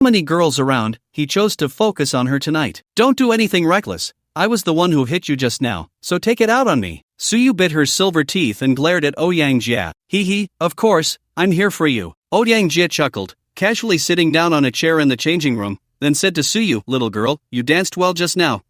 Many girls around, he chose to focus on her tonight. Don't do anything reckless. I was the one who hit you just now, so take it out on me. Suyu bit her silver teeth and glared at Ouyang Jia. Hee, of course, I'm here for you. Ouyang Jia chuckled, casually sitting down on a chair in the changing room, then said to Suyu, little girl, you danced well just now,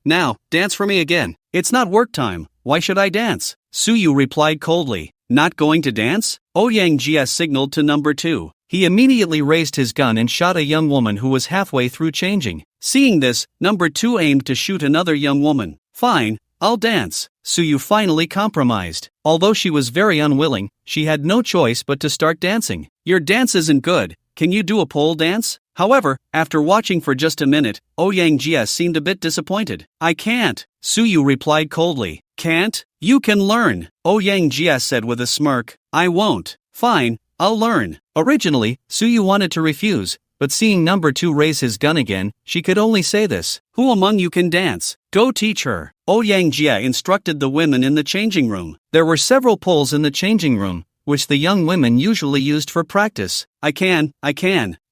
dance for me again. It's not work time, why should I dance? Suyu replied coldly, not going to dance? Ouyang Jia signaled to number 2. He immediately raised his gun and shot a young woman who was halfway through changing. Seeing this, number 2 aimed to shoot another young woman. Fine, I'll dance. Suyu finally compromised. Although she was very unwilling, she had no choice but to start dancing. Your dance isn't good, can you do a pole dance? However, after watching for just a minute, Ouyang Jia seemed a bit disappointed. I can't, Suyu replied coldly. Can't? You can learn, Ouyang Jia said with a smirk. I won't. Fine, I'll learn. Originally, Suyu wanted to refuse, but seeing number 2 raise his gun again, she could only say this. Who among you can dance? Go teach her. Ouyang Jia instructed the women in the changing room. There were several poles in the changing room, which the young women usually used for practice. I can.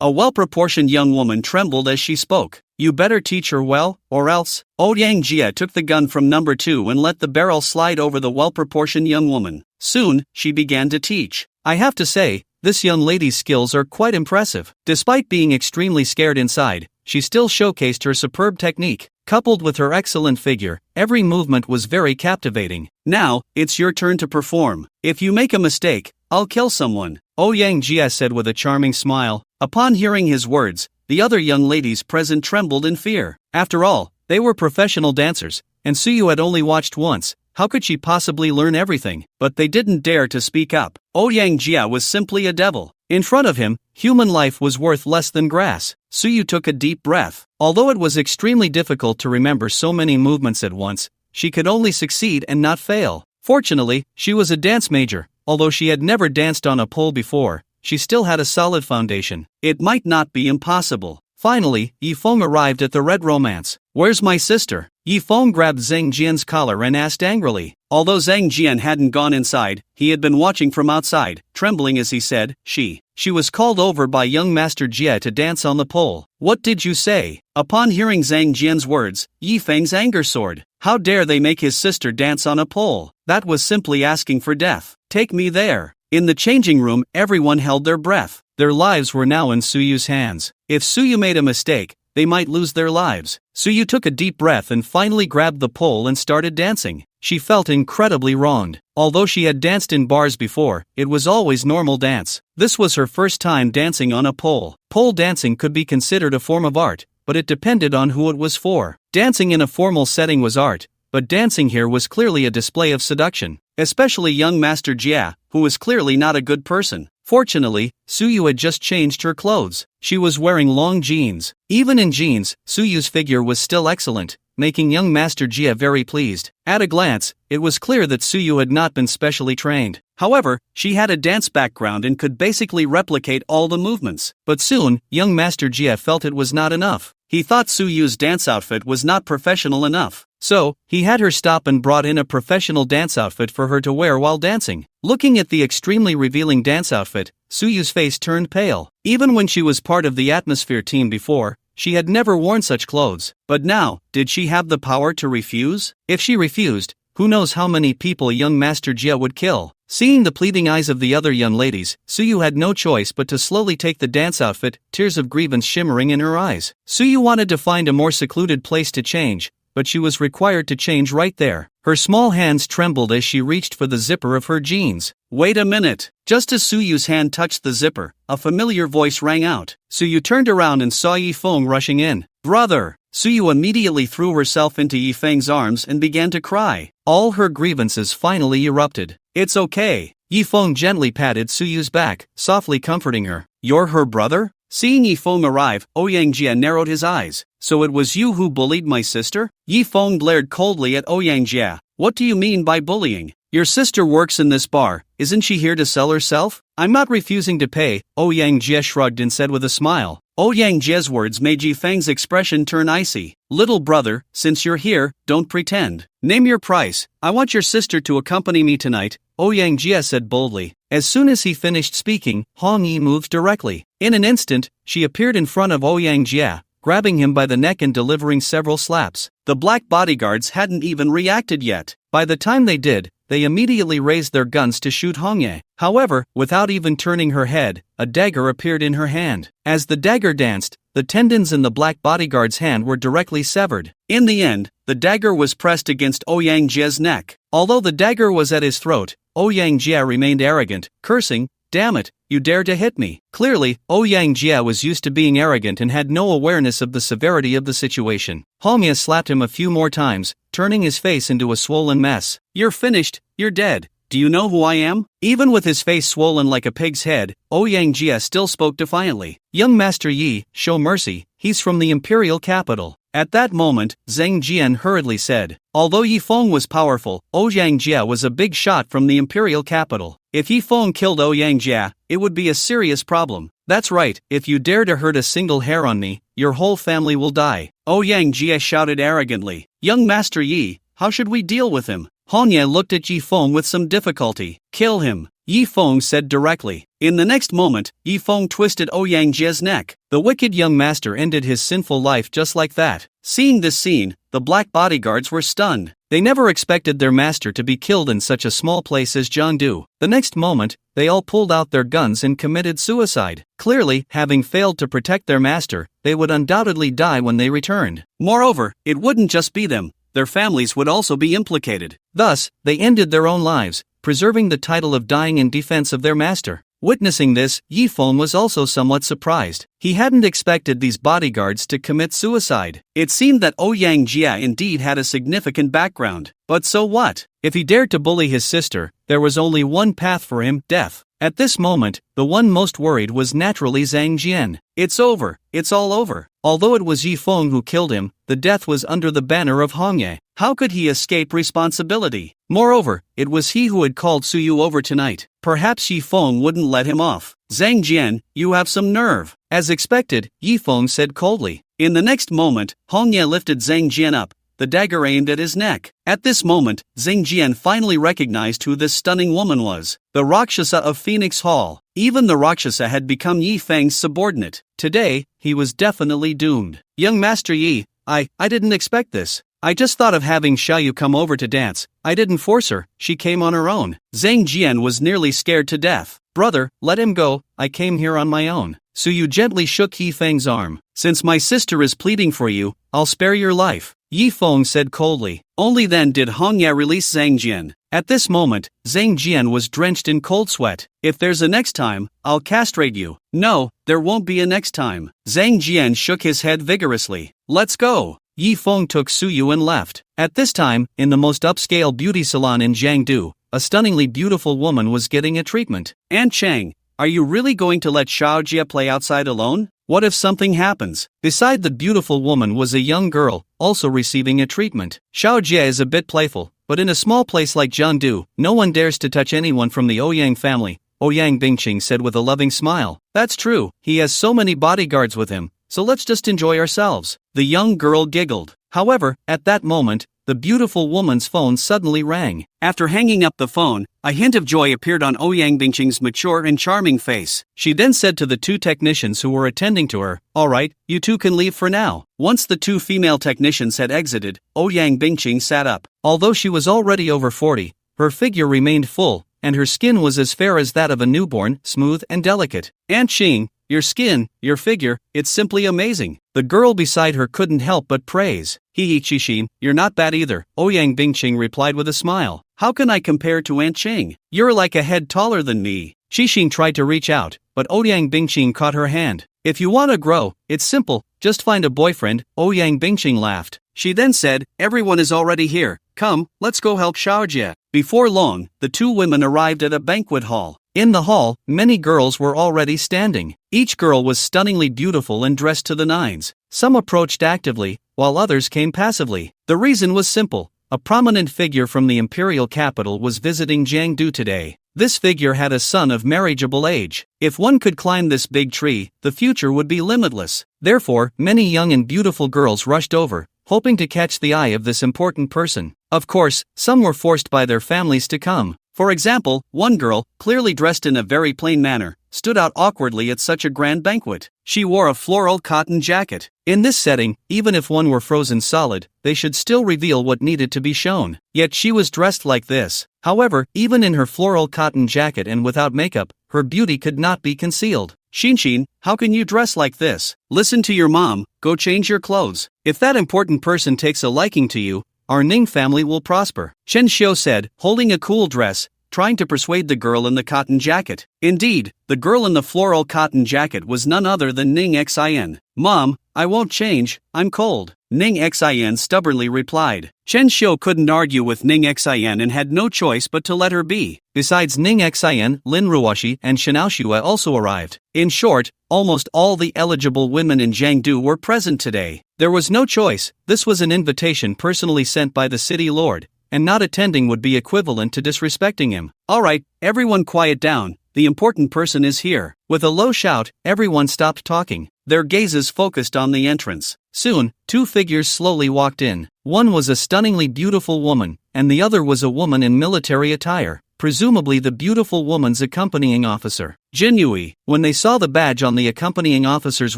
A well-proportioned young woman trembled as she spoke. You better teach her well, or else. Ouyang Jia took the gun from number 2 and let the barrel slide over the well-proportioned young woman. Soon, she began to teach. I have to say, this young lady's skills are quite impressive. Despite being extremely scared inside, she still showcased her superb technique. Coupled with her excellent figure, every movement was very captivating. Now, it's your turn to perform. If you make a mistake, I'll kill someone, Ouyang Jia said with a charming smile. Upon hearing his words, the other young ladies present trembled in fear. After all, they were professional dancers, and Suyu had only watched once. How could she possibly learn everything? But they didn't dare to speak up. Ouyang Jia was simply a devil. In front of him, human life was worth less than grass. Suyu took a deep breath. Although it was extremely difficult to remember so many movements at once, she could only succeed and not fail. Fortunately, she was a dance major. Although she had never danced on a pole before, she still had a solid foundation. It might not be impossible. Finally, Yifeng arrived at the Red Romance. Where's my sister? Yifeng grabbed Zhang Jian's collar and asked angrily. Although Zhang Jian hadn't gone inside, he had been watching from outside, trembling as he said, She was called over by young Master Jia to dance on the pole. What did you say? Upon hearing Zhang Jian's words, Yifeng's anger soared. How dare they make his sister dance on a pole? That was simply asking for death. Take me there. In the changing room, everyone held their breath. Their lives were now in Suyu's hands. If Suyu made a mistake, they might lose their lives. Suyu took a deep breath and finally grabbed the pole and started dancing. She felt incredibly wronged. Although she had danced in bars before, it was always normal dance. This was her first time dancing on a pole. Pole dancing could be considered a form of art, but it depended on who it was for. Dancing in a formal setting was art, but dancing here was clearly a display of seduction. Especially young Master Jia, who was clearly not a good person. Fortunately, Suyu had just changed her clothes. She was wearing long jeans. Even in jeans, Suyu's figure was still excellent, making young Master Jia very pleased. At a glance, it was clear that Suyu had not been specially trained. However, she had a dance background and could basically replicate all the movements. But soon, young Master Jia felt it was not enough. He thought Suyu's dance outfit was not professional enough. So, he had her stop and brought in a professional dance outfit for her to wear while dancing. Looking at the extremely revealing dance outfit, Suyu's face turned pale. Even when she was part of the Atmosphere team before, she had never worn such clothes. But now, did she have the power to refuse? If she refused, who knows how many people young Master Jia would kill. Seeing the pleading eyes of the other young ladies, Suyu had no choice but to slowly take the dance outfit, tears of grievance shimmering in her eyes. Suyu wanted to find a more secluded place to change, but she was required to change right there. Her small hands trembled as she reached for the zipper of her jeans. Wait a minute. Just as Suyu's hand touched the zipper, a familiar voice rang out. Suyu turned around and saw Yifeng rushing in. Brother! Suyu immediately threw herself into Yifeng's arms and began to cry. All her grievances finally erupted. It's okay. Yifeng gently patted Suyu's back, softly comforting her. You're her brother? Seeing Yifeng arrive, Ouyang Jia narrowed his eyes. So it was you who bullied my sister? Yifeng glared coldly at Ouyang Jia. What do you mean by bullying? Your sister works in this bar, isn't she here to sell herself? I'm not refusing to pay, Ouyang Jia shrugged and said with a smile. Yang Jie's words made Ji Feng's expression turn icy. Little brother, since you're here, don't pretend. Name your price. I want your sister to accompany me tonight, Yang Jie said boldly. As soon as he finished speaking, Hong Yi moved directly. In an instant, she appeared in front of Yang Jie, grabbing him by the neck and delivering several slaps. The black bodyguards hadn't even reacted yet. By the time they did, they immediately raised their guns to shoot Hong Ye. However, without even turning her head, a dagger appeared in her hand. As the dagger danced, the tendons in the black bodyguard's hand were directly severed. In the end, the dagger was pressed against Yang Jie's neck. Although the dagger was at his throat, Yang Jie remained arrogant, cursing, "Damn it, you dare to hit me." Clearly, Yang Jie was used to being arrogant and had no awareness of the severity of the situation. Hong Ye slapped him a few more times, turning his face into a swollen mess. "You're finished, you're dead. Do you know who I am?" Even with his face swollen like a pig's head, Yang Jie still spoke defiantly. "Young Master Yi, show mercy, he's from the imperial capital." At that moment, Zhang Jian hurriedly said. Although Yi Feng was powerful, Yang Jie was a big shot from the imperial capital. If Yi Feng killed Yang Jie, it would be a serious problem. "That's right, if you dare to hurt a single hair on me, your whole family will die," Yang Jie shouted arrogantly. "Young Master Yi, how should we deal with him?" Hong Ye looked at Yi Feng with some difficulty. "Kill him," Yi Feng said directly. In the next moment, Yi Feng twisted Yang Jie's neck. The wicked young master ended his sinful life just like that. Seeing this scene, the black bodyguards were stunned. They never expected their master to be killed in such a small place as Jiangdu. The next moment, they all pulled out their guns and committed suicide. Clearly, having failed to protect their master, they would undoubtedly die when they returned. Moreover, it wouldn't just be them. Their families would also be implicated. Thus, they ended their own lives, preserving the title of dying in defense of their master. Witnessing this, Yi Feng was also somewhat surprised. He hadn't expected these bodyguards to commit suicide. It seemed that Yang Jie indeed had a significant background. But so what? If he dared to bully his sister, there was only one path for him, death. At this moment, the one most worried was naturally Zhang Jian. "It's over, it's all over." Although it was Yi Feng who killed him, the death was under the banner of Hong Ye. How could he escape responsibility? Moreover, it was he who had called Suyu over tonight. Perhaps Yi Feng wouldn't let him off. "Zhang Jian, you have some nerve." As expected, Yi Feng said coldly. In the next moment, Hong Ye lifted Zhang Jian up, the dagger aimed at his neck. At this moment, Zhang Jian finally recognized who this stunning woman was. The Rakshasa of Phoenix Hall. Even the Rakshasa had become Yi Feng's subordinate. Today, he was definitely doomed. "Young Master Yi, I didn't expect this. I just thought of having Xiaoyu come over to dance. I didn't force her, she came on her own." Zhang Jian was nearly scared to death. "Brother, let him go, I came here on my own." Suyu gently shook Yi Feng's arm. "Since my sister is pleading for you, I'll spare your life," Yi Feng said coldly. Only then did Hong Ye release Zhang Jian. At this moment, Zhang Jian was drenched in cold sweat. "If there's a next time, I'll castrate you." "No, there won't be a next time." Zhang Jian shook his head vigorously. "Let's go." Yi Feng took Suyu and left. At this time, in the most upscale beauty salon in Jiangdu, a stunningly beautiful woman was getting a treatment. "Aunt Chang, are you really going to let Xiao Jie play outside alone? What if something happens?" Beside the beautiful woman was a young girl, also receiving a treatment. "Xiao Jie is a bit playful, but in a small place like Jiangdu, no one dares to touch anyone from the Ouyang family," Ouyang Bingqing said with a loving smile. "That's true, he has so many bodyguards with him, so let's just enjoy ourselves." The young girl giggled. However, at that moment, the beautiful woman's phone suddenly rang. After hanging up the phone, a hint of joy appeared on Ouyang Bingqing's mature and charming face. She then said to the two technicians who were attending to her, "All right, you two can leave for now." Once the two female technicians had exited, Ouyang Bingqing sat up. Although she was already over 40, her figure remained full, and her skin was as fair as that of a newborn, smooth and delicate. "Aunt Xing, your skin, your figure, it's simply amazing." The girl beside her couldn't help but praise. "Hee Qixin, you're not bad either," Ouyang Bingqing replied with a smile. "How can I compare to Aunt Qing? You're like a head taller than me." Qixin tried to reach out, but Ouyang Bingqing caught her hand. "If you want to grow, it's simple, just find a boyfriend," Ouyang Bingqing laughed. She then said, "Everyone is already here, come, let's go help Xiaojie." Before long, the two women arrived at a banquet hall. In the hall, many girls were already standing. Each girl was stunningly beautiful and dressed to the nines. Some approached actively, while others came passively. The reason was simple. a prominent figure from the imperial capital was visiting Jiangdu today. This figure had a son of marriageable age. If one could climb this big tree, the future would be limitless. Therefore, many young and beautiful girls rushed over, hoping to catch the eye of this important person. Of course, some were forced by their families to come. For example, one girl, clearly dressed in a very plain manner, stood out awkwardly at such a grand banquet. She wore a floral cotton jacket. In this setting, even if one were frozen solid, they should still reveal what needed to be shown. Yet she was dressed like this. However, even in her floral cotton jacket and without makeup, her beauty could not be concealed. Shinshin, how can you dress like this? Listen to your mom, go change your clothes. If that important person takes a liking to you, our Ning family will prosper, Chen Xiu said, holding a cool dress, trying to persuade the girl in the cotton jacket. Indeed, the girl in the floral cotton jacket was none other than Ning Xin. Mom, I won't change, I'm cold, Ning Xin stubbornly replied. Chen Xiu couldn't argue with Ning Xin and had no choice but to let her be. Besides Ning Xin, Lin Ruoshi and Shanaoxue also arrived. In short, almost all the eligible women in Jiangdu were present today. There was no choice, this was an invitation personally sent by the city lord, and not attending would be equivalent to disrespecting him. Alright, everyone quiet down, the important person is here. With a low shout, everyone stopped talking, their gazes focused on the entrance. Soon, two figures slowly walked in. One was a stunningly beautiful woman, and the other was a woman in military attire, presumably the beautiful woman's accompanying officer. Jinyui. When they saw the badge on the accompanying officer's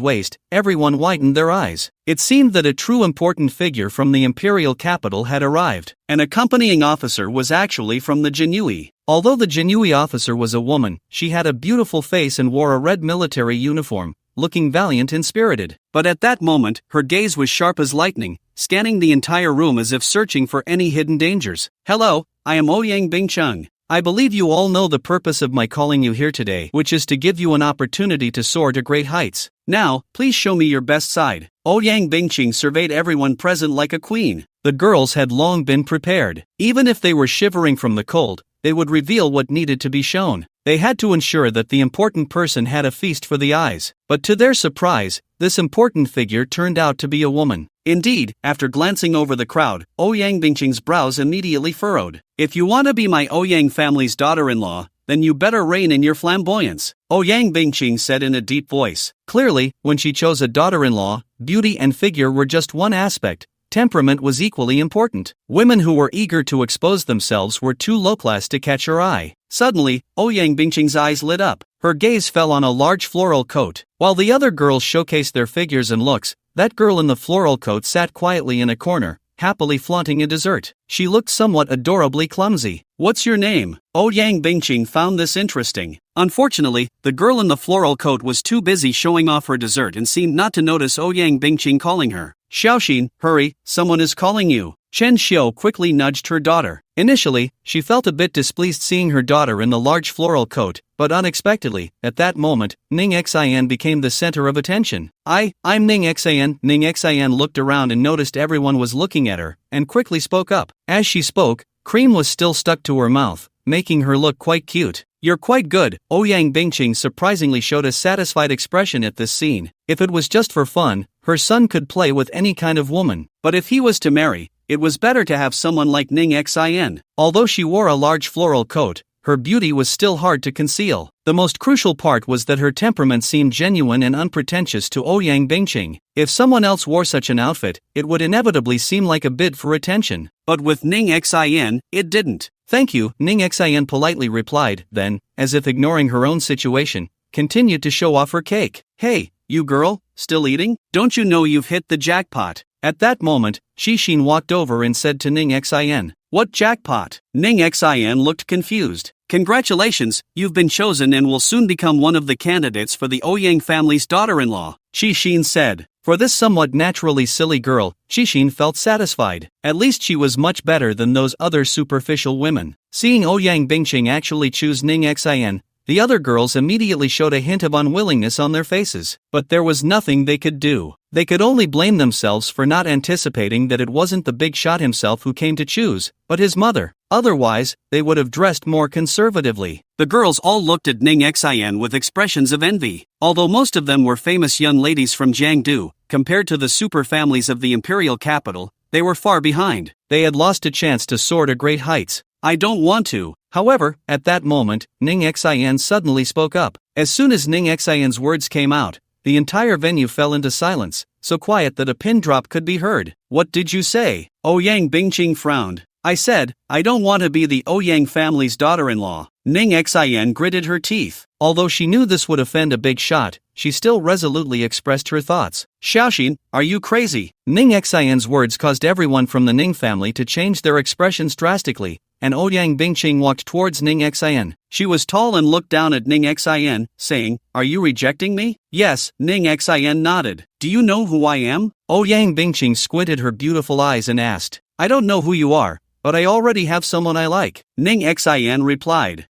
waist, everyone widened their eyes. It seemed that a true important figure from the imperial capital had arrived. An accompanying officer was actually from the Jinyui. Although the Jinyui officer was a woman, she had a beautiful face and wore a red military uniform, looking valiant and spirited. But at that moment, her gaze was sharp as lightning, scanning the entire room as if searching for any hidden dangers. Hello, I am Ouyang Bingcheng. I believe you all know the purpose of my calling you here today, which is to give you an opportunity to soar to great heights. Now, please show me your best side. Ouyang Bingcheng surveyed everyone present like a queen. The girls had long been prepared. Even if they were shivering from the cold, they would reveal what needed to be shown. They had to ensure that the important person had a feast for the eyes. But to their surprise, this important figure turned out to be a woman. Indeed, after glancing over the crowd, Ouyang Bingcheng's brows immediately furrowed. If you want to be my Ouyang family's daughter-in-law, then you better rein in your flamboyance, Ouyang Bingcheng said in a deep voice. Clearly, when she chose a daughter-in-law, beauty and figure were just one aspect. Temperament was equally important. Women who were eager to expose themselves were too low-class to catch her eye. Suddenly, Ouyang Bingcheng's eyes lit up. Her gaze fell on a large floral coat. While the other girls showcased their figures and looks, that girl in the floral coat sat quietly in a corner, happily flaunting a dessert. She looked somewhat adorably clumsy. What's your name? Ouyang Bingcheng found this interesting. Unfortunately, the girl in the floral coat was too busy showing off her dessert and seemed not to notice Ouyang Bingcheng calling her. Xiaoxin, hurry, someone is calling you. Chen Xiu quickly nudged her daughter. Initially, she felt a bit displeased seeing her daughter in the large floral coat, but unexpectedly, at that moment, Ning Xin became the center of attention. I'm Ning Xin. Ning Xin looked around and noticed everyone was looking at her, and quickly spoke up. As she spoke, cream was still stuck to her mouth, making her look quite cute. You're quite good. Ouyang Bingcheng surprisingly showed a satisfied expression at this scene. If it was just for fun, her son could play with any kind of woman. But if he was to marry, it was better to have someone like Ning Xin. Although she wore a large floral coat, her beauty was still hard to conceal. The most crucial part was that her temperament seemed genuine and unpretentious to Ouyang Bingcheng. If someone else wore such an outfit, it would inevitably seem like a bid for attention. But with Ning Xin, it didn't. Thank you, Ning Xin politely replied, then, as if ignoring her own situation, continued to show off her cake. Hey, you girl, still eating? Don't you know you've hit the jackpot? At that moment, Shixin walked over and said to Ning Xin, What jackpot? Ning Xin looked confused. Congratulations, you've been chosen and will soon become one of the candidates for the Ouyang family's daughter-in-law, Shixin said. For this somewhat naturally silly girl, Shixin felt satisfied. At least she was much better than those other superficial women. Seeing Ouyang Bingcheng actually choose Ning Xin, the other girls immediately showed a hint of unwillingness on their faces. But there was nothing they could do. They could only blame themselves for not anticipating that it wasn't the big shot himself who came to choose, but his mother. Otherwise, they would have dressed more conservatively. The girls all looked at Ning Xin with expressions of envy. Although most of them were famous young ladies from Jiangdu, compared to the super families of the imperial capital, They were far behind. They had lost a chance to soar to great heights. I don't want to. However, at that moment, Ning Xian suddenly spoke up. As soon as Ning Xian's words came out, the entire venue fell into silence, so quiet that a pin drop could be heard. What did you say? Ouyang Bingqing frowned. I said, I don't want to be the Ouyang family's daughter-in-law. Ning Xian gritted her teeth. Although she knew this would offend a big shot, she still resolutely expressed her thoughts. Xiaoxin, are you crazy? Ning Xian's words caused everyone from the Ning family to change their expressions drastically, and Ouyang Bingqing walked towards Ning Xian. She was tall and looked down at Ning Xian, saying, Are you rejecting me? Yes, Ning Xian nodded. Do you know who I am? Ouyang Bingqing squinted her beautiful eyes and asked, I don't know who you are, but I already have someone I like. Ning Xian replied,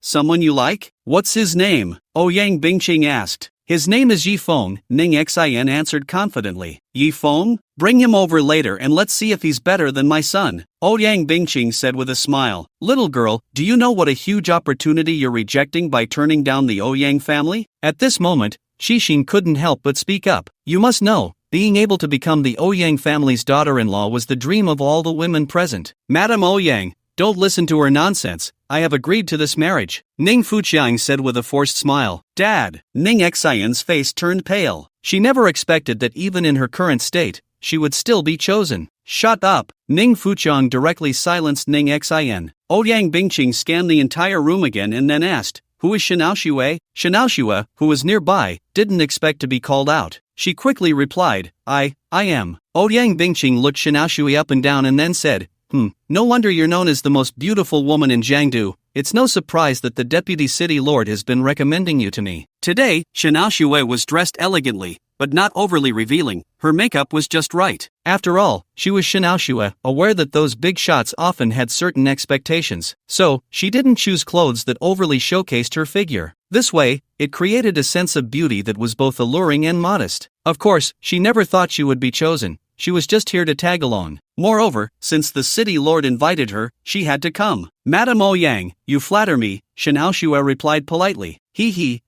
someone you like? What's his name? Ouyang Bingqing asked. His name is Yifeng, Ning Xian answered confidently. Yifeng? Bring him over later and let's see if he's better than my son. Ouyang Bingqing said with a smile. Little girl, do you know what a huge opportunity you're rejecting by turning down the Ouyang family? At this moment, Xixin couldn't help but speak up. You must know, being able to become the Ouyang family's daughter-in-law was the dream of all the women present. Madam Ouyang, don't listen to her nonsense. I have agreed to this marriage. Ning Fuqiang said with a forced smile. Dad! Ning Xian's face turned pale. She never expected that even in her current state, she would still be chosen. Shut up! Ning Fuqiang directly silenced Ning Xian. Ouyang Bingqing scanned the entire room again and then asked, Who is Xiaoxue? Xiaoxue, who was nearby, didn't expect to be called out. She quickly replied, I am. Ouyang Bingqing looked Xiaoxue up and down and then said, No wonder you're known as the most beautiful woman in Jiangdu. It's no surprise that the deputy city lord has been recommending you to me. Today, Xiaoxue was dressed elegantly, but not overly revealing. Her makeup was just right. After all, she was Xiaoxue, aware that those big shots often had certain expectations, so she didn't choose clothes that overly showcased her figure. This way, it created a sense of beauty that was both alluring and modest. Of course, she never thought she would be chosen. She was just here to tag along. Moreover, since the city lord invited her, she had to come. Madam Ouyang, you flatter me, Xiaoxue replied politely.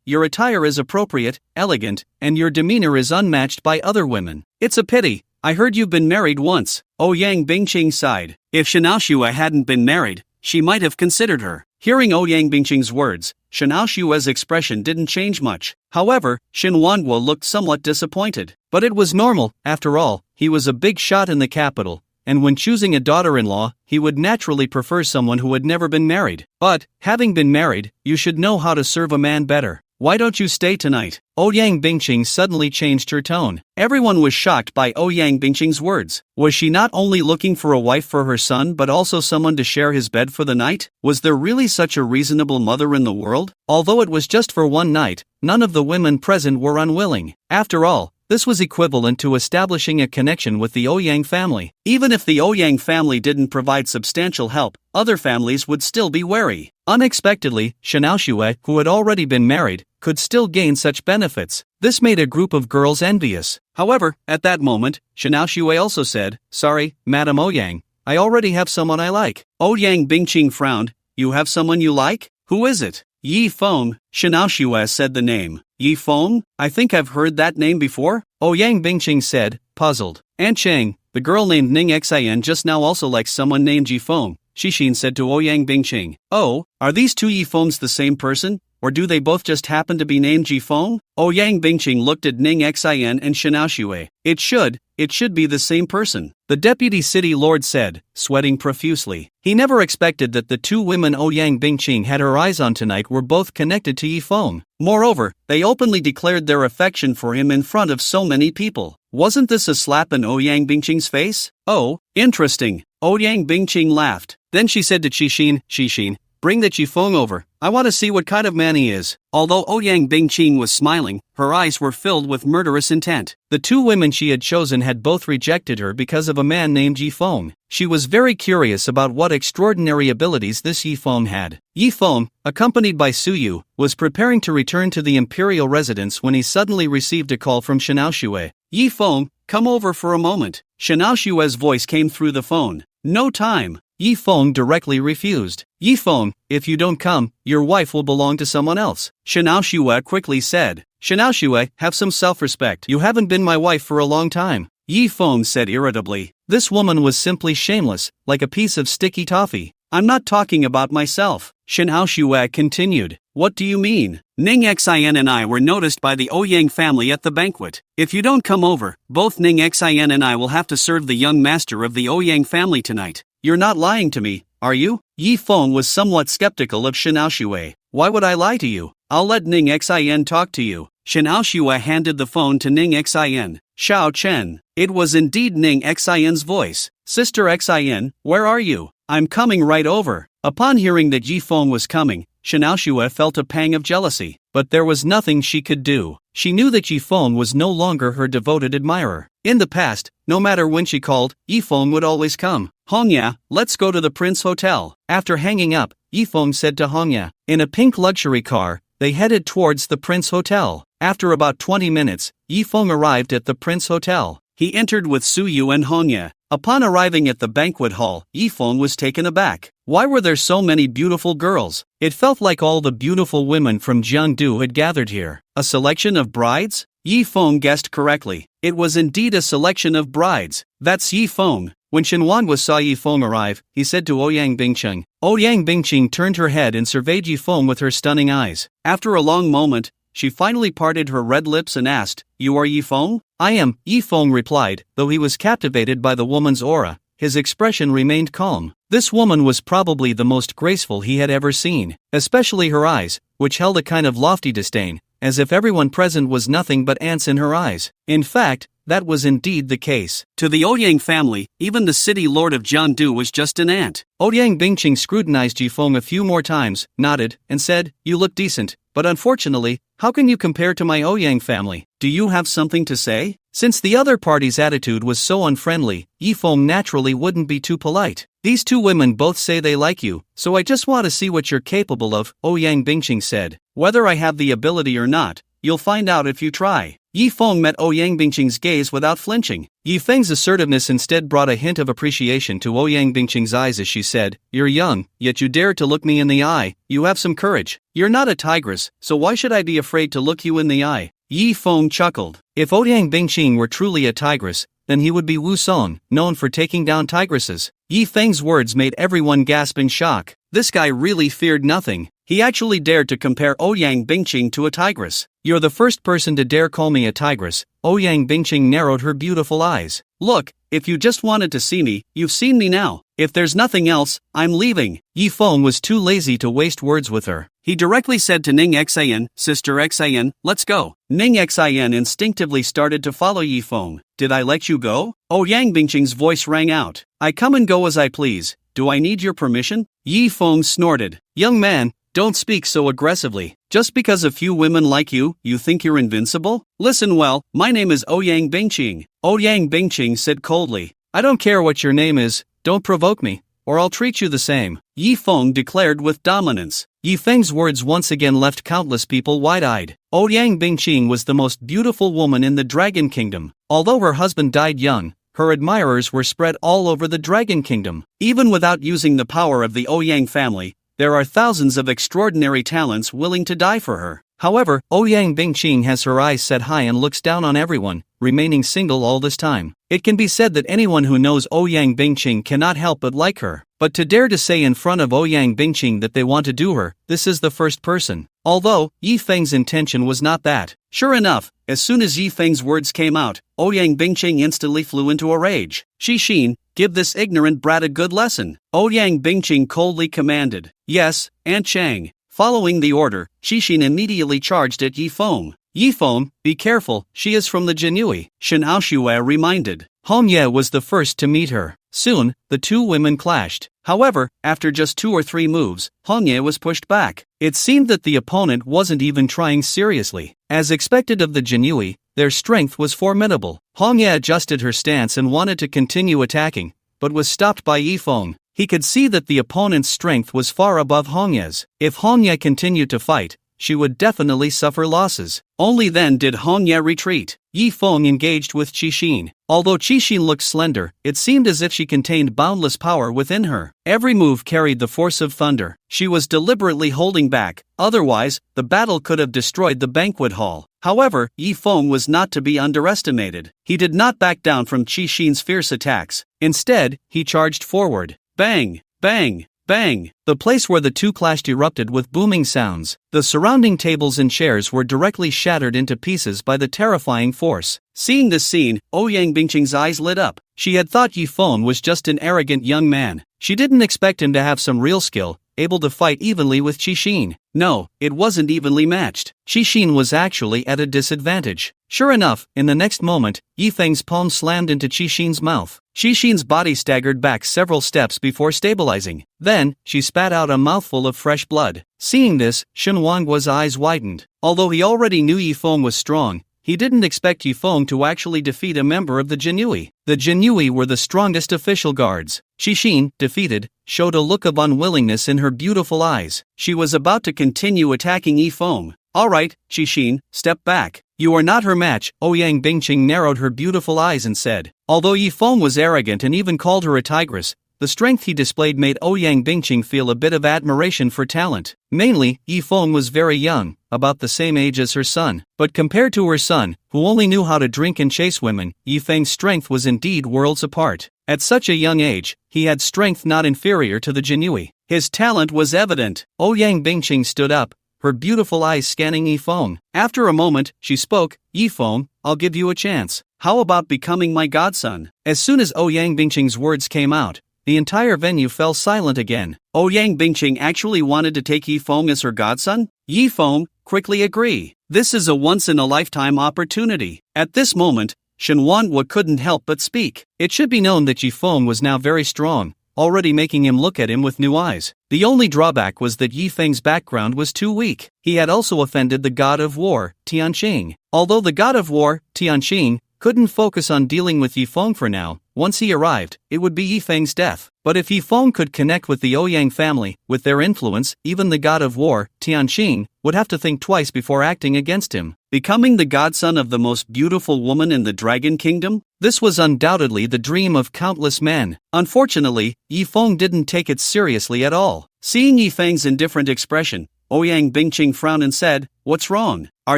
Your attire is appropriate, elegant, and your demeanor is unmatched by other women. It's a pity. I heard you've been married once. Ouyang Bingqing sighed. If Xiaoxue hadn't been married, she might have considered her. Hearing Ouyang Bingqing's words, Xiaoxue's expression didn't change much. However, Xin Wanguo looked somewhat disappointed. But it was normal, after all, he was a big shot in the capital, and when choosing a daughter-in-law, he would naturally prefer someone who had never been married. But, having been married, you should know how to serve a man better. Why don't you stay tonight? Ouyang Bingqing suddenly changed her tone. Everyone was shocked by Ouyang Bingqing's words. Was she not only looking for a wife for her son but also someone to share his bed for the night? Was there really such a reasonable mother in the world? Although it was just for one night, none of the women present were unwilling. After all, this was equivalent to establishing a connection with the Ouyang family. Even if the Ouyang family didn't provide substantial help, other families would still be wary. Unexpectedly, Xiaoxue, who had already been married, could still gain such benefits. This made a group of girls envious. However, at that moment, Xiaoxue also said, Sorry, Madam Ouyang, I already have someone I like. Ouyang Bingqing frowned. You have someone you like? Who is it? Yifeng. Xiaoxue said the name. Yifeng? I think I've heard that name before? Ouyang Bingqing said, puzzled. Aunt Cheng, the girl named Ning Xian just now also likes someone named Yifeng. Xixin said to Ouyang Bingqing. Oh, are these two Yifengs the same person? Or do they both just happen to be named Yifeng? Ouyang Bingqing looked at Ning Xian and Xiaoxue. It should be the same person. The deputy city lord said, sweating profusely. He never expected that the two women Ouyang Bingqing had her eyes on tonight were both connected to Yifeng. Moreover, they openly declared their affection for him in front of so many people. Wasn't this a slap in Ouyang Bingqing's face? Oh, interesting. Ouyang Bingqing laughed. Then she said to Xixin, bring that Yifeng over. I want to see what kind of man he is. Although Ouyang Bingqing was smiling, her eyes were filled with murderous intent. The two women she had chosen had both rejected her because of a man named Yifeng. She was very curious about what extraordinary abilities this Yifeng had. Yifeng, accompanied by Suyu, was preparing to return to the imperial residence when he suddenly received a call from Xiaoxue. Yifeng, come over for a moment. Xiaoxue's voice came through the phone. No time. Yifeng directly refused. Yifeng, if you don't come, your wife will belong to someone else. Xiaoxue quickly said. Xiaoxue, have some self-respect. You haven't been my wife for a long time. Yi Feng said irritably. This woman was simply shameless, like a piece of sticky toffee. I'm not talking about myself, Shen Haoshue continued. What do you mean? Ning Xin and I were noticed by the Ouyang family at the banquet. If you don't come over, both Ning Xin and I will have to serve the young master of the Ouyang family tonight. You're not lying to me, are you? Yi Feng was somewhat skeptical of Shen Haoshue. Why would I lie to you? I'll let Ning Xin talk to you. Shen Haoshue handed the phone to Ning Xin. Xiao Chen. It was indeed Ning Xin's voice. Sister Xin, where are you? I'm coming right over. Upon hearing that Yi Feng was coming, Shen Haoshue felt a pang of jealousy, but there was nothing she could do. She knew that Yi Feng was no longer her devoted admirer. In the past, no matter when she called, Yi Feng would always come. Hongya, let's go to the Prince Hotel. After hanging up, Yi Feng said to Hongya. In a pink luxury car, they headed towards the Prince Hotel. After about 20 minutes, Yi Feng arrived at the Prince Hotel. He entered with Su Yu and Hongya. Upon arriving at the banquet hall, Yi Feng was taken aback. Why were there so many beautiful girls? It felt like all the beautiful women from Jiangdu had gathered here. A selection of brides? Yi Feng guessed correctly. It was indeed a selection of brides. That's Yi Feng. When Shen Wanhua saw Yi Feng arrive, he said to Ouyang Bingqing. Ouyang Bingqing turned her head and surveyed Yi Feng with her stunning eyes. After a long moment, she finally parted her red lips and asked, You are Yi Feng? I am, Yi Feng replied. Though he was captivated by the woman's aura, his expression remained calm. This woman was probably the most graceful he had ever seen, especially her eyes, which held a kind of lofty disdain, as if everyone present was nothing but ants in her eyes. In fact, that was indeed the case. To the Ouyang family, even the city lord of Jiangdu was just an ant. Ouyang Bingqing scrutinized Yi Feng a few more times, nodded, and said, You look decent, but unfortunately, how can you compare to my Ouyang family? Do you have something to say? Since the other party's attitude was so unfriendly, Yi Feng naturally wouldn't be too polite. These two women both say they like you, so I just want to see what you're capable of, Ouyang Bingqing said. Whether I have the ability or not, you'll find out if you try. Yi Feng met Ouyang Bingqing's gaze without flinching. Yi Feng's assertiveness instead brought a hint of appreciation to Ouyang Bingqing's eyes as she said, You're young, yet you dare to look me in the eye. You have some courage. You're not a tigress, so why should I be afraid to look you in the eye? Yi Feng chuckled. If Ouyang Bingqing were truly a tigress, then he would be Wu Song, known for taking down tigresses. Yi Feng's words made everyone gasp in shock. This guy really feared nothing. He actually dared to compare Ouyang Bingqing to a tigress. You're the first person to dare call me a tigress. Ouyang Bingqing narrowed her beautiful eyes. Look, if you just wanted to see me, you've seen me now. If there's nothing else, I'm leaving. Yi Feng was too lazy to waste words with her. He directly said to Ning Xin, Sister Xin, let's go. Ning Xin instinctively started to follow Yi Feng. Did I let you go? Ouyang Bingqing's voice rang out. I come and go as I please. Do I need your permission? Yi Feng snorted. Young man, don't speak so aggressively. Just because a few women like you think you're invincible? Listen well, my name is Ouyang Bingqing. Ouyang Bingqing said coldly. I don't care what your name is, don't provoke me, or I'll treat you the same. Yi Feng declared with dominance. Yi Feng's words once again left countless people wide-eyed. Ouyang Bingqing was the most beautiful woman in the Dragon Kingdom. Although her husband died young, her admirers were spread all over the Dragon Kingdom. Even without using the power of the Ouyang family, there are thousands of extraordinary talents willing to die for her. However, Ouyang Bingqing has her eyes set high and looks down on everyone, remaining single all this time. It can be said that anyone who knows Ouyang Bingqing cannot help but like her. But to dare to say in front of Ouyang Bingqing that they want to do her, this is the first person. Although, Yi Feng's intention was not that. Sure enough, as soon as Yi Feng's words came out, Ouyang Bingqing instantly flew into a rage. Xixin, give this ignorant brat a good lesson. Ouyang Bingqing coldly commanded. Yes, Aunt Chang. Following the order, Xixin immediately charged at Yi Feng. Yi Feng, be careful, she is from the Jinui, Shen Haoshue reminded. Hongye was the first to meet her. Soon, the two women clashed. However, after just 2 or 3 moves, Hongye was pushed back. It seemed that the opponent wasn't even trying seriously. As expected of the Jinui, their strength was formidable. Hongye adjusted her stance and wanted to continue attacking, but was stopped by Yi Feng. He could see that the opponent's strength was far above Hongye's. If Hongye continued to fight, she would definitely suffer losses. Only then did Hongye retreat. Yi Feng engaged with Qixin. Although Qixin looked slender, it seemed as if she contained boundless power within her. Every move carried the force of thunder. She was deliberately holding back, otherwise, the battle could have destroyed the banquet hall. However, Yi Feng was not to be underestimated. He did not back down from Qixin's fierce attacks. Instead, he charged forward. Bang! Bang! Bang! The place where the two clashed erupted with booming sounds. The surrounding tables and chairs were directly shattered into pieces by the terrifying force. Seeing this scene, Ouyang Bingqing's eyes lit up. She had thought Yi Feng was just an arrogant young man. She didn't expect him to have some real skill, able to fight evenly with Qixin. No, it wasn't evenly matched. Qixin was actually at a disadvantage. Sure enough, in the next moment, Yi Feng's palm slammed into Qixin's mouth. Qixin's body staggered back several steps before stabilizing. Then, she spat out a mouthful of fresh blood. Seeing this, Shen Wanguo's eyes widened. Although he already knew Yi Feng was strong, he didn't expect Yi Feng to actually defeat a member of the Jinyue. The Jinyue were the strongest official guards. Qixin, defeated, showed a look of unwillingness in her beautiful eyes. She was about to continue attacking Yi Feng. Alright, Qixin, step back. You are not her match. Ouyang Bingqing narrowed her beautiful eyes and said. Although Yi Feng was arrogant and even called her a tigress, the strength he displayed made Ouyang Bingqing feel a bit of admiration for talent. Mainly, Yi Feng was very young, about the same age as her son. But compared to her son, who only knew how to drink and chase women, Yi Feng's strength was indeed worlds apart. At such a young age, he had strength not inferior to the Jinyue. His talent was evident. Ouyang Bingqing stood up, her beautiful eyes scanning Yi Feng. After a moment, she spoke. Yi Feng, I'll give you a chance. How about becoming my godson? As soon as Ouyang Bingqing's words came out, the entire venue fell silent again. Ouyang Bingqing actually wanted to take Yi Feng as her godson? Yi Feng, quickly agree. This is a once-in-a-lifetime opportunity. At this moment, Shen Wanguo couldn't help but speak. It should be known that Yi Feng was now very strong, already making him look at him with new eyes. The only drawback was that Yi Feng's background was too weak. He had also offended the god of war, Tianqing. Although the god of war, Tianqing, couldn't focus on dealing with Yi Feng for now, once he arrived, it would be Yi Feng's death. But if Yi Feng could connect with the Ouyang family, with their influence, even the god of war, Tianqing, would have to think twice before acting against him. Becoming the godson of the most beautiful woman in the Dragon Kingdom? This was undoubtedly the dream of countless men. Unfortunately, Yi Feng didn't take it seriously at all. Seeing Yi Feng's indifferent expression, Ouyang Bingqing frowned and said, "What's wrong? Are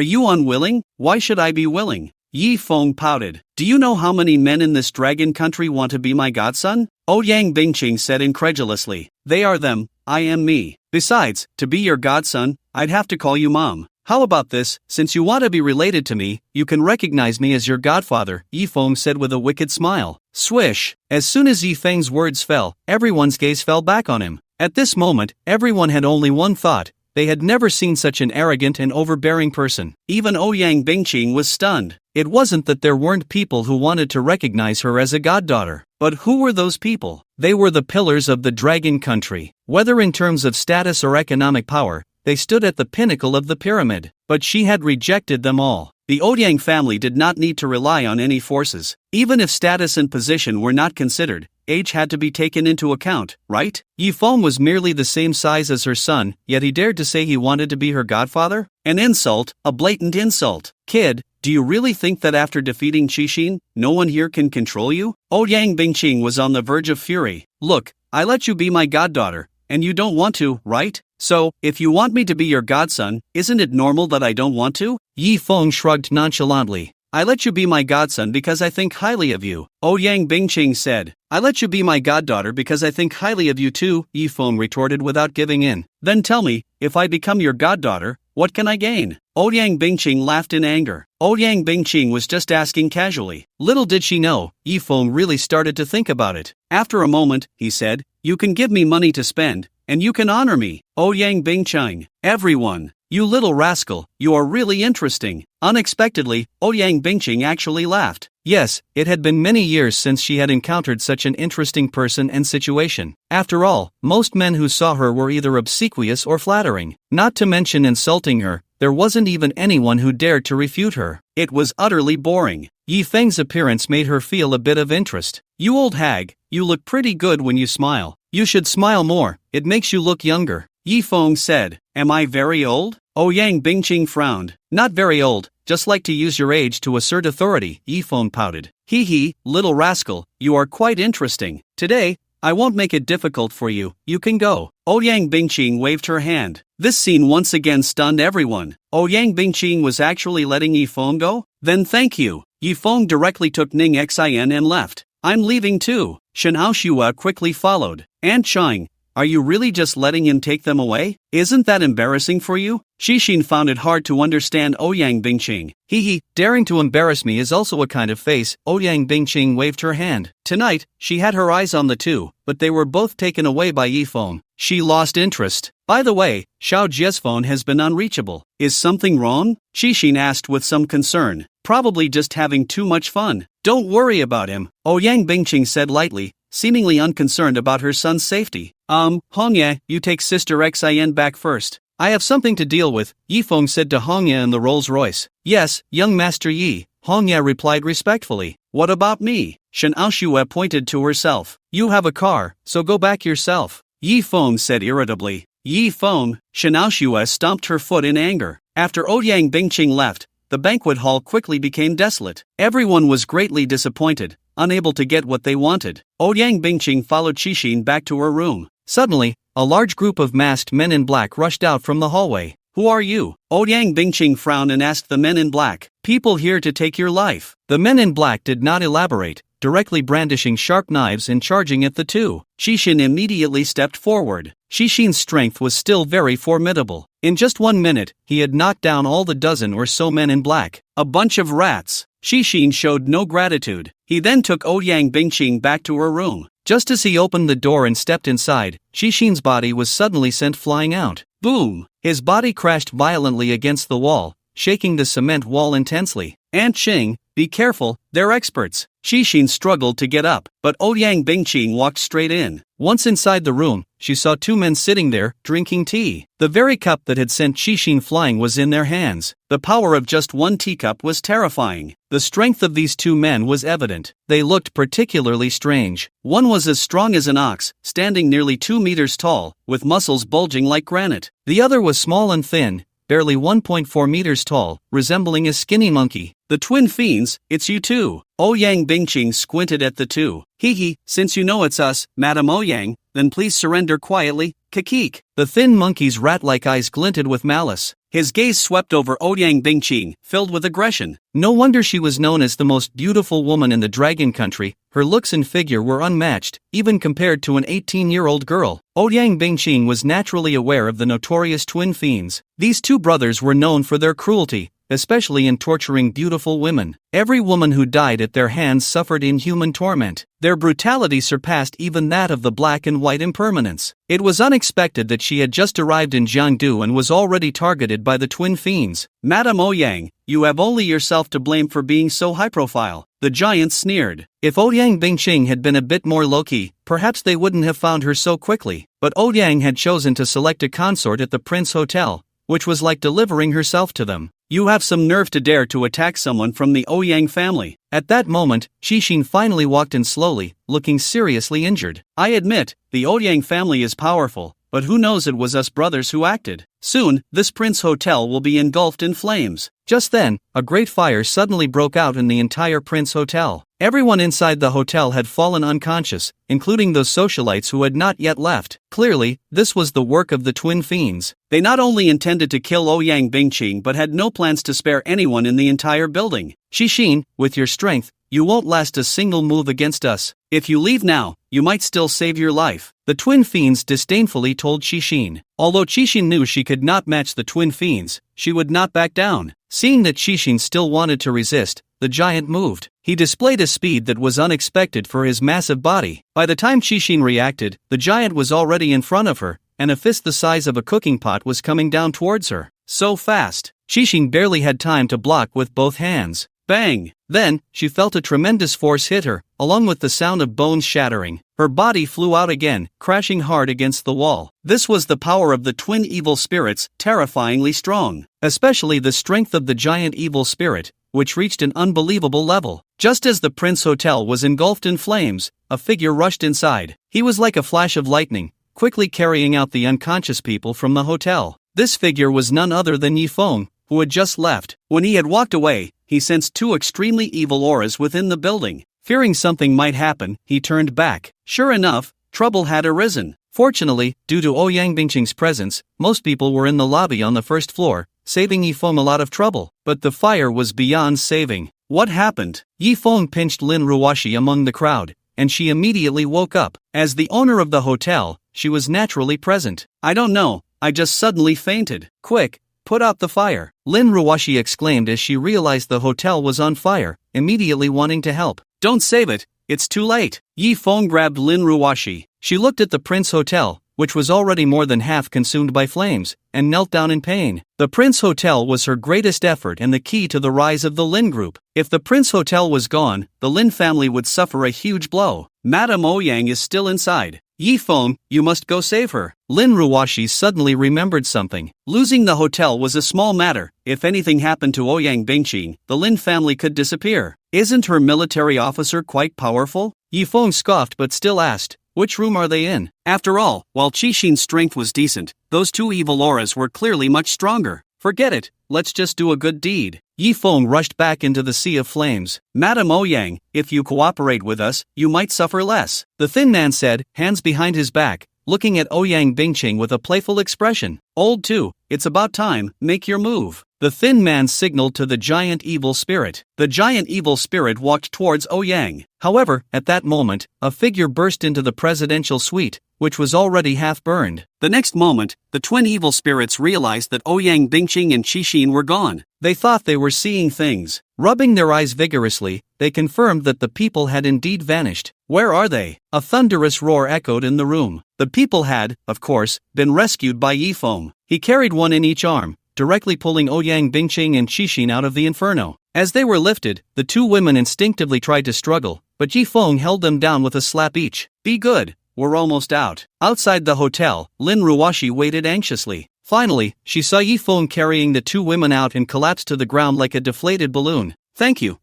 you unwilling? Why should I be willing?" Yi Feng pouted. "Do you know how many men in this dragon country want to be my godson?" Ouyang Bingqing said incredulously. "They are them, I am me. Besides, to be your godson, I'd have to call you mom. How about this, since you want to be related to me, you can recognize me as your godfather," Yi Feng said with a wicked smile. Swish! As soon as Yi Feng's words fell, everyone's gaze fell back on him. At this moment, everyone had only one thought. They had never seen such an arrogant and overbearing person. Even Ouyang Bingqing was stunned. It wasn't that there weren't people who wanted to recognize her as a goddaughter. But who were those people? They were the pillars of the dragon country. Whether in terms of status or economic power, they stood at the pinnacle of the pyramid. But she had rejected them all. The Ouyang family did not need to rely on any forces. Even if status and position were not considered, age had to be taken into account, right? Yi Feng was merely the same size as her son, yet he dared to say he wanted to be her godfather? An insult, a blatant insult. Kid, do you really think that after defeating Qixin, no one here can control you? Ouyang Bingqing was on the verge of fury. Look, I let you be my goddaughter, and you don't want to, right? So, if you want me to be your godson, isn't it normal that I don't want to? Yi Feng shrugged nonchalantly. I let you be my godson because I think highly of you. Ouyang Bingqing said. I let you be my goddaughter because I think highly of you too, Yi Feng retorted without giving in. Then tell me, if I become your goddaughter, what can I gain? Ouyang Bingqing laughed in anger. Ouyang Bingqing was just asking casually. Little did she know, Yi Feng really started to think about it. After a moment, he said, you can give me money to spend, and you can honor me. Ouyang Bingqing. Everyone. You little rascal, you are really interesting. Unexpectedly, Ouyang Bingqing actually laughed. Yes, it had been many years since she had encountered such an interesting person and situation. After all, most men who saw her were either obsequious or flattering. Not to mention insulting her, there wasn't even anyone who dared to refute her. It was utterly boring. Yi Feng's appearance made her feel a bit of interest. You old hag, you look pretty good when you smile. You should smile more, it makes you look younger. Yi Feng said, am I very old? Ouyang Bingqing frowned. Not very old, just like to use your age to assert authority, Yifeng pouted. Hee hee, little rascal, you are quite interesting. Today, I won't make it difficult for you, you can go. Ouyang Bingqing waved her hand. This scene once again stunned everyone. Ouyang Bingqing was actually letting Yifeng go? Then thank you. Yifeng directly took Ning Xin and left. I'm leaving too. Shen Aoshua quickly followed. Aunt Chang, are you really just letting him take them away? Isn't that embarrassing for you? Xixin found it hard to understand Ouyang Bingqing. Hee hee, daring to embarrass me is also a kind of face. Ouyang Bingqing waved her hand. Tonight, she had her eyes on the two, but they were both taken away by Yifeng. She lost interest. By the way, Xiao Jie's phone has been unreachable. Is something wrong? Xixin asked with some concern. Probably just having too much fun. Don't worry about him, Ouyang Bingqing said lightly, seemingly unconcerned about her son's safety. Hongye, you take Sister Xin back first. I have something to deal with, Yifeng said to Hongye in the Rolls-Royce. Yes, young Master Yi, Hongye replied respectfully. What about me? Shen Aoshua pointed to herself. You have a car, so go back yourself, Yifeng said irritably. Yifeng, Shen Aoshua stomped her foot in anger. After Ouyang Bingqing left, the banquet hall quickly became desolate. Everyone was greatly disappointed, unable to get what they wanted. Ouyang Bingqing followed Xixin back to her room. Suddenly, a large group of masked men in black rushed out from the hallway. Who are you? Ouyang Bingqing frowned and asked the men in black. People here to take your life. The men in black did not elaborate, directly brandishing sharp knives and charging at the two. Xixin immediately stepped forward. Xixin's strength was still very formidable. In just 1 minute, he had knocked down all the dozen or so men in black. A bunch of rats. Xixin showed no gratitude. He then took Ouyang Bingqing back to her room. Just as he opened the door and stepped inside, Xixin's body was suddenly sent flying out. Boom! His body crashed violently against the wall, shaking the cement wall intensely. Aunt Qing, be careful, they're experts. Xixin struggled to get up, but Ouyang Bingqing walked straight in. Once inside the room, she saw two men sitting there, drinking tea. The very cup that had sent Xixin flying was in their hands. The power of just one teacup was terrifying. The strength of these two men was evident. They looked particularly strange. One was as strong as an ox, standing nearly 2 meters tall, with muscles bulging like granite. The other was small and thin, barely 1.4 meters tall, resembling a skinny monkey. The twin fiends, it's you two. Ouyang Bingqing squinted at the two. Hee hee, since you know it's us, Madame Ouyang, then please surrender quietly, Kikik. The thin monkey's rat-like eyes glinted with malice. His gaze swept over Ouyang Bingqing, filled with aggression. No wonder she was known as the most beautiful woman in the Dragon Country. Her looks and figure were unmatched, even compared to an 18-year-old girl. Ouyang Bingqing was naturally aware of the notorious twin fiends. These two brothers were known for their cruelty, especially in torturing beautiful women. Every woman who died at their hands suffered inhuman torment. Their brutality surpassed even that of the black and white impermanents. It was unexpected that she had just arrived in Jiangdu and was already targeted by the twin fiends. Madame Ouyang, you have only yourself to blame for being so high-profile, the giant sneered. If Ouyang Bingqing had been a bit more low-key, perhaps they wouldn't have found her so quickly. But Ouyang had chosen to select a consort at the Prince Hotel, which was like delivering herself to them. You have some nerve to dare to attack someone from the Ouyang family. At that moment, Xixin finally walked in slowly, looking seriously injured. I admit, the Ouyang family is powerful, but who knows, it was us brothers who acted. Soon, this Prince Hotel will be engulfed in flames. Just then, a great fire suddenly broke out in the entire Prince Hotel. Everyone inside the hotel had fallen unconscious, including those socialites who had not yet left. Clearly, this was the work of the twin fiends. They not only intended to kill Ouyang Bingqing but had no plans to spare anyone in the entire building. Xixin, with your strength, you won't last a single move against us. If you leave now, you might still save your life, the twin fiends disdainfully told Xixin. Although Xixin knew she could not match the twin fiends, she would not back down. Seeing that Xixin still wanted to resist, the giant moved. He displayed a speed that was unexpected for his massive body. By the time Xixin reacted, the giant was already in front of her, and a fist the size of a cooking pot was coming down towards her. So fast, Xixin barely had time to block with both hands. Bang! Then, she felt a tremendous force hit her, along with the sound of bones shattering. Her body flew out again, crashing hard against the wall. This was the power of the twin evil spirits, terrifyingly strong. Especially the strength of the giant evil spirit, which reached an unbelievable level. Just as the Prince Hotel was engulfed in flames, a figure rushed inside. He was like a flash of lightning, quickly carrying out the unconscious people from the hotel. This figure was none other than Yifeng, who had just left. When he had walked away, he sensed two extremely evil auras within the building. Fearing something might happen, he turned back. Sure enough, trouble had arisen. Fortunately, due to Ouyang Bingqing's presence, most people were in the lobby on the first floor, saving Yifeng a lot of trouble. But the fire was beyond saving. What happened? Yifeng pinched Lin Ruoshi among the crowd, and she immediately woke up. As the owner of the hotel, she was naturally present. I don't know, I just suddenly fainted. Quick, put out the fire, Lin Ruoshi exclaimed as she realized the hotel was on fire, immediately wanting to help. Don't save it, it's too late. Yifeng grabbed Lin Ruoshi. She looked at the Prince Hotel, which was already more than half consumed by flames, and knelt down in pain. The Prince Hotel was her greatest effort and the key to the rise of the Lin Group. If the Prince Hotel was gone, the Lin family would suffer a huge blow. Madame Ouyang is still inside. Yifeng, you must go save her. Lin Ruoshi suddenly remembered something. Losing the hotel was a small matter. If anything happened to Ouyang Bingqing, the Lin family could disappear. Isn't her military officer quite powerful? Yifeng scoffed but still asked, which room are they in? After all, while Qixin's strength was decent, those two evil auras were clearly much stronger. Forget it, let's just do a good deed. Yifeng rushed back into the sea of flames. Madame Ouyang, if you cooperate with us, you might suffer less, the thin man said, hands behind his back, looking at Ouyang Bingqing with a playful expression. Old two, it's about time, make your move. The thin man signaled to the giant evil spirit. The giant evil spirit walked towards Ouyang. However, at that moment, a figure burst into the presidential suite, which was already half burned. The next moment, the twin evil spirits realized that Ouyang Bingqing and Qixin were gone. They thought they were seeing things. Rubbing their eyes vigorously, they confirmed that the people had indeed vanished. Where are they? A thunderous roar echoed in the room. The people had, of course, been rescued by Yifeng. He carried one in each arm, directly pulling Ouyang Bingqing and Qixin out of the inferno. As they were lifted, the two women instinctively tried to struggle, but Yifeng held them down with a slap each. Be good, we're almost out. Outside the hotel, Lin Ruoshi waited anxiously. Finally, she saw Yifeng carrying the two women out and collapsed to the ground like a deflated balloon. Thank you,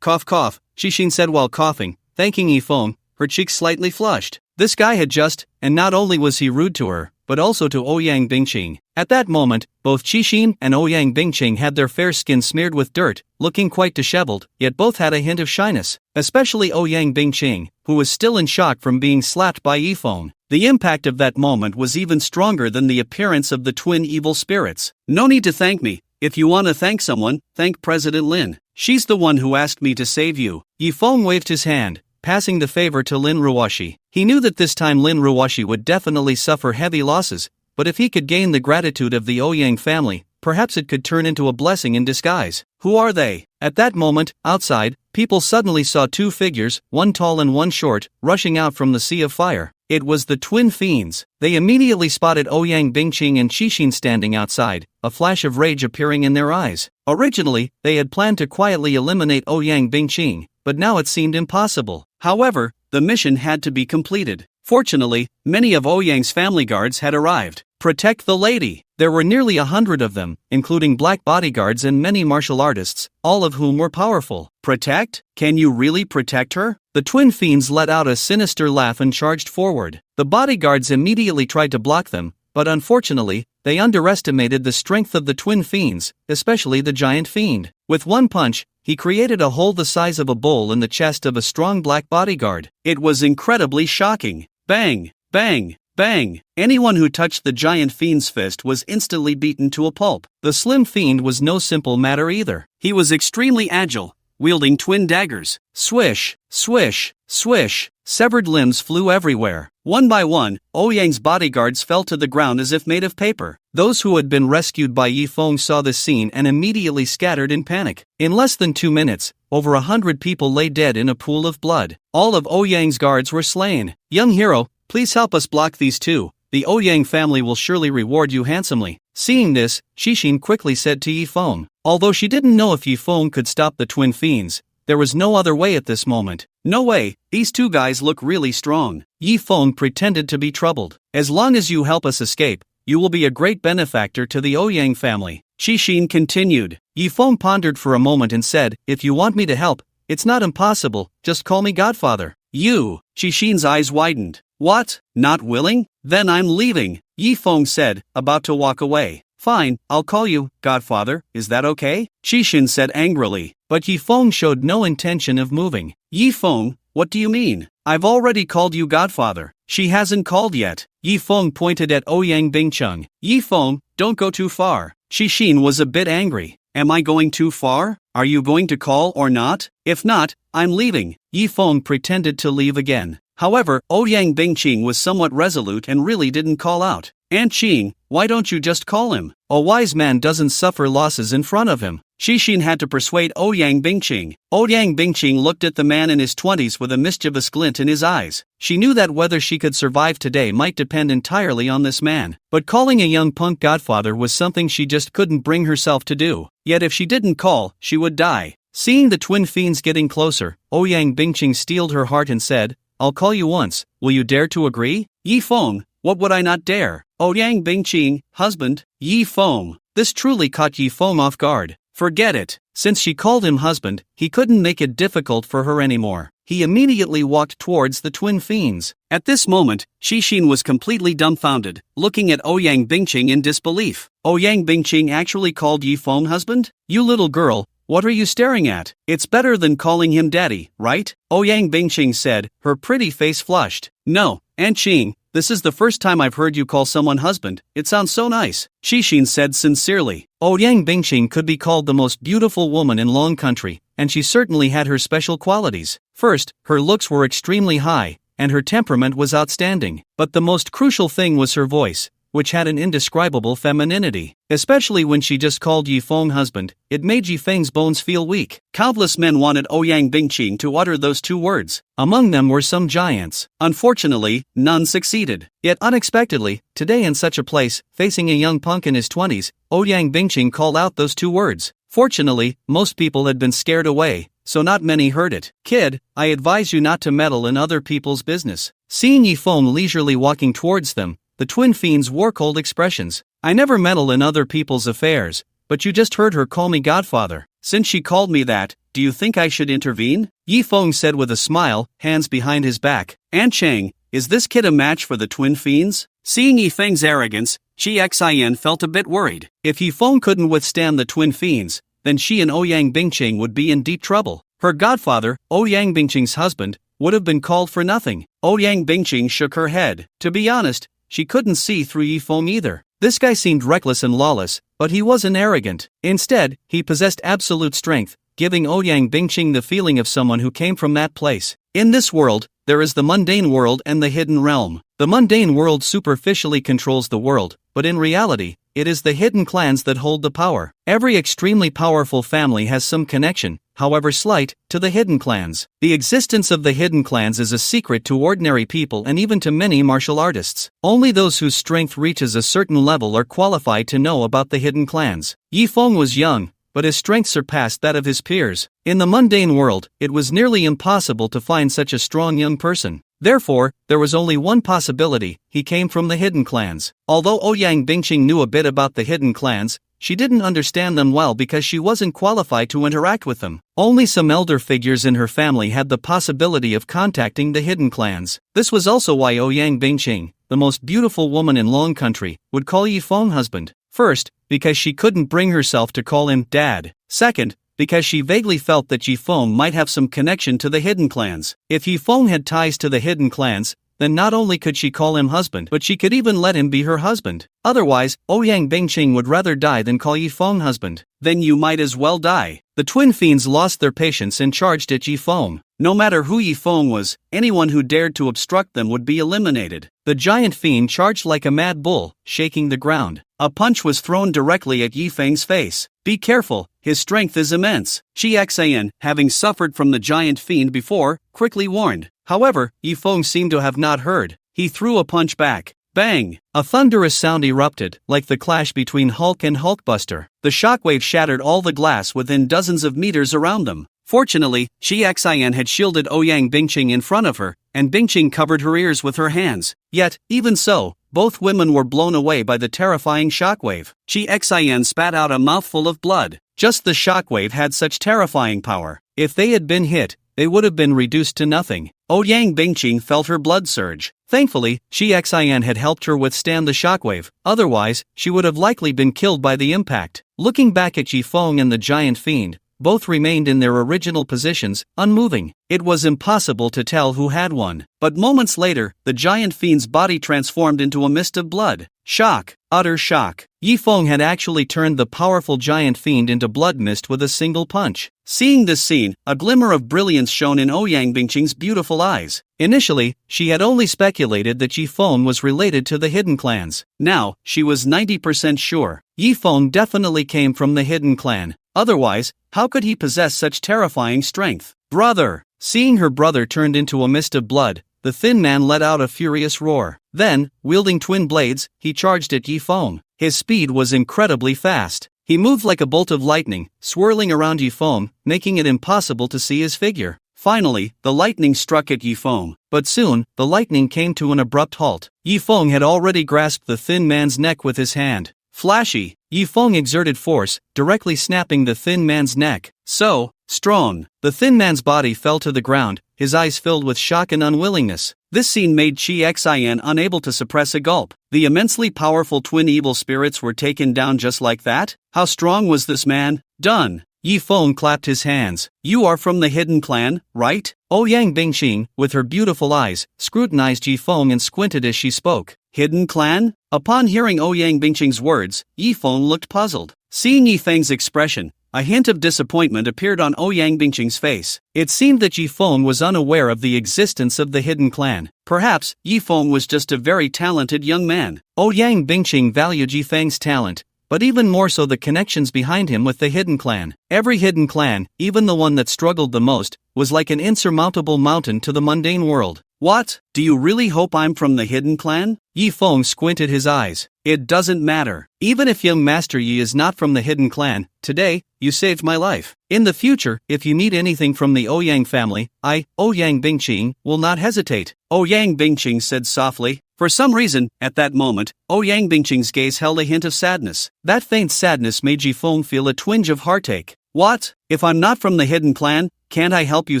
cough cough, Qixin said while coughing, thanking Yifeng, her cheeks slightly flushed. This guy had just, and not only was he rude to her, but also to Ouyang Bingqing. At that moment, both Qixin and Ouyang Bingqing had their fair skin smeared with dirt, looking quite disheveled, yet both had a hint of shyness, especially Ouyang Bingqing, who was still in shock from being slapped by Yifeng. The impact of that moment was even stronger than the appearance of the twin evil spirits. No need to thank me. If you want to thank someone, thank President Lin. She's the one who asked me to save you. Yifeng waved his hand, passing the favor to Lin Ruoshi. He knew that this time Lin Ruoshi would definitely suffer heavy losses, but if he could gain the gratitude of the Ouyang family, perhaps it could turn into a blessing in disguise. Who are they? At that moment, outside, people suddenly saw two figures, one tall and one short, rushing out from the sea of fire. It was the twin fiends. They immediately spotted Ouyang Bingqing and Qixin standing outside, a flash of rage appearing in their eyes. Originally, they had planned to quietly eliminate Ouyang Bingqing, but now it seemed impossible. However, the mission had to be completed. Fortunately, many of Ouyang's family guards had arrived. Protect the lady. There were nearly 100 of them, including black bodyguards and many martial artists, all of whom were powerful. Protect? Can you really protect her? The twin fiends let out a sinister laugh and charged forward. The bodyguards immediately tried to block them, but unfortunately, they underestimated the strength of the twin fiends, especially the giant fiend. With one punch, he created a hole the size of a bowl in the chest of a strong black bodyguard. It was incredibly shocking. Bang! Bang! Bang! Anyone who touched the giant fiend's fist was instantly beaten to a pulp. The slim fiend was no simple matter either. He was extremely agile, wielding twin daggers. Swish! Swish! Swish! Severed limbs flew everywhere. One by one, Ouyang's bodyguards fell to the ground as if made of paper. Those who had been rescued by Yifeng saw this scene and immediately scattered in panic. In less than 2 minutes, over 100 people lay dead in a pool of blood. All of Ouyang's guards were slain. Young hero, please help us block these two. The Ouyang family will surely reward you handsomely. Seeing this, Qixin quickly said to Yifeng. Although she didn't know if Yifeng could stop the twin fiends, there was no other way at this moment. No way, these two guys look really strong. Yifeng pretended to be troubled. As long as you help us escape, you will be a great benefactor to the Ouyang family. Qixin continued. Yifeng pondered for a moment and said, if you want me to help, it's not impossible, just call me Godfather. You. Qixin's eyes widened. What? Not willing? Then I'm leaving, Yifeng said, about to walk away. Fine, I'll call you Godfather, is that okay? Qixin said angrily, but Yifeng showed no intention of moving. Yifeng, what do you mean? I've already called you Godfather. She hasn't called yet. Yifeng pointed at Ouyang Bingcheng. Yifeng, don't go too far. Qixin was a bit angry. Am I going too far? Are you going to call or not? If not, I'm leaving. Yifeng pretended to leave again. However, Ouyang Bingcheng was somewhat resolute and really didn't call out. Aunt Qing, why don't you just call him? A wise man doesn't suffer losses in front of him. Qixin had to persuade Ouyang Bingcheng. Ouyang Bingcheng looked at the man in his 20s with a mischievous glint in his eyes. She knew that whether she could survive today might depend entirely on this man. But calling a young punk godfather was something she just couldn't bring herself to do. Yet if she didn't call, she would die. Seeing the twin fiends getting closer, Ouyang Bingcheng steeled her heart and said, I'll call you once, will you dare to agree? Yifeng, what would I not dare? Ouyang Bingcheng, husband, Yifeng. This truly caught Yifeng off guard. Forget it. Since she called him husband, he couldn't make it difficult for her anymore. He immediately walked towards the twin fiends. At this moment, Qixin was completely dumbfounded, looking at Ouyang Bingcheng in disbelief. Ouyang Bingcheng actually called Yifeng husband? You little girl, what are you staring at? It's better than calling him daddy, right? Ouyang Bingcheng said, her pretty face flushed. No, Aunt Qing, this is the first time I've heard you call someone husband. It sounds so nice. Qixin said sincerely. Ouyang Bingcheng could be called the most beautiful woman in Long Country, and she certainly had her special qualities. First, her looks were extremely high, and her temperament was outstanding. But the most crucial thing was her voice, which had an indescribable femininity. Especially when she just called Yifeng husband, it made Yifeng's bones feel weak. Countless men wanted Ouyang Bingcheng to utter those two words. Among them were some giants. Unfortunately, none succeeded. Yet unexpectedly, today in such a place, facing a young punk in his 20s, Ouyang Bingcheng called out those two words. Fortunately, most people had been scared away, so not many heard it. Kid, I advise you not to meddle in other people's business. Seeing Yifeng leisurely walking towards them, the twin fiends wore cold expressions. I never meddle in other people's affairs, but you just heard her call me Godfather. Since she called me that, do you think I should intervene? Yifeng said with a smile, hands behind his back. Aunt Chang, is this kid a match for the twin fiends? Seeing Yifeng's arrogance, Xin felt a bit worried. If Yifeng couldn't withstand the twin fiends, then she and Ouyang Bingcheng would be in deep trouble. Her godfather, Ouyang Bingcheng's husband, would have been called for nothing. Ouyang Bingcheng shook her head. To be honest, she couldn't see through Yifeng either. This guy seemed reckless and lawless, but he wasn't arrogant. Instead, he possessed absolute strength, giving Ouyang Bingcheng the feeling of someone who came from that place. In this world, there is the mundane world and the hidden realm. The mundane world superficially controls the world, but in reality, it is the hidden clans that hold the power. Every extremely powerful family has some connection, however slight, to the hidden clans. The existence of the hidden clans is a secret to ordinary people and even to many martial artists. Only those whose strength reaches a certain level are qualified to know about the hidden clans. Yifeng was young, but his strength surpassed that of his peers. In the mundane world, it was nearly impossible to find such a strong young person. Therefore, there was only one possibility: he came from the hidden clans. Although Ouyang Bingcheng knew a bit about the hidden clans, she didn't understand them well because she wasn't qualified to interact with them. Only some elder figures in her family had the possibility of contacting the hidden clans. This was also why Ouyang Bingcheng, the most beautiful woman in Long Country, would call Yifeng husband. First, because she couldn't bring herself to call him dad. Second, because she vaguely felt that Yifeng might have some connection to the hidden clans. If Yifeng had ties to the hidden clans, then not only could she call him husband, but she could even let him be her husband. Otherwise, Ouyang Bingcheng would rather die than call Yifeng husband. Then you might as well die. The twin fiends lost their patience and charged at Yifeng. No matter who Yifeng was, anyone who dared to obstruct them would be eliminated. The giant fiend charged like a mad bull, shaking the ground. A punch was thrown directly at Yifeng's face. Be careful, his strength is immense. Xian, having suffered from the giant fiend before, quickly warned. However, Yifeng seemed to have not heard. He threw a punch back. Bang! A thunderous sound erupted, like the clash between Hulk and Hulkbuster. The shockwave shattered all the glass within dozens of meters around them. Fortunately, Xian had shielded Ouyang Bingcheng in front of her, and Bingcheng covered her ears with her hands. Yet, even so, both women were blown away by the terrifying shockwave. Xian spat out a mouthful of blood. Just the shockwave had such terrifying power. If they had been hit, they would have been reduced to nothing. Ouyang Bingqing felt her blood surge. Thankfully, Shi Xian had helped her withstand the shockwave, otherwise, she would have likely been killed by the impact. Looking back at Yi Feng and the giant fiend, both remained in their original positions, unmoving. It was impossible to tell who had won. But moments later, the giant fiend's body transformed into a mist of blood. Shock. Utter shock. Yi Feng had actually turned the powerful giant fiend into blood mist with a single punch. Seeing this scene, a glimmer of brilliance shone in Ouyang Bingqing's beautiful eyes. Initially, she had only speculated that Yi Feng was related to the hidden clans. Now, she was 90% sure. Yi Feng definitely came from the hidden clan. Otherwise, how could he possess such terrifying strength? Brother! Seeing her brother turned into a mist of blood, the thin man let out a furious roar. Then, wielding twin blades, he charged at Yi Feng. His speed was incredibly fast. He moved like a bolt of lightning, swirling around Yi Feng, making it impossible to see his figure. Finally, the lightning struck at Yi Feng, but soon, the lightning came to an abrupt halt. Yi Feng had already grasped the thin man's neck with his hand. Flashy, Yi Feng exerted force, directly snapping the thin man's neck. So strong. The thin man's body fell to the ground, his eyes filled with shock and unwillingness. This scene made Shi Xian unable to suppress a gulp. The immensely powerful twin evil spirits were taken down just like that? How strong was this man? Done. Yi Feng clapped his hands. You are from the hidden clan, right? Ouyang Bingqing, with her beautiful eyes, scrutinized Yi Feng and squinted as she spoke. Hidden clan? Upon hearing Ouyang Bingqing's words, Yi Feng looked puzzled. Seeing Yi Feng's expression, a hint of disappointment appeared on Ouyang Bingqing's face. It seemed that Yi Feng was unaware of the existence of the hidden clan. Perhaps, Yi Feng was just a very talented young man. Ouyang Bingqing valued Yi Feng's talent, but even more so the connections behind him with the hidden clan. Every hidden clan, even the one that struggled the most, was like an insurmountable mountain to the mundane world. What? Do you really hope I'm from the hidden clan? Yi Feng squinted his eyes. It doesn't matter. Even if young Master Yi is not from the hidden clan, today, you saved my life. In the future, if you need anything from the Ouyang family, I, Ouyang Bingqing, will not hesitate. Ouyang Bingqing said softly. For some reason, at that moment, Ouyang Bingqing's gaze held a hint of sadness. That faint sadness made Yi Feng feel a twinge of heartache. What? If I'm not from the hidden clan, can't I help you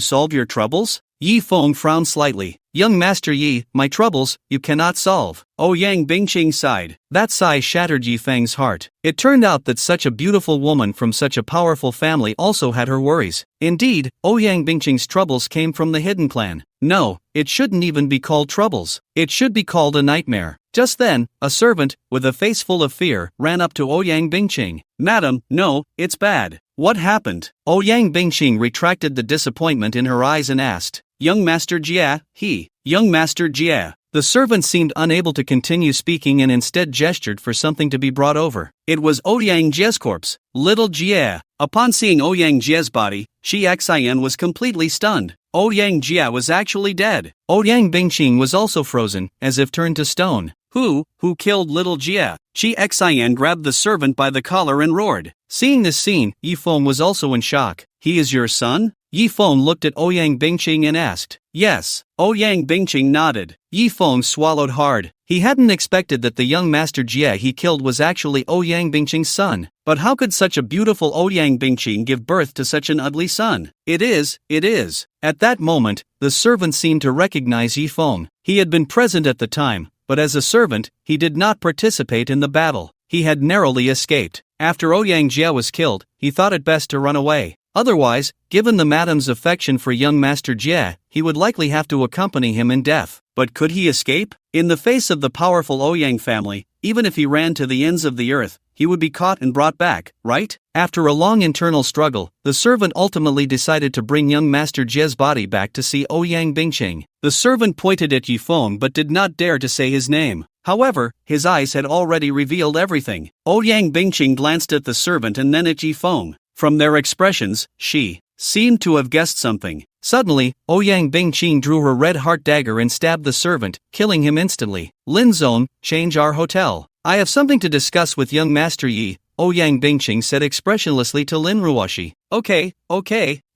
solve your troubles? Yi Feng frowned slightly. Young Master Yi, my troubles, you cannot solve. Ouyang Bingqing sighed. That sigh shattered Yi Feng's heart. It turned out that such a beautiful woman from such a powerful family also had her worries. Indeed, Ouyang Bingqing's troubles came from the hidden clan. No, it shouldn't even be called troubles. It should be called a nightmare. Just then, a servant, with a face full of fear, ran up to Ouyang Bingqing. Madam, no, it's bad. What happened? Ouyang Bingqing retracted the disappointment in her eyes and asked. Young Master Jia, Young Master Jia. The servant seemed unable to continue speaking and instead gestured for something to be brought over. It was Ouyang Jia's corpse, little Jia. Upon seeing Ouyang Jia's body, Shi Xian was completely stunned. Ouyang Jia was actually dead. Ouyang Bingqing was also frozen, as if turned to stone. Who killed little Jia? Shi Xian grabbed the servant by the collar and roared. Seeing this scene, Yi Feng was also in shock. He is your son? Yi Feng looked at Ouyang Bingqing and asked. Yes. Ouyang Bingqing nodded. Yi Feng swallowed hard. He hadn't expected that the young Master Jia he killed was actually Ouyang Bingqing's son. But how could such a beautiful Ouyang Bingqing give birth to such an ugly son? It is. At that moment, the servant seemed to recognize Yi Feng. He had been present at the time, but as a servant, he did not participate in the battle. He had narrowly escaped. After Ouyang Jia was killed, he thought it best to run away. Otherwise, given the madam's affection for young Master Jia, he would likely have to accompany him in death. But could he escape? In the face of the powerful Ouyang family, even if he ran to the ends of the earth, he would be caught and brought back, right? After a long internal struggle, the servant ultimately decided to bring young Master Jia's body back to see Ouyang Bingqing. The servant pointed at Yi Feng but did not dare to say his name. However, his eyes had already revealed everything. Ouyang Bingqing glanced at the servant and then at Yi Feng. From their expressions, she seemed to have guessed something. Suddenly, Ouyang Bingqing drew her red heart dagger and stabbed the servant, killing him instantly. Lin Zone, change our hotel. I have something to discuss with young Master Yi, Ouyang Bingqing said expressionlessly to Lin Ruoshi. Okay.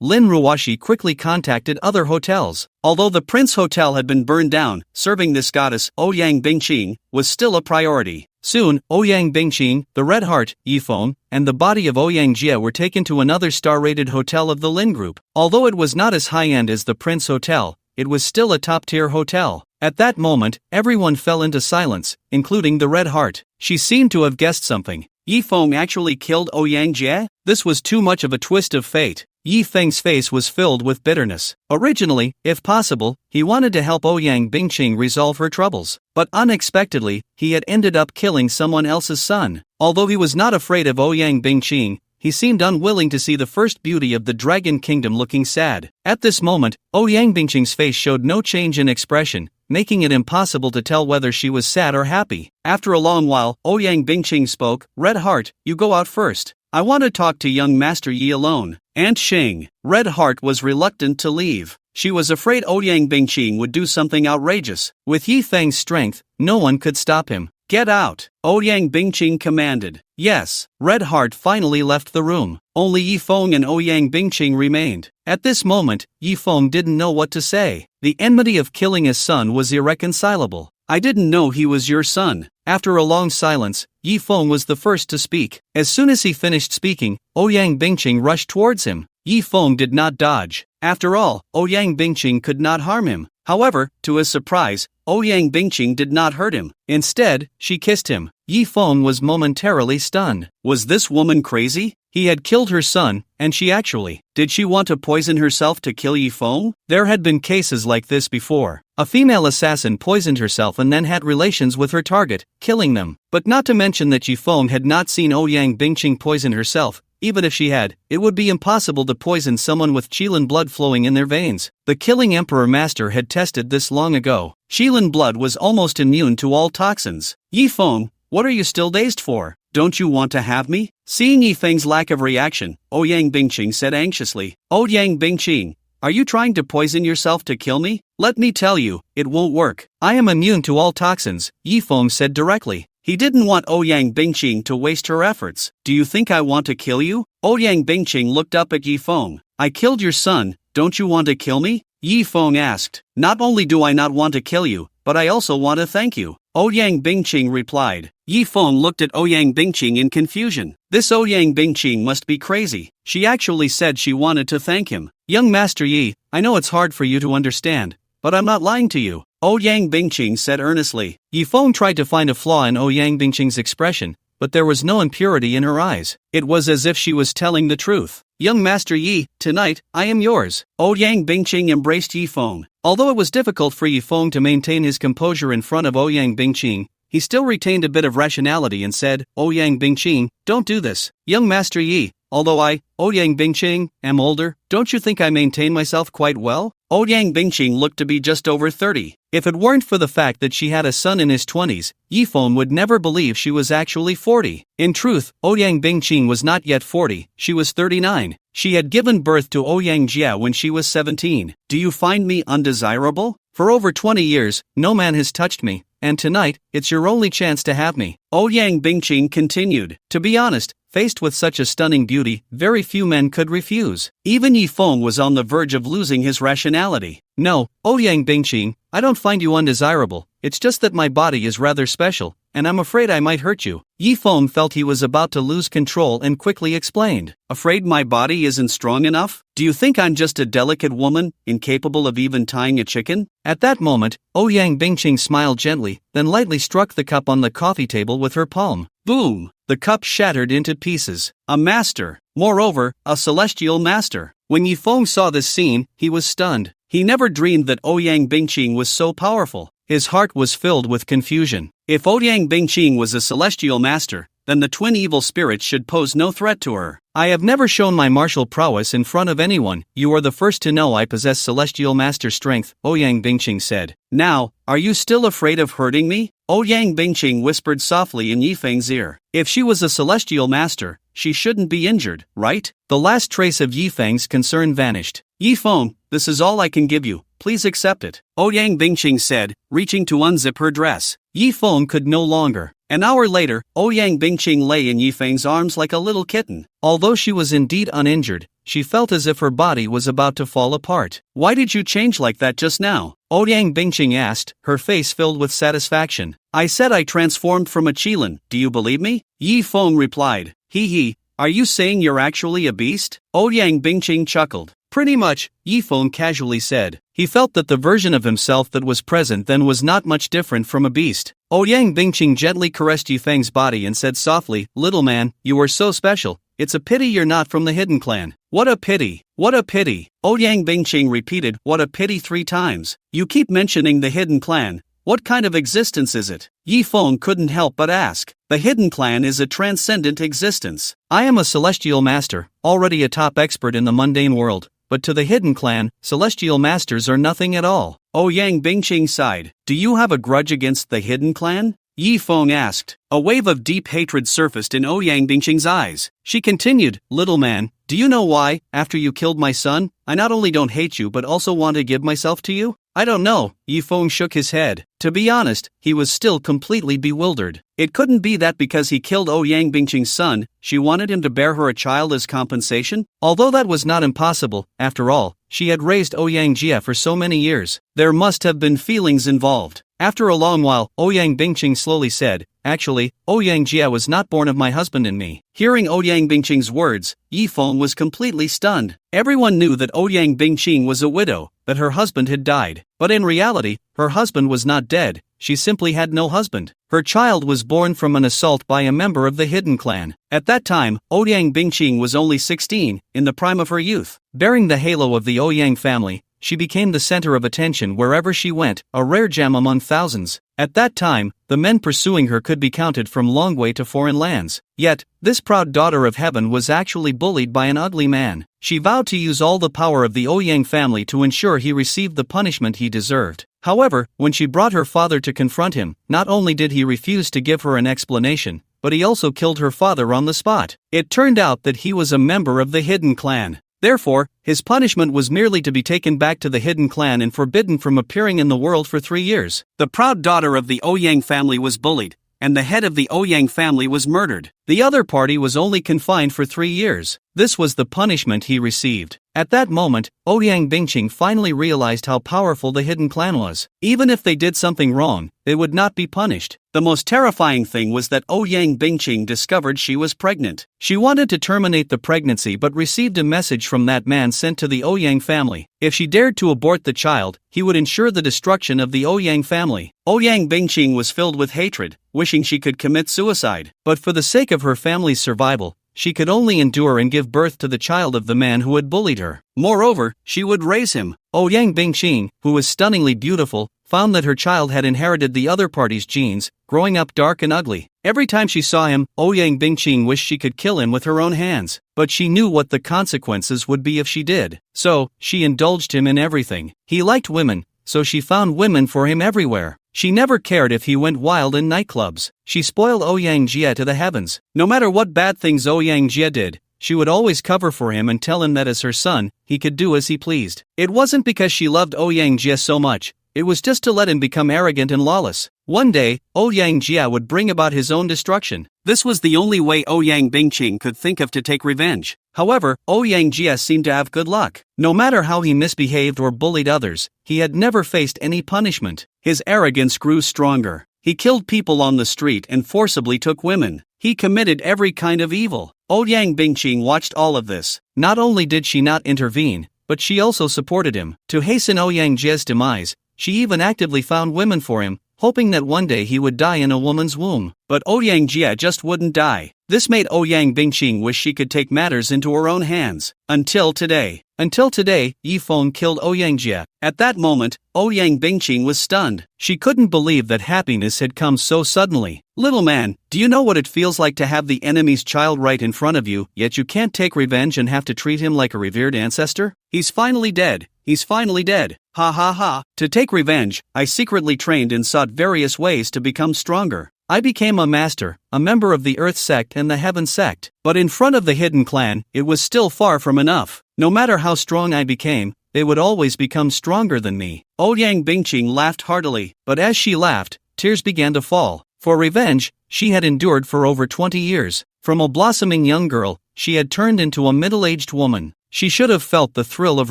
Lin Ruoshi quickly contacted other hotels. Although the Prince Hotel had been burned down, serving this goddess, Ouyang Bingqing, was still a priority. Soon, Ouyang Bingqing, the Red Heart, Yifeng, and the body of Ouyang Jie were taken to another star-rated hotel of the Lin Group. Although it was not as high-end as the Prince Hotel, it was still a top-tier hotel. At that moment, everyone fell into silence, including the Red Heart. She seemed to have guessed something. Yifeng actually killed Ouyang Jie? This was too much of a twist of fate. Yifeng's face was filled with bitterness. Originally, if possible, he wanted to help Ouyang Bingqing resolve her troubles. But unexpectedly, he had ended up killing someone else's son. Although he was not afraid of Ouyang Bingqing, he seemed unwilling to see the first beauty of the Dragon Kingdom looking sad. At this moment, Ouyang Bingqing's face showed no change in expression, making it impossible to tell whether she was sad or happy. After a long while, Ouyang Bingqing spoke. Red Heart, you go out first. I want to talk to young Master Yi alone. Aunt Xing. Red Heart was reluctant to leave. She was afraid Ouyang Bingqing would do something outrageous. With Yifeng's strength, no one could stop him. Get out, Ouyang Bingqing commanded. Yes, Red Heart finally left the room. Only Yifeng and Ouyang Bingqing remained. At this moment, Yifeng didn't know what to say. The enmity of killing his son was irreconcilable. I didn't know he was your son. After a long silence, Yifeng was the first to speak. As soon as he finished speaking, Ouyang Bingqing rushed towards him. Yifeng did not dodge. After all, Ouyang Bingqing could not harm him. However, to his surprise, Ouyang Bingqing did not hurt him. Instead, she kissed him. Yifeng was momentarily stunned. Was this woman crazy? He had killed her son, and did she want to poison herself to kill Yifeng? There had been cases like this before. A female assassin poisoned herself and then had relations with her target, killing them. But not to mention that Yifeng had not seen Ouyang Bingqing poison herself. Even if she had, it would be impossible to poison someone with Qilin blood flowing in their veins. The Killing Emperor Master had tested this long ago. Qilin blood was almost immune to all toxins. Yifeng, what are you still dazed for? Don't you want to have me? Seeing Yifeng's lack of reaction, Ouyang Bingqing said anxiously. Ouyang Bingqing, are you trying to poison yourself to kill me? Let me tell you, it won't work. I am immune to all toxins, Yifeng said directly. He didn't want Ouyang Bingqing to waste her efforts. Do you think I want to kill you? Ouyang Bingqing looked up at Yifeng. I killed your son, don't you want to kill me? Yifeng asked. Not only do I not want to kill you, but I also want to thank you, Ouyang Bingqing replied. Yifeng looked at Ouyang Bingqing in confusion. This Ouyang Bingqing must be crazy. She actually said she wanted to thank him. Young Master Yi, I know it's hard for you to understand, but I'm not lying to you, Ouyang Bingqing said earnestly. Yifeng tried to find a flaw in Ouyang Bingqing's expression, but there was no impurity in her eyes. It was as if she was telling the truth. Young Master Yi, tonight, I am yours. Ouyang Bingqing embraced Yifeng. Although it was difficult for Yifeng to maintain his composure in front of Ouyang Bingqing, he still retained a bit of rationality and said, Ouyang Bingqing, don't do this. Young Master Yi, although I, Ouyang Bingqing, am older, don't you think I maintain myself quite well? Ouyang Bingqing looked to be just over 30. If it weren't for the fact that she had a son in his 20s, Yifeng would never believe she was actually 40. In truth, Ouyang Bingqing was not yet 40, she was 39. She had given birth to Ouyang Jie when she was 17. Do you find me undesirable? For over 20 years, no man has touched me, and tonight, it's your only chance to have me. Ouyang Bingqing continued. To be honest, faced with such a stunning beauty, very few men could refuse. Even Yifeng was on the verge of losing his rationality. No, Ouyang Bingqing, I don't find you undesirable, it's just that my body is rather special, and I'm afraid I might hurt you. Yifeng felt he was about to lose control and quickly explained. Afraid my body isn't strong enough? Do you think I'm just a delicate woman, incapable of even tying a chicken? At that moment, Ouyang Bingqing smiled gently, then lightly struck the cup on the coffee table with her palm. Boom! The cup shattered into pieces. A master. Moreover, a celestial master. When Yifeng saw this scene, he was stunned. He never dreamed that Ouyang Bingqing was so powerful. His heart was filled with confusion. If Ouyang Bingqing was a celestial master, then the twin evil spirits should pose no threat to her. I have never shown my martial prowess in front of anyone. You are the first to know I possess celestial master strength, Ouyang Bingqing said. Now, are you still afraid of hurting me? Ouyang Bingqing whispered softly in Yifeng's ear. If she was a celestial master, she shouldn't be injured, right? The last trace of Yifeng's concern vanished. Yifeng, this is all I can give you. Please accept it, Ouyang Bingqing said, reaching to unzip her dress. Yifeng could no longer. An hour later, Ouyang Bingqing lay in Yifeng's arms like a little kitten. Although she was indeed uninjured, she felt as if her body was about to fall apart. "Why did you change like that just now?" Ouyang Bingqing asked, her face filled with satisfaction. "I said I transformed from a qilin, do you believe me?" Yifeng replied. Hee, are you saying you're actually a beast?" Ouyang Bingqing chuckled. "Pretty much," Yifeng casually said. He felt that the version of himself that was present then was not much different from a beast. Ouyang Bingqing gently caressed Yifeng's body and said softly, "Little man, you are so special. It's a pity you're not from the hidden clan." "What a pity, what a pity." Ouyang Bingqing repeated, "What a pity" 3 times. "You keep mentioning the hidden clan. What kind of existence is it?" Yifeng couldn't help but ask. "The hidden clan is a transcendent existence. I am a celestial master, already a top expert in the mundane world. But to the hidden clan, celestial masters are nothing at all." Ouyang Bingqing sighed. "Do you have a grudge against the hidden clan?" Yifeng asked. A wave of deep hatred surfaced in Ouyang Bingqing's eyes. She continued, "Little man, do you know why, after you killed my son, I not only don't hate you but also want to give myself to you?" "I don't know," Yifeng shook his head. To be honest, he was still completely bewildered. It couldn't be that because he killed Ouyang Bingqing's son, she wanted him to bear her a child as compensation? Although that was not impossible, after all, she had raised Ouyang Jia for so many years. There must have been feelings involved. After a long while, Ouyang Bingqing slowly said, "Actually, Ouyang Jia was not born of my husband and me." Hearing Ouyang Bingqing's words, Yifeng was completely stunned. Everyone knew that Ouyang Bingqing was a widow, that her husband had died. But in reality, her husband was not dead, she simply had no husband. Her child was born from an assault by a member of the hidden clan. At that time, Ouyang Bingqing was only 16, in the prime of her youth. Bearing the halo of the Ouyang family, she became the center of attention wherever she went, a rare gem among thousands. At that time, the men pursuing her could be counted from long way to foreign lands. Yet, this proud daughter of heaven was actually bullied by an ugly man. She vowed to use all the power of the Ouyang family to ensure he received the punishment he deserved. However, when she brought her father to confront him, not only did he refuse to give her an explanation, but he also killed her father on the spot. It turned out that he was a member of the hidden clan. Therefore, his punishment was merely to be taken back to the hidden clan and forbidden from appearing in the world for 3 years. The proud daughter of the Ouyang family was bullied, and the head of the Ouyang family was murdered. The other party was only confined for 3 years. This was the punishment he received. At that moment, Ouyang Bingqing finally realized how powerful the hidden clan was. Even if they did something wrong, they would not be punished. The most terrifying thing was that Ouyang Bingqing discovered she was pregnant. She wanted to terminate the pregnancy but received a message from that man sent to the Ouyang family. If she dared to abort the child, he would ensure the destruction of the Ouyang family. Ouyang Bingqing was filled with hatred, wishing she could commit suicide. But for the sake of her family's survival, she could only endure and give birth to the child of the man who had bullied her. Moreover, she would raise him. Ouyang Bingqing, who was stunningly beautiful, found that her child had inherited the other party's genes, growing up dark and ugly. Every time she saw him, Ouyang Bingqing wished she could kill him with her own hands. But she knew what the consequences would be if she did. So, she indulged him in everything. He liked women, so she found women for him everywhere. She never cared if he went wild in nightclubs. She spoiled Ouyang Jia to the heavens. No matter what bad things Ouyang Jia did, she would always cover for him and tell him that as her son, he could do as he pleased. It wasn't because she loved Ouyang Jia so much, it was just to let him become arrogant and lawless. One day, Ouyang Jia would bring about his own destruction. This was the only way Ouyang Bingqing could think of to take revenge. However, Ouyang Jia seemed to have good luck. No matter how he misbehaved or bullied others, he had never faced any punishment. His arrogance grew stronger. He killed people on the street and forcibly took women. He committed every kind of evil. Ouyang Bingqing watched all of this. Not only did she not intervene, but she also supported him. To hasten Ouyang Jia's demise, she even actively found women for him, hoping that one day he would die in a woman's womb. But Ouyang Jia just wouldn't die. This made Ouyang Bingqing wish she could take matters into her own hands. Until today, Yifeng killed Ouyang Jia. At that moment, Ouyang Bingqing was stunned. She couldn't believe that happiness had come so suddenly. Little man, do you know what it feels like to have the enemy's child right in front of you, yet you can't take revenge and have to treat him like a revered ancestor? He's finally dead. He's finally dead. Ha ha ha. To take revenge, I secretly trained and sought various ways to become stronger. I became a master, a member of the Earth sect and the Heaven sect. But in front of the hidden clan, it was still far from enough. No matter how strong I became, they would always become stronger than me. Ouyang Bingqing laughed heartily, but as she laughed, tears began to fall. For revenge, she had endured for over 20 years. From a blossoming young girl, she had turned into a middle-aged woman. She should have felt the thrill of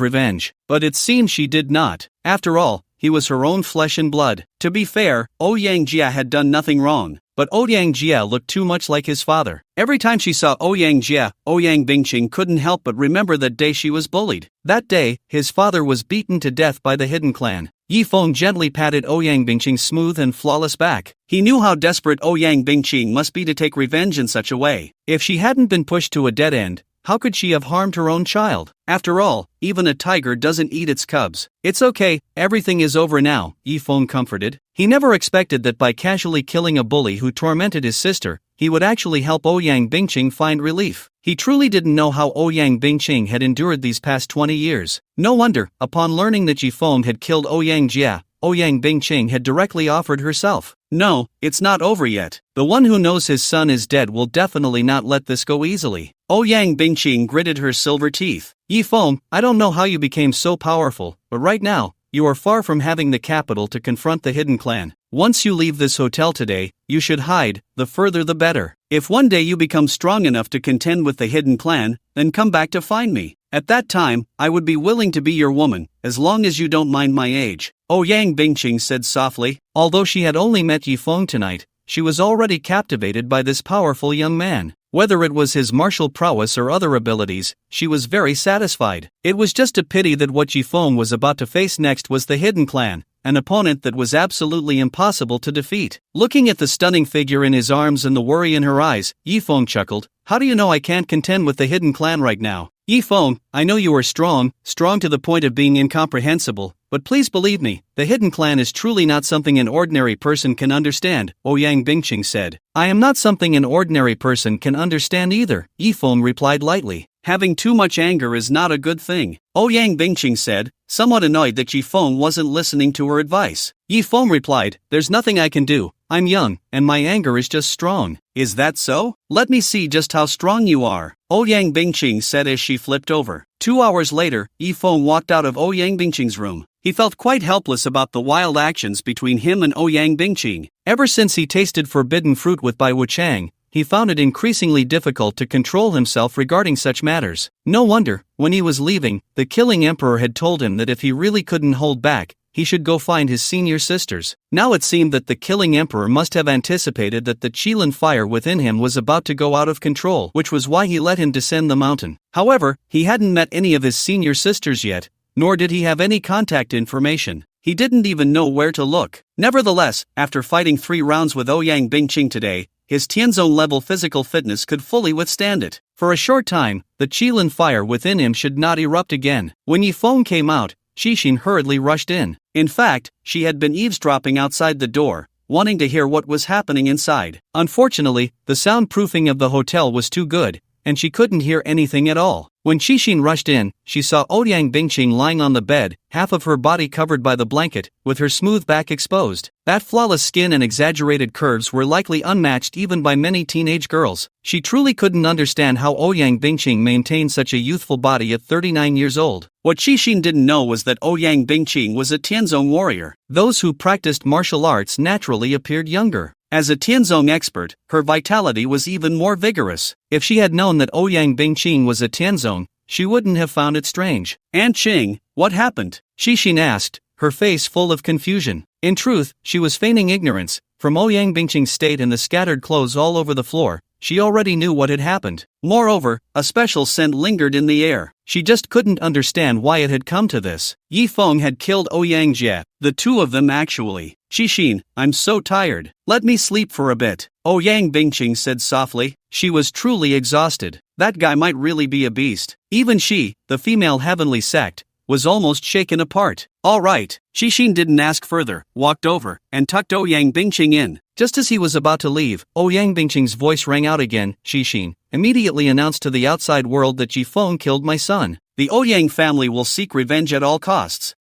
revenge, but it seemed she did not. After all, he was her own flesh and blood. To be fair, Ouyang Jia had done nothing wrong, but Ouyang Jia looked too much like his father. Every time she saw Ouyang Jia, Ouyang Bingqing couldn't help but remember that day she was bullied. That day, his father was beaten to death by the hidden clan. Yi Feng gently patted Ouyang Bingqing's smooth and flawless back. He knew how desperate Ouyang Bingqing must be to take revenge in such a way. If she hadn't been pushed to a dead end, how could she have harmed her own child? After all, even a tiger doesn't eat its cubs. It's okay, everything is over now, Yi Feng comforted. He never expected that by casually killing a bully who tormented his sister, he would actually help Ouyang Bingqing find relief. He truly didn't know how Ouyang Bingqing had endured these past 20 years. No wonder, upon learning that Yi Feng had killed Ouyang Jia, Ouyang Bingqing had directly offered herself. No, it's not over yet. The one who knows his son is dead will definitely not let this go easily. Ouyang Bingqing gritted her silver teeth. Yi Feng, I don't know how you became so powerful, but right now, you are far from having the capital to confront the hidden clan. Once you leave this hotel today, you should hide, the further the better. If one day you become strong enough to contend with the hidden clan, then come back to find me. At that time, I would be willing to be your woman, as long as you don't mind my age. Ouyang Bingqing said softly. Although she had only met Yi Feng tonight, she was already captivated by this powerful young man. Whether it was his martial prowess or other abilities, she was very satisfied. It was just a pity that what Yi Feng was about to face next was the hidden clan, an opponent that was absolutely impossible to defeat. Looking at the stunning figure in his arms and the worry in her eyes, Yi Feng chuckled. How do you know I can't contend with the hidden clan right now? Yi Feng, I know you are strong to the point of being incomprehensible, but please believe me, the hidden clan is truly not something an ordinary person can understand, Ouyang Bingqing said. I am not something an ordinary person can understand either, Yi Feng replied lightly. Having too much anger is not a good thing, Ouyang Bingqing said, somewhat annoyed that Yi Feng wasn't listening to her advice. Yi Feng replied, there's nothing I can do. I'm young, and my anger is just strong. Is that so? Let me see just how strong you are, Ouyang Bingqing said as she flipped over. 2 hours later, Yi Feng walked out of Ouyang Bingqing's room. He felt quite helpless about the wild actions between him and Ouyang Bingqing. Ever since he tasted forbidden fruit with Bai Wuchang, he found it increasingly difficult to control himself regarding such matters. No wonder, when he was leaving, the killing emperor had told him that if he really couldn't hold back, he should go find his senior sisters. Now it seemed that the killing emperor must have anticipated that the Qilin fire within him was about to go out of control, which was why he let him descend the mountain. However, he hadn't met any of his senior sisters yet, nor did he have any contact information. He didn't even know where to look. Nevertheless, after fighting 3 rounds with Ouyang Bingqing today, his Tianzong-level physical fitness could fully withstand it. For a short time, the Qilin fire within him should not erupt again. When Yi Feng came out, Xixin hurriedly rushed in. In fact, she had been eavesdropping outside the door, wanting to hear what was happening inside. Unfortunately, the soundproofing of the hotel was too good, and she couldn't hear anything at all. When Xixin rushed in, she saw Ouyang Bingqing lying on the bed, half of her body covered by the blanket, with her smooth back exposed. That flawless skin and exaggerated curves were likely unmatched even by many teenage girls. She truly couldn't understand how Ouyang Bingqing maintained such a youthful body at 39 years old. What Xixin didn't know was that Ouyang Bingqing was a Tianzong warrior. Those who practiced martial arts naturally appeared younger. As a Tianzong expert, her vitality was even more vigorous. If she had known that Ouyang Bingqing was a Tianzong, she wouldn't have found it strange. Aunt Qing, what happened? Xixin asked, her face full of confusion. In truth, she was feigning ignorance. From Ouyang Bingqing's state and the scattered clothes all over the floor, she already knew what had happened. Moreover, a special scent lingered in the air. She just couldn't understand why it had come to this. Yi Feng had killed Ouyang Jia, the two of them actually. Xixin, I'm so tired. Let me sleep for a bit, Ouyang Bingqing said softly. She was truly exhausted. That guy might really be a beast. Even she, the female heavenly sect, was almost shaken apart. All right, Xixin didn't ask further, walked over, and tucked Ouyang Bingqing in. Just as he was about to leave, Ouyang Bingqing's voice rang out again. Xixin immediately announced to the outside world that Yi Feng killed my son. The Ouyang family will seek revenge at all costs.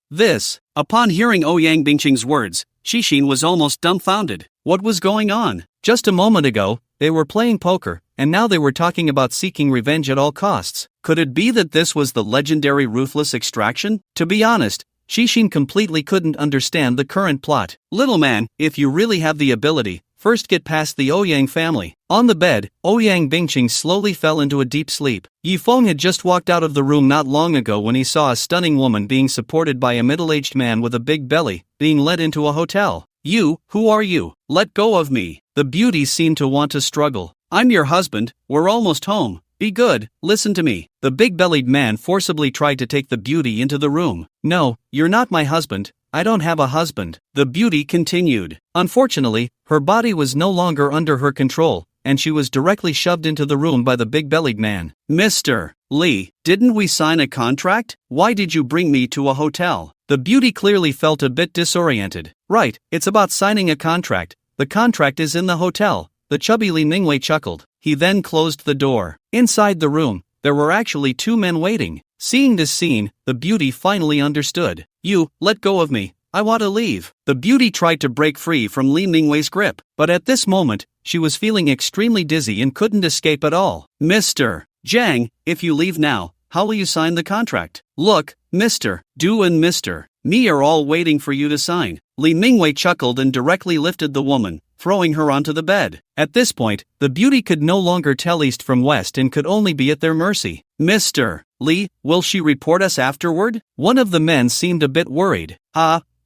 Upon hearing Ouyang Bingqing's words, Xixin was almost dumbfounded. What was going on? Just a moment ago, they were playing poker, and now they were talking about seeking revenge at all costs. Could it be that this was the legendary ruthless extraction? To be honest, Xixin completely couldn't understand the current plot. Little man, if you really have the ability, first get past the Ouyang family. On the bed, Ouyang Bingqing slowly fell into a deep sleep. Yifeng had just walked out of the room not long ago when he saw a stunning woman being supported by a middle-aged man with a big belly, being led into a hotel. "You, who are you? Let go of me." The beauty seemed to want to struggle. "I'm your husband, we're almost home. Be good, listen to me." The big-bellied man forcibly tried to take the beauty into the room. "No, you're not my husband. I don't have a husband," the beauty continued. Unfortunately, her body was no longer under her control, and she was directly shoved into the room by the big-bellied man. "Mr. Lee, didn't we sign a contract? Why did you bring me to a hotel?" The beauty clearly felt a bit disoriented. "Right, it's about signing a contract. The contract is in the hotel." The chubby Li Mingwei chuckled. He then closed the door. Inside the room, there were actually two men waiting. Seeing this scene, the beauty finally understood. "You, let go of me. I want to leave." The beauty tried to break free from Li Mingwei's grip, but at this moment, she was feeling extremely dizzy and couldn't escape at all. "Mr. Zhang, if you leave now, how will you sign the contract?" "Look, Mr. Du and Mr. Me are all waiting for you to sign." Li Mingwei chuckled and directly lifted the woman, throwing her onto the bed. At this point, the beauty could no longer tell east from west and could only be at their mercy. "Mr. Lee, will she report us afterward?" One of the men seemed a bit worried.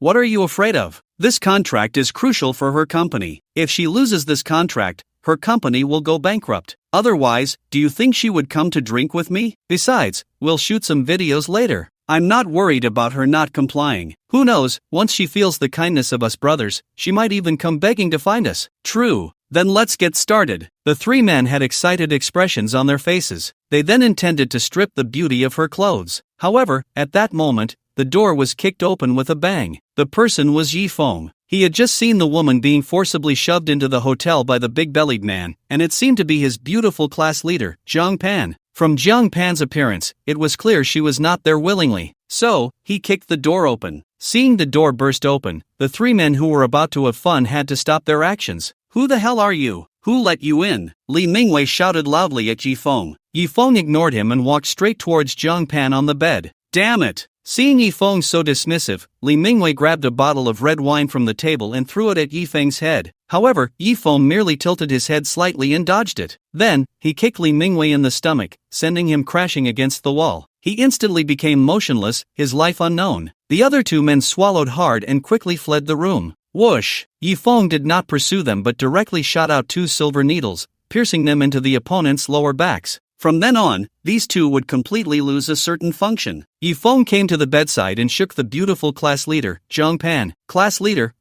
What are you afraid of? This contract is crucial for her company. If she loses this contract, her company will go bankrupt. Otherwise, do you think she would come to drink with me? Besides, we'll shoot some videos later. I'm not worried about her not complying. Who knows, once she feels the kindness of us brothers, she might even come begging to find us." "True. Then let's get started." The three men had excited expressions on their faces. They then intended to strip the beauty of her clothes. However, at that moment, the door was kicked open with a bang. The person was Yifeng. He had just seen the woman being forcibly shoved into the hotel by the big-bellied man, and it seemed to be his beautiful class leader, Zhang Pan. From Zhang Pan's appearance, it was clear she was not there willingly. So, he kicked the door open. Seeing the door burst open, the three men who were about to have fun had to stop their actions. "Who the hell are you? Who let you in?" Li Mingwei shouted loudly at Yifeng. Yifeng ignored him and walked straight towards Zhang Pan on the bed. "Damn it!" Seeing Yifeng so dismissive, Li Mingwei grabbed a bottle of red wine from the table and threw it at Yifeng's head. However, Yifeng merely tilted his head slightly and dodged it. Then, he kicked Li Mingwei in the stomach, sending him crashing against the wall. He instantly became motionless, his life unknown. The other two men swallowed hard and quickly fled the room. Whoosh! Yifeng did not pursue them but directly shot out two silver needles, piercing them into the opponent's lower backs. From then on, these two would completely lose a certain function. Yifeng came to the bedside and shook the beautiful class leader, Zhang Pan. Class leader,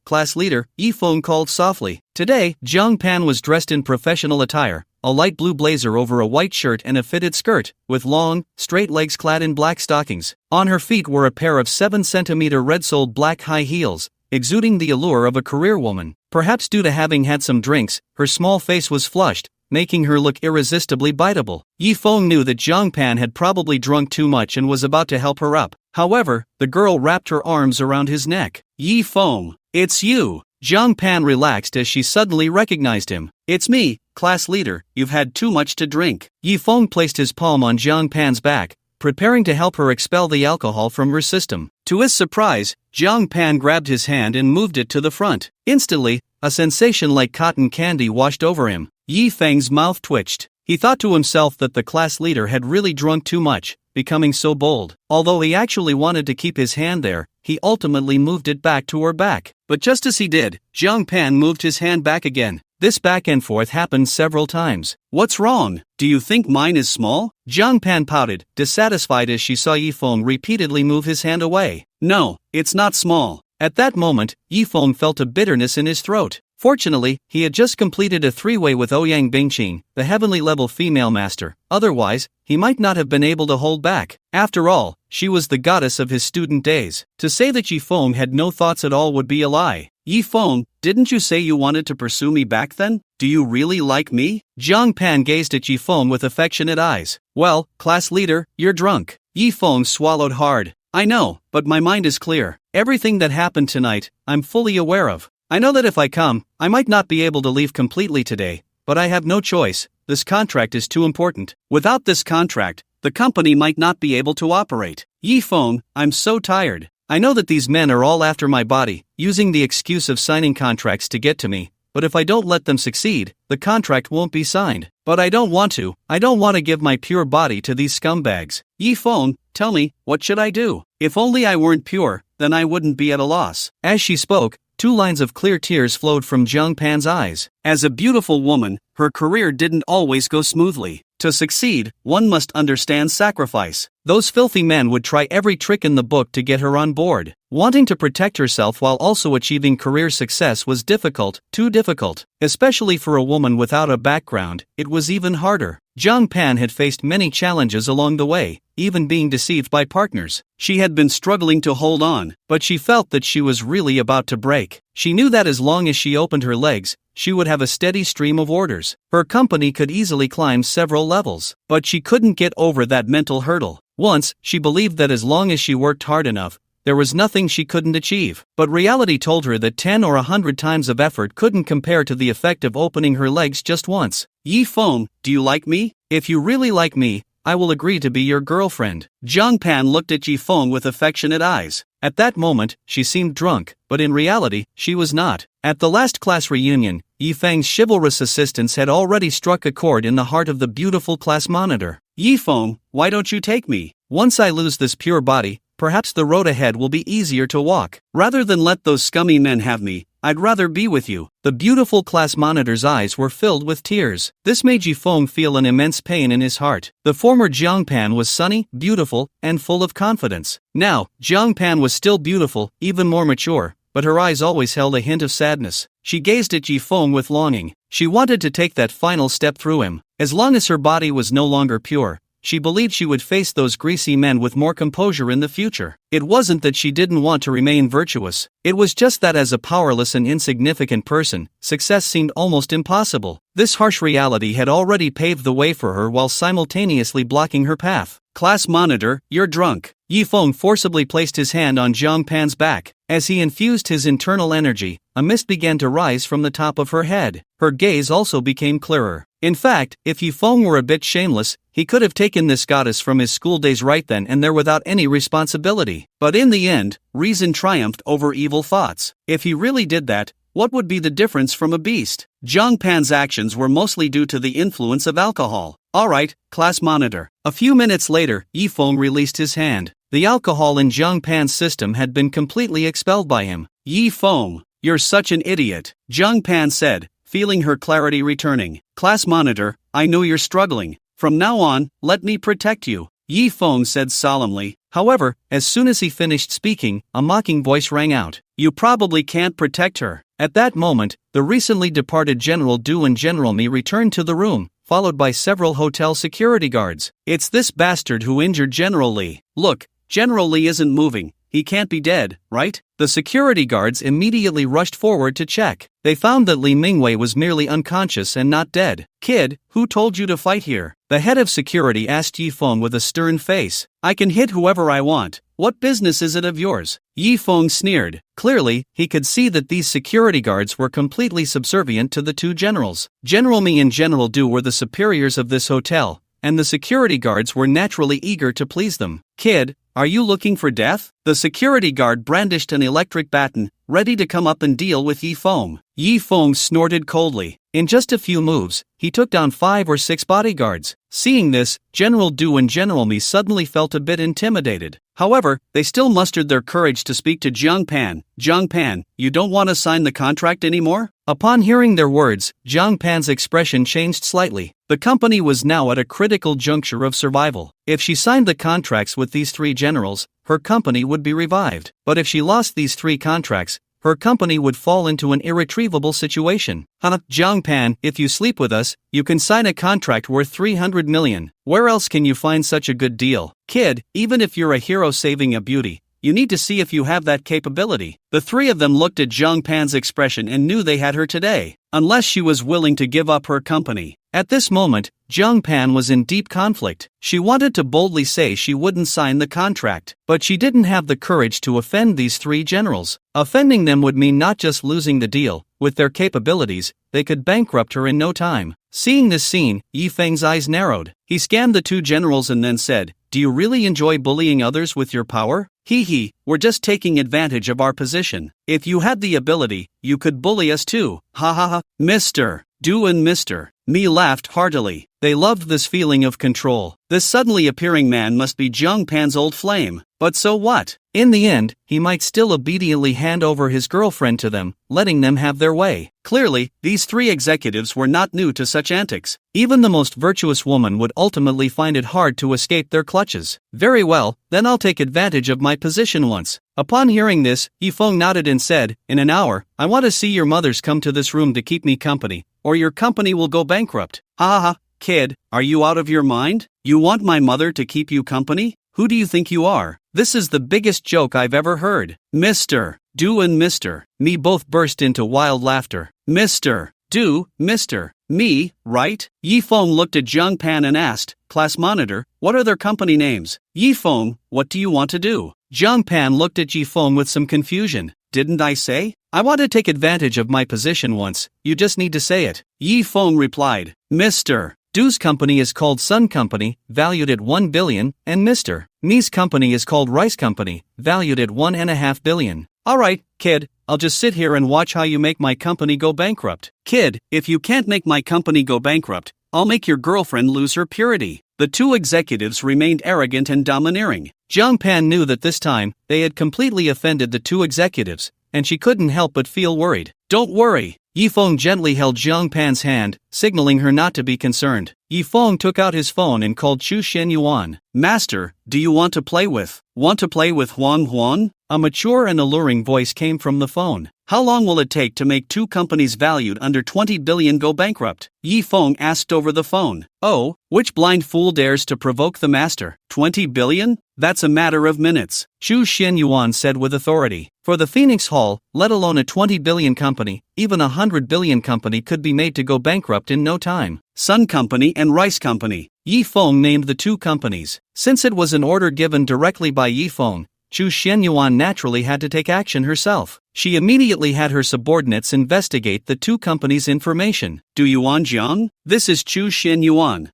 Yifeng called softly. Today, Zhang Pan was dressed in professional attire, a light blue blazer over a white shirt and a fitted skirt, with long, straight legs clad in black stockings. On her feet were a pair of 7-centimeter red-soled black high heels, exuding the allure of a career woman. Perhaps due to having had some drinks, her small face was flushed, making her look irresistibly biteable. Yifeng knew that Zhang Pan had probably drunk too much and was about to help her up. However, the girl wrapped her arms around his neck. "Yifeng, it's you." Zhang Pan relaxed as she suddenly recognized him. "It's me, class leader, you've had too much to drink." Yifeng placed his palm on Zhang Pan's back, preparing to help her expel the alcohol from her system. To his surprise, Zhang Pan grabbed his hand and moved it to the front. Instantly, a sensation like cotton candy washed over him. Yifeng's mouth twitched. He thought to himself that the class leader had really drunk too much, becoming so bold. Although he actually wanted to keep his hand there, he ultimately moved it back to her back. But just as he did, Zhang Pan moved his hand back again. This back and forth happened several times. "What's wrong? Do you think mine is small?" Zhang Pan pouted, dissatisfied as she saw Yifeng repeatedly move his hand away. "No, it's not small." At that moment, Yifeng felt a bitterness in his throat. Fortunately, he had just completed a three-way with Ouyang Bingqing, the heavenly-level female master. Otherwise, he might not have been able to hold back. After all, she was the goddess of his student days. To say that Yifeng had no thoughts at all would be a lie. "Yifeng, didn't you say you wanted to pursue me back then? Do you really like me?" Zhang Pan gazed at Yifeng with affectionate eyes. "Well, class leader, you're drunk." Yifeng swallowed hard. "I know, but my mind is clear. Everything that happened tonight, I'm fully aware of. I know that if I come, I might not be able to leave completely today, but I have no choice. This contract is too important. Without this contract, the company might not be able to operate. Yifeng, I'm so tired. I know that these men are all after my body, using the excuse of signing contracts to get to me, but if I don't let them succeed, the contract won't be signed. But I don't want to. I don't want to give my pure body to these scumbags. Yi Feng, tell me, what should I do? If only I weren't pure, then I wouldn't be at a loss. As she spoke, 2 lines of clear tears flowed from Zhang Pan's eyes. As a beautiful woman, her career didn't always go smoothly. To succeed, one must understand sacrifice. Those filthy men would try every trick in the book to get her on board. Wanting to protect herself while also achieving career success was difficult, too difficult. Especially for a woman without a background, it was even harder. Zhang Pan had faced many challenges along the way, even being deceived by partners. She had been struggling to hold on, but she felt that she was really about to break. She knew that as long as she opened her legs, she would have a steady stream of orders. Her company could easily climb several levels, but she couldn't get over that mental hurdle. Once, she believed that as long as she worked hard enough, there was nothing she couldn't achieve. But reality told her that 10 or 100 times of effort couldn't compare to the effect of opening her legs just once. Yi Feng, do you like me? If you really like me, I will agree to be your girlfriend. Zhang Pan looked at Yi Feng with affectionate eyes. At that moment, she seemed drunk, but in reality, she was not. At the last class reunion, Yi Feng's chivalrous assistance had already struck a chord in the heart of the beautiful class monitor. Yi Feng, why don't you take me? Once I lose this pure body, perhaps the road ahead will be easier to walk. Rather than let those scummy men have me, I'd rather be with you. The beautiful class monitor's eyes were filled with tears. This made Yi Feng feel an immense pain in his heart. The former Zhang Pan was sunny, beautiful, and full of confidence. Now, Zhang Pan was still beautiful, even more mature, but her eyes always held a hint of sadness. She gazed at Yi Feng with longing. She wanted to take that final step through him. As long as her body was no longer pure, she believed she would face those greasy men with more composure in the future. It wasn't that she didn't want to remain virtuous, it was just that as a powerless and insignificant person, success seemed almost impossible. This harsh reality had already paved the way for her while simultaneously blocking her path. Class monitor, you're drunk. Yi Feng forcibly placed his hand on Zhang Pan's back. As he infused his internal energy, a mist began to rise from the top of her head. Her gaze also became clearer. In fact, if Yi Feng were a bit shameless, he could have taken this goddess from his school days right then and there without any responsibility. But in the end, reason triumphed over evil thoughts. If he really did that, what would be the difference from a beast? Zhang Pan's actions were mostly due to the influence of alcohol. Alright, class monitor. A few minutes later, Yi Feng released his hand. The alcohol in Zhang Pan's system had been completely expelled by him. Yi Feng, you're such an idiot, Zhang Pan said, feeling her clarity returning. Class monitor, I know you're struggling. From now on, let me protect you, Yi Feng said solemnly. However, as soon as he finished speaking, a mocking voice rang out. You probably can't protect her. At that moment, the recently departed General Du and General Mi returned to the room, followed by several hotel security guards. It's this bastard who injured General Li. Look, General Li isn't moving. He can't be dead, right? The security guards immediately rushed forward to check. They found that Li Mingwei was merely unconscious and not dead. Kid, who told you to fight here? The head of security asked Yi Feng with a stern face. I can hit whoever I want. What business is it of yours? Yi Feng sneered. Clearly, he could see that these security guards were completely subservient to the two generals. General Mi and General Du were the superiors of this hotel, and the security guards were naturally eager to please them. Kid, are you looking for death? The security guard brandished an electric baton, ready to come up and deal with Yi Feng. Yi Feng snorted coldly. In just a few moves, he took down 5 or 6 bodyguards. Seeing this, General Du and General Mi suddenly felt a bit intimidated. However, they still mustered their courage to speak to Zhang Pan. Zhang Pan, you don't want to sign the contract anymore? Upon hearing their words, Zhang Pan's expression changed slightly. The company was now at a critical juncture of survival. If she signed the contracts with these 3 generals, her company would be revived. But if she lost these 3 contracts, her company would fall into an irretrievable situation. Zhang Pan, if you sleep with us, you can sign a contract worth 300 million. Where else can you find such a good deal? Kid, even if you're a hero saving a beauty, you need to see if you have that capability. The 3 of them looked at Zhang Pan's expression and knew they had her today, unless she was willing to give up her company. At this moment, Zhang Pan was in deep conflict. She wanted to boldly say she wouldn't sign the contract, but she didn't have the courage to offend these 3 generals. Offending them would mean not just losing the deal, with their capabilities, they could bankrupt her in no time. Seeing this scene, Yi Feng's eyes narrowed. He scanned the two generals and then said, "Do you really enjoy bullying others with your power? Hee, we're just taking advantage of our position. If you had the ability, you could bully us too. Ha ha ha." Mr. Du and Mr. Mi laughed heartily. They loved this feeling of control. This suddenly appearing man must be Jiang Pan's old flame. But so what? In the end, he might still obediently hand over his girlfriend to them, letting them have their way. Clearly, these three executives were not new to such antics. Even the most virtuous woman would ultimately find it hard to escape their clutches. Very well, then I'll take advantage of my position once. Upon hearing this, Yifeng nodded and said, "In an hour, I want to see your mothers come to this room to keep me company, or your company will go bankrupt." Ha ha ha, kid, are you out of your mind? You want my mother to keep you company? Who do you think you are? This is the biggest joke I've ever heard. Mr. Du and Mr. Mi both burst into wild laughter. Mr. Du, Mr. Mi, right? Yifeng looked at Jiang Pan and asked, "Class monitor, what are their company names?" Yifeng, what do you want to do? Jiang Pan looked at Yifeng with some confusion. Didn't I say? I want to take advantage of my position once, you just need to say it. Yifeng replied. Mr. Du's company is called Sun Company, valued at 1 billion, and Mr. Mi's company is called Rice Company, valued at 1.5 billion. Alright, kid, I'll just sit here and watch how you make my company go bankrupt. Kid, if you can't make my company go bankrupt, I'll make your girlfriend lose her purity. The two executives remained arrogant and domineering. Jiang Pan knew that this time, they had completely offended the two executives, and she couldn't help but feel worried. Don't worry. Yifeng gently held Jiang Pan's hand, signaling her not to be concerned. Yifeng took out his phone and called Chu Shenyuan. Master, do you want to play with Huang Huan? A mature and alluring voice came from the phone. How long will it take to make two companies valued under 20 billion go bankrupt? Yifeng asked over the phone. Oh, which blind fool dares to provoke the master? 20 billion? That's a matter of minutes, Chu Shenyuan said with authority. For the Phoenix Hall, let alone a 20 billion company, even a 100 billion company could be made to go bankrupt in no time. Sun Company and Rice Company. Yifeng named the two companies. Since it was an order given directly by Yifeng, Chu Shenyuan naturally had to take action herself. She immediately had her subordinates investigate the two companies' information. Du Yuan Jiang? This is Chu Shenyuan.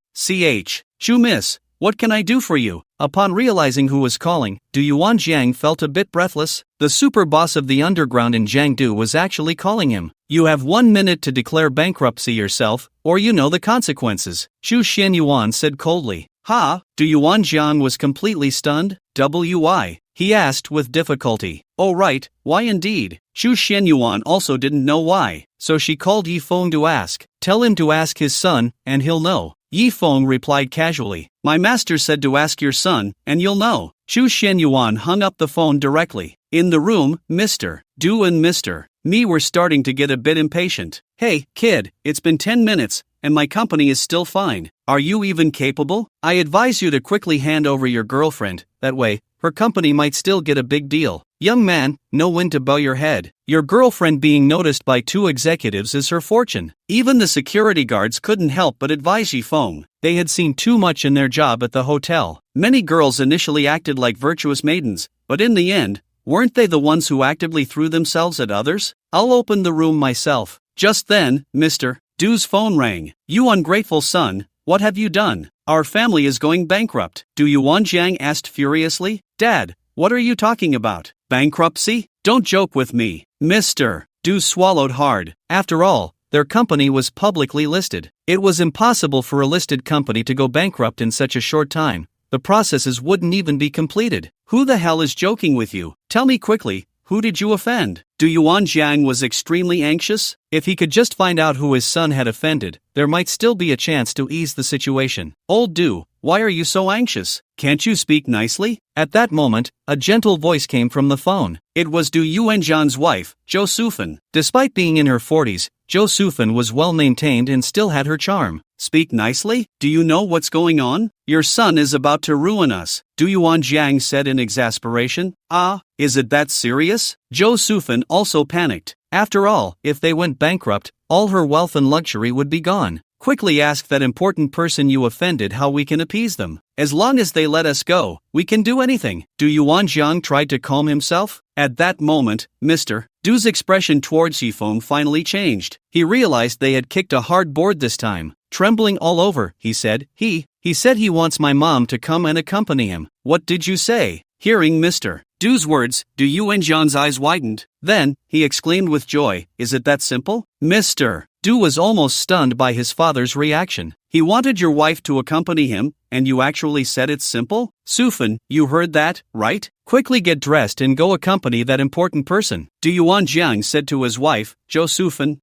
Chu Miss, what can I do for you? Upon realizing who was calling, Du Yuan Jiang felt a bit breathless. The super boss of the underground in Jiangdu was actually calling him. You have 1 minute to declare bankruptcy yourself, or you know the consequences, Chu Shenyuan said coldly. Ha, Du Yuan Jiang was completely stunned. Why? He asked with difficulty. Oh right, why indeed? Chu Shenyuan also didn't know why, so she called Yifeng to ask. Tell him to ask his son, and he'll know. Yifeng replied casually. My master said to ask your son, and you'll know. Chu Shenyuan hung up the phone directly. In the room, Mr. Du and Mr. Mi were starting to get a bit impatient. Hey, kid, it's been 10 minutes, and my company is still fine. Are you even capable? I advise you to quickly hand over your girlfriend, that way, her company might still get a big deal. Young man, know when to bow your head. Your girlfriend being noticed by two executives is her fortune. Even the security guards couldn't help but advise Yifeng. They had seen too much in their job at the hotel. Many girls initially acted like virtuous maidens, but in the end, weren't they the ones who actively threw themselves at others? I'll open the room myself. Just then, Mr. Du's phone rang. You ungrateful son, what have you done? Our family is going bankrupt. Du Yuan Jiang asked furiously. Dad, what are you talking about? Bankruptcy? Don't joke with me. Mr. Du swallowed hard. After all, their company was publicly listed. It was impossible for a listed company to go bankrupt in such a short time. The processes wouldn't even be completed. Who the hell is joking with you? Tell me quickly, who did you offend? Du Yuan Jiang was extremely anxious. If he could just find out who his son had offended, there might still be a chance to ease the situation. Old Du, why are you so anxious? Can't you speak nicely? At that moment, a gentle voice came from the phone. It was Du Yuanzhan's wife, Zhou Sufan. Despite being in her 40s, Zhou Sufan was well maintained and still had her charm. Speak nicely? Do you know what's going on? Your son is about to ruin us, Du Yuan Jiang said in exasperation. Ah, is it that serious? Zhou Sufan also panicked. After all, if they went bankrupt, all her wealth and luxury would be gone. quickly ask that important person you offended how we can appease them. As long as they let us go, we can do anything. Du Yuan Jiang tried to calm himself. At that moment, Mr. Du's expression towards Yifeng finally changed. He realized they had kicked a hard board this time. Trembling all over, he said, He said he wants my mom to come and accompany him. What did you say? Hearing Mr. Du's words, Du Yuan Jiang's eyes widened. Then, he exclaimed with joy, is it that simple? Mr. Du was almost stunned by his father's reaction. He wanted your wife to accompany him, and you actually said it's simple? Sufan, you heard that, right? Quickly get dressed and go accompany that important person. Du Yuan Jiang said to his wife, Zhou Sufan,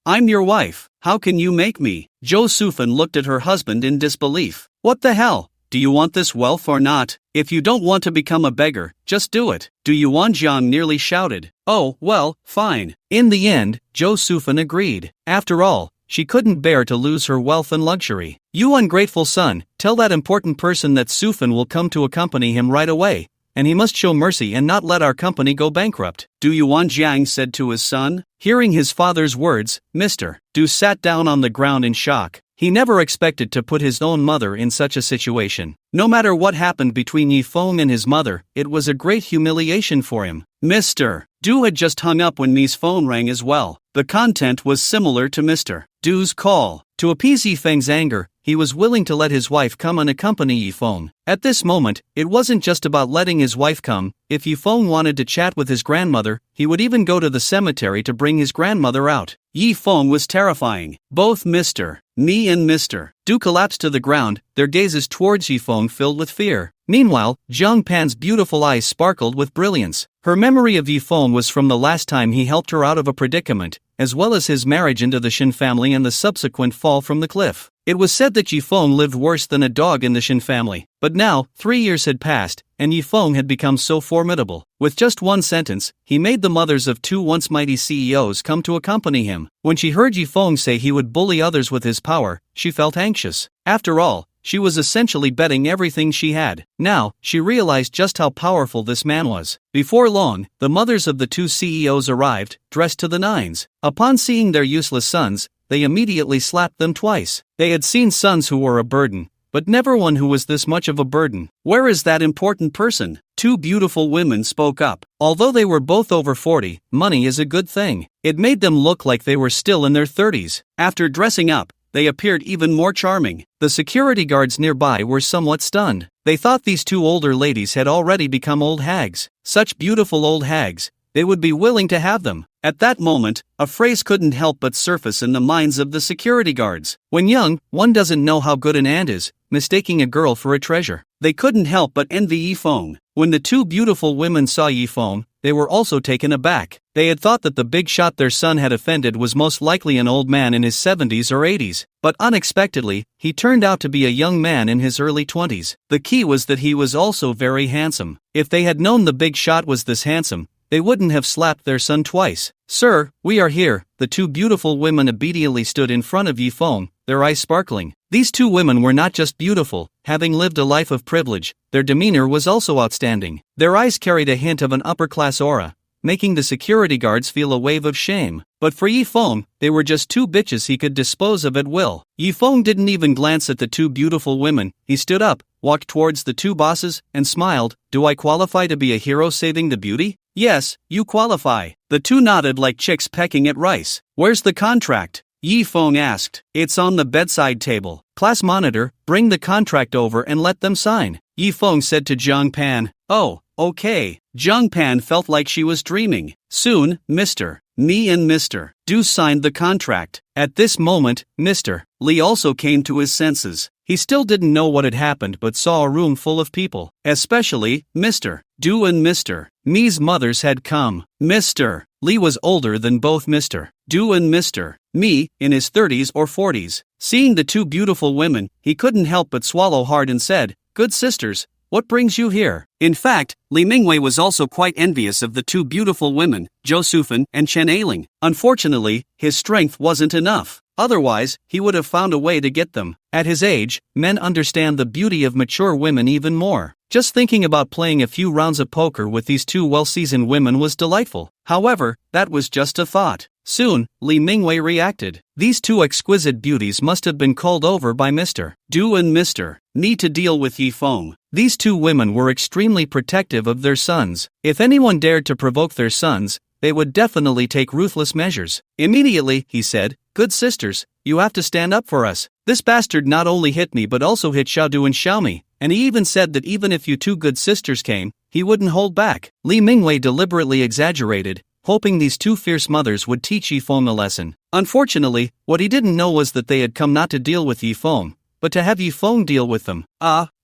I'm your wife. How can you make me? Zhou Sufan looked at her husband in disbelief. What the hell? Do you want this wealth or not? If you don't want to become a beggar, just do it. Du Yuan Jiang nearly shouted. Oh, well, fine. In the end, Zhou Sufan agreed. After all, she couldn't bear to lose her wealth and luxury. You ungrateful son, tell that important person that Sufan will come to accompany him right away, and he must show mercy and not let our company go bankrupt. Du Yuan Jiang said to his son. Hearing his father's words, Mr. Du sat down on the ground in shock. He never expected to put his own mother in such a situation. No matter what happened between Yifeng and his mother, it was a great humiliation for him. Mr. Du had just hung up when Mi's phone rang as well. The content was similar to Mr. Du's call. To appease Yifeng's anger, he was willing to let his wife come and accompany Yifeng. At this moment, it wasn't just about letting his wife come. If Yifeng wanted to chat with his grandmother, he would even go to the cemetery to bring his grandmother out. Yifeng was terrifying. Both Mr. Mi and Mr. Du collapsed to the ground, their gazes towards Yifeng filled with fear. Meanwhile, Zhang Pan's beautiful eyes sparkled with brilliance. Her memory of Yifeng was from the last time he helped her out of a predicament, as well as his marriage into the Shin family and the subsequent fall from the cliff. It was said that Yifeng lived worse than a dog in the Shin family. But now, 3 years had passed, and Yifeng had become so formidable. With just one sentence, he made the mothers of two once mighty CEOs come to accompany him. When she heard Yifeng say he would bully others with his power, she felt anxious. After all, she was essentially betting everything she had. Now, she realized just how powerful this man was. Before long, the mothers of the two CEOs arrived, dressed to the nines. Upon seeing their useless sons, they immediately slapped them twice. They had seen sons who were a burden, but never one who was this much of a burden. Where is that important person? Two beautiful women spoke up. Although they were both over 40, money is a good thing. It made them look like they were still in their 30s. After dressing up, they appeared even more charming. The security guards nearby were somewhat stunned. They thought these two older ladies had already become old hags. Such beautiful old hags. They would be willing to have them. At that moment, a phrase couldn't help but surface in the minds of the security guards. When young, one doesn't know how good an ant is, mistaking a girl for a treasure. They couldn't help but envy Yifeng. When the two beautiful women saw Yifeng, they were also taken aback. They had thought that the big shot their son had offended was most likely an old man in his 70s or 80s, but unexpectedly, he turned out to be a young man in his early 20s. The key was that he was also very handsome. If they had known the big shot was this handsome, they wouldn't have slapped their son twice. Sir, we are here. The two beautiful women obediently stood in front of Yifeng, their eyes sparkling. These two women were not just beautiful, having lived a life of privilege, their demeanor was also outstanding. Their eyes carried a hint of an upper-class aura, making the security guards feel a wave of shame. But for Yifeng, they were just two bitches he could dispose of at will. Yifeng didn't even glance at the two beautiful women. He stood up, walked towards the two bosses, and smiled. Do I qualify to be a hero saving the beauty? Yes, you qualify. The two nodded like chicks pecking at rice. Where's the contract? Yifeng asked. It's on the bedside table. Class monitor, bring the contract over and let them sign. Yifeng said to Zhang Pan. Oh, okay. Zhang Pan felt like she was dreaming. Soon, Mr. Mi and Mr. Du signed the contract. At this moment, Mr. Li also came to his senses. He still didn't know what had happened but saw a room full of people. Especially, Mr. Du and Mr. Mi's mothers had come. Mr. Li was older than both Mr. Du and Mr. Mi, in his 30s or 40s. Seeing the two beautiful women, he couldn't help but swallow hard and said, Good sisters, what brings you here? In fact, Li Mingwei was also quite envious of the two beautiful women, Zhou Sufan and Chen Ailing. Unfortunately, his strength wasn't enough. Otherwise, he would have found a way to get them. At his age, men understand the beauty of mature women even more. Just thinking about playing a few rounds of poker with these two well-seasoned women was delightful. However, that was just a thought. Soon, Li Mingwei reacted. These two exquisite beauties must have been called over by Mr. Du and Mr. Ni to deal with Yi Feng. These two women were extremely protective of their sons. If anyone dared to provoke their sons, they would definitely take ruthless measures. Immediately, he said, "Good sisters, you have to stand up for us. This bastard not only hit me but also hit Xiaodu and Xiaomi, and he even said that even if you two good sisters came, he wouldn't hold back." Li Mingwei deliberately exaggerated, hoping these two fierce mothers would teach Yi Feng a lesson. Unfortunately, what he didn't know was that they had come not to deal with Yi Feng, but to have Yi Feng deal with them.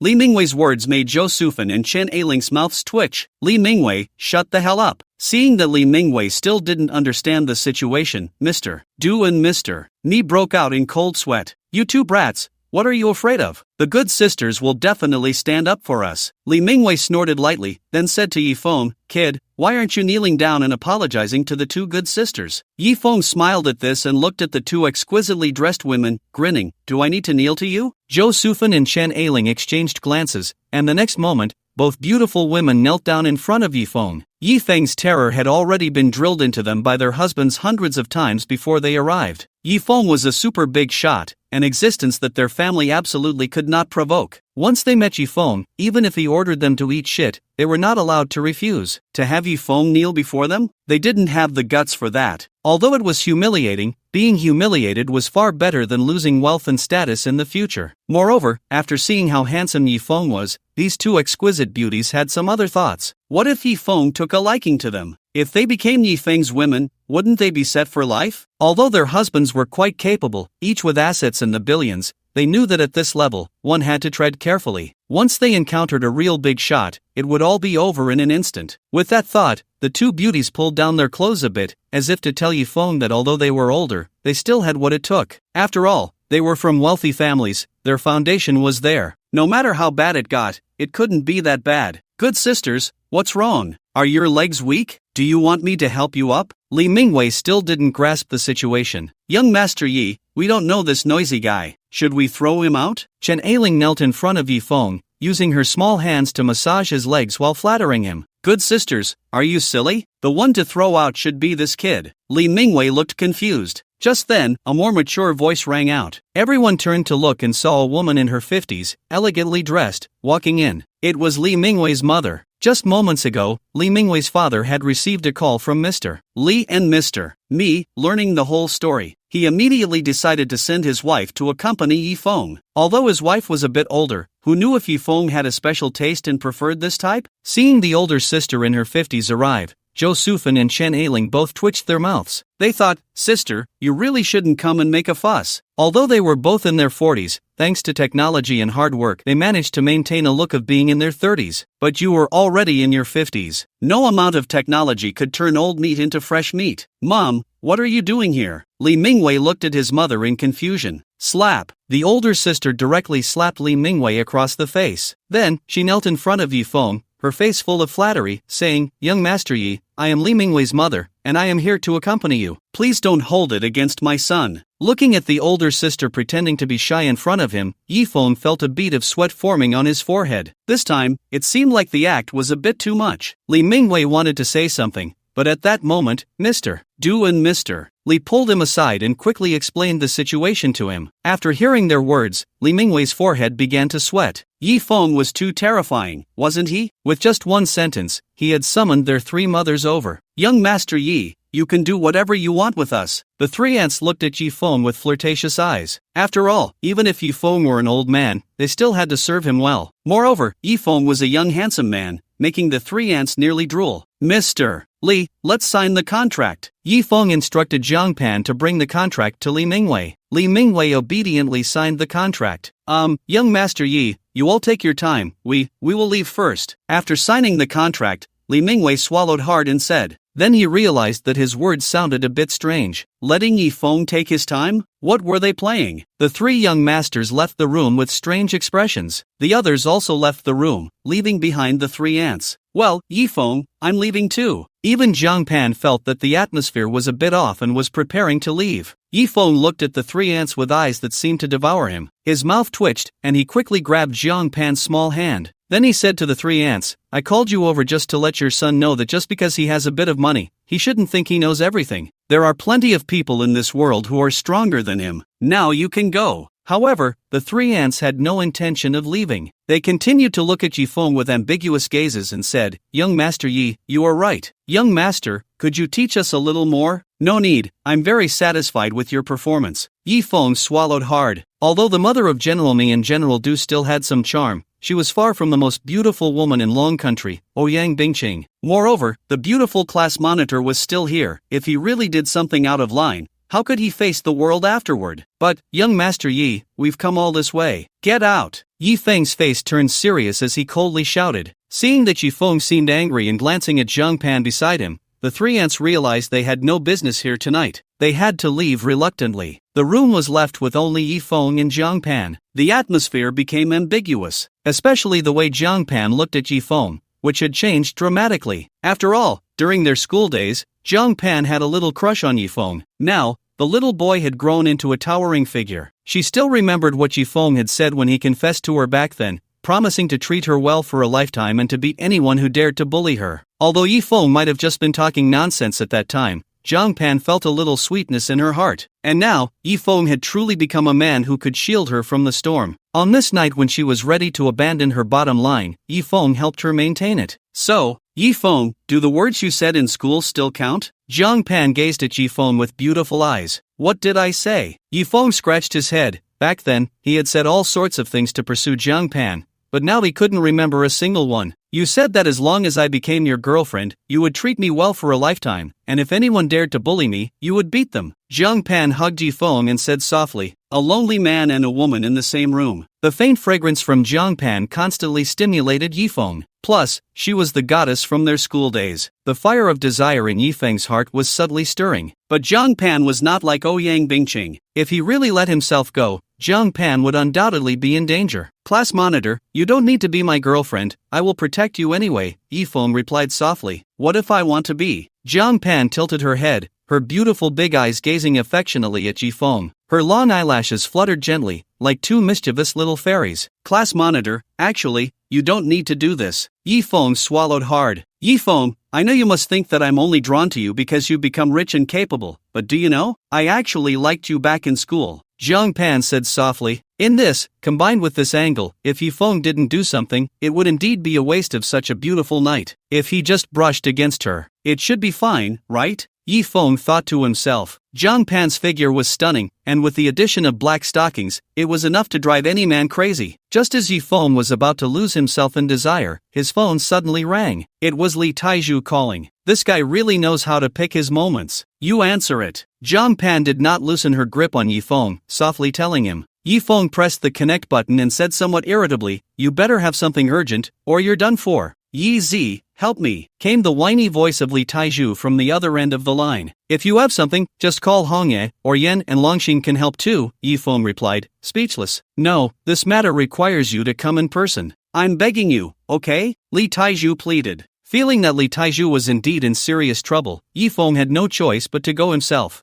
Li Mingwei's words made Zhou Sufan and Chen Ailing's mouths twitch. Li Mingwei, shut the hell up. Seeing that Li Mingwei still didn't understand the situation, Mr. Du and Mr. Ni broke out in cold sweat. "You two brats, what are you afraid of? The good sisters will definitely stand up for us." Li Mingwei snorted lightly, then said to Yi Feng, "Kid, why aren't you kneeling down and apologizing to the two good sisters?" Yi Feng smiled at this and looked at the two exquisitely dressed women, grinning. "Do I need to kneel to you?" Zhou Sufan and Chen Ailing exchanged glances, and the next moment, both beautiful women knelt down in front of Yi Feng. Yi Feng's terror had already been drilled into them by their husbands hundreds of times before they arrived. Yi Feng was a super big shot, an existence that their family absolutely could not provoke. Once they met Yi Feng, even if he ordered them to eat shit, they were not allowed to refuse. To have Yi Feng kneel before them? They didn't have the guts for that. Although it was humiliating, being humiliated was far better than losing wealth and status in the future. Moreover, after seeing how handsome Yi Feng was, these two exquisite beauties had some other thoughts. What if Yi Feng took a liking to them? If they became Yi Feng's women, wouldn't they be set for life? Although their husbands were quite capable, each with assets in the billions, they knew that at this level, one had to tread carefully. Once they encountered a real big shot, it would all be over in an instant. With that thought, the two beauties pulled down their clothes a bit, as if to tell Yi Feng that although they were older, they still had what it took. After all, they were from wealthy families, their foundation was there. No matter how bad it got, it couldn't be that bad. "Good sisters, what's wrong? Are your legs weak? Do you want me to help you up?" Li Mingwei still didn't grasp the situation. "Young Master Yi, we don't know this noisy guy. Should we throw him out?" Chen Ailing knelt in front of Yi Feng, using her small hands to massage his legs while flattering him. "Good sisters, are you silly? The one to throw out should be this kid." Li Mingwei looked confused. Just then, a more mature voice rang out. Everyone turned to look and saw a woman in her 50s, elegantly dressed, walking in. It was Li Mingwei's mother. Just moments ago, Li Mingwei's father had received a call from Mr. Li and Mr. Mi, learning the whole story. He immediately decided to send his wife to accompany Yi Feng. Although his wife was a bit older, who knew if Yi Feng had a special taste and preferred this type? Seeing the older sister in her 50s arrive, Zhou Sufan and Chen Ailing both twitched their mouths. They thought, "Sister, you really shouldn't come and make a fuss." Although they were both in their 40s, thanks to technology and hard work, they managed to maintain a look of being in their 30s. But you were already in your 50s. No amount of technology could turn old meat into fresh meat. "Mom, what are you doing here?" Li Mingwei looked at his mother in confusion. Slap! The older sister directly slapped Li Mingwei across the face. Then, she knelt in front of Yi Feng, her face full of flattery, saying, "Young Master Yi, I am Li Mingwei's mother, and I am here to accompany you. Please don't hold it against my son." Looking at the older sister pretending to be shy in front of him, Yi Feng felt a bead of sweat forming on his forehead. This time, it seemed like the act was a bit too much. Li Mingwei wanted to say something, but at that moment, Mr. Du and Mr. Li pulled him aside and quickly explained the situation to him. After hearing their words, Li Mingwei's forehead began to sweat. Yi Feng was too terrifying, wasn't he? With just one sentence, he had summoned their three mothers over. "Young Master Yi, you can do whatever you want with us." The three aunts looked at Yi Feng with flirtatious eyes. After all, even if Yi Feng were an old man, they still had to serve him well. Moreover, Yi Feng was a young handsome man, making the three aunts nearly drool. "Mr. Li, let's sign the contract." Yi Feng instructed Zhang Pan to bring the contract to Li Mingwei. Li Mingwei obediently signed the contract. Young Master Yi, you all take your time, we will leave first." After signing the contract, Li Mingwei swallowed hard and said. Then he realized that his words sounded a bit strange. Letting Yi Feng take his time? What were they playing? The three young masters left the room with strange expressions. The others also left the room, leaving behind the three aunts. "Well, Yi Feng, I'm leaving too. Even Zhang Pan felt that the atmosphere was a bit off and was preparing to leave. Yi Feng looked at the three ants with eyes that seemed to devour him. His mouth twitched, and he quickly grabbed Zhang Pan's small hand. Then he said to the three ants, "I called you over just to let your son know that just because he has a bit of money, he shouldn't think he knows everything. There are plenty of people in this world who are stronger than him. Now you can go." However, the three ants had no intention of leaving. They continued to look at Yi Feng with ambiguous gazes and said, "Young Master Yi, you are right. Young Master, could you teach us a little more?" "No need, I'm very satisfied with your performance." Yi Feng swallowed hard. Although the mother of General Mi and General Du still had some charm, she was far from the most beautiful woman in Long Country, Ouyang Bingqing. Moreover, the beautiful class monitor was still here. If he really did something out of line, how could he face the world afterward? "But, young Master Yi, we've come all this way. Get out!" Yi Feng's face turned serious as he coldly shouted. Seeing that Yi Feng seemed angry and glancing at Zhang Pan beside him, the three ants realized they had no business here tonight. They had to leave reluctantly. The room was left with only Yi Feng and Zhang Pan. The atmosphere became ambiguous, especially the way Zhang Pan looked at Yi Feng, which had changed dramatically. After all, during their school days, Zhang Pan had a little crush on Yi Feng. Now, the little boy had grown into a towering figure. She still remembered what Yi Feng had said when he confessed to her back then, promising to treat her well for a lifetime and to beat anyone who dared to bully her. Although Yi Feng might have just been talking nonsense at that time, Zhang Pan felt a little sweetness in her heart. And now, Yi Feng had truly become a man who could shield her from the storm. On this night when she was ready to abandon her bottom line, Yi Feng helped her maintain it. "So, Yi Feng, do the words you said in school still count?" Zhang Pan gazed at Yi Feng with beautiful eyes. "What did I say?" Yi Feng scratched his head. Back then, he had said all sorts of things to pursue Zhang Pan, but now he couldn't remember a single one. "You said that as long as I became your girlfriend, you would treat me well for a lifetime, and if anyone dared to bully me, you would beat them." Zhang Pan hugged Yi Feng and said softly, "A lonely man and a woman in the same room." The faint fragrance from Zhang Pan constantly stimulated Yi Feng. Plus, she was the goddess from their school days. The fire of desire in Yi Feng's heart was subtly stirring. But Zhang Pan was not like Ouyang Bingqing. If he really let himself go, Zhang Pan would undoubtedly be in danger. "Class monitor, you don't need to be my girlfriend, I will protect you anyway," Yi Feng replied softly. "What if I want to be?" Zhang Pan tilted her head, her beautiful big eyes gazing affectionately at Yi Feng. Her long eyelashes fluttered gently, like two mischievous little fairies. "Class monitor, actually, you don't need to do this." Yi Feng swallowed hard. "Yi Feng, I know you must think that I'm only drawn to you because you've become rich and capable, but do you know, I actually liked you back in school," Zhang Pan said softly. In this, combined with this angle, if Yi Feng didn't do something, it would indeed be a waste of such a beautiful night. If he just brushed against her, it should be fine, right? Yi Feng thought to himself. Zhang Pan's figure was stunning, and with the addition of black stockings, it was enough to drive any man crazy. Just as Yi Feng was about to lose himself in desire, his phone suddenly rang. It was Li Taizhu calling. This guy really knows how to pick his moments. "You answer it." Zhang Pan did not loosen her grip on Yi Feng, softly telling him. Yi Feng pressed the connect button and said somewhat irritably, "You better have something urgent, or you're done for." "Yi Zi, help me," came the whiny voice of Li Taizhu from the other end of the line. "If you have something, just call Hongye, or Yen and Longxing can help too," Yi Feng replied, speechless. "No, this matter requires you to come in person. I'm begging you, okay?" Li Taizhu pleaded. Feeling that Li Taizhu was indeed in serious trouble, Yi Feng had no choice but to go himself.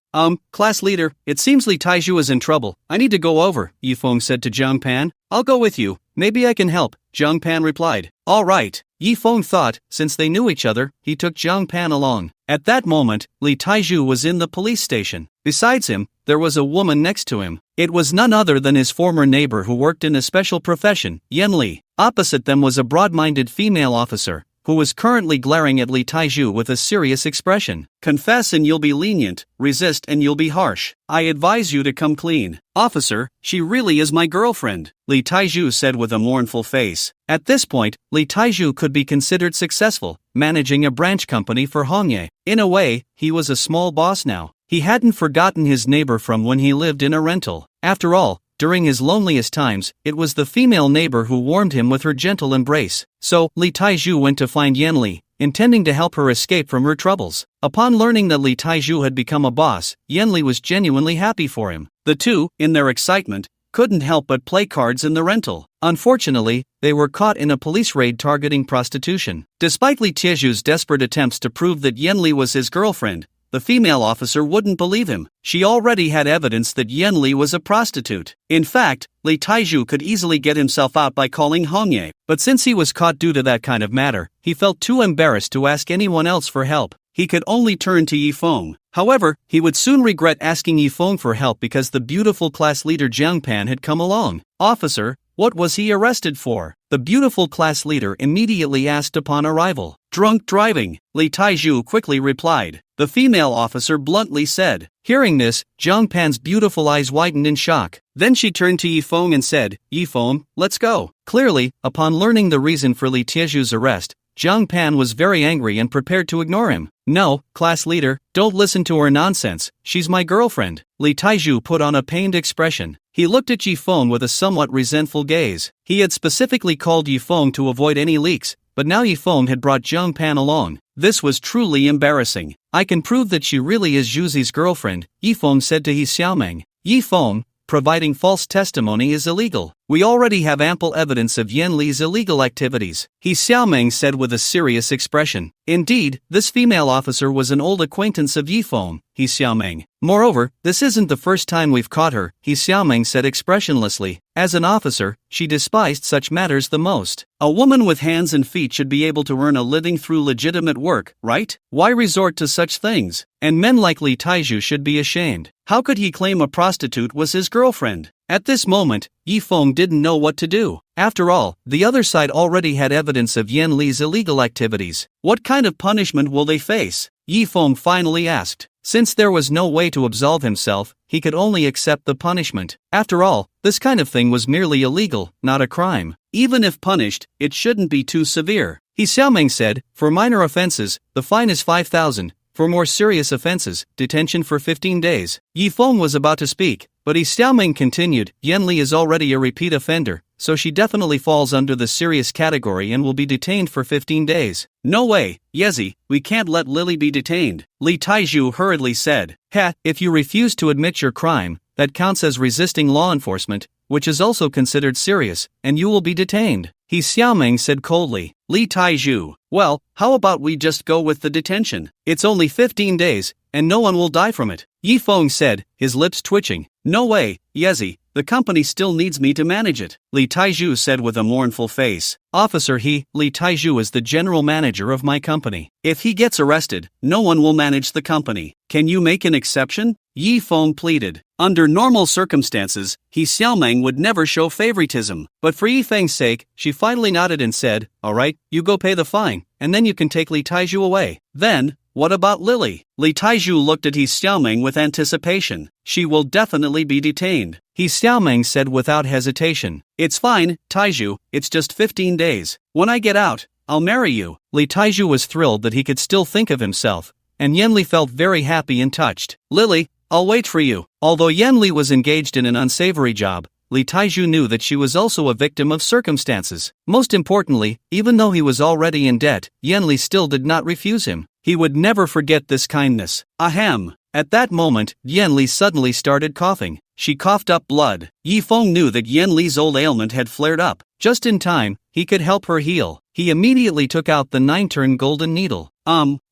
Class leader, it seems Li Taizhu is in trouble. I need to go over," Yi Feng said to Zhang Pan. "I'll go with you. Maybe I can help," Zhang Pan replied. "All right." Yi Feng thought, since they knew each other, he took Zhang Pan along. At that moment, Li Taizhu was in the police station. Besides him, there was a woman next to him. It was none other than his former neighbor who worked in a special profession, Yen Li. Opposite them was a broad-minded female officer, who was currently glaring at Li Taizhu with a serious expression. "Confess and you'll be lenient, resist and you'll be harsh. I advise you to come clean." "Officer, she really is my girlfriend," Li Taizhu said with a mournful face. At this point, Li Taizhu could be considered successful, managing a branch company for Hongye. In a way, he was a small boss now. He hadn't forgotten his neighbor from when he lived in a rental. After all, during his loneliest times, it was the female neighbor who warmed him with her gentle embrace. So, Li Taizhu went to find Yen Li, intending to help her escape from her troubles. Upon learning that Li Taizhu had become a boss, Yen Li was genuinely happy for him. The two, in their excitement, couldn't help but play cards in the rental. Unfortunately, they were caught in a police raid targeting prostitution. Despite Li Tieju's desperate attempts to prove that Yan Li was his girlfriend, the female officer wouldn't believe him. She already had evidence that Yan Li was a prostitute. In fact, Li Taiju could easily get himself out by calling Hongye, but since he was caught due to that kind of matter, he felt too embarrassed to ask anyone else for help. He could only turn to Yifeng. However, he would soon regret asking Yifeng for help because the beautiful class leader Jiang Pan had come along. "Officer, what was he arrested for?" the beautiful class leader immediately asked upon arrival. "Drunk driving," Li Taiju quickly replied. The female officer bluntly said. Hearing this, Jiang Pan's beautiful eyes widened in shock. Then she turned to Yifeng and said, "Yifeng, let's go." Clearly, upon learning the reason for Li Tieju's arrest, Jiang Pan was very angry and prepared to ignore him. "No, class leader, don't listen to her nonsense, she's my girlfriend." Li Taiju put on a pained expression. He looked at Yifeng with a somewhat resentful gaze. He had specifically called Yifeng to avoid any leaks, but now Yifeng had brought Jiang Pan along. This was truly embarrassing. "I can prove that she really is Yuzi's girlfriend," Yifeng said to He Xiaoming. "Yifeng, providing false testimony is illegal. We already have ample evidence of Yan Li's illegal activities," He Xiaoming said with a serious expression. Indeed, this female officer was an old acquaintance of Yifeng, He Xiaoming. "Moreover, this isn't the first time we've caught her," He Xiaoming said expressionlessly. As an officer, she despised such matters the most. A woman with hands and feet should be able to earn a living through legitimate work, right? Why resort to such things? And men like Li Taiju should be ashamed. How could he claim a prostitute was his girlfriend? At this moment, Yifeng didn't know what to do. After all, the other side already had evidence of Yan Li's illegal activities. What kind of punishment will they face? Yifeng finally asked. Since there was no way to absolve himself, he could only accept the punishment. After all, this kind of thing was merely illegal, not a crime. Even if punished, it shouldn't be too severe. He Xiaoming said, "For minor offenses, the fine is 5,000. For more serious offenses, detention for 15 days. Yifeng was about to speak, but He Xiaoming continued, "Yan Li is already a repeat offender, so she definitely falls under the serious category and will be detained for 15 days. "No way, Yezi, we can't let Lily be detained," Li Taiju hurriedly said. If you refuse to admit your crime, that counts as resisting law enforcement, which is also considered serious, and you will be detained," He Xiaoming said coldly. Li Taiju, "Well, how about we just go with the detention? It's only 15 days, and no one will die from it," Yifeng said, his lips twitching. "No way, Yezi, the company still needs me to manage it," Li Taiju said with a mournful face. "Officer, Li Taiju is the general manager of my company. If he gets arrested, no one will manage the company. Can you make an exception?" Yifeng pleaded. Under normal circumstances, He Xiaoming would never show favoritism, but for Yifeng's sake, she finally nodded and said, "Alright, you go pay the fine, and then you can take Li Taiju away." "Then, what about Lily?" Li Taiju looked at He Xiaoming with anticipation. "She will definitely be detained," He Xiaoming said without hesitation. "It's fine, Taiju, it's just 15 days. When I get out, I'll marry you." Li Taiju was thrilled that he could still think of himself, and Yan Li felt very happy and touched. "Lily, I'll wait for you." Although Yan Li was engaged in an unsavory job, Li Taiju knew that she was also a victim of circumstances. Most importantly, even though he was already in debt, Yan Li still did not refuse him. He would never forget this kindness. Ahem. At that moment, Yan Li suddenly started coughing. She coughed up blood. Yifeng knew that Yan Li's old ailment had flared up. Just in time, he could help her heal. He immediately took out the 9-turn golden needle.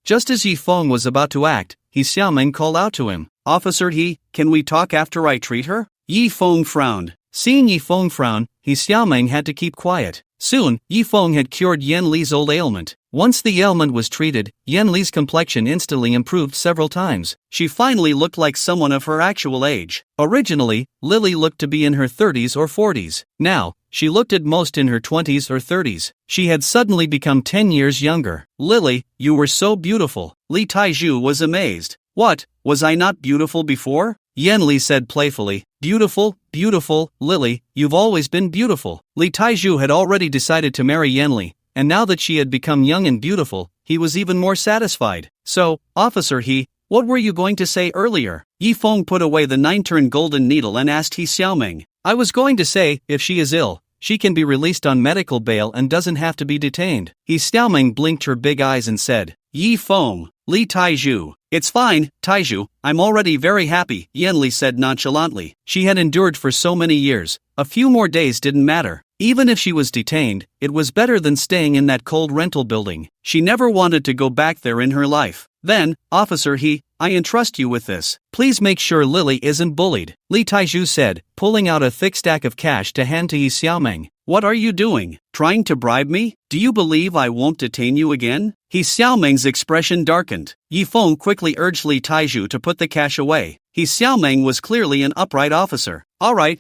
Just as Yifeng was about to act, He Xiaoming called out to him. "Officer He, can we talk after I treat her?" Yifeng frowned. Seeing Yifeng frown, He Xiaoming had to keep quiet. Soon, Yifeng had cured Yan Li's old ailment. Once the ailment was treated, Yan Li's complexion instantly improved several times. She finally looked like someone of her actual age. Originally, Lily looked to be in her 30s or 40s. Now, she looked at most in her 20s or 30s. She had suddenly become 10 years younger. "Lily, you were so beautiful." Li Taiju was amazed. "What, was I not beautiful before?" Yan Li said playfully. "Beautiful, beautiful, Lily, you've always been beautiful." Li Taiju had already decided to marry Yan Li, and now that she had become young and beautiful, he was even more satisfied. "So, Officer He, what were you going to say earlier?" Yifeng put away the 9-turn golden needle and asked He Xiaoming. "I was going to say, if she is ill, she can be released on medical bail and doesn't have to be detained." He Xiaoming blinked her big eyes and said, "Yifeng, Li Taiju, It's fine, Taiju, I'm already very happy, Yanli said nonchalantly. She had endured for so many years. A few more days didn't matter. Even if she was detained, it was better than staying in that cold rental building. She never wanted to go back there in her life. Then, Officer I entrust you with this. Please make sure Lily isn't bullied, Li Taiju said, pulling out a thick stack of cash to hand to Yi Xiaomeng. What are you doing? Trying to bribe me? Do you believe I won't detain you again? Yi Xiaomeng's expression darkened. Yi Feng quickly urged Li Taiju to put the cash away. Yi Xiaomeng was clearly an upright officer. All right,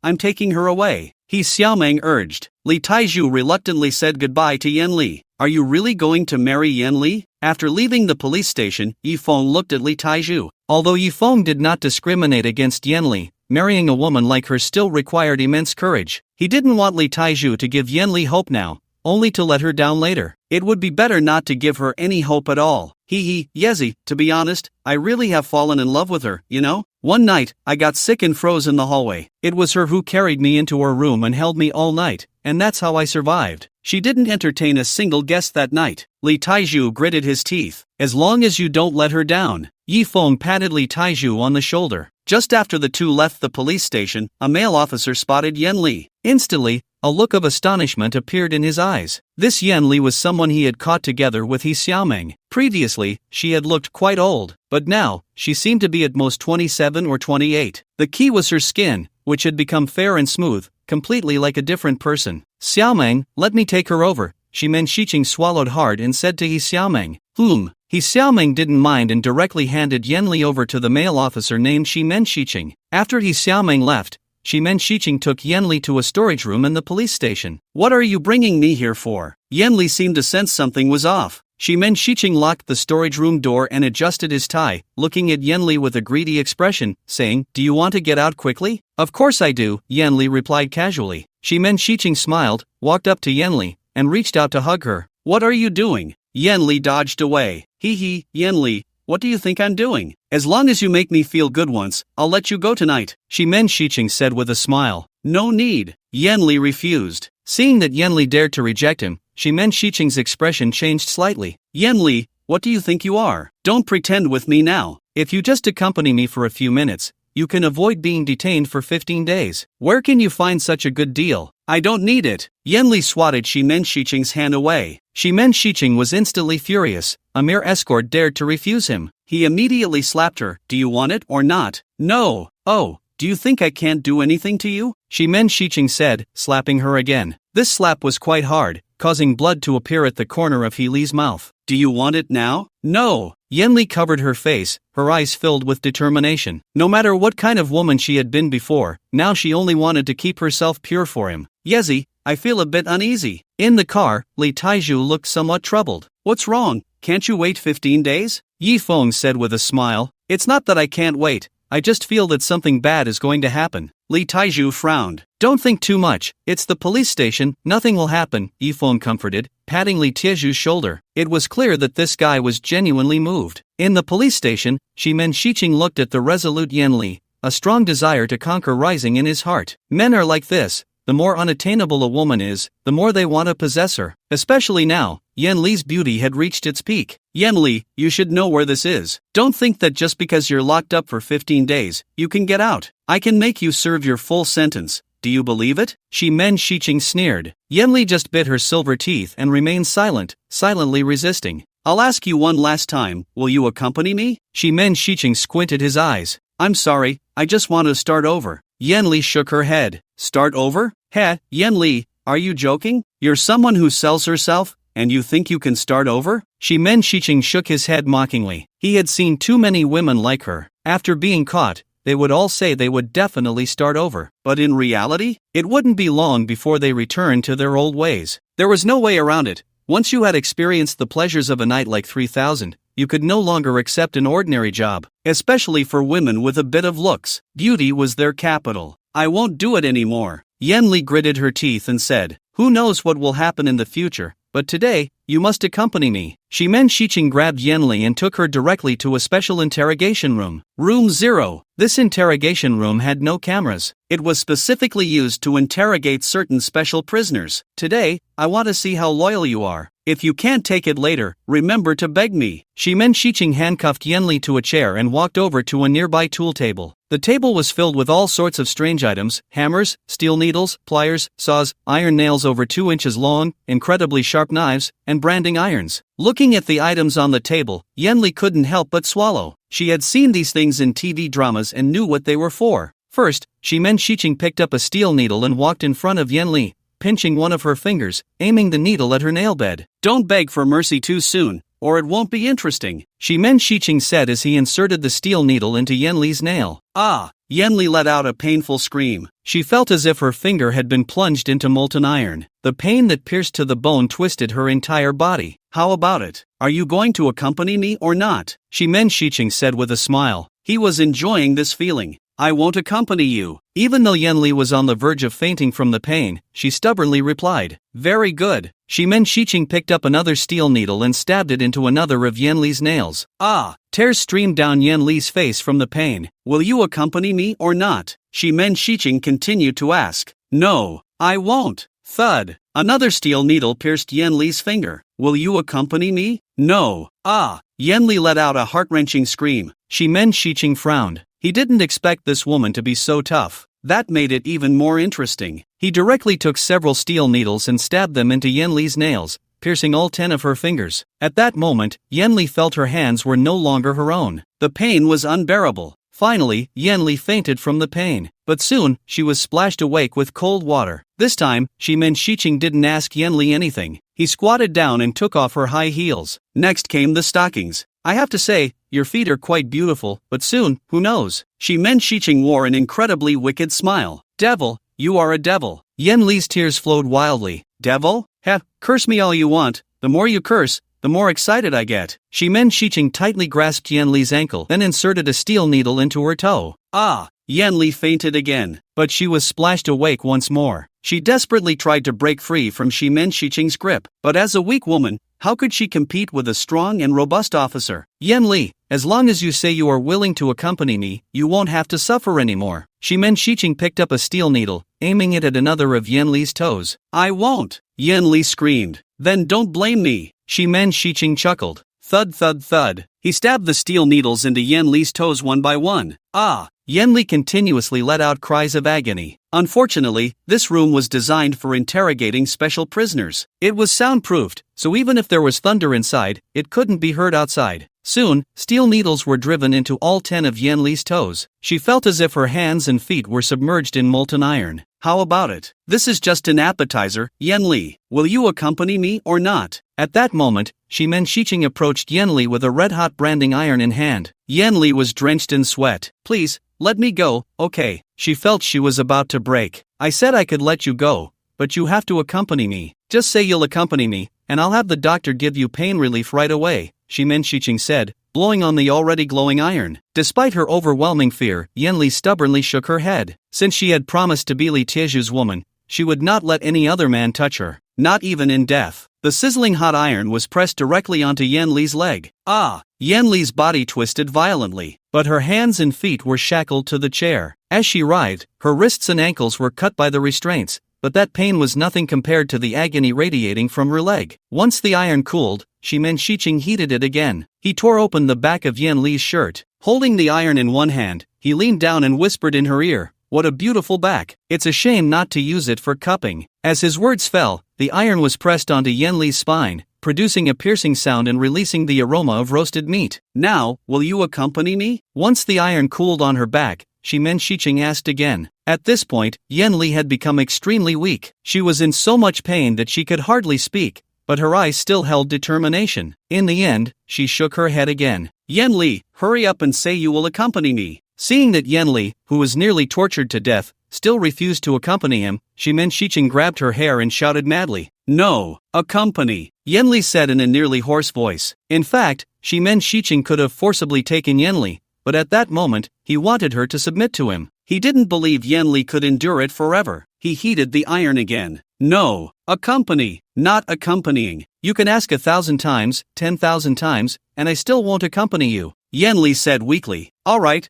I'm taking her away, Yi Xiaomeng urged. Li Taiju reluctantly said goodbye to Yan Li. Are you really going to marry Yan Li? After leaving the police station, Yi Feng looked at Li Taiju. Although Yi Feng did not discriminate against Yan Li, marrying a woman like her still required immense courage. He didn't want Li Taiju to give Yan Li hope now, only to let her down later. It would be better not to give her any hope at all. Yezi, to be honest, I really have fallen in love with her, you know? One night, I got sick and froze in the hallway. It was her who carried me into her room and held me all night, and that's how I survived. She didn't entertain a single guest that night. Li Taiju gritted his teeth. As long as you don't let her down. Yi Feng patted Li Taiju on the shoulder. Just after the two left the police station, a male officer spotted Yan Li. Instantly, a look of astonishment appeared in his eyes. This Yan Li was someone he had caught together with Yi Xiaomeng. Previously, she had looked quite old, but now, she seemed to be at most 27 or 28. The key was her skin, which had become fair and smooth, completely like a different person. Xiaomeng, let me take her over, Shimen Shiqing swallowed hard and said to Yi Xiaomeng. Yi Xiaomeng didn't mind and directly handed Yan Li over to the male officer named Shimen Shiqing. After Yi Xiaomeng left, Shimen Shiqing took Yan Li to a storage room in the police station. What are you bringing me here for? Yan Li seemed to sense something was off. Shimen Shiqing locked the storage room door and adjusted his tie, looking at Yan Li with a greedy expression, saying, Do you want to get out quickly? Of course I do, Yan Li replied casually. Shimen Shiqing smiled, walked up to Yan Li, and reached out to hug her. What are you doing? Yan Li dodged away. Yan Li, what do you think I'm doing? As long as you make me feel good once, I'll let you go tonight, Shimen Shiqing said with a smile. No need. Yan Li refused. Seeing that Yan Li dared to reject him, Shimen Shiqing's expression changed slightly. Yan Li, what do you think you are? Don't pretend with me now. If you just accompany me for a few minutes, you can avoid being detained for 15 days. Where can you find such a good deal? I don't need it. Yan Li swatted Shimen Shiqing's hand away. Shimen Shiqing was instantly furious. A mere escort dared to refuse him. He immediately slapped her. Do you want it or not? No. Oh, do you think I can't do anything to you? Shimen Shiqing said, slapping her again. This slap was quite hard, causing blood to appear at the corner of He Li's mouth. Do you want it now? No. Yan Li covered her face, her eyes filled with determination. No matter what kind of woman she had been before, now she only wanted to keep herself pure for him. Yezi, I feel a bit uneasy. In the car, Li Taiju looked somewhat troubled. What's wrong? Can't you wait 15 days? Yi Feng said with a smile. It's not that I can't wait, I just feel that something bad is going to happen. Li Taiju frowned. Don't think too much, it's the police station, nothing will happen, Yi Feng comforted, patting Li Taiju's shoulder. It was clear that this guy was genuinely moved. In the police station, Shimen Shiqing looked at the resolute Yan Li, a strong desire to conquer rising in his heart. Men are like this. The more unattainable a woman is, the more they want to possess her. Especially now, Yan Li's beauty had reached its peak. Yan Li, you should know where this is. Don't think that just because you're locked up for 15 days, you can get out. I can make you serve your full sentence. Do you believe it? Shimen Shiqing sneered. Yan Li just bit her silver teeth and remained silent, silently resisting. I'll ask you one last time, will you accompany me? Shimen Shiqing squinted his eyes. I'm sorry, I just want to start over. Yan Li shook her head. Start over? Heh, Yan Li, are you joking? You're someone who sells herself, and you think you can start over? Shimen Shiqing shook his head mockingly. He had seen too many women like her. After being caught, they would all say they would definitely start over. But in reality, it wouldn't be long before they returned to their old ways. There was no way around it. Once you had experienced the pleasures of a night like 3000, you could no longer accept an ordinary job, especially for women with a bit of looks. Beauty was their capital. I won't do it anymore. Yan Li gritted her teeth and said, who knows what will happen in the future, but today, you must accompany me. Shimen Shiqing grabbed Yan Li and took her directly to a special interrogation room. Room 0. This interrogation room had no cameras. It was specifically used to interrogate certain special prisoners. Today, I want to see how loyal you are. If you can't take it later, remember to beg me. Shimen Shiching handcuffed Yenli to a chair and walked over to a nearby tool table. The table was filled with all sorts of strange items: hammers, steel needles, pliers, saws, iron nails over 2 inches long, incredibly sharp knives, and branding irons. Looking at the items on the table, Yenli couldn't help but swallow. She had seen these things in TV dramas and knew what they were for. First, Shimen Shiching picked up a steel needle and walked in front of Yenli, pinching one of her fingers, aiming the needle at her nail bed. "Don't beg for mercy too soon, or it won't be interesting," Shimen Shiching said as he inserted the steel needle into Yenli's nail. "Ah!" Yenli let out a painful scream. She felt as if her finger had been plunged into molten iron. The pain that pierced to the bone twisted her entire body. "How about it? Are you going to accompany me or not?" Shimen Shiching said with a smile. He was enjoying this feeling. "I won't accompany you." Even though Yenli was on the verge of fainting from the pain, she stubbornly replied, "Very good." Shimen Shiching picked up another steel needle and stabbed it into another of Yenli's nails. Ah! Tears streamed down Yenli's face from the pain. "Will you accompany me or not?" Shimen Shiching continued to ask. "No, I won't." Thud! Another steel needle pierced Yenli's finger. "Will you accompany me?" "No." Ah! Yenli let out a heart-wrenching scream. Shimen Shiching frowned. He didn't expect this woman to be so tough. That made it even more interesting. He directly took several steel needles and stabbed them into Yenli's nails, piercing all 10 of her fingers. At that moment, Yenli felt her hands were no longer her own. The pain was unbearable. Finally, Yenli fainted from the pain. But soon, she was splashed awake with cold water. This time, Shimen Shiching didn't ask Yenli anything. He squatted down and took off her high heels. Next came the stockings. "I have to say, your feet are quite beautiful, but soon, who knows?" Shimen Shiching wore an incredibly wicked smile. "Devil, you are a devil." Yenli's tears flowed wildly. "Devil? Heh, curse me all you want. The more you curse, the more excited I get." Shimen Shiching tightly grasped Yenli's ankle, then inserted a steel needle into her toe. Ah! Yenli fainted again, but she was splashed awake once more. She desperately tried to break free from Shimen Shiching's grip, but as a weak woman, how could she compete with a strong and robust officer? "Yenli, as long as you say you are willing to accompany me, you won't have to suffer anymore." Shimen Shiching picked up a steel needle, aiming it at another of Yenli's toes. "I won't!" Yenli screamed. "Then don't blame me." Shimen Shiching chuckled. Thud thud thud. He stabbed the steel needles into Yenli's toes one by one. Ah! Yenli continuously let out cries of agony. Unfortunately, this room was designed for interrogating special prisoners. It was soundproofed, so even if there was thunder inside, it couldn't be heard outside. Soon, steel needles were driven into all 10 of Yenli's toes. She felt as if her hands and feet were submerged in molten iron. "How about it? This is just an appetizer, Yenli. Will you accompany me or not?" At that moment, Shimen Shiching approached Yenli with a red-hot branding iron in hand. Yenli was drenched in sweat. "Please, let me go, okay?" She felt she was about to break. "I said I could let you go, but you have to accompany me. Just say you'll accompany me, and I'll have the doctor give you pain relief right away," Shimen Shiching said, blowing on the already glowing iron. Despite her overwhelming fear, Yenli stubbornly shook her head. Since she had promised to be Li Tieju's woman, she would not let any other man touch her, not even in death. The sizzling hot iron was pressed directly onto Yenli's leg. Ah! Yenli's body twisted violently, but her hands and feet were shackled to the chair. As she writhed, her wrists and ankles were cut by the restraints, but that pain was nothing compared to the agony radiating from her leg. Once the iron cooled, Shimen Shiching heated it again. He tore open the back of Yenli's shirt. Holding the iron in one hand, he leaned down and whispered in her ear, "What a beautiful back. It's a shame not to use it for cupping." As his words fell, the iron was pressed onto Yenli's spine, producing a piercing sound and releasing the aroma of roasted meat. "Now, will you accompany me?" Once the iron cooled on her back, Shimen Shiching asked again. At this point, Yenli had become extremely weak. She was in so much pain that she could hardly speak, but her eyes still held determination. In the end, she shook her head again. "Yenli, hurry up and say you will accompany me." Seeing that Yenli, who was nearly tortured to death, still refused to accompany him, Shimen Shiching grabbed her hair and shouted madly, "No, accompany," Yenli said in a nearly hoarse voice. In fact, Shimen Shiching could have forcibly taken Yenli, but at that moment, he wanted her to submit to him. He didn't believe Yenli could endure it forever. He heated the iron again. "No, accompany, not accompanying. You can ask 1,000 times, 10,000 times, and I still won't accompany you," Yenli said weakly. All right,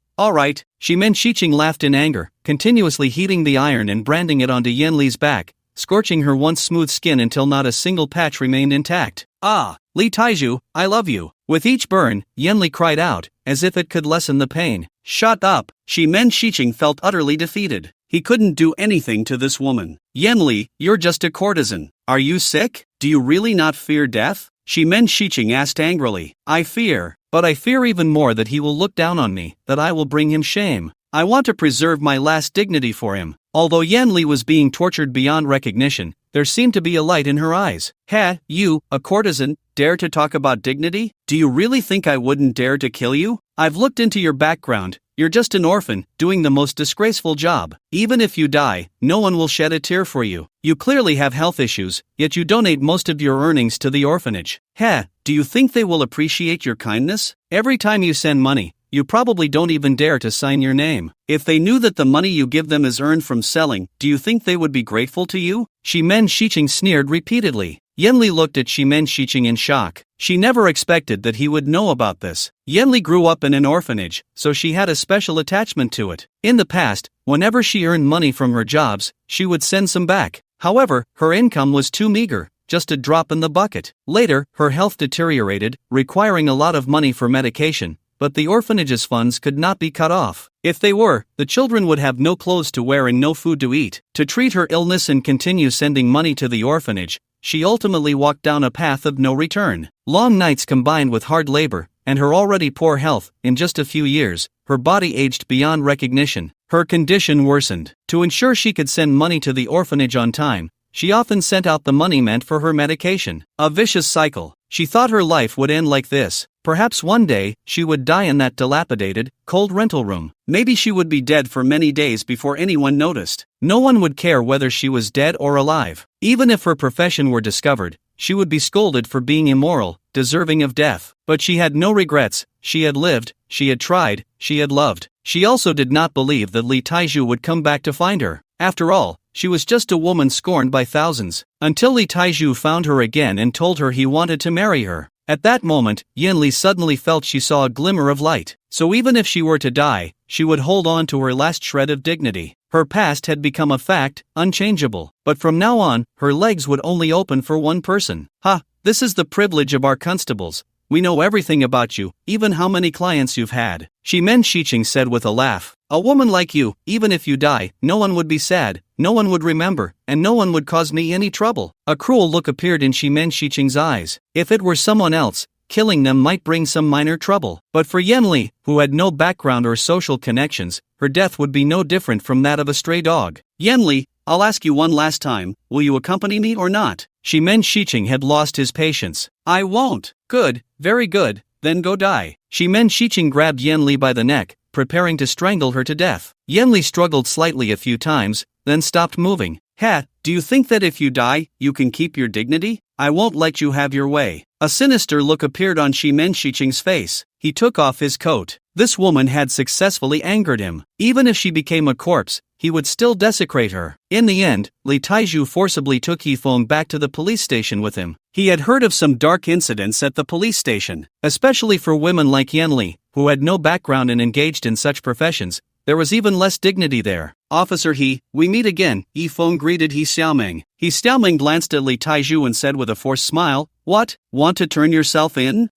Shimen Shiching laughed in anger, continuously heating the iron and branding it onto Yenli's back, scorching her once smooth skin until not a single patch remained intact. Ah, Li Taiju, I love you. With each burn, Yanli cried out, as if it could lessen the pain. Shut up. Shimen Shiqing felt utterly defeated. He couldn't do anything to this woman. Yanli, you're just a courtesan. Are you sick? Do you really not fear death? Shimen Shiqing asked angrily. I fear, but I fear even more that he will look down on me, that I will bring him shame. I want to preserve my last dignity for him. Although Yanli was being tortured beyond recognition, there seemed to be a light in her eyes. Ha, you, a courtesan, dare to talk about dignity? Do you really think I wouldn't dare to kill you? I've looked into your background. You're just an orphan, doing the most disgraceful job. Even if you die, no one will shed a tear for you. You clearly have health issues, yet you donate most of your earnings to the orphanage. Do you think they will appreciate your kindness? Every time you send money, you probably don't even dare to sign your name. If they knew that the money you give them is earned from selling, do you think they would be grateful to you? Shimen Shiqing sneered repeatedly. Yanli looked at Shimen Shiqing in shock. She never expected that he would know about this. Yanli grew up in an orphanage, so she had a special attachment to it. In the past, whenever she earned money from her jobs, she would send some back. However, her income was too meager, just a drop in the bucket. Later, her health deteriorated, requiring a lot of money for medication, but the orphanage's funds could not be cut off. If they were, the children would have no clothes to wear and no food to eat. To treat her illness and continue sending money to the orphanage, she ultimately walked down a path of no return. Long nights combined with hard labor, and her already poor health, in just a few years, her body aged beyond recognition. Her condition worsened. To ensure she could send money to the orphanage on time, she often sent out the money meant for her medication. A vicious cycle. She thought her life would end like this. Perhaps one day, she would die in that dilapidated, cold rental room. Maybe she would be dead for many days before anyone noticed. No one would care whether she was dead or alive. Even if her profession were discovered, she would be scolded for being immoral, deserving of death. But she had no regrets. She had lived, she had tried, she had loved. She also did not believe that Li Taiju would come back to find her. After all, she was just a woman scorned by thousands. Until Li Taiju found her again and told her he wanted to marry her. At that moment, Yanli suddenly felt she saw a glimmer of light. So even if she were to die, she would hold on to her last shred of dignity. Her past had become a fact, unchangeable. But from now on, her legs would only open for one person. This is the privilege of our constables. We know everything about you, even how many clients you've had. Shimen Shiqing said with a laugh. A woman like you, even if you die, no one would be sad, no one would remember, and no one would cause me any trouble. A cruel look appeared in Shimen Shiqing's eyes. If it were someone else, killing them might bring some minor trouble. But for Yanli, who had no background or social connections, her death would be no different from that of a stray dog. Yanli, I'll ask you one last time, will you accompany me or not? Shimen Shiqing had lost his patience. I won't. Good, very good, then go die. Shimen Shiqing grabbed Yanli by the neck, preparing to strangle her to death. Yanli struggled slightly a few times, then stopped moving. Do you think that if you die, you can keep your dignity? I won't let you have your way. A sinister look appeared on Shimen Shiqing's face. He took off his coat. This woman had successfully angered him. Even if she became a corpse, he would still desecrate her. In the end, Li Taiju forcibly took Yifeng back to the police station with him. He had heard of some dark incidents at the police station. Especially for women like Yanli, who had no background and engaged in such professions, there was even less dignity there. Officer He, we meet again, Yifeng greeted He Xiaoming. He Xiaoming glanced at Li Taiju and said with a forced smile, What, want to turn yourself in?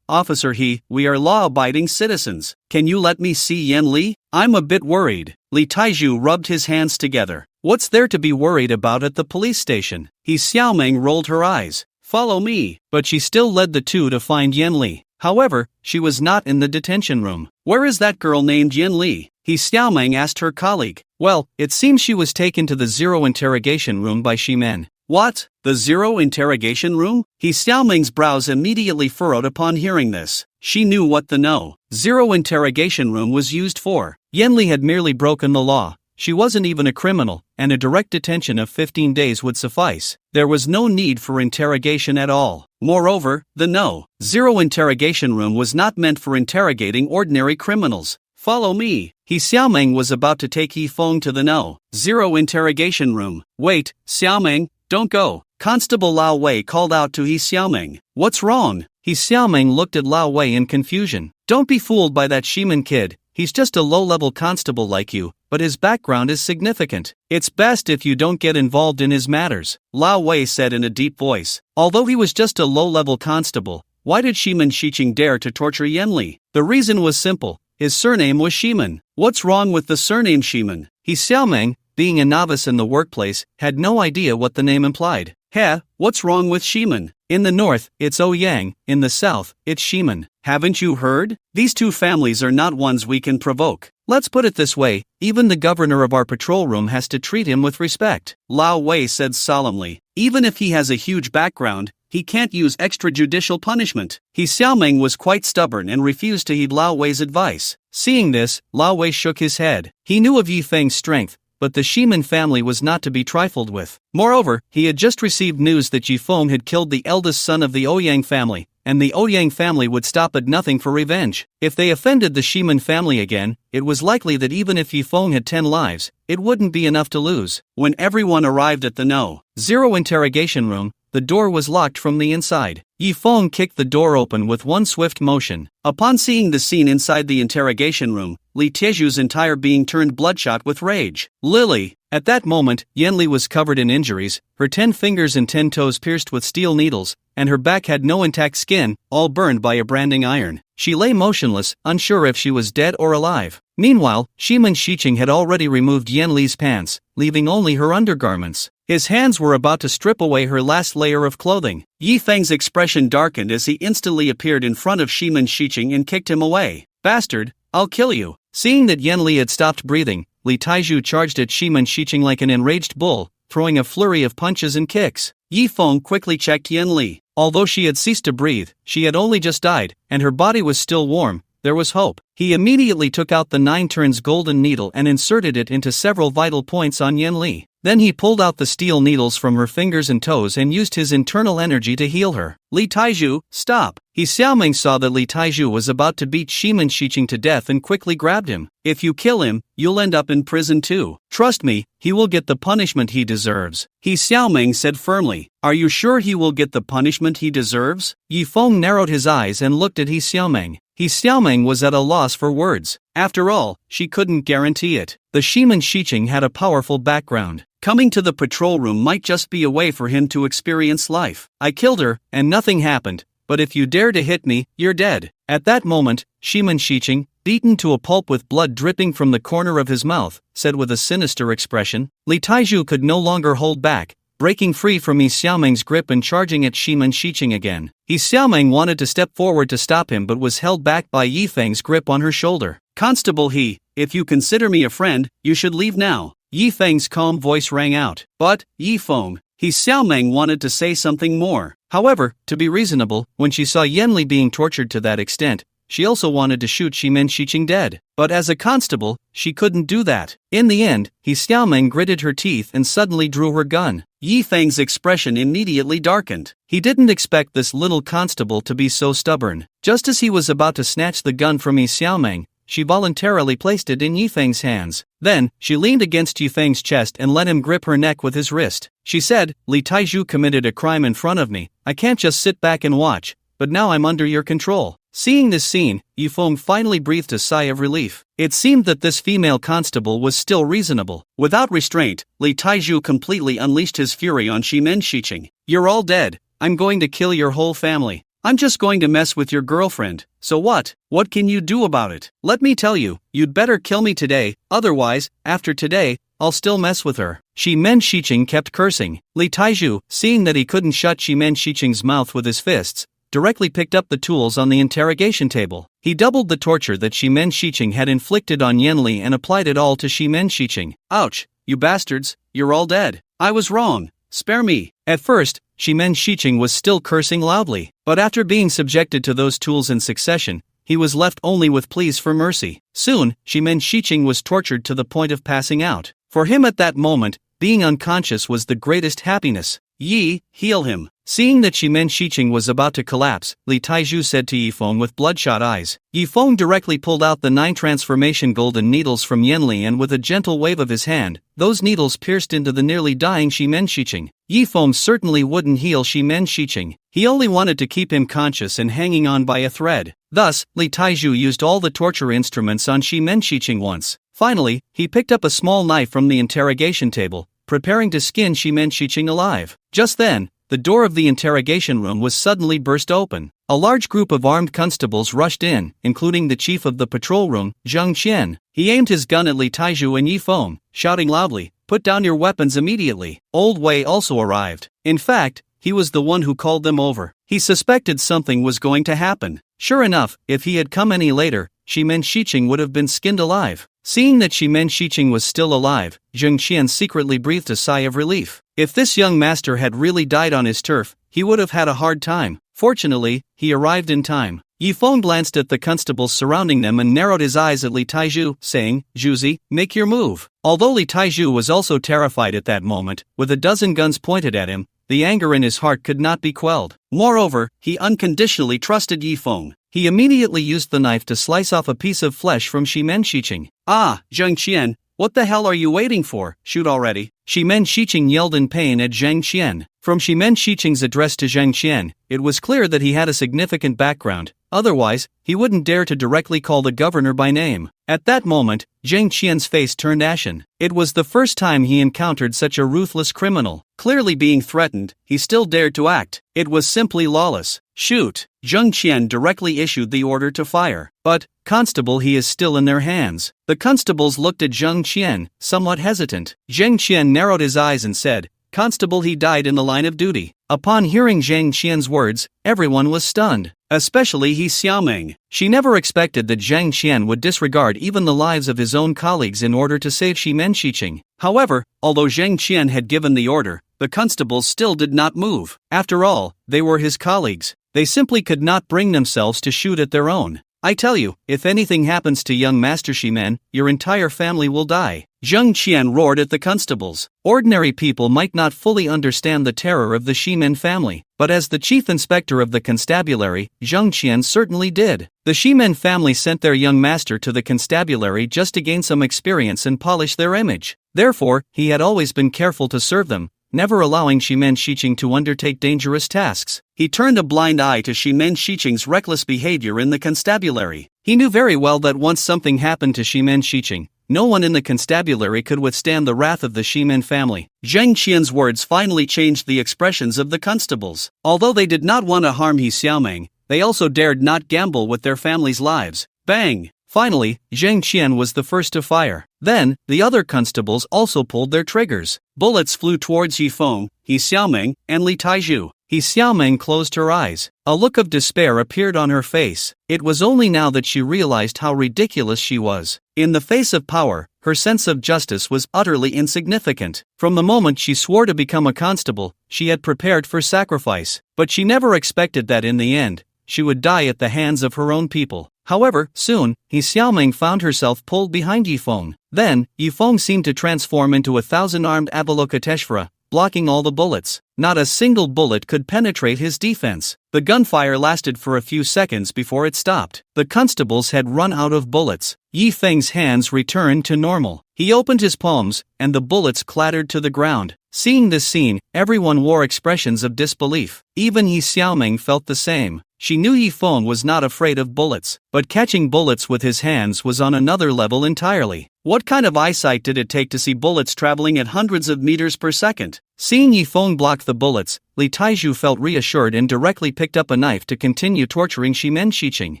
Officer He, we are law-abiding citizens. Can you let me see Yanli? I'm a bit worried. Li Taiju rubbed his hands together. What's there to be worried about at the police station? He Xiaoming rolled her eyes. Follow me. But she still led the two to find Yanli. However, she was not in the detention room. Where is that girl named Yanli? He Xiaoming asked her colleague. Well, it seems she was taken to the zero interrogation room by Shimen. What? The zero interrogation room? He Xiaoming's brows immediately furrowed upon hearing this. She knew what the zero interrogation room was used for. Yanli had merely broken the law. She wasn't even a criminal, and a direct detention of 15 days would suffice. There was no need for interrogation at all. Moreover, the zero interrogation room was not meant for interrogating ordinary criminals. Follow me. He Xiaoming was about to take Yifeng to the zero interrogation room. Wait, Xiaoming, don't go. Constable Lao Wei called out to He Xiaoming. What's wrong? He Xiaoming looked at Lao Wei in confusion. Don't be fooled by that Shimen kid. He's just a low-level constable like you. but his background is significant. It's best if you don't get involved in his matters, Lao Wei said in a deep voice. Although he was just a low-level constable, why did Shimen Shiqing dare to torture Yanli? The reason was simple. His surname was Shimen. What's wrong with the surname Shimen? He Xiaomeng, being a novice in the workplace, had no idea what the name implied. Heh, what's wrong with Shimen? In the north, it's Ouyang, in the south, it's Shimen. Haven't you heard? These two families are not ones we can provoke. Let's put it this way, even the governor of our patrol room has to treat him with respect, Lao Wei said solemnly. Even if he has a huge background, he can't use extrajudicial punishment. He Xiaomeng was quite stubborn and refused to heed Lao Wei's advice. Seeing this, Lao Wei shook his head. He knew of Yi Feng's strength, but the Shimen family was not to be trifled with. Moreover, he had just received news that Yi Feng had killed the eldest son of the Ouyang family, and the Ouyang family would stop at nothing for revenge. If they offended the Shimen family again, it was likely that even if Yi Feng had 10 lives, it wouldn't be enough to lose. When everyone arrived at the No. 0 interrogation room, the door was locked from the inside. Yi Feng kicked the door open with one swift motion. Upon seeing the scene inside the interrogation room, Li Tieju's entire being turned bloodshot with rage. Lily! At that moment, Yanli was covered in injuries, her 10 fingers and 10 toes pierced with steel needles, and her back had no intact skin, all burned by a branding iron. She lay motionless, unsure if she was dead or alive. Meanwhile, Shimen Shiqing had already removed Yanli's pants, leaving only her undergarments. His hands were about to strip away her last layer of clothing. Yi Feng's expression darkened as he instantly appeared in front of Shimen Shiqing and kicked him away. Bastard, I'll kill you. Seeing that Yanli had stopped breathing, Li Taiju charged at Shimen Shiqing like an enraged bull, throwing a flurry of punches and kicks. Yi Feng quickly checked Yanli. Although she had ceased to breathe, she had only just died, and her body was still warm. There was hope. He immediately took out the 9 turns golden needle and inserted it into several vital points on Yanli. Then he pulled out the steel needles from her fingers and toes and used his internal energy to heal her. Li Taiju, stop! He Xiaomeng saw that Li Taiju was about to beat Shimen Shiqing to death and quickly grabbed him. If you kill him, you'll end up in prison too. Trust me, he will get the punishment he deserves. He Xiaomeng said firmly. Are you sure he will get the punishment he deserves? Yi Feng narrowed his eyes and looked at He Xiaomeng. He Xiaomeng was at a loss for words. After all, she couldn't guarantee it. The Shimen Shiqing had a powerful background. Coming to the patrol room might just be a way for him to experience life. I killed her, and nothing happened, but if you dare to hit me, you're dead. At that moment, Shimen Shiqing, beaten to a pulp with blood dripping from the corner of his mouth, said with a sinister expression. Li Taiju could no longer hold back, breaking free from Yi Xiaomeng's grip and charging at Shimen Shiqing again. Yi Xiaomeng wanted to step forward to stop him but was held back by Yi Feng's grip on her shoulder. Constable He, if you consider me a friend, you should leave now. Yi Feng's calm voice rang out. But, Yi Feng, He Xiaomeng wanted to say something more. However, to be reasonable, when she saw Yanli being tortured to that extent, she also wanted to shoot Shimen Shiqing dead. But as a constable, she couldn't do that. In the end, He Xiaomeng gritted her teeth and suddenly drew her gun. Yi Feng's expression immediately darkened. He didn't expect this little constable to be so stubborn. Just as he was about to snatch the gun from Yi Xiaomeng, she voluntarily placed it in Yi Feng's hands. Then, she leaned against Yi Feng's chest and let him grip her neck with his wrist. She said, Li Taiju committed a crime in front of me. I can't just sit back and watch, but now I'm under your control. Seeing this scene, Yi Feng finally breathed a sigh of relief. It seemed that this female constable was still reasonable. Without restraint, Li Taiju completely unleashed his fury on Shimen Shiqing. You're all dead. I'm going to kill your whole family. I'm just going to mess with your girlfriend. So what? What can you do about it? Let me tell you, you'd better kill me today, otherwise, after today, I'll still mess with her. Shimen Shiqing kept cursing. Li Taiju, seeing that he couldn't shut Shimen Shiqing's mouth with his fists, directly picked up the tools on the interrogation table. He doubled the torture that Shimen Shiqing had inflicted on Yanli and applied it all to Shimen Shiqing. Ouch, you bastards, you're all dead. I was wrong. Spare me. At first, Shimen Shiqing was still cursing loudly, but after being subjected to those tools in succession, he was left only with pleas for mercy. Soon, Shimen Shiqing was tortured to the point of passing out. For him at that moment, being unconscious was the greatest happiness. Yi, heal him. Seeing that Shimen Shiqing was about to collapse, Li Taiju said to Yi Feng with bloodshot eyes. Yi Feng directly pulled out the 9 transformation golden needles from Yanli and with a gentle wave of his hand, those needles pierced into the nearly dying Shimen Shiqing. Yi Feng certainly wouldn't heal Shimen Shiqing. He only wanted to keep him conscious and hanging on by a thread. Thus, Li Taiju used all the torture instruments on Shimen Shiqing once. Finally, he picked up a small knife from the interrogation table, preparing to skin Shimen Shiching alive. Just then, the door of the interrogation room was suddenly burst open. A large group of armed constables rushed in, including the chief of the patrol room, Zheng Qian. He aimed his gun at Li Taiju and Yi Feng, shouting loudly, "Put down your weapons immediately." Old Wei also arrived. In fact, he was the one who called them over. He suspected something was going to happen. Sure enough, if he had come any later, Shimen Shiching would have been skinned alive. Seeing that Shimen Shiching was still alive, Zheng Qian secretly breathed a sigh of relief. If this young master had really died on his turf, he would have had a hard time. Fortunately, he arrived in time. Yi Feng glanced at the constables surrounding them and narrowed his eyes at Li Taiju, saying, "Juzi, make your move." Although Li Taiju was also terrified at that moment, with a dozen guns pointed at him, the anger in his heart could not be quelled. Moreover, he unconditionally trusted Yi Feng. He immediately used the knife to slice off a piece of flesh from Shimen Shiching. "Ah, Zheng Qian, what the hell are you waiting for? Shoot already." Shimen Shiching yelled in pain at Zheng Qian. From Shimen Shiching's address to Zheng Qian, it was clear that he had a significant background. Otherwise, he wouldn't dare to directly call the governor by name. At that moment, Zheng Qian's face turned ashen. It was the first time he encountered such a ruthless criminal. Clearly being threatened, he still dared to act. It was simply lawless. "Shoot!" Zheng Qian directly issued the order to fire. "But, Constable, he is still in their hands." The constables looked at Zheng Qian, somewhat hesitant. Zheng Qian narrowed his eyes and said, "Constable, he died in the line of duty." Upon hearing Zheng Qian's words, everyone was stunned. Especially He Xiaoming. She never expected that Zheng Qian would disregard even the lives of his own colleagues in order to save Shimen Shiching. However, although Zheng Qian had given the order, the constables still did not move. After all, they were his colleagues. They simply could not bring themselves to shoot at their own. "I tell you, if anything happens to young Master Shimen, your entire family will die." Zheng Qian roared at the constables. Ordinary people might not fully understand the terror of the Shimen family, but as the chief inspector of the constabulary, Zheng Qian certainly did. The Shimen family sent their young master to the constabulary just to gain some experience and polish their image. Therefore, he had always been careful to serve them, never allowing Shimen Shiching to undertake dangerous tasks. He turned a blind eye to Shimen Shiching's reckless behavior in the constabulary. He knew very well that once something happened to Shimen Shiching, no one in the constabulary could withstand the wrath of the Shimen family. Zheng Qian's words finally changed the expressions of the constables. Although they did not want to harm He Xiaoming, they also dared not gamble with their family's lives. Bang! Finally, Zheng Qian was the first to fire. Then, the other constables also pulled their triggers. Bullets flew towards Yi Feng, He Xiaoming, and Li Taiju. He Xiaoming closed her eyes. A look of despair appeared on her face. It was only now that she realized how ridiculous she was. In the face of power, her sense of justice was utterly insignificant. From the moment she swore to become a constable, she had prepared for sacrifice. But she never expected that in the end, she would die at the hands of her own people. However, soon, He Xiaoming found herself pulled behind Yi Feng. Then, Yi Feng seemed to transform into 1,000 armed Avalokiteshvara, blocking all the bullets. Not a single bullet could penetrate his defense. The gunfire lasted for a few seconds before it stopped. The constables had run out of bullets. Yi Feng's hands returned to normal. He opened his palms, and the bullets clattered to the ground. Seeing this scene, everyone wore expressions of disbelief. Even He Xiaoming felt the same. She knew Yi Feng was not afraid of bullets, but catching bullets with his hands was on another level entirely. What kind of eyesight did it take to see bullets traveling at hundreds of meters per second? Seeing Yi Feng block the bullets, Li Taiju felt reassured and directly picked up a knife to continue torturing Shimen Shiching.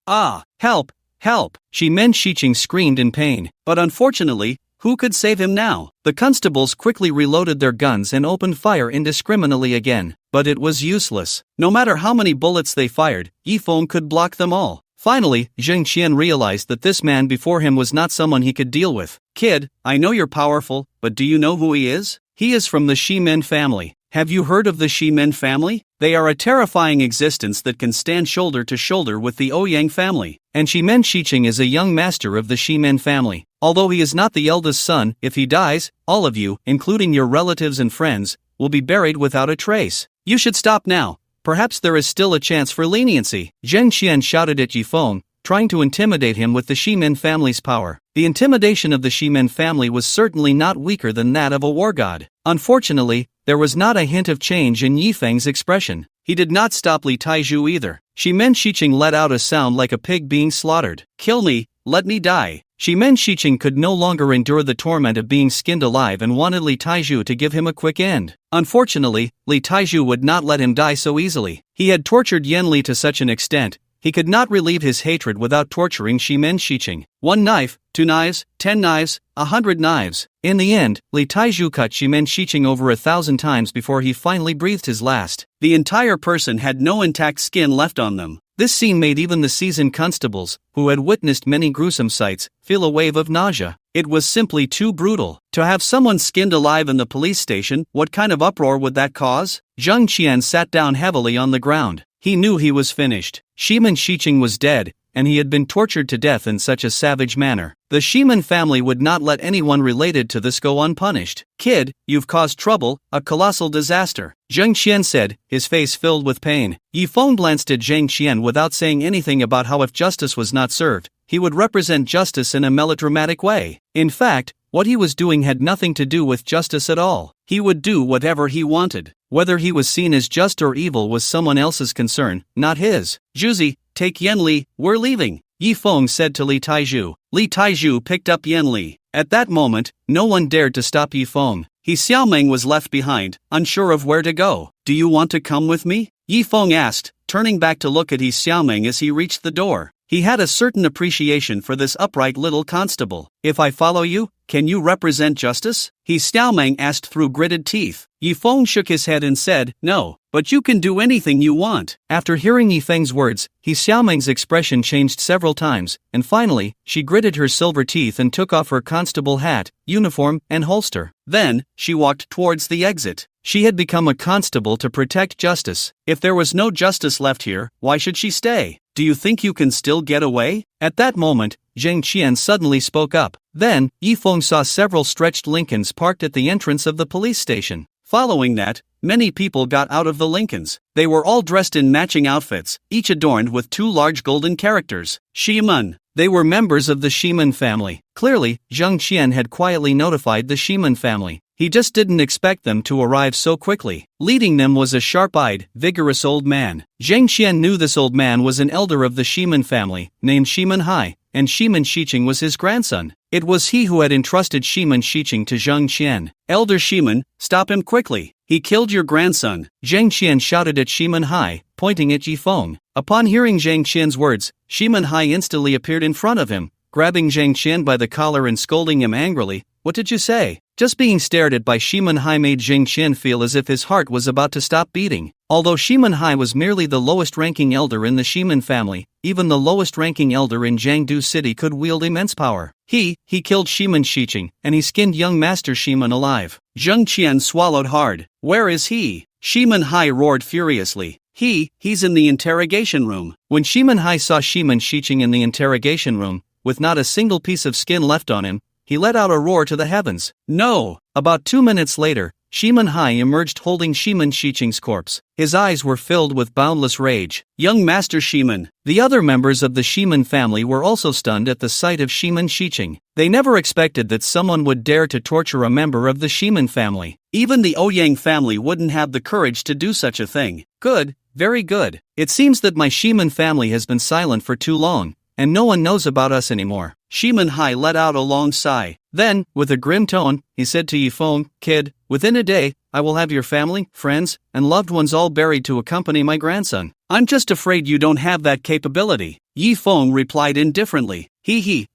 "Ah, help! Help!" Shimen Shiching screamed in pain, but unfortunately, who could save him now? The constables quickly reloaded their guns and opened fire indiscriminately again, but it was useless. No matter how many bullets they fired, Yi Feng could block them all. Finally, Zheng Qian realized that this man before him was not someone he could deal with. "Kid, I know you're powerful, but do you know who he is? He is from the Shimen family. Have you heard of the Shimen family? They are a terrifying existence that can stand shoulder to shoulder with the Ouyang family. And Shimen Shiching is a young master of the Shimen family. Although he is not the eldest son, if he dies, all of you, including your relatives and friends, will be buried without a trace. You should stop now. Perhaps there is still a chance for leniency." Zheng Qian shouted at Yi Feng, trying to intimidate him with the Shimen family's power. The intimidation of the Shimen family was certainly not weaker than that of a war god. Unfortunately, there was not a hint of change in Yi Feng's expression. He did not stop Li Taiju either. Shimen Shiching let out a sound like a pig being slaughtered. "Kill me, let me die." Shimen Shiching could no longer endure the torment of being skinned alive and wanted Li Taiju to give him a quick end. Unfortunately, Li Taiju would not let him die so easily. He had tortured Yen Li to such an extent, he could not relieve his hatred without torturing Shimen Shiching. 1 knife, 2 knives, 10 knives, 100 knives. In the end, Li Taiju cut Shimen Shiching over 1,000 times before he finally breathed his last. The entire person had no intact skin left on them. This scene made even the seasoned constables, who had witnessed many gruesome sights, feel a wave of nausea. It was simply too brutal. To have someone skinned alive in the police station, what kind of uproar would that cause? Zheng Qian sat down heavily on the ground. He knew he was finished. Shimen Shiching was dead, and he had been tortured to death in such a savage manner. The Shimen family would not let anyone related to this go unpunished. Kid, you've caused trouble, a colossal disaster, Zheng Qian said, his face filled with pain. Yi Feng glanced at Zheng Qian without saying anything about how if justice was not served, he would represent justice in a melodramatic way. In fact, what he was doing had nothing to do with justice at all. He would do whatever he wanted. Whether he was seen as just or evil was someone else's concern, not his. Juzi, take Yen Li, we're leaving, Yi Feng said to Li Taiju. Li Taiju picked up Yen Li. At that moment, no one dared to stop Yi Feng. He Xiaomeng was left behind, unsure of where to go. Do you want to come with me? Yi Feng asked, turning back to look at He Xiaomeng as he reached the door. He had a certain appreciation for this upright little constable. If I follow you, can you represent justice? He Xiaomeng asked through gritted teeth. Yi Feng shook his head and said, no, but you can do anything you want. After hearing Yi Feng's words, He Xiaomeng's expression changed several times, and finally, she gritted her silver teeth and took off her constable hat, uniform, and holster. Then, she walked towards the exit. She had become a constable to protect justice. If there was no justice left here, why should she stay? Do you think you can still get away? At that moment, Zheng Qian suddenly spoke up. Then, Yi Feng saw several stretched Lincolns parked at the entrance of the police station. Following that, many people got out of the Lincolns. They were all dressed in matching outfits, each adorned with 2 large golden characters. Shimen. They were members of the Shimen family. Clearly, Zheng Qian had quietly notified the Shimen family. He just didn't expect them to arrive so quickly. Leading them was a sharp-eyed, vigorous old man. Zheng Qian knew this old man was an elder of the Shimen family, named Shimen Hai, and Shimen Shiching was his grandson. It was he who had entrusted Shimen Shiching to Zheng Qian. Elder Shimen, stop him quickly. He killed your grandson, Zheng Qian shouted at Shimen Hai, pointing at Yi Feng. Upon hearing Zheng Qian's words, Shimen Hai instantly appeared in front of him, grabbing Zheng Qian by the collar and scolding him angrily. What did you say? Just being stared at by Shimen Hai made Zheng Qian feel as if his heart was about to stop beating. Although Shimen Hai was merely the lowest-ranking elder in the Shimen family, even the lowest-ranking elder in Jiangdu City could wield immense power. He killed Shimen Shiching, and he skinned young Master Shimen alive. Zheng Qian swallowed hard. Where is he? Shimen Hai roared furiously. He's in the interrogation room. When Shimen Hai saw Shimen Shiching in the interrogation room, with not a single piece of skin left on him, he let out a roar to the heavens. No! About 2 minutes later, Shimen Hai emerged holding Shimen Shiching's corpse. His eyes were filled with boundless rage. Young Master Shimen. The other members of the Shimen family were also stunned at the sight of Shimen Shiching. They never expected that someone would dare to torture a member of the Shimen family. Even the Ouyang family wouldn't have the courage to do such a thing. Good, very good. It seems that my Shimen family has been silent for too long, and no one knows about us anymore. Shimen Hai let out a long sigh. Then, with a grim tone, he said to Yi Feng, Kid, within a day, I will have your family, friends, and loved ones all buried to accompany my grandson. I'm just afraid you don't have that capability. Yi Feng replied indifferently.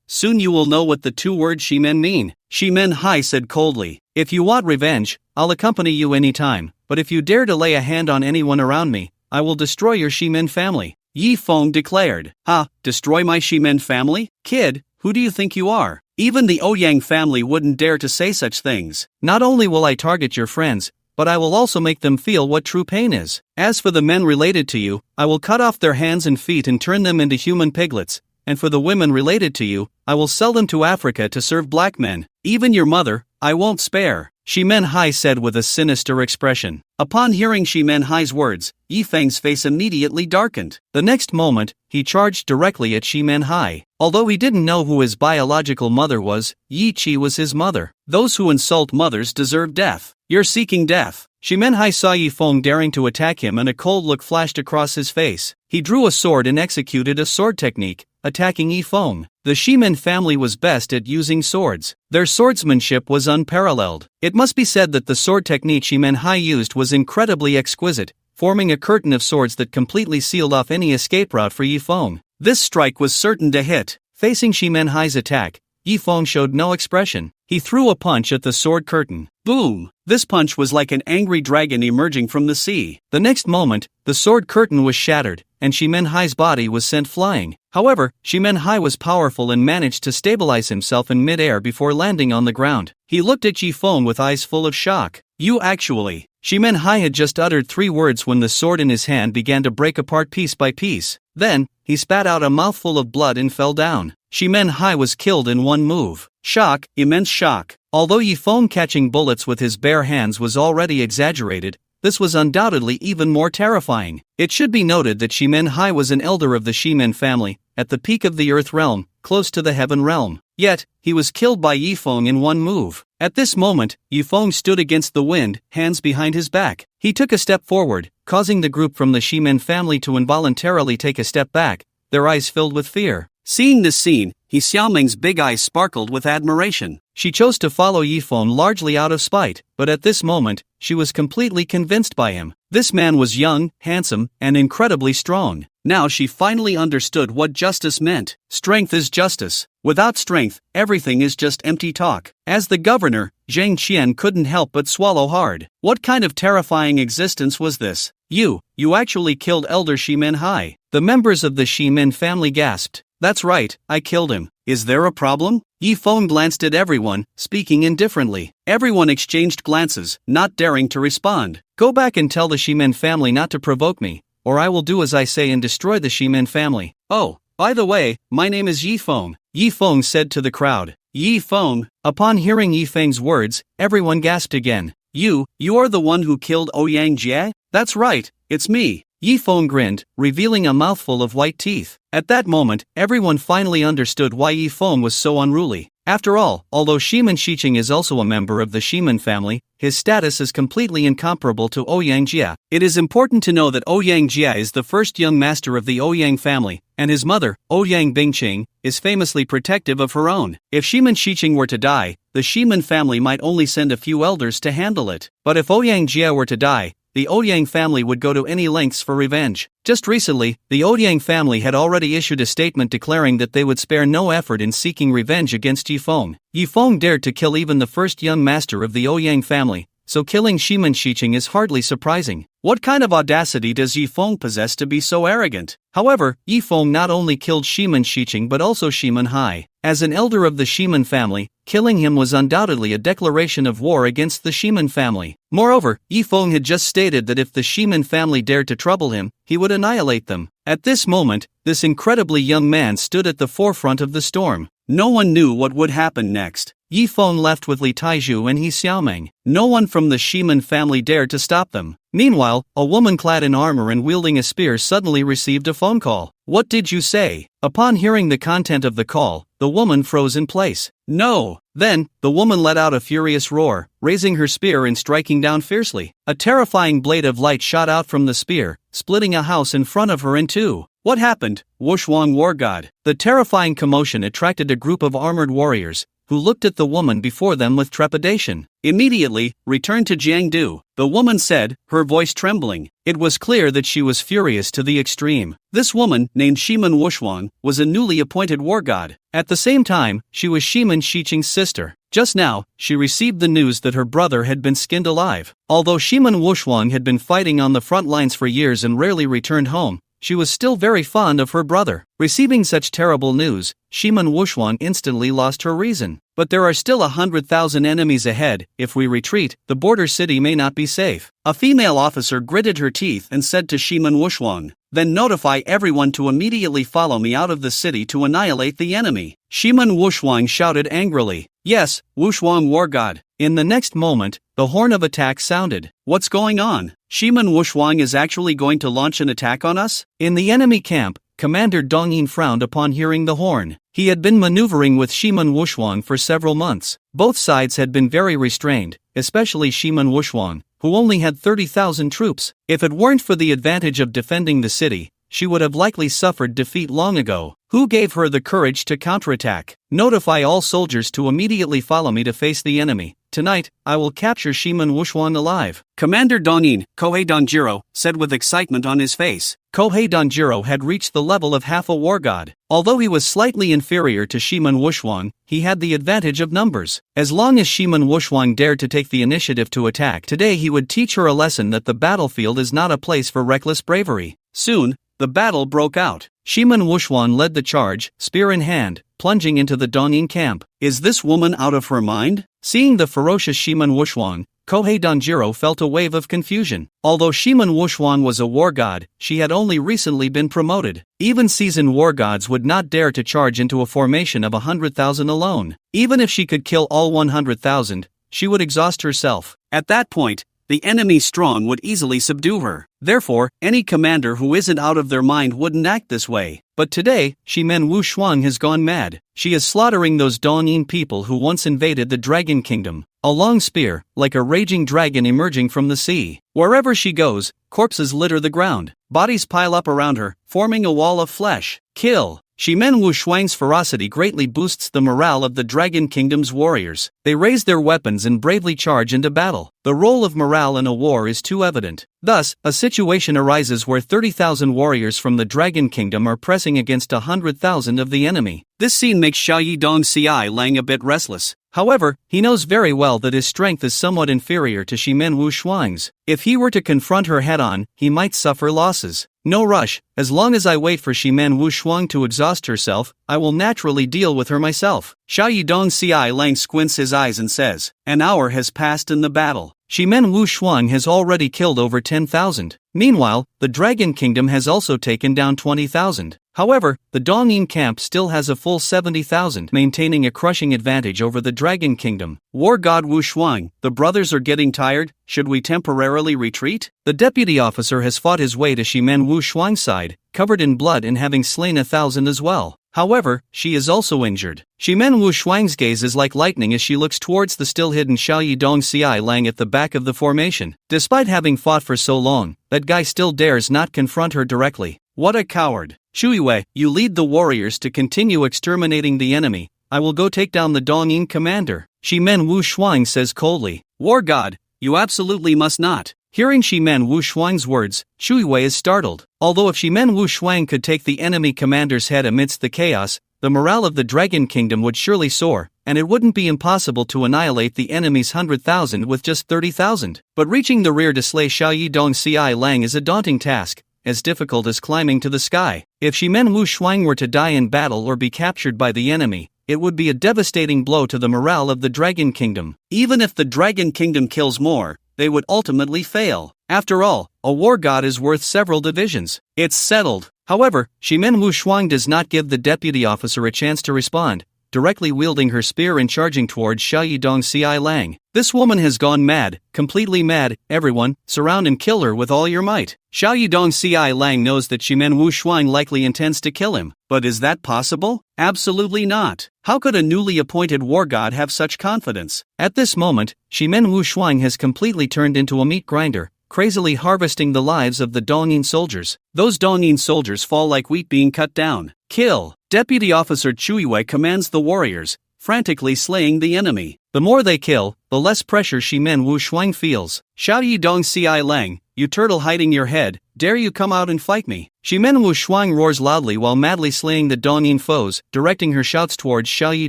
Soon you will know what the 2 words Shimen mean. Shimen Hai said coldly. If you want revenge, I'll accompany you anytime, but if you dare to lay a hand on anyone around me, I will destroy your Shimen family. Yi Feng declared. Destroy my Shimen family? Kid, who do you think you are? Even the Ouyang family wouldn't dare to say such things. Not only will I target your friends, but I will also make them feel what true pain is. As for the men related to you, I will cut off their hands and feet and turn them into human piglets. And for the women related to you, I will sell them to Africa to serve black men. Even your mother, I won't spare, Shimen Hai said with a sinister expression. Upon hearing Shimen Hai's words, Yi Feng's face immediately darkened. The next moment, he charged directly at Shimen Hai. Although he didn't know who his biological mother was, Yi Qi was his mother. Those who insult mothers deserve death. You're seeking death. Shimenhai saw Yifeng daring to attack him and a cold look flashed across his face. He drew a sword and executed a sword technique, attacking Yifeng. The Shimen family was best at using swords. Their swordsmanship was unparalleled. It must be said that the sword technique Shimenhai used was incredibly exquisite, forming a curtain of swords that completely sealed off any escape route for Yifeng. This strike was certain to hit. Facing Shimenhai's attack, Yifeng showed no expression. He threw a punch at the sword curtain. Boom! This punch was like an angry dragon emerging from the sea. The next moment, the sword curtain was shattered, and Shimenhai's body was sent flying. However, Shimenhai was powerful and managed to stabilize himself in mid-air before landing on the ground. He looked at Yifeng with eyes full of shock. You actually... Shimenhai had just uttered 3 words when the sword in his hand began to break apart piece by piece. Then, he spat out a mouthful of blood and fell down. Shimenhai was killed in one move. Shock, immense shock. Although Yifeng catching bullets with his bare hands was already exaggerated, this was undoubtedly even more terrifying. It should be noted that Shimenhai was an elder of the Shimen family, at the peak of the Earth realm, close to the Heaven realm. Yet, he was killed by Yifeng in one move. At this moment, Yifeng stood against the wind, hands behind his back. He took a step forward, causing the group from the Shimen family to involuntarily take a step back, their eyes filled with fear. Seeing this scene, Xiaoming's big eyes sparkled with admiration. She chose to follow Yifeng largely out of spite, but at this moment, she was completely convinced by him. This man was young, handsome, and incredibly strong. Now she finally understood what justice meant. Strength is justice. Without strength, everything is just empty talk. As the governor, Zhang Qian couldn't help but swallow hard. What kind of terrifying existence was this? You actually killed Elder Shimenhai. The members of the Shimen family gasped. That's right, I killed him. Is there a problem? Yifeng glanced at everyone, speaking indifferently. Everyone exchanged glances, not daring to respond. Go back and tell the Shimen family not to provoke me, or I will do as I say and destroy the Shimen family. Oh, by the way, my name is Yifeng, Yifeng said to the crowd. Yifeng. Upon hearing Yifeng's words, everyone gasped again. You are the one who killed Ouyang Jie? That's right, it's me. Yifeng grinned, revealing a mouthful of white teeth. At that moment, everyone finally understood why Yifeng was so unruly. After all, although Shimen Shiqing is also a member of the Shimen family, his status is completely incomparable to Ouyang Jie. It is important to know that Ouyang Jie is the first young master of the Ouyang family, and his mother, Ouyang Bingqing, is famously protective of her own. If Shimen Shiqing were to die, the Shimen family might only send a few elders to handle it. But if Ouyang Jie were to die, the Ouyang family would go to any lengths for revenge. Just recently, the Ouyang family had already issued a statement declaring that they would spare no effort in seeking revenge against Yifeng. Yifeng dared to kill even the first young master of the Ouyang family, so killing Shimen Shiqing is hardly surprising. What kind of audacity does Yifeng possess to be so arrogant? However, Yifeng not only killed Shimen Shiqing but also Shimenhai. As an elder of the Shimen family, killing him was undoubtedly a declaration of war against the Shimen family. Moreover, Yifeng had just stated that if the Shimen family dared to trouble him, he would annihilate them. At this moment, this incredibly young man stood at the forefront of the storm. No one knew what would happen next. Yifeng left with Li Taizhu and He Xiaoming. No one from the Shimen family dared to stop them. Meanwhile, a woman clad in armor and wielding a spear suddenly received a phone call. What did you say? Upon hearing the content of the call, the woman froze in place. No! Then, the woman let out a furious roar, raising her spear and striking down fiercely. A terrifying blade of light shot out from the spear, splitting a house in front of her in two. What happened? Wushwang War God. The terrifying commotion attracted a group of armored warriors, who looked at the woman before them with trepidation. Immediately, return to Jiangdu, the woman said, her voice trembling. It was clear that she was furious to the extreme. This woman, named Shimen Wushwang, was a newly appointed war god. At the same time, she was Shimen Shiqing's sister. Just now, she received the news that her brother had been skinned alive. Although Shimen Wushwang had been fighting on the front lines for years and rarely returned home, she was still very fond of her brother. Receiving such terrible news, Shimen Wushwang instantly lost her reason. But there are still 100,000 enemies ahead. If we retreat, the border city may not be safe. A female officer gritted her teeth and said to Shimen Wushwang, then notify everyone to immediately follow me out of the city to annihilate the enemy. Shimen Wushwang shouted angrily. Yes, Wushwang War God. In the next moment, the horn of attack sounded. What's going on? Shimen Wushwang is actually going to launch an attack on us? In the enemy camp, Commander Dongyin frowned upon hearing the horn. He had been maneuvering with Shimen Wushwang for several months. Both sides had been very restrained, especially Shimen Wushwang, who only had 30,000 troops. If it weren't for the advantage of defending the city, she would have likely suffered defeat long ago. Who gave her the courage to counterattack? Notify all soldiers to immediately follow me to face the enemy. Tonight, I will capture Shimen Wuxuang alive. Commander Donin, Kohei Danjiro, said with excitement on his face. Kohei Danjiro had reached the level of half a war god. Although he was slightly inferior to Shimen Wuxuang, he had the advantage of numbers. As long as Shimen Wuxuang dared to take the initiative to attack today, he would teach her a lesson that the battlefield is not a place for reckless bravery. Soon, the battle broke out. Shimen Wuxuang led the charge, spear in hand, plunging into the Donin camp. Is this woman out of her mind? Seeing the ferocious Shimen Wuxuang, Kohei Danjiro felt a wave of confusion. Although Shimen Wuxuang was a war god, she had only recently been promoted. Even seasoned war gods would not dare to charge into a formation of 100,000 alone. Even if she could kill all 100,000, she would exhaust herself. At that point, the enemy strong would easily subdue her. Therefore, any commander who isn't out of their mind wouldn't act this way. But today, Shimen Wuxuang has gone mad. She is slaughtering those Donin people who once invaded the Dragon Kingdom. A long spear, like a raging dragon emerging from the sea. Wherever she goes, corpses litter the ground. Bodies pile up around her, forming a wall of flesh. Kill! Shimen Wuxuang's ferocity greatly boosts the morale of the Dragon Kingdom's warriors. They raise their weapons and bravely charge into battle. The role of morale in a war is too evident. Thus, a situation arises where 30,000 warriors from the Dragon Kingdom are pressing against 100,000 of the enemy. This scene makes Xiaoyi Dongxi Lang a bit restless. However, he knows very well that his strength is somewhat inferior to Shimen Wuxuang's. If he were to confront her head-on, he might suffer losses. No rush. As long as I wait for Shimen Wuxuang to exhaust herself, I will naturally deal with her myself. Xiaoyi Dongxi Lang squints his eyes and says, an hour has passed in the battle. Shimen Wuxuang has already killed over 10,000. Meanwhile, the Dragon Kingdom has also taken down 20,000. However, the Donin camp still has a full 70,000, maintaining a crushing advantage over the Dragon Kingdom. War God Wuxuang, the brothers are getting tired. Should we temporarily retreat? The deputy officer has fought his way to Shimen Wuxuang's side, covered in blood and having slain 1,000 as well. However, she is also injured. Shimen Wuxuang's gaze is like lightning as she looks towards the still-hidden Xiaoyi Dongxi Lang at the back of the formation. Despite having fought for so long, that guy still dares not confront her directly. What a coward. Shuiwei, you lead the warriors to continue exterminating the enemy. I will go take down the Donin commander. Shimen Wuxuang says coldly. War god, you absolutely must not. Hearing Shimen Wuxuang's words, Shuiwei is startled. Although if Shimen Wuxuang could take the enemy commander's head amidst the chaos, the morale of the Dragon Kingdom would surely soar, and it wouldn't be impossible to annihilate the enemy's 100,000 with just 30,000. But reaching the rear to slay Xiaoyi Dongxi Lang is a daunting task, as difficult as climbing to the sky. If Shimen Wuxuang were to die in battle or be captured by the enemy, it would be a devastating blow to the morale of the Dragon Kingdom. Even if the Dragon Kingdom kills more, they would ultimately fail. After all, a war god is worth several divisions. It's settled. However, Shimen Wuxuang does not give the deputy officer a chance to respond, directly wielding her spear and charging towards Xiaoyi Dongxi Lang. This woman has gone mad, completely mad. Everyone, surround and kill her with all your might. Xiaoyi Dongxi Lang knows that Shimen Wuxuang likely intends to kill him. But is that possible? Absolutely not. How could a newly appointed war god have such confidence? At this moment, Shimen Wuxuang has completely turned into a meat grinder, crazily harvesting the lives of the Donin soldiers. Those Donin soldiers fall like wheat being cut down. Kill! Deputy Officer Chuiwei commands the warriors, frantically slaying the enemy. The more they kill, the less pressure Shimen Wuxuang feels. Xiaoyi Dongxi Lang, you turtle hiding your head, dare you come out and fight me? Shimen Wuxuang roars loudly while madly slaying the Donin foes, directing her shouts towards Xiaoyi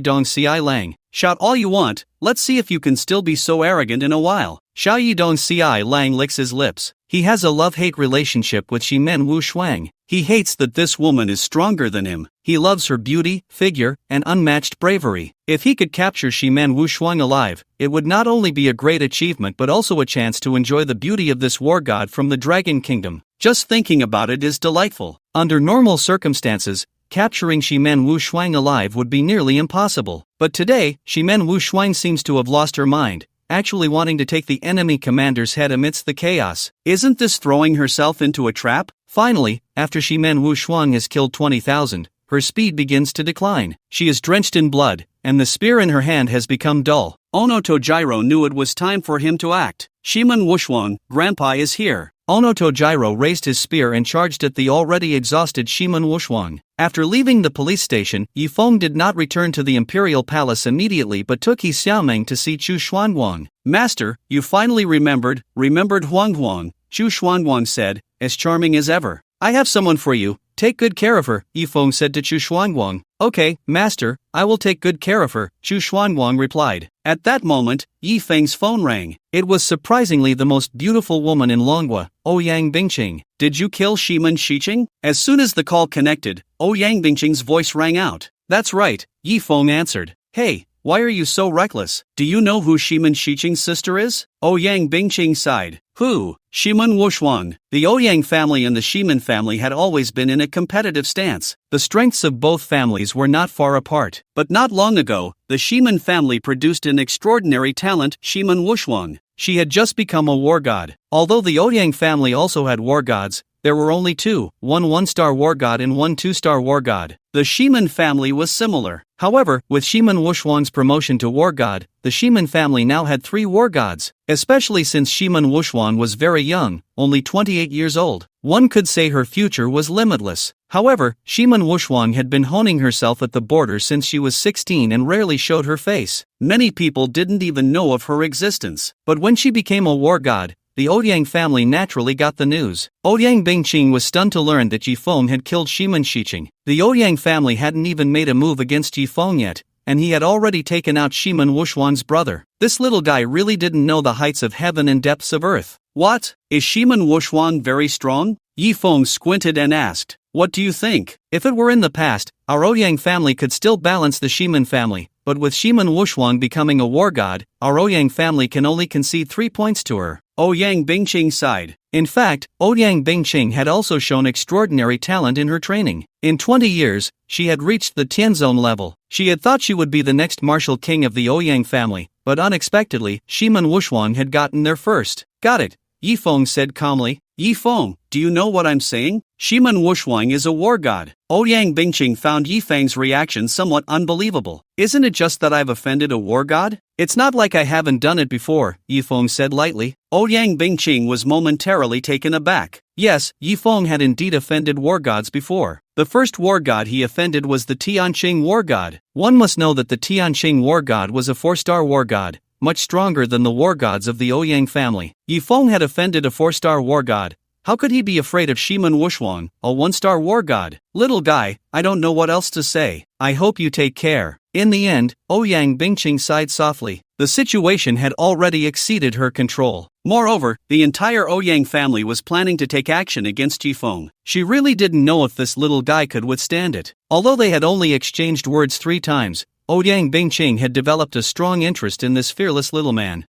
Dongxi Lang. Shout all you want, let's see if you can still be so arrogant in a while. Xiaoyi Dongxi Lang licks his lips. He has a love-hate relationship with Shimen Wuxuang. He hates that this woman is stronger than him. He loves her beauty, figure, and unmatched bravery. If he could capture Shimen Wuxuang alive, it would not only be a great achievement but also a chance to enjoy the beauty of this war god from the Dragon Kingdom. Just thinking about it is delightful. Under normal circumstances, capturing Shimen Wuxuang alive would be nearly impossible. But today, Shimen Wuxuang seems to have lost her mind, actually wanting to take the enemy commander's head amidst the chaos. Isn't this throwing herself into a trap? Finally, after Shimen Wuxuang has killed 20,000, her speed begins to decline. She is drenched in blood, and the spear in her hand has become dull. Ono Tojiro knew it was time for him to act. Shiman Wuxuang, Grandpa is here. Ono Tojiro raised his spear and charged at the already exhausted Shiman Wuxuang. After leaving the police station, Yifeng did not return to the imperial palace immediately but took He Xiaomeng to see Chu Xuanguang. Master, you finally remembered Huang Huang, Chu Xuanguang said, as charming as ever. I have someone for you. Take good care of her, Yifeng said to Chu Xuanguang. Okay, master, I will take good care of her, Chu Xuanguang replied. At that moment, Yifeng's phone rang. It was surprisingly the most beautiful woman in Longhua, Ouyang Bingqing. Did you kill Shiman Shiqing? As soon as the call connected, Ouyang Bingqing's voice rang out. That's right, Yifeng answered. Hey, why are you so reckless? Do you know who Shiman Shiqing's sister is? Ouyang Bingqing sighed. Who? Shiman Wuxuang. The Ouyang family and the Shiman family had always been in a competitive stance. The strengths of both families were not far apart. But not long ago, the Shiman family produced an extraordinary talent, Shiman Wuxuang. She had just become a war god. Although the Ouyang family also had war gods, there were only two, one 1-star war god and one 2-star war god. The Shiman family was similar. However, with Shiman Wuxuang's promotion to war god, the Shiman family now had 3 war gods, especially since Shiman Wuxuang was very young, only 28 years old. One could say her future was limitless. However, Shiman Wuxuang had been honing herself at the border since she was 16 and rarely showed her face. Many people didn't even know of her existence. But when she became a war god, the Ouyang family naturally got the news. Ouyang Bingqing was stunned to learn that Yifeng had killed Shiman Shiqing. The Ouyang family hadn't even made a move against Yifeng yet, and he had already taken out Shiman Wuxuang's brother. This little guy really didn't know the heights of heaven and depths of earth. What? Is Shiman Wuxuang very strong? Yifeng squinted and asked. What do you think? If it were in the past, our Ouyang family could still balance the Shiman family, but with Shiman Wuxuang becoming a war god, our Ouyang family can only concede 3 points to her. Ouyang Bingqing sighed. In fact, Ouyang Bingqing had also shown extraordinary talent in her training. In 20 years, she had reached the Tianzone level. She had thought she would be the next martial king of the Ouyang family, but unexpectedly, Shiman Wuxuang had gotten there first. Got it, Yifeng said calmly. Yifeng, do you know what I'm saying? Shiman Wuxuang is a war god. Ouyang Bingqing found Yifeng's reaction somewhat unbelievable. Isn't it just that I've offended a war god? It's not like I haven't done it before, Yifeng said lightly. Ouyang Bingqing was momentarily taken aback. Yes, Yifeng had indeed offended war gods before. The first war god he offended was the Tianqing war god. One must know that the Tianqing war god was a 4-star war god, much stronger than the war gods of the Ouyang family. Yifeng had offended a 4-star war god. How could he be afraid of Shiman Wuxuang, a 1-star war god? Little guy, I don't know what else to say. I hope you take care. In the end, Ouyang Bingqing sighed softly. The situation had already exceeded her control. Moreover, the entire Ouyang family was planning to take action against Yifeng. She really didn't know if this little guy could withstand it. Although they had only exchanged words 3 times, Ouyang Bingqing had developed a strong interest in this fearless little man.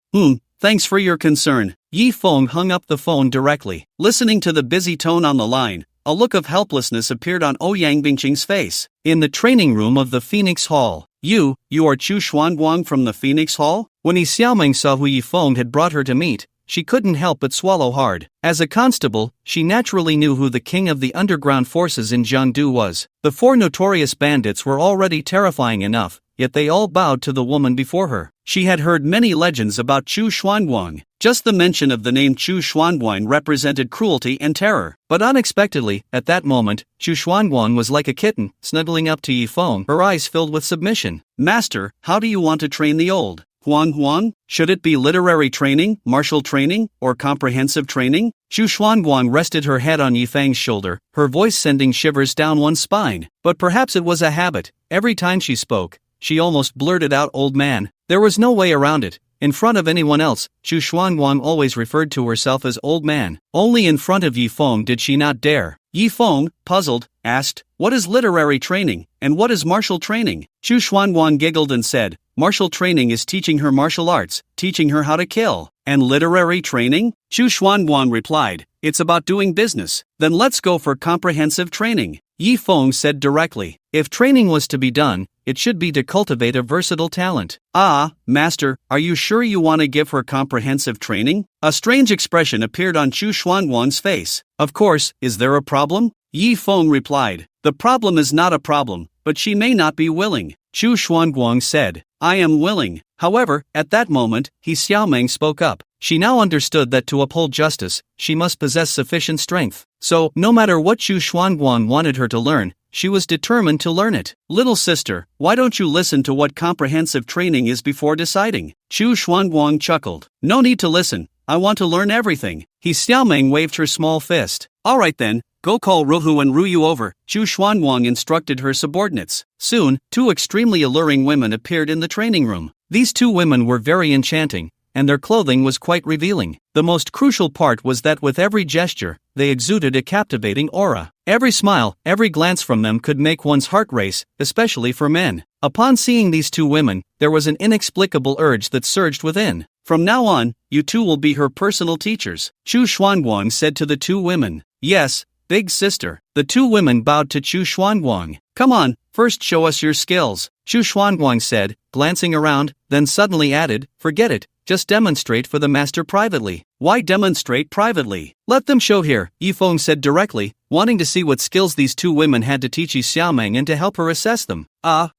Thanks for your concern. Yifeng hung up the phone directly. Listening to the busy tone on the line, a look of helplessness appeared on Ouyang Bingqing's face. In the training room of the Phoenix Hall. You are Chu Xuanguang from the Phoenix Hall? When He Xiaomeng saw who Yifeng had brought her to meet, she couldn't help but swallow hard. As a constable, she naturally knew who the king of the underground forces in Jiangdu was. The 4 notorious bandits were already terrifying enough, yet they all bowed to the woman before her. She had heard many legends about Chu Xuanguang. Just the mention of the name Chu Xuanguang represented cruelty and terror. But unexpectedly, at that moment, Chu Xuanguang was like a kitten, snuggling up to Yifeng, her eyes filled with submission. Master, how do you want to train the old Huang Huang? Should it be literary training, martial training, or comprehensive training? Chu Xuanguang rested her head on Yifeng's shoulder, her voice sending shivers down one's spine. But perhaps it was a habit. Every time she spoke, she almost blurted out old man. There was no way around it. In front of anyone else, Chu Xuanguang always referred to herself as old man. Only in front of Yifeng did she not dare. Yifeng, puzzled, asked, what is literary training, and what is martial training? Chu Xuanguang giggled and said, martial training is teaching her martial arts, teaching her how to kill. And literary training? Chu Xuanguang replied, it's about doing business. Then let's go for comprehensive training. Yifeng said directly, if training was to be done, it should be to cultivate a versatile talent. Ah, master, are you sure you want to give her comprehensive training? A strange expression appeared on Chu Xuanguang's face. Of course, is there a problem? Yifeng replied, the problem is not a problem, but she may not be willing. Chu Xuanguang said, I am willing. However, at that moment, He Xiaomeng spoke up. She now understood that to uphold justice, she must possess sufficient strength. So, no matter what Chu Xuanguang wanted her to learn, she was determined to learn it. Little sister, why don't you listen to what comprehensive training is before deciding? Chu Xuanguang chuckled. No need to listen, I want to learn everything. He Xiaomeng waved her small fist. Alright then, go call Ruhu and Ruyu over, Chu Xuanguang instructed her subordinates. Soon, two extremely alluring women appeared in the training room. These two women were very enchanting, and their clothing was quite revealing. The most crucial part was that with every gesture, they exuded a captivating aura. Every smile, every glance from them could make one's heart race, especially for men. Upon seeing these two women, there was an inexplicable urge that surged within. From now on, you two will be her personal teachers, Chu Xuanguang said to the two women. Yes, big sister. The two women bowed to Chu Xuanguang. Come on, first show us your skills, Chu Xuanguang said, glancing around, then suddenly added, forget it, just demonstrate for the master privately. Why demonstrate privately? Let them show here, Yifeng said directly, wanting to see what skills these two women had to teach Yi Xiaomeng and to help her assess them.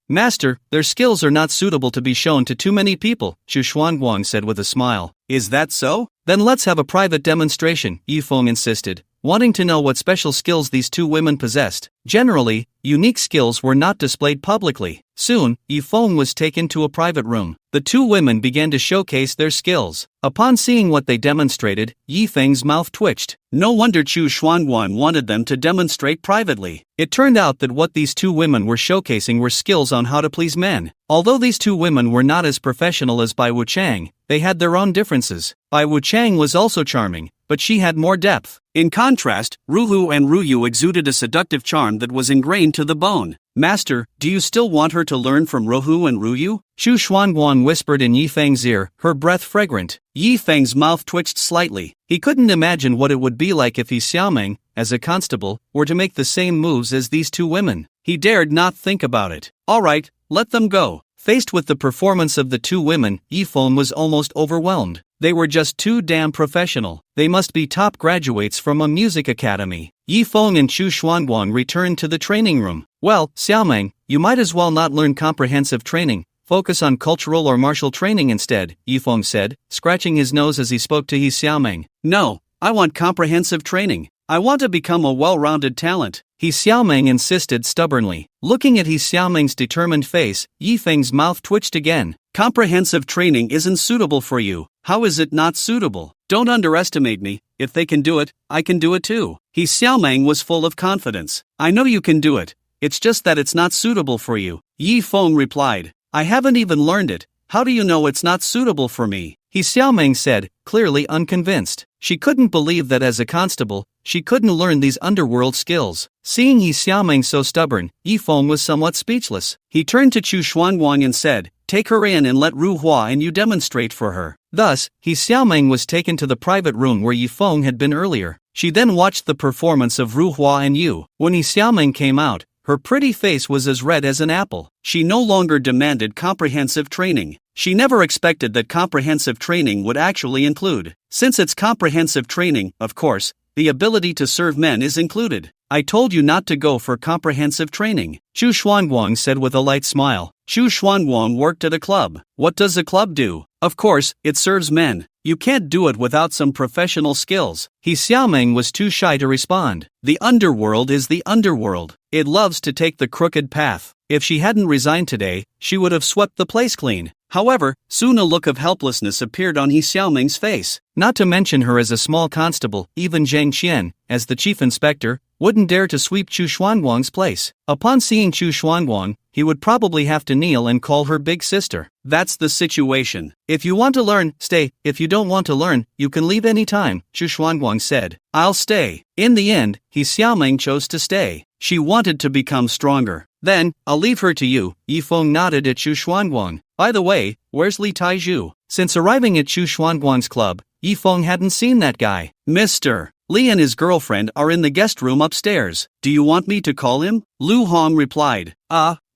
Master, their skills are not suitable to be shown to too many people, Chu Xuanguang said with a smile. Is that so? Then let's have a private demonstration, Yifeng insisted, wanting to know what special skills these two women possessed. Generally, unique skills were not displayed publicly. Soon, Yifeng was taken to a private room. The two women began to showcase their skills. Upon seeing what they demonstrated, Yifeng's mouth twitched. No wonder Chu Xuanguang wanted them to demonstrate privately. It turned out that what these two women were showcasing were skills on how to please men. Although these two women were not as professional as Bai Wuchang, they had their own differences. Bai Wuchang was also charming, but she had more depth. In contrast, Ruhu and Ruyu exuded a seductive charm that was ingrained to the bone. Master, do you still want her to learn from Ruhu and Ruyu? Chu Xuanguang whispered in Yifeng's ear, her breath fragrant. Yifeng's mouth twitched slightly. He couldn't imagine what it would be like if Yi Xiaomeng, as a constable, were to make the same moves as these two women. He dared not think about it. Alright, let them go. Faced with the performance of the two women, Yifeng was almost overwhelmed. They were just too damn professional. They must be top graduates from a music academy. Yifeng and Chu Xuanguang returned to the training room. Well, Xiaomeng, you might as well not learn comprehensive training. Focus on cultural or martial training instead, Yifeng said, scratching his nose as he spoke to Yi Xiaomeng. No, I want comprehensive training. I want to become a well-rounded talent, Yi Xiaomeng insisted stubbornly. Looking at Yi Xiaomeng's determined face, Yifeng's mouth twitched again. Comprehensive training isn't suitable for you. How is it not suitable? Don't underestimate me. If they can do it, I can do it too. Yi Xiaomeng was full of confidence. I know you can do it. It's just that it's not suitable for you, Yifeng replied. I haven't even learned it. How do you know it's not suitable for me? Yi Xiaomeng said, clearly unconvinced. She couldn't believe that as a constable, she couldn't learn these underworld skills. Seeing Yi Xiaomeng so stubborn, Yifeng was somewhat speechless. He turned to Chu Xuanguang and said, take her in and let Ru Hua and you demonstrate for her. Thus, Yi Xiaomeng was taken to the private room where Yifeng had been earlier. She then watched the performance of Ru Hua and Yu. When Yi Xiaomeng came out, her pretty face was as red as an apple. She no longer demanded comprehensive training. She never expected that comprehensive training would actually include. Since it's comprehensive training, of course, the ability to serve men is included. I told you not to go for comprehensive training, Chu Xuanguang said with a light smile. Chu Xuanguang worked at a club. What does a club do? Of course, it serves men. You can't do it without some professional skills. Yi Xiaomeng was too shy to respond. The underworld is the underworld. It loves to take the crooked path. If she hadn't resigned today, she would have swept the place clean. However, soon a look of helplessness appeared on Yi Xiaomeng's face. Not to mention her as a small constable, even Zhang Qian, as the chief inspector, wouldn't dare to sweep Chu Xuanguang's place. Upon seeing Chu Xuanguang, he would probably have to kneel and call her big sister. That's the situation. If you want to learn, stay. If you don't want to learn, you can leave any time, Chu Xuanguang said. I'll stay. In the end, Yi Xiaomeng chose to stay. She wanted to become stronger. Then, I'll leave her to you, Yifeng nodded at Chu Xuanguang. By the way, where's Li Taizhu? Since arriving at Chu Xuanguang's club, Yifeng hadn't seen that guy. Mr. Li and his girlfriend are in the guest room upstairs. Do you want me to call him? Lu Hong replied.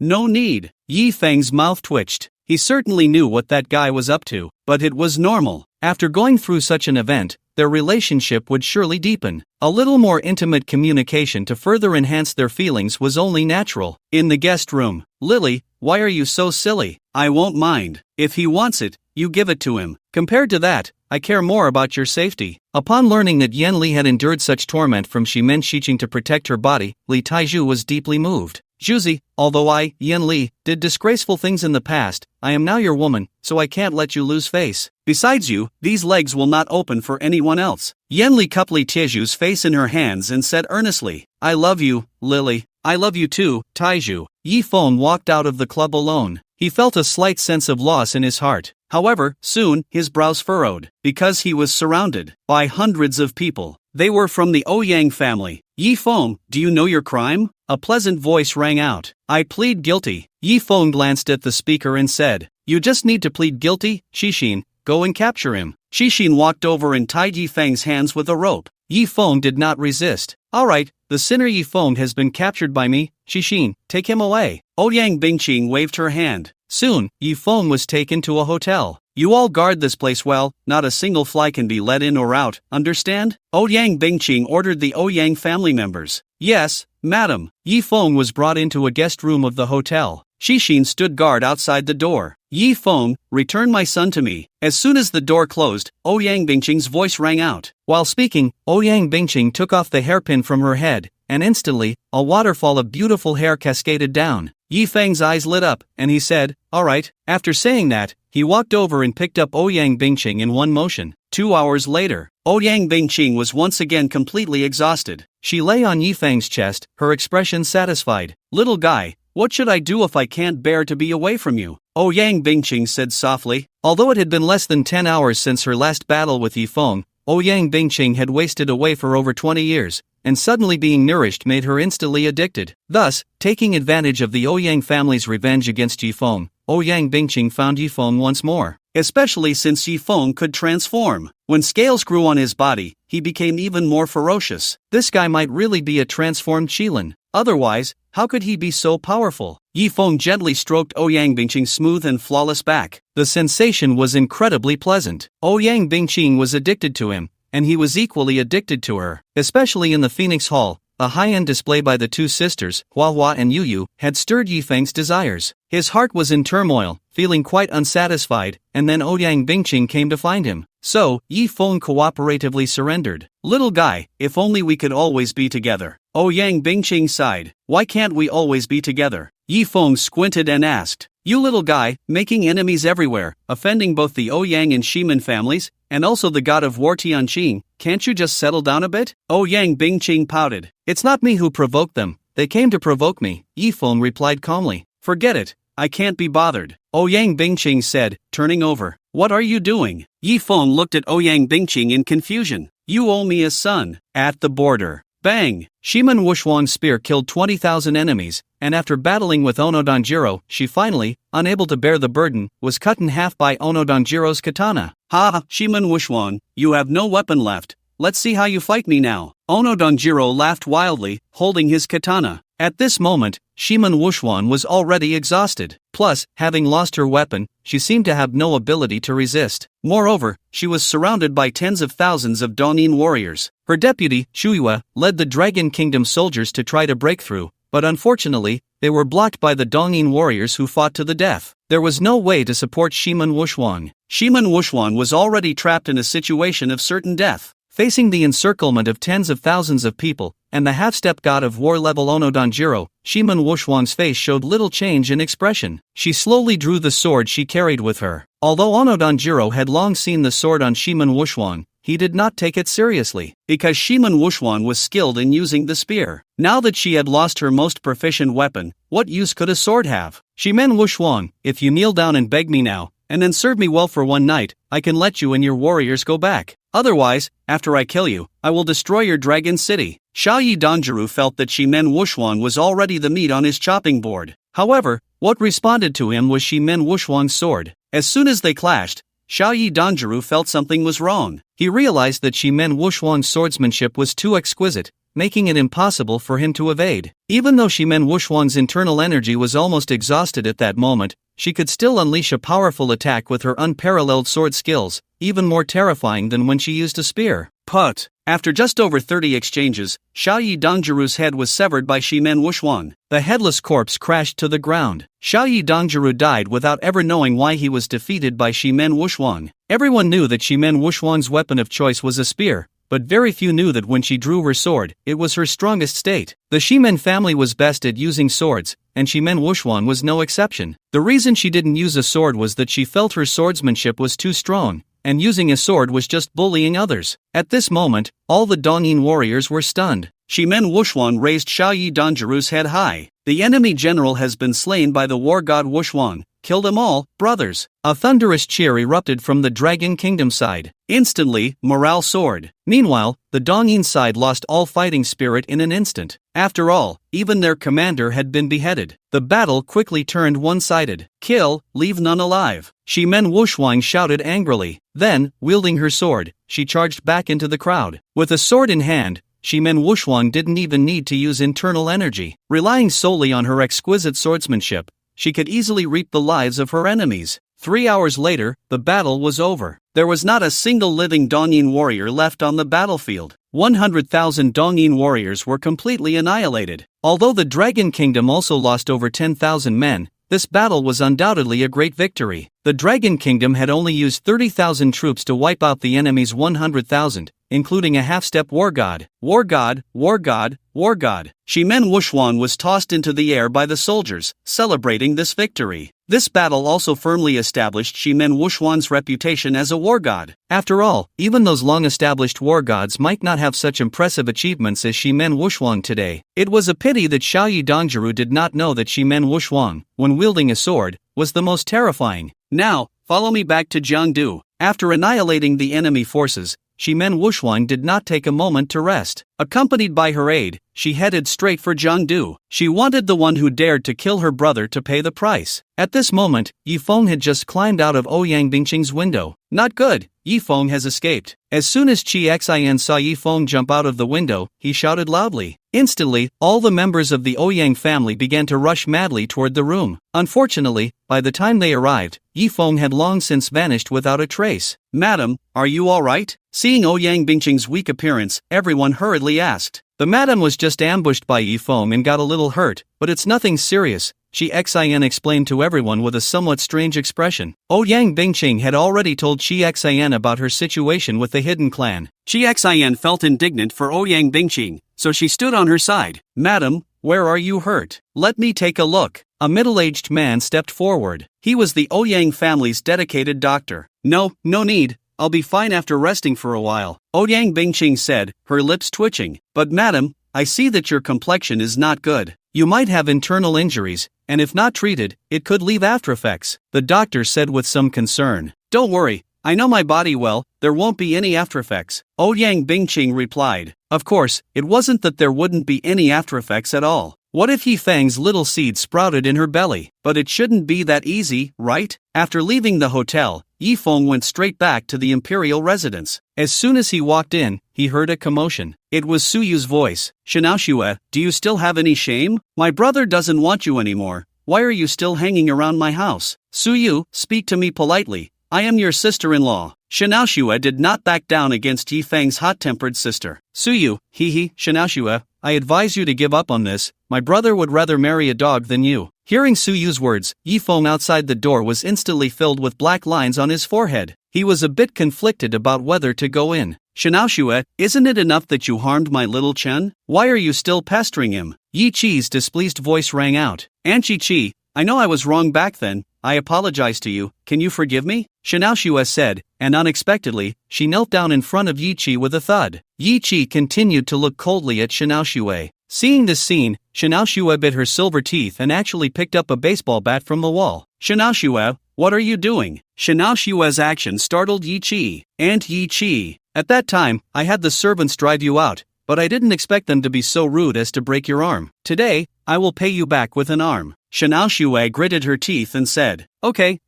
No need. Yifeng's mouth twitched. He certainly knew what that guy was up to, but it was normal. After going through such an event, their relationship would surely deepen. A little more intimate communication to further enhance their feelings was only natural. In the guest room, Lily, why are you so silly? I won't mind. If he wants it, you give it to him. Compared to that, I care more about your safety. Upon learning that Yan Li had endured such torment from Shimen Shiqing to protect her body, Li Taiju was deeply moved. Juzi, although I, Yan Li, did disgraceful things in the past, I am now your woman, so I can't let you lose face. Besides you, these legs will not open for anyone else. Yan Li cupped Li Taiju's face in her hands and said earnestly, I love you, Lily. I love you too, Taiju. Yi Feng walked out of the club alone. He felt a slight sense of loss in his heart. However, soon, his brows furrowed, because he was surrounded by hundreds of people. They were from the Ouyang family. Yi Feng, do you know your crime? A pleasant voice rang out. I plead guilty. Yi Feng glanced at the speaker and said, You just need to plead guilty, Xixin. Go and capture him. Xixin walked over and tied Yi Feng's hands with a rope. Yi Feng did not resist. Alright, the sinner Yi Feng has been captured by me. Xixin, take him away. Ouyang Bingqing waved her hand. Soon, Yi Feng was taken to a hotel. You all guard this place well, not a single fly can be let in or out, understand? Ouyang Bingqing ordered the Ouyang family members. Yes, madam. Yi Feng was brought into a guest room of the hotel. Xixin stood guard outside the door. Yi Feng, return my son to me. As soon as the door closed, Ouyang Bingqing's voice rang out. While speaking, Ouyang Bingqing took off the hairpin from her head, and instantly, a waterfall of beautiful hair cascaded down. Yi Feng's eyes lit up, and he said, Alright. After saying that, he walked over and picked up Ouyang Bingqing in one motion. 2 hours later, Ouyang Bingqing was once again completely exhausted. She lay on Yi Feng's chest, her expression satisfied. Little guy, what should I do if I can't bear to be away from you? Ouyang Bingqing said softly. Although it had been less than 10 hours since her last battle with Yi Feng, Ouyang Bingqing had wasted away for over 20 years, and suddenly being nourished made her instantly addicted. Thus, taking advantage of the Ouyang family's revenge against Yi Feng, Ouyang Bingqing found Yi Feng once more. Especially since Yi Feng could transform. When scales grew on his body, he became even more ferocious. This guy might really be a transformed Qilin. Otherwise, how could he be so powerful? Yi Feng gently stroked Ouyang Bingqing's smooth and flawless back. The sensation was incredibly pleasant. Ouyang Bingqing was addicted to him, and he was equally addicted to her. Especially in the Phoenix Hall, a high-end display by the two sisters, Hua and Yu, had stirred Yi Feng's desires. His heart was in turmoil, feeling quite unsatisfied, and then Ouyang Bingqing came to find him. So, Yi Feng cooperatively surrendered. Little guy, if only we could always be together. Ouyang Bingqing sighed. Why can't we always be together? Yi Feng squinted and asked. You little guy, making enemies everywhere, offending both the Ouyang and Shimen families, and also the god of war Tianqing, can't you just settle down a bit? Ouyang Bingqing pouted. It's not me who provoked them, they came to provoke me, Yi Feng replied calmly. Forget it, I can't be bothered. Ouyang Bingqing said, turning over. What are you doing? Yi Feng looked at Ouyang Bingqing in confusion. You owe me a son. At the border. Bang! Shimen Wushuang's spear killed 20,000 enemies, and after battling with Ono Danjiro, she finally, unable to bear the burden, was cut in half by Ono Danjiro's katana. Ha! Shimen Wushuang, you have no weapon left. Let's see how you fight me now. Ono Danjiro laughed wildly, holding his katana. At this moment, Shimen Wushuang was already exhausted. Plus, having lost her weapon, she seemed to have no ability to resist. Moreover, she was surrounded by tens of thousands of Dongyin warriors. Her deputy, Shuiwa, led the Dragon Kingdom soldiers to try to break through, but unfortunately, they were blocked by the Dongyin warriors who fought to the death. There was no way to support Shimen Wushuang. Shimen Wushuang was already trapped in a situation of certain death. Facing the encirclement of tens of thousands of people, and the half-step god of war level Ono Danjiro, Shimen Wushuang's face showed little change in expression. She slowly drew the sword she carried with her. Although Ono Danjiro had long seen the sword on Shimen Wushuang, he did not take it seriously, because Shimen Wushuang was skilled in using the spear. Now that she had lost her most proficient weapon, what use could a sword have? Shimen Wushuang, if you kneel down and beg me now, and then serve me well for one night, I can let you and your warriors go back. Otherwise, after I kill you, I will destroy your dragon city. Xiaoyi Danjiro felt that Shimen Wushuang was already the meat on his chopping board. However, what responded to him was Shimen Wushuang's sword. As soon as they clashed, Xiaoyi Danjiro felt something was wrong. He realized that Shimen Wushuang's swordsmanship was too exquisite, making it impossible for him to evade. Even though Shimen Wushuang's internal energy was almost exhausted at that moment, she could still unleash a powerful attack with her unparalleled sword skills, even more terrifying than when she used a spear. Put! After just over 30 exchanges, Xiao Yi Dongjiru's head was severed by Shimen Wuxuang. The headless corpse crashed to the ground. Xiao Yi Dongjiru died without ever knowing why he was defeated by Shimen Wuxuang. Everyone knew that Shimen Wuxuang's weapon of choice was a spear, but very few knew that when she drew her sword, it was her strongest state. The Shimen family was best at using swords, and Shimen Wuxuang was no exception. The reason she didn't use a sword was that she felt her swordsmanship was too strong, and using a sword was just bullying others. At this moment, all the Dongyin warriors were stunned. Shimen Wuxuang raised Xiao Yi Dongjiru's head high. The enemy general has been slain by the war god Wuxuang. Kill them all, brothers. A thunderous cheer erupted from the Dragon Kingdom side. Instantly, morale soared. Meanwhile, the Dongyin side lost all fighting spirit in an instant. After all, even their commander had been beheaded. The battle quickly turned one-sided. Kill, leave none alive. Shimen Wuxuang shouted angrily. Then, wielding her sword, she charged back into the crowd. With a sword in hand, Shimen Wuxuang didn't even need to use internal energy. Relying solely on her exquisite swordsmanship, she could easily reap the lives of her enemies. 3 hours later, the battle was over. There was not a single living Dongyin warrior left on the battlefield. 100,000 Dongyin warriors were completely annihilated. Although the Dragon Kingdom also lost over 10,000 men, this battle was undoubtedly a great victory. The Dragon Kingdom had only used 30,000 troops to wipe out the enemy's 100,000, including a half-step war god. War god, war god, war god. Shimen Wuxuang was tossed into the air by the soldiers, celebrating this victory. This battle also firmly established Shimen Wuxuang's reputation as a war god. After all, even those long-established war gods might not have such impressive achievements as Shimen Wuxuang today. It was a pity that Xiao Yi Dongjiru did not know that Shimen Wuxuang, when wielding a sword, was the most terrifying. Now, follow me back to Jiangdu. After annihilating the enemy forces, Shimen Wuxuang did not take a moment to rest. Accompanied by her aide, she headed straight for Jiangdu. She wanted the one who dared to kill her brother to pay the price. At this moment, Yifeng had just climbed out of Ouyang Bingqing's window. Not good, Yifeng has escaped. As soon as Qi Xian saw Yifeng jump out of the window, he shouted loudly. Instantly, all the members of the Ouyang family began to rush madly toward the room. Unfortunately, by the time they arrived, Yifeng had long since vanished without a trace. "Madam, are you all right?" Seeing Ouyang Bingqing's weak appearance, everyone hurriedly asked. The madam was just ambushed by Yifeng and got a little hurt, but it's nothing serious, Qi Xian explained to everyone with a somewhat strange expression. Ouyang Bingqing had already told Qi Xian about her situation with the hidden clan. Qi Xian felt indignant for Ouyang Bingqing, so she stood on her side. "Madam, where are you hurt? Let me take a look." A middle-aged man stepped forward. He was the Ouyang family's dedicated doctor. No need. I'll be fine after resting for a while," Ouyang Bingqing said, her lips twitching. "But madam, I see that your complexion is not good. You might have internal injuries, and if not treated, it could leave aftereffects," the doctor said with some concern. "Don't worry, I know my body well, there won't be any aftereffects," Ouyang Bingqing replied. Of course, it wasn't that there wouldn't be any aftereffects at all. What if Yifeng's little seed sprouted in her belly? But it shouldn't be that easy, right? After leaving the hotel, Yifeng went straight back to the imperial residence. As soon as he walked in, he heard a commotion. It was Suyu's voice. "Shinaoxue, do you still have any shame? My brother doesn't want you anymore. Why are you still hanging around my house? Suyu, speak to me politely. I am your sister-in-law." Shinaoxue did not back down against Yifeng's hot-tempered sister. "Suyu, Shinaoxue, I advise you to give up on this. My brother would rather marry a dog than you." Hearing Suyu's words, Yifeng outside the door was instantly filled with black lines on his forehead. He was a bit conflicted about whether to go in. "Shinaoxue, isn't it enough that you harmed my little Chen? Why are you still pestering him?" Yi Qi's displeased voice rang out. "Aunt Qi, I know I was wrong back then. I apologize to you. Can you forgive me?" Shinaoxue said, and unexpectedly, she knelt down in front of Yi Qi with a thud. Yi Qi continued to look coldly at Shinaoxue. Seeing this scene, Shinaoxue bit her silver teeth and actually picked up a baseball bat from the wall. "Shinaoxue, what are you doing?" Shinaoxue's action startled Yi Qi. "Aunt Yi Qi, at that time, I had the servants drive you out, but I didn't expect them to be so rude as to break your arm. Today, I will pay you back with an arm." Shinaoxue gritted her teeth and said, Okay,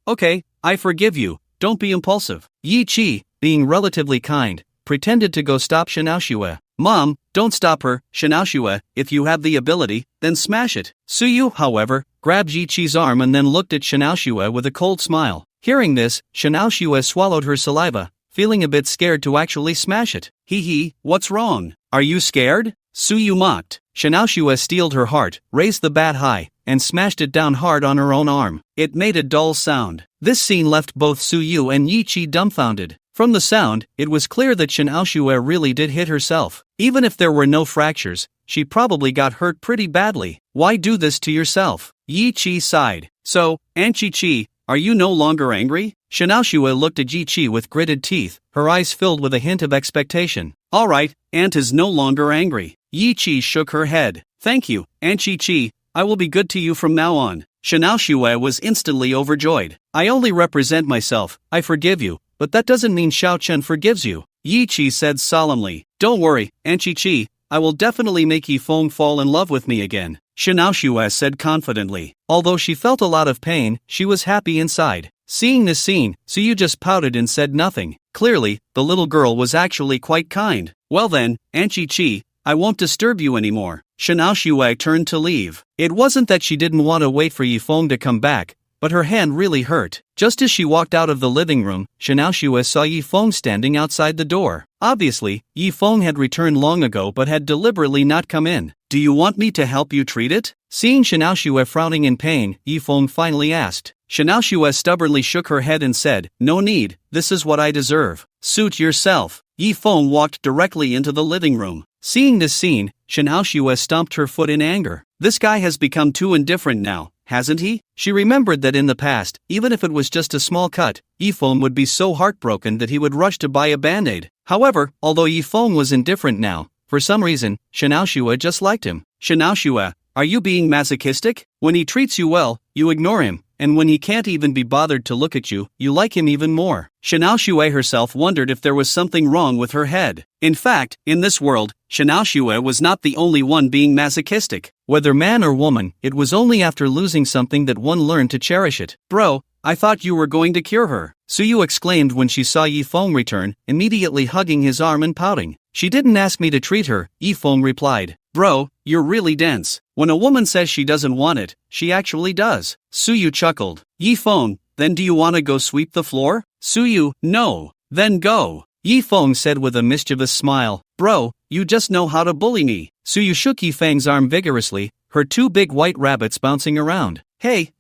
I forgive you, don't be impulsive." Yi Qi, being relatively kind, pretended to go stop Shinaoxue. "Mom, don't stop her, Shinaoxue, if you have the ability, then smash it." Suyu, however, grabbed Yi Qi's arm and then looked at Shinaoxue with a cold smile. Hearing this, Shinaoxue swallowed her saliva, feeling a bit scared to actually smash it. Hee hee, what's wrong? Are you scared? Suyu mocked. Shinaoshua steeled her heart, raised the bat high, and smashed it down hard on her own arm. It made a dull sound. This scene left both Suyu and Yichi dumbfounded. From the sound, it was clear that Shinaoshua really did hit herself. Even if there were no fractures, she probably got hurt pretty badly. Why do this to yourself? Yichi sighed. So, Aunt Chi, are you no longer angry? Shinaoshua looked at Yichi with gritted teeth, her eyes filled with a hint of expectation. Alright, Aunt is no longer angry. Yichi shook her head. Thank you, Aunt Chi, I will be good to you from now on. Shinaoshua was instantly overjoyed. I only represent myself, I forgive you, but that doesn't mean Xiao Chen forgives you. Yichi said solemnly. Don't worry, Aunt Chi, I will definitely make Yifeng fall in love with me again. Shinaoshua said confidently. Although she felt a lot of pain, she was happy inside. Seeing this scene, Suyu just pouted and said nothing. Clearly, the little girl was actually quite kind. Well then, Aunt Chi, I won't disturb you anymore. Shinaoshua turned to leave. It wasn't that she didn't want to wait for Yifeng to come back, but her hand really hurt. Just as she walked out of the living room, Shinaoshua saw Yifeng standing outside the door. Obviously, Yifeng had returned long ago but had deliberately not come in. Do you want me to help you treat it? Seeing Shinaoshua frowning in pain, Yifeng finally asked. Shinaoshua stubbornly shook her head and said, No need, this is what I deserve. Suit yourself. Yifeng walked directly into the living room. Seeing this scene, Shinaoshua stomped her foot in anger. This guy has become too indifferent now, hasn't he? She remembered that in the past, even if it was just a small cut, Yifeng would be so heartbroken that he would rush to buy a band-aid. However, although Yifeng was indifferent now, for some reason, Shinaoshua just liked him. Shinaoshua, are you being masochistic? When he treats you well, you ignore him, and when he can't even be bothered to look at you, you like him even more. Shinaoshua herself wondered if there was something wrong with her head. In fact, in this world, Shinaoshua was not the only one being masochistic. Whether man or woman, it was only after losing something that one learned to cherish it. Bro, I thought you were going to cure her. Suyu exclaimed when she saw Yifeng return, immediately hugging his arm and pouting. She didn't ask me to treat her, Yifeng replied. Bro, you're really dense. When a woman says she doesn't want it, she actually does. Suyu chuckled. Yifeng, then do you want to go sweep the floor? Suyu, no. Then go. Yifeng said with a mischievous smile. Bro, you just know how to bully me. Suyu shook Yifeng's arm vigorously, her two big white rabbits bouncing around. Hey,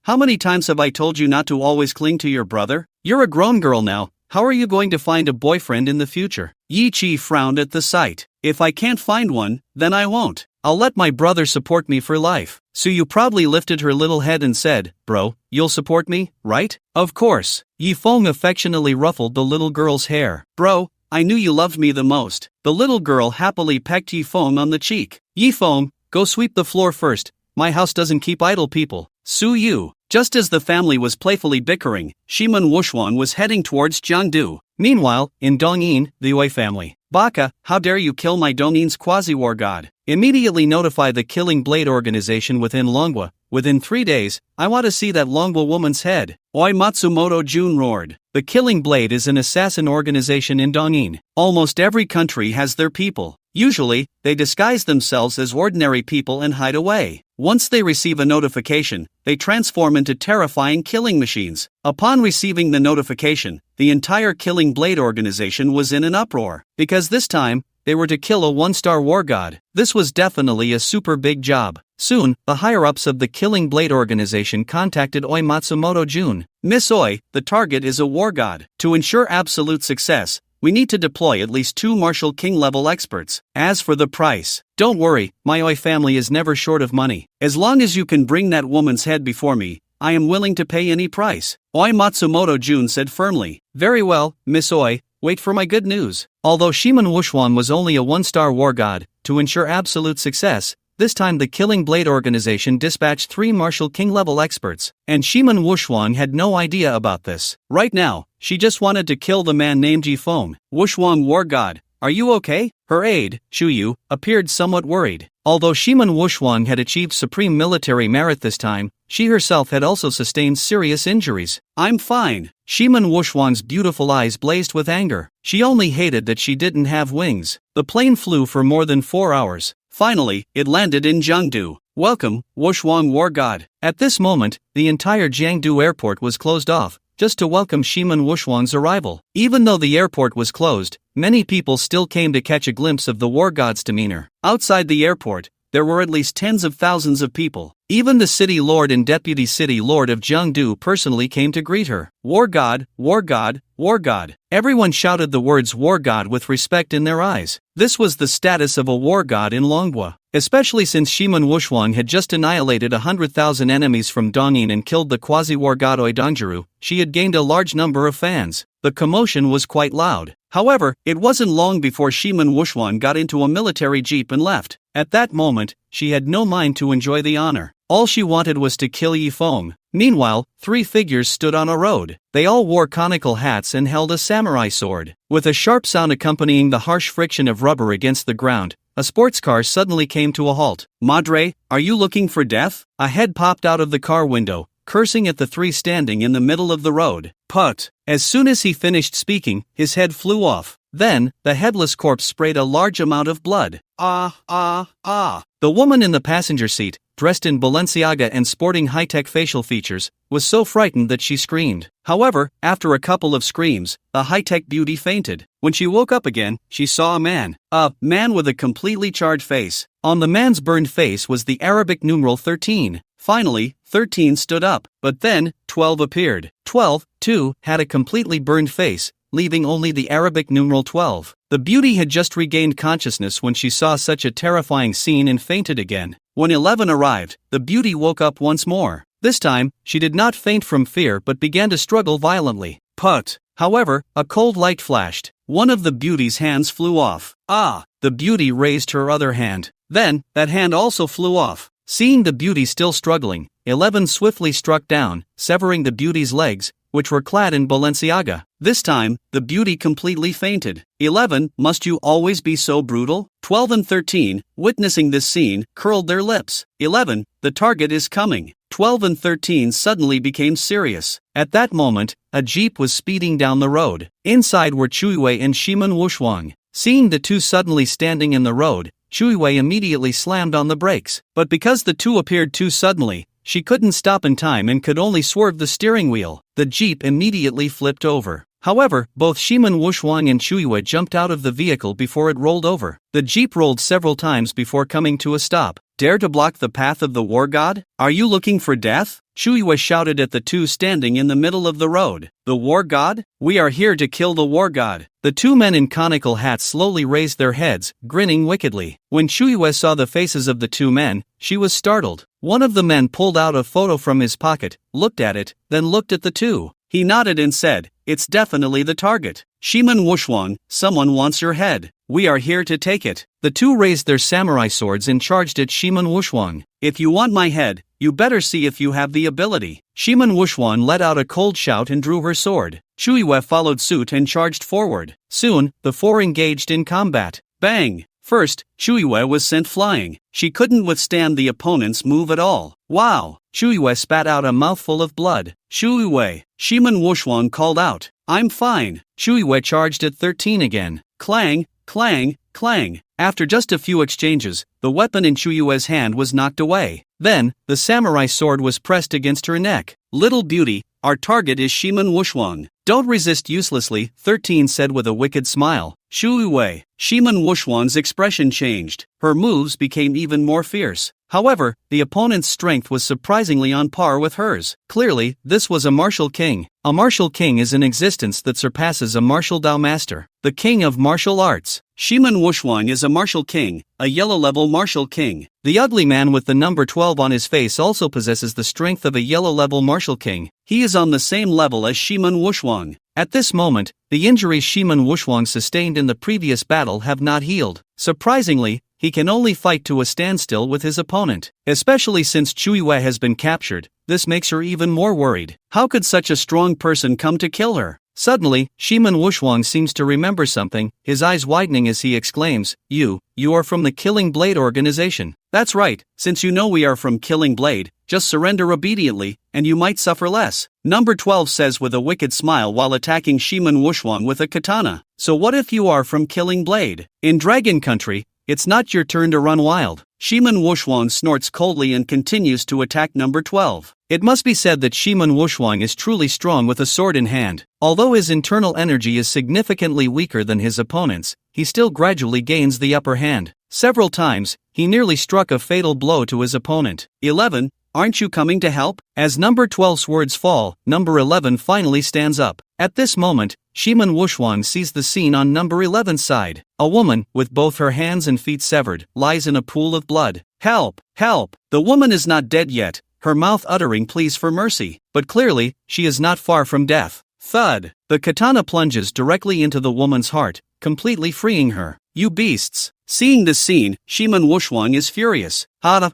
how many times have I told you not to always cling to your brother? You're a grown girl now. How are you going to find a boyfriend in the future? Yichi frowned at the sight. If I can't find one, then I won't. I'll let my brother support me for life. Suyu proudly lifted her little head and said, Bro, you'll support me, right? Of course. Yifeng affectionately ruffled the little girl's hair. Bro, I knew you loved me the most. The little girl happily pecked Yifeng on the cheek. Yifeng, go sweep the floor first. My house doesn't keep idle people. Suyu. Just as the family was playfully bickering, Shiman Wushuan was heading towards Jiangdu. Meanwhile, in Dongyin, the Oi family. Baka, how dare you kill my Dongin's quasi-war god? Immediately notify the Killing Blade organization within Longwa. Within 3 days, I want to see that Longwa woman's head. Oi Matsumoto Jun roared. The Killing Blade is an assassin organization in Dongyin. Almost every country has their people. Usually, they disguise themselves as ordinary people and hide away. Once they receive a notification, they transform into terrifying killing machines. Upon receiving the notification, the entire Killing Blade organization was in an uproar, because this time, they were to kill a one-star war god. This was definitely a super big job. Soon, the higher-ups of the Killing Blade organization contacted Oi Matsumoto Jun. Miss Oi, the target is a war god. To ensure absolute success, we need to deploy at least 2 Martial King-level experts. As for the price, don't worry, my Oi family is never short of money. As long as you can bring that woman's head before me, I am willing to pay any price. Oi Matsumoto Jun said firmly. Very well, Miss Oi, wait for my good news. Although Shiman Wushuan was only a 1-star war god, to ensure absolute success, this time the Killing Blade organization dispatched 3 Martial King-level experts, and Shiman Wushuan had no idea about this. Right now, she just wanted to kill the man named Yifeng. Wushuan war god, are you okay? Her aide, Shuyu, appeared somewhat worried. Although Shiman Wushuan had achieved supreme military merit this time, she herself had also sustained serious injuries. I'm fine. Shiman Wushuan's beautiful eyes blazed with anger. She only hated that she didn't have wings. The plane flew for more than 4 hours. Finally, it landed in Jiangdu. Welcome, Wushuan war god. At this moment, the entire Jiangdu airport was closed off. just to welcome Shiman Wushuang's arrival. Even though the airport was closed, many people still came to catch a glimpse of the war god's demeanor. Outside the airport, there were at least tens of thousands of people. Even the city lord and deputy city lord of Jiangdu personally came to greet her. War god, war god, war god. Everyone shouted the words war god with respect in their eyes. This was the status of a war god in Longhua. Especially since Shiman Wushuang had just annihilated 100,000 enemies from Dongyin and killed the quasi-war god Oidongjiru, she had gained a large number of fans. The commotion was quite loud. However, it wasn't long before Shiman Wushuang got into a military jeep and left. At that moment, she had no mind to enjoy the honor. All she wanted was to kill Yi Feng. Meanwhile, 3 figures stood on a road. They all wore conical hats and held a samurai sword. With a sharp sound accompanying the harsh friction of rubber against the ground, a sports car suddenly came to a halt. Madre, are you looking for death? A head popped out of the car window, cursing at the 3 standing in the middle of the road. Put! As soon as he finished speaking, his head flew off. Then, the headless corpse sprayed a large amount of blood. Ah! The woman in the passenger seat, dressed in Balenciaga and sporting high-tech facial features, was so frightened that she screamed. However, after a couple of screams, the high-tech beauty fainted. When she woke up again, she saw a man with a completely charred face. On the man's burned face was the Arabic numeral 13. Finally, 13 stood up, but then, 12 appeared. 12, too, had a completely burned face, leaving only the Arabic numeral 12. The beauty had just regained consciousness when she saw such a terrifying scene and fainted again. When 11 arrived, the beauty woke up once more. This time, she did not faint from fear but began to struggle violently. Put! However, a cold light flashed. One of the beauty's hands flew off. The beauty raised her other hand. Then, that hand also flew off. Seeing the beauty still struggling, 11 swiftly struck down, severing the beauty's legs, which were clad in Balenciaga. This time, the beauty completely fainted. 11, must you always be so brutal? 12 and 13, witnessing this scene, curled their lips. 11, the target is coming. 12 and 13 suddenly became serious. At that moment, a jeep was speeding down the road. Inside were Chuiwei and Shiman Wushuang. Seeing the two suddenly standing in the road, Chuiwei immediately slammed on the brakes. But because the two appeared too suddenly, she couldn't stop in time and could only swerve the steering wheel. The jeep immediately flipped over. However, both Shiman Wushuang and Chuiwei jumped out of the vehicle before it rolled over. The jeep rolled several times before coming to a stop. Dare to block the path of the war god? Are you looking for death? Chuiwei shouted at the two standing in the middle of the road. The war god? We are here to kill the war god. The 2 men in conical hats slowly raised their heads, grinning wickedly. When Chuiwei saw the faces of the 2 men, she was startled. One of the men pulled out a photo from his pocket, looked at it, then looked at the two. He nodded and said, "It's definitely the target. Shiman Wushuang, someone wants your head. We are here to take it." The two raised their samurai swords and charged at Shiman Wushuang. "If you want my head, you better see if you have the ability." Shiman Wushuang let out a cold shout and drew her sword. Chuiwei followed suit and charged forward. Soon, the 4 engaged in combat. Bang! First, Chuiwei was sent flying. She couldn't withstand the opponent's move at all. Wow! Chuiwei spat out a mouthful of blood. Chuiwei! Shiman Wushuang called out. "I'm fine." Chuiwei charged at 13 again. Clang, clang, clang. After just a few exchanges, the weapon in Chuiwei's hand was knocked away. Then, the samurai sword was pressed against her neck. "Little beauty, our target is Shiman Wushuang. Don't resist uselessly," 13 said with a wicked smile. Chuiwei. Shiman Wushuang's expression changed. Her moves became even more fierce. However, the opponent's strength was surprisingly on par with hers. Clearly, this was a martial king. A martial king is an existence that surpasses a martial Dao master. The king of martial arts. Shiman Wushuang is a martial king, a yellow-level martial king. The ugly man with the number 12 on his face also possesses the strength of a yellow-level martial king. He is on the same level as Shiman Wushuang. At this moment, the injuries Shiman Wushuang sustained in the previous battle have not healed. Surprisingly, he can only fight to a standstill with his opponent. Especially since Chuiwei has been captured, this makes her even more worried. How could such a strong person come to kill her? Suddenly, Shiman Wushuang seems to remember something, his eyes widening as he exclaims, You are from the Killing Blade organization." "That's right, since you know we are from Killing Blade, just surrender obediently, and you might suffer less," Number 12 says with a wicked smile while attacking Shiman Wushuang with a katana. "So what if you are from Killing Blade? In Dragon Country, it's not your turn to run wild." Shiman Wushuang snorts coldly and continues to attack Number 12. It must be said that Shiman Wushuang is truly strong with a sword in hand. Although his internal energy is significantly weaker than his opponents, he still gradually gains the upper hand. Several times, he nearly struck a fatal blow to his opponent. 11. Aren't you coming to help? As number 12's words fall, number 11 finally stands up. At this moment, Shiman Wushuang sees the scene on number 11's side. A woman, with both her hands and feet severed, lies in a pool of blood. Help! Help! The woman is not dead yet, her mouth uttering pleas for mercy, but clearly, she is not far from death. Thud! The katana plunges directly into the woman's heart, completely freeing her. You beasts! Seeing this scene, Shiman Wushuang is furious.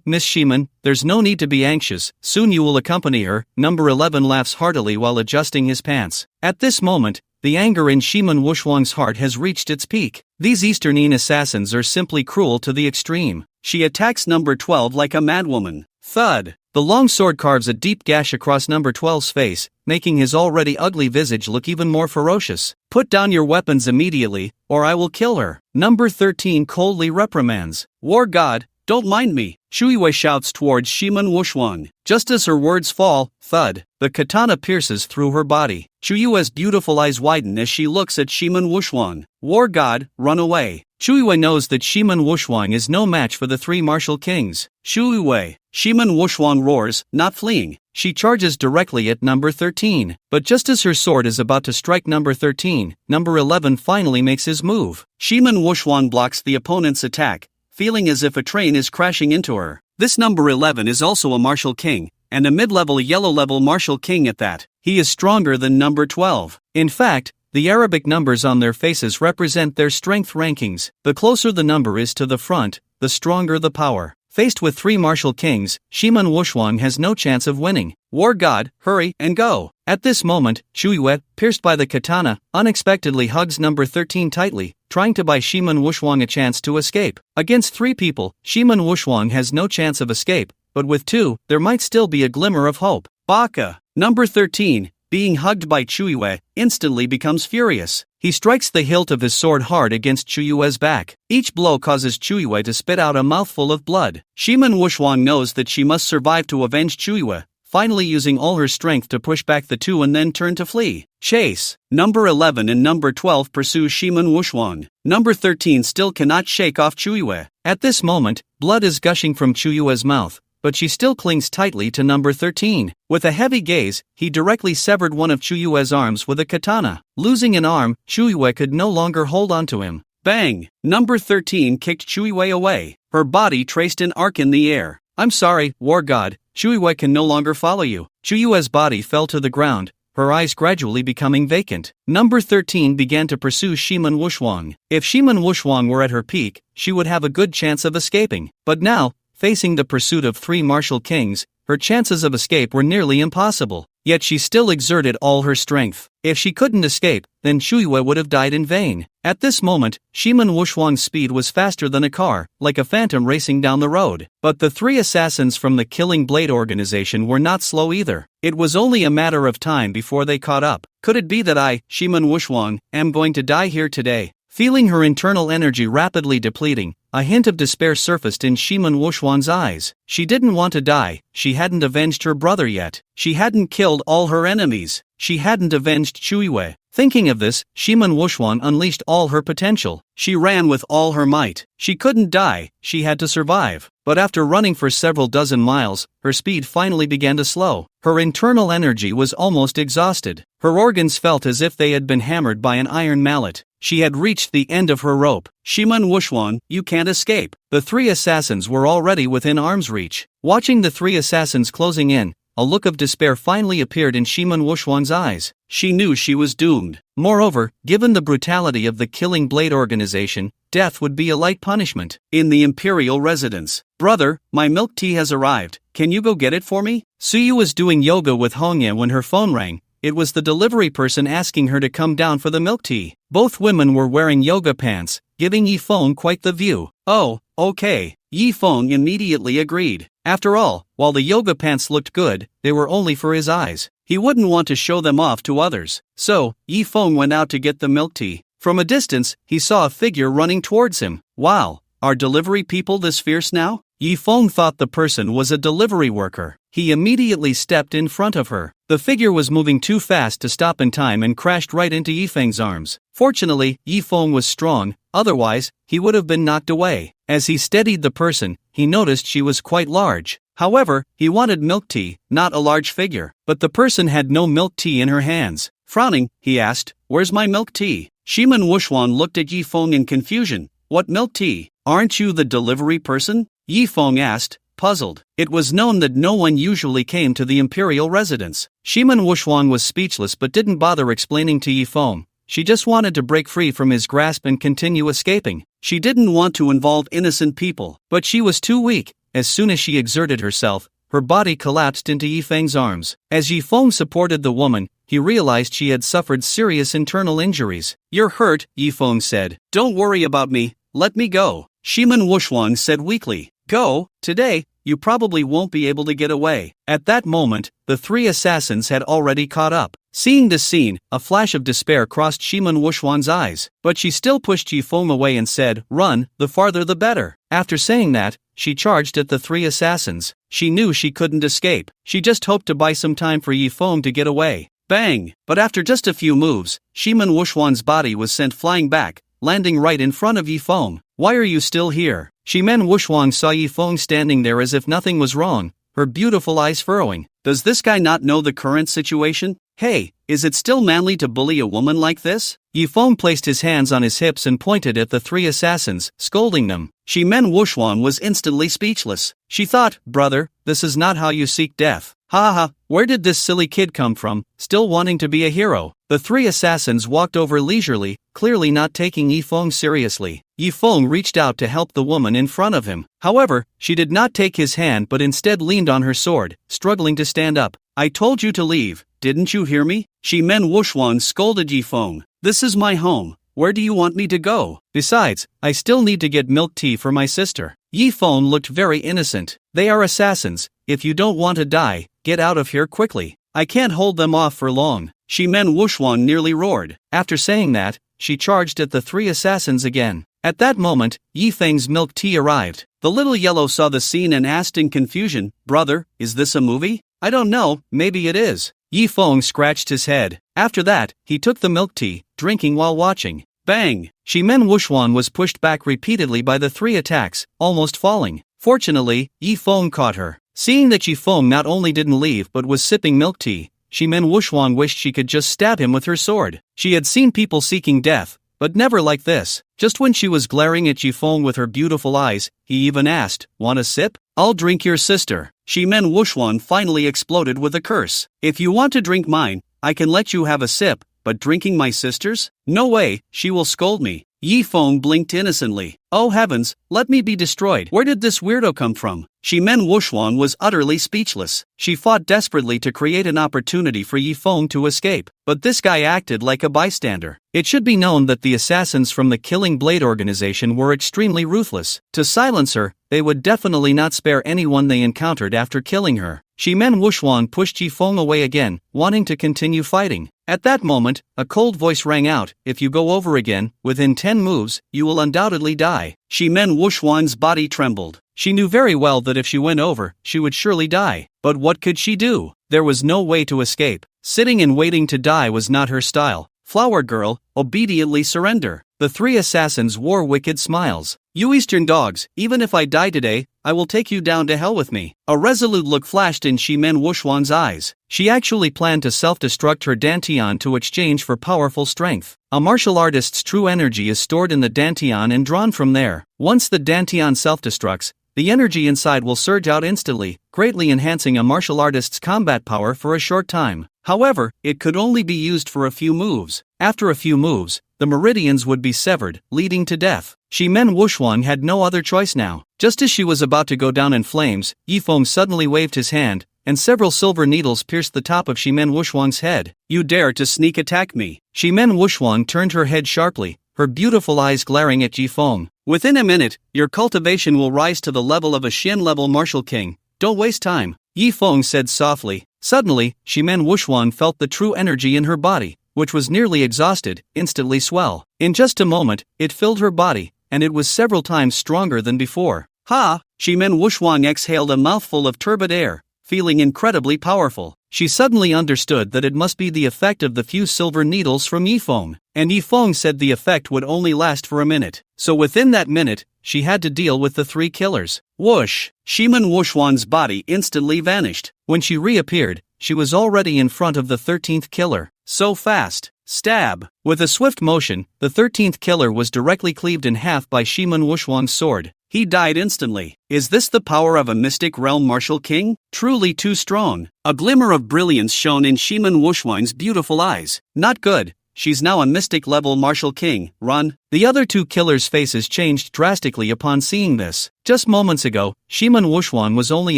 Miss Shiman, there's no need to be anxious, soon you will accompany her. Number 11 laughs heartily while adjusting his pants. At this moment, the anger in Shiman Wushuang's heart has reached its peak. These Easternine assassins are simply cruel to the extreme. She attacks number 12 like a madwoman. Thud! The long sword carves a deep gash across number 12's face, making his already ugly visage look even more ferocious. Put down your weapons immediately, or I will kill her. Number 13 coldly reprimands. War God, don't mind me, Shuiwei shouts towards Shiman Wushuang. Just as her words fall, thud, the katana pierces through her body. Shuiwei's beautiful eyes widen as she looks at Shiman Wushuang. War God, run away. Shuiwei knows that Shiman Wushuang is no match for the three martial kings. Shuiwei. Shiman Wushuang roars, not fleeing. She charges directly at number 13, but just as her sword is about to strike number 13, number 11 finally makes his move. Shiman Wushuang blocks the opponent's attack, feeling as if a train is crashing into her. This number 11 is also a martial king, and a mid-level yellow-level martial king at that. He is stronger than number 12. In fact, the Arabic numbers on their faces represent their strength rankings. The closer the number is to the front, the stronger the power. Faced with three martial kings, Shiman Wushuang has no chance of winning. War God, hurry and go. At this moment, Shuiwei, pierced by the katana, unexpectedly hugs number 13 tightly, trying to buy Shiman Wushuang a chance to escape. Against three people, Shiman Wushuang has no chance of escape, but with two, there might still be a glimmer of hope. Baka! Number 13, being hugged by Shuiwei, instantly becomes furious. He strikes the hilt of his sword hard against Shuiwei's back. Each blow causes Shuiwei to spit out a mouthful of blood. Shiman Wushuang knows that she must survive to avenge Shuiwei, finally using all her strength to push back the two and then turn to flee. Chase! Number 11 and number 12 pursue Shiman Wushuang. Number 13 still cannot shake off Shuiwei. At this moment, blood is gushing from Shuiwei's mouth, but she still clings tightly to number 13. With a heavy gaze, he directly severed one of Shuiwei's arms with a katana. Losing an arm, Shuiwei could no longer hold onto him. Bang! Number 13 kicked Shuiwei away. Her body traced an arc in the air. I'm sorry, War God, Shuiwei can no longer follow you. Shuiwei's body fell to the ground, her eyes gradually becoming vacant. Number 13 began to pursue Shiman Wushuang. If Shiman Wushuang were at her peak, she would have a good chance of escaping. But now, facing the pursuit of three martial kings, her chances of escape were nearly impossible. Yet she still exerted all her strength. If she couldn't escape, then Shuiwei would have died in vain. At this moment, Shiman Wushuang's speed was faster than a car, like a phantom racing down the road. But the three assassins from the Killing Blade organization were not slow either. It was only a matter of time before they caught up. Could it be that I, Shiman Wushuang, am going to die here today? Feeling her internal energy rapidly depleting, a hint of despair surfaced in Shiman Wushuang's eyes. She didn't want to die, she hadn't avenged her brother yet. She hadn't killed all her enemies. She hadn't avenged Shuiwei. Thinking of this, Shiman Wushuang unleashed all her potential. She ran with all her might. She couldn't die, she had to survive. But after running for several dozen miles, her speed finally began to slow. Her internal energy was almost exhausted. Her organs felt as if they had been hammered by an iron mallet. She had reached the end of her rope. Shiman Wushuang, you can't escape. The three assassins were already within arm's reach. Watching the three assassins closing in, a look of despair finally appeared in Shiman Wushuang's eyes. She knew she was doomed. Moreover, given the brutality of the Killing Blade organization, death would be a light punishment. In the imperial residence. Brother, my milk tea has arrived. Can you go get it for me? Suyu was doing yoga with Hongya when her phone rang. It was the delivery person asking her to come down for the milk tea. Both women were wearing yoga pants, giving Yifeng quite the view. Oh, okay. Yifeng immediately agreed. After all, while the yoga pants looked good, they were only for his eyes. He wouldn't want to show them off to others. So, Yifeng went out to get the milk tea. From a distance, he saw a figure running towards him. Wow, are delivery people this fierce now? Yifeng thought the person was a delivery worker. he immediately stepped in front of her. The figure was moving too fast to stop in time and crashed right into Yifeng's arms. Fortunately, Yifeng was strong, otherwise, he would have been knocked away. As he steadied the person, he noticed she was quite large. However, he wanted milk tea, not a large figure. But the person had no milk tea in her hands. Frowning, he asked, "Where's my milk tea?" Shiman Wuxuan looked at Yifeng in confusion. "What milk tea? Aren't you the delivery person?" Yifeng asked, puzzled. It was known that no one usually came to the imperial residence. Shiman Wuxuan was speechless but didn't bother explaining to Yifeng. She just wanted to break free from his grasp and continue escaping. She didn't want to involve innocent people, but she was too weak. As soon as she exerted herself, her body collapsed into Yifeng's arms. As Yifeng supported the woman, he realized she had suffered serious internal injuries. "You're hurt," Yifeng said. "Don't worry about me, let me go." Shiman Wuxuan said weakly. "Go? Today, you probably won't be able to get away." At that moment, the three assassins had already caught up. Seeing this scene, a flash of despair crossed Shiman Wuxuan's eyes, but she still pushed Yifeng away and said, "Run, the farther the better." After saying that, she charged at the three assassins. She knew she couldn't escape. She just hoped to buy some time for Yifeng to get away. Bang! But after just a few moves, Shiman Wuxuan's body was sent flying back, landing right in front of Yifeng. "Why are you still here?" Shiman Wuxuan saw Yifeng standing there as if nothing was wrong, her beautiful eyes furrowing. Does this guy not know the current situation? Hey, is it still manly to bully a woman like this? Yifeng placed his hands on his hips and pointed at the three assassins, scolding them. Shiman Wuxuan was instantly speechless. She thought, "Brother, this is not how you seek death." Ha ha, where did this silly kid come from, still wanting to be a hero? The three assassins walked over leisurely, clearly not taking Yifeng seriously. Yifeng reached out to help the woman in front of him. However, she did not take his hand but instead leaned on her sword, struggling to stand up. "I told you to leave, didn't you hear me?" Shiman Wuxuan scolded Yifeng. "This is my home. Where do you want me to go? Besides, I still need to get milk tea for my sister." Yifeng looked very innocent. "They are assassins. If you don't want to die, get out of here quickly. I can't hold them off for long." Shiman Wuxuan nearly roared. After saying that, she charged at the three assassins again. At that moment, Yifeng's milk tea arrived. The little yellow saw the scene and asked in confusion, "Brother, is this a movie?" "I don't know, maybe it is." Yifeng scratched his head. After that, he took the milk tea, drinking while watching. Bang! Shiman Wuxuan was pushed back repeatedly by the three attacks, almost falling. Fortunately, Yifeng caught her. Seeing that Yifeng not only didn't leave but was sipping milk tea, Shiman Wuxuan wished she could just stab him with her sword. She had seen people seeking death, but never like this. Just when she was glaring at Yifeng with her beautiful eyes, he even asked, "Want a sip? I'll drink your sister." Shiman Wuxuan finally exploded with a curse. "If you want to drink mine, I can let you have a sip, but drinking my sister's? No way, she will scold me." Yifeng blinked innocently. "Oh heavens, let me be destroyed. Where did this weirdo come from?" Shiman Wuxuan was utterly speechless. She fought desperately to create an opportunity for Yifeng to escape, but this guy acted like a bystander. It should be known that the assassins from the Killing Blade organization were extremely ruthless. To silence her, they would definitely not spare anyone they encountered after killing her. Shiman Wuxuan pushed Yifeng away again, wanting to continue fighting. At that moment, a cold voice rang out, "If you go over again, within 10 moves, you will undoubtedly die." Shiman Wuxuan's body trembled. She knew very well that if she went over, she would surely die. But what could she do? There was no way to escape. Sitting and waiting to die was not her style. "Flower girl, obediently surrender." The three assassins wore wicked smiles. "You Eastern dogs, even if I die today, I will take you down to hell with me." A resolute look flashed in Shiman Wuxuan's eyes. She actually planned to self-destruct her dantian to exchange for powerful strength. A martial artist's true energy is stored in the dantian and drawn from there. Once the dantian self-destructs, the energy inside will surge out instantly, greatly enhancing a martial artist's combat power for a short time. However, it could only be used for a few moves. After a few moves, the meridians would be severed, leading to death. Shiman Wuxuan had no other choice now. Just as she was about to go down in flames, Yifeng suddenly waved his hand, and several silver needles pierced the top of Shiman Wuxuan's head. "You dare to sneak attack me?" Shiman Wuxuan turned her head sharply, her beautiful eyes glaring at Yifeng. "Within a minute, your cultivation will rise to the level of a Shin-level martial king. Don't waste time," Yifeng said softly. Suddenly, Shiman Wuxuan felt the true energy in her body, which was nearly exhausted, instantly swell. In just a moment, it filled her body, and it was several times stronger than before. "Ha!" Shiman Wuxuan exhaled a mouthful of turbid air, feeling incredibly powerful. She suddenly understood that it must be the effect of the few silver needles from Yifeng, and Yifeng said the effect would only last for a minute. So within that minute, she had to deal with the 3 killers. Whoosh! Shimen Wuxuan's body instantly vanished. When she reappeared, she was already in front of the 13th killer. So fast! Stab! With a swift motion, the 13th killer was directly cleaved in half by Shimen Wuxuan's sword. He died instantly. Is this the power of a mystic realm martial king? Truly too strong. A glimmer of brilliance shone in Shimen Wuxuan's beautiful eyes. Not good. She's now a mystic level martial king. Run. The other 2 killers' faces changed drastically upon seeing this. Just moments ago, Shimen Wuxuan was only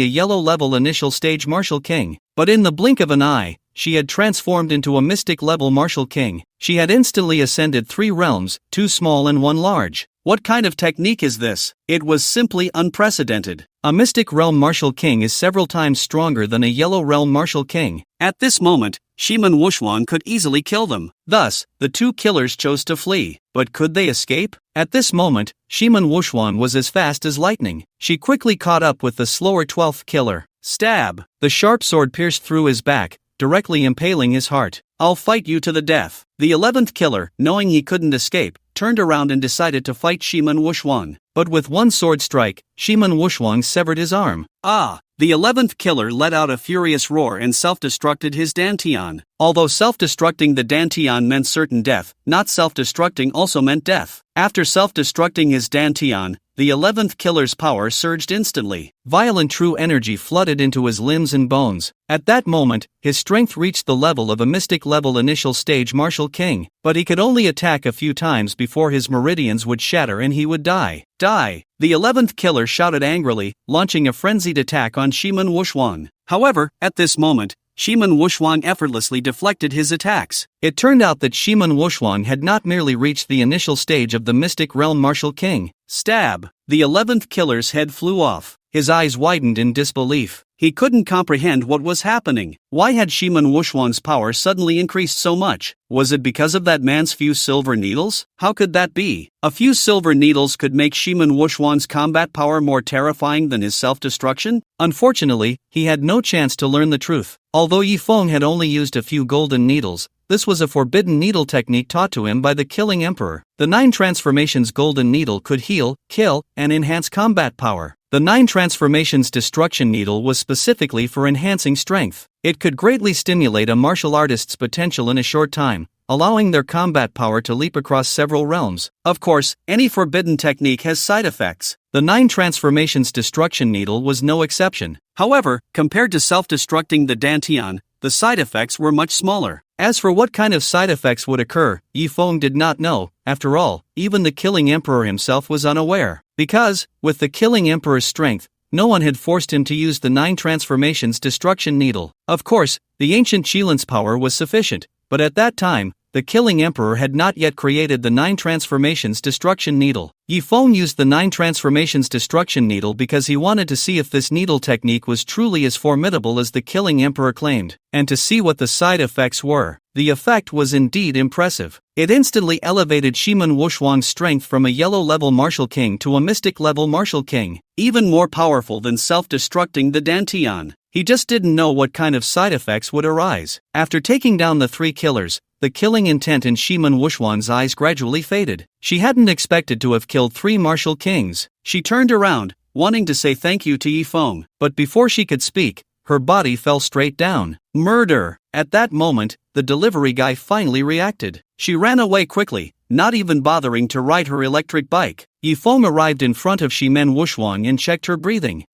a yellow level initial stage martial king. But in the blink of an eye, she had transformed into a mystic level martial king. She had instantly ascended 3 realms, 2 small and 1 large. What kind of technique is this? It was simply unprecedented. A mystic realm martial king is several times stronger than a yellow realm martial king. At this moment, Shimen Wuxuan could easily kill them. Thus, the 2 killers chose to flee. But could they escape? At this moment, Shimen Wuxuan was as fast as lightning. She quickly caught up with the slower 12th killer. Stab! The sharp sword pierced through his back, directly impaling his heart. I'll fight you to the death. The 11th killer, knowing he couldn't escape, turned around and decided to fight Shimen Wuxuan. But with one sword strike, Shimen Wuxuan severed his arm. The 11th killer let out a furious roar and self-destructed his dantian. Although self-destructing the dantian meant certain death, not self-destructing also meant death. After self-destructing his dantian, the 11th killer's power surged instantly. Violent true energy flooded into his limbs and bones. At that moment, his strength reached the level of a mystic level initial stage martial king. But he could only attack a few times before his meridians would shatter and he would die. Die! The 11th killer shouted angrily, launching a frenzied attack on Shimen Wuxuan. However, at this moment, Shimen Wuxuan effortlessly deflected his attacks. It turned out that Shimen Wuxuan had not merely reached the initial stage of the Mystic Realm Martial King. Stab! The 11th killer's head flew off. His eyes widened in disbelief. He couldn't comprehend what was happening. Why had Shimen Wuxuan's power suddenly increased so much? Was it because of that man's few silver needles? How could that be? A few silver needles could make Shimen Wuxuan's combat power more terrifying than his self-destruction? Unfortunately, he had no chance to learn the truth. Although Yifeng had only used a few golden needles, this was a forbidden needle technique taught to him by the Killing Emperor. The 9 Transformations Golden Needle could heal, kill, and enhance combat power. The 9 Transformations Destruction Needle was specifically for enhancing strength. It could greatly stimulate a martial artist's potential in a short time, allowing their combat power to leap across several realms. Of course, any forbidden technique has side effects. The 9 Transformations Destruction Needle was no exception. However, compared to self-destructing the Dantian, the side effects were much smaller. As for what kind of side effects would occur, Yifeng did not know. After all, even the Killing Emperor himself was unaware. Because, with the Killing Emperor's strength, no one had forced him to use the 9 Transformations Destruction Needle. Of course, the ancient Qilin's power was sufficient, but at that time, the Killing Emperor had not yet created the 9 Transformations Destruction Needle. Yifeng used the 9 Transformations Destruction Needle because he wanted to see if this needle technique was truly as formidable as the Killing Emperor claimed, and to see what the side effects were. The effect was indeed impressive. It instantly elevated Shimen Wuxuan's strength from a yellow-level martial king to a mystic-level martial king, even more powerful than self-destructing the Dantian. He just didn't know what kind of side effects would arise. After taking down the 3 killers, the killing intent in Shimen Wuxuan's eyes gradually faded. She hadn't expected to have killed 3 martial kings. She turned around, wanting to say thank you to Yifeng, but before she could speak, her body fell straight down. Murder! At that moment, the delivery guy finally reacted. She ran away quickly, not even bothering to ride her electric bike. Yifeng arrived in front of Shimen Wuxuan and checked her breathing.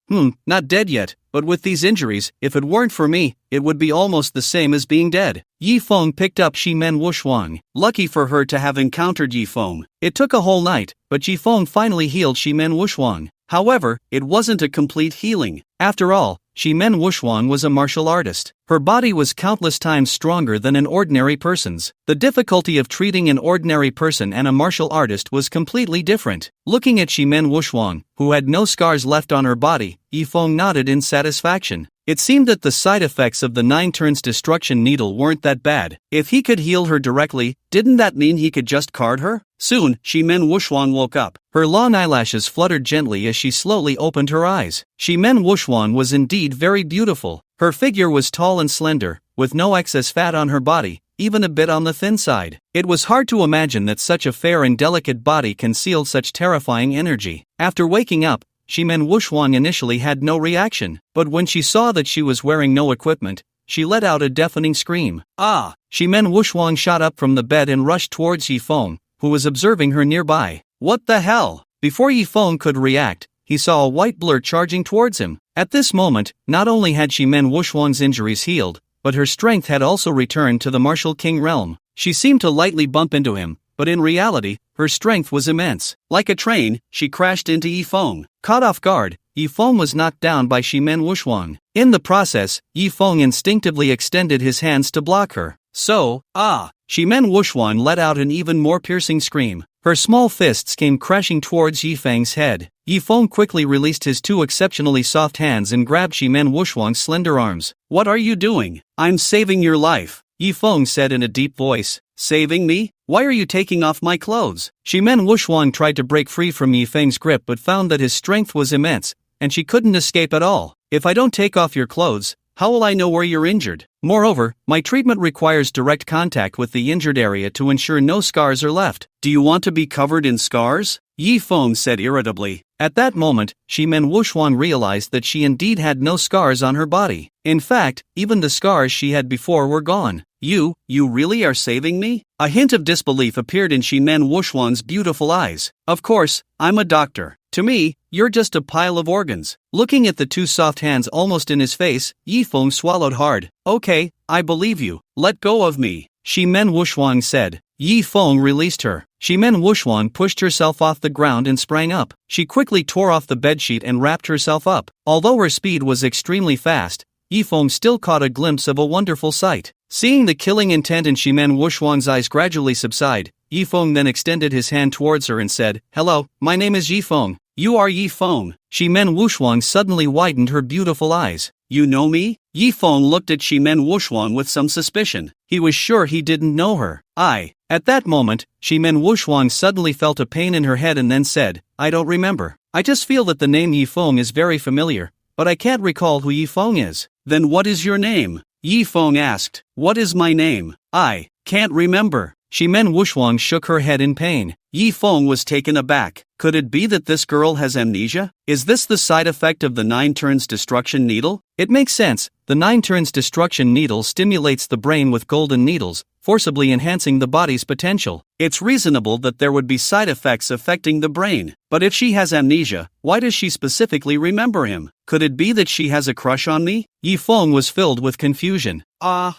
Not dead yet, but with these injuries, if it weren't for me, it would be almost the same as being dead. Yifeng picked up Shimen Wuxuan. Lucky for her to have encountered Yifeng. It took a whole night, but Yifeng finally healed Shimen Wuxuan. However, it wasn't a complete healing. After all, Shimen Wuxuan was a martial artist. Her body was countless times stronger than an ordinary person's. The difficulty of treating an ordinary person and a martial artist was completely different. Looking at Shimen Wuxuan, who had no scars left on her body, Yifeng nodded in satisfaction. It seemed that the side effects of the 9 turns destruction needle weren't that bad. If he could heal her directly, didn't that mean he could just card her? Soon, Shimen Wuxuan woke up. Her long eyelashes fluttered gently as she slowly opened her eyes. Shimen Wuxuan was indeed very beautiful. Her figure was tall and slender, with no excess fat on her body, even a bit on the thin side. It was hard to imagine that such a fair and delicate body concealed such terrifying energy. After waking up, Shimen Wuxuang initially had no reaction, but when she saw that she was wearing no equipment, she let out a deafening scream. Ah! Shimen Wuxuang shot up from the bed and rushed towards Yifeng, who was observing her nearby. What the hell? Before Yifeng could react, he saw a white blur charging towards him. At this moment, not only had Shimen Wuxuang's injuries healed, but her strength had also returned to the martial king realm. She seemed to lightly bump into him, but in reality, her strength was immense. Like a train, she crashed into Yifeng. Caught off guard, Yifeng was knocked down by Shimen Wuxuang. In the process, Yifeng instinctively extended his hands to block her. Shimen Wuxuang let out an even more piercing scream. Her small fists came crashing towards Yifeng's head. Yifeng quickly released his two exceptionally soft hands and grabbed Shimen Wuxuang's slender arms. What are you doing? I'm saving your life, Yifeng said in a deep voice. Saving me? Why are you taking off my clothes? Shimen Wuxuang tried to break free from Yifeng's grip but found that his strength was immense, and she couldn't escape at all. If I don't take off your clothes, how will I know where you're injured? Moreover, my treatment requires direct contact with the injured area to ensure no scars are left. Do you want to be covered in scars? Yifeng said irritably. At that moment, Shimen Wuxuang realized that she indeed had no scars on her body. In fact, even the scars she had before were gone. You really are saving me? A hint of disbelief appeared in Shimen Wuxuang's beautiful eyes. Of course, I'm a doctor. To me, you're just a pile of organs. Looking at the two soft hands almost in his face, Yifeng swallowed hard. Okay, I believe you. Let go of me, Shimen Wuxuang said. Yifeng released her. Shimen Wuxuang pushed herself off the ground and sprang up. She quickly tore off the bedsheet and wrapped herself up. Although her speed was extremely fast, Yifeng still caught a glimpse of a wonderful sight. Seeing the killing intent in Shimen Wuxuang's eyes gradually subside, Yifeng then extended his hand towards her and said, Hello, my name is Yifeng. You are Yifeng. Shimen Wuxuang suddenly widened her beautiful eyes. You know me? Yifeng looked at Shimen Wuxuang with some suspicion. He was sure he didn't know her. At that moment, Shimen Wuxuang suddenly felt a pain in her head and then said, I don't remember. I just feel that the name Yifeng is very familiar, but I can't recall who Yifeng is. Then what is your name? Yifeng asked. What is my name? I can't remember. Shimen Wuxuang shook her head in pain. Yifeng was taken aback. Could it be that this girl has amnesia? Is this the side effect of the 9 turns destruction needle? It makes sense. The 9 turns destruction needle stimulates the brain with golden needles, forcibly enhancing the body's potential. It's reasonable that there would be side effects affecting the brain. But if she has amnesia, why does she specifically remember him? Could it be that she has a crush on me? Yifeng was filled with confusion. My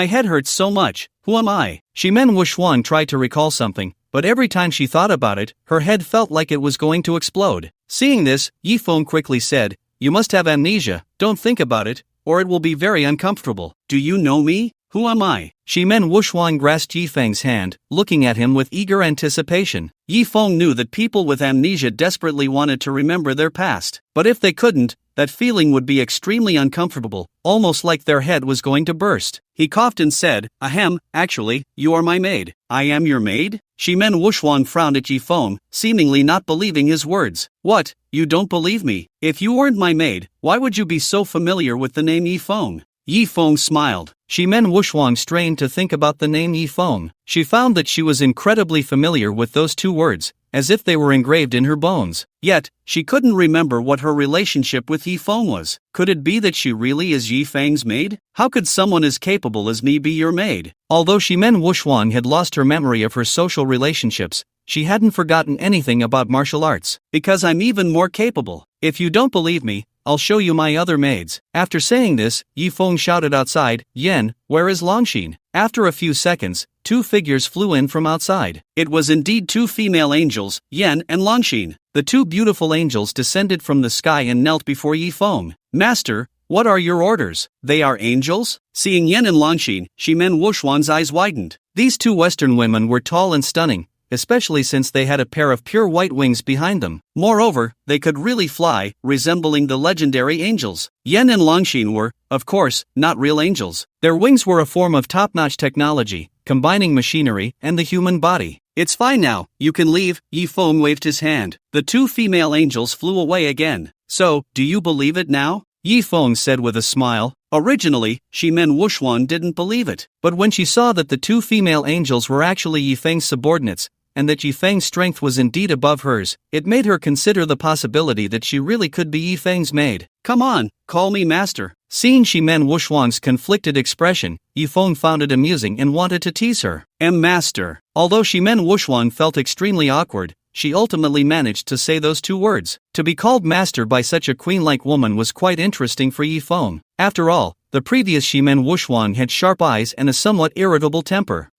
head hurts so much. Who am I? Shimen Wuxuang tried to recall something, but every time she thought about it, her head felt like it was going to explode. Seeing this, Yifeng quickly said, You must have amnesia, don't think about it, or it will be very uncomfortable. Do you know me? Who am I? Shimen Wuxuang grasped Yifeng's hand, looking at him with eager anticipation. Yifeng knew that people with amnesia desperately wanted to remember their past, but if they couldn't, that feeling would be extremely uncomfortable, almost like their head was going to burst. He coughed and said, Ahem, actually, you are my maid. I am your maid? Shimen Wuxuang frowned at Yifeng, seemingly not believing his words. What, you don't believe me? If you weren't my maid, why would you be so familiar with the name Yifeng? Yifeng smiled. Shimen Wuxuang strained to think about the name Yifeng. She found that she was incredibly familiar with those two words, as if they were engraved in her bones. Yet, she couldn't remember what her relationship with Yifeng was. Could it be that she really is Yifeng's maid? How could someone as capable as me be your maid? Although Shimen Wuxuang had lost her memory of her social relationships, she hadn't forgotten anything about martial arts. Because I'm even more capable. If you don't believe me, I'll show you my other maids. After saying this, Yifeng shouted outside, Yen, where is Longxin? After a few seconds, 2 figures flew in from outside. It was indeed 2 female angels, Yen and Longxin. The 2 beautiful angels descended from the sky and knelt before Yifeng. Master, what are your orders? They are angels? Seeing Yen and Longxin, Shimen Wuxuang's eyes widened. These 2 Western women were tall and stunning, especially since they had a pair of pure white wings behind them. Moreover, they could really fly, resembling the legendary angels. Yen and Longxin were, of course, not real angels. Their wings were a form of top-notch technology, combining machinery and the human body. It's fine now, you can leave, Yifeng waved his hand. The 2 female angels flew away again. So, do you believe it now? Yi Feng said with a smile. Originally, Shimen Wuxuan didn't believe it, but when she saw that the two female angels were actually Yi Feng's subordinates, and that Yi Feng's strength was indeed above hers, it made her consider the possibility that she really could be Yi Feng's maid. Come on, call me master. Seeing Shimen Wuxuan's conflicted expression, Yi Feng found it amusing and wanted to tease her. Master. Although Shimen Wuxuan felt extremely awkward, she ultimately managed to say those two words. To be called master by such a queen-like woman was quite interesting for Yi Feng. After all, the previous Shimen Wuxuan had sharp eyes and a somewhat irritable temper.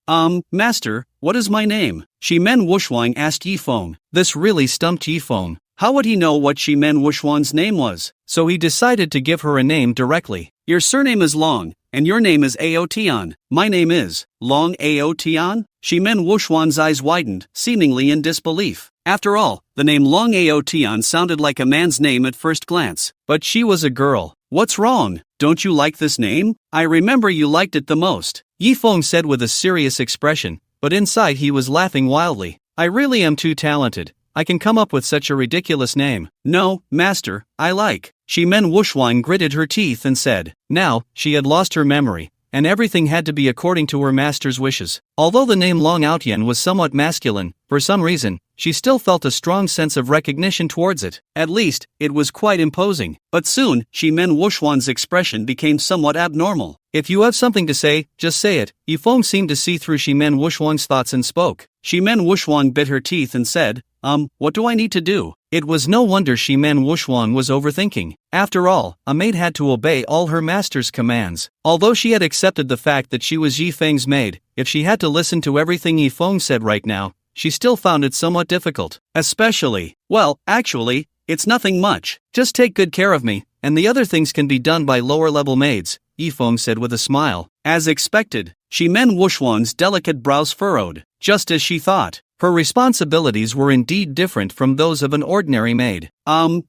Master, what is my name? Shimen Wuxuan asked Yi Feng. This really stumped Yi Feng. How would he know what Shimen Wuxuan's name was? So he decided to give her a name directly. Your surname is Long, and your name is Aotian. My name is Long Aotian? Shimen Wuxuan's eyes widened, seemingly in disbelief. After all, the name Long Aotian sounded like a man's name at first glance. But she was a girl. What's wrong? Don't you like this name? I remember you liked it the most. Yi Feng said with a serious expression, but inside he was laughing wildly. I really am too talented. I can come up with such a ridiculous name. No, master, I like. Shimen Wuxuan gritted her teeth and said. Now, she had lost her memory, and everything had to be according to her master's wishes. Although the name Long Aotian was somewhat masculine, for some reason, she still felt a strong sense of recognition towards it. At least, it was quite imposing. But soon, Shimen Wuxuan's expression became somewhat abnormal. If you have something to say, just say it. Yi Feng seemed to see through Shimen Wuxuan's thoughts and spoke. Shimen Wuxuan bit her teeth and said, what do I need to do? It was no wonder Shimen Wuxuan was overthinking. After all, a maid had to obey all her master's commands. Although she had accepted the fact that she was Yi Feng's maid, if she had to listen to everything Yi Feng said right now, she still found it somewhat difficult. Especially, well, actually, it's nothing much. Just take good care of me, and the other things can be done by lower-level maids, Yi Feng said with a smile. As expected, Shimen Wuxuan's delicate brows furrowed, just as she thought. Her responsibilities were indeed different from those of an ordinary maid.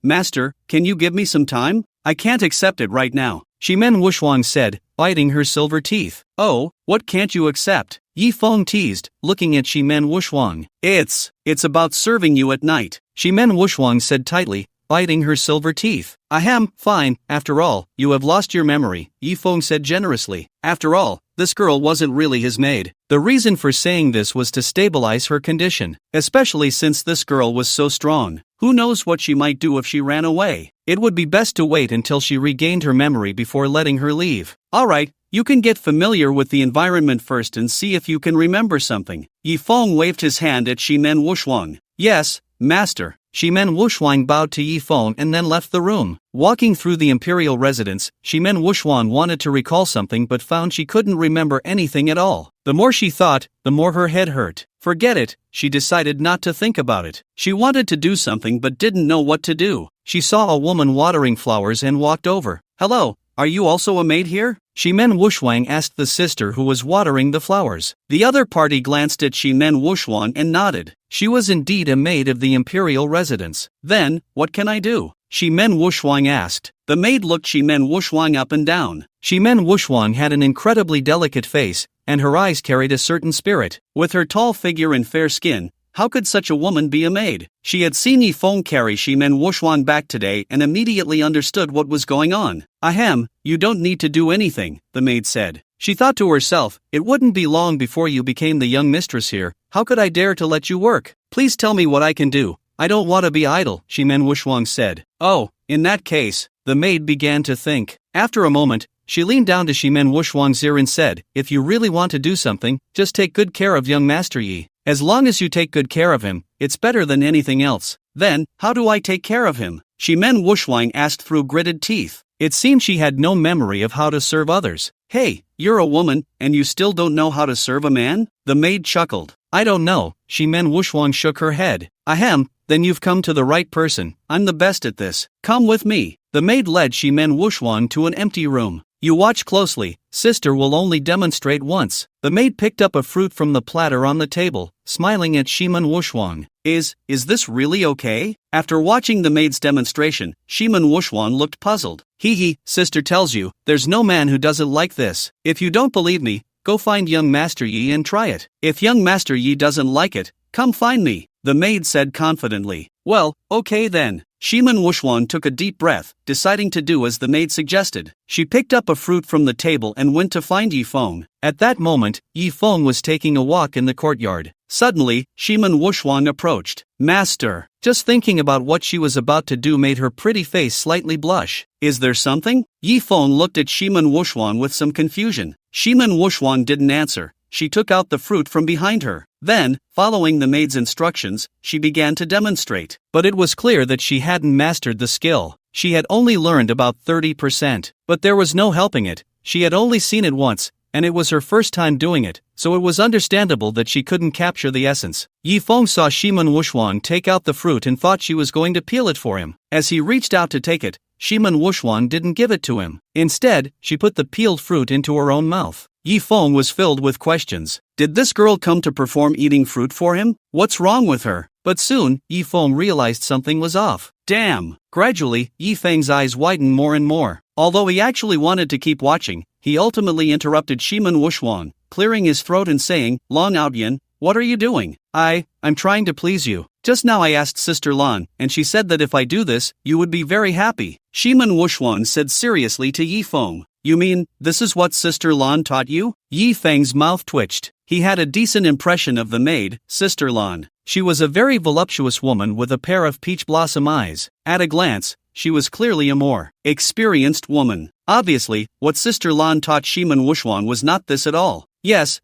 Master, can you give me some time? I can't accept it right now, Shimen Wuxuan said, biting her silver teeth. Oh, what can't you accept? Yi Feng teased, looking at Shimen Wuxuan. It's about serving you at night, Shimen Wuxuan said tightly, biting her silver teeth. Ahem, fine, after all, you have lost your memory, Yi Feng said generously. After all, this girl wasn't really his maid. The reason for saying this was to stabilize her condition, especially since this girl was so strong. Who knows what she might do if she ran away? It would be best to wait until she regained her memory before letting her leave. Alright, you can get familiar with the environment first and see if you can remember something. Yi Feng waved his hand at Shimen Wuxuan. Yes, master. Shimen Wuxuan bowed to Yi Feng and then left the room. Walking through the imperial residence, Shimen Wuxuan wanted to recall something but found she couldn't remember anything at all. The more she thought, the more her head hurt. Forget it, she decided not to think about it. She wanted to do something but didn't know what to do. She saw a woman watering flowers and walked over. Hello, are you also a maid here? Shimen Wuxuan asked the sister who was watering the flowers. The other party glanced at Shimen Wuxuan and nodded. She was indeed a maid of the imperial residence. Then, what can I do? Shimen Wuxuan asked. The maid looked Shimen Wuxuan up and down. Shimen Wuxuan had an incredibly delicate face, and her eyes carried a certain spirit. With her tall figure and fair skin, how could such a woman be a maid? She had seen Yi Feng carry Shimen Wuxuan back today and immediately understood what was going on. Ahem, you don't need to do anything, the maid said. She thought to herself, it wouldn't be long before you became the young mistress here. How could I dare to let you work? Please tell me what I can do. I don't want to be idle, Shimen Wuxuan said. Oh, in that case, the maid began to think. After a moment, she leaned down to Shimen Wuxuan's ear and said, if you really want to do something, just take good care of young Master Yi. As long as you take good care of him, it's better than anything else. Then, how do I take care of him? Shimen Wuxuan asked through gritted teeth. It seemed she had no memory of how to serve others. Hey, you're a woman, and you still don't know how to serve a man? The maid chuckled. I don't know, Shimen Wuxuan shook her head. Ahem, then you've come to the right person. I'm the best at this. Come with me. The maid led Shimen Wuxuan to an empty room. You watch closely, sister will only demonstrate once. The maid picked up a fruit from the platter on the table, smiling at Shimen Wuxuan. Is this really okay? After watching the maid's demonstration, Shimen Wuxuan looked puzzled. Hee, sister tells you, there's no man who does it like this. If you don't believe me, go find young Master Yi and try it. If young Master Yi doesn't like it, come find me, the maid said confidently. Well, okay then. Shiman Wuxuan took a deep breath, deciding to do as the maid suggested. She picked up a fruit from the table and went to find Yi Feng. At that moment, Yi Feng was taking a walk in the courtyard. Suddenly, Shiman Wuxuan approached. Master. Just thinking about what she was about to do made her pretty face slightly blush. Is there something? Yi Feng looked at Shiman Wuxuan with some confusion. Shiman Wuxuan didn't answer. She took out the fruit from behind her. Then, following the maid's instructions, she began to demonstrate. But it was clear that she hadn't mastered the skill. She had only learned about 30%. But there was no helping it. She had only seen it once, and it was her first time doing it, so it was understandable that she couldn't capture the essence. Yi Feng saw Shiman Wuxuan take out the fruit and thought she was going to peel it for him. As he reached out to take it, Shiman Wuxuan didn't give it to him. Instead, she put the peeled fruit into her own mouth. Yi Feng was filled with questions. Did this girl come to perform eating fruit for him? What's wrong with her? But soon, Yi Feng realized something was off. Damn! Gradually, Yi Feng's eyes widened more and more. Although he actually wanted to keep watching, he ultimately interrupted Shiman Wuxuan, clearing his throat and saying, Lan Aoyan, what are you doing? I'm trying to please you. Just now I asked Sister Lan, and she said that if I do this, you would be very happy. Shiman Wuxuan said seriously to Yi Feng. You mean, this is what Sister Lan taught you? Yi Feng's mouth twitched. He had a decent impression of the maid, Sister Lan. She was a very voluptuous woman with a pair of peach blossom eyes. At a glance, she was clearly a more experienced woman. Obviously, what Sister Lan taught Shiman Wuxuan was not this at all. Yes,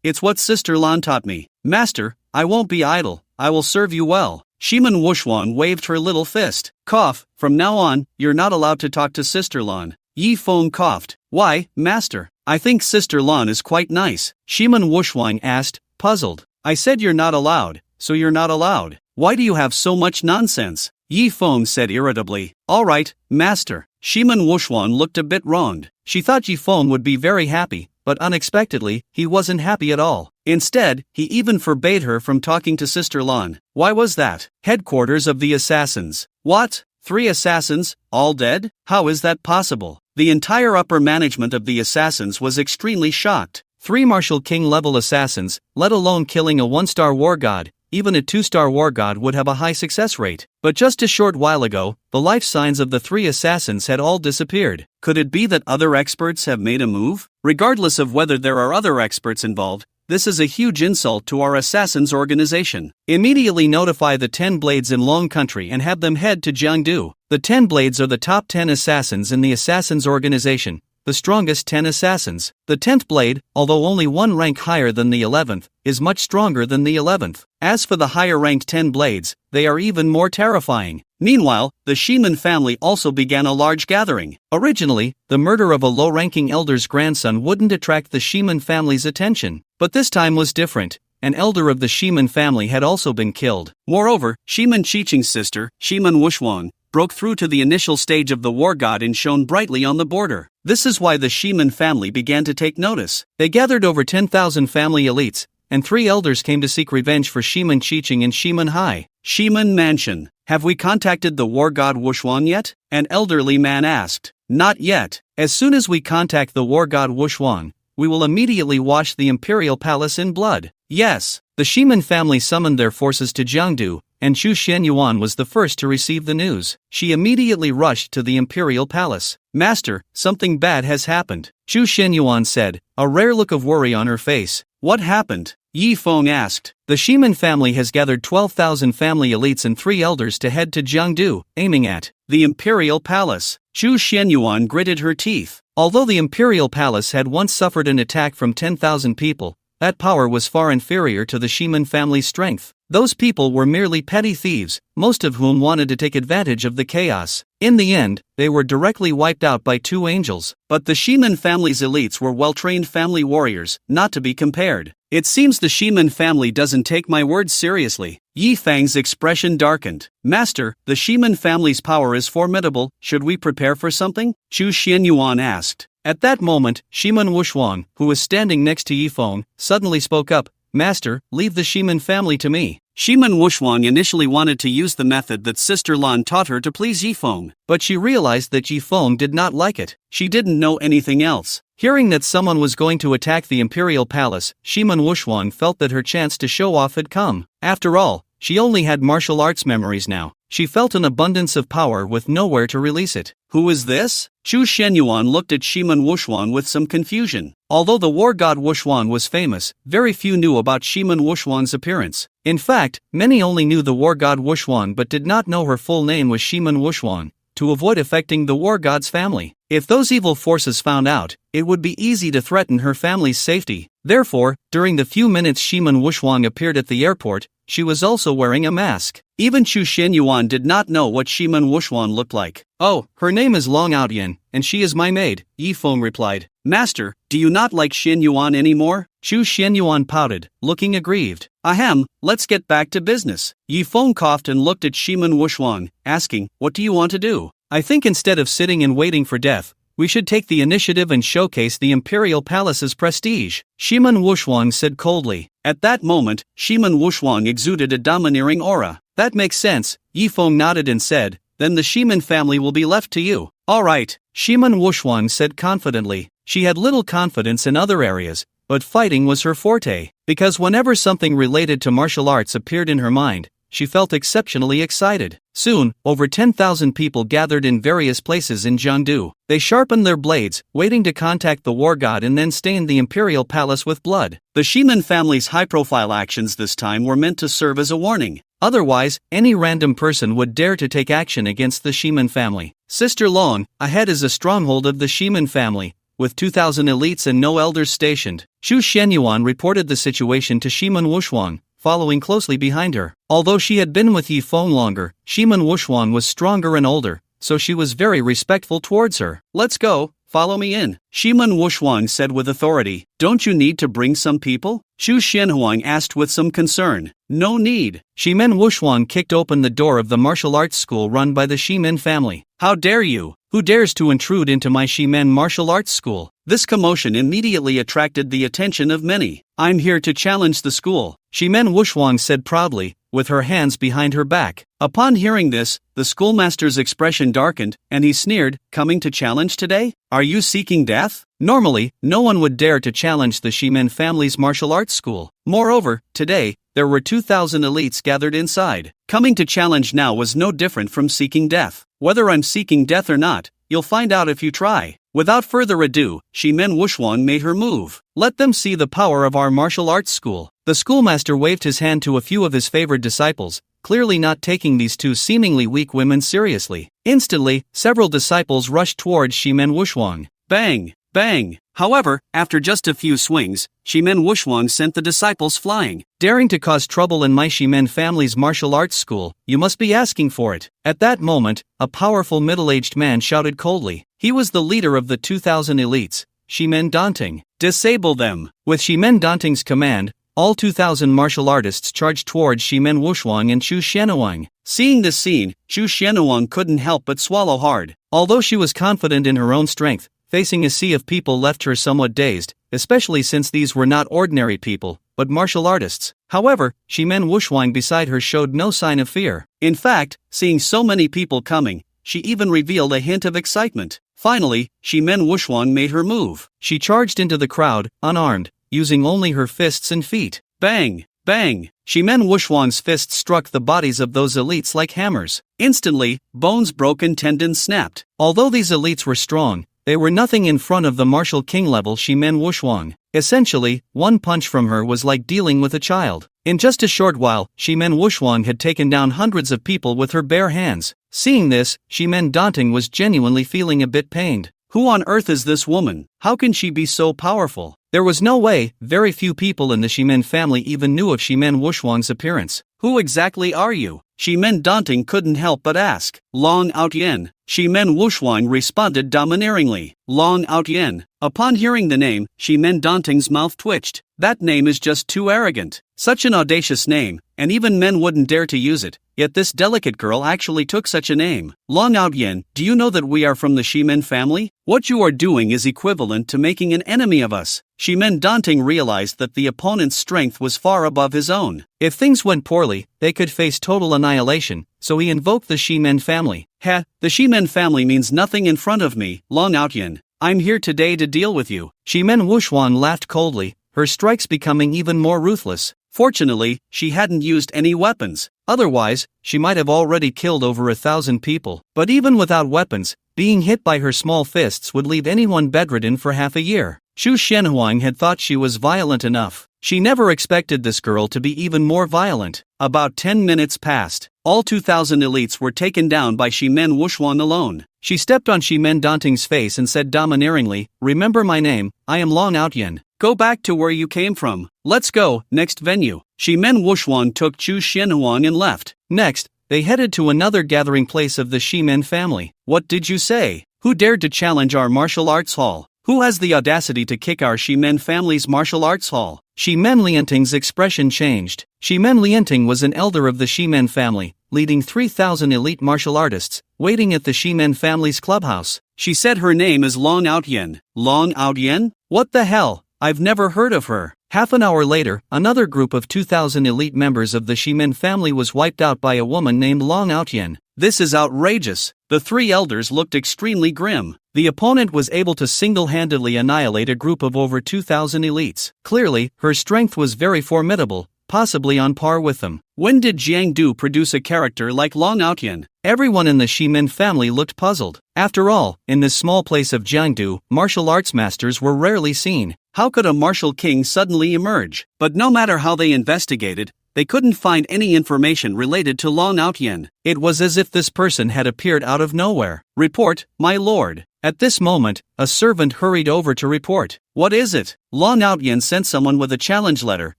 it's what Sister Lan taught me. Master, I won't be idle. I will serve you well. Shiman Wuxuan waved her little fist. Cough, from now on, you're not allowed to talk to Sister Lan. Yi Feng coughed. Why, Master? I think Sister Lan is quite nice. Shiman Wuxuan asked, puzzled. I said you're not allowed, so you're not allowed. Why do you have so much nonsense? Yi Feng said irritably. All right, Master. Shiman Wuxuan looked a bit wronged. She thought Yi Feng would be very happy, but unexpectedly, he wasn't happy at all. Instead, he even forbade her from talking to Sister Lan. Why was that? Headquarters of the assassins. What? 3 assassins, all dead? How is that possible? The entire upper management of the assassins was extremely shocked. 3 Martial King level assassins, let alone killing a 1-star war god. Even a 2-star war god would have a high success rate. But just a short while ago, the life signs of the 3 assassins had all disappeared. Could it be that other experts have made a move? Regardless of whether there are other experts involved, this is a huge insult to our assassins organization. Immediately notify the 10 Blades in Long Country and have them head to Jiangdu. The 10 Blades are the top 10 assassins in the assassins organization, the strongest 10 assassins. The 10th Blade, although only 1 rank higher than the 11th, is much stronger than the 11th. As for the higher ranked 10 Blades, they are even more terrifying. Meanwhile, the Shiman family also began a large gathering. Originally, the murder of a low-ranking elder's grandson wouldn't attract the Shiman family's attention. But this time was different. An elder of the Shiman family had also been killed. Moreover, Shiman Qiqing's sister, Shiman Wuxuan, broke through to the initial stage of the war god and shone brightly on the border. This is why the Shiman family began to take notice. They gathered over 10,000 family elites, and 3 elders came to seek revenge for Shiman Qiqing and Shiman Hai. Shiman Mansion. Have we contacted the war god Wuxuan yet? An elderly man asked. Not yet. As soon as we contact the war god Wuxuan, we will immediately wash the imperial palace in blood. Yes. The Shiman family summoned their forces to Jiangdu, and Chu Xianyuan was the first to receive the news. She immediately rushed to the imperial palace. Master, something bad has happened. Chu Xianyuan said, a rare look of worry on her face. What happened? Yi Feng asked. The Shiman family has gathered 12,000 family elites and 3 elders to head to Jiangdu, aiming at the imperial palace. Chu Xianyuan gritted her teeth. Although the imperial palace had once suffered an attack from 10,000 people, that power was far inferior to the Shiman family's strength. Those people were merely petty thieves, most of whom wanted to take advantage of the chaos. In the end, they were directly wiped out by 2 angels. But the Shiman family's elites were well-trained family warriors, not to be compared. It seems the Shiman family doesn't take my words seriously. Yi Feng's expression darkened. Master, the Shiman family's power is formidable. Should we prepare for something? Chu Xianyuan asked. At that moment, Shiman Wuxuan, who was standing next to Yi Feng, suddenly spoke up. Master, leave the Shiman family to me. Shiman Wuxuan initially wanted to use the method that Sister Lan taught her to please Yi Feng, but she realized that Yi Feng did not like it. She didn't know anything else. Hearing that someone was going to attack the imperial palace, Shiman Wuxuan felt that her chance to show off had come. After all, she only had martial arts memories now. She felt an abundance of power with nowhere to release it. Who is this? Chu Shenyuan looked at Shimen Wuxuan with some confusion. Although the war god Wuxuan was famous, very few knew about Shimen Wuxuan's appearance. In fact, many only knew the war god Wuxuan but did not know her full name was Shimen Wuxuan, to avoid affecting the war god's family. If those evil forces found out, it would be easy to threaten her family's safety. Therefore, during the few minutes Shimen Wuxuan appeared at the airport, she was also wearing a mask. Even Chu Shenyuan did not know what Shimen Wuxuan looked like. "Oh, her name is Long Outyan, and she is my maid," Yi Feng replied. "Master, do you not like Shenyuan anymore?" Chu Shenyuan pouted, looking aggrieved. "Ahem, let's get back to business." Yi Feng coughed and looked at Shimen Wuxuan, asking, "What do you want to do?" "I think instead of sitting and waiting for death, we should take the initiative and showcase the Imperial Palace's prestige," Shimen Wuxuan said coldly. At that moment, Shimen Wuxuan exuded a domineering aura. "That makes sense," Yi Feng nodded and said, "then the Shimen family will be left to you." "All right," Shimen Wuxuan said confidently. She had little confidence in other areas, but fighting was her forte, because whenever something related to martial arts appeared in her mind, she felt exceptionally excited. Soon, over 10,000 people gathered in various places in Jiangdu. They sharpened their blades, waiting to contact the war god and then stained the imperial palace with blood. The Shimen family's high-profile actions this time were meant to serve as a warning. Otherwise, any random person would dare to take action against the Shimen family. Sister Long, ahead is a stronghold of the Shimen family, with 2,000 elites and no elders stationed. Chu Shenyuan reported the situation to Shimen Wuxuan, following closely behind her. Although she had been with Yi Feng longer, Shimen Wuxuan was stronger and older, so she was very respectful towards her. "Let's go, follow me in," Shimen Wuxuan said with authority. "Don't you need to bring some people?" Chu Shenhuang asked with some concern. "No need." Shimen Wuxuan kicked open the door of the martial arts school run by the Shimen family. "How dare you? Who dares to intrude into my Shimen martial arts school?" This commotion immediately attracted the attention of many. "I'm here to challenge the school," Shimen Wuxuan said proudly, with her hands behind her back. Upon hearing this, the schoolmaster's expression darkened, and he sneered, "Coming to challenge today? Are you seeking death?" Normally, no one would dare to challenge the Shimen family's martial arts school. Moreover, today, there were 2,000 elites gathered inside. Coming to challenge now was no different from seeking death. "Whether I'm seeking death or not, you'll find out if you try." Without further ado, Shimen Wuxuan made her move. "Let them see the power of our martial arts school." The schoolmaster waved his hand to a few of his favored disciples, clearly not taking these two seemingly weak women seriously. Instantly, several disciples rushed towards Shimen Wuxuan. Bang! Bang! However, after just a few swings, Shimen Wuxuan sent the disciples flying. "Daring to cause trouble in my Shimen family's martial arts school, you must be asking for it." At that moment, a powerful middle-aged man shouted coldly. He was the leader of the 2,000 elites, Shimen Danting. "Disable them!" With Shimen Danting's command, all 2,000 martial artists charged towards Shimen Wuxuan and Chu Shenyuan. Seeing this scene, Chu Shenyuan couldn't help but swallow hard. Although she was confident in her own strength, facing a sea of people left her somewhat dazed, especially since these were not ordinary people, but martial artists. However, Shimen Wuxuan beside her showed no sign of fear. In fact, seeing so many people coming, she even revealed a hint of excitement. Finally, Shimen Wuxuan made her move. She charged into the crowd, unarmed, using only her fists and feet. Bang! Bang! Shimen Wuxuan's fists struck the bodies of those elites like hammers. Instantly, bones broke and tendons snapped. Although these elites were strong, they were nothing in front of the martial king level Shimen Wuxuan. Essentially, one punch from her was like dealing with a child. In just a short while, Shimen Wuxuan had taken down hundreds of people with her bare hands. Seeing this, Shimen Danting was genuinely feeling a bit pained. Who on earth is this woman? How can she be so powerful? There was no way. Very few people in the Shimen family even knew of Shimen Wuxuan's appearance. "Who exactly are you?" Shimen Danting couldn't help but ask. "Long Outyan." Shimen Wuxuan responded domineeringly. "Long Outyan." Upon hearing the name, Shimen Danting's mouth twitched. That name is just too arrogant. Such an audacious name, and even men wouldn't dare to use it, yet this delicate girl actually took such a name. "Long Outyan, do you know that we are from the Shimen family? What you are doing is equivalent to making an enemy of us." Shimen Danting realized that the opponent's strength was far above his own. If things went poorly, they could face total annihilation, so he invoked the Shimen family. "Heh, the Shimen family means nothing in front of me, Long Outyan. I'm here today to deal with you." Shimen Wuxuan laughed coldly, her strikes becoming even more ruthless. Fortunately, she hadn't used any weapons. Otherwise, she might have already killed over 1,000 people. But even without weapons, being hit by her small fists would leave anyone bedridden for half a year. Xu Xianhuang had thought she was violent enough. She never expected this girl to be even more violent. About 10 minutes passed. All 2,000 elites were taken down by Shimen Wuxuan alone. She stepped on Shimen Danting's face and said domineeringly, "Remember my name, I am Long Outyan. Go back to where you came from. Let's go, next venue." Shimen Wuxuan took Xu Xianhuang and left. Next, they headed to another gathering place of the Shimen family. "What did you say? Who dared to challenge our martial arts hall? Who has the audacity to kick our Shimen family's martial arts hall?" Shimen Lianting's expression changed. Shimen Lianting was an elder of the Shimen family, leading 3,000 elite martial artists, waiting at the Shimen family's clubhouse. She said her name is Long Outyan. Long Outyan? What the hell? I've never heard of her. Half an hour later, another group of 2,000 elite members of the Shimen family was wiped out by a woman named Long Outyan. This is outrageous. The three elders looked extremely grim. The opponent was able to single-handedly annihilate a group of over 2,000 elites. Clearly, her strength was very formidable, possibly on par with them. When did Jiang Du produce a character like Long Outyan? Everyone in the Shimen family looked puzzled. After all, in this small place of Jiangdu, martial arts masters were rarely seen. How could a martial king suddenly emerge? But no matter how they investigated, they couldn't find any information related to Long Outyan. It was as if this person had appeared out of nowhere. "Report, my lord." At this moment, a servant hurried over to report. "What is it?" "Long Outyan sent someone with a challenge letter,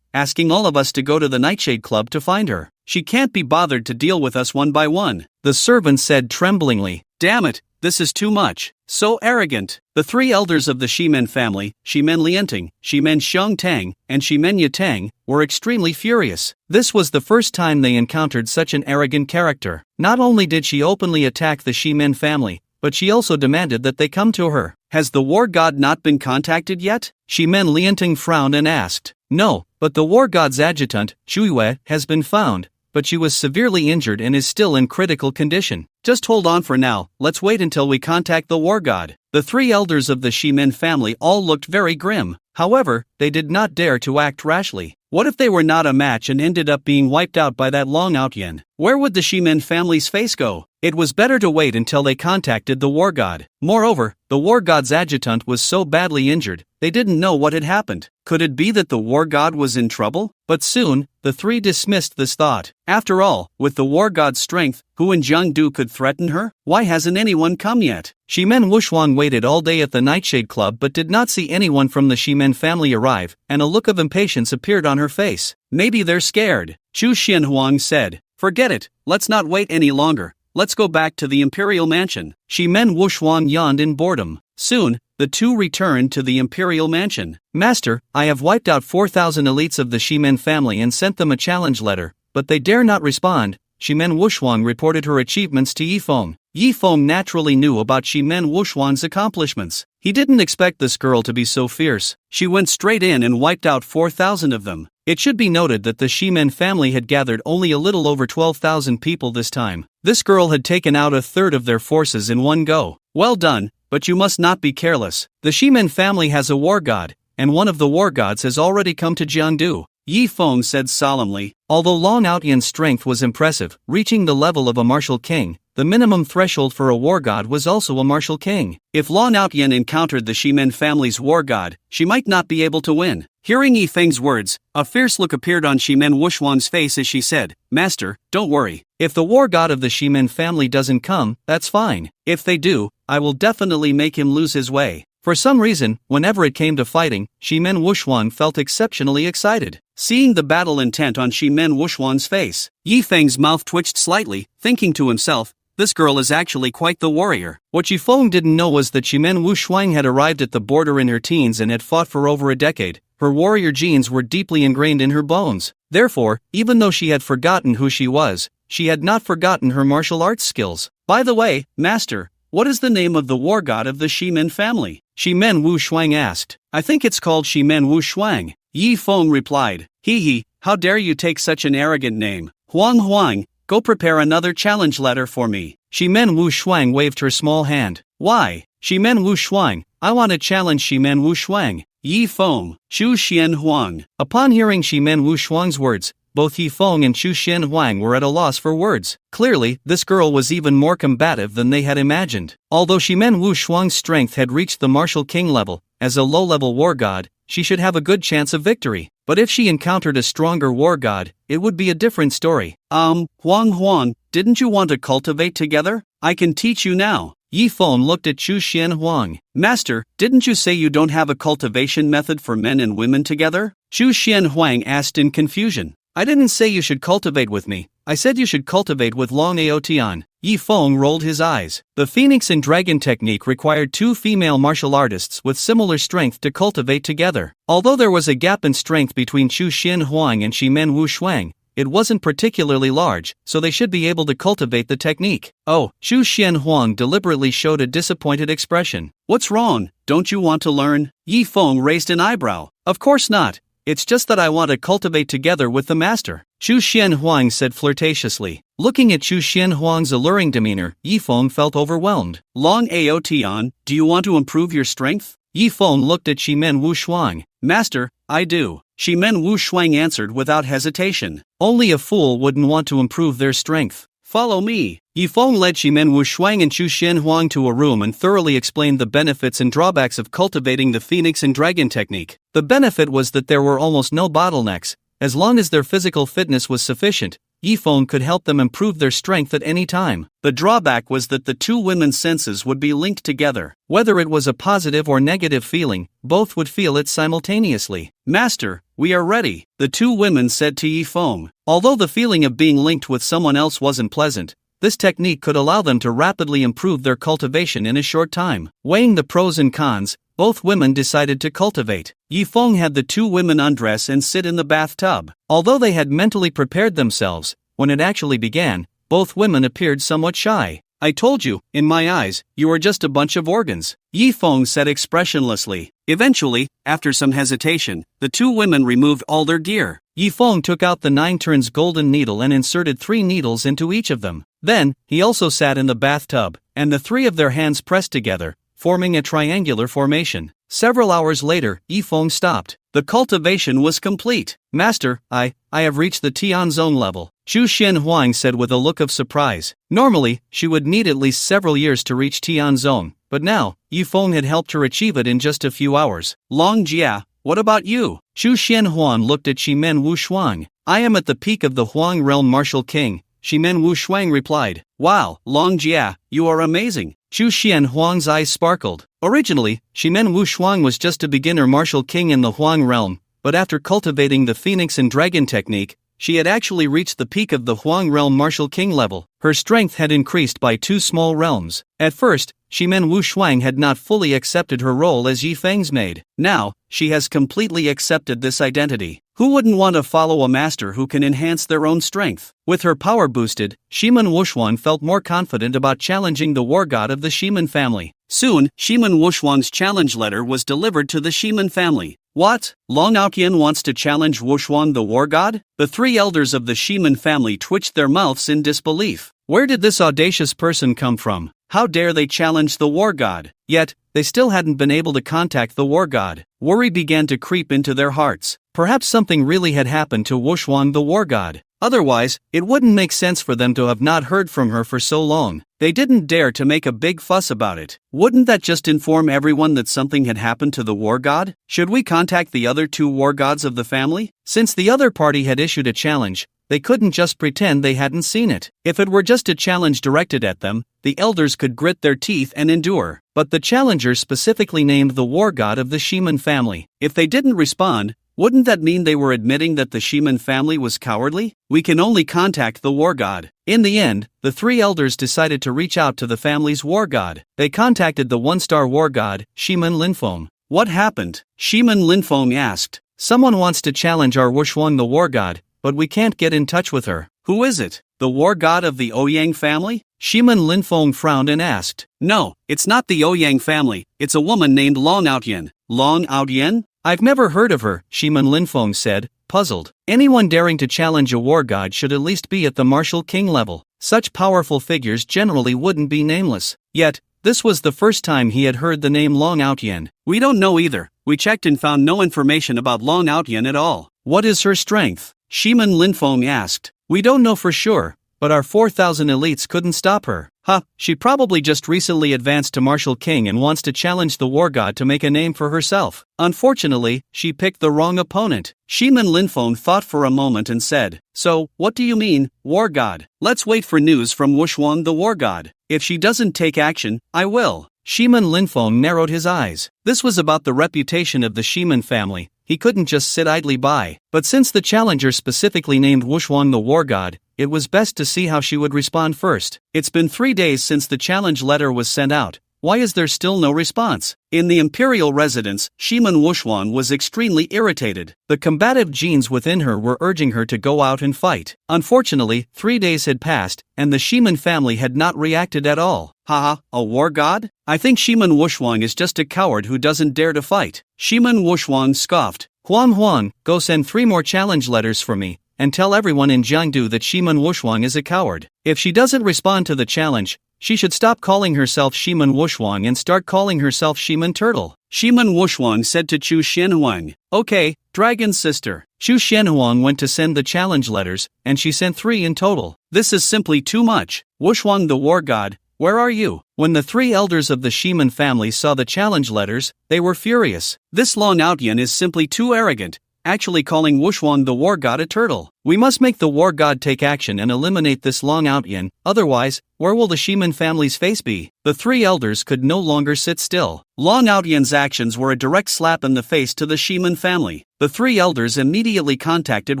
asking all of us to go to the Nightshade Club to find her. She can't be bothered to deal with us one by one," the servant said tremblingly. "Damn it, this is too much. So arrogant." The three elders of the Shimen family, Shimen Lianting, Shimen Xiongtang, and Shimen Yatang, were extremely furious. This was the first time they encountered such an arrogant character. Not only did she openly attack the Shimen family, but she also demanded that they come to her. "Has the war god not been contacted yet?" Shimen Lianting frowned and asked. "No, but the war god's adjutant, Shuiwei, has been found, but she was severely injured and is still in critical condition. Just hold on for now, let's wait until we contact the war god." The three elders of the Shimen family all looked very grim. However, they did not dare to act rashly. What if they were not a match and ended up being wiped out by that Long Outyan? Where would the Shimen family's face go? It was better to wait until they contacted the war god. Moreover, the war god's adjutant was so badly injured, they didn't know what had happened. Could it be that the war god was in trouble? But soon, the three dismissed this thought. After all, with the war god's strength, who in Jiangdu could threaten her? Why hasn't anyone come yet? Shimen Wuxuan waited all day at the Nightshade Club but did not see anyone from the Shimen family arrive, and a look of impatience appeared on her face. "Maybe they're scared," Xu Xianhuang said. "Forget it, let's not wait any longer. Let's go back to the imperial mansion." Shimen Wuxuan yawned in boredom. Soon, the two returned to the imperial mansion. "Master, I have wiped out 4,000 elites of the Shimen family and sent them a challenge letter, but they dare not respond." Shimen Wuxuan reported her achievements to Yifeng. Yifeng naturally knew about Shimen Wuxuan's accomplishments. He didn't expect this girl to be so fierce. She went straight in and wiped out 4,000 of them. It should be noted that the Shimen family had gathered only a little over 12,000 people this time. This girl had taken out a third of their forces in one go. "Well done, but you must not be careless. The Shimen family has a war god, and one of the war gods has already come to Jiangdu," Yifeng said solemnly. Although Long Outyan's strength was impressive, reaching the level of a martial king, the minimum threshold for a war god was also a martial king. If Long Outyan encountered the Shimen family's war god, she might not be able to win. Hearing Yifeng's words, a fierce look appeared on Shimen Wuxuan's face as she said, "Master, don't worry. If the war god of the Shimen family doesn't come, that's fine. If they do, I will definitely make him lose his way." For some reason, whenever it came to fighting, Shimen Wuxuan felt exceptionally excited. Seeing the battle intent on Shimen Wuxuan's face, Yifeng's mouth twitched slightly, thinking to himself, "This girl is actually quite the warrior." What Yifeng didn't know was that Shimen Wuxuan had arrived at the border in her teens and had fought for over a decade. Her warrior genes were deeply ingrained in her bones. Therefore, even though she had forgotten who she had not forgotten her martial arts skills. "By the way, Master, what is the name of the war god of the Shimen family?" Shimen Wuxuan asked. "I think it's called Shimen Wuxuan," Yifeng replied. "Hee, how dare you take such an arrogant name. Huang, go prepare another challenge letter for me." Shimen Wuxuan waved her small hand. "Why?" "Shimen Wuxuan, I want to challenge Shimen Wuxuan." Yi Feng, Chu Xian Huang. Upon hearing Shimen Wu Shuang's words, both Yi Feng and Chu Xian Huang were at a loss for words. Clearly, this girl was even more combative than they had imagined. Although Shimen Wu Shuang's strength had reached the martial king level, as a low-level war god, she should have a good chance of victory. But if she encountered a stronger war god, it would be a different story. Huang, didn't you want to cultivate together? I can teach you now. Yi Feng looked at Chu Xian Huang. Master, didn't you say you don't have a cultivation method for men and women together? Chu Xian Huang asked in confusion. I didn't say you should cultivate with me. I said you should cultivate with Long Aotian. Yi Feng rolled his eyes. The Phoenix and Dragon technique required two female martial artists with similar strength to cultivate together. Although there was a gap in strength between Chu Xian Huang and Shimen Wu Shuang, it wasn't particularly large, so they should be able to cultivate the technique. Oh, Chu Xian Huang deliberately showed a disappointed expression. What's wrong? Don't you want to learn? Yi Feng raised an eyebrow. Of course not. It's just that I want to cultivate together with the master, Chu Xian Huang said flirtatiously. Looking at Chu Xian Huang's alluring demeanor, Yi Feng felt overwhelmed. Long Aotian, do you want to improve your strength? Yi Feng looked at Shimen Wu Shuang. Master, I do. Shimen Wu Shuang answered without hesitation. Only a fool wouldn't want to improve their strength. Follow me. Yi Feng led Shimen Wu Shuang and Chu Xian Huang to a room and thoroughly explained the benefits and drawbacks of cultivating the Phoenix and Dragon technique. The benefit was that there were almost no bottlenecks. As long as their physical fitness was sufficient, Yi Feng could help them improve their strength at any time. The drawback was that the two women's senses would be linked together. Whether it was a positive or negative feeling, both would feel it simultaneously. Master, we are ready, the two women said to Yi Feng. Although the feeling of being linked with someone else wasn't pleasant, this technique could allow them to rapidly improve their cultivation in a short time. Weighing the pros and cons, both women decided to cultivate. Yi Feng had the two women undress and sit in the bathtub. Although they had mentally prepared themselves, when it actually began, both women appeared somewhat shy. I told you, in my eyes, you are just a bunch of organs, Yi Feng said expressionlessly. Eventually, after some hesitation, the two women removed all their gear. Yi Feng took out the 9 turns golden needle and inserted 3 needles into each of them. Then, he also sat in the bathtub, and the 3 of their hands pressed together, forming a triangular formation. Several hours later, Yi Feng stopped. The cultivation was complete. Master, I have reached the Tian Zone level, Chu Xian Huang said with a look of surprise. Normally, she would need at least several years to reach Tian Zone, but now, Yi Feng had helped her achieve it in just a few hours. Long Jia, what about you? Chu Xian Huang looked at Shimen Wu Shuang. I am at the peak of the Huang Realm Martial King, Shimen Wu Shuang replied. Wow, Long Jia, you are amazing. Chu Xian Huang's eyes sparkled. Originally, Shimen Wu Shuang was just a beginner martial king in the Huang realm, but after cultivating the Phoenix and Dragon technique, she had actually reached the peak of the Huang realm martial king level. Her strength had increased by 2 small realms. At first, Shimen Wu Shuang had not fully accepted her role as Yi Feng's maid. Now, she has completely accepted this identity. Who wouldn't want to follow a master who can enhance their own strength? With her power boosted, Shimen Wushuang felt more confident about challenging the war god of the Shimen family. Soon, Shimen Wushuang's challenge letter was delivered to the Shimen family. What? Long Aoqian wants to challenge Wushuang the war god? The 3 elders of the Shimen family twitched their mouths in disbelief. Where did this audacious person come from? How dare they challenge the war god? Yet, they still hadn't been able to contact the war god. Worry began to creep into their hearts. Perhaps something really had happened to Wushuang the war god. Otherwise, it wouldn't make sense for them to have not heard from her for so long. They didn't dare to make a big fuss about it. Wouldn't that just inform everyone that something had happened to the war god? Should we contact the other 2 war gods of the family? Since the other party had issued a challenge, they couldn't just pretend they hadn't seen it. If it were just a challenge directed at them, the elders could grit their teeth and endure. But the challenger specifically named the war god of the Shimen family. If they didn't respond, wouldn't that mean they were admitting that the Shimen family was cowardly? We can only contact the war god. In the end, the 3 elders decided to reach out to the family's war god. They contacted the 1-star war god, Shimen Linfeng. What happened? Shimen Linfeng asked. Someone wants to challenge our Wushuang the war god, but we can't get in touch with her. Who is it? The war god of the Ouyang family? Shimen Linfeng frowned and asked. No, it's not the Ouyang family, it's a woman named Long Aotian. Long Aotian? I've never heard of her, Shimen Linfeng said, puzzled. Anyone daring to challenge a war god should at least be at the martial king level. Such powerful figures generally wouldn't be nameless. Yet, this was the first time he had heard the name Long Aotian. We don't know either. We checked and found no information about Long Outyan at all. What is her strength? Shiman Linfeng asked. We don't know for sure, but our 4,000 elites couldn't stop her. She probably just recently advanced to Martial King and wants to challenge the war god to make a name for herself. Unfortunately, she picked the wrong opponent. Shiman Linfeng thought for a moment and said, So, what do you mean, war god? Let's wait for news from Wuxuan the war god. If she doesn't take action, I will. Shiman Linfeng narrowed his eyes. This was about the reputation of the Shiman family. He couldn't just sit idly by. But since the challenger specifically named Wuxuan the war god, it was best to see how she would respond first. It's been 3 days since the challenge letter was sent out. Why is there still no response? In the imperial residence, Shiman Wuxuan was extremely irritated. The combative genes within her were urging her to go out and fight. Unfortunately, 3 days had passed, and the Shiman family had not reacted at all. Haha, a war god? I think Shiman Wuxuan is just a coward who doesn't dare to fight. Shiman Wuxuan scoffed. Huang, go send 3 more challenge letters for me, and tell everyone in Jiangdu that Shiman Wuxuan is a coward. If she doesn't respond to the challenge, she should stop calling herself Shiman Wuxuan and start calling herself Shiman Turtle. Shiman Wuxuan said to Chu Xianhuang. Okay, Dragon's sister. Chu Xianhuang went to send the challenge letters, and she sent 3 in total. This is simply too much. Wuxuan the war god, where are you? When the 3 elders of the Shiman family saw the challenge letters, they were furious. This Long Outyan is simply too arrogant, actually calling Wuxuan the war god a turtle. We must make the war god take action and eliminate this Long Outyan, otherwise, where will the Shiman family's face be? The 3 elders could no longer sit still. Long Outyan's actions were a direct slap in the face to the Shiman family. The 3 elders immediately contacted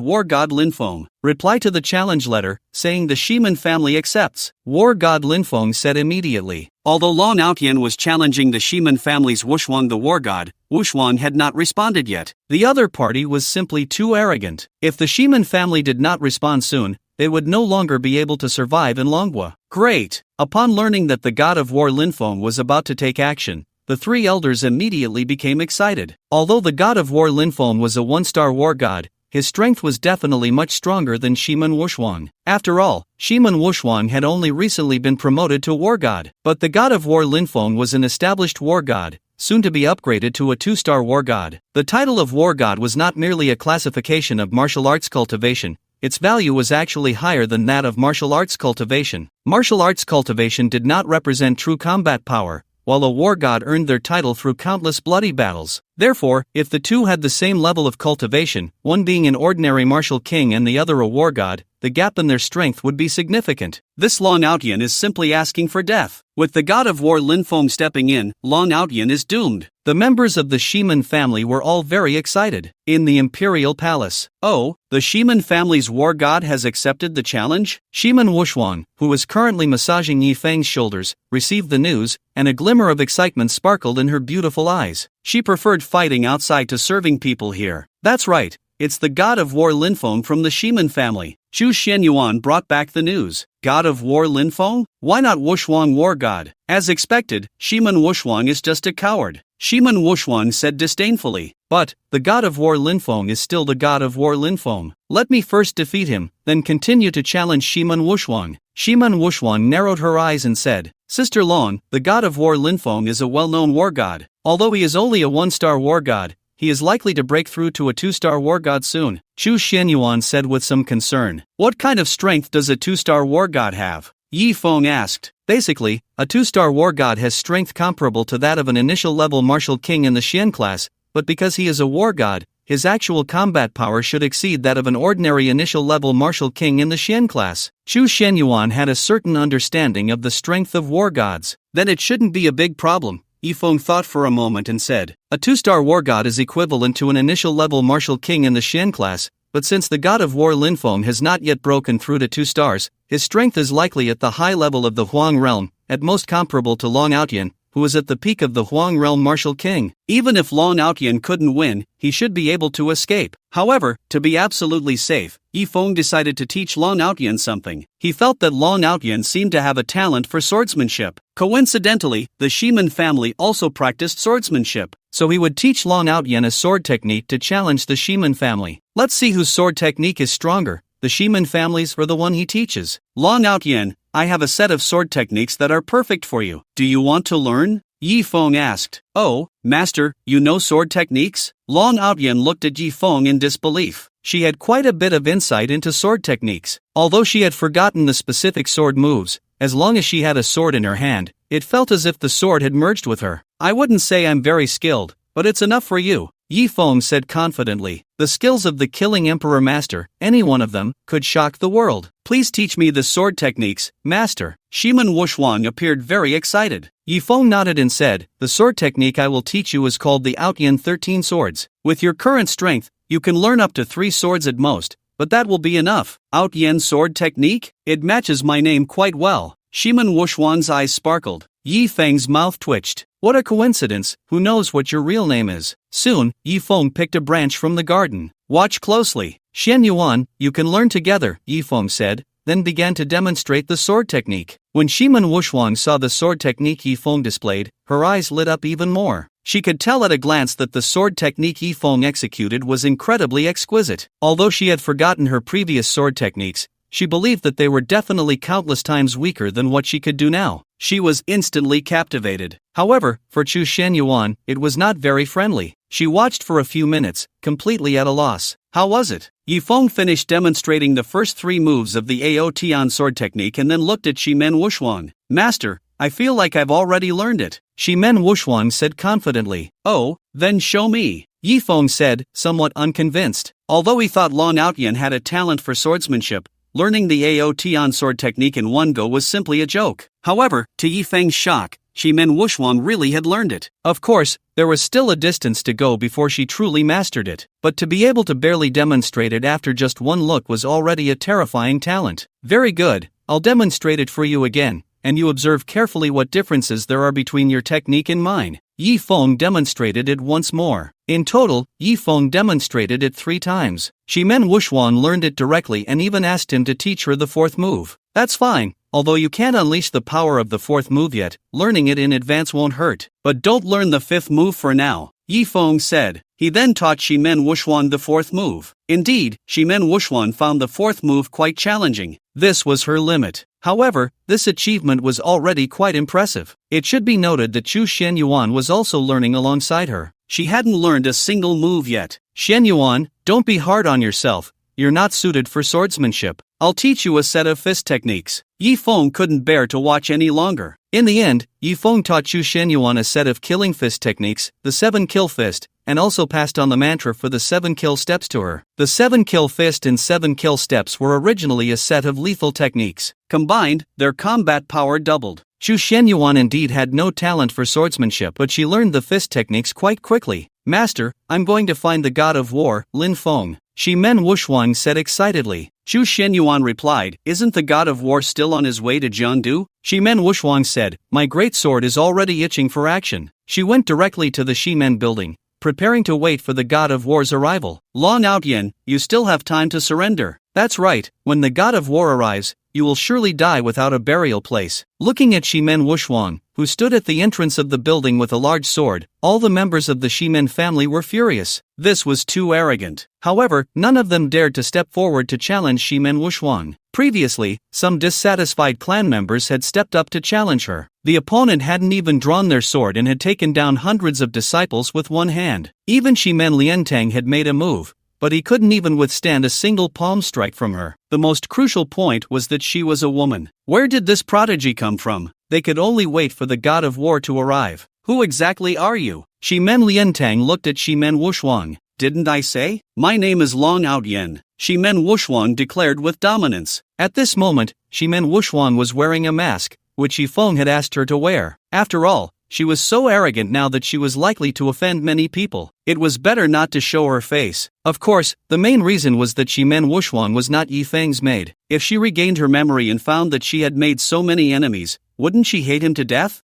war god Linfeng. Reply to the challenge letter, saying the Shiman family accepts. War god Linfeng said immediately. Although Long Outyan was challenging the Shiman family's Wuxuan the war god, Wuxuan had not responded yet. The other party was simply too arrogant. If the Shiman family did not respond soon, they would no longer be able to survive in Longhua. Great! Upon learning that the god of war Linfeng was about to take action, the 3 elders immediately became excited. Although the god of war Linfeng was a 1-star war god, his strength was definitely much stronger than Shiman Wuxuan. After all, Shiman Wuxuan had only recently been promoted to war god. But the god of war Linfeng was an established war god, soon to be upgraded to a 2-star war god. The title of war god was not merely a classification of martial arts cultivation. Its value was actually higher than that of martial arts cultivation. Martial arts cultivation did not represent true combat power, while a war god earned their title through countless bloody battles. Therefore, if the two had the same level of cultivation, one being an ordinary martial king and the other a war god, the gap in their strength would be significant. This Long Outyan is simply asking for death. With the god of war Linfeng stepping in, Long Outyan is doomed. The members of the Shiman family were all very excited. In the imperial palace. Oh, the Shiman family's war god has accepted the challenge? Shiman Wuxuan, who was currently massaging Yi Feng's shoulders, received the news, and a glimmer of excitement sparkled in her beautiful eyes. She preferred fighting outside to serving people here. That's right, it's the god of war Linfeng from the Shiman family. Chu Xianyuan brought back the news. God of war Linfeng? Why not Wuxuan war god? As expected, Shiman Wuxuan is just a coward. Shiman Wuxuan said disdainfully. But, the god of war Linfeng is still the god of war Linfeng. Let me first defeat him, then continue to challenge Shiman Wuxuan. Shiman Wuxuan narrowed her eyes and said, Sister Long, the god of war Linfeng is a well-known war god. Although he is only a 1-star war god, he is likely to break through to a 2-star war god soon. Chu Xianyuan said with some concern. What kind of strength does a 2-star war god have? Yi Feng asked. Basically, a 2-star war god has strength comparable to that of an initial level martial king in the Xian class, but because he is a war god, his actual combat power should exceed that of an ordinary initial level martial king in the Xian class. Chu Xianyuan had a certain understanding of the strength of war gods. Then it shouldn't be a big problem. Yifeng thought for a moment and said, a 2-star war god is equivalent to an initial level martial king in the Xian class, but since the god of war Linfeng has not yet broken through to 2 stars, his strength is likely at the high level of the Huang realm, at most comparable to Long Outyan, who is at the peak of the Huang realm martial king. Even if Long Outyan couldn't win, he should be able to escape. However, to be absolutely safe, Yifeng decided to teach Long Outyan something. He felt that Long Outyan seemed to have a talent for swordsmanship. Coincidentally, the Shiman family also practiced swordsmanship, so he would teach Long Outyan a sword technique to challenge the Shiman family. Let's see whose sword technique is stronger, the Shiman family's or the one he teaches. Long Outyan, I have a set of sword techniques that are perfect for you. Do you want to learn? Yi Feng asked. Oh, master, you know sword techniques? Long Outyan looked at Yi Feng in disbelief. She had quite a bit of insight into sword techniques. Although she had forgotten the specific sword moves, as long as she had a sword in her hand, it felt as if the sword had merged with her. I wouldn't say I'm very skilled, but it's enough for you, Yi Feng said confidently. The skills of the Killing Emperor Master, any one of them, could shock the world. Please teach me the sword techniques, master. Shimen Wuxuang appeared very excited. Yi Feng nodded and said, the sword technique I will teach you is called the Outyan 13 Swords. With your current strength, you can learn up to 3 swords at most, but that will be enough. Outyan sword technique? It matches my name quite well. Shimen Wuxuang's eyes sparkled. Yi Feng's mouth twitched. What a coincidence, who knows what your real name is? Soon, Yi Feng picked a branch from the garden. Watch closely. Xian Yuan, you can learn together, Yi Feng said, then began to demonstrate the sword technique. When Shimen Wuxuang saw the sword technique Yi Feng displayed, her eyes lit up even more. She could tell at a glance that the sword technique Yi Feng executed was incredibly exquisite. Although she had forgotten her previous sword techniques, she believed that they were definitely countless times weaker than what she could do now. She was instantly captivated. However, for Chu Shenyuan, it was not very friendly. She watched for a few minutes, completely at a loss. How was it? Yi Feng finished demonstrating the first 3 moves of the Aotian sword technique and then looked at Shimen Wuxuang. Master, I feel like I've already learned it, Shimen Wuxuang said confidently. Oh, then show me, Yi Feng said, somewhat unconvinced. Although he thought Long Outyan had a talent for swordsmanship, learning the Aotian sword technique in one go was simply a joke. However, to Yi Feng's shock, Shimen Wuxuang really had learned it. Of course, there was still a distance to go before she truly mastered it, but to be able to barely demonstrate it after just one look was already a terrifying talent. Very good, I'll demonstrate it for you again, and you observe carefully what differences there are between your technique and mine. Yi Feng demonstrated it once more. In total, Yi Feng demonstrated it 3 times. Shimen Wuxuang learned it directly and even asked him to teach her the 4th move. That's fine. Although you can't unleash the power of the 4th move yet, learning it in advance won't hurt. But don't learn the 5th move for now, Yi Feng said. He then taught Shimen Wuxuang the 4th move. Indeed, Shimen Wuxuang found the 4th move quite challenging. This was her limit. However, this achievement was already quite impressive. It should be noted that Chu Shenyuan was also learning alongside her. She hadn't learned a single move yet. Shenyuan, don't be hard on yourself. You're not suited for swordsmanship. I'll teach you a set of fist techniques. Yi Feng couldn't bear to watch any longer. In the end, Yi Feng taught Chu Shenyuan a set of killing fist techniques, the 7 kill fist, and also passed on the mantra for the 7 kill steps to her. The 7 kill fist and 7 kill steps were originally a set of lethal techniques. Combined, their combat power doubled. Chu Shenyuan indeed had no talent for swordsmanship, but she learned the fist techniques quite quickly. Master, I'm going to find the god of war, Lin Feng, Shimen Wuxuang said excitedly. Chu Shenyuan replied, isn't the god of war still on his way to Jiangdu? Shimen Wuxuang said, my great sword is already itching for action. She went directly to the Shimen building, preparing to wait for the god of war's arrival. Long Outyan, you still have time to surrender. That's right, when the god of war arrives, you will surely die without a burial place. Looking at Shimen Wuxuang, who stood at the entrance of the building with a large sword, all the members of the Shimen family were furious. This was too arrogant. However, none of them dared to step forward to challenge Shimen Wuxuang. Previously, some dissatisfied clan members had stepped up to challenge her. The opponent hadn't even drawn their sword and had taken down hundreds of disciples with one hand. Even Shimen Liantang had made a move, but he couldn't even withstand a single palm strike from her. The most crucial point was that she was a woman. Where did this prodigy come from? They could only wait for the god of war to arrive. Who exactly are you? Shimen Liantang looked at Shimen Wuxuang. Didn't I say? My name is Long Outyan, Shimen Wuxuang declared with dominance. At this moment, Shimen Wuxuang was wearing a mask, which Yi Feng had asked her to wear. After all, she was so arrogant now that she was likely to offend many people. It was better not to show her face. Of course, the main reason was that Shimen Wuxuang was not Yi Feng's maid. If she regained her memory and found that she had made so many enemies, wouldn't she hate him to death?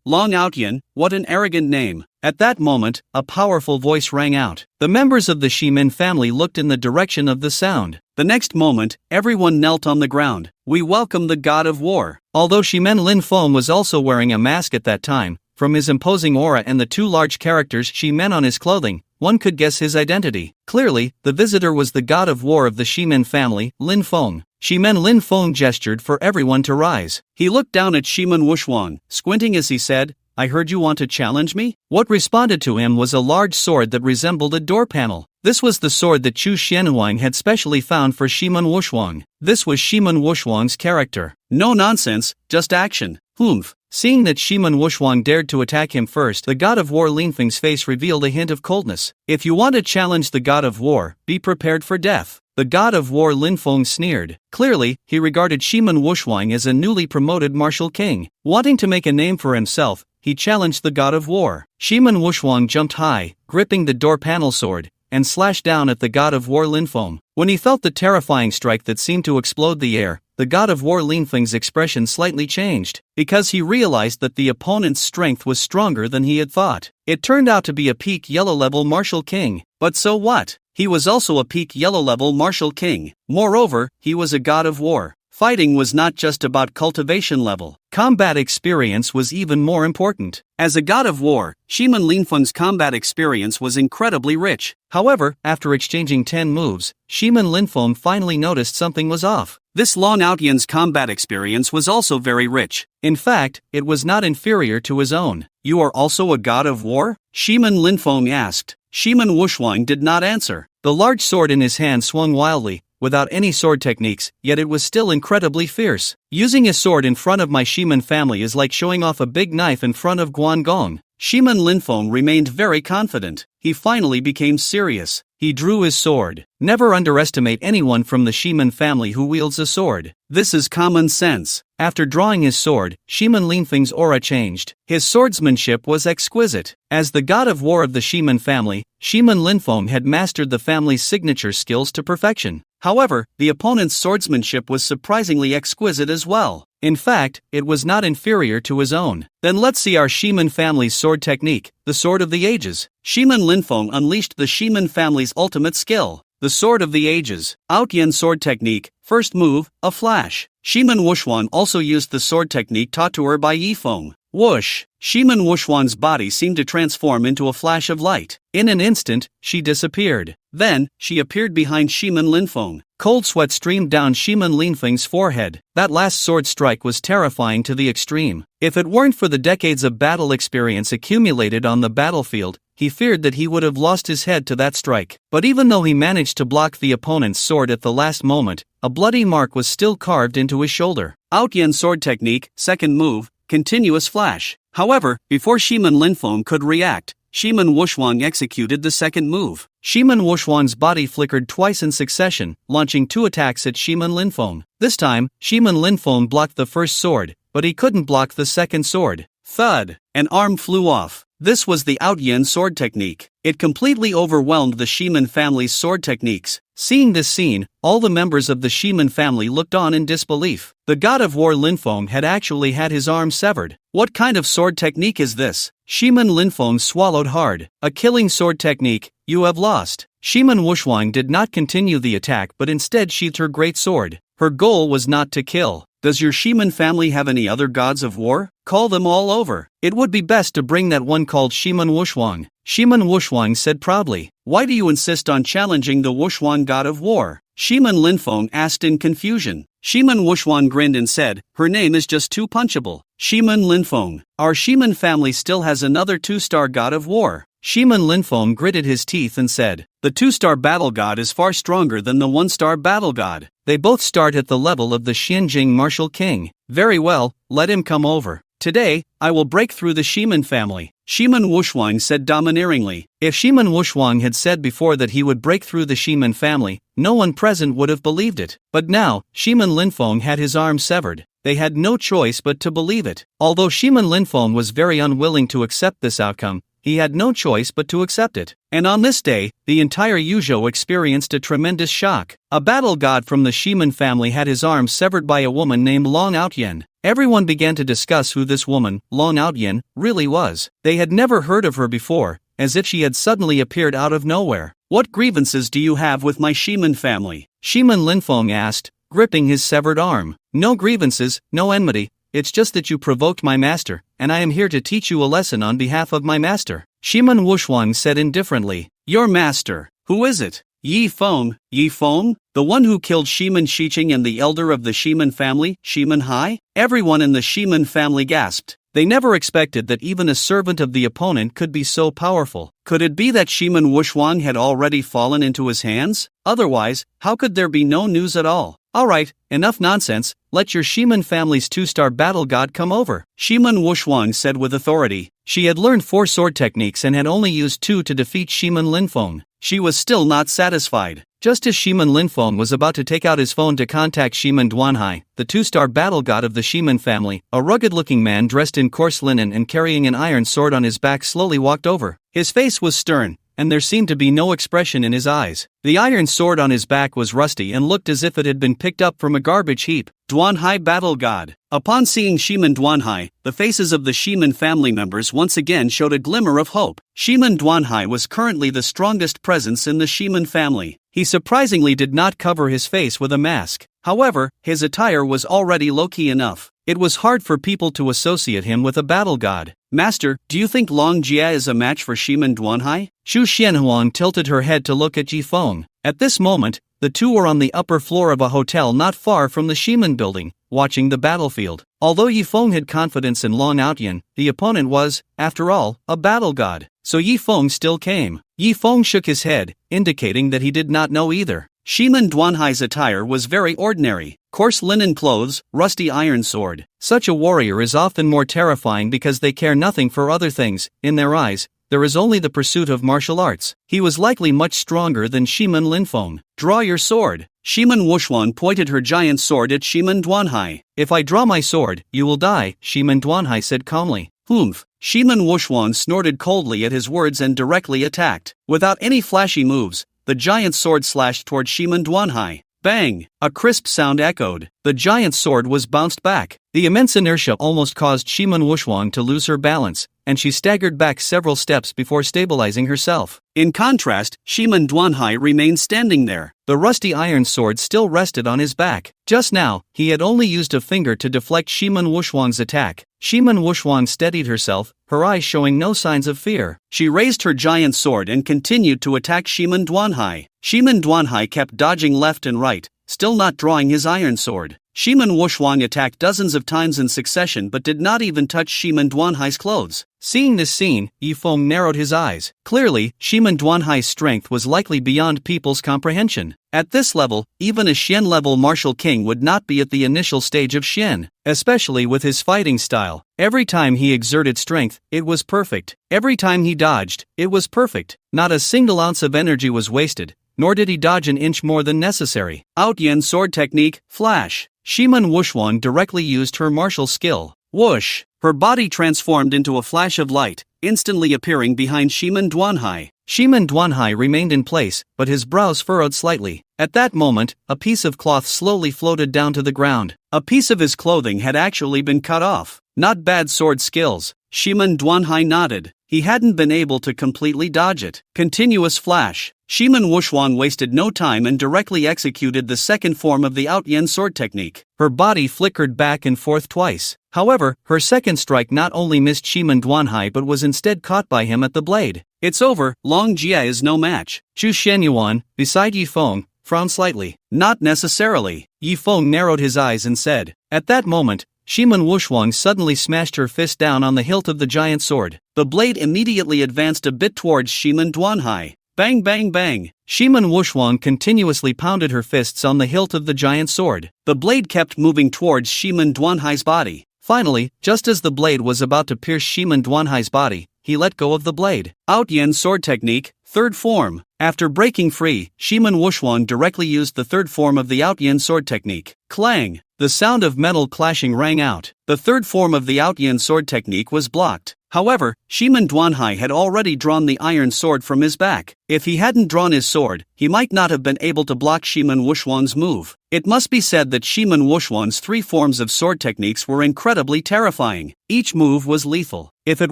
Long Outyan, what an arrogant name. At that moment, a powerful voice rang out. The members of the Shimen family looked in the direction of the sound. The next moment, everyone knelt on the ground. We welcome the god of war. Although Shimen Lin Feng was also wearing a mask at that time, from his imposing aura and the 2 large characters Shimen on his clothing, one could guess his identity. Clearly, the visitor was the god of war of the Shimen family, Lin Feng. Shimen Lin Feng gestured for everyone to rise. He looked down at Shimen Wuxuang, squinting as he said, I heard you want to challenge me? What responded to him was a large sword that resembled a door panel. This was the sword that Chu Xianhuang had specially found for Shiman Wushuang. This was Shiman Wushuang's character. No nonsense, just action. Humph. Seeing that Shiman Wushuang dared to attack him first, the god of war Linfeng's face revealed a hint of coldness. If you want to challenge the god of war, be prepared for death. The god of war Linfeng sneered. Clearly, he regarded Shiman Wushuang as a newly promoted martial king. Wanting to make a name for himself, he challenged the god of war. Shiman Wushuang jumped high, gripping the door panel sword, and slashed down at the god of war Linfeng. When he felt the terrifying strike that seemed to explode the air, the god of war Linfeng's expression slightly changed, because he realized that the opponent's strength was stronger than he had thought. It turned out to be a peak yellow-level martial king. But so what? He was also a peak yellow-level martial king. Moreover, he was a god of war. Fighting was not just about cultivation level. Combat experience was even more important. As a god of war, Shiman Linfeng's combat experience was incredibly rich. However, after exchanging 10 moves, Shiman Linfeng finally noticed something was off. This Long Outyan's combat experience was also very rich. In fact, it was not inferior to his own. You are also a god of war? Shiman Linfeng asked. Shiman Wushuang did not answer. The large sword in his hand swung wildly, without any sword techniques, yet it was still incredibly fierce. Using a sword in front of my Shiman family is like showing off a big knife in front of Guangong. Shiman Linfeng remained very confident. He finally became serious. He drew his sword. Never underestimate anyone from the Shiman family who wields a sword. This is common sense. After drawing his sword, Shiman Linfeng's aura changed. His swordsmanship was exquisite. As the god of war of the Shiman family, Shiman Linfeng had mastered the family's signature skills to perfection. However, the opponent's swordsmanship was surprisingly exquisite as well. In fact, it was not inferior to his own. Then let's see our Shiman family's sword technique, the Sword of the Ages. Shiman Linfeng unleashed the Shiman family's ultimate skill, the Sword of the Ages. Outyan sword technique, first move, a flash. Shiman Wushuang also used the sword technique taught to her by Yifeng. Whoosh! Shiman Wushuang's body seemed to transform into a flash of light. In an instant, she disappeared. Then, she appeared behind Shiman Linfeng. Cold sweat streamed down Shiman Linfeng's forehead. That last sword strike was terrifying to the extreme. If it weren't for the decades of battle experience accumulated on the battlefield, he feared that he would have lost his head to that strike. But even though he managed to block the opponent's sword at the last moment, a bloody mark was still carved into his shoulder. Outyan sword technique, second move, continuous flash. However, before Shiman Linfeng could react, Shiman Wushuang executed the second move. Shiman Wushuang's body flickered twice in succession, launching 2 attacks at Shiman Linfeng. This time, Shiman Linfeng blocked the first sword, but he couldn't block the second sword. Thud! An arm flew off. This was the Outyan sword technique. It completely overwhelmed the Shiman family's sword techniques. Seeing this scene, all the members of the Shiman family looked on in disbelief. The god of war Linfeng had actually had his arm severed. What kind of sword technique is this? Shiman Linfeng swallowed hard. A killing sword technique, you have lost. Shiman Wushuang did not continue the attack but instead sheathed her great sword. Her goal was not to kill. Does your Shiman family have any other gods of war? Call them all over. It would be best to bring that one called Shiman Wushuang. Shiman Wushuang said proudly. Why do you insist on challenging the Wushuang god of war? Shiman Linfeng asked in confusion. Shiman Wushuang grinned and said, her name is just too punchable. Shiman Linfeng. Our Shiman family still has another 2-star god of war. Shiman Linfeng gritted his teeth and said, the 2-star battle god is far stronger than the 1-star battle god. They both start at the level of the Xianjing martial king. Very well, let him come over. Today, I will break through the Shiman family. Shiman Wushuang said domineeringly. If Shiman Wushuang had said before that he would break through the Shiman family, no one present would have believed it. But now, Shiman Linfeng had his arm severed. They had no choice but to believe it. Although Shiman Linfeng was very unwilling to accept this outcome, he had no choice but to accept it. And on this day, the entire Yuzhou experienced a tremendous shock. A battle god from the Shiman family had his arm severed by a woman named Long Outyan. Everyone began to discuss who this woman, Long Outyan, really was. They had never heard of her before, as if she had suddenly appeared out of nowhere. What grievances do you have with my Shiman family? Shiman Linfeng asked, gripping his severed arm. No grievances, no enmity. It's just that you provoked my master, and I am here to teach you a lesson on behalf of my master. Shiman Wushuang said indifferently. Your master, who is it? Yifeng? Yifeng? The one who killed Shiman Shiqing and the elder of the Shiman family, Shiman Hai? Everyone in the Shiman family gasped. They never expected that even a servant of the opponent could be so powerful. Could it be that Shiman Wuxuang had already fallen into his hands? Otherwise, how could there be no news at all? Alright, enough nonsense, let your Shiman family's 2-star battle god come over, Shiman Wuxuang said with authority. She had learned 4 sword techniques and had only used 2 to defeat Shiman Linfeng. She was still not satisfied. Just as Shiman Linfeng was about to take out his phone to contact Shiman Duanhai, the 2-star battle god of the Shiman family, a rugged-looking man dressed in coarse linen and carrying an iron sword on his back slowly walked over. His face was stern, and there seemed to be no expression in his eyes. The iron sword on his back was rusty and looked as if it had been picked up from a garbage heap. Duanhai Battle God. Upon seeing Shiman Duanhai, the faces of the Shiman family members once again showed a glimmer of hope. Shiman Duanhai was currently the strongest presence in the Shiman family. He surprisingly did not cover his face with a mask. However, his attire was already low-key enough. It was hard for people to associate him with a battle god. Master, do you think Long Jia is a match for Shiman Duanhai? Xu Xianhuang tilted her head to look at Yi Feng. At this moment, the two were on the upper floor of a hotel not far from the Shiman building, watching the battlefield. Although Yi Feng had confidence in Long Outyan, the opponent was, after all, a battle god. So Yi Feng still came. Yi Feng shook his head, indicating that he did not know either. Shiman Duanhai's attire was very ordinary. Coarse linen clothes, rusty iron sword. Such a warrior is often more terrifying because they care nothing for other things. In their eyes, there is only the pursuit of martial arts. He was likely much stronger than Shiman Linfeng. Draw your sword. Shiman Wuxuan pointed her giant sword at Shiman Duanhai. If I draw my sword, you will die, Shiman Duanhai said calmly. Humph. Shiman Wuxuan snorted coldly at his words and directly attacked. Without any flashy moves, the giant sword slashed toward Shiman Duanhai. Bang! A crisp sound echoed. The giant sword was bounced back. The immense inertia almost caused Shiman Wuxuang to lose her balance, and she staggered back several steps before stabilizing herself. In contrast, Shiman Duanhai remained standing there. The rusty iron sword still rested on his back. Just now, he had only used a finger to deflect Shiman Wuxuang's attack. Shiman Wuxuang steadied herself, her eyes showing no signs of fear. She raised her giant sword and continued to attack Shiman Duanhai. Shiman Duanhai kept dodging left and right, still not drawing his iron sword. Shiman Wuxuang attacked dozens of times in succession but did not even touch Shiman Duanhai's clothes. Seeing this scene, Yi Feng narrowed his eyes. Clearly, Shiman Duanhai's strength was likely beyond people's comprehension. At this level, even a Xian-level martial king would not be at the initial stage of Xian, especially with his fighting style. Every time he exerted strength, it was perfect. Every time he dodged, it was perfect. Not a single ounce of energy was wasted, nor did he dodge an inch more than necessary. Outyan sword technique, flash. Shiman Wuxuan directly used her martial skill. Whoosh! Her body transformed into a flash of light, instantly appearing behind Shiman Duanhai. Shiman Duanhai remained in place, but his brows furrowed slightly. At that moment, a piece of cloth slowly floated down to the ground. A piece of his clothing had actually been cut off. Not bad sword skills. Shiman Duanhai nodded. He hadn't been able to completely dodge it. Continuous flash. Shiman Wuxuan wasted no time and directly executed the second form of the Outyan sword technique. Her body flickered back and forth twice. However, her second strike not only missed Shiman Duanhai but was instead caught by him at the blade. It's over, Long Jia is no match. Xu Xianyuan, beside Yi Feng, frowned slightly. Not necessarily. Yi Feng narrowed his eyes and said. At that moment, Shiman Wuxuang suddenly smashed her fist down on the hilt of the giant sword. The blade immediately advanced a bit towards Shiman Duanhai. Bang bang bang! Shiman Wuxuang continuously pounded her fists on the hilt of the giant sword. The blade kept moving towards Shiman Duanhai's body. Finally, just as the blade was about to pierce Shiman Duanhai's body, he let go of the blade. Outyan sword technique, third form. After breaking free, Shiman Wuxuang directly used the third form of the Outyan sword technique. Clang! The sound of metal clashing rang out. The third form of the Outyan sword technique was blocked. However, Shiman Duanhai had already drawn the iron sword from his back. If he hadn't drawn his sword, he might not have been able to block Shiman Wuxuan's move. It must be said that Shiman Wuxuan's three forms of sword techniques were incredibly terrifying. Each move was lethal. If it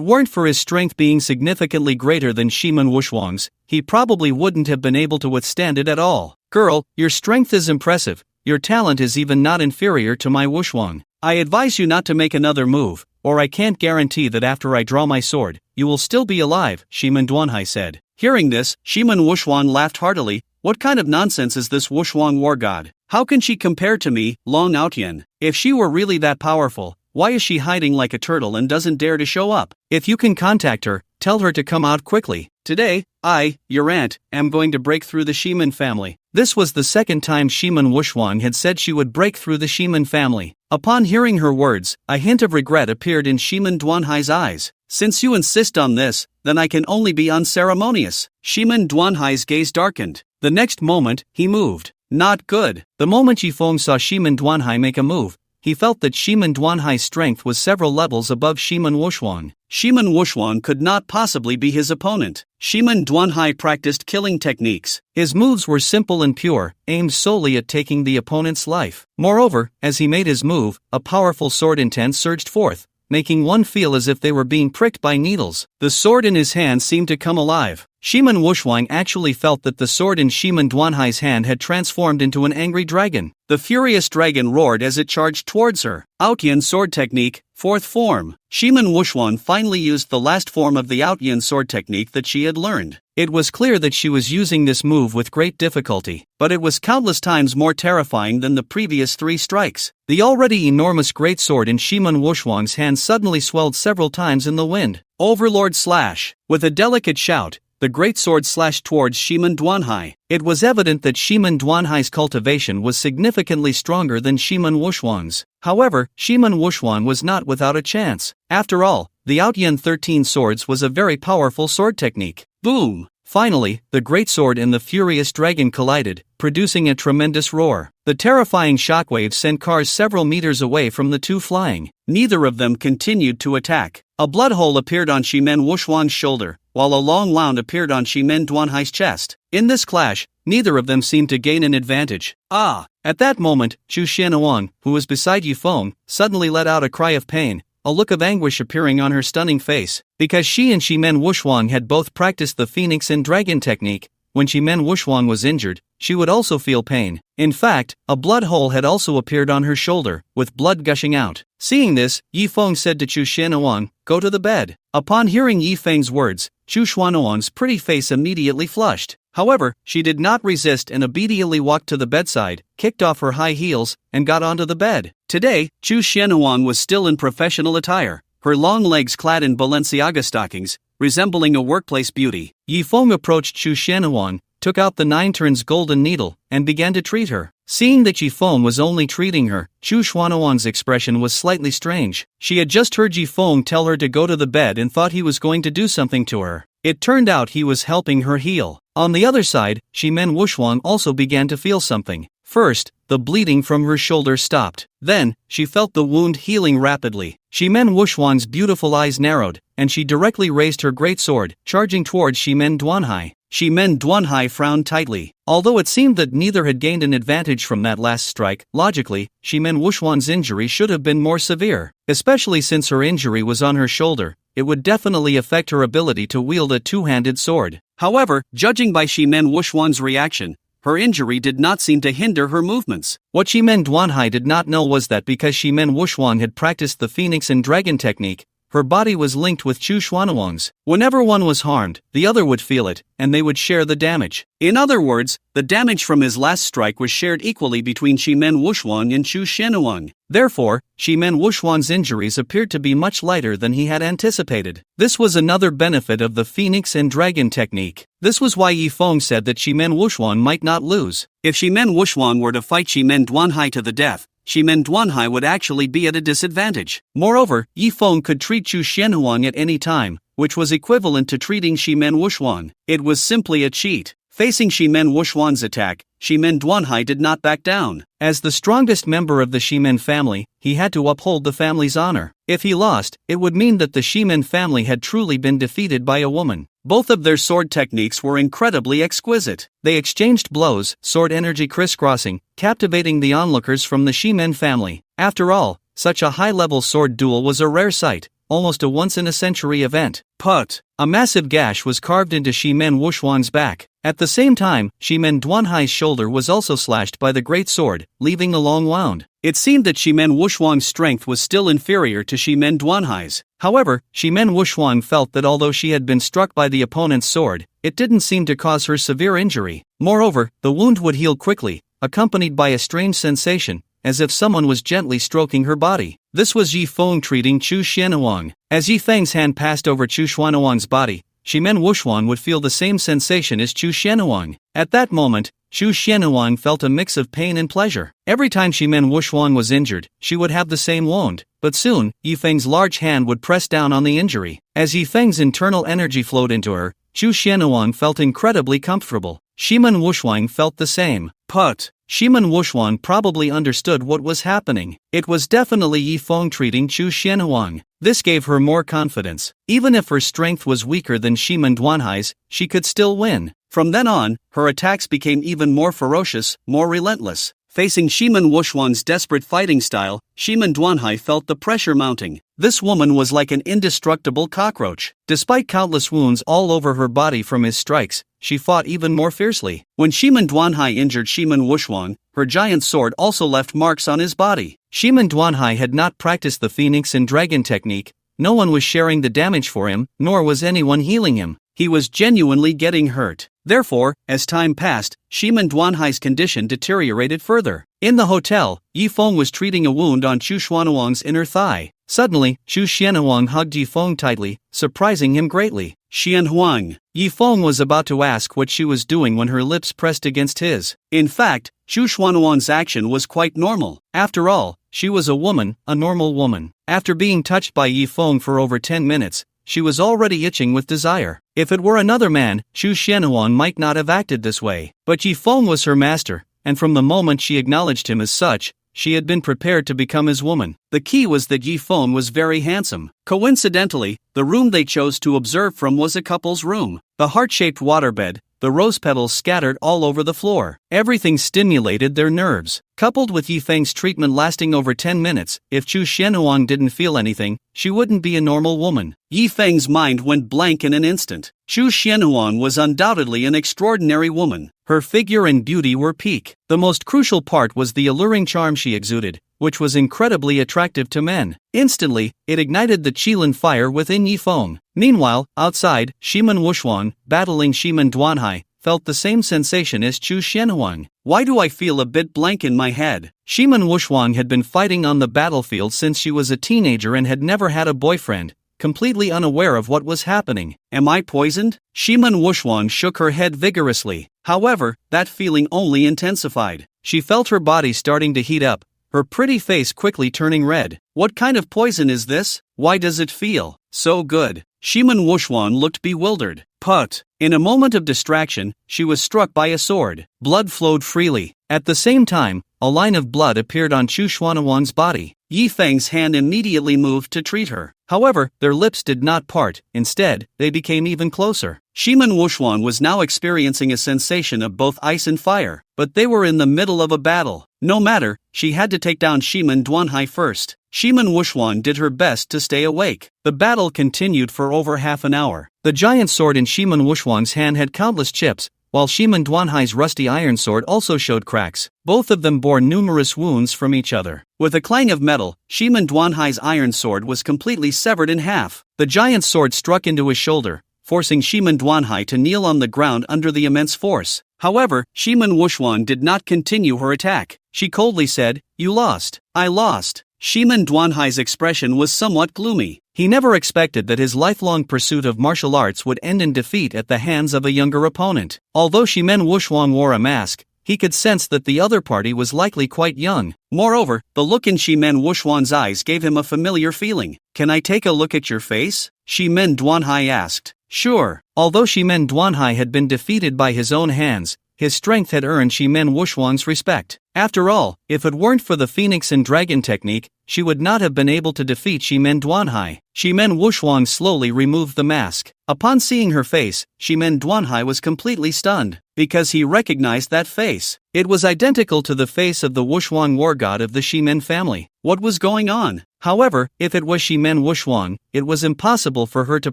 weren't for his strength being significantly greater than Shiman Wuxuang's, he probably wouldn't have been able to withstand it at all. Girl, your strength is impressive. Your talent is even not inferior to my Wuxuang. I advise you not to make another move, or I can't guarantee that after I draw my sword, you will still be alive, Shiman Duanhai said. Hearing this, Shiman Wuxuang laughed heartily. What kind of nonsense is this Wuxuang war god? How can she compare to me, Long Outyan? If she were really that powerful, Why is she hiding like a turtle and doesn't dare to show up? If you can contact her, tell her to come out quickly. Today, I, your aunt, am going to break through the Shiman family. This was the second time Shiman Wuxuan had said she would break through the Shiman family. Upon hearing her words, a hint of regret appeared in Shiman Duanhai's eyes. Since you insist on this, then I can only be unceremonious. Shiman Duanhai's gaze darkened. The next moment, he moved. Not good. The moment Yifeng saw Shiman Duanhai make a move, he felt that Shiman Duanhai's strength was several levels above Shiman Wuxuan. Shiman Wuxuan could not possibly be his opponent. Shiman Duanhai practiced killing techniques. His moves were simple and pure, aimed solely at taking the opponent's life. Moreover, as he made his move, a powerful sword intent surged forth, making one feel as if they were being pricked by needles. The sword in his hand seemed to come alive. Shiman Wuxuan actually felt that the sword in Shiman Duanhai's hand had transformed into an angry dragon. The furious dragon roared as it charged towards her. Outyin sword technique, 4th form. Shiman Wuxuan finally used the last form of the Outyin sword technique that she had learned. It was clear that she was using this move with great difficulty, but it was countless times more terrifying than the previous 3 strikes. The already enormous great sword in Shiman Wuxuan's hand suddenly swelled several times in the wind. Overlord slash. With a delicate shout, the great sword slashed towards Shiman Duanhai. It was evident that Shiman Duanhai's cultivation was significantly stronger than Shiman Wuxuan's. However, Shiman Wuxuan was not without a chance. After all, the Outyin 13 swords was a very powerful sword technique. Boom! Finally, the great sword and the furious dragon collided, producing a tremendous roar. The terrifying shockwaves sent cars several meters away from the two flying. Neither of them continued to attack. A blood hole appeared on Shiman Wuxuan's shoulder, while a long wound appeared on Shiman Duanhai's chest. In this clash, neither of them seemed to gain an advantage. Ah! At that moment, Chu Xianhuang, who was beside Yifeng, suddenly let out a cry of pain, a look of anguish appearing on her stunning face. Because she and Shiman Wuxuan had both practiced the Phoenix and Dragon technique, when Shiman Wuxuan was injured, she would also feel pain. In fact, a blood hole had also appeared on her shoulder, with blood gushing out. Seeing this, Yifeng said to Chu Xianhuang, "Go to the bed." Upon hearing Yifeng's words, Chu Xianhuang's pretty face immediately flushed. However, she did not resist and obediently walked to the bedside, kicked off her high heels, and got onto the bed. Today, Chu Xianhuang was still in professional attire, her long legs clad in Balenciaga stockings, resembling a workplace beauty. Yifeng approached Chu Xianhuang, took out the 9 turns golden needle, and began to treat her. Seeing that Yifeng was only treating her, Chu Xianhuang's expression was slightly strange. She had just heard Yifeng tell her to go to the bed and thought he was going to do something to her. It turned out he was helping her heal. On the other side, Shiman Wuxuan also began to feel something. First, the bleeding from her shoulder stopped. Then, she felt the wound healing rapidly. Shiman Wuxuan's beautiful eyes narrowed, and she directly raised her great sword, charging towards Shiman Duanhai. Shiman Duanhai frowned tightly. Although it seemed that neither had gained an advantage from that last strike, logically, Shiman Wuxuan's injury should have been more severe. Especially since her injury was on her shoulder, it would definitely affect her ability to wield a two-handed sword. However, judging by Shiman Wuxuan's reaction, her injury did not seem to hinder her movements. What Shiman Duanhai did not know was that because Shiman Wuxuan had practiced the Phoenix and Dragon technique, her body was linked with Chu Xianhuang's. Whenever one was harmed, the other would feel it, and they would share the damage. In other words, the damage from his last strike was shared equally between Shiman Wuxuan and Chu Xianhuang. Therefore, Shiman Wuxuan's injuries appeared to be much lighter than he had anticipated. This was another benefit of the Phoenix and Dragon technique. This was why Yifeng said that Shiman Wuxuan might not lose. If Shiman Wuxuan were to fight Shiman Duanhai to the death, Shiman Duanhai would actually be at a disadvantage. Moreover, Yifeng could treat Chu Xianhuang at any time, which was equivalent to treating Shiman Wuxuan. It was simply a cheat. Facing Shiman Wuxuan's attack, Shiman Duanhai did not back down. As the strongest member of the Shiman family, he had to uphold the family's honor. If he lost, it would mean that the Shiman family had truly been defeated by a woman. Both of their sword techniques were incredibly exquisite. They exchanged blows, sword energy crisscrossing, captivating the onlookers from the Shiman family. After all, such a high-level sword duel was a rare sight, almost a once-in-a-century event. Put! A massive gash was carved into Shiman Wuxuan's back. At the same time, Shiman Duanhai's shoulder was also slashed by the great sword, leaving a long wound. It seemed that Shiman Wuxuan's strength was still inferior to Shiman Duanhai's. However, Shiman Wuxuan felt that although she had been struck by the opponent's sword, it didn't seem to cause her severe injury. Moreover, the wound would heal quickly, accompanied by a strange sensation, as if someone was gently stroking her body. This was Yi Feng treating Chu Xianhuang. As Yi Feng's hand passed over Chu Xianhuang's body, Shimen Wuxuan would feel the same sensation as Chu Xianhuang. At that moment, Chu Xianhuang felt a mix of pain and pleasure. Every time Shimen Wuxuan was injured, she would have the same wound. But soon, Yi Feng's large hand would press down on the injury. As Yi Feng's internal energy flowed into her, Chu Xianhuang felt incredibly comfortable. Shimen Wuxuan felt the same. But Shimen Wuxuan probably understood what was happening. It was definitely Yi Feng treating Chu Xianhuang. This gave her more confidence. Even if her strength was weaker than Shimen Duanhai's, she could still win. From then on, her attacks became even more ferocious, more relentless. Facing Shimen Wuxuan's desperate fighting style, Shimen Duanhai felt the pressure mounting. This woman was like an indestructible cockroach. Despite countless wounds all over her body from his strikes, she fought even more fiercely. When Shimen Duanhai injured Shimen Wuxuan, her giant sword also left marks on his body. Shimen Duanhai had not practiced the Phoenix and Dragon technique. No one was sharing the damage for him, nor was anyone healing him. He was genuinely getting hurt. Therefore, as time passed, Shimen Duanhai's condition deteriorated further. In the hotel, Yi Feng was treating a wound on Chu Xianhuang's inner thigh. Suddenly, Chu Xianhuang hugged Yi Feng tightly, surprising him greatly. Xianhuang. Yi Feng was about to ask what she was doing when her lips pressed against his. In fact, Chu Xianhuang's action was quite normal. After all, she was a woman, a normal woman. After being touched by Yi Feng for over 10 minutes, she was already itching with desire. If it were another man, Chu Xianhuang might not have acted this way. But Yi Feng was her master, and from the moment she acknowledged him as such, she had been prepared to become his woman. The key was that Yi Feng was very handsome. Coincidentally, the room they chose to observe from was a couple's room. The heart-shaped waterbed, the rose petals scattered all over the floor. Everything stimulated their nerves. Coupled with Yi Feng's treatment lasting over 10 minutes, if Chu Xianhuang didn't feel anything, she wouldn't be a normal woman. Yi Feng's mind went blank in an instant. Chu Xianhuang was undoubtedly an extraordinary woman. Her figure and beauty were peak. The most crucial part was the alluring charm she exuded, which was incredibly attractive to men. Instantly, it ignited the Qilin fire within Yi Feng. Meanwhile, outside, Shimen Wuxuan, battling Shimen Duanhai, felt the same sensation as Chu Xianhuang. Why do I feel a bit blank in my head? Shimen Wuxuan had been fighting on the battlefield since she was a teenager and had never had a boyfriend, completely unaware of what was happening. Am I poisoned? Shimen Wuxuan shook her head vigorously. However, that feeling only intensified. She felt her body starting to heat up, her pretty face quickly turning red. What kind of poison is this? Why does it feel so good? Shimen Wuxuan looked bewildered. But, in a moment of distraction, she was struck by a sword. Blood flowed freely. At the same time, a line of blood appeared on Chu Xianhuang's body. Yi Feng's hand immediately moved to treat her. However, their lips did not part. Instead, they became even closer. Shimen Wuxuan was now experiencing a sensation of both ice and fire, but they were in the middle of a battle. No matter, she had to take down Shimen Duanhai first. Shimen Wuxuan did her best to stay awake. The battle continued for over half an hour. The giant sword in Shimen Wuxuan's hand had countless chips, while Shimen Duanhai's rusty iron sword also showed cracks. Both of them bore numerous wounds from each other. With a clang of metal, Shimen Duanhai's iron sword was completely severed in half. The giant sword struck into his shoulder, forcing Shimen Duanhai to kneel on the ground under the immense force. However, Shimen Wuxuan did not continue her attack. She coldly said, "You lost." "I lost." Shimen Duanhai's expression was somewhat gloomy. He never expected that his lifelong pursuit of martial arts would end in defeat at the hands of a younger opponent. Although Shimen Wuxuan wore a mask, he could sense that the other party was likely quite young. Moreover, the look in Shimen Wuxuan's eyes gave him a familiar feeling. "Can I take a look at your face?" Shimen Duanhai asked. Sure. Although Shimen Duanhai had been defeated by his own hands, his strength had earned Shimen Wuxuan's respect. After all, if it weren't for the Phoenix and Dragon technique, she would not have been able to defeat Shimen Duanhai. Shimen Wuxuan slowly removed the mask. Upon seeing her face, Shimen Duanhai was completely stunned, because he recognized that face. It was identical to the face of the Wuxuan war god of the Shimen family. What was going on? However, if it was Shimen Wuxuan, it was impossible for her to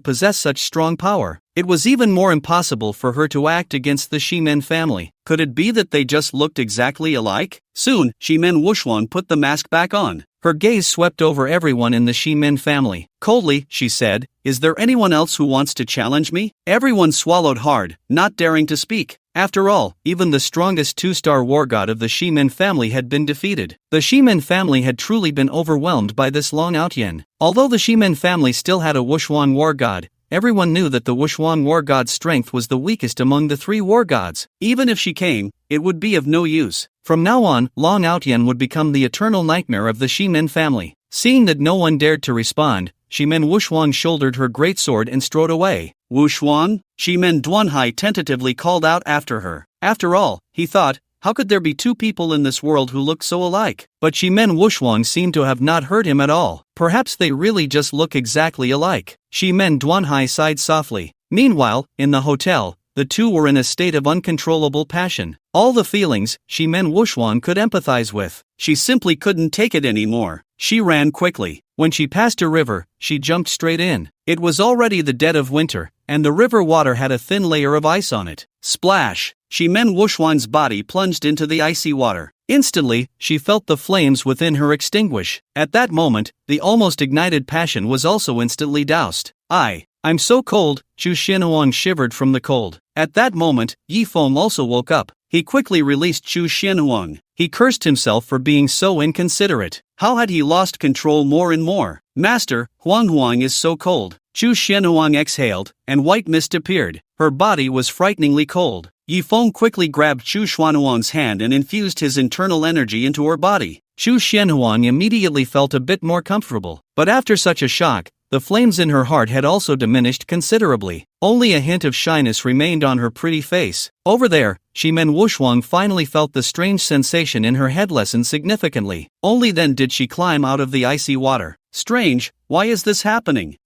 possess such strong power. It was even more impossible for her to act against the Shimen family. Could it be that they just looked exactly alike? Soon, Shimen Wuxuan put the mask back on. Her gaze swept over everyone in the Shimen family. Coldly, she said, "Is there anyone else who wants to challenge me?" Everyone swallowed hard, not daring to speak. After all, even the strongest two-star war god of the Shimen family had been defeated. The Shimen family had truly been overwhelmed by this Long Outyen. Although the Shimen family still had a Wuxuan war god, everyone knew that the Wuxuan war god's strength was the weakest among the 3 war gods. Even if she came, it would be of no use. From now on, Long Outyen would become the eternal nightmare of the Shimen family. Seeing that no one dared to respond, Shimen Wuxuan shouldered her greatsword and strode away. Wuxuan? Shimen Duanhai tentatively called out after her. After all, he thought, how could there be 2 people in this world who looked so alike? But Shimen Wuxuan seemed to have not heard him at all. Perhaps they really just look exactly alike. Shimen Duanhai sighed softly. Meanwhile, in the hotel, the 2 were in a state of uncontrollable passion. All the feelings Shimen Wuxuan could empathize with. She simply couldn't take it anymore. She ran quickly. When she passed a river, she jumped straight in. It was already the dead of winter, and the river water had a thin layer of ice on it. Splash! Shimen Wuxuan's body plunged into the icy water. Instantly, she felt the flames within her extinguish. At that moment, the almost ignited passion was also instantly doused. I'm so cold, Chu Xianhuang shivered from the cold. At that moment, Yi Feng also woke up. He quickly released Chu Xianhuang. He cursed himself for being so inconsiderate. How had he lost control more and more? Master, Huang is so cold. Chu Xianhuang exhaled, and white mist appeared. Her body was frighteningly cold. Yi Feng quickly grabbed Chu Xianhuang's hand and infused his internal energy into her body. Chu Xianhuang immediately felt a bit more comfortable. But after such a shock, the flames in her heart had also diminished considerably. Only a hint of shyness remained on her pretty face. Over there, Shimen Wuxuan finally felt the strange sensation in her head lessen significantly. Only then did she climb out of the icy water. Strange, why is this happening?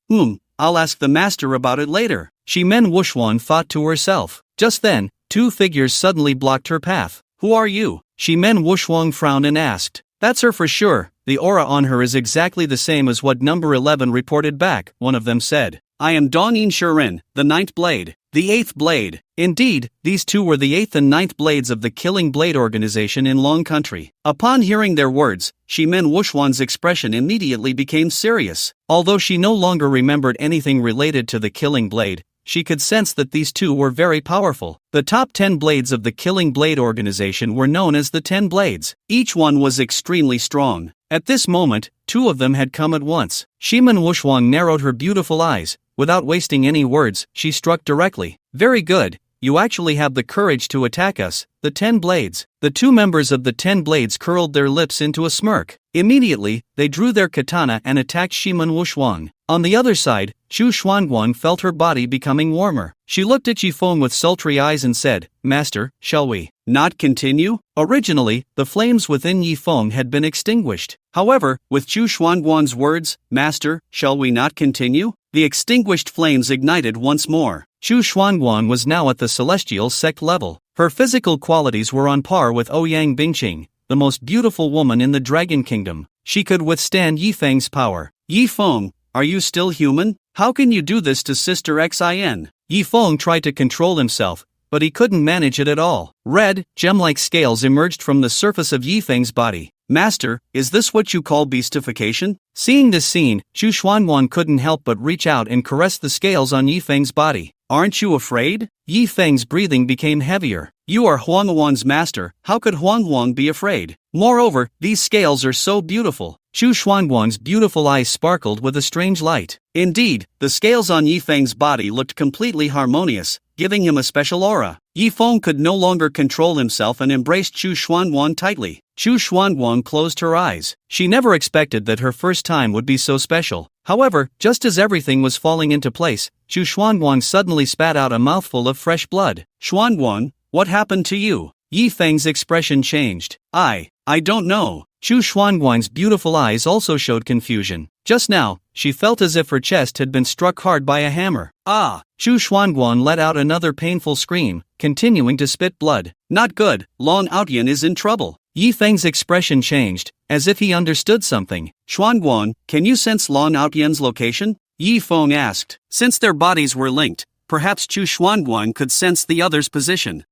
I'll ask the master about it later. Shimen Wuxuan thought to herself. Just then, 2 figures suddenly blocked her path. Who are you? Shimen Wuxuan frowned and asked. That's her for sure. The aura on her is exactly the same as what number 11 reported back, one of them said. I am Dongyin Shiren, the 9th blade. The 8th blade. Indeed, these 2 were the 8th and 9th blades of the Killing Blade organization in Long Country. Upon hearing their words, Shimen Wuxuan's expression immediately became serious. Although she no longer remembered anything related to the Killing Blade, she could sense that these 2 were very powerful. The top 10 blades of the Killing Blade organization were known as the 10 blades. Each one was extremely strong. At this moment, 2 of them had come at once. Shimen Wuxuan narrowed her beautiful eyes. Without wasting any words, she struck directly. Very good. You actually have the courage to attack us, the 10 blades. The 2 members of the 10 blades curled their lips into a smirk. Immediately, they drew their katana and attacked Shimen Wuxuan. On the other side, Chu Xuanguan felt her body becoming warmer. She looked at Yi Feng with sultry eyes and said, Master, shall we not continue? Originally, the flames within Yi Feng had been extinguished. However, with Chu Xuanguan's words, Master, shall we not continue? The extinguished flames ignited once more. Chu Xuanguan was now at the celestial sect level. Her physical qualities were on par with Ouyang Bingqing, the most beautiful woman in the Dragon Kingdom. She could withstand Yi Feng's power. Yi Feng, are you still human? How can you do this to Sister Xin? Yi Feng tried to control himself, but he couldn't manage it at all. Red, gem-like scales emerged from the surface of Yi Feng's body. Master, is this what you call beastification? Seeing this scene, Chu Xuanguan couldn't help but reach out and caress the scales on Yi Feng's body. Aren't you afraid? Yi Feng's breathing became heavier. You are Huanghuang's master, how could Huanghuang be afraid? Moreover, these scales are so beautiful. Chu Xuanguang's beautiful eyes sparkled with a strange light. Indeed, the scales on Yi Feng's body looked completely harmonious, giving him a special aura. Yi Feng could no longer control himself and embraced Chu Xuanguang tightly. Chu Xuanguang closed her eyes. She never expected that her first time would be so special. However, just as everything was falling into place, Chu Xuanguang suddenly spat out a mouthful of fresh blood. Xuanguang, what happened to you? Yi Feng's expression changed. I don't know. Chu Xuanguang's beautiful eyes also showed confusion. Just now, she felt as if her chest had been struck hard by a hammer. Chu Xuanguang let out another painful scream, continuing to spit blood. Not good, Long Outyen is in trouble. Yi Feng's expression changed, as if he understood something. Xuanguang, can you sense Long Outyen's location? Yi Feng asked. Since their bodies were linked, perhaps Chu Xuanguang could sense the other's position.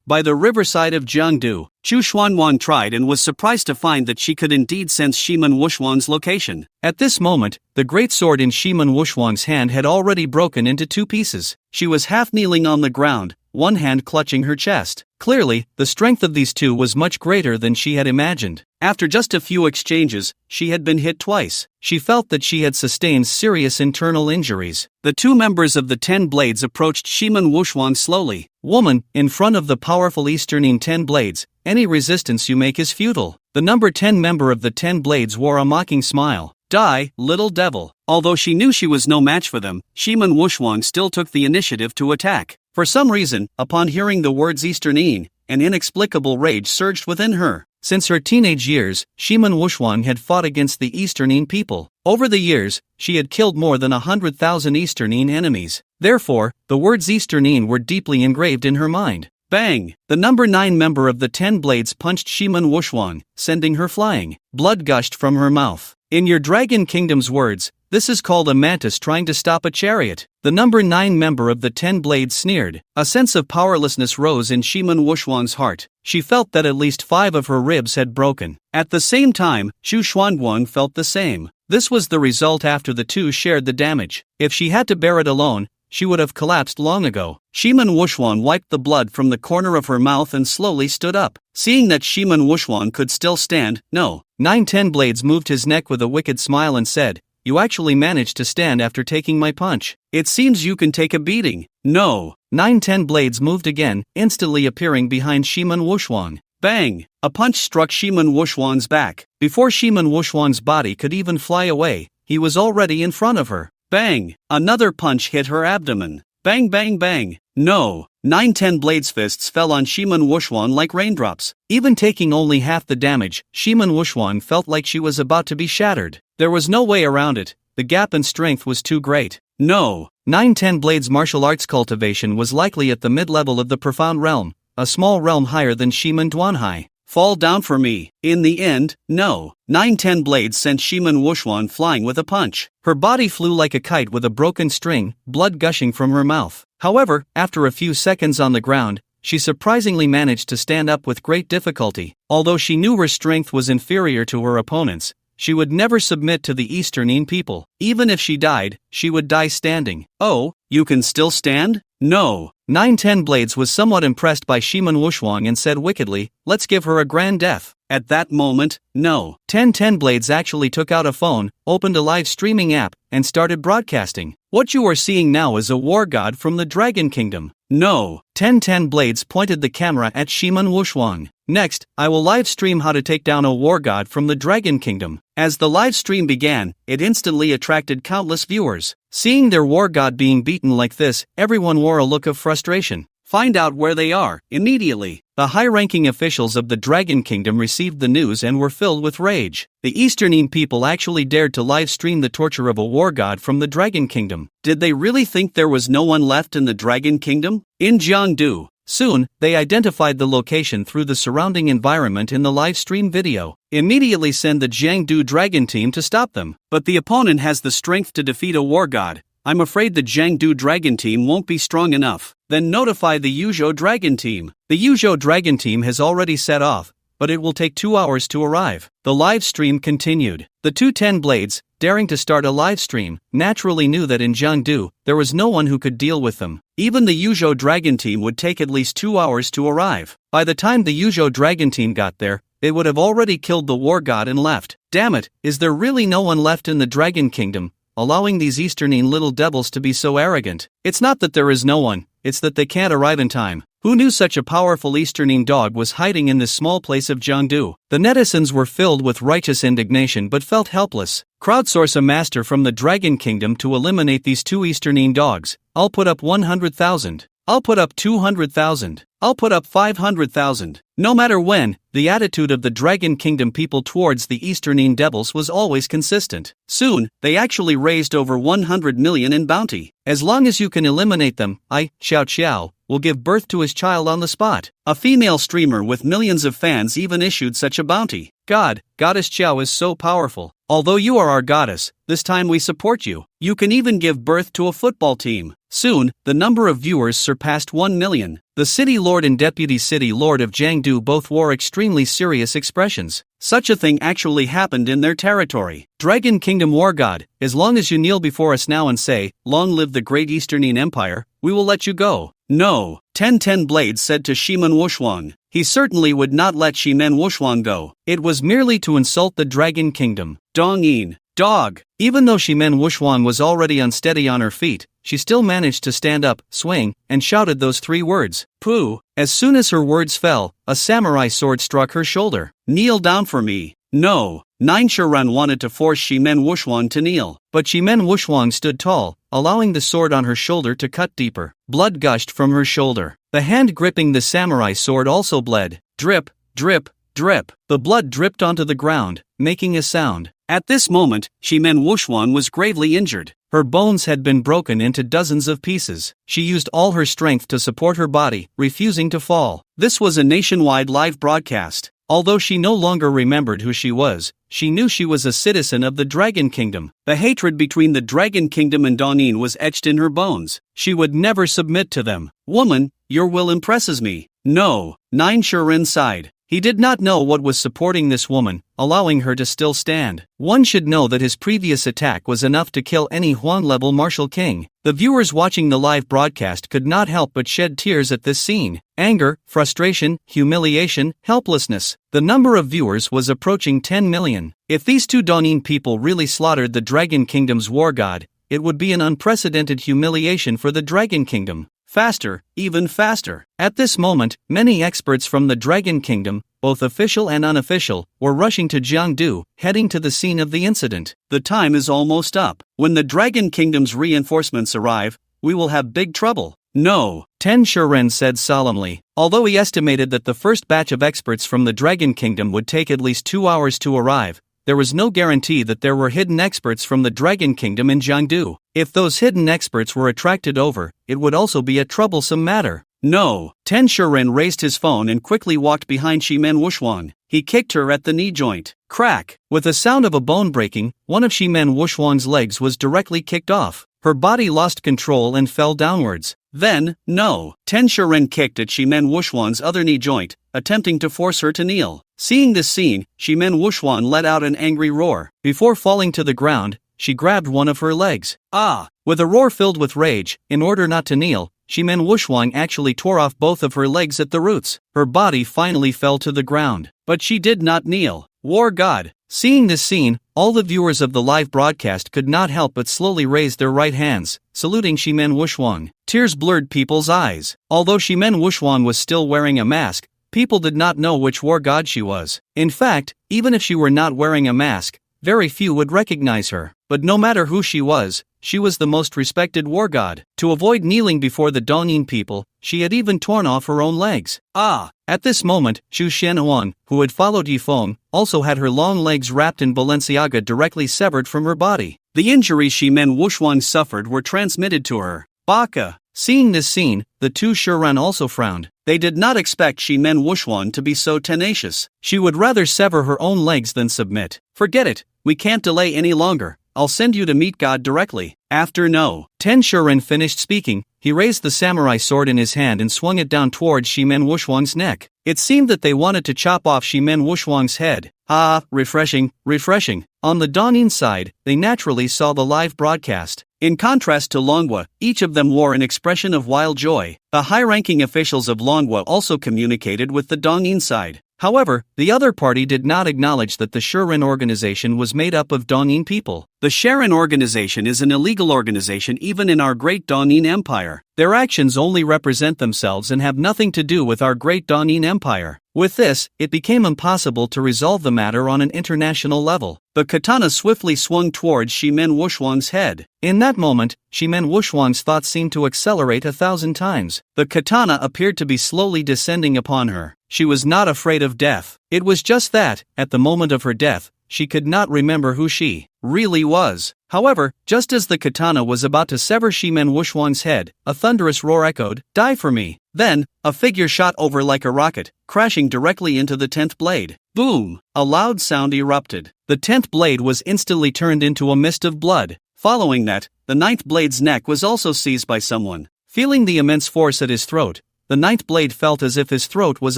By the riverside of Jiangdu. Chu Xuanguang tried and was surprised to find that she could indeed sense Shimen Wuxuan's location. At this moment, the great sword in Shimen Wuxuan's hand had already broken into 2 pieces. She was half kneeling on the ground, one hand clutching her chest. Clearly, the strength of these two was much greater than she had imagined. After just a few exchanges, she had been hit twice. She felt that she had sustained serious internal injuries. The two members of the 10 Blades approached Shiman Wuxuang slowly. Woman, in front of the powerful Easternine 10 Blades, any resistance you make is futile. The number 10 member of the 10 Blades wore a mocking smile. Die, little devil. Although she knew she was no match for them, Shiman Wuxuang still took the initiative to attack. For some reason, upon hearing the words Easternine, an inexplicable rage surged within her. Since her teenage years, Shiman Wuxuang had fought against the Easternine people. Over the years, she had killed more than 100,000 Easternine enemies. Therefore, the words Easternine were deeply engraved in her mind. Bang! The number 9 member of the 10 Blades punched Shiman Wuxuang, sending her flying. Blood gushed from her mouth. In your Dragon Kingdom's words, this is called a mantis trying to stop a chariot. The number 9 member of the 10 Blades sneered. A sense of powerlessness rose in Shiman Wuxuang's heart. She felt that at least 5 of her ribs had broken. At the same time, Xu Xuanguang felt the same. This was the result after the two shared the damage. If she had to bear it alone, she would have collapsed long ago. Shiman Wuxuang wiped the blood from the corner of her mouth and slowly stood up. Seeing that Shiman Wuxuang could still stand, no. 9-10 Blades moved his neck with a wicked smile and said, "You actually managed to stand after taking my punch. It seems you can take a beating." No. 9-10 Blades moved again, instantly appearing behind Shiman Wuxuang. Bang! A punch struck Shiman Wuxuang's back. Before Shiman Wuxuang's body could even fly away, he was already in front of her. Bang! Another punch hit her abdomen. Bang bang bang! No! 9-10 Blades' fists fell on Shiman Wuxuang like raindrops. Even taking only half the damage, Shiman Wuxuang felt like she was about to be shattered. There was no way around it. The gap in strength was too great. No! 9-10 Blades' martial arts cultivation was likely at the mid-level of the profound realm, a small realm higher than Shiman Duanhai. Fall down for me. In the end, no. 9-10 Blades sent Shiman Wuxuang flying with a punch. Her body flew like a kite with a broken string, blood gushing from her mouth. However, after a few seconds on the ground, she surprisingly managed to stand up with great difficulty. Although she knew her strength was inferior to her opponents, she would never submit to the Easternine people. Even if she died, she would die standing. Oh, you can still stand? No. 9-10 Blades was somewhat impressed by Shiman Wuxuang and said wickedly, "Let's give her a grand death." At that moment, no. 10-10 Blades actually took out a phone, opened a live streaming app, and started broadcasting. What you are seeing now is a war god from the Dragon Kingdom. No. 10-10 Blades pointed the camera at Shiman Wuxuang. Next, I will live stream how to take down a war god from the Dragon Kingdom. As the live stream began, it instantly attracted countless viewers. Seeing their war god being beaten like this, everyone wore a look of frustration. Find out where they are, immediately. The high-ranking officials of the Dragon Kingdom received the news and were filled with rage. The Easternine people actually dared to live stream the torture of a war god from the Dragon Kingdom. Did they really think there was no one left in the Dragon Kingdom? In Jiangdu. Soon, they identified the location through the surrounding environment in the live stream video. Immediately send the Jiangdu Dragon team to stop them. But the opponent has the strength to defeat a war god. I'm afraid the Jiangdu Dragon team won't be strong enough. Then notify the Yuzhou Dragon team. The Yuzhou Dragon team has already set off, but it will take 2 hours to arrive. The live stream continued. The 2-10 Blades, daring to start a live stream, naturally knew that in Jiangdu, there was no one who could deal with them. Even the Yuzhou Dragon team would take at least 2 hours to arrive. By the time the Yuzhou Dragon team got there, they would have already killed the war god and left. Damn it, is there really no one left in the Dragon Kingdom, allowing these Easternine little devils to be so arrogant? It's not that there is no one, it's that they can't arrive in time. Who knew such a powerful Easternine dog was hiding in this small place of Jiangdu? The netizens were filled with righteous indignation but felt helpless. Crowdsource a master from the Dragon Kingdom to eliminate these two Easternine dogs. I'll put up 100,000. I'll put up 200,000. I'll put up 500,000. No matter when, the attitude of the Dragon Kingdom people towards the Easternine devils was always consistent. Soon, they actually raised over 100 million in bounty. As long as you can eliminate them, Xiao Xiao, will give birth to his child on the spot. A female streamer with millions of fans even issued such a bounty. Goddess Xiao is so powerful. Although you are our goddess, this time we support you. You can even give birth to a football team. Soon, the number of viewers surpassed 1 million. The city lord and deputy city lord of Jiangdu both wore extremely serious expressions. Such a thing actually happened in their territory. Dragon Kingdom War God, as long as you kneel before us now and say, "Long live the great Easternine Empire," we will let you go. No, 10 blades said to Shimen Wushuang. He certainly would not let Shimen Wushuang go. It was merely to insult the Dragon Kingdom. Dongyin, dog. Even though Shimen Wushuang was already unsteady on her feet, she still managed to stand up, swing, and shouted those 3 words. Pooh! As soon as her words fell, a samurai sword struck her shoulder. Kneel down for me. No. Nine Shiren wanted to force Shimen Wushuang to kneel, but Shimen Wushuang stood tall, allowing the sword on her shoulder to cut deeper. Blood gushed from her shoulder. The hand gripping the samurai sword also bled. Drip, drip, drip. The blood dripped onto the ground, making a sound. At this moment, Shimen Wushuang was gravely injured. Her bones had been broken into dozens of pieces. She used all her strength to support her body, refusing to fall. This was a nationwide live broadcast. Although she no longer remembered who she was, she knew she was a citizen of the Dragon Kingdom. The hatred between the Dragon Kingdom and Dongyin was etched in her bones. She would never submit to them. Woman, your will impresses me. No, Nine Shiren sighed. He did not know what was supporting this woman, allowing her to still stand. One should know that his previous attack was enough to kill any Huan-level martial king. The viewers watching the live broadcast could not help but shed tears at this scene. Anger, frustration, humiliation, helplessness. The number of viewers was approaching 10 million. If these 2 Dongyin people really slaughtered the Dragon Kingdom's war god, it would be an unprecedented humiliation for the Dragon Kingdom. Faster, even faster. At this moment, many experts from the Dragon Kingdom, both official and unofficial, were rushing to Jiangdu, heading to the scene of the incident. The time is almost up. When the Dragon Kingdom's reinforcements arrive, we will have big trouble. No, Ten Shiren said solemnly. Although he estimated that the first batch of experts from the Dragon Kingdom would take at least 2 hours to arrive, there was no guarantee that there were hidden experts from the Dragon Kingdom in Jiangdu. If those hidden experts were attracted over, it would also be a troublesome matter. No, Ten Shiren raised his phone and quickly walked behind Shimen Wushuang. He kicked her at the knee joint. Crack! With the sound of a bone breaking, one of Shimen Wushuang's legs was directly kicked off. Her body lost control and fell downwards. Then, no, Ten Shiren kicked at Shimen Wushuang's other knee joint, attempting to force her to kneel. Seeing this scene, Shimen Wushuang let out an angry roar. Before falling to the ground, she grabbed one of her legs. Ah! With a roar filled with rage, in order not to kneel, Shimen Wushuang actually tore off both of her legs at the roots. Her body finally fell to the ground. But she did not kneel. War God! Seeing this scene, all the viewers of the live broadcast could not help but slowly raise their right hands, saluting Shimen Wushuang. Tears blurred people's eyes. Although Shimen Wushuang was still wearing a mask, people did not know which war god she was. In fact, even if she were not wearing a mask, very few would recognize her. But no matter who she was the most respected war god. To avoid kneeling before the Dongyin people, she had even torn off her own legs. Ah! At this moment, Xu Xianhuan, who had followed Yifeng, also had her long legs wrapped in Balenciaga directly severed from her body. The injuries Shimen Wushuang suffered were transmitted to her. Baka! Seeing this scene, the 2 Shiren also frowned. They did not expect Shimen Wushuang to be so tenacious. She would rather sever her own legs than submit. Forget it, we can't delay any longer. I'll send you to meet God directly. After no. Ten Shiren finished speaking, he raised the samurai sword in his hand and swung it down towards Shimen Wushuang's neck. It seemed that they wanted to chop off Shimen Wushuang's head. Ah, refreshing, refreshing. On the Dongyin side, they naturally saw the live broadcast. In contrast to Longhua, each of them wore an expression of wild joy. The high-ranking officials of Longhua also communicated with the Dongyin side. However, the other party did not acknowledge that the Shiren organization was made up of Dongyin people. The Shiren organization is an illegal organization even in our great Dongyin Empire. Their actions only represent themselves and have nothing to do with our great Dongyin Empire. With this, it became impossible to resolve the matter on an international level. The katana swiftly swung towards Shimen Wushuang's head. In that moment, Shimen Wushuang's thoughts seemed to accelerate 1,000 times. The katana appeared to be slowly descending upon her. She was not afraid of death. It was just that, at the moment of her death, she could not remember who she really was. However, just as the katana was about to sever Shimen Wushuang's head, a thunderous roar echoed, "Die for me!" Then, a figure shot over like a rocket, crashing directly into the 10th blade. Boom! A loud sound erupted. The 10th blade was instantly turned into a mist of blood. Following that, the 9th blade's neck was also seized by someone. Feeling the immense force at his throat, the 9th blade felt as if his throat was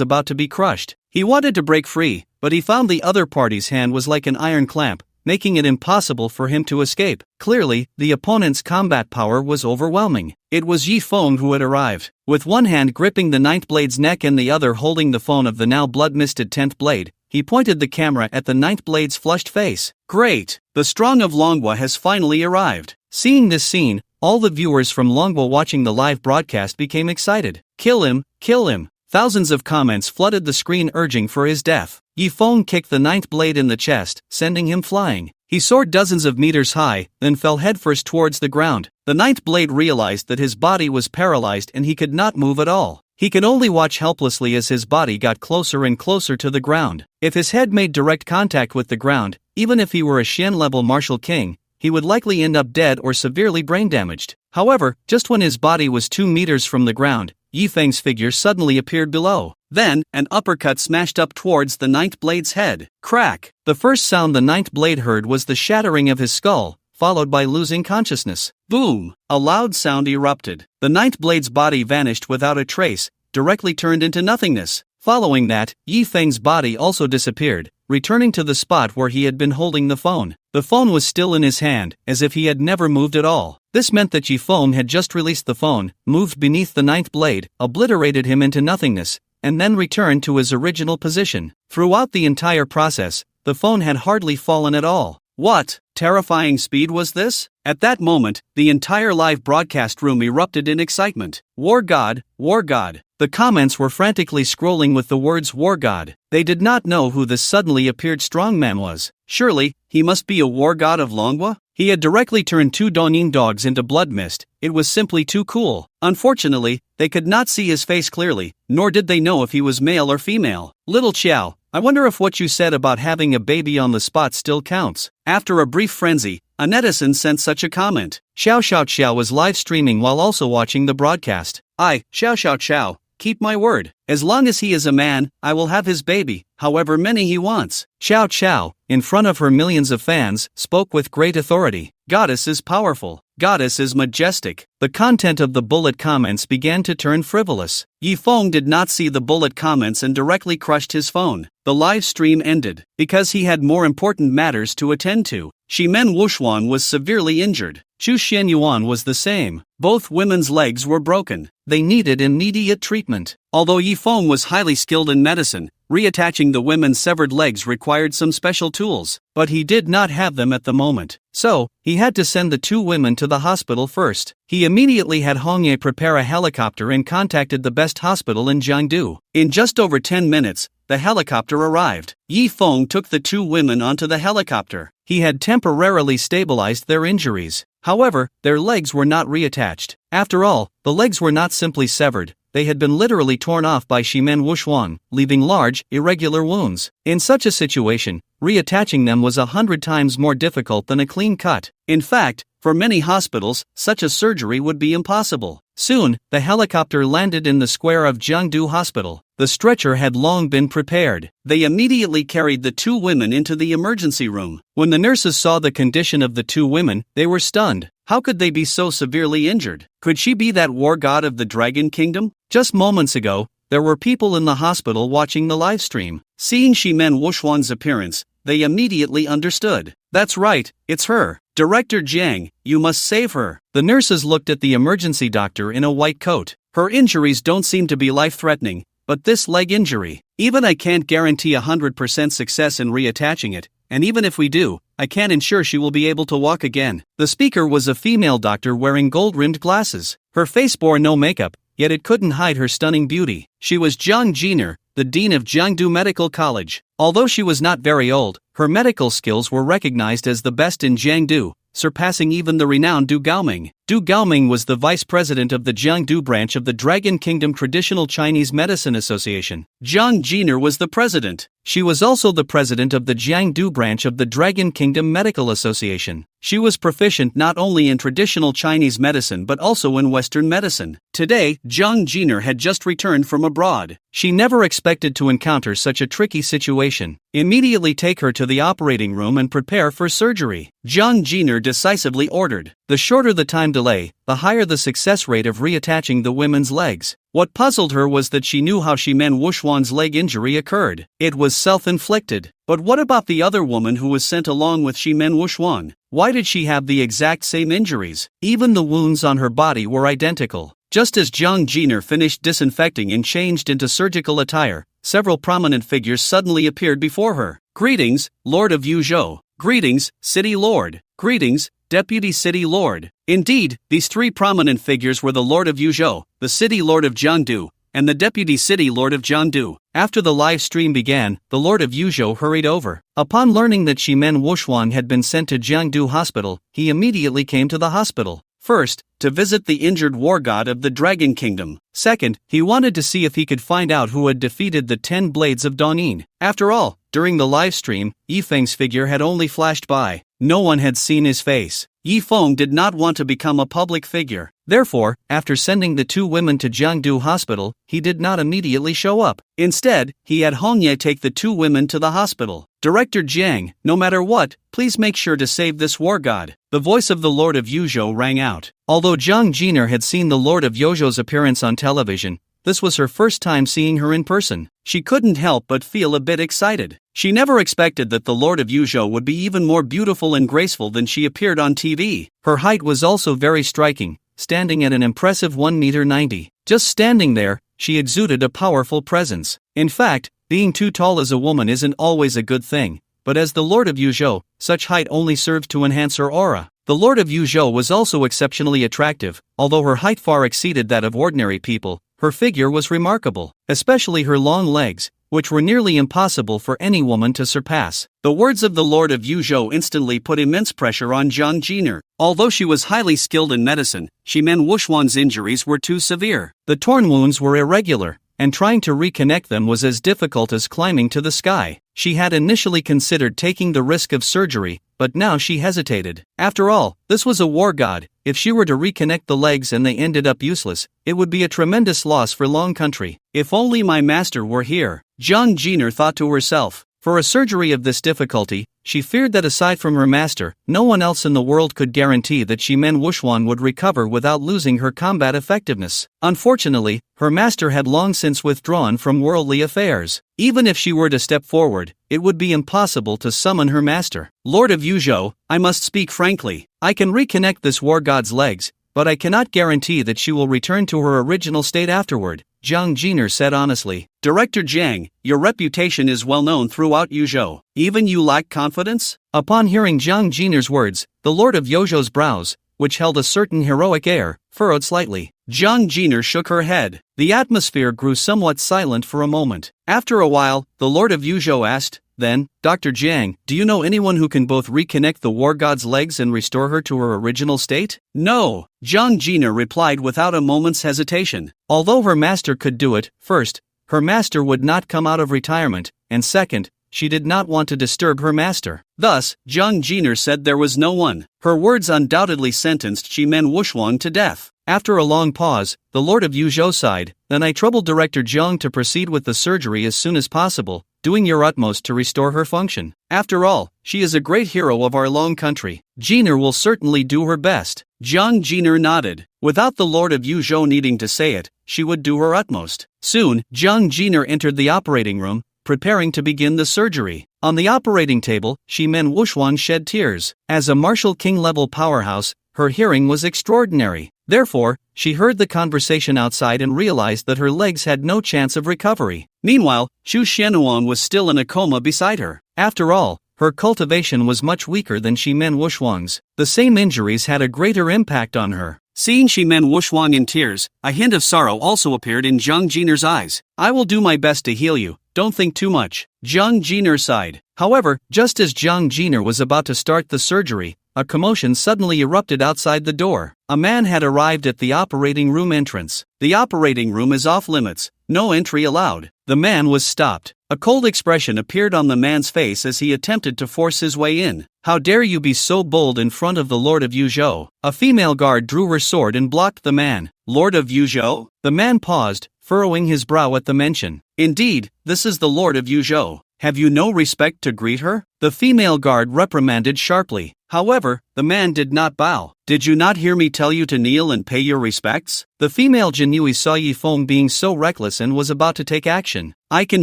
about to be crushed. He wanted to break free, but he found the other party's hand was like an iron clamp, making it impossible for him to escape. Clearly, the opponent's combat power was overwhelming. It was Yi Feng who had arrived. With one hand gripping the ninth blade's neck and the other holding the phone of the now blood-misted 10th blade, he pointed the camera at the ninth blade's flushed face. Great! The Strong of Longwa has finally arrived. Seeing this scene, all the viewers from Longwa watching the live broadcast became excited. Kill him! Kill him! Thousands of comments flooded the screen urging for his death. Yi Feng kicked the ninth blade in the chest, sending him flying. He soared dozens of meters high, then fell headfirst towards the ground. The ninth blade realized that his body was paralyzed and he could not move at all. He could only watch helplessly as his body got closer and closer to the ground. If his head made direct contact with the ground, even if he were a Xian-level martial king, he would likely end up dead or severely brain damaged. However, just when his body was 2 meters from the ground, Yi Feng's figure suddenly appeared below. Then, an uppercut smashed up towards the ninth blade's head. Crack! The first sound the ninth blade heard was the shattering of his skull, followed by losing consciousness. Boom! A loud sound erupted. The ninth blade's body vanished without a trace, directly turned into nothingness. Following that, Yi Feng's body also disappeared, returning to the spot where he had been holding the phone. The phone was still in his hand, as if he had never moved at all. This meant that Yi Feng had just released the phone, moved beneath the ninth blade, obliterated him into nothingness, and then returned to his original position. Throughout the entire process, the phone had hardly fallen at all. What terrifying speed was this? At that moment, the entire live broadcast room erupted in excitement. War God, War God. The comments were frantically scrolling with the words War God. They did not know who this suddenly appeared strongman was. Surely, he must be a war god of Longwa? He had directly turned 2 Donin dogs into blood mist. It was simply too cool. Unfortunately, they could not see his face clearly, nor did they know if he was male or female. Little Xiao, I wonder if what you said about having a baby on the spot still counts. After a brief frenzy, a netizen sent such a comment. Xiao was live streaming while also watching the broadcast. Xiao, keep my word. As long as he is a man, I will have his baby, however many he wants. Xiao, in front of her millions of fans, spoke with great authority. Goddess is powerful. Goddess is majestic. The content of the bullet comments began to turn frivolous. Yi Feng did not see the bullet comments and directly crushed his phone. The live stream ended, because he had more important matters to attend to. Shimen Wushuan was severely injured. Chu Xianyuan was the same. Both women's legs were broken. They needed immediate treatment. Although Yi Feng was highly skilled in medicine, reattaching the women's severed legs required some special tools, but he did not have them at the moment. So, he had to send the 2 women to the hospital first. He immediately had Hong Ye prepare a helicopter and contacted the best hospital in Jiangdu. In just over 10 minutes, the helicopter arrived. Yi Feng took the 2 women onto the helicopter. He had temporarily stabilized their injuries. However, their legs were not reattached. After all, the legs were not simply severed. They had been literally torn off by Shimen Wushuan, leaving large, irregular wounds. In such a situation, reattaching them was 100 times more difficult than a clean cut. In fact, for many hospitals, such a surgery would be impossible. Soon, the helicopter landed in the square of Jiangdu Hospital. The stretcher had long been prepared. They immediately carried the 2 women into the emergency room. When the nurses saw the condition of the 2 women, they were stunned. How could they be so severely injured? Could she be that war god of the Dragon Kingdom? Just moments ago, there were people in the hospital watching the live stream. Seeing Shimen Wushuan's appearance, they immediately understood. That's right, it's her. Director Jiang, you must save her. The nurses looked at the emergency doctor in a white coat. Her injuries don't seem to be life-threatening, but this leg injury, even I can't guarantee 100% success in reattaching it, and even if we do, I can't ensure she will be able to walk again. The speaker was a female doctor wearing gold-rimmed glasses. Her face bore no makeup, yet it couldn't hide her stunning beauty. She was Zhang Jiner, the dean of Jiangdu Medical College. Although she was not very old, her medical skills were recognized as the best in Jiangdu, surpassing even the renowned Du Gaoming. Du Gaoming was the vice president of the Jiangdu branch of the Dragon Kingdom Traditional Chinese Medicine Association. Zhang Jiner was the president. She was also the president of the Jiangdu branch of the Dragon Kingdom Medical Association. She was proficient not only in traditional Chinese medicine but also in Western medicine. Today, Zhang Jiner had just returned from abroad. She never expected to encounter such a tricky situation. Immediately take her to the operating room and prepare for surgery, Zhang Jiner decisively ordered. The shorter the time delay, the higher the success rate of reattaching the women's legs. What puzzled her was that she knew how Shimen Wuxuan's leg injury occurred. It was self-inflicted. But what about the other woman who was sent along with Shimen Wuxuan? Why did she have the exact same injuries? Even the wounds on her body were identical. Just as Jiang Jiner finished disinfecting and changed into surgical attire, several prominent figures suddenly appeared before her. Greetings, Lord of Yuzhou. Greetings, City Lord. Greetings, Deputy City Lord. Indeed, these three prominent figures were the Lord of Yuzhou, the City Lord of Jiangdu, and the Deputy City Lord of Jiangdu. After the live stream began, the Lord of Yuzhou hurried over. Upon learning that Shimen Wuxuan had been sent to Jiangdu Hospital, he immediately came to the hospital. First, to visit the injured war god of the Dragon Kingdom. Second, he wanted to see if he could find out who had defeated the 10 Blades of Danin. After all, during the live stream, Yifeng's figure had only flashed by. No one had seen his face. Yifeng did not want to become a public figure. Therefore, after sending the two women to Jiangdu Hospital, he did not immediately show up. Instead, he had Hongye take the two women to the hospital. Director Jiang, no matter what, please make sure to save this war god. The voice of the Lord of Yuzhou rang out. Although Jiang Jiner had seen the Lord of Yuzhou's appearance on television, this was her first time seeing her in person. She couldn't help but feel a bit excited. She never expected that the Lord of Yuzhou would be even more beautiful and graceful than she appeared on TV. Her height was also very striking, standing at an impressive 1.90 meters. Just standing there, she exuded a powerful presence. In fact, being too tall as a woman isn't always a good thing, but as the Lord of Yuzhou, such height only served to enhance her aura. The Lord of Yuzhou was also exceptionally attractive. Although her height far exceeded that of ordinary people, her figure was remarkable, especially her long legs, which were nearly impossible for any woman to surpass. The words of the Lord of Yuzhou instantly put immense pressure on Jiang Jiner. Although she was highly skilled in medicine, Shimen Wuxuan's injuries were too severe. The torn wounds were irregular, and trying to reconnect them was as difficult as climbing to the sky. She had initially considered taking the risk of surgery, but now she hesitated. After all, this was a war god. If she were to reconnect the legs and they ended up useless, it would be a tremendous loss for Long Country. If only my master were here, Jiang Jiner thought to herself. For a surgery of this difficulty, she feared that aside from her master, no one else in the world could guarantee that Shimen Wuxuan would recover without losing her combat effectiveness. Unfortunately, her master had long since withdrawn from worldly affairs. Even if she were to step forward, it would be impossible to summon her master. Lord of Yuzhou, I must speak frankly. I can reconnect this war god's legs, but I cannot guarantee that she will return to her original state afterward, Jiang Jiner said honestly. Director Jiang, your reputation is well known throughout Yuzhou. Even you lack confidence? Upon hearing Jiang Jiner's words, the Lord of Yuzhou's brows, which held a certain heroic air, furrowed slightly. Jiang Jiner shook her head. The atmosphere grew somewhat silent for a moment. After a while, the Lord of Yuzhou asked, then, Dr. Jiang, do you know anyone who can both reconnect the war god's legs and restore her to her original state? No, Jiang Jiner replied without a moment's hesitation. Although her master could do it, first, her master would not come out of retirement, and second, she did not want to disturb her master. Thus, Jiang Jiner said there was no one. Her words undoubtedly sentenced Shimen Wuxuan to death. After a long pause, the Lord of Yuzhou sighed. Then I troubled Director Jiang to proceed with the surgery as soon as possible, doing your utmost to restore her function. After all, she is a great hero of our Long Country. Jiner will certainly do her best. Jiang Jiner nodded. Without the Lord of Yuzhou needing to say it, she would do her utmost. Soon, Jiang Jiner entered the operating room, preparing to begin the surgery. On the operating table, Shimen Wuxuan shed tears. As a martial king-level powerhouse, her hearing was extraordinary. Therefore, she heard the conversation outside and realized that her legs had no chance of recovery. Meanwhile, Xu Xianuan was still in a coma beside her. After all, her cultivation was much weaker than Shimen Wuxuan's. The same injuries had a greater impact on her. Seeing Shimen Wuxuan in tears, a hint of sorrow also appeared in Jiang Jiner's eyes. I will do my best to heal you, don't think too much. Jiang Jiner sighed. However, just as Jiang Jiner was about to start the surgery, a commotion suddenly erupted outside the door. A man had arrived at the operating room entrance. The operating room is off limits, no entry allowed. The man was stopped. A cold expression appeared on the man's face as he attempted to force his way in. How dare you be so bold in front of the Lord of Yuzhou? A female guard drew her sword and blocked the man. Lord of Yuzhou? The man paused, furrowing his brow at the mention. Indeed, this is the Lord of Yuzhou. Have you no respect to greet her? The female guard reprimanded sharply. However, the man did not bow. Did you not hear me tell you to kneel and pay your respects? The female Jinui saw Yifeng being so reckless and was about to take action. I can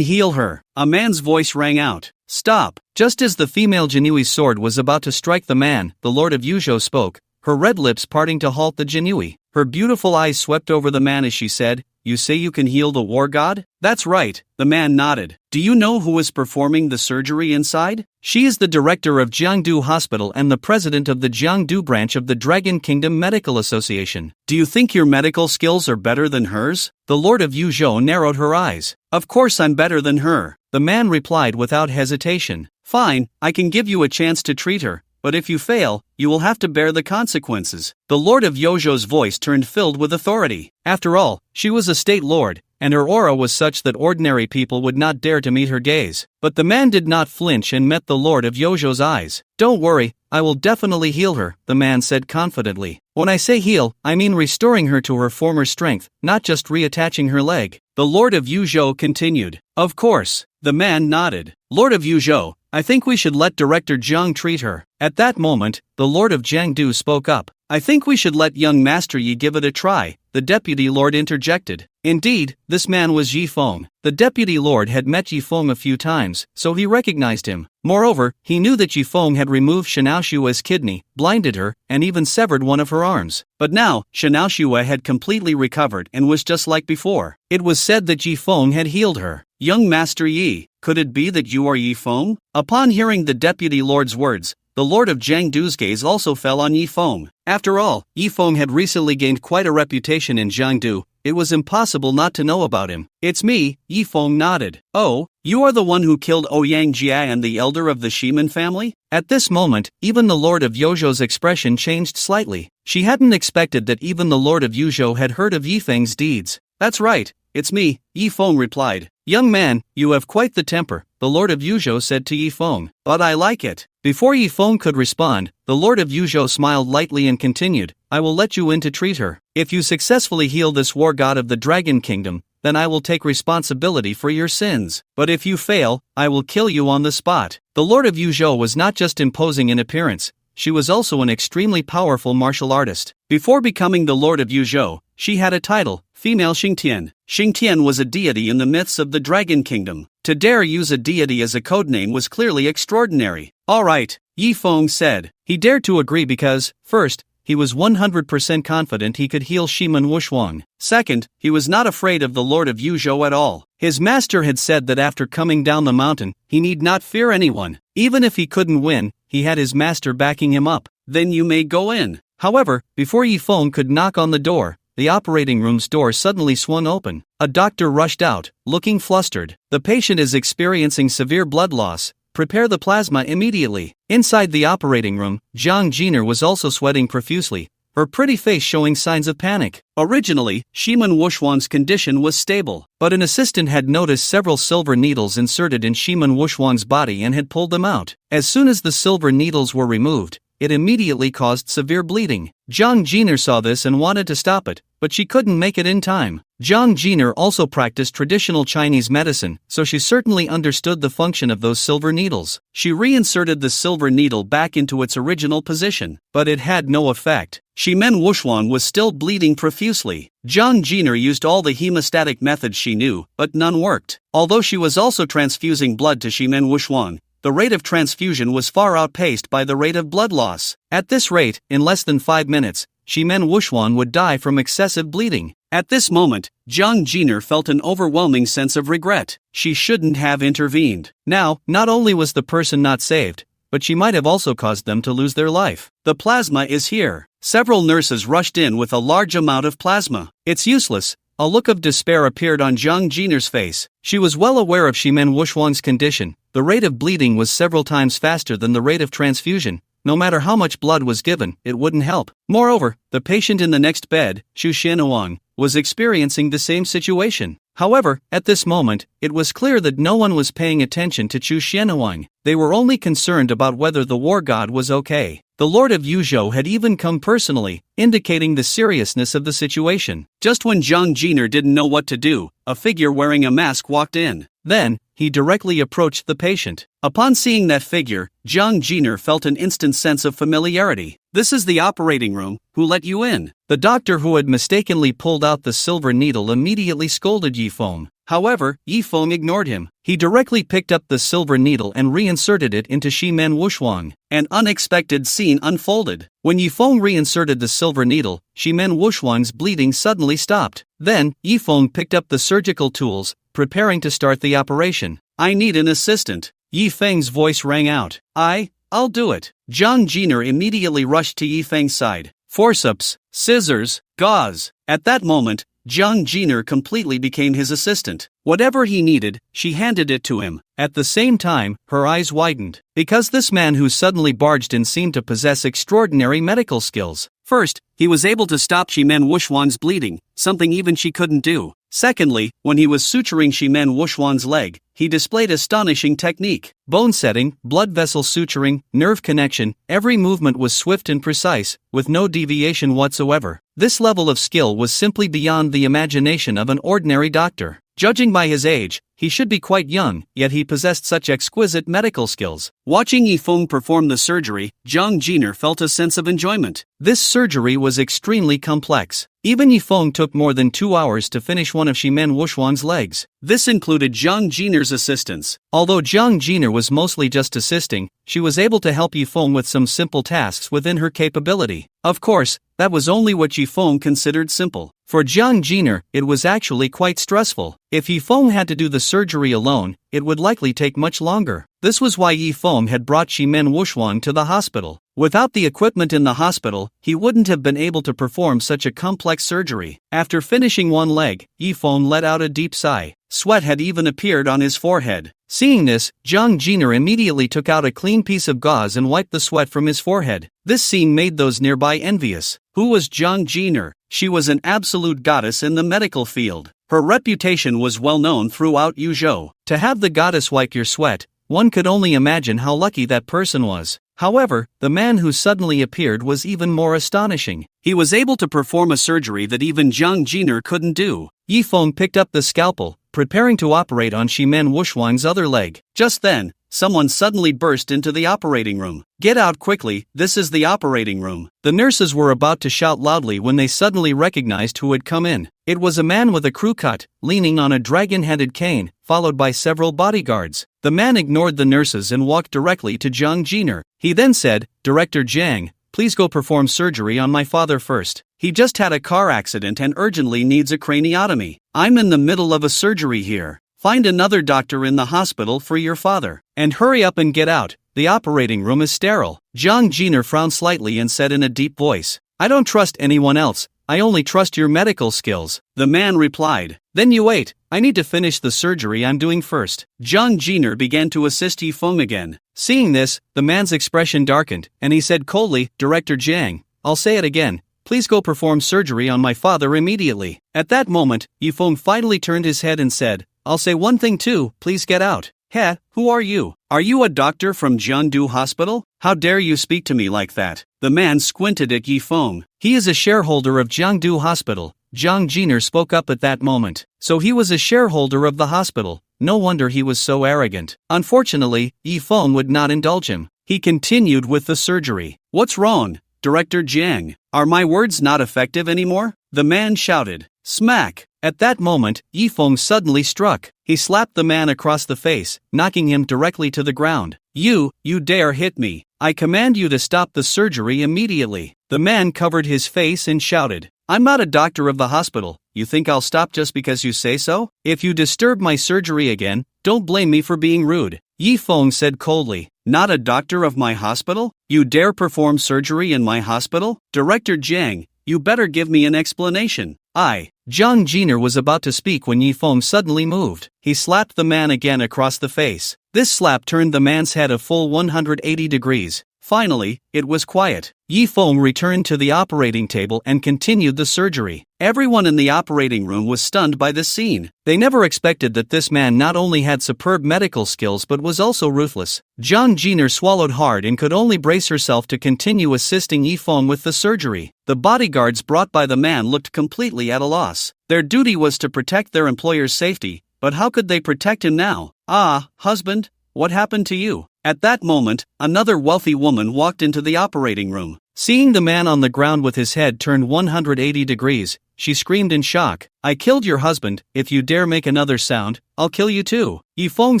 heal her. A man's voice rang out. Stop! Just as the female Jinui's sword was about to strike the man, the Lord of Yuzhou spoke, her red lips parting to halt the Jinui. Her beautiful eyes swept over the man as she said, You say you can heal the war god? That's right, the man nodded. Do you know who is performing the surgery inside? She is the director of Jiangdu Hospital and the president of the Jiangdu branch of the Dragon Kingdom Medical Association. Do you think your medical skills are better than hers? The Lord of Yuzhou narrowed her eyes. Of course I'm better than her, the man replied without hesitation. Fine, I can give you a chance to treat her. But if you fail, you will have to bear the consequences. The Lord of Yozhou's voice turned filled with authority. After all, she was a state lord, and her aura was such that ordinary people would not dare to meet her gaze. But the man did not flinch and met the Lord of Yozhou's eyes. Don't worry, I will definitely heal her, the man said confidently. When I say heal, I mean restoring her to her former strength, not just reattaching her leg. The Lord of Yuzhou continued. Of course. The man nodded. Lord of Yuzhou, I think we should let Director Jiang treat her. At that moment, the Lord of Jiangdu spoke up. I think we should let young Master Yi give it a try, the Deputy Lord interjected. Indeed, this man was Yifeng. The Deputy Lord had met Yifeng a few times, so he recognized him. Moreover, he knew that Yifeng had removed Shanaoshua's kidney, blinded her, and even severed one of her arms. But now, Shanaoshua had completely recovered and was just like before. It was said that Yifeng had healed her. Young Master Yi, could it be that you are Yifeng? Upon hearing the Deputy Lord's words, the Lord of Jiangdu's gaze also fell on Yifeng. After all, Yifeng had recently gained quite a reputation in Jiangdu. It was impossible not to know about him. It's me, Yifeng nodded. Oh, you are the one who killed Ouyang Jia and the elder of the Shiman family? At this moment, even the Lord of Yozhou's expression changed slightly. She hadn't expected that even the Lord of Yuzhou had heard of Yifeng's deeds. That's right, it's me, Yifeng replied. Young man, you have quite the temper, the Lord of Yuzhou said to Yifeng. But I like it. Before Yifeng could respond, the Lord of Yuzhou smiled lightly and continued, I will let you in to treat her. If you successfully heal this war god of the Dragon Kingdom, then I will take responsibility for your sins. But if you fail, I will kill you on the spot. The Lord of Yuzhou was not just imposing in appearance, she was also an extremely powerful martial artist. Before becoming the Lord of Yuzhou, she had a title, Female Xingtian. Xingtian was a deity in the myths of the Dragon Kingdom. To dare use a deity as a codename was clearly extraordinary. Alright, Yifeng said. He dared to agree because, first, he was 100% confident he could heal Shiman Wushuang. Second, he was not afraid of the Lord of Yuzhou at all. His master had said that after coming down the mountain, he need not fear anyone. Even if he couldn't win, he had his master backing him up. Then you may go in. However, before Yifeng could knock on the door, the operating room's door suddenly swung open. A doctor rushed out, looking flustered. The patient is experiencing severe blood loss. Prepare the plasma immediately. Inside the operating room, Zhang Jiner was also sweating profusely, her pretty face showing signs of panic. Originally, Shiman Wushuang's condition was stable, but an assistant had noticed several silver needles inserted in Shiman Wushuang's body and had pulled them out. As soon as the silver needles were removed, it immediately caused severe bleeding. Zhang Jiner saw this and wanted to stop it, but she couldn't make it in time. Zhang Jiner also practiced traditional Chinese medicine, so she certainly understood the function of those silver needles. She reinserted the silver needle back into its original position, but it had no effect. Shimen Wushuang was still bleeding profusely. Zhang Jiner used all the hemostatic methods she knew, but none worked. Although she was also transfusing blood to Shimen Wushuang, the rate of transfusion was far outpaced by the rate of blood loss. At this rate, in less than 5 minutes, Shimen Wushuang would die from excessive bleeding. At this moment, Zhang Jiner felt an overwhelming sense of regret. She shouldn't have intervened. Now, not only was the person not saved, but she might have also caused them to lose their life. The plasma is here. Several nurses rushed in with a large amount of plasma. It's useless. A look of despair appeared on Zhang Jiner's face. She was well aware of Shimen Wushuang's condition. The rate of bleeding was several times faster than the rate of transfusion. No matter how much blood was given, it wouldn't help. Moreover, the patient in the next bed, Xu Xianhuang, was experiencing the same situation. However, at this moment, it was clear that no one was paying attention to Xu Xianhuang. They were only concerned about whether the war god was okay. The Lord of Yuzhou had even come personally, indicating the seriousness of the situation. Just when Zhang Jiner didn't know what to do, a figure wearing a mask walked in. Then, he directly approached the patient. Upon seeing that figure, Jiang Jiner felt an instant sense of familiarity. This is the operating room. Who let you in? The doctor who had mistakenly pulled out the silver needle immediately scolded Yifeng. However, Yifeng ignored him. He directly picked up the silver needle and reinserted it into Shimen Wushuang. An unexpected scene unfolded. When Yifeng reinserted the silver needle, Shimen Wushuang's bleeding suddenly stopped. Then, Yifeng picked up the surgical tools, preparing to start the operation. I need an assistant. Yifeng's voice rang out. I'll do it. Jiang Jiner immediately rushed to Yifeng's side. Forceps, scissors, gauze. At that moment, Jiang Jiner completely became his assistant. Whatever he needed, she handed it to him. At the same time, her eyes widened. Because this man who suddenly barged in seemed to possess extraordinary medical skills. First, he was able to stop Shimen Wushuang's bleeding, something even she couldn't do. Secondly, when he was suturing Shimen Wushuang's leg, he displayed astonishing technique. Bone setting, blood vessel suturing, nerve connection, every movement was swift and precise, with no deviation whatsoever. This level of skill was simply beyond the imagination of an ordinary doctor. Judging by his age, he should be quite young, yet he possessed such exquisite medical skills. Watching Yifeng perform the surgery, Jiang Jiner felt a sense of enjoyment. This surgery was extremely complex. Even Yifeng took more than 2 hours to finish one of Shimen Wushuang's legs. This included Jiang Jiner's assistance. Although Jiang Jiner was mostly just assisting, she was able to help Yifeng with some simple tasks within her capability. Of course, that was only what Yifeng considered simple. For Jiang Jiner, it was actually quite stressful. If Yifeng had to do the surgery alone, it would likely take much longer. This was why Yifeng had brought Shimen Wushuang to the hospital. Without the equipment in the hospital, he wouldn't have been able to perform such a complex surgery. After finishing one leg, Yifeng let out a deep sigh. Sweat had even appeared on his forehead. Seeing this, Jiang Jiner immediately took out a clean piece of gauze and wiped the sweat from his forehead. This scene made those nearby envious. Who was Jiang Jiner? She was an absolute goddess in the medical field. Her reputation was well known throughout Yuzhou. To have the goddess wipe your sweat, one could only imagine how lucky that person was. However, the man who suddenly appeared was even more astonishing. He was able to perform a surgery that even Jiang Jiner couldn't do. Yifeng picked up the scalpel, preparing to operate on Shimen Wushuang's other leg. Just then, someone suddenly burst into the operating room. Get out quickly, this is the operating room. The nurses were about to shout loudly when they suddenly recognized who had come in. It was a man with a crew cut, leaning on a dragon-headed cane, followed by several bodyguards. The man ignored the nurses and walked directly to Jiang Jiner. He then said, Director Jiang, please go perform surgery on my father first. He just had a car accident and urgently needs a craniotomy. I'm in the middle of a surgery here. Find another doctor in the hospital for your father. And hurry up and get out, the operating room is sterile. Jiang Jiner frowned slightly and said in a deep voice, I don't trust anyone else, I only trust your medical skills. The man replied, Then you wait, I need to finish the surgery I'm doing first. Jiang Jiner began to assist Yifeng again. Seeing this, the man's expression darkened, and he said coldly, Director Jiang, I'll say it again. Please go perform surgery on my father immediately. At that moment, Yifeng finally turned his head and said, I'll say one thing too, please get out. Heh, who are you? Are you a doctor from Jiangdu Hospital? How dare you speak to me like that? The man squinted at Yifeng. He is a shareholder of Jiangdu Hospital. Jiang Jiner spoke up at that moment. So he was a shareholder of the hospital. No wonder he was so arrogant. Unfortunately, Yifeng would not indulge him. He continued with the surgery. What's wrong, Director Jiang? Are my words not effective anymore? The man shouted. Smack! At that moment, Yifeng suddenly struck. He slapped the man across the face, knocking him directly to the ground. You dare hit me. I command you to stop the surgery immediately. The man covered his face and shouted. I'm not a doctor of the hospital. You think I'll stop just because you say so? If you disturb my surgery again, don't blame me for being rude. Yifeng said coldly. Not a doctor of my hospital? You dare perform surgery in my hospital? Director Jiang, you better give me an explanation. Jiang Jiner was about to speak when Yifeng suddenly moved. He slapped the man again across the face. This slap turned the man's head a full 180 degrees. Finally, it was quiet. Yifeng returned to the operating table and continued the surgery. Everyone in the operating room was stunned by this scene. They never expected that this man not only had superb medical skills but was also ruthless. Jiang Jiner swallowed hard and could only brace herself to continue assisting Yifeng with the surgery. The bodyguards brought by the man looked completely at a loss. Their duty was to protect their employer's safety, but how could they protect him now? "Ah, husband, what happened to you?" At that moment, another wealthy woman walked into the operating room. Seeing the man on the ground with his head turned 180 degrees, she screamed in shock, "I killed your husband. If you dare make another sound, I'll kill you too," Yifeng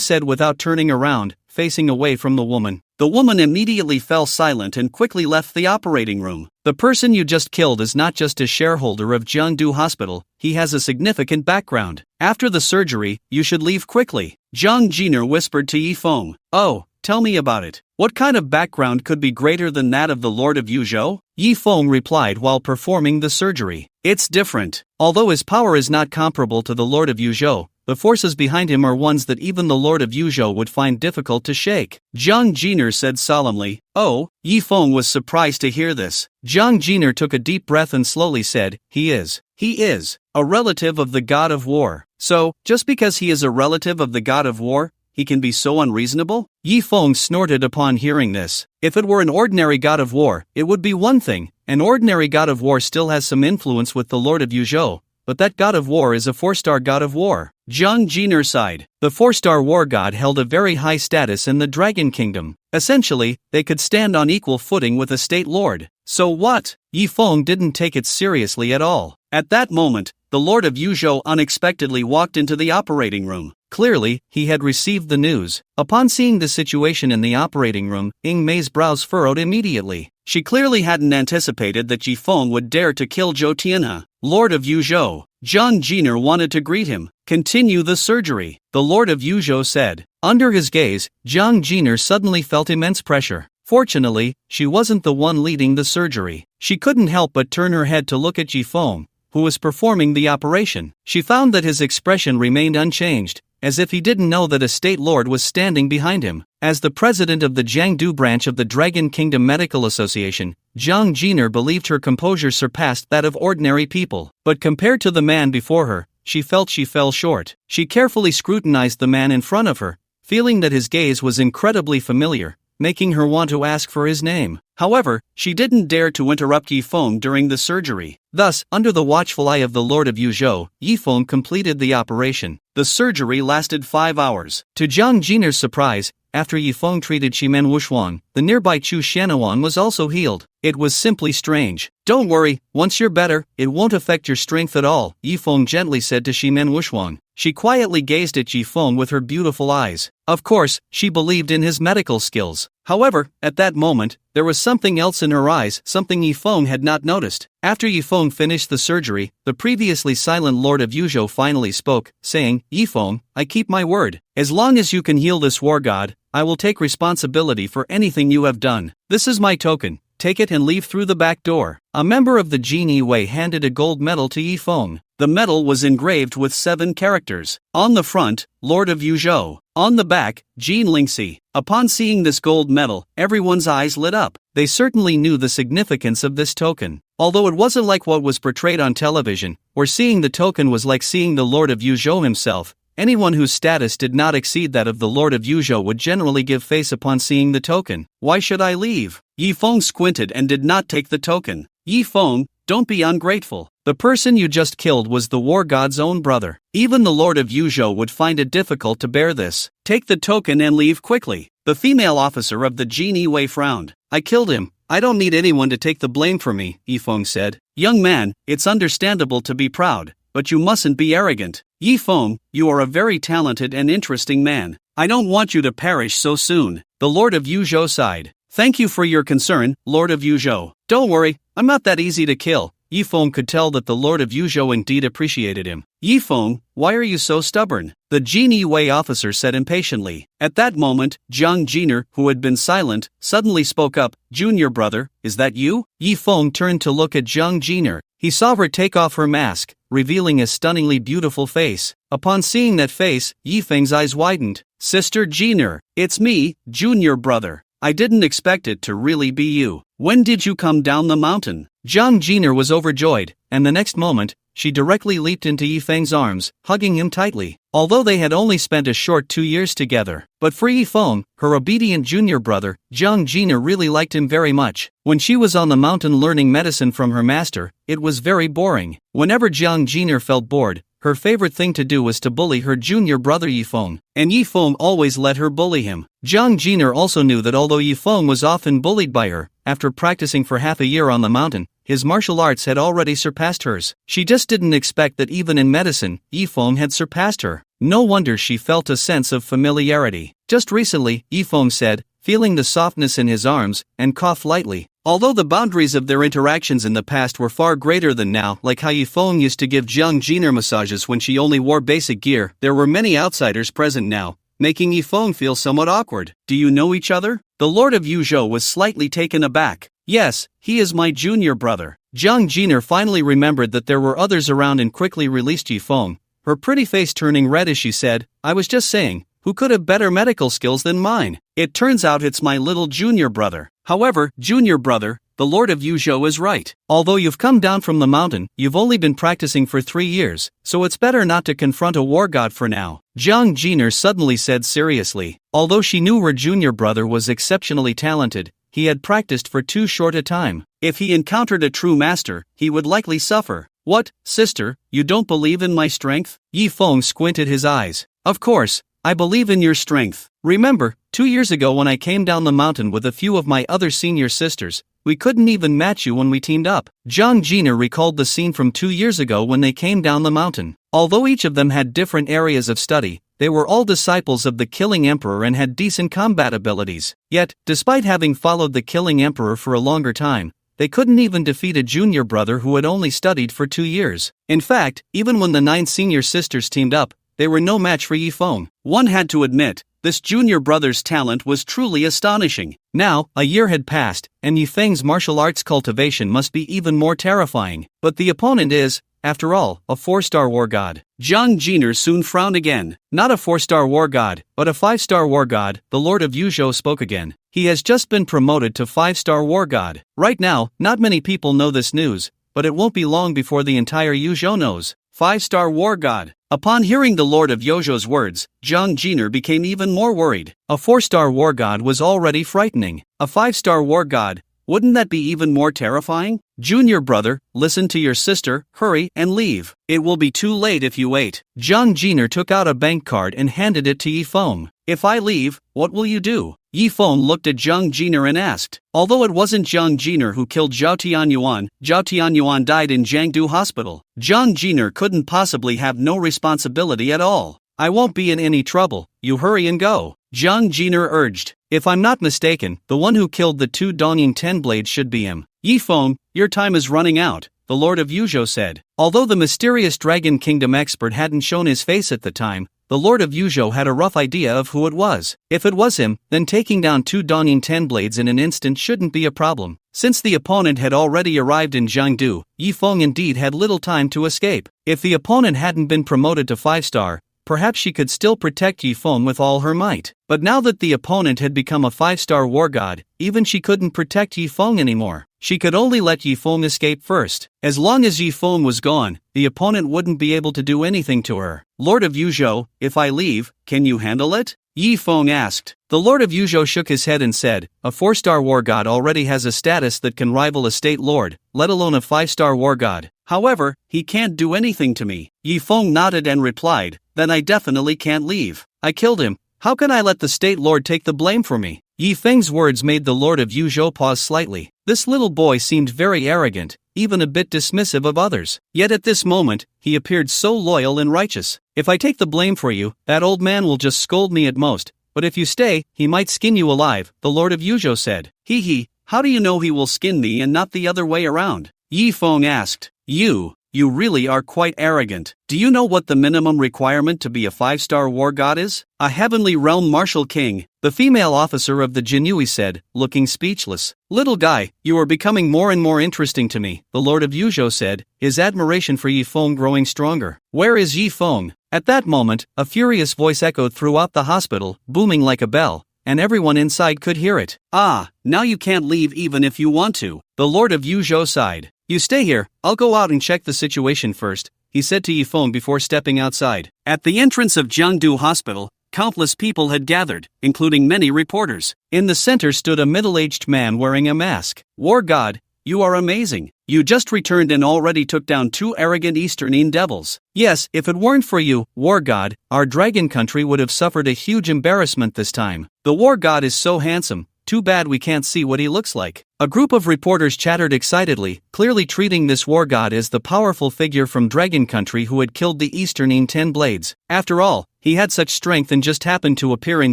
said without turning around, facing away from the woman. The woman immediately fell silent and quickly left the operating room. "The person you just killed is not just a shareholder of Jiangdu Hospital, he has a significant background. After the surgery, you should leave quickly," Zhang Jiner whispered to Yifeng. "Oh, tell me about it. What kind of background could be greater than that of the Lord of Yuzhou?" Yifeng replied while performing the surgery. "It's different. Although his power is not comparable to the Lord of Yuzhou, the forces behind him are ones that even the Lord of Yuzhou would find difficult to shake," Zhang Jiner said solemnly. "Oh," Yifeng was surprised to hear this. Zhang Jiner took a deep breath and slowly said, He is a relative of the god of war. So, just because he is a relative of the god of war, he can be so unreasonable?" Yifeng snorted upon hearing this. If it were an ordinary god of war, it would be one thing. An ordinary god of war still has some influence with the Lord of Yuzhou, but that god of war is a 4-star god of war. Zhang Jiner sighed. The 4-star war god held a very high status in the Dragon Kingdom. Essentially, they could stand on equal footing with a state lord. So what? Yifeng didn't take it seriously at all. At that moment, the Lord of Yuzhou unexpectedly walked into the operating room. Clearly, he had received the news. Upon seeing the situation in the operating room, Ying Mei's brows furrowed immediately. She clearly hadn't anticipated that Yifeng would dare to kill Zhou Tianhe, Lord of Yuzhou. Zhang Jiner wanted to greet him. "Continue the surgery," the Lord of Yuzhou said. Under his gaze, Zhang Jiner suddenly felt immense pressure. Fortunately, she wasn't the one leading the surgery. She couldn't help but turn her head to look at Yifeng, who was performing the operation. She found that his expression remained unchanged, as if he didn't know that a state lord was standing behind him. As the president of the Jiangdu branch of the Dragon Kingdom Medical Association, Zhang Jiner believed her composure surpassed that of ordinary people. But compared to the man before her, she felt she fell short. She carefully scrutinized the man in front of her, feeling that his gaze was incredibly familiar, making her want to ask for his name. However, she didn't dare to interrupt Yifeng during the surgery. Thus, under the watchful eye of the Lord of Yuzhou, Yifeng completed the operation. The surgery lasted 5 hours. To Zhang Jiner's surprise, after Yifeng treated Shimen Wushuang, the nearby Chu Shanawang was also healed. It was simply strange. "Don't worry, once you're better, it won't affect your strength at all," Yifeng gently said to Shimen Wushuang. She quietly gazed at Yifeng with her beautiful eyes. Of course, she believed in his medical skills. However, at that moment, there was something else in her eyes, something Yifeng had not noticed. After Yifeng finished the surgery, the previously silent Lord of Yuzhou finally spoke, saying, "Yifeng, I keep my word. As long as you can heal this war god, I will take responsibility for anything you have done. This is my token. Take it and leave through the back door." A member of the Genie Wei handed a gold medal to Yifeng. The medal was engraved with 7 characters. On the front, Lord of Yuzhou. On the back, Jean Lingxi. Upon seeing this gold medal, everyone's eyes lit up. They certainly knew the significance of this token. Although it wasn't like what was portrayed on television, where seeing the token was like seeing the Lord of Yuzhou himself, anyone whose status did not exceed that of the Lord of Yuzhou would generally give face upon seeing the token. "Why should I leave?" Yifeng squinted and did not take the token. "Yifeng, don't be ungrateful. The person you just killed was the war god's own brother. Even the Lord of Yuzhou would find it difficult to bear this. Take the token and leave quickly." The female officer of the Genie Wei frowned. "I killed him. I don't need anyone to take the blame for me," Yifeng said. "Young man, it's understandable to be proud, but you mustn't be arrogant. Yifeng, you are a very talented and interesting man. I don't want you to perish so soon." The Lord of Yuzhou sighed. "Thank you for your concern, Lord of Yuzhou. Don't worry, I'm not that easy to kill." Yifeng could tell that the Lord of Yuzhou indeed appreciated him. "Yifeng, why are you so stubborn?" the Genie Wei officer said impatiently. At that moment, Zhang Jiner, who had been silent, suddenly spoke up. "Junior brother, is that you?" Yifeng turned to look at Zhang Jiner. He saw her take off her mask, revealing a stunningly beautiful face. Upon seeing that face, Yifeng's eyes widened. "Sister Jiner, it's me, junior brother. I didn't expect it to really be you. When did you come down the mountain?" Zhang Jiner was overjoyed, and the next moment, she directly leaped into Yifeng's arms, hugging him tightly. Although they had only spent a short 2 years together, but for Yifeng, her obedient junior brother, Zhang Jiner really liked him very much. When she was on the mountain learning medicine from her master, it was very boring. Whenever Zhang Jiner felt bored, her favorite thing to do was to bully her junior brother Yifeng, and Yifeng always let her bully him. Jiang Jiner also knew that although Yifeng was often bullied by her, after practicing for half a year on the mountain, his martial arts had already surpassed hers. She just didn't expect that even in medicine, Yifeng had surpassed her. No wonder she felt a sense of familiarity. Just recently, Yifeng said, feeling the softness in his arms, and coughed lightly. Although the boundaries of their interactions in the past were far greater than now, like how Yifeng used to give Jiang Jiner massages when she only wore basic gear, there were many outsiders present now, making Yifeng feel somewhat awkward. Do you know each other? The Lord of Yuzhou was slightly taken aback. Yes, he is my junior brother. Jiang Jiner finally remembered that there were others around and quickly released Yifeng, her pretty face turning red as she said, I was just saying, who could have better medical skills than mine? It turns out it's my little junior brother. However, junior brother, the Lord of Yuzhou is right. Although you've come down from the mountain, you've only been practicing for 3 years, so it's better not to confront a war god for now. Jiang Jiner suddenly said seriously. Although she knew her junior brother was exceptionally talented, he had practiced for too short a time. If he encountered a true master, he would likely suffer. What, sister, you don't believe in my strength? Yifeng squinted his eyes. Of course, I believe in your strength. Remember, 2 years ago when I came down the mountain with a few of my other senior sisters, we couldn't even match you when we teamed up. Jiang Jiner recalled the scene from 2 years ago when they came down the mountain. Although each of them had different areas of study, they were all disciples of the Killing Emperor and had decent combat abilities. Yet, despite having followed the Killing Emperor for a longer time, they couldn't even defeat a junior brother who had only studied for 2 years. In fact, even when the 9 senior sisters teamed up, they were no match for Yifeng. One had to admit, this junior brother's talent was truly astonishing. Now, a year had passed, and Yifeng's martial arts cultivation must be even more terrifying. But the opponent is, after all, a 4-star war god. Jiang Jiner soon frowned again. Not a 4-star war god, but a 5-star war god, the Lord of Yuzhou spoke again. He has just been promoted to 5-star war god. Right now, not many people know this news, but it won't be long before the entire Yuzhou knows. 5-star war god. Upon hearing the Lord of Yuzhou's words, Jiang Jiner became even more worried. A 4-star war god was already frightening. A 5-star war god, wouldn't that be even more terrifying? Junior brother, listen to your sister, hurry and leave. It will be too late if you wait. Jiang Jiner took out a bank card and handed it to Yifeng. If I leave, what will you do? Yifeng looked at Jiang Jiner and asked. Although it wasn't Jiang Jiner who killed Zhao Tianyuan died in Jiangdu Hospital. Jiang Jiner couldn't possibly have no responsibility at all. I won't be in any trouble, you hurry and go. Jiang Jiner urged. If I'm not mistaken, the one who killed the 2 Dongying 10 blades should be him. Yifeng, your time is running out, the Lord of Yuzhou said. Although the mysterious Dragon Kingdom expert hadn't shown his face at the time, the Lord of Yuzhou had a rough idea of who it was. If it was him, then taking down 2 Dongying 10 blades in an instant shouldn't be a problem. Since the opponent had already arrived in Jiangdu, Yifeng indeed had little time to escape. If the opponent hadn't been promoted to 5-star, perhaps she could still protect Yifeng with all her might. But now that the opponent had become a 5-star war god, even she couldn't protect Yifeng anymore. She could only let Yifeng escape first. As long as Yifeng was gone, the opponent wouldn't be able to do anything to her. Lord of Yuzhou, if I leave, can you handle it? Yifeng asked. The Lord of Yuzhou shook his head and said, a 4-star war god already has a status that can rival a state lord, let alone a 5-star war god. However, he can't do anything to me. Yifeng nodded and replied, then I definitely can't leave. I killed him. How can I let the state lord take the blame for me? Yifeng's words made the Lord of Yuzhou pause slightly. This little boy seemed very arrogant, even a bit dismissive of others. Yet at this moment, he appeared so loyal and righteous. If I take the blame for you, that old man will just scold me at most. But if you stay, he might skin you alive, the Lord of Yuzhou said. Hee, how do you know he will skin me and not the other way around? Yifeng asked. You really are quite arrogant. Do you know what the minimum requirement to be a 5-star war god is? A heavenly realm martial king, the female officer of the Jinui said, looking speechless. Little guy, you are becoming more and more interesting to me, the Lord of Yuzhou said, his admiration for Yifeng growing stronger. Where is Yifeng? At that moment, a furious voice echoed throughout the hospital, booming like a bell, and everyone inside could hear it. Ah, now you can't leave even if you want to, the Lord of Yuzhou sighed. You stay here, I'll go out and check the situation first, he said to Yifeng before stepping outside. At the entrance of Jiangdu Hospital, countless people had gathered, including many reporters. In the center stood a middle-aged man wearing a mask. War god, you are amazing. You just returned and already took down 2 arrogant Easternine devils. Yes, if it weren't for you, War God, our dragon country would have suffered a huge embarrassment this time. The War God is so handsome, too bad we can't see what he looks like. A group of reporters chattered excitedly, clearly treating this War God as the powerful figure from Dragon Country who had killed the Easternine 10 Blades. After all, he had such strength and just happened to appear in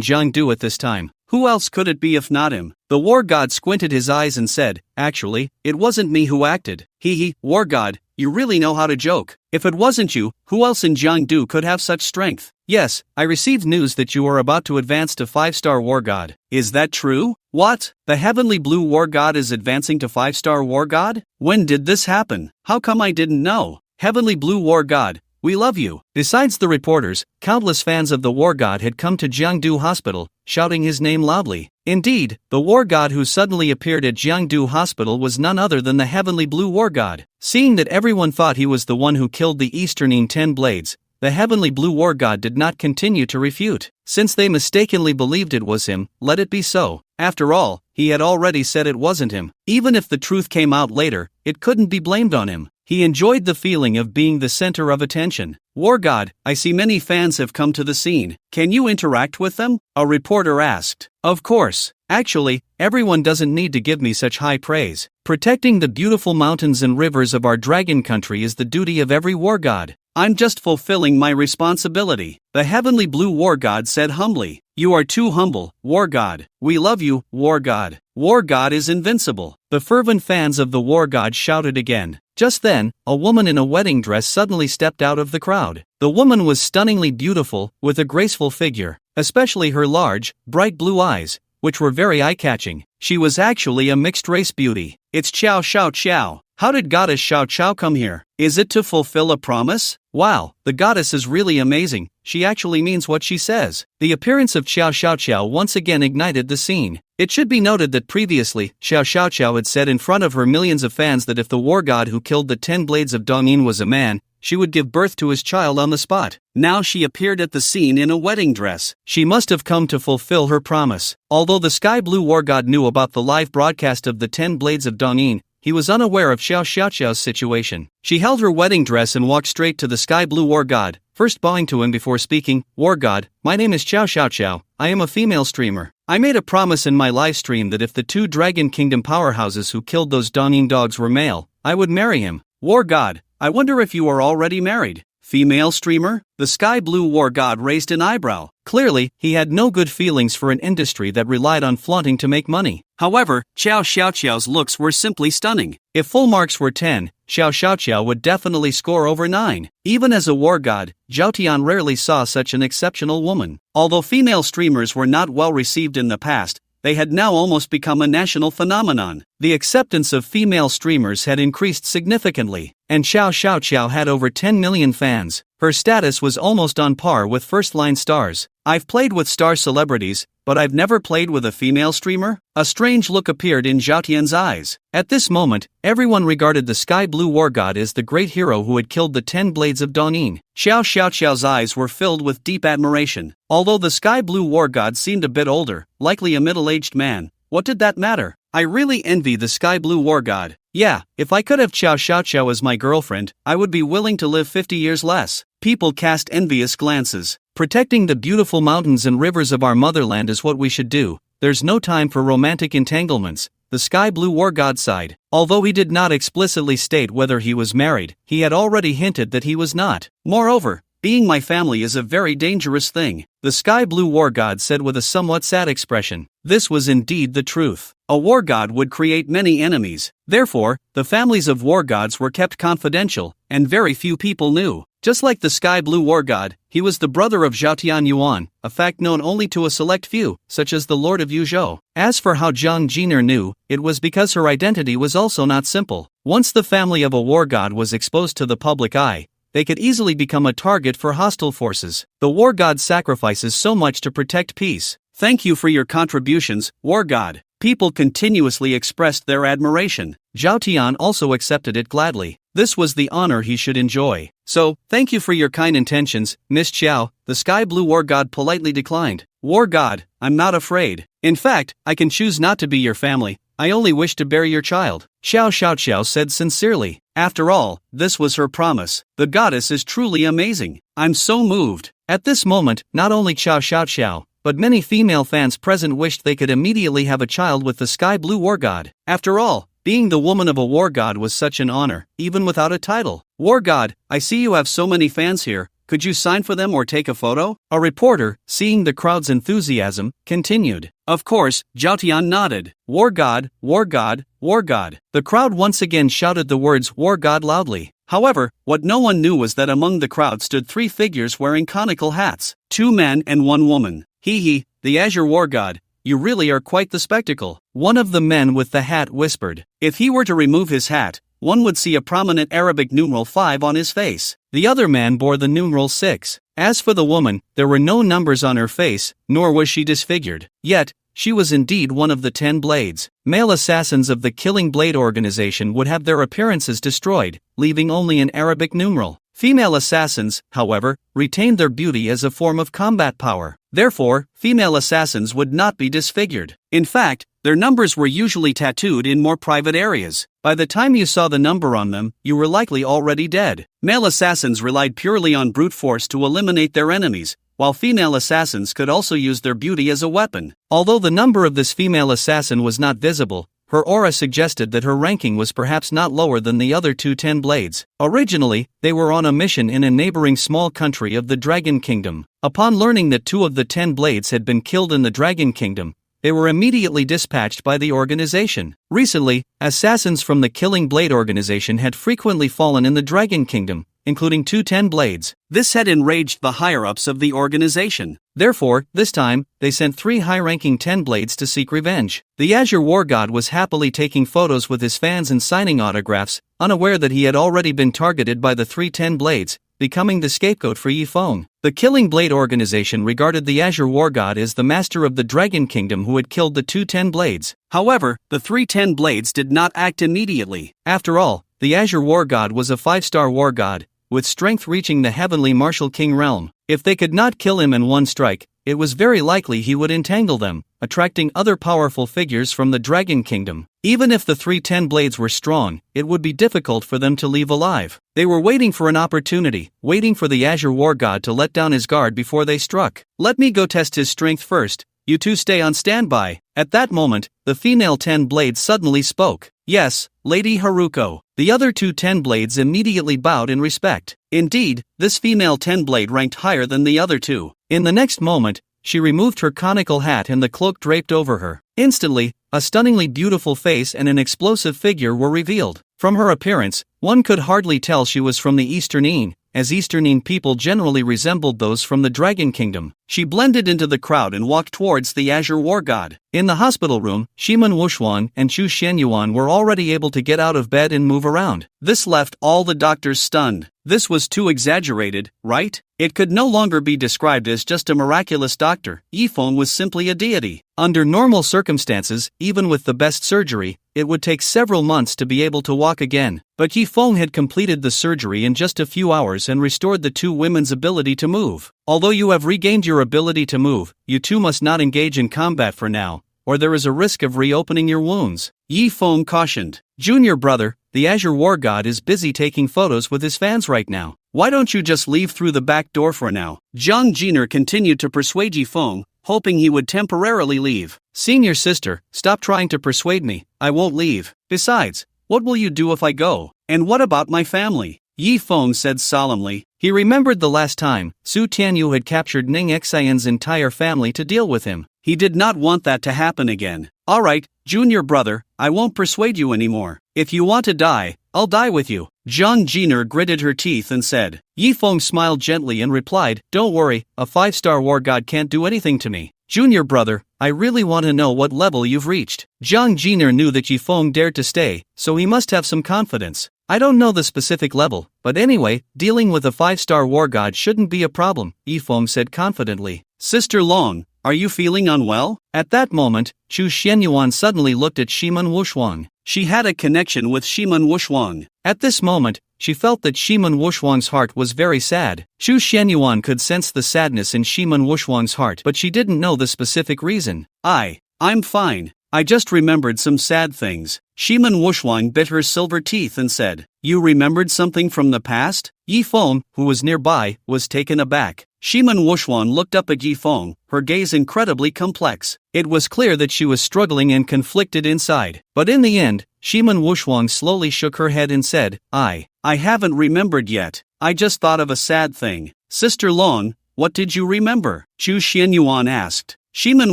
Jiangdu at this time. Who else could it be if not him? The War God squinted his eyes and said, "Actually, it wasn't me who acted." Hee, War God, you really know how to joke. If it wasn't you, who else in Jiangdu could have such strength? Yes, I received news that you are about to advance to 5-star War God. Is that true? What? The Heavenly Blue War God is advancing to 5-star War God? When did this happen? How come I didn't know? Heavenly Blue War God, we love you. Besides the reporters, countless fans of the War God had come to Jiangdu Hospital, shouting his name loudly. Indeed, the War God who suddenly appeared at Jiangdu Hospital was none other than the Heavenly Blue War God. Seeing that everyone thought he was the one who killed the Easternine 10 Blades, the Heavenly Blue War God did not continue to refute. Since they mistakenly believed it was him, let it be so. After all, he had already said it wasn't him. Even if the truth came out later, it couldn't be blamed on him. He enjoyed the feeling of being the center of attention. War God, I see many fans have come to the scene. Can you interact with them? A reporter asked. Of course. Actually, everyone doesn't need to give me such high praise. Protecting the beautiful mountains and rivers of our dragon country is the duty of every War God. I'm just fulfilling my responsibility. The Heavenly Blue War God said humbly. You are too humble, War God. We love you, War God. War God is invincible. The fervent fans of the War God shouted again. Just then, a woman in a wedding dress suddenly stepped out of the crowd. The woman was stunningly beautiful, with a graceful figure, especially her large, bright blue eyes, which were very eye-catching. She was actually a mixed-race beauty. It's Xiao Xiao Xiao. How did Goddess Xiao Xiao come here? Is it to fulfill a promise? Wow, the goddess is really amazing. She actually means what she says. The appearance of Xiao Xiao Xiao once again ignited the scene. It should be noted that previously, Xiao Xiao Xiao had said in front of her millions of fans that if the War God who killed the 10 Blades of Dongyin was a man, she would give birth to his child on the spot. Now she appeared at the scene in a wedding dress. She must have come to fulfill her promise. Although the Sky Blue War God knew about the live broadcast of the 10 Blades of Dongyin, he was unaware of Xiao Xiao Xiao's situation. She held her wedding dress and walked straight to the Sky Blue War God, first bowing to him before speaking. War God, my name is Xiao Xiao Xiao. I am a female streamer. I made a promise in my live stream that if the 2 Dragon Kingdom powerhouses who killed those Dongyin dogs were male, I would marry him. War God, I wonder if you are already married. Female streamer? The Sky Blue War God raised an eyebrow. Clearly, he had no good feelings for an industry that relied on flaunting to make money. However, Xiao Xiao Xiao's looks were simply stunning. If full marks were 10, Xiao Xiao Xiao would definitely score over 9. Even as a war god, Zhao Tian rarely saw such an exceptional woman. Although female streamers were not well received in the past, they had now almost become a national phenomenon. The acceptance of female streamers had increased significantly, and Xiao Xiao Xiao had over 10 million fans. Her status was almost on par with first-line stars. I've played with star celebrities, but I've never played with a female streamer? A strange look appeared in Zhao Tian's eyes. At this moment, everyone regarded the Sky Blue War God as the great hero who had killed the 10 Blades of Dongyin. Xiao Xiao Xiao's eyes were filled with deep admiration. Although the Sky Blue War God seemed a bit older, likely a middle-aged man, what did that matter? I really envy the Sky Blue War God. Yeah, if I could have Xiao Xiao Xiao as my girlfriend, I would be willing to live 50 years less. People cast envious glances. Protecting the beautiful mountains and rivers of our motherland is what we should do. There's no time for romantic entanglements. The Sky Blue War God sighed. Although he did not explicitly state whether he was married, he had already hinted that he was not. Moreover, being my family is a very dangerous thing, the Sky Blue War God said with a somewhat sad expression. This was indeed the truth. A war god would create many enemies. Therefore, the families of war gods were kept confidential, and very few people knew. Just like the Sky Blue War God, he was the brother of Zhao Tian Yuan, a fact known only to a select few, such as the Lord of Yuzhou. As for how Zhang Jiner knew, it was because her identity was also not simple. Once the family of a war god was exposed to the public eye, they could easily become a target for hostile forces. The war god sacrifices so much to protect peace. Thank you for your contributions, war god. People continuously expressed their admiration. Zhao Tian also accepted it gladly. This was the honor he should enjoy. So, thank you for your kind intentions, Miss Xiao, the Sky Blue War God politely declined. War God, I'm not afraid. In fact, I can choose not to be your family, I only wish to bear your child, Xiao Xiaoqiao said sincerely. After all, this was her promise. The goddess is truly amazing. I'm so moved. At this moment, not only Xiao Xiaoqiao, but many female fans present wished they could immediately have a child with the sky blue war god. After all, being the woman of a war god was such an honor, even without a title. War god, I see you have so many fans here. Could you sign for them or take a photo? A reporter, seeing the crowd's enthusiasm, continued. Of course, Zhao Tian nodded. War god, war god, war god. The crowd once again shouted the words war god loudly. However, what no one knew was that among the crowd stood 3 figures wearing conical hats. 2 men and 1 woman. Hee, the Azure war god. You really are quite the spectacle. One of the men with the hat whispered. If he were to remove his hat, one would see a prominent Arabic numeral 5 on his face. The other man bore the numeral 6. As for the woman, there were no numbers on her face, nor was she disfigured. Yet, she was indeed one of the 10 blades. Male assassins of the Killing Blade organization would have their appearances destroyed, leaving only an Arabic numeral. Female assassins, however, retained their beauty as a form of combat power. Therefore, female assassins would not be disfigured. In fact, their numbers were usually tattooed in more private areas. By the time you saw the number on them, you were likely already dead. Male assassins relied purely on brute force to eliminate their enemies, while female assassins could also use their beauty as a weapon. Although the number of this female assassin was not visible, her aura suggested that her ranking was perhaps not lower than the other 2 10 blades. Originally, they were on a mission in a neighboring small country of the Dragon Kingdom. Upon learning that 2 of the 10 blades had been killed in the Dragon Kingdom, they were immediately dispatched by the organization. Recently, assassins from the Killing Blade organization had frequently fallen in the Dragon Kingdom, including 2 10 blades. This had enraged the higher-ups of the organization. Therefore, this time, they sent 3 high-ranking 10 blades to seek revenge. The Azure War God was happily taking photos with his fans and signing autographs, unaware that he had already been targeted by the 3 10 blades, becoming the scapegoat for Yi Feng. The Killing Blade organization regarded the Azure War God as the master of the Dragon Kingdom who had killed the 2 10 blades. However, the 3 10 blades did not act immediately. After all, the Azure War God was a 5-star war god, with strength reaching the heavenly martial king realm. If they could not kill him in one strike, it was very likely he would entangle them, attracting other powerful figures from the Dragon Kingdom. Even if the 3 10 blades were strong, it would be difficult for them to leave alive. They were waiting for an opportunity, waiting for the Azure War God to let down his guard before they struck. Let me go test his strength first. You 2 stay on standby. At that moment, the female 10 blades suddenly spoke. Yes, Lady Haruko. The other 2 10 blades immediately bowed in respect. Indeed, this female 10 blade ranked higher than the other 2. In the next moment, she removed her conical hat and the cloak draped over her. Instantly, a stunningly beautiful face and an explosive figure were revealed. From her appearance, one could hardly tell she was from the Eastern Yin, as Eastern people generally resembled those from the Dragon Kingdom. She blended into the crowd and walked towards the Azure War God. In the hospital room, Shiman Wushuan and Chu Shenyuan were already able to get out of bed and move around. This left all the doctors stunned. This was too exaggerated, right? It could no longer be described as just a miraculous doctor. Yi Feng was simply a deity. Under normal circumstances, even with the best surgery, it would take several months to be able to walk again. But Yi Feng had completed the surgery in just a few hours and restored the 2 women's ability to move. Although you have regained your ability to move, you 2 must not engage in combat for now, or there is a risk of reopening your wounds. Yi Feng cautioned. Junior brother, the Azure War God is busy taking photos with his fans right now. Why don't you just leave through the back door for now? Zhang Jiner continued to persuade Yi Feng, hoping he would temporarily leave. Senior sister, stop trying to persuade me, I won't leave. Besides, what will you do if I go? And what about my family? Yi Feng said solemnly. He remembered the last time Su Tianyu had captured Ning Xian's entire family to deal with him. He did not want that to happen again. Alright, junior brother, I won't persuade you anymore. If you want to die, I'll die with you. Zhang Jiner gritted her teeth and said. Yi Feng smiled gently and replied, don't worry, a 5-star war god can't do anything to me. Junior brother, I really want to know what level you've reached. Zhang Jiner knew that Yi Feng dared to stay, so he must have some confidence. I don't know the specific level, but anyway, dealing with a 5-star war god shouldn't be a problem, Yi Feng said confidently. Sister Long, are you feeling unwell? At that moment, Chu Shenyuan suddenly looked at Shiman Wushuang. She had a connection with Shiman Wushuang. At this moment, she felt that Shiman Wushuang's heart was very sad. Chu Shenyuan could sense the sadness in Shiman Wushuang's heart, but she didn't know the specific reason. I'm fine. I just remembered some sad things. Shiman Wushwang bit her silver teeth and said, You remembered something from the past? Yi Feng, who was nearby, was taken aback. Shiman Wushwang looked up at Yi Feng, her gaze incredibly complex. It was clear that she was struggling and conflicted inside. But in the end, Shiman Wushwang slowly shook her head and said, I haven't remembered yet. I just thought of a sad thing. Sister Long, what did you remember? Chu Xianyuan asked. Shiman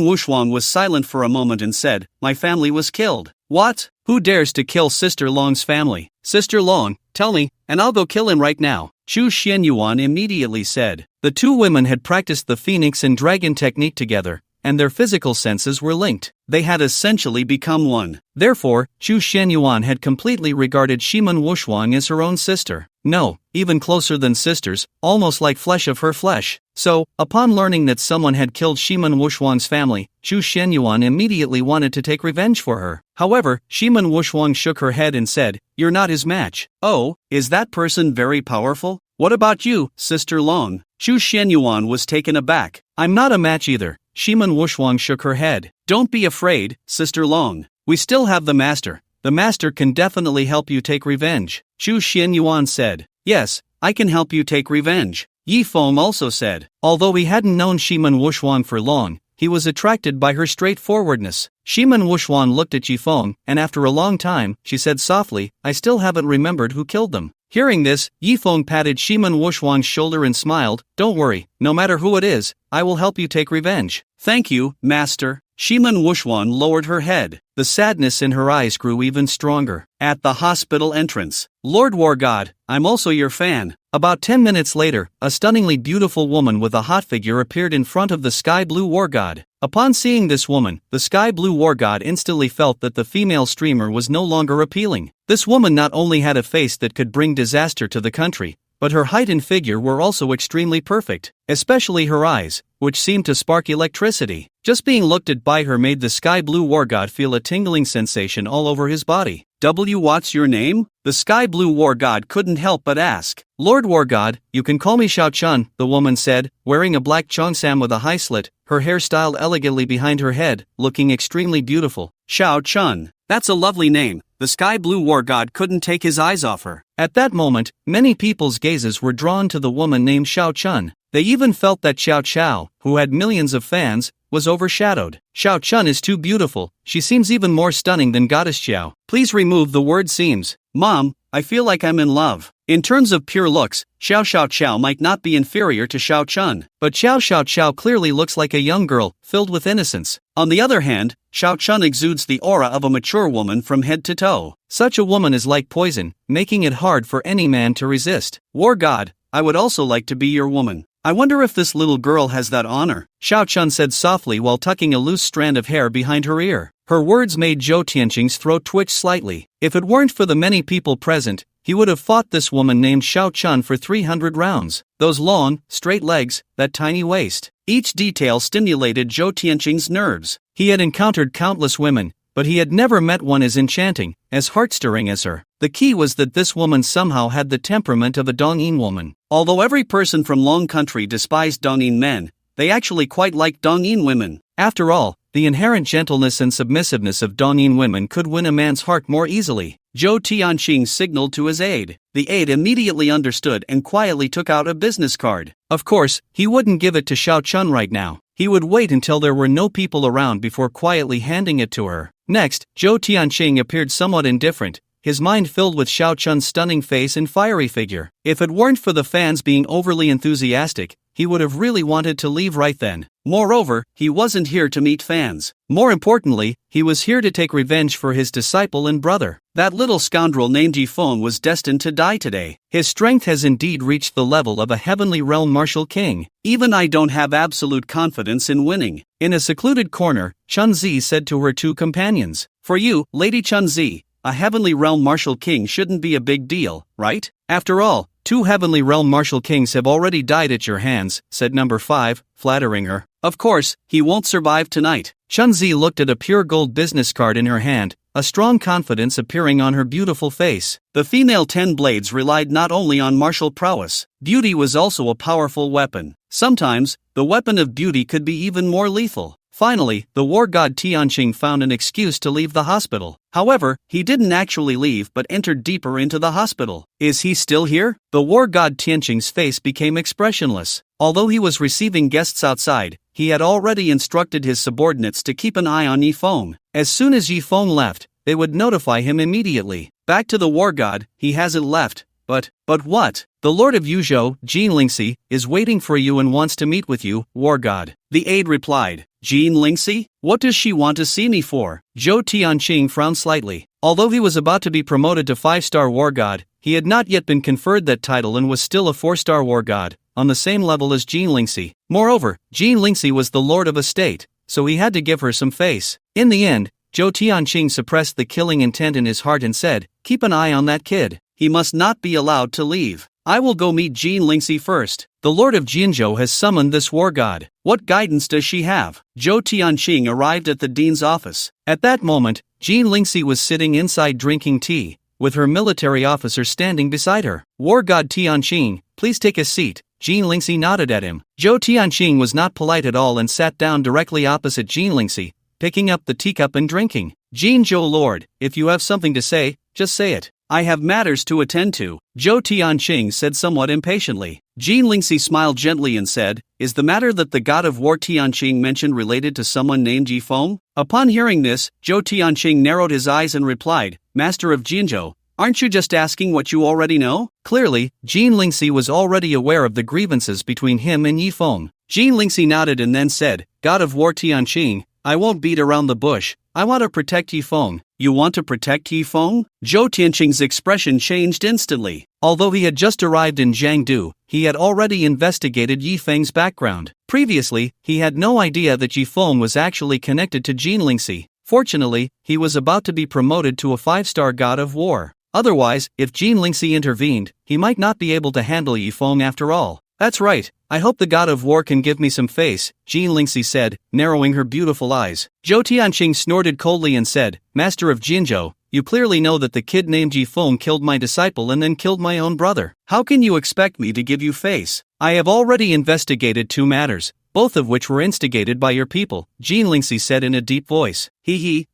Wushwang was silent for a moment and said, My family was killed. What? Who dares to kill Sister Long's family? Sister Long, tell me, and I'll go kill him right now. Chu Xianyuan immediately said. The two women had practiced the phoenix and dragon technique together, and their physical senses were linked. They had essentially become one. Therefore, Chu Xianyuan had completely regarded Shiman Wushwang as her own sister. No, even closer than sisters, almost like flesh of her flesh. So, upon learning that someone had killed Shiman Wushwang's family, Chu Xianyuan immediately wanted to take revenge for her. However, Shiman Wushwang shook her head and said, You're not his match. Oh, is that person very powerful? What about you, Sister Long? Chu Xianyuan was taken aback. I'm not a match either. Shiman Wushwang shook her head. Don't be afraid, Sister Long. We still have the master. The master can definitely help you take revenge. Chu Xianyuan said. Yes, I can help you take revenge. Yi Feng also said. Although he hadn't known Shiman Wushwang for long, he was attracted by her straightforwardness. Shiman Wushwang looked at Yi Feng, and after a long time, she said softly, I still haven't remembered who killed them. Hearing this, Yi Feng patted Shiman Wushwang's shoulder and smiled, Don't worry, no matter who it is, I will help you take revenge. Thank you, master. Shiman Wushwang lowered her head. The sadness in her eyes grew even stronger. At the hospital entrance, Lord War God, I'm also your fan. About 10 minutes later, a stunningly beautiful woman with a hot figure appeared in front of the Sky Blue War God. Upon seeing this woman, the Sky Blue War God instantly felt that the female streamer was no longer appealing. This woman not only had a face that could bring disaster to the country, but her height and figure were also extremely perfect, especially her eyes, which seemed to spark electricity. Just being looked at by her made the Sky Blue War God feel a tingling sensation all over his body. What's your name? The Sky Blue War God couldn't help but ask. Lord War God, you can call me Xiao Chun, the woman said, wearing a black cheongsam with a high slit, her hair styled elegantly behind her head, looking extremely beautiful. Xiao Chun. That's a lovely name. The Sky Blue War God couldn't take his eyes off her. At that moment, many people's gazes were drawn to the woman named Xiao Chun. They even felt that Xiao Chao, who had millions of fans, was overshadowed. Xiao Chun is too beautiful. She seems even more stunning than Goddess Xiao. Please remove the word seems. Mom, I feel like I'm in love. In terms of pure looks, Xiao Xiao might not be inferior to Xiao Chun, but Xiao clearly looks like a young girl, filled with innocence. On the other hand, Xiao Chun exudes the aura of a mature woman from head to toe. Such a woman is like poison, making it hard for any man to resist. War God, I would also like to be your woman. I wonder if this little girl has that honor, Xiao Chun said softly while tucking a loose strand of hair behind her ear. Her words made Zhou Tianqing's throat twitch slightly. If it weren't for the many people present, he would have fought this woman named Xiao Chun for 300 rounds. Those long, straight legs, that tiny waist. Each detail stimulated Zhou Tianqing's nerves. He had encountered countless women, but he had never met one as enchanting, as heart-stirring as her. The key was that this woman somehow had the temperament of a Dongyin woman. Although every person from Long Country despised Dongyin men, they actually quite liked Dongyin women. After all, the inherent gentleness and submissiveness of Dongyin women could win a man's heart more easily. Zhou Tianqing signaled to his aide. The aide immediately understood and quietly took out a business card. Of course, he wouldn't give it to Xiao Chun right now. He would wait until there were no people around before quietly handing it to her. Next, Zhou Tianqing appeared somewhat indifferent, his mind filled with Xiao Chun's stunning face and fiery figure. If it weren't for the fans being overly enthusiastic, he would have really wanted to leave right then. Moreover, he wasn't here to meet fans. More importantly, he was here to take revenge for his disciple and brother. That little scoundrel named Yi Feng was destined to die today. His strength has indeed reached the level of a heavenly realm martial king. Even I don't have absolute confidence in winning. In a secluded corner, Chun Zi said to her two companions, For you, Lady Chun Zi, a heavenly realm martial king shouldn't be a big deal, right? After all, 2 heavenly realm martial kings have already died at your hands, said number 5, flattering her. Of course, he won't survive tonight. Chun Zi looked at a pure gold business card in her hand, a strong confidence appearing on her beautiful face. The female 10 Blades relied not only on martial prowess, beauty was also a powerful weapon. Sometimes, the weapon of beauty could be even more lethal. Finally, the war god Tianqing found an excuse to leave the hospital. However, he didn't actually leave but entered deeper into the hospital. Is he still here? The war god Tianqing's face became expressionless. Although he was receiving guests outside, he had already instructed his subordinates to keep an eye on Yifeng. As soon as Yifeng left, they would notify him immediately. Back to the war god, he hasn't left. But what? The Lord of Yuzhou, Jin Lingxi, is waiting for you and wants to meet with you, war god. The aide replied. Jin Lingxi? What does she want to see me for? Zhou Tianqing frowned slightly. Although he was about to be promoted to 5-star war god, he had not yet been conferred that title and was still a 4-star war god, on the same level as Jin Lingxi. Moreover, Jin Lingxi was the lord of a state, so he had to give her some face. In the end, Zhou Tianqing suppressed the killing intent in his heart and said, keep an eye on that kid. He must not be allowed to leave. I will go meet Jin Lingxi first. The Lord of Jinzhou has summoned this war god. What guidance does she have? Zhou Tianqing arrived at the dean's office. At that moment, Jin Lingxi was sitting inside drinking tea, with her military officer standing beside her. War god Tianqing, please take a seat. Jin Lingxi nodded at him. Zhou Tianqing was not polite at all and sat down directly opposite Jin Lingxi, picking up the teacup and drinking. Jinzhou Lord, if you have something to say, just say it. I have matters to attend to, Zhou Tianqing said somewhat impatiently. Jin Lingxi smiled gently and said, is the matter that the god of war Tianqing mentioned related to someone named Yifeng? Upon hearing this, Zhou Tianqing narrowed his eyes and replied, Master of Jinzhou, aren't you just asking what you already know? Clearly, Jin Lingxi was already aware of the grievances between him and Yifeng. Jin Lingxi nodded and then said, God of war Tianqing, I won't beat around the bush. I want to protect Yifeng. You want to protect Yifeng? Zhou Tianqing's expression changed instantly. Although he had just arrived in Jiangdu, he had already investigated Yifeng's background. Previously, he had no idea that Yifeng was actually connected to Jin Lingxi. Fortunately, he was about to be promoted to a 5-star god of war. Otherwise, if Jin Lingxi intervened, he might not be able to handle Yifeng after all. That's right, I hope the god of war can give me some face, Jin Lingxi said, narrowing her beautiful eyes. Zhou Tianqing snorted coldly and said, Master of Jinzhou, you clearly know that the kid named Yifeng killed my disciple and then killed my own brother. How can you expect me to give you face? I have already investigated 2 matters, both of which were instigated by your people, Jin Lingxi said in a deep voice.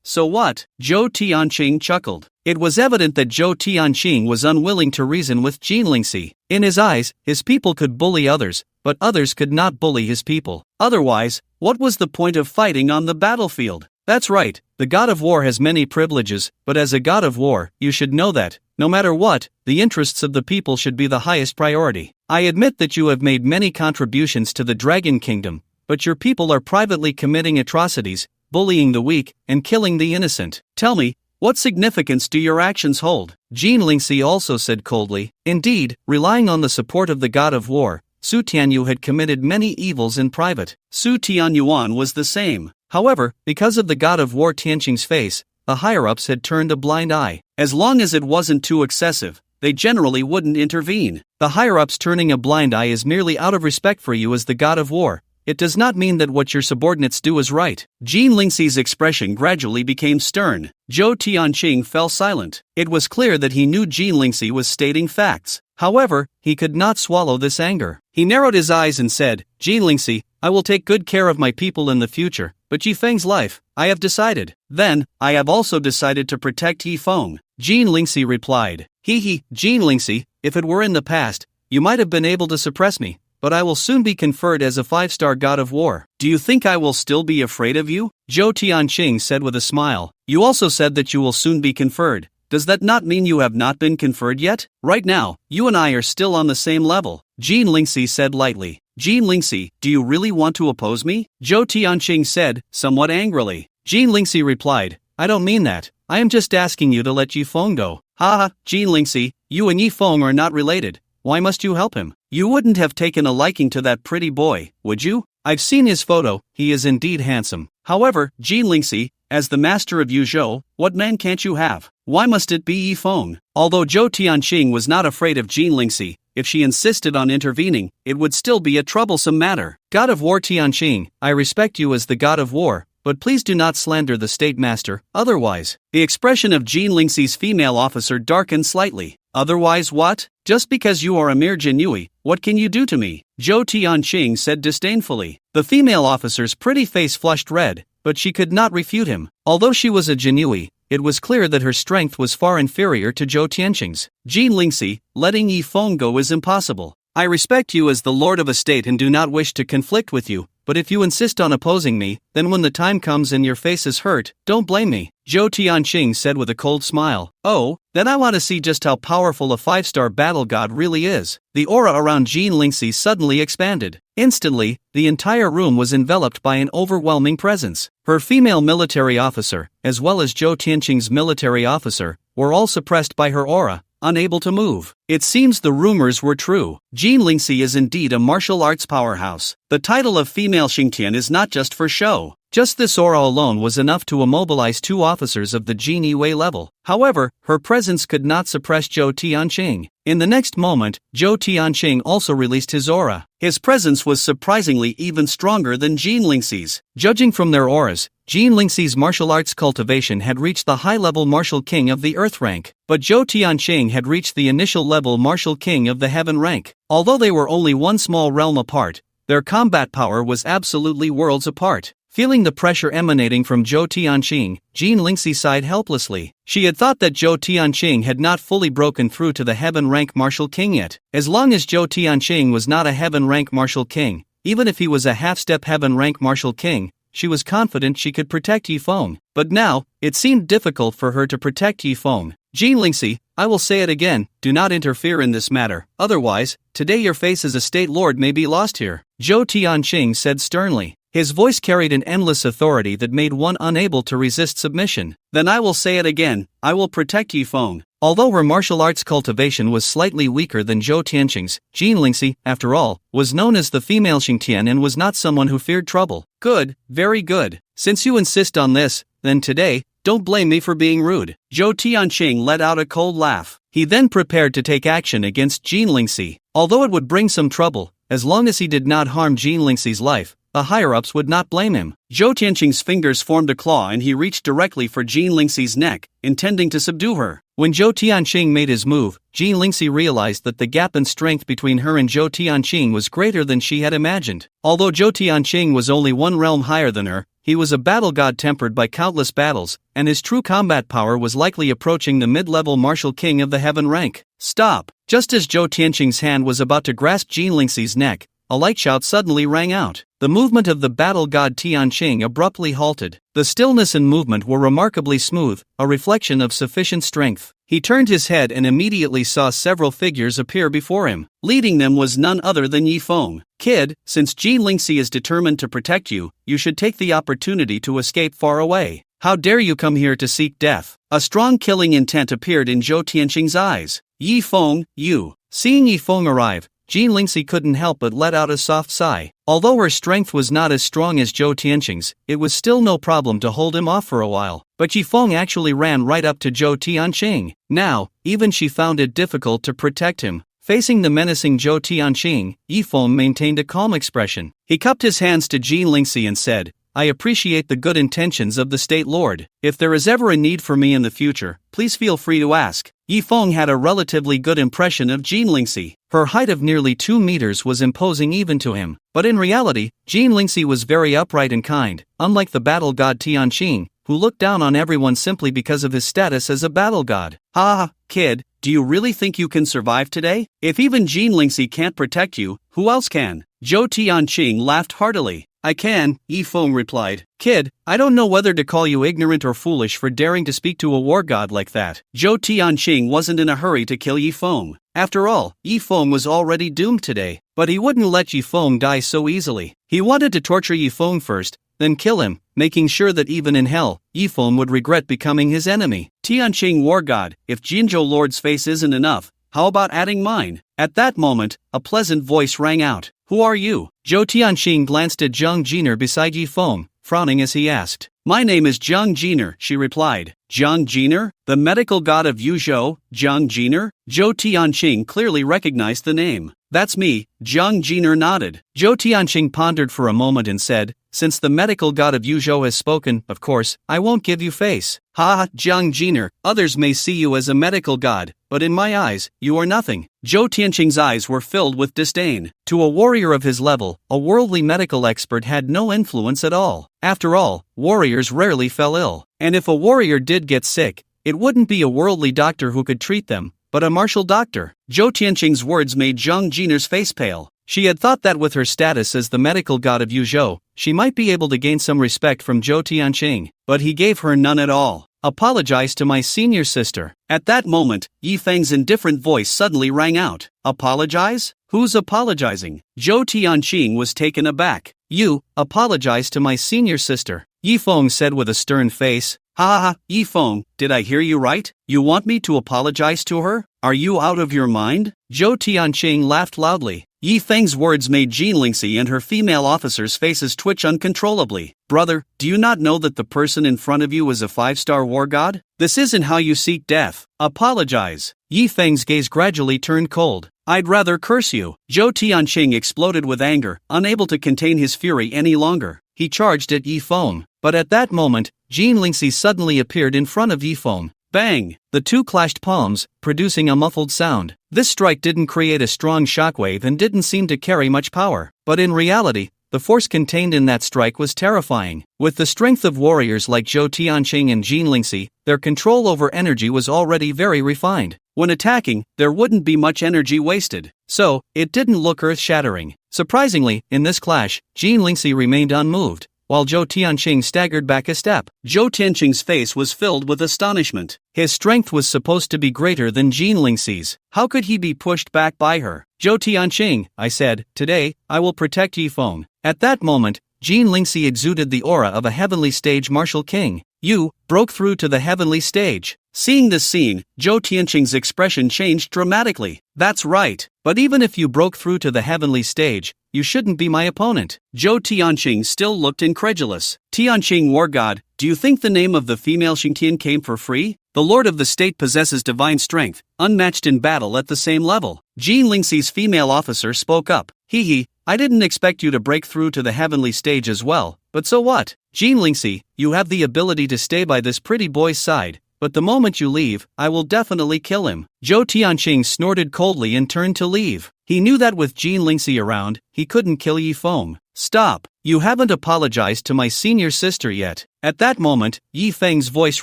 So what? Zhou Tianqing chuckled. It was evident that Zhou Tianqing was unwilling to reason with Jin Lingxi. In his eyes, his people could bully others, but others could not bully his people. Otherwise, what was the point of fighting on the battlefield? That's right, the god of war has many privileges, but as a god of war, you should know that, no matter what, the interests of the people should be the highest priority. I admit that you have made many contributions to the Dragon Kingdom, but your people are privately committing atrocities, bullying the weak, and killing the innocent. Tell me, what significance do your actions hold? Jin Lingxi also said coldly. Indeed, relying on the support of the god of war, Su Tianyu had committed many evils in private. Su Tianyuan was the same. However, because of the god of war Tianqing's face, the higher-ups had turned a blind eye. As long as it wasn't too excessive, they generally wouldn't intervene. The higher-ups turning a blind eye is merely out of respect for you as the god of war. It does not mean that what your subordinates do is right. Jin Lingxi's expression gradually became stern. Zhou Tianqing fell silent. It was clear that he knew Jin Lingxi was stating facts. However, he could not swallow this anger. He narrowed his eyes and said, Jin Lingxi, I will take good care of my people in the future, but Yifeng's life, I have decided. Then, I have also decided to protect Yifeng. Jin Lingxi replied. Jin Lingxi, if it were in the past, you might have been able to suppress me, but I will soon be conferred as a 5-star god of war. Do you think I will still be afraid of you? Zhou Tianqing said with a smile. You also said that you will soon be conferred. Does that not mean you have not been conferred yet? Right now, you and I are still on the same level, Jin Lingxi said lightly. Jin Lingxi, do you really want to oppose me? Zhou Tianqing said, somewhat angrily. Jin Lingxi replied, I don't mean that. I am just asking you to let Yifeng go. Haha, Jin Lingxi, you and Yifeng are not related. Why must you help him? You wouldn't have taken a liking to that pretty boy, would you? I've seen his photo, he is indeed handsome. However, Jin Lingxi, as the master of Yuzhou, what man can't you have? Why must it be Yifeng? Although Zhou Tianqing was not afraid of Jin Lingxi, if she insisted on intervening, it would still be a troublesome matter. God of war Tianqing, I respect you as the god of war, but please do not slander the state master, otherwise. The expression of Jin Lingxi's female officer darkened slightly. Otherwise what? Just because you are a mere Jinui, what can you do to me? Zhou Tianqing said disdainfully. The female officer's pretty face flushed red, but she could not refute him. Although she was a Jinui, it was clear that her strength was far inferior to Zhou Tianqing's. Jin Lingxi, letting Yi Feng go is impossible. I respect you as the lord of a state and do not wish to conflict with you, but if you insist on opposing me, then when the time comes and your face is hurt, don't blame me, Zhou Tianqing said with a cold smile. Oh, then I want to see just how powerful a 5-star battle god really is. The aura around Jin Lingxi suddenly expanded. Instantly, the entire room was enveloped by an overwhelming presence. Her female military officer, as well as Zhou Tianqing's military officer, were all suppressed by her aura, unable to move. It seems the rumors were true. Jin Lingxi is indeed a martial arts powerhouse. The title of female Xingtian is not just for show. Just this aura alone was enough to immobilize 2 officers of the Jin Yiwei level. However, her presence could not suppress Zhou Tianqing. In the next moment, Zhou Tianqing also released his aura. His presence was surprisingly even stronger than Jin Lingxi's. Judging from their auras, Jin Lingxi's martial arts cultivation had reached the high-level martial king of the earth rank, but Zhou Tianqing had reached the initial level martial king of the heaven rank. Although they were only one small realm apart, their combat power was absolutely worlds apart. Feeling the pressure emanating from Zhou Tianqing, Jin Lingxi sighed helplessly. She had thought that Zhou Tianqing had not fully broken through to the heaven rank martial king yet. As long as Zhou Tianqing was not a heaven rank martial king, even if he was a half-step heaven rank martial king, she was confident she could protect Yi Feng. But now, it seemed difficult for her to protect Yi Feng. Jin Lingxi, I will say it again, do not interfere in this matter. Otherwise, today your face as a state lord may be lost here, Zhou Tianqing said sternly. His voice carried an endless authority that made one unable to resist submission. Then I will say it again, I will protect Yi Feng. Although her martial arts cultivation was slightly weaker than Zhou Tianqing's, Jin Lingxi, after all, was known as the female Xingtian and was not someone who feared trouble. Good, very good. Since you insist on this, then today, don't blame me for being rude. Zhou Tianqing let out a cold laugh. He then prepared to take action against Jin Lingxi. Although it would bring some trouble, as long as he did not harm Jin Lingxi's life, the higher-ups would not blame him. Zhou Tianqing's fingers formed a claw and he reached directly for Jin Lingxi's neck, intending to subdue her. When Zhou Tianqing made his move, Jin Lingxi realized that the gap in strength between her and Zhou Tianqing was greater than she had imagined. Although Zhou Tianqing was only one realm higher than her, he was a battle god tempered by countless battles, and his true combat power was likely approaching the mid-level martial king of the heaven rank. Stop! Just as Zhou Tianqing's hand was about to grasp Jin Lingxi's neck, a light shout suddenly rang out. The movement of the battle god Tianqing abruptly halted. The stillness and movement were remarkably smooth, a reflection of sufficient strength. He turned his head and immediately saw several figures appear before him. Leading them was none other than Yi Feng. Kid, since Jin Lingxi is determined to protect you, you should take the opportunity to escape far away. How dare you come here to seek death? A strong killing intent appeared in Zhou Tianqing's eyes. Yi Feng, you. Seeing Yi Feng arrive, Jin Lingxi couldn't help but let out a soft sigh. Although her strength was not as strong as Zhou Tianqing's, it was still no problem to hold him off for a while. But Yi Feng actually ran right up to Zhou Tianqing. Now, even she found it difficult to protect him. Facing the menacing Zhou Tianqing, Yi Feng maintained a calm expression. He cupped his hands to Jin Lingxi and said, I appreciate the good intentions of the State Lord. If there is ever a need for me in the future, please feel free to ask. Yi Feng had a relatively good impression of Jin Lingxi. Her height of nearly 2 meters was imposing even to him. But in reality, Jin Lingxi was very upright and kind, unlike the battle god Tianqing, who looked down on everyone simply because of his status as a battle god. Ha, kid, do you really think you can survive today? If even Jin Lingxi can't protect you, who else can? Zhou Tianqing laughed heartily. I can, Yi Feng replied. Kid, I don't know whether to call you ignorant or foolish for daring to speak to a war god like that. Zhou Tianqing wasn't in a hurry to kill Yi Feng. After all, Yi Feng was already doomed today. But he wouldn't let Yi Feng die so easily. He wanted to torture Yi Feng first, then kill him, making sure that even in hell, Yi Feng would regret becoming his enemy. Tianqing war god, if Jinzhou Lord's face isn't enough, how about adding mine? At that moment, a pleasant voice rang out. Who are you? Zhou Tianqing glanced at Zhang Jiner beside Yi Feng, frowning as he asked. My name is Zhang Jiner, she replied. Zhang Jiner? The medical god of Yuzhou, Zhang Jiner? Zhou Tianqing clearly recognized the name. That's me, Zhang Jiner nodded. Zhou Tianqing pondered for a moment and said, since the medical god of Yuzhou has spoken, of course, I won't give you face. Ha ha, Jiang Jiner, others may see you as a medical god, but in my eyes, you are nothing. Zhou Tianqing's eyes were filled with disdain. To a warrior of his level, a worldly medical expert had no influence at all. After all, warriors rarely fell ill. And if a warrior did get sick, it wouldn't be a worldly doctor who could treat them, but a martial doctor. Zhou Tianqing's words made Jiang Jiner's face pale. She had thought that with her status as the medical god of Yuzhou, she might be able to gain some respect from Zhou Tianqing, but he gave her none at all. Apologize to my senior sister. At that moment, Yi Feng's indifferent voice suddenly rang out. Apologize? Who's apologizing? Zhou Tianqing was taken aback. You, apologize to my senior sister. Yi Feng said with a stern face. Ha ha ha, Yi Feng, did I hear you right? You want me to apologize to her? Are you out of your mind? Zhou Tianqing laughed loudly. Yi Feng's words made Jin Lingxi and her female officers' faces twitch uncontrollably. Brother, do you not know that the person in front of you is a 5-star war god? This isn't how you seek death. Apologize. Yi Feng's gaze gradually turned cold. I'd rather curse you. Zhou Tianqing exploded with anger, unable to contain his fury any longer. He charged at Yi Feng, but at that moment, Jin Lingxi suddenly appeared in front of Yi Feng. Bang! The two clashed palms, producing a muffled sound. This strike didn't create a strong shockwave and didn't seem to carry much power, but in reality, the force contained in that strike was terrifying. With the strength of warriors like Zhou Tianqing and Jin Lingxi, their control over energy was already very refined. When attacking, there wouldn't be much energy wasted, so it didn't look earth-shattering. Surprisingly, in this clash, Jin Lingxi remained unmoved, while Zhou Tianqing staggered back a step. Zhou Tianqing's face was filled with astonishment. His strength was supposed to be greater than Jin Lingxi's. How could he be pushed back by her? Zhou Tianqing, I said, today, I will protect Yi Feng. At that moment, Jin Lingxi exuded the aura of a heavenly stage martial king. You broke through to the heavenly stage. Seeing this scene, Zhou Tianqing's expression changed dramatically. That's right, but even if you broke through to the heavenly stage, you shouldn't be my opponent. Zhou Tianqing still looked incredulous. Tianqing war god, do you think the name of the female Xingtian came for free? The lord of the state possesses divine strength, unmatched in battle at the same level. Jin Lingxi's female officer spoke up. Hee, I didn't expect you to break through to the heavenly stage as well, but so what? Jin Lingxi, you have the ability to stay by this pretty boy's side, but the moment you leave, I will definitely kill him. Zhou Tianqing snorted coldly and turned to leave. He knew that with Jin Lingxi around, he couldn't kill Yi Feng. Stop, you haven't apologized to my senior sister yet. At that moment, Yi Feng's voice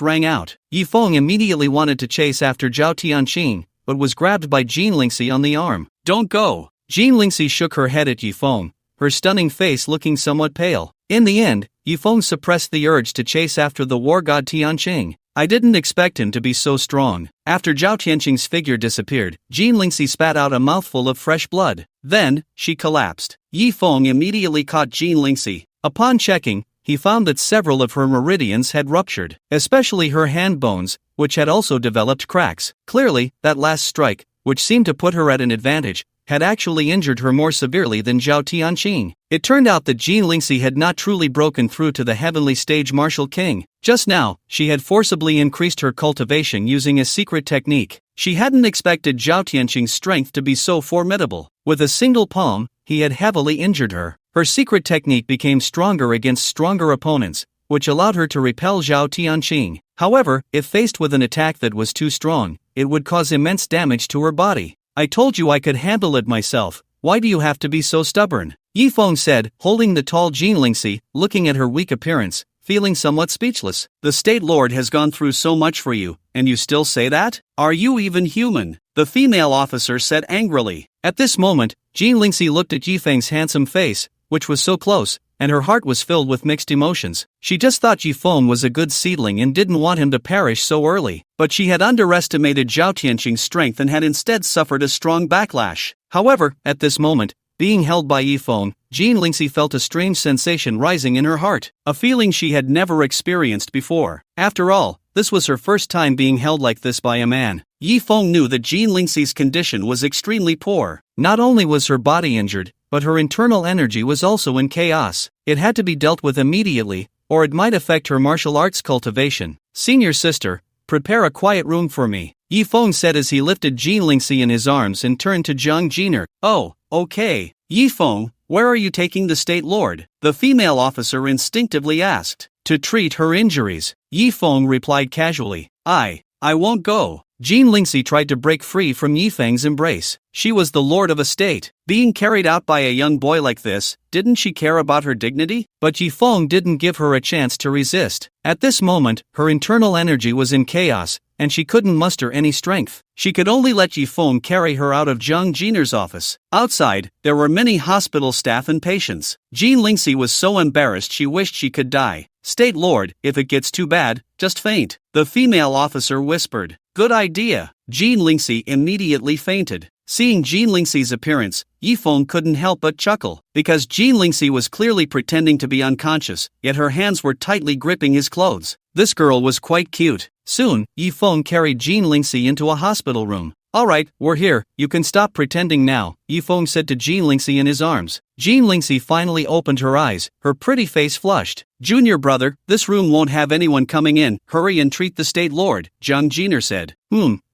rang out. Yi Feng immediately wanted to chase after Zhou Tianqing, but was grabbed by Jin Lingxi on the arm. Don't go. Jin Lingxi shook her head at Yi Feng, her stunning face looking somewhat pale. In the end, Yi Feng suppressed the urge to chase after the war god Tianqing. I didn't expect him to be so strong. After Zhou Tianqing's figure disappeared, Jin Lingxi spat out a mouthful of fresh blood. Then, she collapsed. Yi Feng immediately caught Jin Lingxi. Upon checking, he found that several of her meridians had ruptured, especially her hand bones, which had also developed cracks. Clearly, that last strike, which seemed to put her at an advantage, had actually injured her more severely than Zhou Tianqing. It turned out that Jin Lingxi had not truly broken through to the heavenly stage martial king. Just now, she had forcibly increased her cultivation using a secret technique. She hadn't expected Zhou Tianqing's strength to be so formidable. With a single palm, he had heavily injured her. Her secret technique became stronger against stronger opponents, which allowed her to repel Zhou Tianqing. However, if faced with an attack that was too strong, it would cause immense damage to her body. I told you I could handle it myself, why do you have to be so stubborn? Yi Feng said, holding the tall Jin Lingxi, looking at her weak appearance, feeling somewhat speechless. The state lord has gone through so much for you, and you still say that? Are you even human? The female officer said angrily. At this moment, Jin Lingxi looked at Yi Feng's handsome face, which was so close, and her heart was filled with mixed emotions. She just thought Yi Feng was a good seedling and didn't want him to perish so early. But she had underestimated Zhou Tianqing's strength and had instead suffered a strong backlash. However, at this moment, being held by Yi Feng, Jin Lingxi felt a strange sensation rising in her heart, a feeling she had never experienced before. After all, this was her first time being held like this by a man. Yi Feng knew that Jin Lingxi's condition was extremely poor. Not only was her body injured, but her internal energy was also in chaos. It had to be dealt with immediately, or it might affect her martial arts cultivation. Senior sister, prepare a quiet room for me, Yi Feng said as he lifted Jin Lingxi in his arms and turned to Jiang Jiner. Oh, okay. Yi Feng, where are you taking the State Lord? The female officer instinctively asked. To treat her injuries. Yi Feng replied casually. I won't go. Jean Lingxi tried to break free from Yi Feng's embrace. She was the lord of a state. Being carried out by a young boy like this, didn't she care about her dignity? But Yi Feng didn't give her a chance to resist. At this moment, her internal energy was in chaos, and she couldn't muster any strength. She could only let Yi Feng carry her out of Zhang Jiner's office. Outside, there were many hospital staff and patients. Jean Lingxi was so embarrassed she wished she could die. State Lord, if it gets too bad, just faint. The female officer whispered. Good idea. Jean Lingxi immediately fainted. Seeing Jean Lingxi's appearance, Yi Feng couldn't help but chuckle. Because Jean Lingxi was clearly pretending to be unconscious, yet her hands were tightly gripping his clothes. This girl was quite cute. Soon, Yi Feng carried Jean Lingxi into a hospital room. Alright, we're here, you can stop pretending now, Yi Feng said to Jean Lingxi in his arms. Jean Lingxi finally opened her eyes, her pretty face flushed. Junior brother, this room won't have anyone coming in, hurry and treat the State Lord, Zhang Jiner said.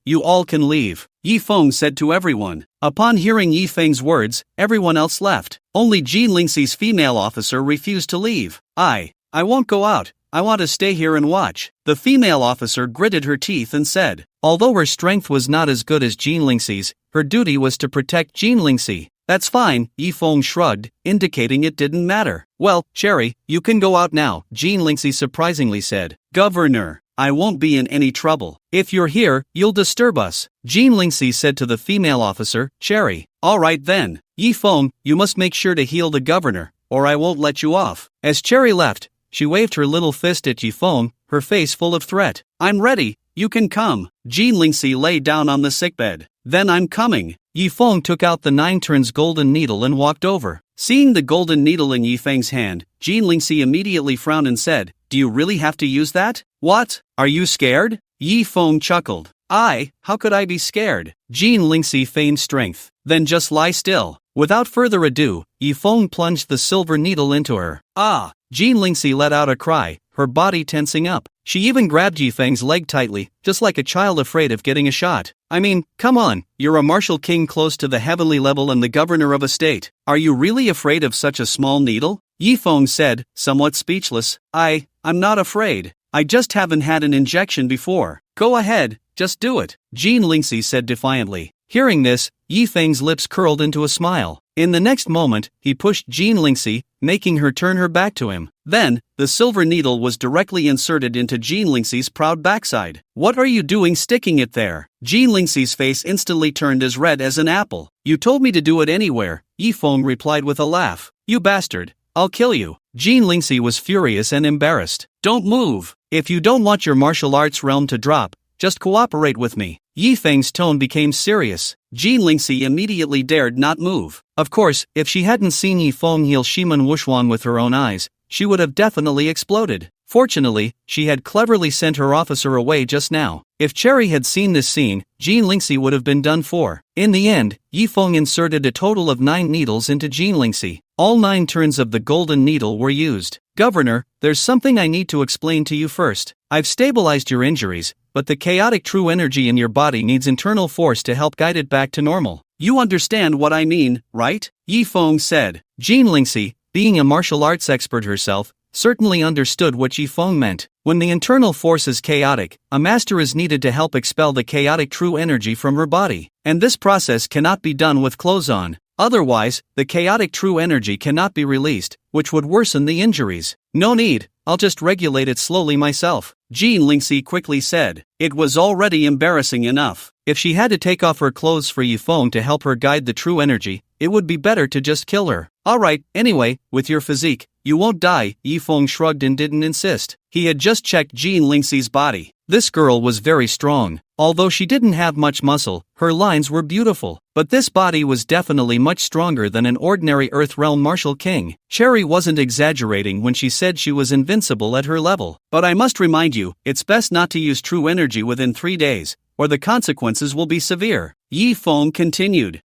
You all can leave, Yi Feng said to everyone. Upon hearing Yi Feng's words, everyone else left. Only Jean Lingxi's female officer refused to leave. I won't go out. I want to stay here and watch. The female officer gritted her teeth and said. Although her strength was not as good as Jean Lingxi's, her duty was to protect Jean Lingxi. That's fine, Yi Feng shrugged, indicating it didn't matter. Well, Cherry, you can go out now, Jean Lingxi surprisingly said. Governor, I won't be in any trouble. If you're here, you'll disturb us, Jean Lingxi said to the female officer, Cherry. Alright then, Yi Feng, you must make sure to heal the governor, or I won't let you off. As Cherry left, she waved her little fist at Yi Feng, her face full of threat. I'm ready, you can come. Jean Lingxi lay down on the sickbed. Then I'm coming. Yi Feng took out the 9 turns golden needle and walked over. Seeing the golden needle in Yi Feng's hand, Jean Lingxi immediately frowned and said, Do you really have to use that? What? Are you scared? Yi Feng chuckled. How could I be scared? Jean Lingxi feigned strength. Then just lie still. Without further ado, Yi Feng plunged the silver needle into her. Jean Lingxi let out a cry, her body tensing up. She even grabbed Yi Feng's leg tightly, just like a child afraid of getting a shot. I mean, come on, you're a martial king close to the heavenly level and the governor of a state. Are you really afraid of such a small needle? Yi Feng said, somewhat speechless. I'm not afraid. I just haven't had an injection before. Go ahead, just do it, Jean Lingxi said defiantly. Hearing this, Yi Feng's lips curled into a smile. In the next moment, he pushed Jean Lingxi, making her turn her back to him. Then, the silver needle was directly inserted into Jean Lingxi's proud backside. What are you doing sticking it there? Jean Lingxi's face instantly turned as red as an apple. You told me to do it anywhere, Yi Feng replied with a laugh. You bastard, I'll kill you. Jean Lingxi was furious and embarrassed. Don't move. If you don't want your martial arts realm to drop, just cooperate with me. Yi Feng's tone became serious. Jean Lingxi immediately dared not move. Of course, if she hadn't seen Yi Feng heal Shiman Wuxuan with her own eyes, she would have definitely exploded. Fortunately, she had cleverly sent her officer away just now. If Cherry had seen this scene, Jean Lingxi would have been done for. In the end, Yi Feng inserted a total of 9 needles into Jean Lingxi. All 9 turns of the golden needle were used. Governor, there's something I need to explain to you first. I've stabilized your injuries, but the chaotic true energy in your body needs internal force to help guide it back to normal. You understand what I mean, right? Yi Feng said. Jean Lingxi, being a martial arts expert herself, certainly understood what Yi Feng meant. When the internal force is chaotic, a master is needed to help expel the chaotic true energy from her body. And this process cannot be done with clothes on. Otherwise, the chaotic true energy cannot be released, which would worsen the injuries. No need, I'll just regulate it slowly myself, Jean Lingxi quickly said. It was already embarrassing enough. If she had to take off her clothes for Yi Feng to help her guide the true energy, it would be better to just kill her. Alright, anyway, with your physique, you won't die, Yi Feng shrugged and didn't insist. He had just checked Jean Lingxi's body. This girl was very strong. Although she didn't have much muscle, her lines were beautiful. But this body was definitely much stronger than an ordinary Earth Realm martial king. Cherry wasn't exaggerating when she said she was invincible at her level. But I must remind you, it's best not to use true energy within 3 days, or the consequences will be severe. Yi Feng continued.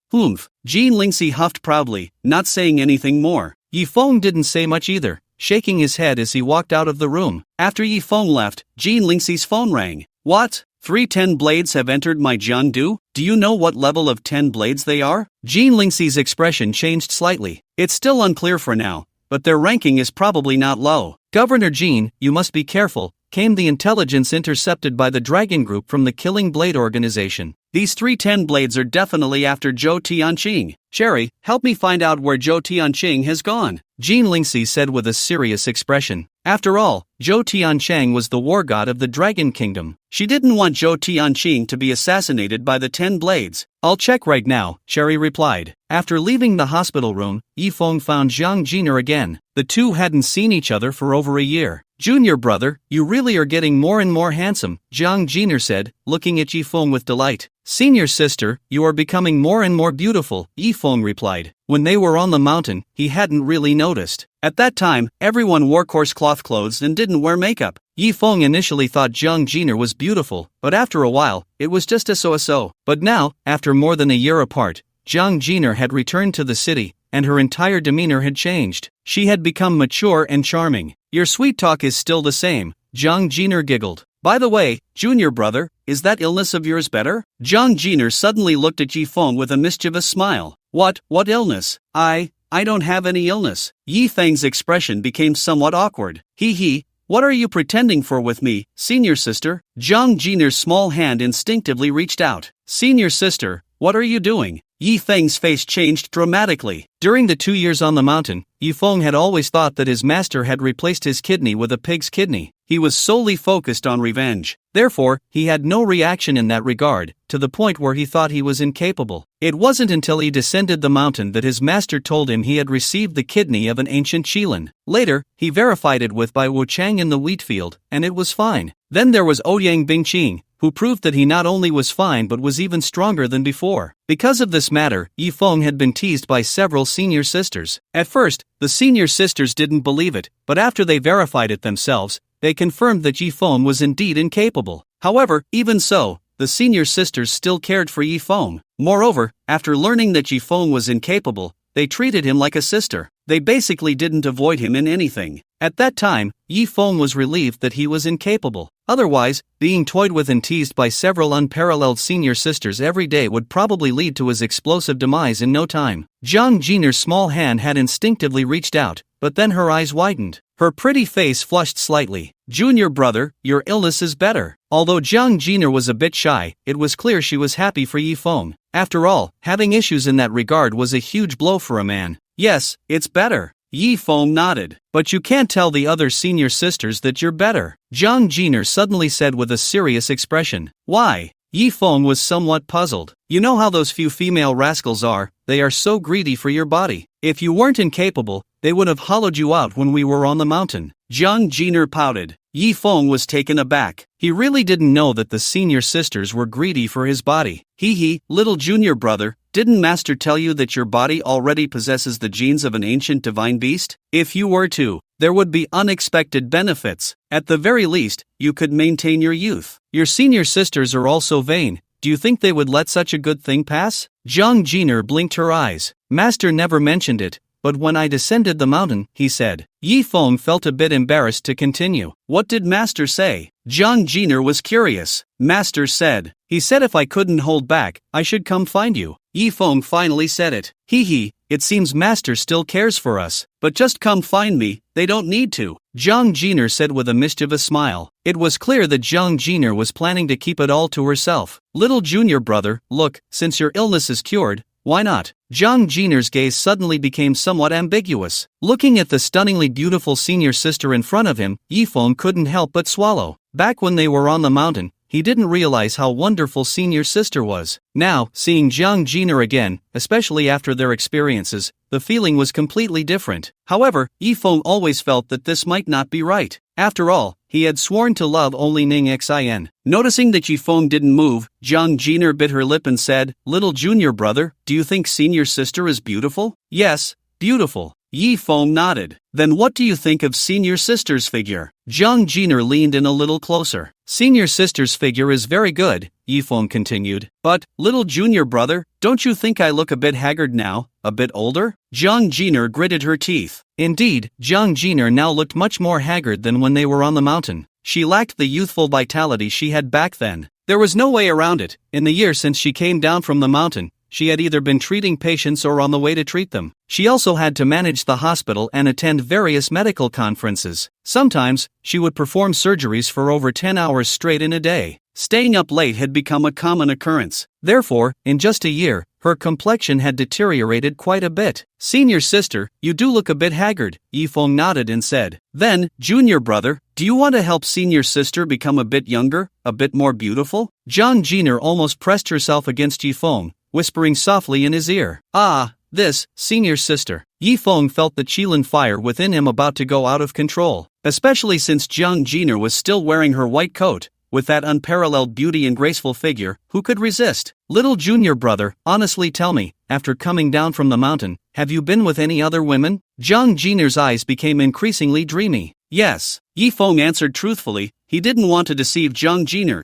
Jean Lingxi huffed proudly, not saying anything more. Yi Feng didn't say much either, shaking his head as he walked out of the room. After Yi Feng left, Jean Lingxi's phone rang. What? 3 10 blades have entered my Jiangdu? Do you know what level of 10 blades they are? Jean Lingxi's expression changed slightly. It's still unclear for now, but their ranking is probably not low. Governor Jean, you must be careful, came the intelligence intercepted by the Dragon Group from the Killing Blade organization. These 3 10 blades are definitely after Zhou Tianqing. Sherry, help me find out where Zhou Tianqing has gone, Jean Lingxi said with a serious expression. After all, Zhou Tianqing was the war god of the Dragon Kingdom. She didn't want Zhou Tianqing to be assassinated by the 10 blades. I'll check right now, Sherry replied. After leaving the hospital room, Yifeng found Zhang Jiner again. The two hadn't seen each other for over a year. Junior brother, you really are getting more and more handsome, Zhang Jiner said, looking at Yifeng with delight. Senior sister, you are becoming more and more beautiful, Yifeng replied. When they were on the mountain, he hadn't really noticed. At that time, everyone wore coarse cloth clothes and didn't wear makeup. Yifeng initially thought Zhang Jiner was beautiful, but after a while, it was just a so-so. But now, after more than a year apart, Zhang Jiner had returned to the city, and her entire demeanor had changed. She had become mature and charming. Your sweet talk is still the same, Zhang Jiner giggled. By the way, junior brother, is that illness of yours better? Zhang Jiner suddenly looked at Yifeng with a mischievous smile. What illness? I don't have any illness. Yifeng's expression became somewhat awkward. Hee, what are you pretending for with me, senior sister? Zhang Jiner's small hand instinctively reached out. Senior sister, what are you doing? Yifeng's face changed dramatically. During the 2 years on the mountain, Yifeng had always thought that his master had replaced his kidney with a pig's kidney. He was solely focused on revenge. Therefore, he had no reaction in that regard, to the point where he thought he was incapable. It wasn't until he descended the mountain that his master told him he had received the kidney of an ancient Qilin. Later, he verified it with Bai Wuchang in the wheat field, and it was fine. Then there was Ouyang Bingqing, who proved that he not only was fine but was even stronger than before. Because of this matter, Yifeng had been teased by several senior sisters. At first, the senior sisters didn't believe it, but after they verified it themselves, they confirmed that Yifeng was indeed incapable. However, even so, the senior sisters still cared for Yifeng. Moreover, after learning that Yifeng was incapable, they treated him like a sister. They basically didn't avoid him in anything. At that time, Yifeng was relieved that he was incapable. Otherwise, being toyed with and teased by several unparalleled senior sisters every day would probably lead to his explosive demise in no time. Zhang Jiner's small hand had instinctively reached out, but then her eyes widened. Her pretty face flushed slightly. Junior brother, your illness is better. Although Zhang Jiner was a bit shy, it was clear she was happy for Yifeng. After all, having issues in that regard was a huge blow for a man. Yes, it's better. Yifeng nodded. But you can't tell the other senior sisters that you're better, Zhang Jiner suddenly said with a serious expression. Why? Yifeng was somewhat puzzled. You know how those few female rascals are, they are so greedy for your body. If you weren't incapable, they would have hollowed you out when we were on the mountain. Zhang Jiner pouted. Yifeng was taken aback. He really didn't know that the senior sisters were greedy for his body. Hee, little junior brother, didn't Master tell you that your body already possesses the genes of an ancient divine beast? If you were to, there would be unexpected benefits. At the very least, you could maintain your youth. Your senior sisters are also vain. Do you think they would let such a good thing pass? Zhang Jiner blinked her eyes. Master never mentioned it, but when I descended the mountain, he said. Yifeng felt a bit embarrassed to continue. What did Master say? Zhang Jiner was curious. Master said. He said if I couldn't hold back, I should come find you. Yifeng finally said it. Hee, it seems Master still cares for us. But just come find me, they don't need to. Zhang Jiner said with a mischievous smile. It was clear that Zhang Jiner was planning to keep it all to herself. Little junior brother, look, since your illness is cured, why not? Zhang Jiner's gaze suddenly became somewhat ambiguous. Looking at the stunningly beautiful senior sister in front of him, Yifeng couldn't help but swallow. Back when they were on the mountain, he didn't realize how wonderful senior sister was. Now, seeing Zhang Jiner again, especially after their experiences, the feeling was completely different. However, Yifeng always felt that this might not be right. After all, he had sworn to love only Ning Xin. Noticing that Yifeng didn't move, Zhang Jiner bit her lip and said, Little junior brother, do you think senior sister is beautiful? Yes, beautiful. Yifeng nodded. Then what do you think of senior sister's figure? Zhang Jiner leaned in a little closer. Senior sister's figure is very good, Yifeng continued. But, little junior brother, don't you think I look a bit haggard now, a bit older? Zhang Jiner gritted her teeth. Indeed, Zhang Jiner now looked much more haggard than when they were on the mountain. She lacked the youthful vitality she had back then. There was no way around it. In the year since she came down from the mountain, she had either been treating patients or on the way to treat them. She also had to manage the hospital and attend various medical conferences. Sometimes, she would perform surgeries for over 10 hours straight in a day. Staying up late had become a common occurrence. Therefore, in just a year, her complexion had deteriorated quite a bit. Senior sister, you do look a bit haggard, Yifeng nodded and said. Then, junior brother, do you want to help senior sister become a bit younger, a bit more beautiful? Zhang Jiner almost pressed herself against Yifeng, whispering softly in his ear. This, senior sister. Yifeng felt the Qilin fire within him about to go out of control, especially since Zhang Jiner was still wearing her white coat. With that unparalleled beauty and graceful figure, who could resist? Little junior brother, honestly tell me, after coming down from the mountain, have you been with any other women? Zhang Jiner's eyes became increasingly dreamy. Yes, Yifeng answered truthfully. He didn't want to deceive Zhang Jiner.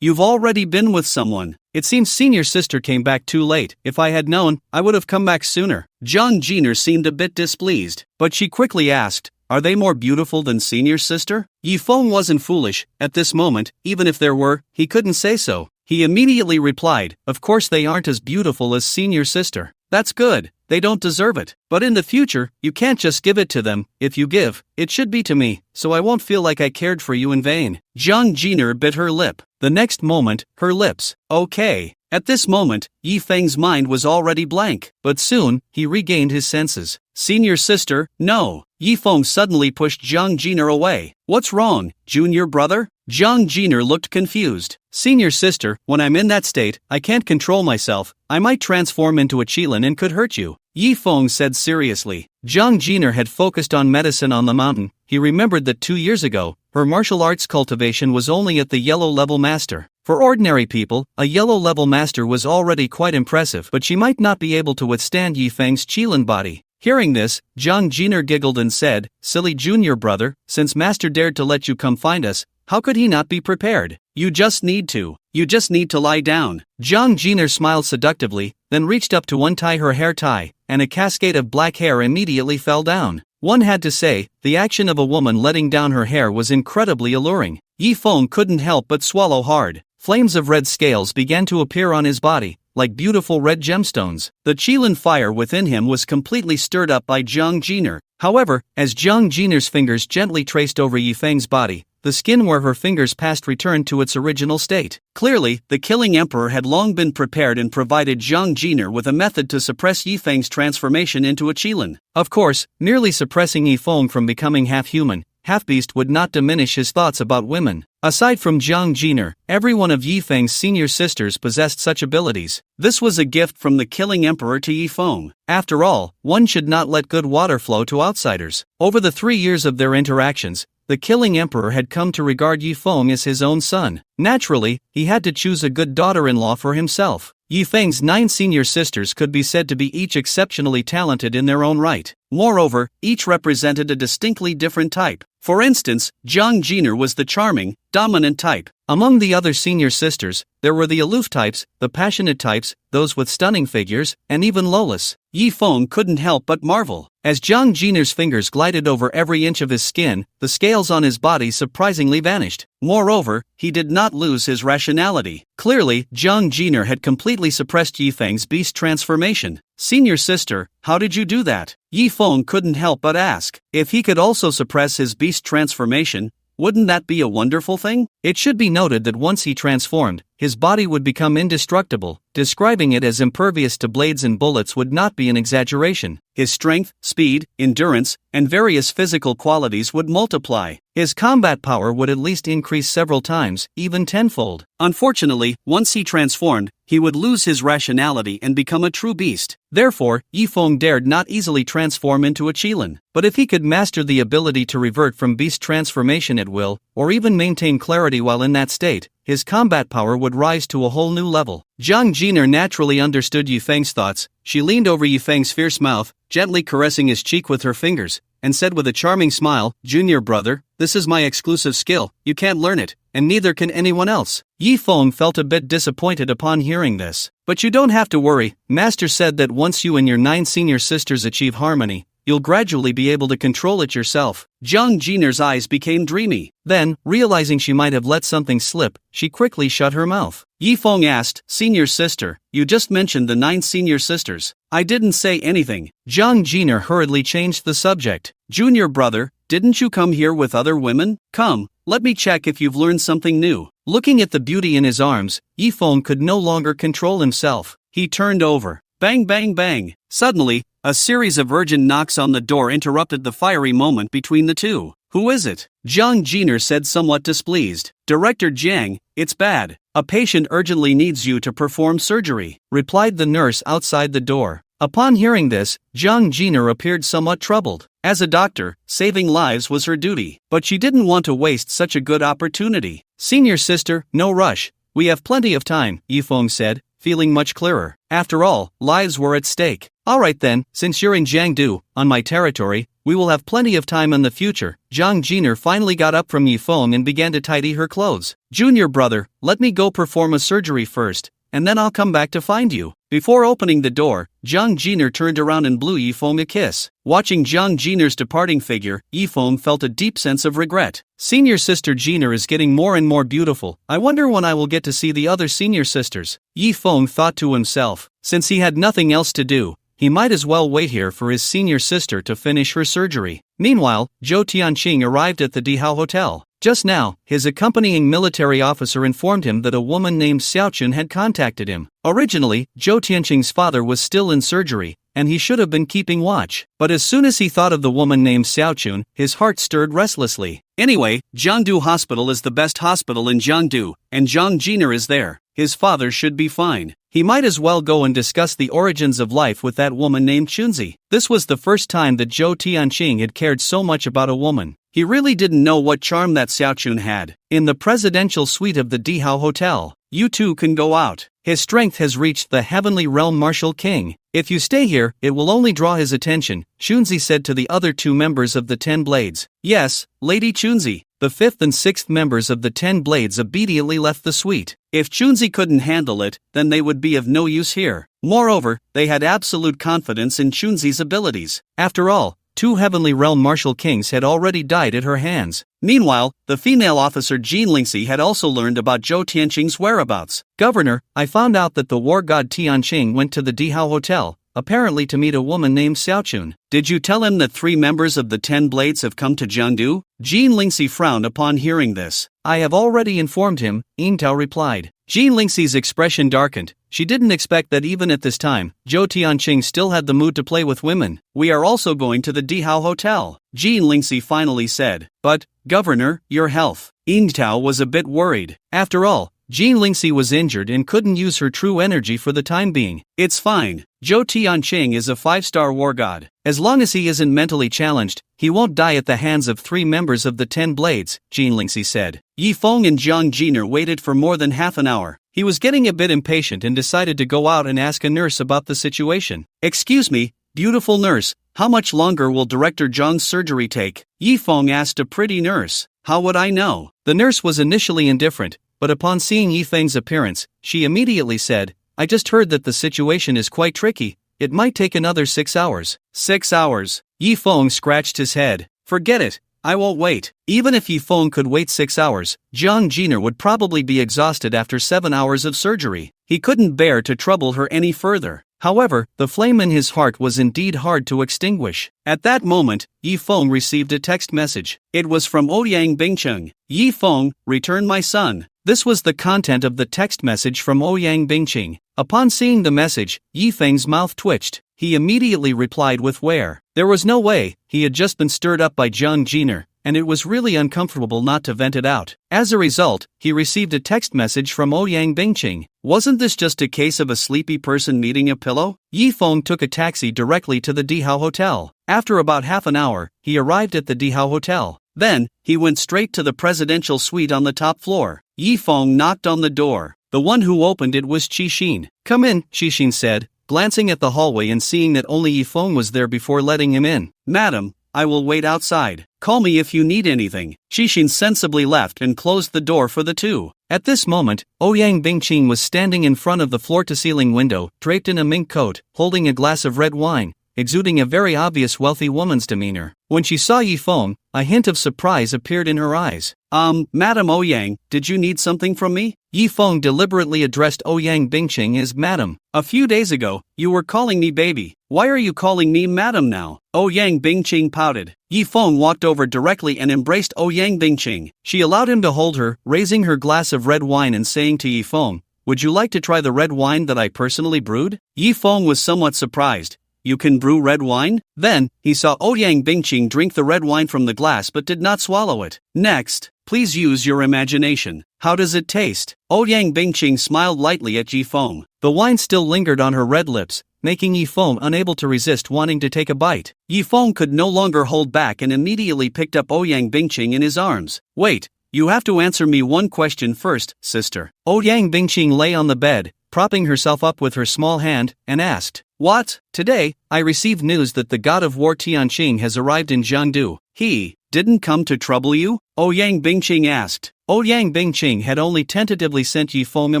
You've already been with someone. It seems senior sister came back too late. If I had known, I would have come back sooner. Zhang Jiner seemed a bit displeased, but she quickly asked, are they more beautiful than senior sister? Yifeng wasn't foolish. At this moment, even if there were, he couldn't say so. He immediately replied, of course they aren't as beautiful as senior sister. That's good. They don't deserve it. But in the future, you can't just give it to them. If you give, it should be to me, so I won't feel like I cared for you in vain. Zhang Jiner bit her lip. The next moment, her lips. Okay. At this moment, Yifeng's mind was already blank, but soon, he regained his senses. Senior sister, no. Yifeng suddenly pushed Zhang Jiner away. What's wrong, junior brother? Zhang Jiner looked confused. Senior sister, when I'm in that state, I can't control myself. I might transform into a Qilin and could hurt you. Yifeng said seriously. Zhang Jiner had focused on medicine on the mountain. He remembered that 2 years ago, her martial arts cultivation was only at the yellow level master. For ordinary people, a yellow level master was already quite impressive, but she might not be able to withstand Yifeng's Qilin body. Hearing this, Zhang Jiner giggled and said, silly junior brother, since master dared to let you come find us, how could he not be prepared? You just need to lie down. Zhang Jiner smiled seductively, then reached up to untie her hair tie, and a cascade of black hair immediately fell down. One had to say, the action of a woman letting down her hair was incredibly alluring. Yifeng couldn't help but swallow hard. Flames of red scales began to appear on his body, like beautiful red gemstones. The Qilin fire within him was completely stirred up by Zhang Jiner. However, as Zhang Jiner's fingers gently traced over Yifeng's body, the skin where her fingers passed returned to its original state. Clearly, the killing emperor had long been prepared and provided Zhang Jiner with a method to suppress Yifeng's transformation into a Qilin. Of course, merely suppressing Yifeng from becoming half-human, half-beast would not diminish his thoughts about women. Aside from Zhang Jiner, every one of Yifeng's senior sisters possessed such abilities. This was a gift from the killing emperor to Yifeng. After all, one should not let good water flow to outsiders. Over the 3 years of their interactions, the killing emperor had come to regard Yifeng as his own son. Naturally, he had to choose a good daughter-in-law for himself. Yifeng's 9 senior sisters could be said to be each exceptionally talented in their own right. Moreover, each represented a distinctly different type. For instance, Zhang Jiner was the charming, dominant type. Among the other senior sisters, there were the aloof types, the passionate types, those with stunning figures, and even Lolas. Yifeng couldn't help but marvel. As Zhang Jiner's fingers glided over every inch of his skin, the scales on his body surprisingly vanished. Moreover, he did not lose his rationality. Clearly, Zhang Jiner had completely suppressed Yifeng's beast transformation. Senior sister, how did you do that? Yifeng couldn't help but ask. If he could also suppress his beast transformation, wouldn't that be a wonderful thing? It should be noted that once he transformed, his body would become indestructible. Describing it as impervious to blades and bullets would not be an exaggeration. His strength, speed, endurance, and various physical qualities would multiply. His combat power would at least increase several times, even tenfold. Unfortunately, once he transformed, he would lose his rationality and become a true beast. Therefore, Yifeng dared not easily transform into a Qilin. But if he could master the ability to revert from beast transformation at will, or even maintain clarity while in that state, his combat power would rise to a whole new level. Zhang Jiner naturally understood Yifeng's thoughts. She leaned over Yifeng's fierce mouth, gently caressing his cheek with her fingers, and said with a charming smile, "Junior brother, this is my exclusive skill. You can't learn it, and neither can anyone else." Yifeng felt a bit disappointed upon hearing this. "But you don't have to worry. Master said that once you and your 9 senior sisters achieve harmony, you'll gradually be able to control it yourself. Jiang Jiner's eyes became dreamy. Then, realizing she might have let something slip, she quickly shut her mouth. Yifeng asked, "Senior sister, you just mentioned the 9 senior sisters." "I didn't say anything." Jiang Jiner hurriedly changed the subject. "Junior brother, didn't you come here with other women? Come, let me check if you've learned something new." Looking at the beauty in his arms, Yifeng could no longer control himself. He turned over. Bang bang bang. Suddenly, a series of urgent knocks on the door interrupted the fiery moment between the two. "Who is it?" Jiang Jiner said, somewhat displeased. "Director Jiang, it's bad. A patient urgently needs you to perform surgery," replied the nurse outside the door. Upon hearing this, Jiang Jiner appeared somewhat troubled. As a doctor, saving lives was her duty, but she didn't want to waste such a good opportunity. "Senior sister, no rush. We have plenty of time," Yifeng said, feeling much clearer. After all, lives were at stake. "Alright then, since you're in Jiangdu, on my territory, we will have plenty of time in the future." Jiang Jiner finally got up from Yifeng and began to tidy her clothes. "Junior brother, let me go perform a surgery first, and then I'll come back to find you." Before opening the door, Jiang Jiner turned around and blew Yifeng a kiss. Watching Jiang Jiner's departing figure, Yifeng felt a deep sense of regret. "Senior sister Jiner is getting more and more beautiful. I wonder when I will get to see the other senior sisters." Yifeng thought to himself. Since he had nothing else to do, he might as well wait here for his senior sister to finish her surgery. Meanwhile, Zhou Tianqing arrived at the Dihao Hotel. Just now, his accompanying military officer informed him that a woman named Xiaochun had contacted him. Originally, Zhou Tianqing's father was still in surgery, and he should have been keeping watch. But as soon as he thought of the woman named Xiaochun, his heart stirred restlessly. Anyway, Jiangdu Hospital is the best hospital in Jiangdu, and Jiang Jiner is there. His father should be fine. He might as well go and discuss the origins of life with that woman named Chunzi. This was the first time that Zhou Tianqing had cared so much about a woman. He really didn't know what charm that Xiaochun had. In the presidential suite of the Dihao Hotel, "You two can go out. His strength has reached the heavenly realm, Martial King. If you stay here, it will only draw his attention," Chunzi said to the other 2 members of the 10 Blades. "Yes, Lady Chunzi." The 5th and 6th members of the 10 Blades obediently left the suite. If Chunzi couldn't handle it, then they would be of no use here. Moreover, they had absolute confidence in Chunzi's abilities. After all, 2 heavenly realm martial kings had already died at her hands. Meanwhile, the female officer Jean Lingxi had also learned about Zhou Tianqing's whereabouts. "Governor, I found out that the war god Tianqing went to the Dihao Hotel, apparently to meet a woman named Xiaochun. Did you tell him that 3 members of the 10 Blades have come to Jiangdu?" Jean Lingxi frowned upon hearing this. "I have already informed him," Yingtao replied. Jean Lingxi's expression darkened. She didn't expect that even at this time, Zhou Tianqing still had the mood to play with women. "We are also going to the Dihao Hotel," Jean Lingxi finally said. "But, Governor, your health." Yingtao was a bit worried. After all, Jean Lingxi was injured and couldn't use her true energy for the time being. "It's fine. Zhou Tianqing is a 5-star war god. As long as he isn't mentally challenged, he won't die at the hands of 3 members of the 10 Blades," Jean Lingxi said. Yifeng and Jiang Jiner waited for more than half an hour. He was getting a bit impatient and decided to go out and ask a nurse about the situation. "Excuse me, beautiful nurse, how much longer will Director Zhang's surgery take?" Yifeng asked a pretty nurse. "How would I know?" The nurse was initially indifferent, but upon seeing Yifeng's appearance, she immediately said, "I just heard that the situation is quite tricky. It might take another 6 hours. 6 hours. Yifeng scratched his head. "Forget it. I won't wait." Even if Yifeng could wait 6 hours, Jiang Jiner would probably be exhausted after 7 hours of surgery. He couldn't bear to trouble her any further. However, the flame in his heart was indeed hard to extinguish. At that moment, Yifeng received a text message. It was from Ouyang Bingcheng. "Yifeng, return my son." This was the content of the text message from Ouyang Bingcheng. Upon seeing the message, Yifeng's mouth twitched. He immediately replied with "Where?" There was no way, he had just been stirred up by Jiang Jiner, and it was really uncomfortable not to vent it out. As a result, he received a text message from Ouyang Bingcheng. Wasn't this just a case of a sleepy person needing a pillow? Yifeng took a taxi directly to the Dihao Hotel. After about half an hour, he arrived at the Dihao Hotel. Then, he went straight to the presidential suite on the top floor. Yifeng knocked on the door. The one who opened it was Qixin. "Come in," Qixin said, glancing at the hallway and seeing that only Yifeng was there before letting him in. "Madam, I will wait outside. Call me if you need anything." Qixin sensibly left and closed the door for the two. At this moment, Ouyang Bingcheng was standing in front of the floor-to-ceiling window, draped in a mink coat, holding a glass of red wine. exuding a very obvious wealthy woman's demeanor. When she saw Yifeng, a hint of surprise appeared in her eyes. Madam Ouyang, did you need something from me? Yifeng deliberately addressed Ouyang Bingqing as Madam. A few days ago, you were calling me baby. Why are you calling me Madam now? Ouyang Bingqing pouted. Yifeng walked over directly and embraced Ouyang Bingqing. She allowed him to hold her, raising her glass of red wine and saying to Yifeng, "Would you like to try the red wine that I personally brewed?" Yifeng was somewhat surprised. "You can brew red wine?" Then, he saw Ouyang Bingqing drink the red wine from the glass but did not swallow it. "Next, please use your imagination. How does it taste?" Ouyang Bingqing smiled lightly at Yifeng. The wine still lingered on her red lips, making Yifeng unable to resist wanting to take a bite. Yifeng could no longer hold back and immediately picked up Ouyang Bingqing in his arms. "Wait, you have to answer me one question first, sister." Ouyang Bingqing lay on the bed, propping herself up with her small hand, and asked, "What? Today, I received news that the god of war Tianqing has arrived in Jiangdu. He didn't come to trouble you?" Ouyang Bingqing asked. Ouyang Bingqing had only tentatively sent Yifeng a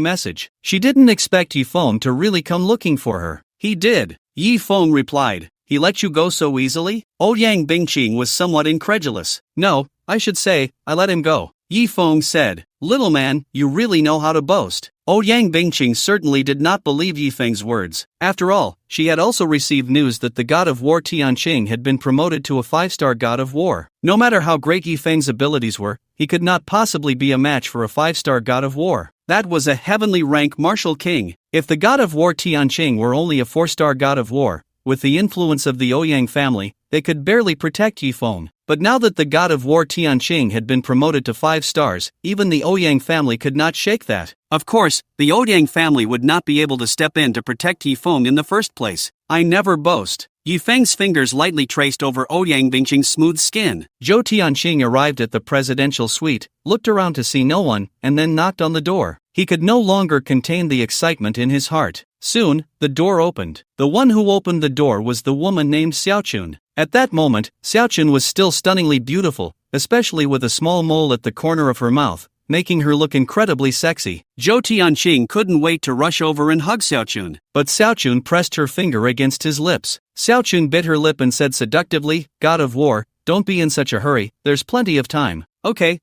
message. She didn't expect Yifeng to really come looking for her. "He did," Yifeng replied. "He let you go so easily?" Ouyang Bingqing was somewhat incredulous. "No, I should say, I let him go," Yifeng said. "Little man, you really know how to boast." Ouyang Bingqing certainly did not believe Yifeng's words. After all, she had also received news that the god of war Tianqing had been promoted to a 5-star god of war. No matter how great Yifeng's abilities were, he could not possibly be a match for a 5-star god of war. That was a heavenly rank martial king. If the god of war Tianqing were only a 4-star god of war, with the influence of the Ouyang family, they could barely protect Yifeng. But now that the god of war Tianqing had been promoted to 5 stars, even the Ouyang family could not shake that. Of course, the Ouyang family would not be able to step in to protect Yifeng in the first place. "I never boast." Yifeng's fingers lightly traced over Ouyang Bingqing's smooth skin. Zhou Tianqing arrived at the presidential suite, looked around to see no one, and then knocked on the door. He could no longer contain the excitement in his heart. Soon, the door opened. The one who opened the door was the woman named Xiaochun. At that moment, Xiaochun was still stunningly beautiful, especially with a small mole at the corner of her mouth, making her look incredibly sexy. Zhou Tianqing couldn't wait to rush over and hug Xiaochun, but Xiaochun pressed her finger against his lips. Xiaochun bit her lip and said seductively, "God of war, don't be in such a hurry, there's plenty of time." Okay,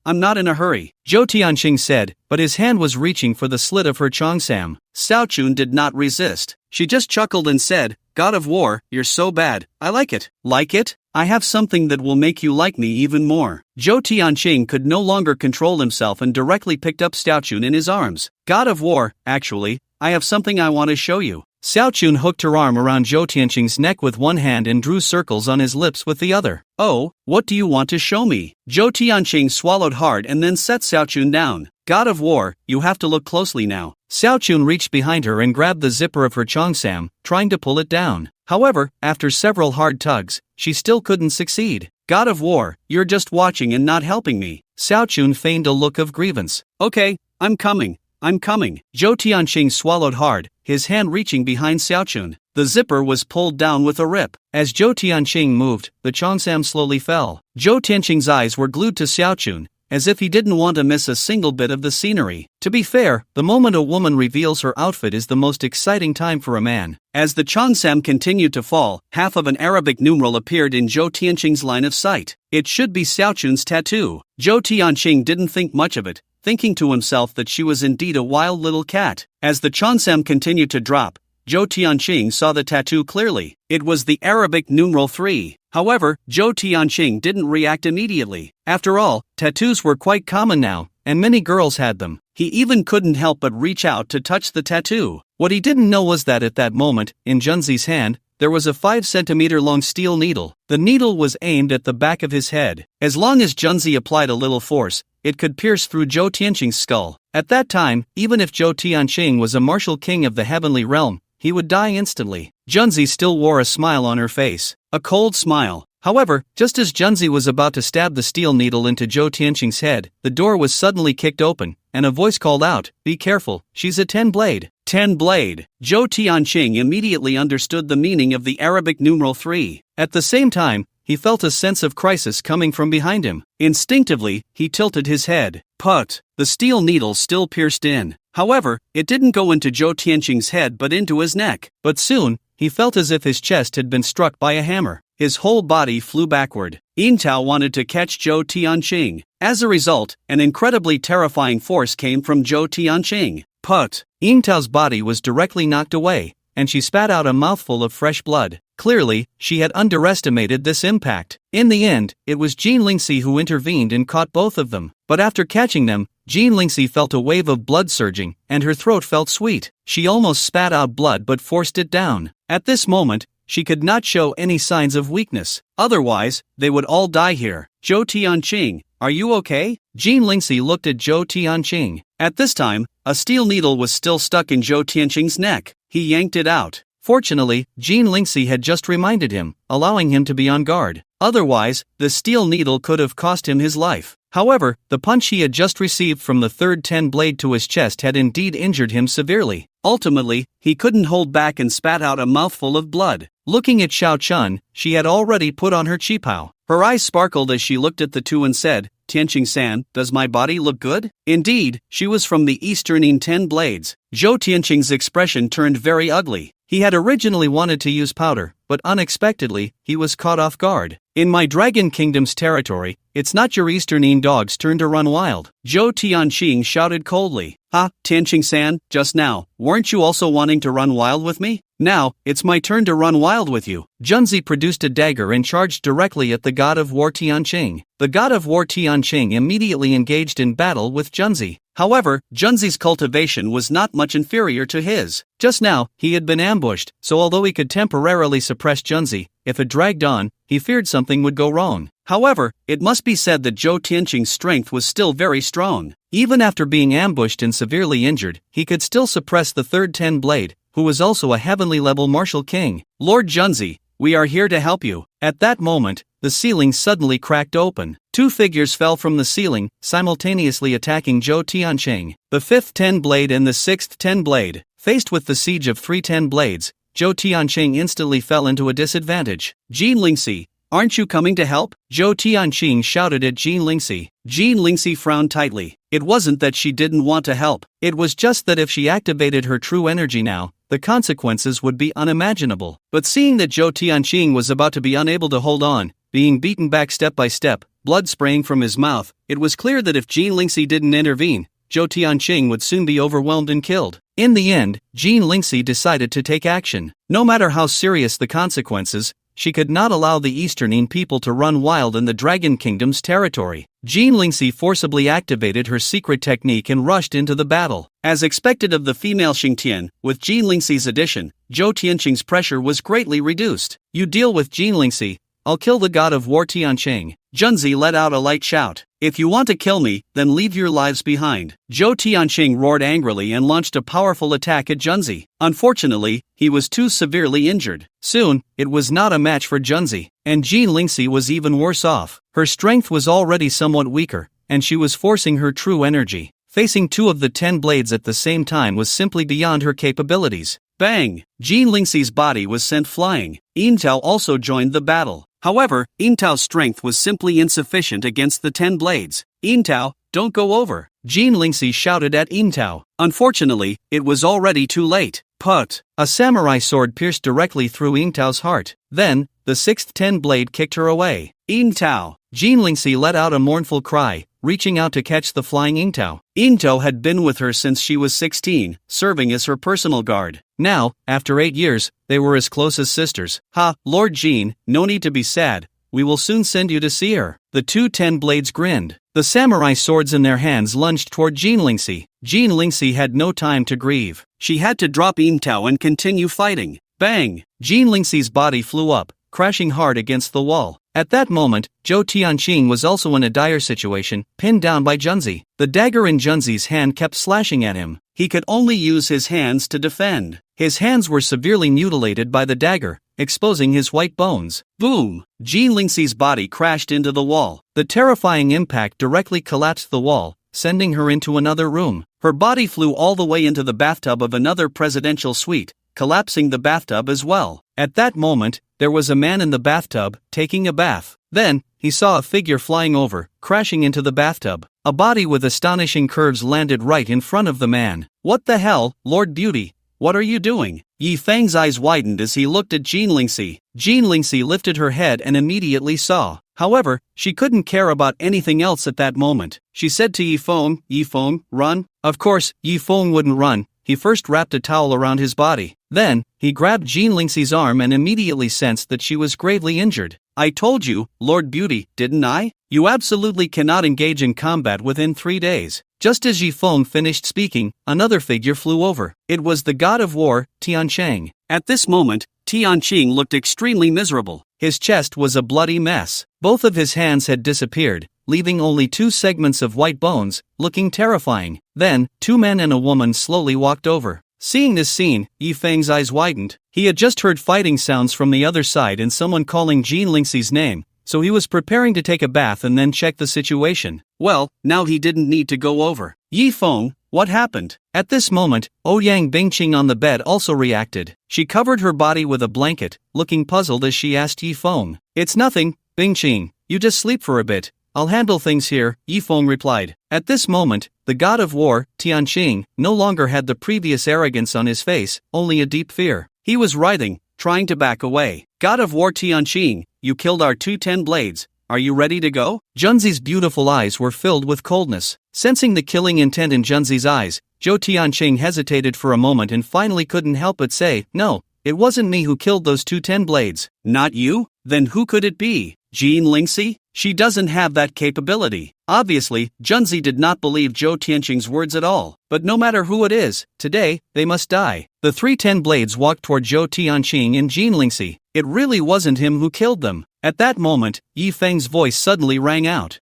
I'm not in a hurry," Zhou Tianqing said, but his hand was reaching for the slit of her cheongsam. Xiaochun did not resist. She just chuckled and said, "God of war, you're so bad, I like it." "Like it? I have something that will make you like me even more." Zhou Tianqing could no longer control himself and directly picked up Xiaochun in his arms. "God of war, actually, I have something I want to show you." Xiaochun hooked her arm around Zhou Tianqing's neck with one hand and drew circles on his lips with the other. "Oh, what do you want to show me?" Zhou Tianqing swallowed hard and then set Xiaochun down. "God of war, you have to look closely now." Xiaochun reached behind her and grabbed the zipper of her cheongsam, trying to pull it down. However, after several hard tugs, she still couldn't succeed. "God of war, you're just watching and not helping me." Xiaochun feigned a look of grievance. "Okay, I'm coming. Zhou Tianqing swallowed hard, his hand reaching behind Xiaochun. The zipper was pulled down with a rip. As Zhou Tianqing moved, the cheongsam slowly fell. Zhou Tianqing's eyes were glued to Xiaochun, as if he didn't want to miss a single bit of the scenery. To be fair, the moment a woman reveals her outfit is the most exciting time for a man. As the cheongsam continued to fall, half of an Arabic numeral appeared in Zhou Tianqing's line of sight. It should be Xiaochun's tattoo. Zhou Tianqing didn't think much of it, thinking to himself that she was indeed a wild little cat. As the cheongsam continued to drop, Zhou Tianqing saw the tattoo clearly. It was the Arabic numeral 3. However, Zhou Tianqing didn't react immediately. After all, tattoos were quite common now, and many girls had them. He even couldn't help but reach out to touch the tattoo. What he didn't know was that at that moment, in Junzi's hand, there was a 5-centimeter long steel needle. The needle was aimed at the back of his head. As long as Junzi applied a little force, it could pierce through Zhou Tianqing's skull. At that time, even if Zhou Tianqing was a martial king of the heavenly realm, he would die instantly. Junzi still wore a smile on her face. A cold smile. However, just as Junzi was about to stab the steel needle into Zhou Tianqing's head, the door was suddenly kicked open, and a voice called out, "Be careful, she's a 10-blade. 10-blade. Zhou Tianqing immediately understood the meaning of the Arabic numeral 3. At the same time, he felt a sense of crisis coming from behind him. Instinctively, he tilted his head. Put! The steel needle still pierced in. However, it didn't go into Zhou Tianqing's head but into his neck. But soon, he felt as if his chest had been struck by a hammer. His whole body flew backward. Yintao wanted to catch Zhou Tianqing. As a result, an incredibly terrifying force came from Zhou Tianqing. Put! Yintao's body was directly knocked away, and she spat out a mouthful of fresh blood. Clearly, she had underestimated this impact. In the end, it was Jin Lingxi who intervened and caught both of them. But after catching them, Jin Lingxi felt a wave of blood surging, and her throat felt sweet. She almost spat out blood but forced it down. At this moment, she could not show any signs of weakness. Otherwise, they would all die here. Zhou Tianqing, are you okay? Jin Lingxi looked at Zhou Tianqing. At this time, a steel needle was still stuck in Zhou Tianqing's neck. He yanked it out. Fortunately, Jin Lingxi had just reminded him, allowing him to be on guard. Otherwise, the steel needle could have cost him his life. However, the punch he had just received from the third 10 blade to his chest had indeed injured him severely. Ultimately, he couldn't hold back and spat out a mouthful of blood. Looking at Xiao Chun, she had already put on her qipao. Her eyes sparkled as she looked at the two and said, Tianqing-san, does my body look good? Indeed, she was from the Eastern 10 blades. Zhou Tianqing's expression turned very ugly. He had originally wanted to use powder, but unexpectedly, he was caught off guard. In my Dragon Kingdom's territory, it's not your Eastern dog's turn to run wild. Zhou Tianqing shouted coldly. Ha, Tianqing-san, just now, weren't you also wanting to run wild with me? Now, it's my turn to run wild with you. Junzi produced a dagger and charged directly at the god of war Tianqing. The god of war Tianqing immediately engaged in battle with Junzi. However, Junzi's cultivation was not much inferior to his. Just now, he had been ambushed, so although he could temporarily suppress Junzi, if it dragged on, he feared something would go wrong. However, it must be said that Zhou Tianqing's strength was still very strong. Even after being ambushed and severely injured, he could still suppress the third 10 blade, who was also a heavenly level martial king. Lord Junzi, we are here to help you. At that moment, the ceiling suddenly cracked open. Two figures fell from the ceiling, simultaneously attacking Zhou Tianqing. The fifth 10 blade and the sixth 10 blade. Faced with the siege of 3 10 blades, Zhou Tianqing instantly fell into a disadvantage. Jin Lingxi, aren't you coming to help? Zhou Tianqing shouted at Jin Lingxi. Jin Lingxi frowned tightly. It wasn't that she didn't want to help. It was just that if she activated her true energy now, the consequences would be unimaginable. But seeing that Zhou Tianqing was about to be unable to hold on, being beaten back step by step, blood spraying from his mouth, it was clear that if Jin Lingxi didn't intervene, Zhou Tianqing would soon be overwhelmed and killed. In the end, Jin Lingxi decided to take action. No matter how serious the consequences, she could not allow the Eastern people to run wild in the Dragon Kingdom's territory. Jin Lingxi forcibly activated her secret technique and rushed into the battle. As expected of the female Xingtian, with Jin Lingxi's addition, Zhou Tianqing's pressure was greatly reduced. You deal with Jin Lingxi, I'll kill the god of war Tianqing. Junzi let out a light shout. If you want to kill me, then leave your lives behind. Zhou Tianqing roared angrily and launched a powerful attack at Junzi. Unfortunately, he was too severely injured. Soon, it was not a match for Junzi, and Jin Lingxi was even worse off. Her strength was already somewhat weaker, and she was forcing her true energy. Facing 2 of the 10 blades at the same time was simply beyond her capabilities. Bang! Jin Lingxi's body was sent flying. Yintao also joined the battle. However, Yintao's strength was simply insufficient against the 10 blades. Yintao, don't go over. Jin Lingxi shouted at Yintao. Unfortunately, it was already too late. Put! A samurai sword pierced directly through Yintao's heart. Then, the 6th 10 blade kicked her away. Yintao! Jin Lingxi let out a mournful cry, reaching out to catch the flying Yintao. Yintao had been with her since she was 16, serving as her personal guard. Now, after 8 years, they were as close as sisters. Ha, Lord Jin, no need to be sad. We will soon send you to see her. The 2 10 blades grinned. The samurai swords in their hands lunged toward Jin Lingxi. Jin Lingxi had no time to grieve. She had to drop Yintao and continue fighting. Bang! Jin Lingxi's body flew up, crashing hard against the wall. At that moment, Zhou Tianqing was also in a dire situation, pinned down by Junzi. The dagger in Junzi's hand kept slashing at him. He could only use his hands to defend. His hands were severely mutilated by the dagger, exposing his white bones. Boom! Jin Lingxi's body crashed into the wall. The terrifying impact directly collapsed the wall, sending her into another room. Her body flew all the way into the bathtub of another presidential suite, collapsing the bathtub as well. At that moment, there was a man in the bathtub, taking a bath. Then, he saw a figure flying over, crashing into the bathtub. A body with astonishing curves landed right in front of the man. What the hell, Lord Beauty? What are you doing? Yi Feng's eyes widened as he looked at Jean Lingxi. Jean Lingxi lifted her head and immediately saw. However, she couldn't care about anything else at that moment. She said to Yi Feng, run. Of course, Yi Feng wouldn't run. He first wrapped a towel around his body. Then, he grabbed Jean Lingxi's arm and immediately sensed that she was gravely injured. I told you, Lord Beauty, didn't I? You absolutely cannot engage in combat within 3 days. Just as Yi Feng finished speaking, another figure flew over. It was the god of war, Tiancheng. At this moment, Tiancheng looked extremely miserable. His chest was a bloody mess. Both of his hands had disappeared, leaving only 2 segments of white bones, looking terrifying. Then, 2 men and a woman slowly walked over. Seeing this scene, Yi Feng's eyes widened. He had just heard fighting sounds from the other side and someone calling Jean Lingxi's name, so he was preparing to take a bath and then check the situation. Well, now he didn't need to go over. Yi Feng, what happened? At this moment, Ouyang Bingqing on the bed also reacted. She covered her body with a blanket, looking puzzled as she asked Yi Feng. It's nothing, Bingqing, you just sleep for a bit. I'll handle things here, Yi Feng replied. At this moment, the god of war, Tianqing, no longer had the previous arrogance on his face, only a deep fear. He was writhing, trying to back away. God of war Tianqing, you killed our 2 10 blades. Are you ready to go? Junzi's beautiful eyes were filled with coldness. Sensing the killing intent in Junzi's eyes, Zhou Tianqing hesitated for a moment and finally couldn't help but say, no, it wasn't me who killed those 2 10 blades. Not you? Then who could it be? Jean Lingxi? She doesn't have that capability. Obviously, Junzi did not believe Zhou Tianqing's words at all. But no matter who it is, today, they must die. The 3 10 blades walked toward Zhou Tianqing and Jean Lingxi. It really wasn't him who killed them. At that moment, Yi Feng's voice suddenly rang out.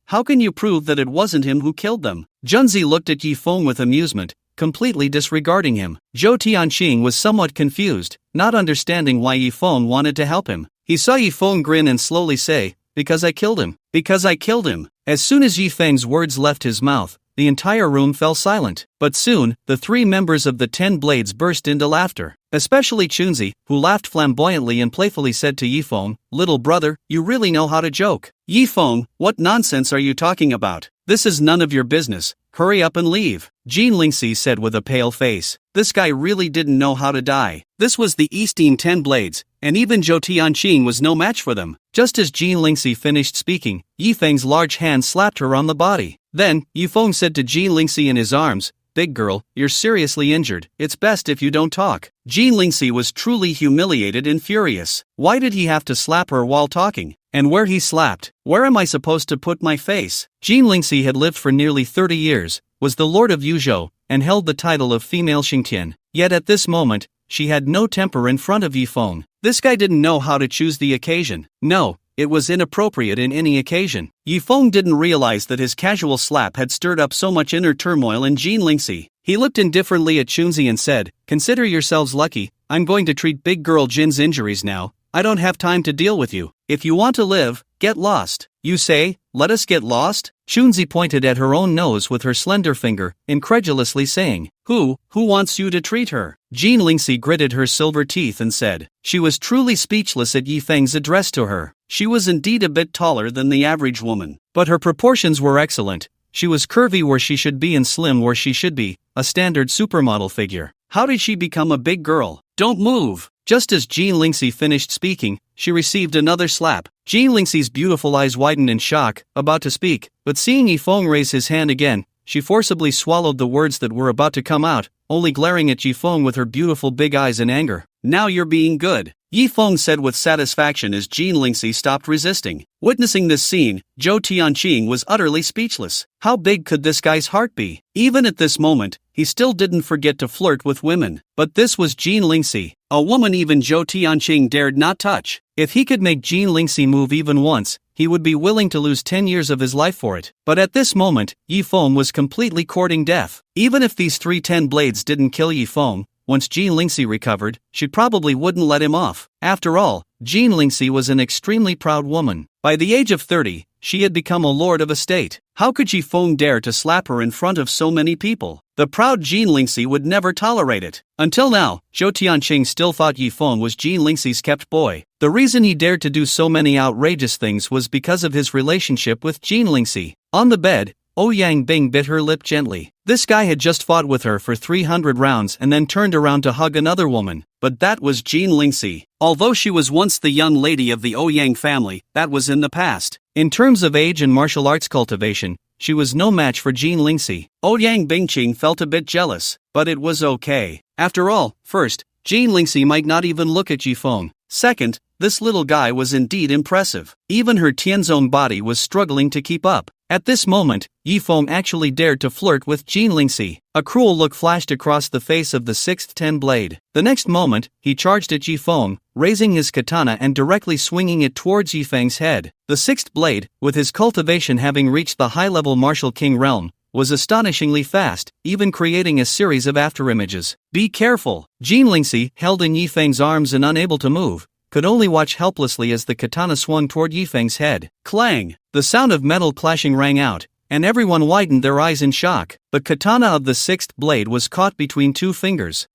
How can you prove that it wasn't him who killed them? Junzi looked at Yi Feng with amusement, completely disregarding him. Zhou Tianqing was somewhat confused, not understanding why Yi Feng wanted to help him. He saw Yi Feng grin and slowly say, because I killed him. Because I killed him. As soon as Yi Feng's words left his mouth, the entire room fell silent. But soon, the 3 members of the 10 blades burst into laughter. Especially Chunzi, who laughed flamboyantly and playfully said to Yi Feng, little brother, you really know how to joke. Yi Feng, what nonsense are you talking about? This is none of your business. Hurry up and leave. Jean Lingxi said with a pale face. This guy really didn't know how to die. This was the Eastine 10 blades, and even Zhou Tianqing was no match for them. Just as Jean Lingxi finished speaking, Yi Feng's large hand slapped her on the body. Then, Yi Feng said to Jean Lingxi in his arms, big girl, you're seriously injured. It's best if you don't talk. Jean Lingxi was truly humiliated and furious. Why did he have to slap her while talking? And where he slapped? Where am I supposed to put my face? Jean Lingxi had lived for nearly 30 years, was the lord of Yuzhou, and held the title of female Xingtian. Yet at this moment, she had no temper in front of Yi Feng. This guy didn't know how to choose the occasion. No, it was inappropriate in any occasion. Yi Feng didn't realize that his casual slap had stirred up so much inner turmoil in Jean Lingxi. He looked indifferently at Chunzi and said, consider yourselves lucky, I'm going to treat big girl Jin's injuries now. I don't have time to deal with you. If you want to live, get lost. You say, let us get lost? Chunzi pointed at her own nose with her slender finger, incredulously saying, Who wants you to treat her? Jean Lingxi gritted her silver teeth and said. She was truly speechless at Yi Feng's address to her. She was indeed a bit taller than the average woman, but her proportions were excellent. She was curvy where she should be and slim where she should be, a standard supermodel figure. How did she become a big girl? Don't move! Just as Jean Lingxi finished speaking, she received another slap. Jean Lingxi's beautiful eyes widened in shock, about to speak, but seeing Yi Feng raise his hand again, she forcibly swallowed the words that were about to come out, only glaring at Yi Feng with her beautiful big eyes in anger. Now you're being good, Yi Feng said with satisfaction as Jean Lingxi stopped resisting. Witnessing this scene, Zhou Tianqing was utterly speechless. How big could this guy's heart be? Even at this moment, he still didn't forget to flirt with women. But this was Jean Lingxi, a woman even Zhou Tianqing dared not touch. If he could make Jean Lingxi move even once, he would be willing to lose 10 years of his life for it. But at this moment, Yi Feng was completely courting death. Even if these 3 10 blades didn't kill Yi Feng, once Jean Lingxi recovered, she probably wouldn't let him off. After all, Jean Lingxi was an extremely proud woman. By the age of 30, she had become a lord of a state. How could Yi Feng dare to slap her in front of so many people? The proud Jean Lingxi would never tolerate it. Until now, Zhou Tianqing still thought Yi Feng was Jean Lingxi's kept boy. The reason he dared to do so many outrageous things was because of his relationship with Jean Lingxi. On the bed, Yang Bing bit her lip gently. This guy had just fought with her for 300 rounds and then turned around to hug another woman. But that was Jean Lingxi. Although she was once the young lady of the Yang family, that was in the past. In terms of age and martial arts cultivation, she was no match for Jean Lingxi. Yang Bingqing felt a bit jealous, but it was okay. After all, first, Jean Lingxi might not even look at Yifeng. Second, this little guy was indeed impressive. Even her Tianzong body was struggling to keep up. At this moment, Yifeng actually dared to flirt with Jean Lingxi. A cruel look flashed across the face of the sixth Ten Blade. The next moment, he charged at Yifeng, raising his katana and directly swinging it towards Yifeng's head. The sixth blade, with his cultivation having reached the high-level martial king realm, was astonishingly fast, even creating a series of afterimages. Be careful! Jean Lingxi, held in Yifeng's arms and unable to move, could only watch helplessly as the katana swung toward Yifeng's head. Clang! The sound of metal clashing rang out, and everyone widened their eyes in shock. The katana of the sixth blade was caught between two fingers.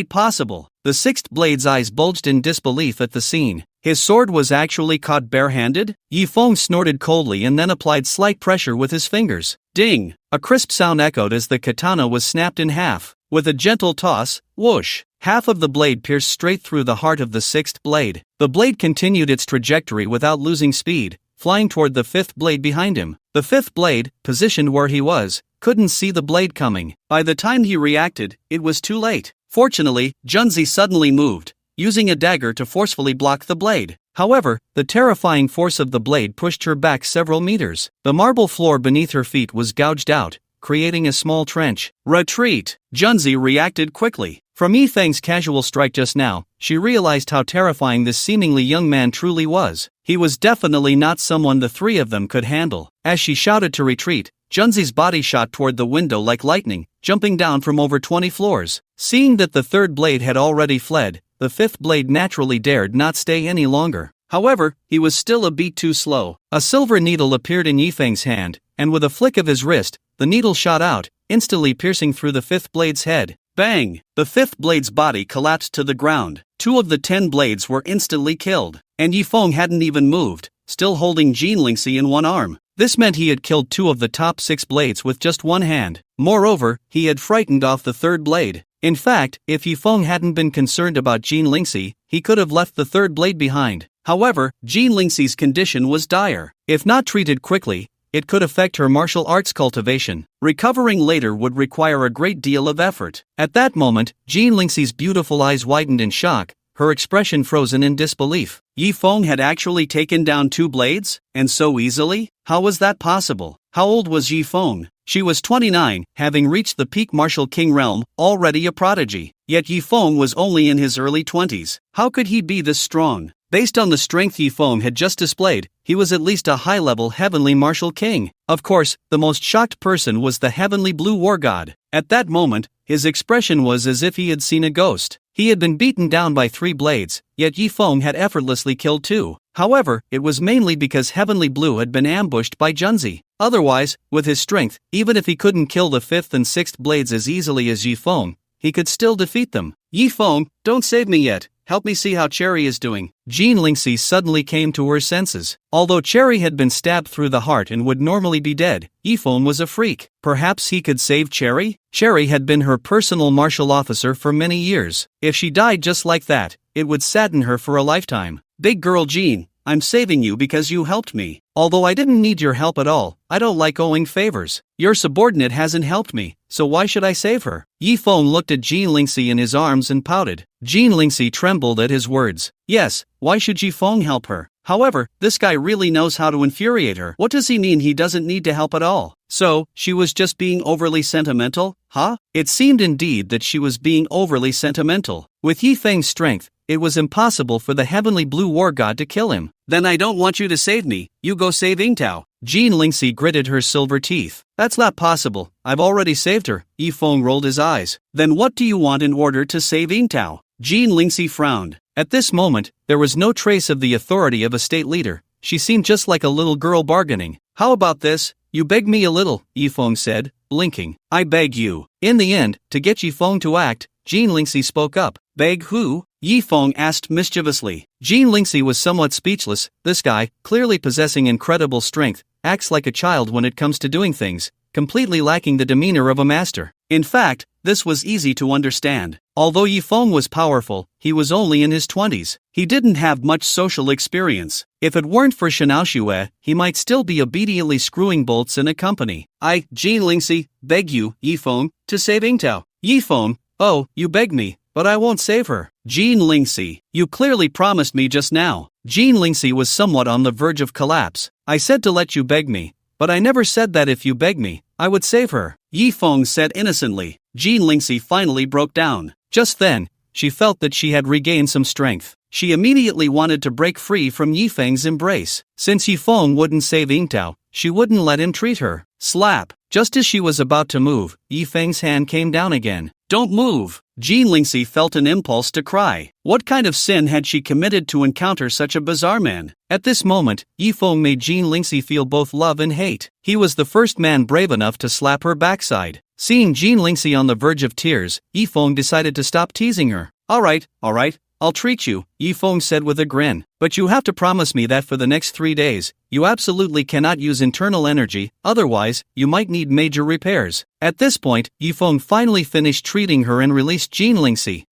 Possible. The sixth blade's eyes bulged in disbelief at the scene. His sword was actually caught barehanded? Yifeng snorted coldly and then applied slight pressure with his fingers. Ding! A crisp sound echoed as the katana was snapped in half. With a gentle toss, whoosh! Half of the blade pierced straight through the heart of the sixth blade. The blade continued its trajectory without losing speed, flying toward the fifth blade behind him. The fifth blade, positioned where he was, couldn't see the blade coming. By the time he reacted, it was too late. Fortunately, Junzi suddenly moved, using a dagger to forcefully block the blade. However, the terrifying force of the blade pushed her back several meters. The marble floor beneath her feet was gouged out, creating a small trench. Retreat! Junzi reacted quickly. From Yifeng's casual strike just now, she realized how terrifying this seemingly young man truly was. He was definitely not someone the three of them could handle. As she shouted to retreat, Junzi's body shot toward the window like lightning, jumping down from over 20 floors. Seeing that the third blade had already fled, the fifth blade naturally dared not stay any longer. However, he was still a beat too slow. A silver needle appeared in Yifeng's hand, and with a flick of his wrist, the needle shot out, instantly piercing through the fifth blade's head. Bang! The fifth blade's body collapsed to the ground. 2 of the 10 blades were instantly killed, and Yifeng hadn't even moved, still holding Jean Lingxi in one arm. This meant he had killed 2 of the top 6 blades with just one hand. Moreover, he had frightened off the third blade. In fact, if Yifeng hadn't been concerned about Jean Lingxi, he could have left the third blade behind. However, Jean Lingxi's condition was dire. If not treated quickly, it could affect her martial arts cultivation. Recovering later would require a great deal of effort. At that moment, Jean Lingxi's beautiful eyes widened in shock, her expression frozen in disbelief. Yifeng had actually taken down 2 blades? And so easily? How was that possible? How old was Yifeng? She was 29, having reached the peak martial king realm, already a prodigy. Yet Yifeng was only in his early 20s. How could he be this strong? Based on the strength Yifeng had just displayed, he was at least a high-level heavenly martial king. Of course, the most shocked person was the heavenly blue war god. At that moment, his expression was as if he had seen a ghost. He had been beaten down by 3 blades, yet Yifeng had effortlessly killed 2. However, it was mainly because Heavenly Blue had been ambushed by Junzi. Otherwise, with his strength, even if he couldn't kill the 5th and 6th blades as easily as Yifeng, he could still defeat them. Yifeng, don't save me yet. Help me see how Cherry is doing. Jean Lingxi suddenly came to her senses. Although Cherry had been stabbed through the heart and would normally be dead, Yifeng was a freak. Perhaps he could save Cherry? Cherry had been her personal martial officer for many years. If she died just like that, it would sadden her for a lifetime. Big girl Jean, I'm saving you because you helped me. Although I didn't need your help at all, I don't like owing favors. Your subordinate hasn't helped me, so why should I save her? Yifeng looked at Jean Lingxi in his arms and pouted. Jean Lingxi trembled at his words. Yes, why should Yifeng help her? However, this guy really knows how to infuriate her. What does he mean he doesn't need to help at all? So, she was just being overly sentimental, huh? It seemed indeed that she was being overly sentimental. With Yifeng's strength, it was impossible for the heavenly blue war god to kill him. Then I don't want you to save me, you go save Yingtao. Jean Lingxi gritted her silver teeth. That's not possible, I've already saved her. Yifeng rolled his eyes. Then what do you want in order to save Yingtao? Jean Lingxi frowned. At this moment, there was no trace of the authority of a state leader. She seemed just like a little girl bargaining. How about this? You beg me a little, Yifeng said, blinking. I beg you. In the end, to get Yifeng to act, Jean Lingxi spoke up. Beg who? Yifeng asked mischievously. Jean Lingxi was somewhat speechless. This guy, clearly possessing incredible strength, acts like a child when it comes to doing things. completely lacking the demeanor of a master. In fact, this was easy to understand. Although Yifeng was powerful, he was only in his 20s. He didn't have much social experience. If it weren't for Shinaoxue, he might still be obediently screwing bolts in a company. Jin Lingxi, beg you, Yifeng, to save Yingtao. Yifeng, oh, you beg me, but I won't save her. Jin Lingxi, you clearly promised me just now. Jin Lingxi was somewhat on the verge of collapse. I said to let you beg me, but I never said that if you beg me, I would save her. Yifeng said innocently. Jin Lingxi finally broke down. Just then, she felt that she had regained some strength. She immediately wanted to break free from Yifeng's embrace. Since Yifeng wouldn't save Yingtao, she wouldn't let him treat her. Slap! Just as she was about to move, Yifeng's hand came down again. Don't move! Jin Lingxi felt an impulse to cry. What kind of sin had she committed to encounter such a bizarre man? At this moment, Yifeng made Jin Lingxi feel both love and hate. He was the first man brave enough to slap her backside. Seeing Jin Lingxi on the verge of tears, Yifeng decided to stop teasing her. Alright, I'll treat you, Yifeng said with a grin. But you have to promise me that for the next 3 days, you absolutely cannot use internal energy, otherwise, you might need major repairs. At this point, Yifeng finally finished treating her and released Jin Lingxi.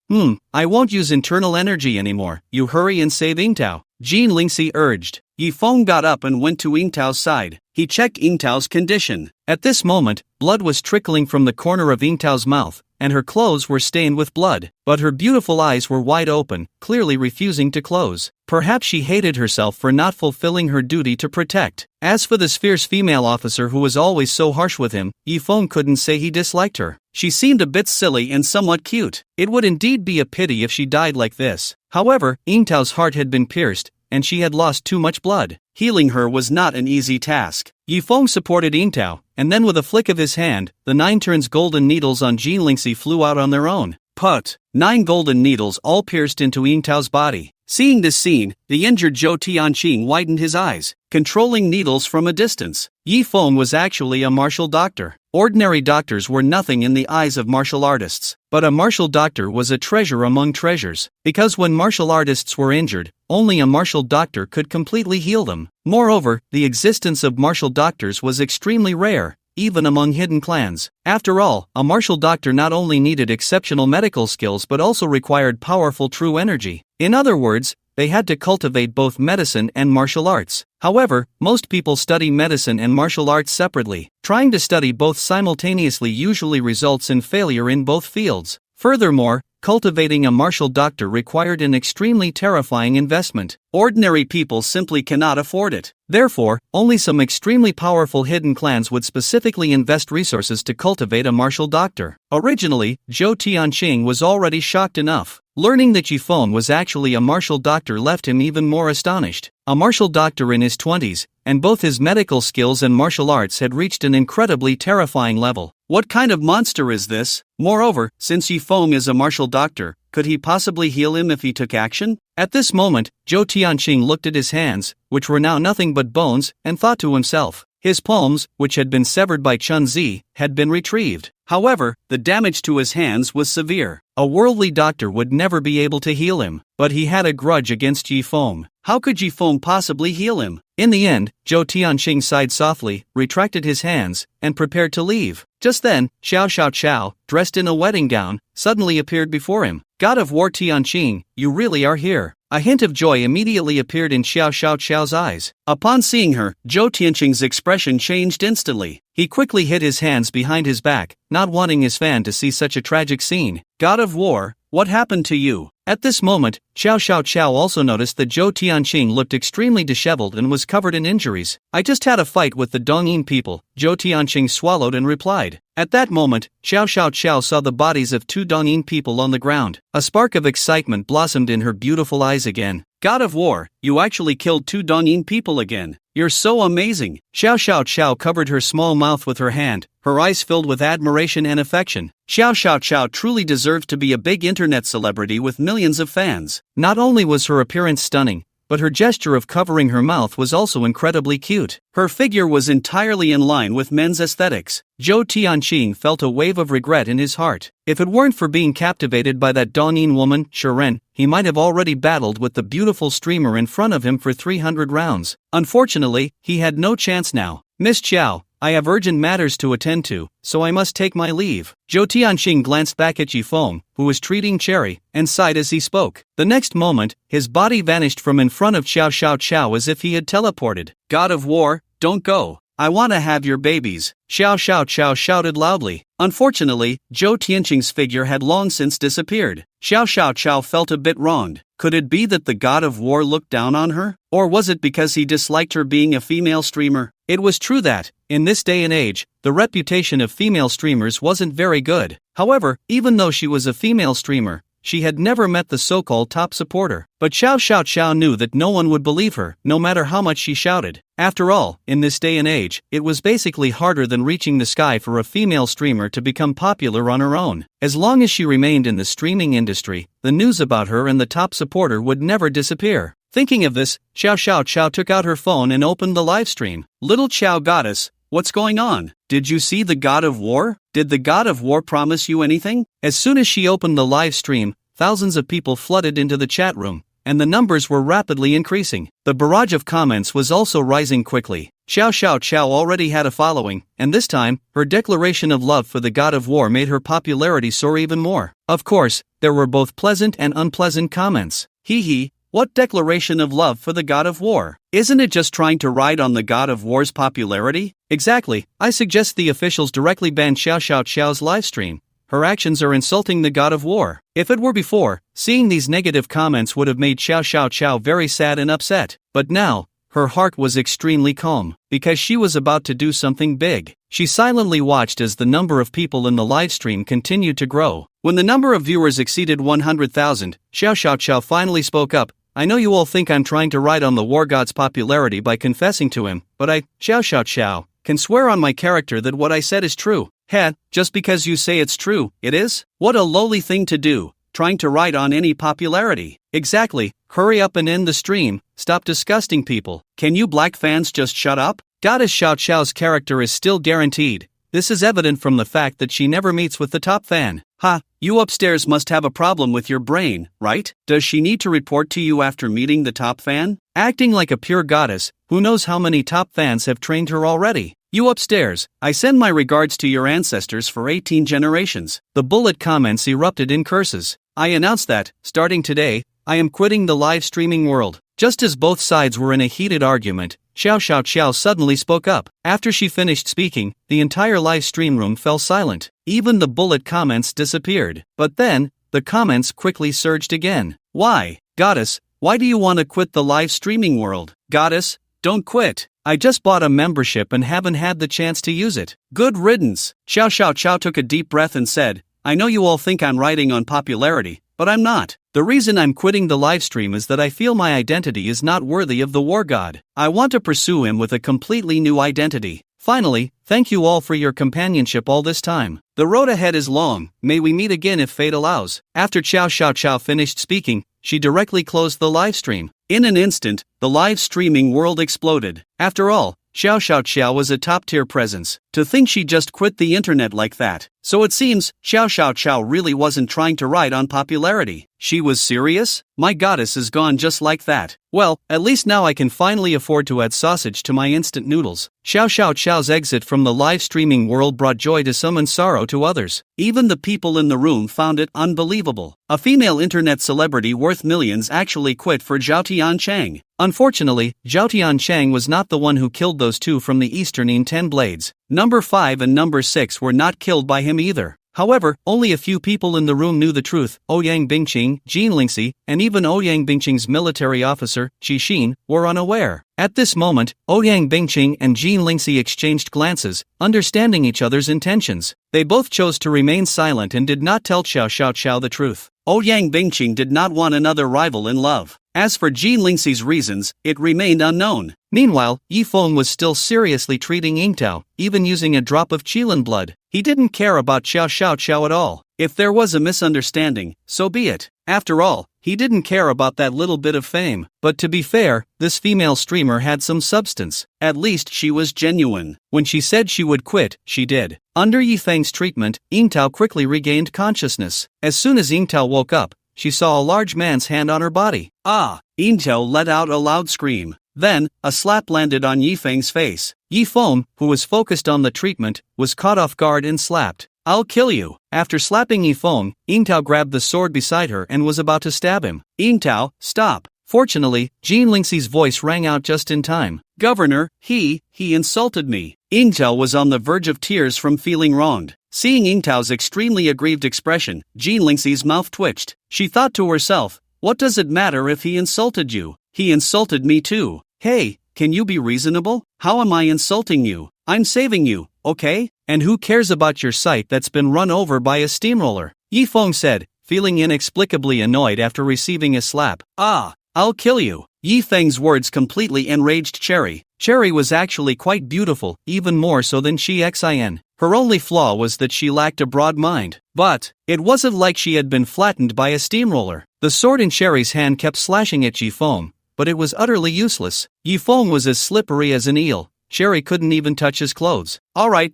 I won't use internal energy anymore, you hurry and save Yingtao. Jin Lingxi urged. Yifeng got up and went to Yingtao's side. He checked Yingtao's condition. At this moment, blood was trickling from the corner of Yingtao's mouth, and her clothes were stained with blood, but her beautiful eyes were wide open, clearly refusing to close. Perhaps she hated herself for not fulfilling her duty to protect. As for this fierce female officer who was always so harsh with him, Yifeng couldn't say he disliked her. She seemed a bit silly and somewhat cute. It would indeed be a pity if she died like this. However, Yingtao's heart had been pierced, and she had lost too much blood. Healing her was not an easy task. Yifeng supported Yingtao, and then with a flick of his hand, the 9 turns golden needles on Jin Lingxi flew out on their own. Put! 9 golden needles all pierced into Yingtao's body. Seeing this scene, the injured Zhou Tianqing widened his eyes, controlling needles from a distance. Yifeng was actually a martial doctor. Ordinary doctors were nothing in the eyes of martial artists, but a martial doctor was a treasure among treasures, because when martial artists were injured, only a martial doctor could completely heal them. Moreover, the existence of martial doctors was extremely rare, even among hidden clans. After all, a martial doctor not only needed exceptional medical skills but also required powerful true energy. In other words, they had to cultivate both medicine and martial arts. However, most people study medicine and martial arts separately. Trying to study both simultaneously usually results in failure in both fields. Furthermore, cultivating a martial doctor required an extremely terrifying investment. Ordinary people simply cannot afford it. Therefore, only some extremely powerful hidden clans would specifically invest resources to cultivate a martial doctor. Originally, Zhou Tianqing was already shocked enough. Learning that Yifeng was actually a martial doctor left him even more astonished. A martial doctor in his 20s, and both his medical skills and martial arts had reached an incredibly terrifying level. What kind of monster is this? Moreover, since Yifeng is a martial doctor, could he possibly heal him if he took action? At this moment, Zhou Tianqing looked at his hands, which were now nothing but bones, and thought to himself. His palms, which had been severed by Chun Zi, had been retrieved. However, the damage to his hands was severe. A worldly doctor would never be able to heal him, but he had a grudge against Yifeng. How could Yifeng possibly heal him? In the end, Zhou Tianqing sighed softly, retracted his hands, and prepared to leave. Just then, Xiao, dressed in a wedding gown, suddenly appeared before him. God of War Tianqing, you really are here. A hint of joy immediately appeared in Xiao's eyes. Upon seeing her, Zhou Tianqing's expression changed instantly. He quickly hid his hands behind his back, not wanting his fan to see such a tragic scene. God of War, what happened to you? At this moment, Xiao also noticed that Zhou Tianqing looked extremely disheveled and was covered in injuries. I just had a fight with the Dongyin people, Zhou Tianqing swallowed and replied. At that moment, Xiao saw the bodies of 2 Dongyin people on the ground. A spark of excitement blossomed in her beautiful eyes again. God of War, you actually killed 2 Dongyin people again. You're so amazing. Xiao covered her small mouth with her hand, her eyes filled with admiration and affection. Xiao truly deserves to be a big internet celebrity with millions of fans. Not only was her appearance stunning, but her gesture of covering her mouth was also incredibly cute. Her figure was entirely in line with men's aesthetics. Zhou Tianqing felt a wave of regret in his heart. If it weren't for being captivated by that Dongyin woman, Shiren, he might have already battled with the beautiful streamer in front of him for 300 rounds. Unfortunately, he had no chance now. Miss Qiao, I have urgent matters to attend to, so I must take my leave. Zhou Tianqing glanced back at Yifeng, who was treating Cherry, and sighed as he spoke. The next moment, his body vanished from in front of Xiao Xiao as if he had teleported. God of War, don't go. I want to have your babies, Xiao Xiao shouted loudly. Unfortunately, Zhou Tianqing's figure had long since disappeared. Xiao Xiao felt a bit wronged. Could it be that the God of War looked down on her? Or was it because he disliked her being a female streamer? It was true that, in this day and age, the reputation of female streamers wasn't very good. However, even though she was a female streamer, she had never met the so-called top supporter. But Xiao Xiao knew that no one would believe her, no matter how much she shouted. After all, in this day and age, it was basically harder than reaching the sky for a female streamer to become popular on her own. As long as she remained in the streaming industry, the news about her and the top supporter would never disappear. Thinking of this, Xiao Xiao took out her phone and opened the live stream. Little Xiao goddess, what's going on? Did you see the God of War? Did the God of War promise you anything? As soon as she opened the live stream, thousands of people flooded into the chat room, and the numbers were rapidly increasing. The barrage of comments was also rising quickly. Xiao Xiao already had a following, and this time, her declaration of love for the God of War made her popularity soar even more. Of course, there were both pleasant and unpleasant comments. Hee, what declaration of love for the God of War? Isn't it just trying to ride on the God of War's popularity? Exactly, I suggest the officials directly ban Xiao Xiao's livestream. Her actions are insulting the God of War. If it were before, seeing these negative comments would have made Xiao Xiao very sad and upset. But now, her heart was extremely calm, because she was about to do something big. She silently watched as the number of people in the livestream continued to grow. When the number of viewers exceeded 100,000, Xiao Xiao finally spoke up. I know you all think I'm trying to ride on the war god's popularity by confessing to him, but I, Xiao Xiao, can swear on my character that what I said is true. Heh, just because you say it's true, it is? What a lowly thing to do, trying to ride on any popularity. Exactly, hurry up and end the stream, stop disgusting people. Can you black fans just shut up? Goddess Xiao's character is still guaranteed. This is evident from the fact that she never meets with the top fan. Ha, you upstairs must have a problem with your brain, right? Does she need to report to you after meeting the top fan? Acting like a pure goddess, who knows how many top fans have trained her already? You upstairs, I send my regards to your ancestors for 18 generations. The bullet comments erupted in curses. I announce that, starting today, I am quitting the live streaming world. Just as both sides were in a heated argument, Xiao Xiao suddenly spoke up. After she finished speaking, the entire live stream room fell silent. Even the bullet comments disappeared. But then, the comments quickly surged again. Why, goddess, why do you want to quit the live streaming world? Goddess, don't quit. I just bought a membership and haven't had the chance to use it. Good riddance. Xiao Xiao took a deep breath and said, I know you all think I'm riding on popularity, but I'm not. The reason I'm quitting the livestream is that I feel my identity is not worthy of the war god. I want to pursue him with a completely new identity. Finally, thank you all for your companionship all this time. The road ahead is long, may we meet again if fate allows. After Xiao Xiao finished speaking, she directly closed the livestream. In an instant, the live streaming world exploded. After all, Xiao Xiao was a top-tier presence. To think she just quit the internet like that. So it seems, Xiao Xiao really wasn't trying to ride on popularity. She was serious? My goddess is gone just like that. Well, at least now I can finally afford to add sausage to my instant noodles. Xiao Xiao's exit from the live streaming world brought joy to some and sorrow to others. Even the people in the room found it unbelievable. A female internet celebrity worth millions actually quit for Zhao Tianqing. Unfortunately, Zhao Tianqing was not the one who killed those two from the Eastern 10 blades. Number 5 and number 6 were not killed by him either. However, only a few people in the room knew the truth. Ouyang Bingqing, Jin Lingxi, and even Ouyang Bingqing's military officer, Qi Xin, were unaware. At this moment, Ouyang Bingqing and Jin Lingxi exchanged glances, understanding each other's intentions. They both chose to remain silent and did not tell Xiao Xiao the truth. Ouyang Bingqing did not want another rival in love. As for Jin Lingxi's reasons, it remained unknown. Meanwhile, Yifeng was still seriously treating Yingtao, even using a drop of Qilin blood. He didn't care about Xiao Xiao at all. If there was a misunderstanding, so be it. After all, he didn't care about that little bit of fame. But to be fair, this female streamer had some substance. At least she was genuine. When she said she would quit, she did. Under Yifeng's treatment, Yingtao quickly regained consciousness. As soon as Yingtao woke up, she saw a large man's hand on her body. Ah! Yingtao let out a loud scream. Then, a slap landed on Yifeng's face. Yifeng, who was focused on the treatment, was caught off guard and slapped. "I'll kill you." After slapping Yifeng, Yingtao grabbed the sword beside her and was about to stab him. "Yingtao, stop." Fortunately, Jean Lingxi's voice rang out just in time. "Governor, he insulted me." Yingtao was on the verge of tears from feeling wronged. Seeing Yingtao's extremely aggrieved expression, Jean Lingxi's mouth twitched. She thought to herself, "What does it matter if he insulted you? He insulted me too. Hey, can you be reasonable? How am I insulting you? I'm saving you, okay? And who cares about your sight that's been run over by a steamroller?" Yifeng said, feeling inexplicably annoyed after receiving a slap. "Ah, I'll kill you." Yifeng's words completely enraged Cherry. Cherry was actually quite beautiful, even more so than Xin. Her only flaw was that she lacked a broad mind. But it wasn't like she had been flattened by a steamroller. The sword in Cherry's hand kept slashing at Yifeng, but it was utterly useless. Yifeng was as slippery as an eel. Cherry couldn't even touch his clothes. All right,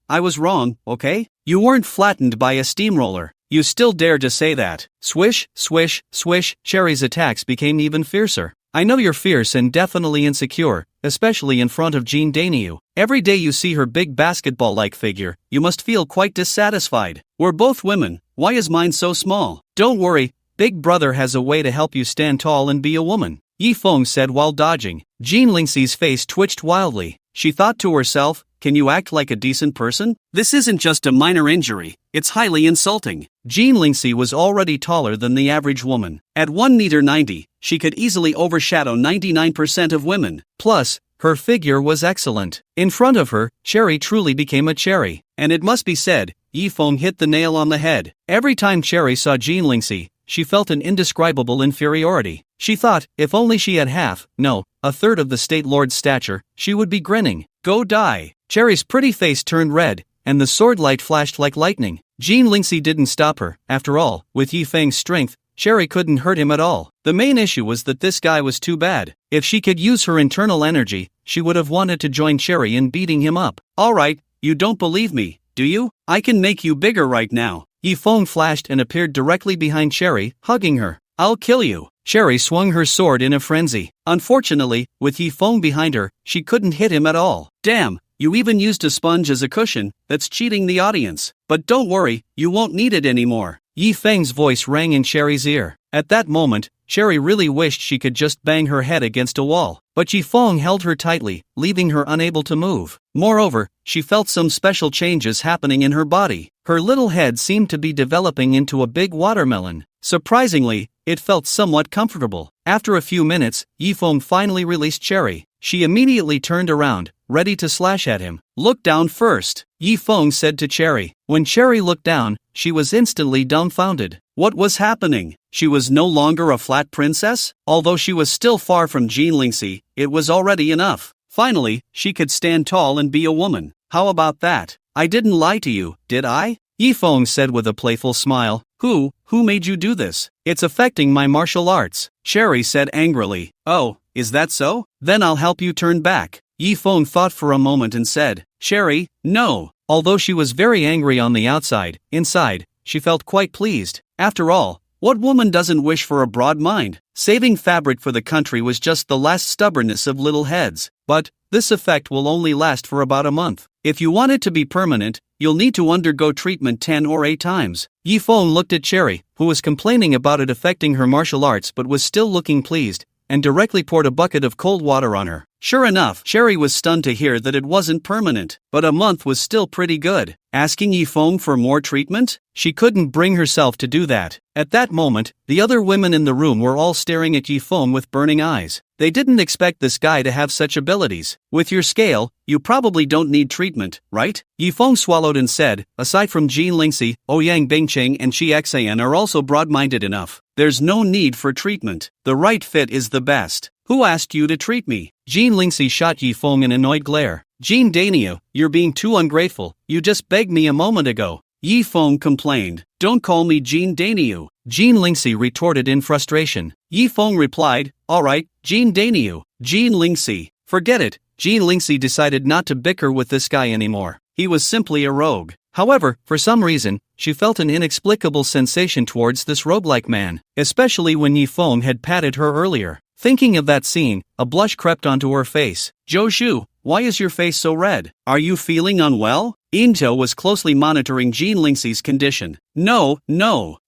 I was wrong, okay? You weren't flattened by a steamroller. You still dare to say that. Swish, swish, swish. Cherry's attacks became even fiercer. "I know you're fierce and definitely insecure, especially in front of Jean Dainyu. Every day you see her big basketball-like figure, you must feel quite dissatisfied. We're both women, why is mine so small? Don't worry, Big Brother has a way to help you stand tall and be a woman," Yifeng said while dodging. Jean Lingxi's face twitched wildly. She thought to herself, "Can you act like a decent person? This isn't just a minor injury, it's highly insulting." Jean Lingxi was already taller than the average woman. At 1 meter 90, she could easily overshadow 99% of women. Plus, her figure was excellent. In front of her, Cherry truly became a cherry. And it must be said, Yifeng hit the nail on the head. Every time Cherry saw Jean Lingxi, she felt an indescribable inferiority. She thought, if only she had a third of the State Lord's stature, she would be grinning. "Go die." Cherry's pretty face turned red, and the sword light flashed like lightning. Jean Lingxi didn't stop her. After all, with Yifeng's strength, Cherry couldn't hurt him at all. The main issue was that this guy was too bad. If she could use her internal energy, she would have wanted to join Cherry in beating him up. "Alright, you don't believe me, do you? I can make you bigger right now." Yifeng flashed and appeared directly behind Cherry, hugging her. "I'll kill you." Cherry swung her sword in a frenzy. Unfortunately, with Yifeng behind her, she couldn't hit him at all. "Damn, you even used a sponge as a cushion, that's cheating the audience. But don't worry, you won't need it anymore." Yifeng's voice rang in Cherry's ear. At that moment, Cherry really wished she could just bang her head against a wall. But Yifeng held her tightly, leaving her unable to move. Moreover, she felt some special changes happening in her body. Her little head seemed to be developing into a big watermelon. Surprisingly, it felt somewhat comfortable. After a few minutes, Yifeng finally released Cherry. She immediately turned around, ready to slash at him. "Look down first," Yifeng said to Cherry. When Cherry looked down, she was instantly dumbfounded. What was happening? She was no longer a flat princess? Although she was still far from Jean Lingxi, it was already enough. Finally, she could stand tall and be a woman. How about that? I didn't lie to you, did I? Yifeng said with a playful smile. Who made you do this? It's affecting my martial arts, Cherry said angrily. Oh, is that so? Then I'll help you turn back. Yifeng thought for a moment and said, Cherry, no. Although she was very angry on the outside, inside, she felt quite pleased. After all, what woman doesn't wish for a broad mind? Saving fabric for the country was just the last stubbornness of little heads. But this effect will only last for about a month. If you want it to be permanent, you'll need to undergo treatment 10 or 8 times. Yifeng looked at Cherry, who was complaining about it affecting her martial arts but was still looking pleased, and directly poured a bucket of cold water on her. Sure enough, Cherry was stunned to hear that it wasn't permanent, but a month was still pretty good. Asking Yifeng for more treatment? She couldn't bring herself to do that. At that moment, the other women in the room were all staring at Yifeng with burning eyes. They didn't expect this guy to have such abilities. With your scale, you probably don't need treatment, right? Yifeng swallowed and said, aside from Jean Lingxi, Ouyang Bingqing and Xian are also broad-minded enough. There's no need for treatment. The right fit is the best. Who asked you to treat me? Jean Lingxi shot Yifeng an annoyed glare. Jean Dainyu, you're being too ungrateful. You just begged me a moment ago. Yifeng complained. Don't call me Jean Dainyu. Jean Lingxi retorted in frustration. Yifeng replied, alright, Jean Dainyu. Jean Lingxi. Forget it. Jean Lingxi decided not to bicker with this guy anymore. He was simply a rogue. However, for some reason, she felt an inexplicable sensation towards this roguelike man, especially when Yifeng had patted her earlier. Thinking of that scene, a blush crept onto her face. Zhou, why is your face so red? Are you feeling unwell? Into was closely monitoring Jean Lingxi's condition. No.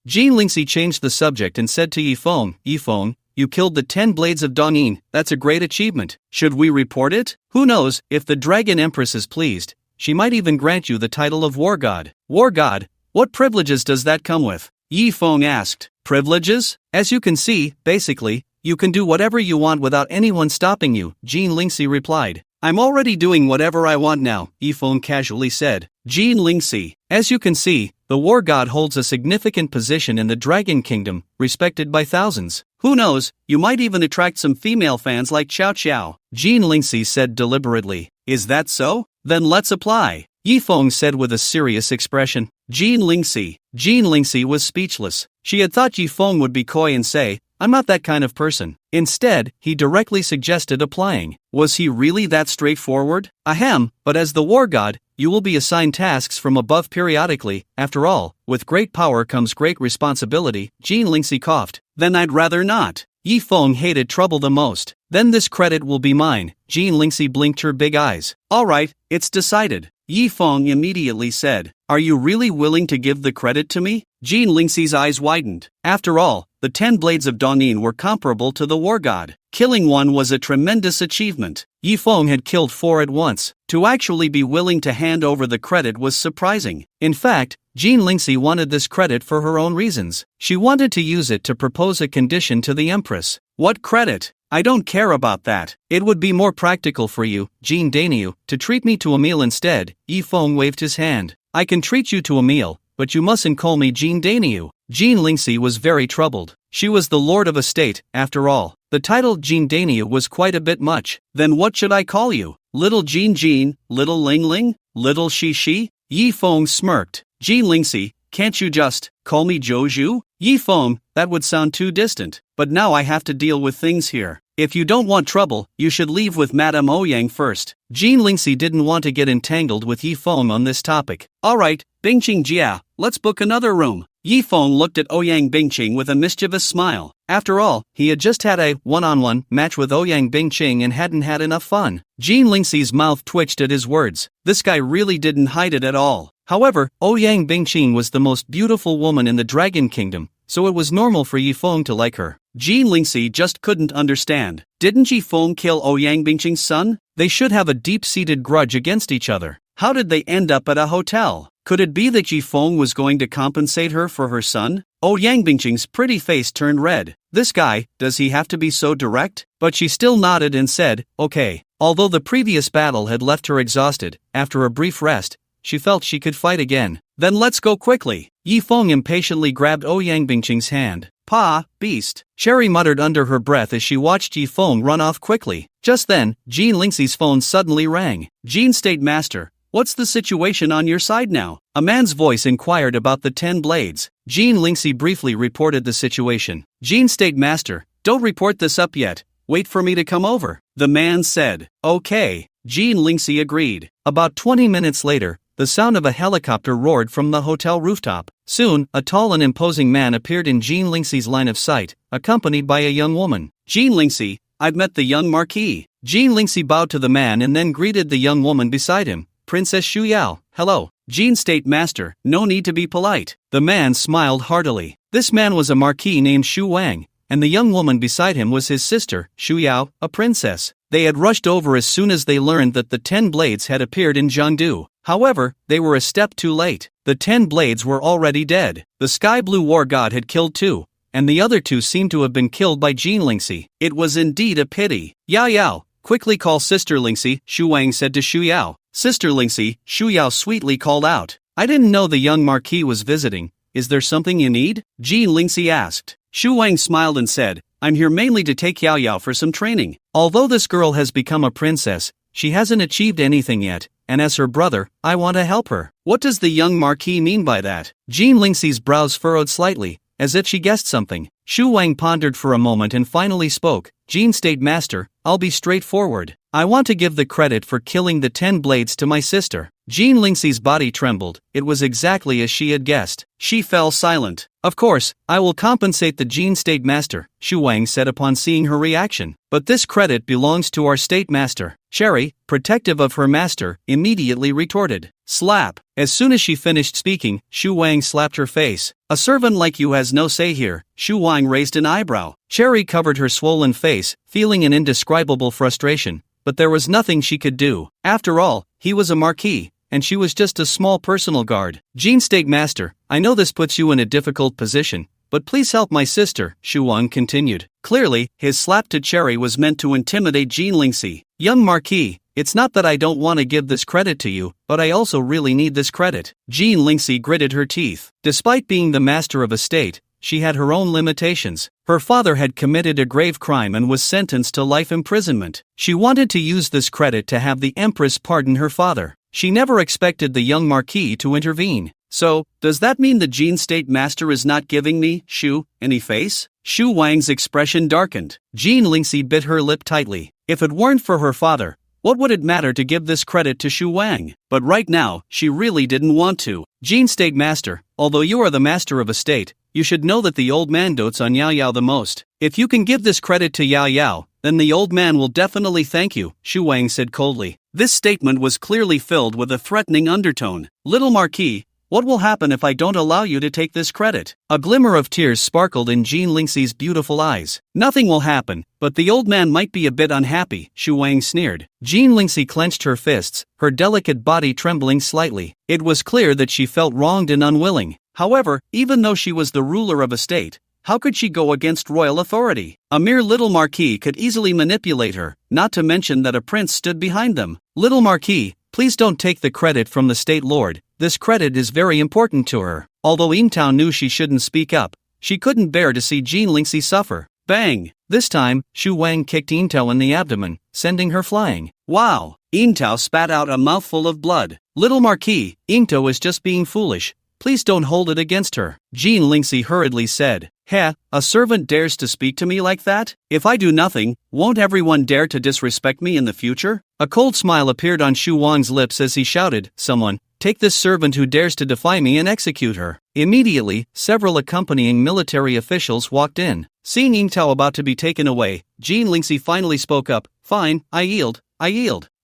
Jean Lingxi changed the subject and said to Yifeng, you killed the 10 blades of Dongyin, that's a great achievement. Should we report it? Who knows, if the Dragon Empress is pleased, she might even grant you the title of War God. War God? What privileges does that come with? Yifeng asked. Privileges? As you can see, basically, you can do whatever you want without anyone stopping you, Jean Lingxi replied. I'm already doing whatever I want now, Yifeng casually said. Jean Lingxi, as you can see, the War God holds a significant position in the Dragon Kingdom, respected by thousands. Who knows, you might even attract some female fans like Xiao Xiao, Jean Lingxi said deliberately. Is that so? Then let's apply, Yifeng said with a serious expression. Jean Lingxi was speechless. She had thought Yifeng would be coy and say, I'm not that kind of person. Instead, he directly suggested applying. Was he really that straightforward? Ahem, but as the War God, you will be assigned tasks from above periodically. After all, with great power comes great responsibility, Jean Lingxi coughed. Then I'd rather not. Yifeng hated trouble the most. Then this credit will be mine, Jean Lingxi blinked her big eyes. Alright, it's decided. Yifeng immediately said. Are you really willing to give the credit to me? Jean Lingxi's eyes widened. After all, the 10 blades of Dongyin were comparable to the War God. Killing one was a tremendous achievement. Yifeng had killed 4 at once. To actually be willing to hand over the credit was surprising. In fact, Jean Lingxi wanted this credit for her own reasons. She wanted to use it to propose a condition to the Empress. What credit? I don't care about that. It would be more practical for you, Jean Dainyu, to treat me to a meal instead. Yifeng waved his hand. I can treat you to a meal, but you mustn't call me Jean Dainyu. Jean Lingxi was very troubled. She was the lord of a state, after all. The title Jean Dainyu was quite a bit much. Then what should I call you? Little Jean, Little Ling, Little Shi? Yifeng smirked. Jean Lingxi, can't you just call me Zhou? Yifeng, that would sound too distant. But now I have to deal with things here. If you don't want trouble, you should leave with Madame Ouyang first. Jean Lingxi didn't want to get entangled with Yifeng on this topic. Alright, Bingqing Jia, let's book another room. Yifeng looked at Ouyang Bingqing with a mischievous smile. After all, he had just had a one-on-one match with Ouyang Bingqing and hadn't had enough fun. Jean Lingxi's mouth twitched at his words. This guy really didn't hide it at all. However, Ouyang Bingqing was the most beautiful woman in the Dragon Kingdom, so it was normal for Yifeng to like her. Jean Lingxi just couldn't understand. Didn't Yifeng kill Ouyang Bingqing's son? They should have a deep-seated grudge against each other. How did they end up at a hotel? Could it be that Yifeng was going to compensate her for her son? Ouyang Bingqing's pretty face turned red. This guy, does he have to be so direct? But she still nodded and said, okay. Although the previous battle had left her exhausted, after a brief rest, she felt she could fight again. Then let's go quickly. Yifeng impatiently grabbed Ouyang Bingqing's hand. Pa, beast, Sherry muttered under her breath as she watched Yifeng run off quickly. Just then, Jean Lingxi's phone suddenly rang. Jean State Master, what's the situation on your side now? A man's voice inquired about the 10 blades. Jean Lingxi briefly reported the situation. Jean State Master, don't report this up yet. Wait for me to come over. The man said. Okay. Jean Lingxi agreed. About 20 minutes later, the sound of a helicopter roared from the hotel rooftop. Soon, a tall and imposing man appeared in Jean Lingxi's line of sight, accompanied by a young woman. Jean Lingxi, I've met the young Marquis. Jean Lingxi bowed to the man and then greeted the young woman beside him. Princess Xu Yao, hello. Jean State Master, no need to be polite. The man smiled heartily. This man was a marquis named Xu Wang, and the young woman beside him was his sister, Xu Yao, a princess. They had rushed over as soon as they learned that the 10 blades had appeared in Jiangdu. However, they were a step too late. The 10 blades were already dead. The Sky Blue War God had killed 2, and the other 2 seemed to have been killed by Jean Lingxi. It was indeed a pity. Yao, quickly call Sister Lingxi, Xu Wang said to Xu Yao. Sister Lingxi, Xu Yao sweetly called out. I didn't know the young Marquis was visiting. Is there something you need? Jean Lingxi asked. Xu Wang smiled and said, I'm here mainly to take Yao for some training. Although this girl has become a princess, she hasn't achieved anything yet, and as her brother, I want to help her. What does the young Marquis mean by that? Jean Lingxi's brows furrowed slightly, as if she guessed something. Xu Wang pondered for a moment and finally spoke. Jean State Master, I'll be straightforward. I want to give the credit for killing the 10 blades to my sister. Jean Lingxi's body trembled. It was exactly as she had guessed. She fell silent. Of course, I will compensate the Jean State Master, Shu Wang said upon seeing her reaction. But this credit belongs to our State Master. Sherry, protective of her master, immediately retorted. Slap. As soon as she finished speaking, Shu Wang slapped her face. A servant like you has no say here. Shu Wang raised an eyebrow. Sherry covered her swollen face, feeling an indescribable frustration. But there was nothing she could do. After all, he was a marquis, and she was just a small personal guard. Jean State Master, I know this puts you in a difficult position, but please help my sister, Shu Wang continued. Clearly, his slap to Cherry was meant to intimidate Jean Lingxi. Young Marquis, it's not that I don't want to give this credit to you, but I also really need this credit. Jean Lingxi gritted her teeth. Despite being the master of a state, she had her own limitations. Her father had committed a grave crime and was sentenced to life imprisonment. She wanted to use this credit to have the Empress pardon her father. She never expected the young Marquis to intervene. So, does that mean the Jean State Master is not giving me, Shu, any face? Shu Wang's expression darkened. Jean Lingxi bit her lip tightly. If it weren't for her father, what would it matter to give this credit to Shu Wang? But right now, she really didn't want to. Jean State Master, although you are the master of a state, you should know that the old man dotes on Yao Yao the most. If you can give this credit to Yao Yao, then the old man will definitely thank you, Shu Wang said coldly. This statement was clearly filled with a threatening undertone. Little Marquis, what will happen if I don't allow you to take this credit? A glimmer of tears sparkled in Jean Lingxi's beautiful eyes. Nothing will happen, but the old man might be a bit unhappy, Shu Wang sneered. Jean Lingxi clenched her fists, her delicate body trembling slightly. It was clear that she felt wronged and unwilling. However, even though she was the ruler of a state, how could she go against royal authority? A mere little marquis could easily manipulate her, not to mention that a prince stood behind them. Little Marquis, please don't take the credit from the state lord. This credit is very important to her. Although Yingtao knew she shouldn't speak up, she couldn't bear to see Jean Lingxi suffer. Bang! This time, Shu Wang kicked Yingtao in the abdomen, sending her flying. Wow! Yingtao spat out a mouthful of blood. Little Marquis, Yingtao is just being foolish. Please don't hold it against her. Jean Lingxi hurriedly said. Heh, a servant dares to speak to me like that? If I do nothing, won't everyone dare to disrespect me in the future? A cold smile appeared on Shu Wang's lips as he shouted, Someone, take this servant who dares to defy me and execute her. Immediately, several accompanying military officials walked in. Seeing Yingtao about to be taken away, Jean Lingxi finally spoke up. Fine, I yield.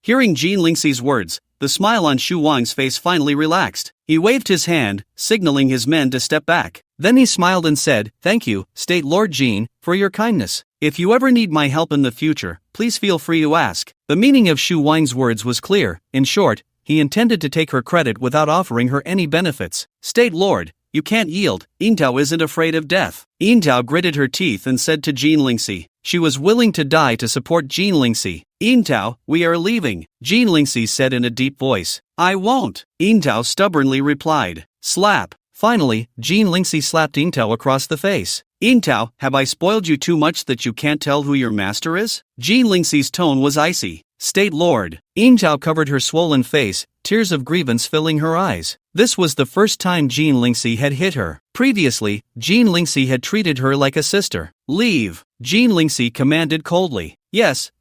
Hearing Jean Lingxi's words, the smile on Shu Wang's face finally relaxed. He waved his hand, signaling his men to step back. Then he smiled and said, Thank you, State Lord Jean, for your kindness. If you ever need my help in the future, please feel free to ask. The meaning of Shu Wang's words was clear. In short, he intended to take her credit without offering her any benefits. State Lord, you can't yield. Yingtao isn't afraid of death. Yingtao gritted her teeth and said to Jean Lingxi. She was willing to die to support Jean Lingxi. Yingtao, we are leaving, Jean Lingxi said in a deep voice. I won't, Yingtao stubbornly replied. Slap. Finally, Jean Lingxi slapped Yingtao across the face. Yingtao, have I spoiled you too much that you can't tell who your master is? Jean Lingxi's tone was icy. State Lord. Yingtao covered her swollen face, tears of grievance filling her eyes. This was the first time Jean Lingxi had hit her. Previously, Jean Lingxi had treated her like a sister. Leave, Jean Lingxi commanded coldly. Yes,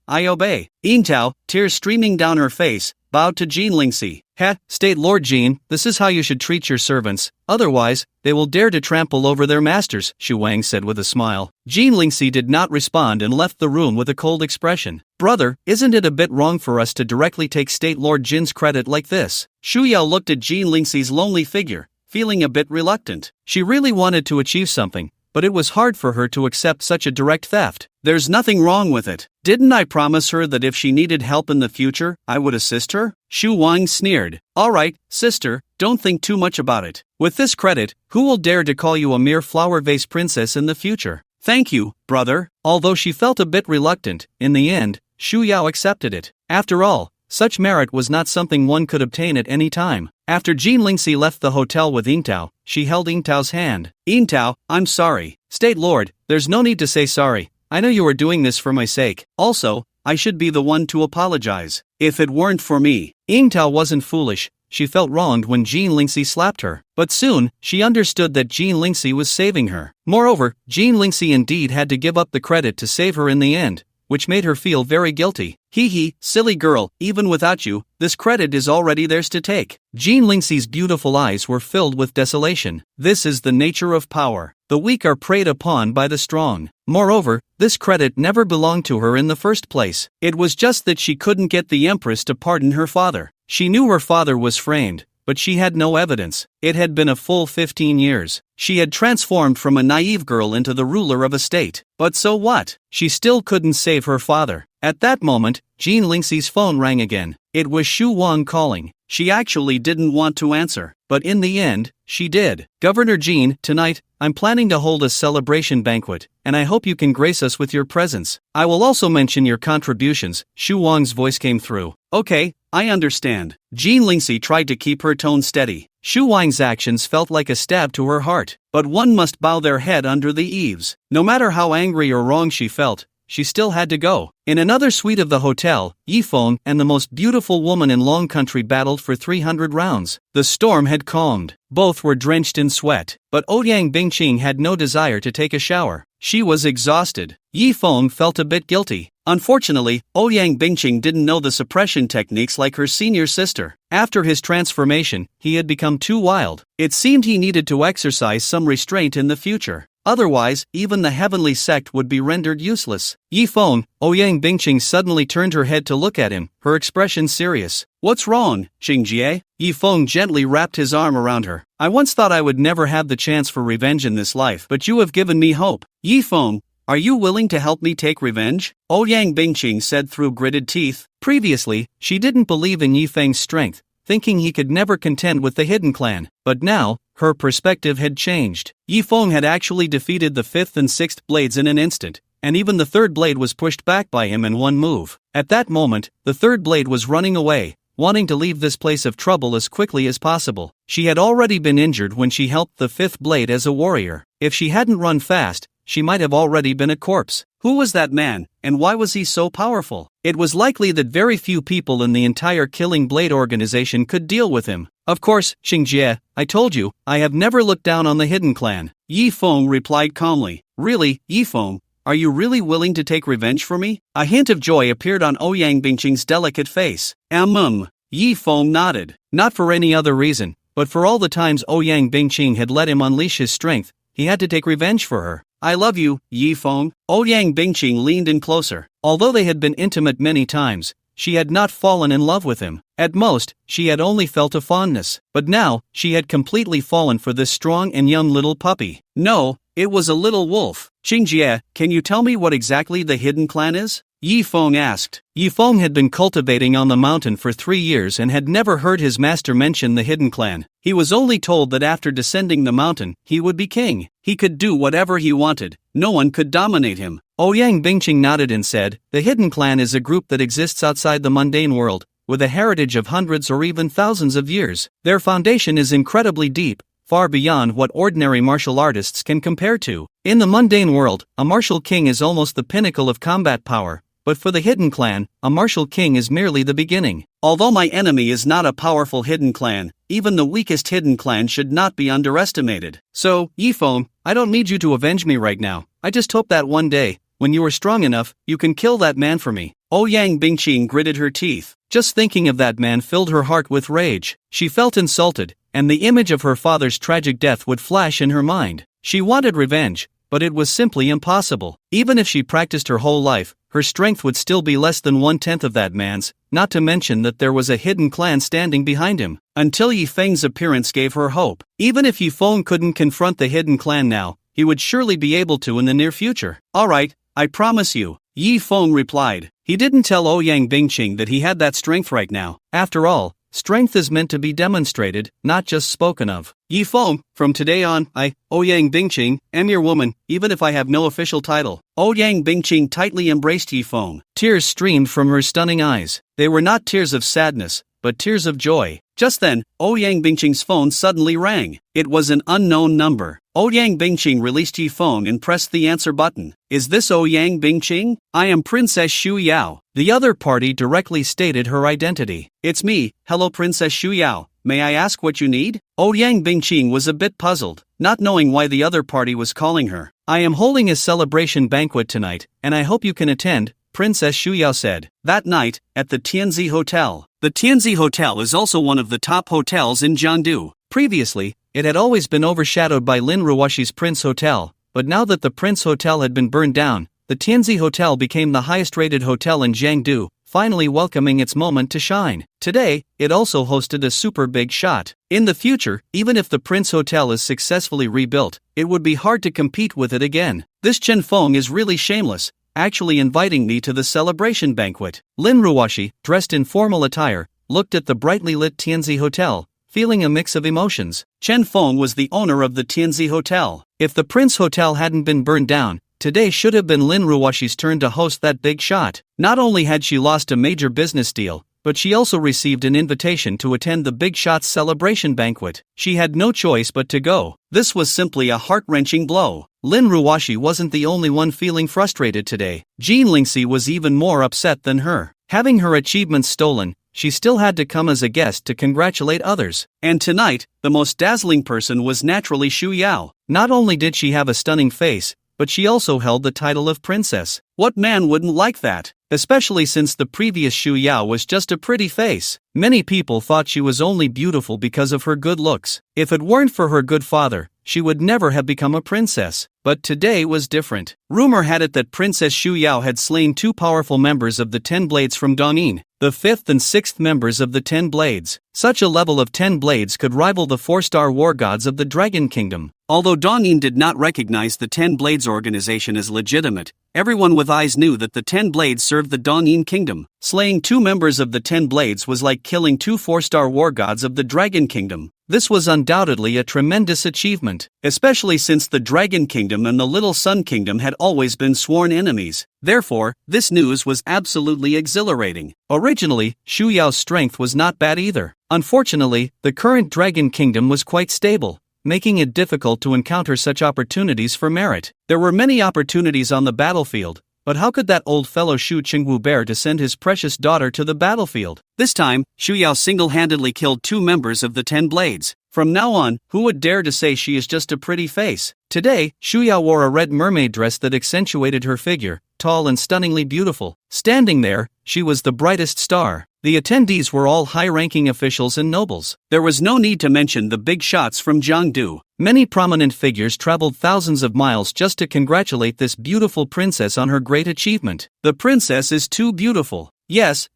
I obey. Yingtao, tears streaming down her face, bowed to Jean Lingxi. State Lord Jean, this is how you should treat your servants, otherwise, they will dare to trample over their masters, Shu Wang said with a smile. Jean Lingxi did not respond and left the room with a cold expression. Brother, isn't it a bit wrong for us to directly take State Lord Jin's credit like this? Shu Yao looked at Jean Lingxi's lonely figure, feeling a bit reluctant. She really wanted to achieve something, but it was hard for her to accept such a direct theft. There's nothing wrong with it. Didn't I promise her that if she needed help in the future, I would assist her? Shu Wang sneered. Alright, sister, don't think too much about it. With this credit, who will dare to call you a mere flower vase princess in the future? Thank you, brother. Although she felt a bit reluctant, in the end, Shu Yao accepted it. After all, such merit was not something one could obtain at any time. After Jean Lingxi left the hotel with Yingtao, she held Yingtao's hand. Yingtao, I'm sorry. State Lord, there's no need to say sorry. I know you are doing this for my sake. Also, I should be the one to apologize. If it weren't for me. Yingtao wasn't foolish. She felt wronged when Jean Lingxi slapped her. But soon, she understood that Jean Lingxi was saving her. Moreover, Jean Lingxi indeed had to give up the credit to save her in the end. which made her feel very guilty. Hee hee, silly girl, even without you, this credit is already theirs to take. Jean Lingxi's beautiful eyes were filled with desolation. This is the nature of power. The weak are preyed upon by the strong. Moreover, this credit never belonged to her in the first place. It was just that she couldn't get the Empress to pardon her father. She knew her father was framed, but she had no evidence. It had been a full 15 years. She had transformed from a naive girl into the ruler of a state. But so what? She still couldn't save her father. At that moment, Jean Lingxi's phone rang again. It was Xu Wang calling. She actually didn't want to answer, but in the end, she did. Governor Jean, tonight, I'm planning to hold a celebration banquet, and I hope you can grace us with your presence. I will also mention your contributions. Xu Wang's voice came through. Okay, I understand. Jean Lingxi tried to keep her tone steady. Xu Wang's actions felt like a stab to her heart, but one must bow their head under the eaves. No matter how angry or wrong she felt, she still had to go. In another suite of the hotel, Yifeng and the most beautiful woman in Long Country battled for 300 rounds. The storm had calmed. Both were drenched in sweat, but Ouyang Bingqing had no desire to take a shower. She was exhausted. Yifeng felt a bit guilty. Unfortunately, Ouyang Bingqing didn't know the suppression techniques like her senior sister. After his transformation, he had become too wild. It seemed he needed to exercise some restraint in the future. Otherwise, even the heavenly sect would be rendered useless. Yifeng, Ouyang Bingqing suddenly turned her head to look at him, her expression serious. What's wrong, Xingjie? Yifeng gently wrapped his arm around her. I once thought I would never have the chance for revenge in this life, but you have given me hope. Yifeng, are you willing to help me take revenge? Ouyang Bingqing said through gritted teeth. Previously, she didn't believe in Yifeng's strength, thinking he could never contend with the hidden clan. But now, her perspective had changed. Yifeng had actually defeated the 5th and 6th blades in an instant, and even the 3rd blade was pushed back by him in one move. At that moment, the 3rd blade was running away, wanting to leave this place of trouble as quickly as possible. She had already been injured when she helped the 5th blade as a warrior. If she hadn't run fast, she might have already been a corpse. Who was that man, and why was he so powerful? It was likely that very few people in the entire Killing Blade organization could deal with him. Of course, Xingjie, I told you, I have never looked down on the hidden clan. Yifeng replied calmly. Really, Yifeng, are you really willing to take revenge for me? A hint of joy appeared on Ouyang Bingqing's delicate face. Yifeng nodded. Not for any other reason, but for all the times Ouyang Bingqing had let him unleash his strength, he had to take revenge for her. I love you, Yifeng. Ouyang Bingqing leaned in closer. Although they had been intimate many times, she had not fallen in love with him. At most, she had only felt a fondness. But now, she had completely fallen for this strong and young little puppy. No, it was a little wolf. Xingjie, can you tell me what exactly the hidden clan is? Yifeng asked. Yifeng had been cultivating on the mountain for 3 years and had never heard his master mention the hidden clan. He was only told that after descending the mountain, he would be king. He could do whatever he wanted. No one could dominate him. Ouyang Bingqing nodded and said, the hidden clan is a group that exists outside the mundane world, with a heritage of hundreds or even thousands of years. Their foundation is incredibly deep, far beyond what ordinary martial artists can compare to. In the mundane world, a martial king is almost the pinnacle of combat power. But for the hidden clan, a martial king is merely the beginning. Although my enemy is not a powerful hidden clan, even the weakest hidden clan should not be underestimated. So, Yifeng, I don't need you to avenge me right now. I just hope that one day, when you are strong enough, you can kill that man for me. Ouyang Bingqing gritted her teeth. Just thinking of that man filled her heart with rage. She felt insulted, and the image of her father's tragic death would flash in her mind. She wanted revenge, but it was simply impossible. Even if she practiced her whole life, her strength would still be less than 1/10 of that man's, not to mention that there was a hidden clan standing behind him. Until Yifeng's appearance gave her hope. Even if Yifeng couldn't confront the hidden clan now, he would surely be able to in the near future. Alright, I promise you, Yifeng replied. He didn't tell Ouyang Bingqing that he had that strength right now. After all, strength is meant to be demonstrated, not just spoken of. Yifeng, from today on, I, Ouyang Bingqing, am your woman, even if I have no official title. Ouyang Bingqing tightly embraced Yifeng. Tears streamed from her stunning eyes. They were not tears of sadness, but tears of joy. Just then, Ouyang Bingqing's phone suddenly rang. It was an unknown number. Ouyang Bingqing released Yifeng and pressed the answer button. Is this Ouyang Bingqing? I am Princess Xu Yao. The other party directly stated her identity. It's me, hello Princess Xu Yao. May I ask what you need? Ouyang Bingqing was a bit puzzled, not knowing why the other party was calling her. I am holding a celebration banquet tonight, and I hope you can attend, Princess Xu Yao said. That night, at the Tianzi Hotel. The Tianzi Hotel is also one of the top hotels in Jiangdu. Previously, it had always been overshadowed by Lin Ruoshi's Prince Hotel, but now that the Prince Hotel had been burned down, the Tianzi Hotel became the highest-rated hotel in Jiangdu, finally welcoming its moment to shine. Today, it also hosted a super big shot. In the future, even if the Prince Hotel is successfully rebuilt, it would be hard to compete with it again. This Chen Feng is really shameless, actually inviting me to the celebration banquet. Lin Ruoshi, dressed in formal attire, looked at the brightly lit Tianzi Hotel, feeling a mix of emotions. Chen Feng was the owner of the Tianzi Hotel. If the Prince Hotel hadn't been burned down, today should have been Lin Ruoshi's turn to host that big shot. Not only had she lost a major business deal, but she also received an invitation to attend the big shot's celebration banquet. She had no choice but to go. This was simply a heart-wrenching blow. Lin Ruoshi wasn't the only one feeling frustrated today. Jean Lingxi was even more upset than her. Having her achievements stolen, she still had to come as a guest to congratulate others. And tonight, the most dazzling person was naturally Xu Yao. Not only did she have a stunning face, but she also held the title of princess. What man wouldn't like that? Especially since the previous Xu Yao was just a pretty face. Many people thought she was only beautiful because of her good looks. If it weren't for her good father, she would never have become a princess. But today was different. Rumor had it that Princess Xu Yao had slain two powerful members of the 10 Blades from Danin, the 5th and 6th members of the 10 Blades. Such a level of 10 Blades could rival the 4-star war gods of the Dragon Kingdom. Although Danin did not recognize the 10 Blades organization as legitimate, everyone with eyes knew that the 10 Blades served the Danin Kingdom. Slaying two members of the 10 Blades was like killing two 4-star war gods of the Dragon Kingdom. This was undoubtedly a tremendous achievement, especially since the Dragon Kingdom and the Little Sun Kingdom had always been sworn enemies. Therefore, this news was absolutely exhilarating. Originally, Xu Yao's strength was not bad either. Unfortunately, the current Dragon Kingdom was quite stable, making it difficult to encounter such opportunities for merit. There were many opportunities on the battlefield, but how could that old fellow Xu Qingwu bear to send his precious daughter to the battlefield? This time, Xu Yao single-handedly killed two members of the 10 Blades. From now on, who would dare to say she is just a pretty face? Today, Xu Yao wore a red mermaid dress that accentuated her figure, tall and stunningly beautiful. Standing there, she was the brightest star. The attendees were all high-ranking officials and nobles. There was no need to mention the big shots from Jiangdu. Many prominent figures traveled thousands of miles just to congratulate this beautiful princess on her great achievement. The princess is too beautiful. Yes.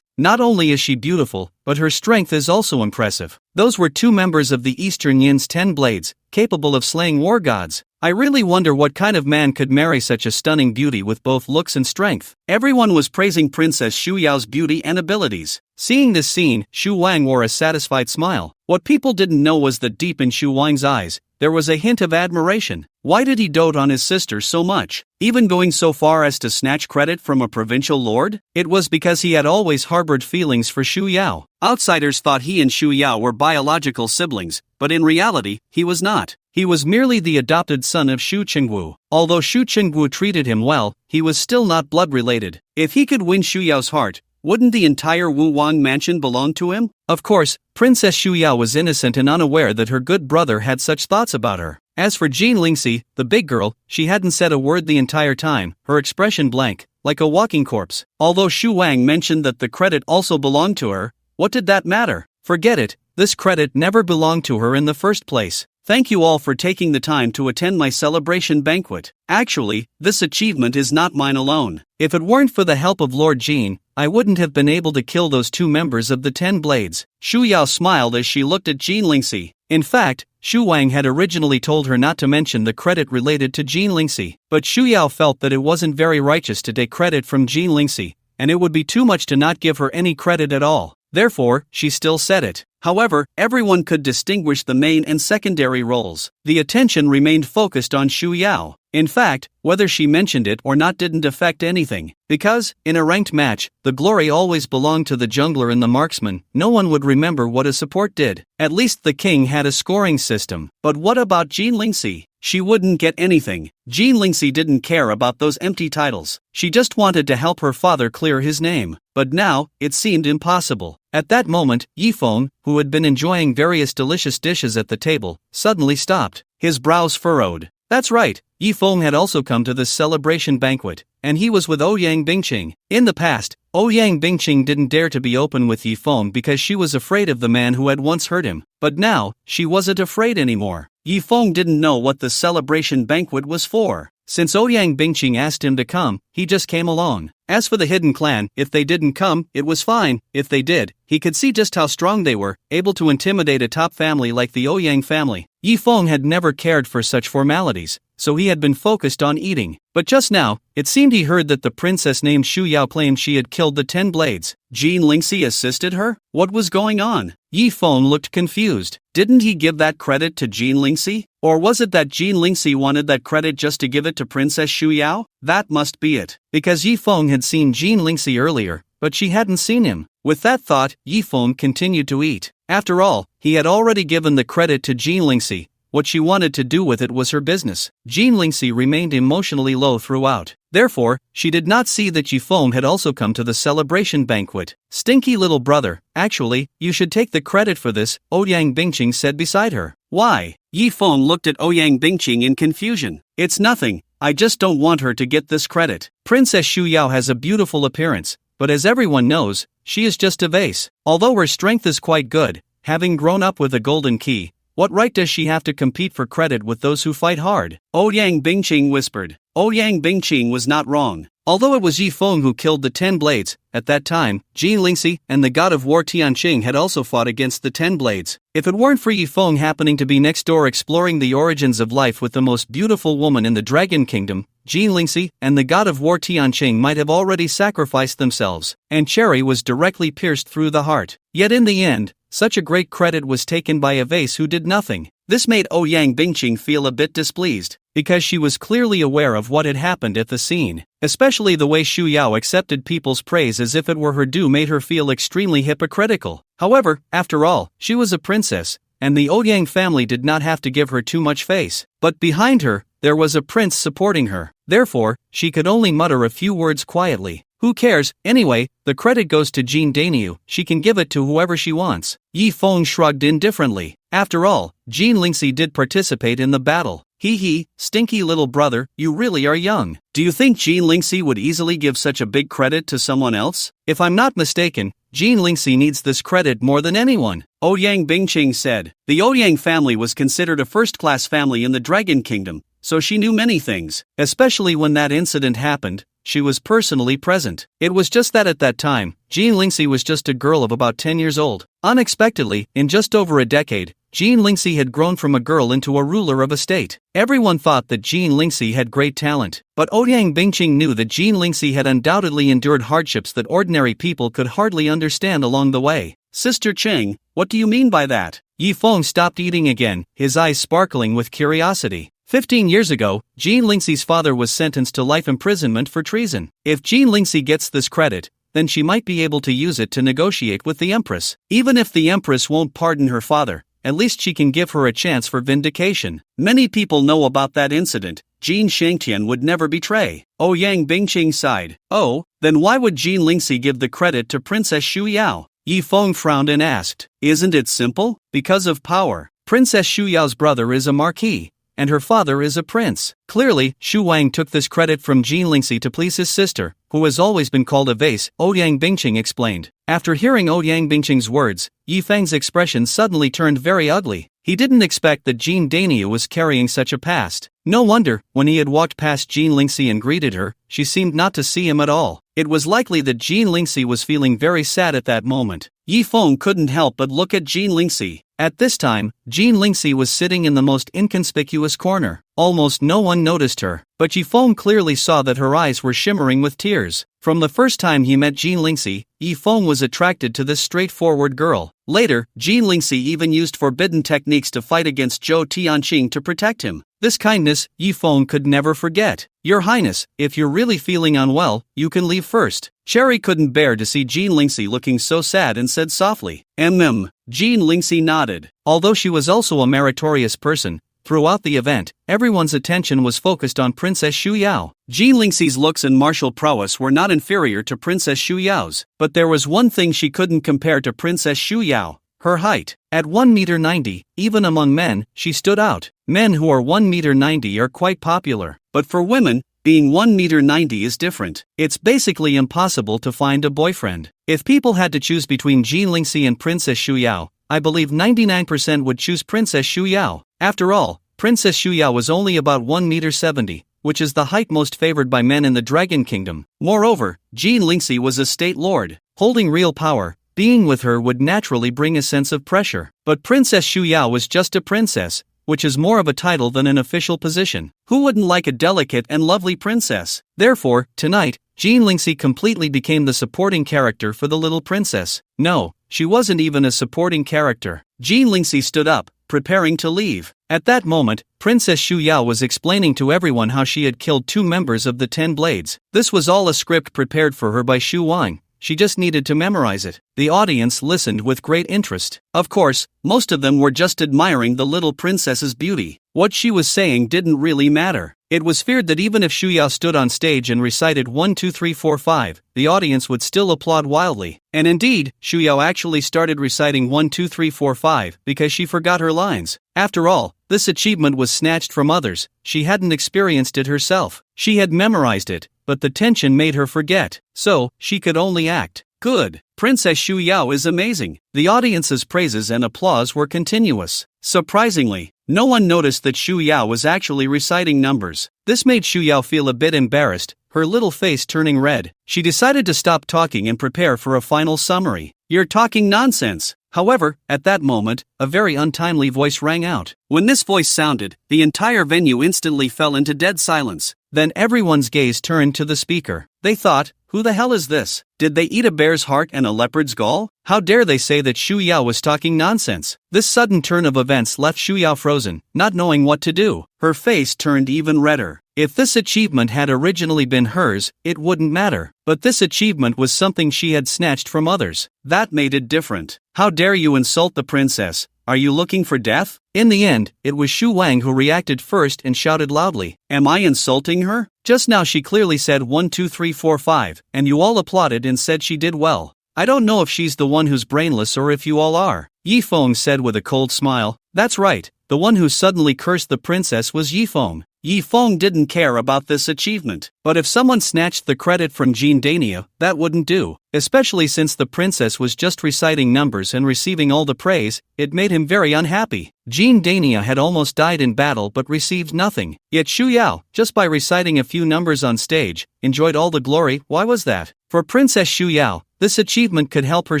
Not only is she beautiful, but her strength is also impressive. Those were two members of the Eastern Yin's 10 Blades, capable of slaying war gods. I really wonder what kind of man could marry such a stunning beauty with both looks and strength. Everyone was praising Princess Xu Yao's beauty and abilities. Seeing this scene, Xu Wang wore a satisfied smile. What people didn't know was that deep in Xu Wang's eyes, there was a hint of admiration. Why did he dote on his sister so much, even going so far as to snatch credit from a provincial lord? It was because he had always harbored feelings for Xu Yao. Outsiders thought he and Xu Yao were biological siblings, but in reality, he was not. He was merely the adopted son of Xu Qingwu. Although Xu Qingwu treated him well, he was still not blood-related. If he could win Xu Yao's heart, wouldn't the entire Wu Wang mansion belong to him? Of course, Princess Xu Yao was innocent and unaware that her good brother had such thoughts about her. As for Jean Lingxi, the big girl, she hadn't said a word the entire time, her expression blank, like a walking corpse. Although Xu Wang mentioned that the credit also belonged to her, what did that matter? Forget it, this credit never belonged to her in the first place. Thank you all for taking the time to attend my celebration banquet. Actually, this achievement is not mine alone. If it weren't for the help of Lord Jean, I wouldn't have been able to kill those two members of the 10 Blades. Xu Yao smiled as she looked at Jean Lingxi. In fact, Xu Wang had originally told her not to mention the credit related to Jean Lingxi, but Xu Yao felt that it wasn't very righteous to take credit from Jean Lingxi, and it would be too much to not give her any credit at all. Therefore, she still said it. However, everyone could distinguish the main and secondary roles. The attention remained focused on Xu Yao. In fact, whether she mentioned it or not didn't affect anything, because, in a ranked match, the glory always belonged to the jungler and the marksman. No one would remember what a support did. At least the king had a scoring system. But what about Jean Lingxi? She wouldn't get anything. Jean Lingxi didn't care about those empty titles. She just wanted to help her father clear his name. But now, it seemed impossible. At that moment, Yifeng, who had been enjoying various delicious dishes at the table, suddenly stopped. His brows furrowed. That's right, Yi Feng had also come to this celebration banquet, and he was with Ouyang Bingqing. In the past, Ouyang Bingqing didn't dare to be open with Yi Feng because she was afraid of the man who had once hurt him, but now, she wasn't afraid anymore. Yi Feng didn't know what the celebration banquet was for. Since Ouyang Bingqing asked him to come, he just came along. As for the hidden clan, if they didn't come, it was fine. If they did, he could see just how strong they were, able to intimidate a top family like the Ouyang family. Yi Feng had never cared for such formalities, so he had been focused on eating. But just now, it seemed he heard that the princess named Shu Yao claimed she had killed the 10 blades. Jean Lingxi assisted her? What was going on? Yi Feng looked confused. Didn't he give that credit to Jean Lingxi? Or was it that Jean Lingxi wanted that credit just to give it to Princess Shu Yao? That must be it. Because Yi Feng had seen Jean Lingxi earlier, but she hadn't seen him. With that thought, Yi Feng continued to eat. After all, he had already given the credit to Jean Lingxi. What she wanted to do with it was her business. Jean Lingxi remained emotionally low throughout. Therefore, she did not see that Yi Feng had also come to the celebration banquet. Stinky little brother, actually, you should take the credit for this, Ouyang Bingqing said beside her. Why? Yi Feng looked at Ouyang Bingqing in confusion. It's nothing, I just don't want her to get this credit. Princess Shu Yao has a beautiful appearance, but as everyone knows, she is just a vase. Although her strength is quite good, having grown up with a golden key, what right does she have to compete for credit with those who fight hard? Ouyang Bingqing whispered. Ouyang Bingqing was not wrong. Although it was Yi Feng who killed the 10 blades, at that time, Jean Lingxi and the god of war Tianqing had also fought against the 10 blades. If it weren't for Yi Feng happening to be next door exploring the origins of life with the most beautiful woman in the Dragon Kingdom, Jean Lingxi and the god of war Tianqing might have already sacrificed themselves, and Cherry was directly pierced through the heart. Yet in the end, such a great credit was taken by a vase who did nothing. This made Ouyang Bingqing feel a bit displeased, because she was clearly aware of what had happened at the scene. Especially the way Shu Yao accepted people's praise as if it were her due made her feel extremely hypocritical. However, after all, she was a princess, and the Ouyang family did not have to give her too much face. But behind her, there was a prince supporting her. Therefore, she could only mutter a few words quietly. Who cares? Anyway, the credit goes to Jean Daniu, she can give it to whoever she wants. Yi Feng shrugged indifferently. After all, Jean Lingxi did participate in the battle. Hee, stinky little brother, you really are young. Do you think Jean Lingxi would easily give such a big credit to someone else? If I'm not mistaken, Jean Lingxi needs this credit more than anyone, Ouyang Bingqing said. The Ouyang family was considered a first-class family in the Dragon Kingdom, so she knew many things. Especially when that incident happened, she was personally present. It was just that at that time, Jean Lingxi was just a girl of about 10 years old. Unexpectedly, in just over a decade, Jean Lingxi had grown from a girl into a ruler of a state. Everyone thought that Jean Lingxi had great talent, but Ouyang Bingqing knew that Jean Lingxi had undoubtedly endured hardships that ordinary people could hardly understand along the way. Sister Cheng, what do you mean by that? Yi Feng stopped eating again, his eyes sparkling with curiosity. 15 years ago, Jean Lingxi's father was sentenced to life imprisonment for treason. If Jean Lingxi gets this credit, then she might be able to use it to negotiate with the Empress. Even if the Empress won't pardon her father, at least she can give her a chance for vindication. Many people know about that incident. Jean Shengtian would never betray. Ouyang Bingqing sighed. Oh, then why would Jean Lingxi give the credit to Princess Shu Yao? Yi Feng frowned and asked. Isn't it simple? Because of power. Princess Shu Yao's brother is a marquis, and her father is a prince. Clearly, Shu Wang took this credit from Jean Lingxi to please his sister, who has always been called a vase, Ouyang Bingqing explained. After hearing Ouyang Bingqing's words, Yi Feng's expression suddenly turned very ugly. He didn't expect that Jean Daniu was carrying such a past. No wonder, when he had walked past Jean Lingxi and greeted her, she seemed not to see him at all. It was likely that Jean Lingxi was feeling very sad at that moment. Yi Feng couldn't help but look at Jean Lingxi. At this time, Jean Lingxi was sitting in the most inconspicuous corner. Almost no one noticed her, but Yi Feng clearly saw that her eyes were shimmering with tears. From the first time he met Jean Lingxi, Yi Feng was attracted to this straightforward girl. Later, Jean Lingxi even used forbidden techniques to fight against Zhou Tianqing to protect him. This kindness, Yi Feng could never forget. Your Highness, if you're really feeling unwell, you can leave first. Cherry couldn't bear to see Jean Lingxi looking so sad and said softly, Jean Lingxi nodded. Although she was also a meritorious person, throughout the event, everyone's attention was focused on Princess Shu Yao. Jean Lingxi's looks and martial prowess were not inferior to Princess Shu Yao's, but there was one thing she couldn't compare to Princess Shu Yao: her height. At 1 meter 90, even among men, she stood out. Men who are 1 meter 90 are quite popular. But for women, being 1 meter 90 is different. It's basically impossible to find a boyfriend. If people had to choose between Jean Lingxi and Princess Shuyao, I believe 99% would choose Princess Shuyao. After all, Princess Shuyao was only about 1 meter 70, which is the height most favored by men in the Dragon Kingdom. Moreover, Jean Lingxi was a state lord, holding real power. Being with her would naturally bring a sense of pressure. But Princess Shuyao was just a princess, which is more of a title than an official position. Who wouldn't like a delicate and lovely princess? Therefore, tonight, Jean Lingxi completely became the supporting character for the little princess. No, she wasn't even a supporting character. Jean Lingxi stood up, preparing to leave. At that moment, Princess Shuyao was explaining to everyone how she had killed 2 members of the 10 Blades. This was all a script prepared for her by Xu Wang. She just needed to memorize it. The audience listened with great interest. Of course, most of them were just admiring the little princess's beauty. What she was saying didn't really matter. It was feared that even if Shuyao stood on stage and recited 1 2 3 4 5, the audience would still applaud wildly. And indeed, Shuyao actually started reciting 1 2 3 4 5 because she forgot her lines. After all, this achievement was snatched from others. She hadn't experienced it herself. She had memorized it, but the tension made her forget. So, she could only act. Good. Princess Shuyao is amazing. The audience's praises and applause were continuous. Surprisingly, no one noticed that Shuyao was actually reciting numbers. This made Shuyao feel a bit embarrassed, her little face turning red. She decided to stop talking and prepare for a final summary. "You're talking nonsense." However, at that moment, a very untimely voice rang out. When this voice sounded, the entire venue instantly fell into dead silence. Then everyone's gaze turned to the speaker. They thought, who the hell is this? Did they eat a bear's heart and a leopard's gall? How dare they say that Xu Yao was talking nonsense? This sudden turn of events left Xu Yao frozen, not knowing what to do. Her face turned even redder. If this achievement had originally been hers, it wouldn't matter. But this achievement was something she had snatched from others. That made it different. How dare you insult the princess? Are you looking for death? In the end, it was Xu Wang who reacted first and shouted loudly. Am I insulting her? Just now she clearly said 1 2 3 4 5, and you all applauded and said she did well. I don't know if she's the one who's brainless or if you all are. Yi Feng said with a cold smile. That's right, the one who suddenly cursed the princess was Yi Feng. Yi Feng didn't care about this achievement. But if someone snatched the credit from Jean Dania, that wouldn't do. Especially since the princess was just reciting numbers and receiving all the praise, it made him very unhappy. Jean Dania had almost died in battle but received nothing. Yet Xu Yao, just by reciting a few numbers on stage, enjoyed all the glory. Why was that? For Princess Xu Yao, this achievement could help her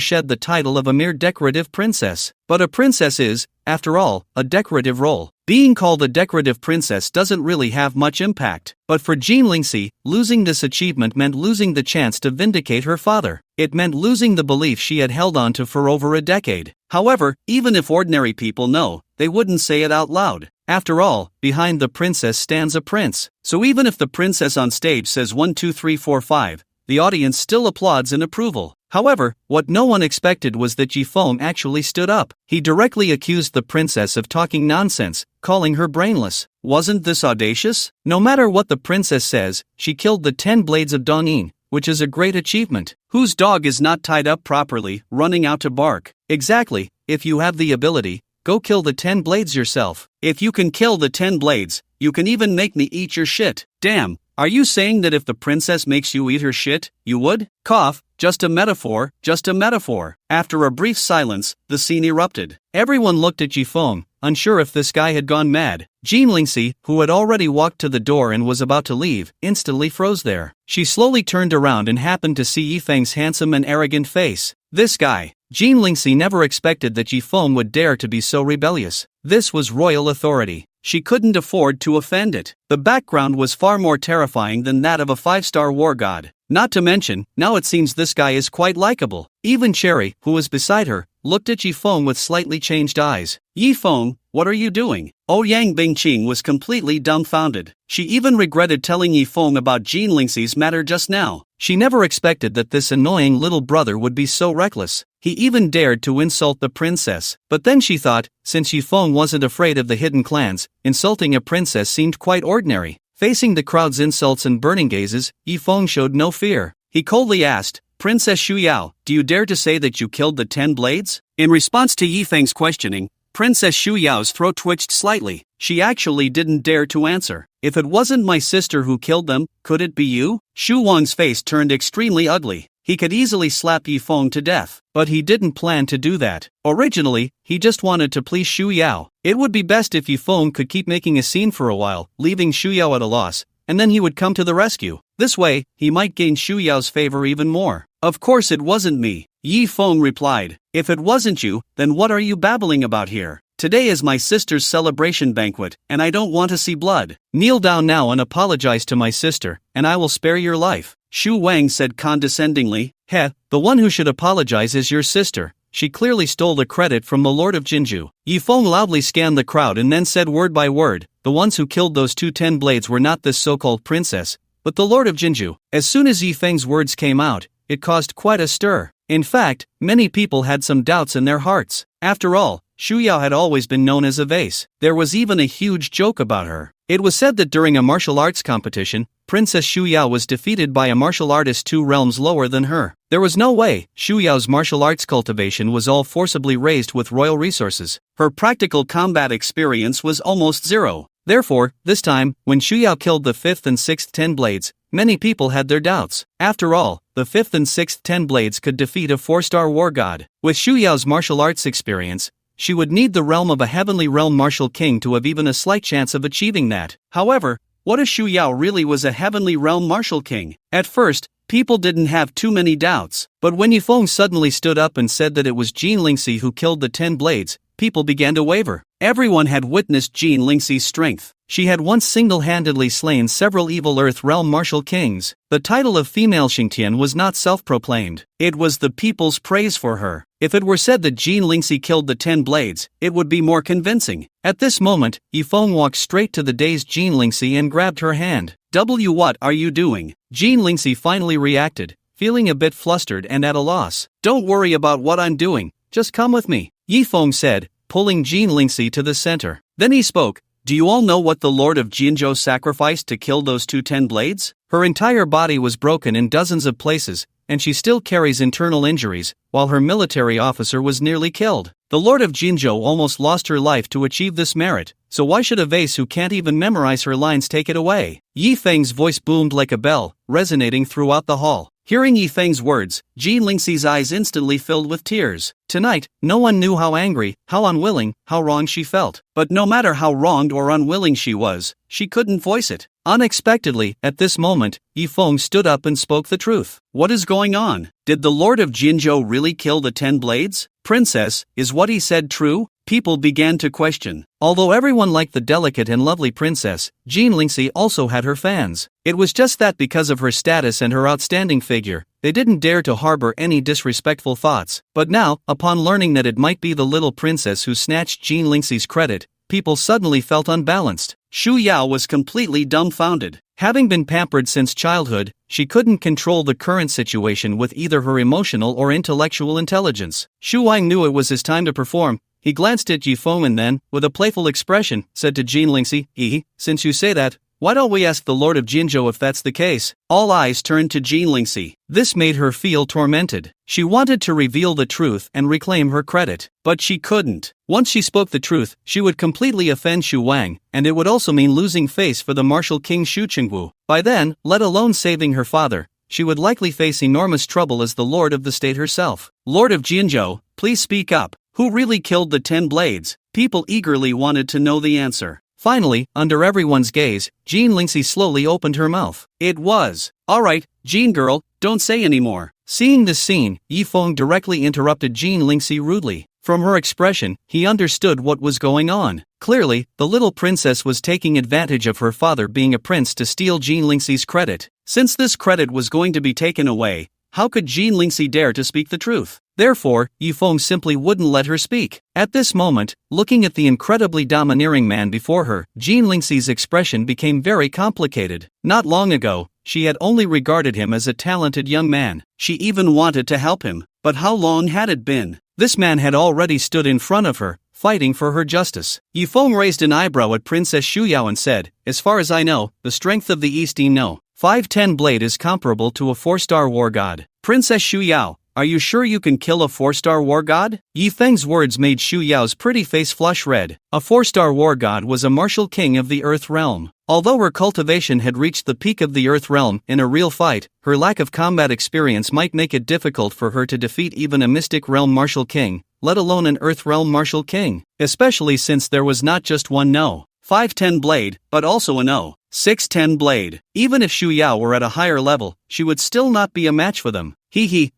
shed the title of a mere decorative princess. But a princess is, after all, a decorative role. Being called a decorative princess doesn't really have much impact. But for Jean Lingxi, losing this achievement meant losing the chance to vindicate her father. It meant losing the belief she had held on to for over a decade. However, even if ordinary people know, they wouldn't say it out loud. After all, behind the princess stands a prince. So even if the princess on stage says 1 2 3 4 5, the audience still applauds in approval. However, what no one expected was that Yi Feng actually stood up. He directly accused the princess of talking nonsense, calling her brainless. Wasn't this audacious? No matter what the princess says, she killed the 10 blades of Dongyin, which is a great achievement. Whose dog is not tied up properly, running out to bark? Exactly, if you have the ability, go kill the 10 blades yourself. If you can kill the 10 blades, you can even make me eat your shit. Damn. Are you saying that if the princess makes you eat her shit, you would? Cough, just a metaphor, just a metaphor. After a brief silence, the scene erupted. Everyone looked at Yi Feng, unsure if this guy had gone mad. Jean Lingxi, who had already walked to the door and was about to leave, instantly froze there. She slowly turned around and happened to see Yi Feng's handsome and arrogant face. This guy. Jean Lingxi never expected that Yi Feng would dare to be so rebellious. This was royal authority. She couldn't afford to offend it. The background was far more terrifying than that of a 5-star war god. Not to mention, now it seems this guy is quite likable. Even Cherry, who was beside her, looked at Yi Feng with slightly changed eyes. Yi Feng, what are you doing? Ouyang Bingqing was completely dumbfounded. She even regretted telling Yi Feng about Jean Lingxi's matter just now. She never expected that this annoying little brother would be so reckless. He even dared to insult the princess. But then she thought, since Yi Feng wasn't afraid of the hidden clans, insulting a princess seemed quite ordinary. Facing the crowd's insults and burning gazes, Yi Feng showed no fear. He coldly asked, Princess Xu Yao, do you dare to say that you killed the 10 blades? In response to Yifeng's questioning, Princess Shu Yao's throat twitched slightly. She actually didn't dare to answer. If it wasn't my sister who killed them, could it be you? Shu Wang's face turned extremely ugly. He could easily slap Yifeng to death, but he didn't plan to do that. Originally, he just wanted to please Shu Yao. It would be best if Yifeng could keep making a scene for a while, leaving Shu Yao at a loss, and then he would come to the rescue. This way, he might gain Shu Yao's favor even more. Of course it wasn't me, Yifeng replied. If it wasn't you, then what are you babbling about here? Today is my sister's celebration banquet, and I don't want to see blood. Kneel down now and apologize to my sister, and I will spare your life. Shu Wang said condescendingly. The one who should apologize is your sister. She clearly stole the credit from the Lord of Jinju. Yifeng loudly scanned the crowd and then said word by word, the ones who killed those 2 10 blades were not this so-called princess, but the Lord of Jinju. As soon as Yifeng's words came out, it caused quite a stir. In fact, many people had some doubts in their hearts. After all, Shu Yao had always been known as a vase. There was even a huge joke about her. It was said that during a martial arts competition, Princess Shu Yao was defeated by a martial artist 2 realms lower than her. There was no way Shu Yao's martial arts cultivation was all forcibly raised with royal resources. Her practical combat experience was almost zero. Therefore, this time, when Shu Yao killed the 5th and 6th 10 blades, many people had their doubts. After all, the 5th and 6th 10 blades could defeat a 4-star war god. With Shu Yao's martial arts experience, she would need the realm of a heavenly realm martial king to have even a slight chance of achieving that. However, what if Shu Yao really was a heavenly realm martial king? At first, people didn't have too many doubts, but when Yifeng suddenly stood up and said that it was Jin Lingxi who killed the 10 blades, people began to waver. Everyone had witnessed Jin Lingxi's strength. She had once single-handedly slain several evil Earth Realm martial kings. The title of female Xingtian was not self-proclaimed. It was the people's praise for her. If it were said that Jin Lingxi killed the 10 blades, it would be more convincing. At this moment, Yifeng walked straight to the dazed Jin Lingxi and grabbed her hand. What are you doing? Jin Lingxi finally reacted, feeling a bit flustered and at a loss. Don't worry about what I'm doing, just come with me, Yifeng said, pulling Jin Lingxi to the center. Then he spoke. Do you all know what the Lord of Jinzhou sacrificed to kill those 2 10 blades? Her entire body was broken in dozens of places, and she still carries internal injuries, while her military officer was nearly killed. The Lord of Jinzhou almost lost her life to achieve this merit, so why should a vase who can't even memorize her lines take it away? Yifeng's voice boomed like a bell, resonating throughout the hall. Hearing Yifeng's words, Jin Lingxi's eyes instantly filled with tears. Tonight, no one knew how angry, how unwilling, how wrong she felt. But no matter how wronged or unwilling she was, she couldn't voice it. Unexpectedly, at this moment, Yifeng stood up and spoke the truth. What is going on? Did the Lord of Jinzhou really kill the 10 blades? Princess, is what he said true? People began to question. Although everyone liked the delicate and lovely princess, Jin Lingxi also had her fans. It was just that because of her status and her outstanding figure, they didn't dare to harbor any disrespectful thoughts. But now, upon learning that it might be the little princess who snatched Jin Lingxi's credit, people suddenly felt unbalanced. Shu Yao was completely dumbfounded. Having been pampered since childhood, she couldn't control the current situation with either her emotional or intellectual intelligence. Shu Wang knew it was his time to perform. He glanced at Yifeng and then, with a playful expression, said to Jin Lingxi, since you say that, why don't we ask the Lord of Jinzhou if that's the case? All eyes turned to Jin Lingxi. This made her feel tormented. She wanted to reveal the truth and reclaim her credit, but she couldn't. Once she spoke the truth, she would completely offend Shu Wang, and it would also mean losing face for the martial king Shu Qingwu. By then, let alone saving her father, she would likely face enormous trouble as the Lord of the State herself. Lord of Jinzhou, please speak up. Who really killed the 10 blades? People eagerly wanted to know the answer. Finally, under everyone's gaze, Jin Lingxi slowly opened her mouth. It was. Alright, Jin girl, don't say anymore. Seeing this scene, Yifeng directly interrupted Jin Lingxi rudely. From her expression, he understood what was going on. Clearly, the little princess was taking advantage of her father being a prince to steal Jin Lingxi's credit. Since this credit was going to be taken away, how could Jin Lingxi dare to speak the truth? Therefore, Yifeng simply wouldn't let her speak. At this moment, looking at the incredibly domineering man before her, Jin Lingxi's expression became very complicated. Not long ago, she had only regarded him as a talented young man. She even wanted to help him. But how long had it been? This man had already stood in front of her, fighting for her justice. Yifeng raised an eyebrow at Princess Shu Yao and said, as far as I know, the strength of the East No. 510 blade is comparable to a 4-star war god. Princess Shu Yao, are you sure you can kill a 4-star war god? Yi Feng's words made Shu Yao's pretty face flush red. A 4-star war god was a martial king of the Earth Realm. Although her cultivation had reached the peak of the Earth Realm in a real fight, her lack of combat experience might make it difficult for her to defeat even a Mystic Realm martial king, let alone an Earth Realm martial king, especially since there was not just one No. 5-10 blade, but also a No. 6-10 blade. Even if Shu Yao were at a higher level, she would still not be a match for them.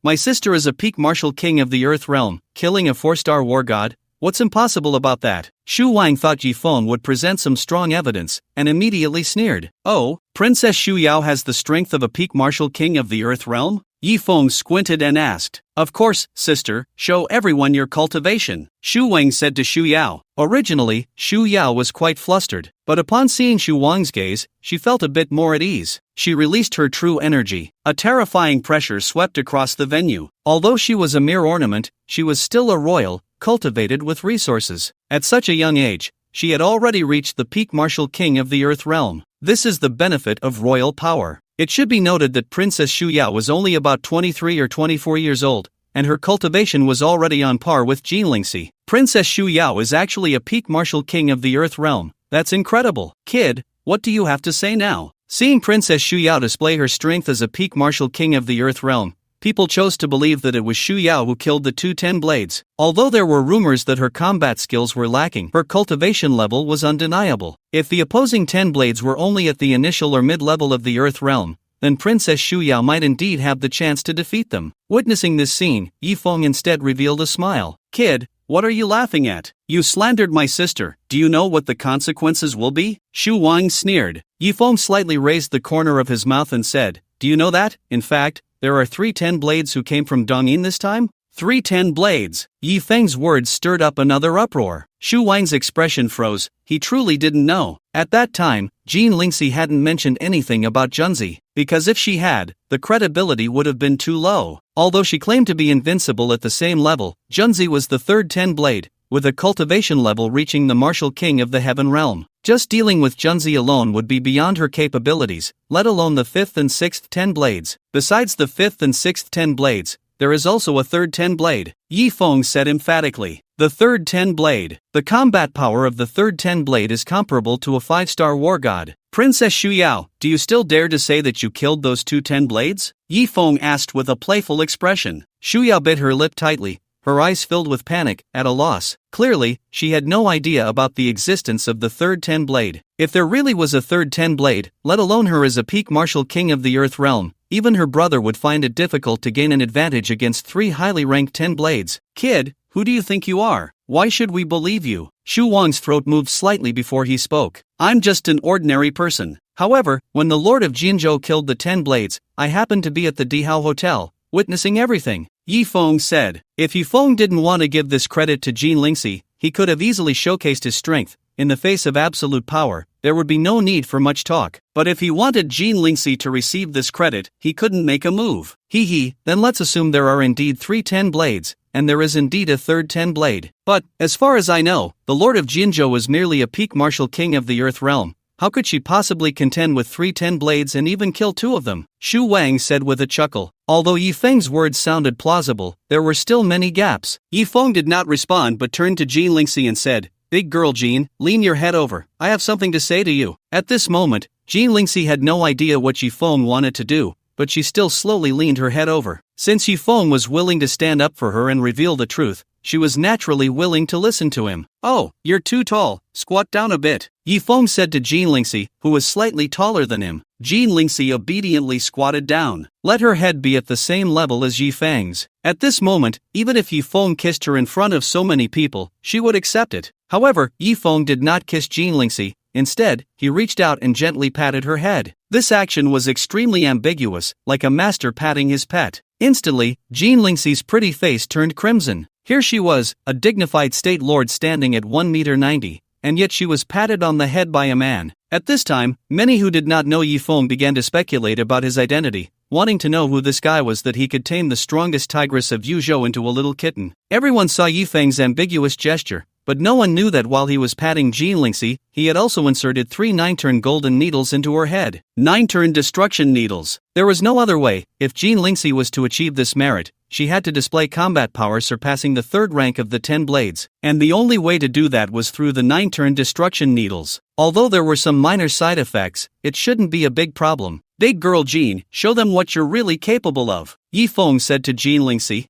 My sister is a peak martial king of the Earth Realm, killing a 4-star war god. What's impossible about that? Shu Wang thought Yi Feng would present some strong evidence, and immediately sneered. Oh, Princess Shu Yao has the strength of a peak martial king of the Earth Realm? Yi Feng squinted and asked. Of course, sister, show everyone your cultivation, Shu Wang said to Shu Yao. Originally, Shu Yao was quite flustered, but upon seeing Shu Wang's gaze, she felt a bit more at ease. She released her true energy. A terrifying pressure swept across the venue. Although she was a mere ornament, she was still a royal, cultivated with resources. At such a young age, she had already reached the peak martial king of the Earth Realm. This is the benefit of royal power. It should be noted that Princess Shu Yao was only about 23 or 24 years old, and her cultivation was already on par with Jin Lingxi. Princess Shu Yao is actually a peak martial king of the Earth Realm. That's incredible. Kid, what do you have to say now? Seeing Princess Shu Yao display her strength as a peak martial king of the Earth Realm, people chose to believe that it was Shu Yao who killed the 2-10 blades. Although there were rumors that her combat skills were lacking, her cultivation level was undeniable. If the opposing 10 blades were only at the initial or mid-level of the Earth Realm, then Princess Shu Yao might indeed have the chance to defeat them. Witnessing this scene, Yi Feng instead revealed a smile. Kid, what are you laughing at? You slandered my sister. Do you know what the consequences will be? Shu Wang sneered. Yi Feng slightly raised the corner of his mouth and said, do you know that, in fact, there are 3-10 blades who came from Dongyin this time? 3-10 blades. Yi Feng's words stirred up another uproar. Shu Wang's expression froze. He truly didn't know. At that time, Jin Lingxi hadn't mentioned anything about Junzi, because if she had, the credibility would have been too low. Although she claimed to be invincible at the same level, Junzi was the third 10 blade, with a cultivation level reaching the martial king of the Heaven Realm. Just dealing with Junzi alone would be beyond her capabilities, let alone the 5th and 6th 10 blades. Besides the 5th and 6th 10 blades, there is also a third 10 blade, Yi Feng said emphatically. The third 10 blade. The combat power of the third 10 blade is comparable to a 5-star war god. Princess Shu Yao, do you still dare to say that you killed those 2-10 blades? Yi Feng asked with a playful expression. Shu Yao bit her lip tightly, her eyes filled with panic, at a loss. Clearly, she had no idea about the existence of the third 10 blade. If there really was a third 10 blade, let alone her as a peak martial king of the Earth Realm, even her brother would find it difficult to gain an advantage against 3 highly ranked 10 blades. Kid, who do you think you are? Why should we believe you? Shu Wang's throat moved slightly before he spoke. I'm just an ordinary person. However, when the Lord of Jinzhou killed the 10 blades, I happened to be at the Dihao Hotel, witnessing everything. Yi Feng said. If Yi Feng didn't want to give this credit to Jin Lingxi, he could have easily showcased his strength. In the face of absolute power, there would be no need for much talk. But if he wanted Jin Lingxi to receive this credit, he couldn't make a move. Then let's assume there are indeed 3 10 blades, and there is indeed a third 10 blade. But, as far as I know, the Lord of Jinzhou was merely a peak martial king of the Earth Realm. How could she possibly contend with 3 10 blades and even kill 2 of them? Shu Wang said with a chuckle. Although Yi Feng's words sounded plausible, there were still many gaps. Yi Feng did not respond but turned to Jin Lingxi and said, Big girl Jin, lean your head over, I have something to say to you. At this moment, Jin Lingxi had no idea what Yi Feng wanted to do, but she still slowly leaned her head over. Since Yi Feng was willing to stand up for her and reveal the truth, she was naturally willing to listen to him. Oh, you're too tall, squat down a bit, Yi Feng said to Jin Lingxi, who was slightly taller than him. Jin Lingxi obediently squatted down. Let her head be at the same level as Yi Feng's. At this moment, even if Yi Feng kissed her in front of so many people, she would accept it. However, Yi Feng did not kiss Jin Lingxi. Instead, he reached out and gently patted her head. This action was extremely ambiguous, like a master patting his pet. Instantly, Jin Lingxi's pretty face turned crimson. Here she was, a dignified state lord standing at 1.90 meters, and yet she was patted on the head by a man. At this time, many who did not know Yi Feng began to speculate about his identity, wanting to know who this guy was that he could tame the strongest tigress of Yuzhou into a little kitten. Everyone saw Yi Feng's ambiguous gesture, but no one knew that while he was patting Jin Lingxi, he had also inserted 3 9-turn golden needles into her head. 9-turn destruction needles. There was no other way. If Jin Lingxi was to achieve this merit, she had to display combat power surpassing the third rank of the 10 blades, and the only way to do that was through the 9-turn destruction needles. Although there were some minor side effects, it shouldn't be a big problem. Big girl Jean, show them what you're really capable of, Yi Feng said to Jean Lingxi.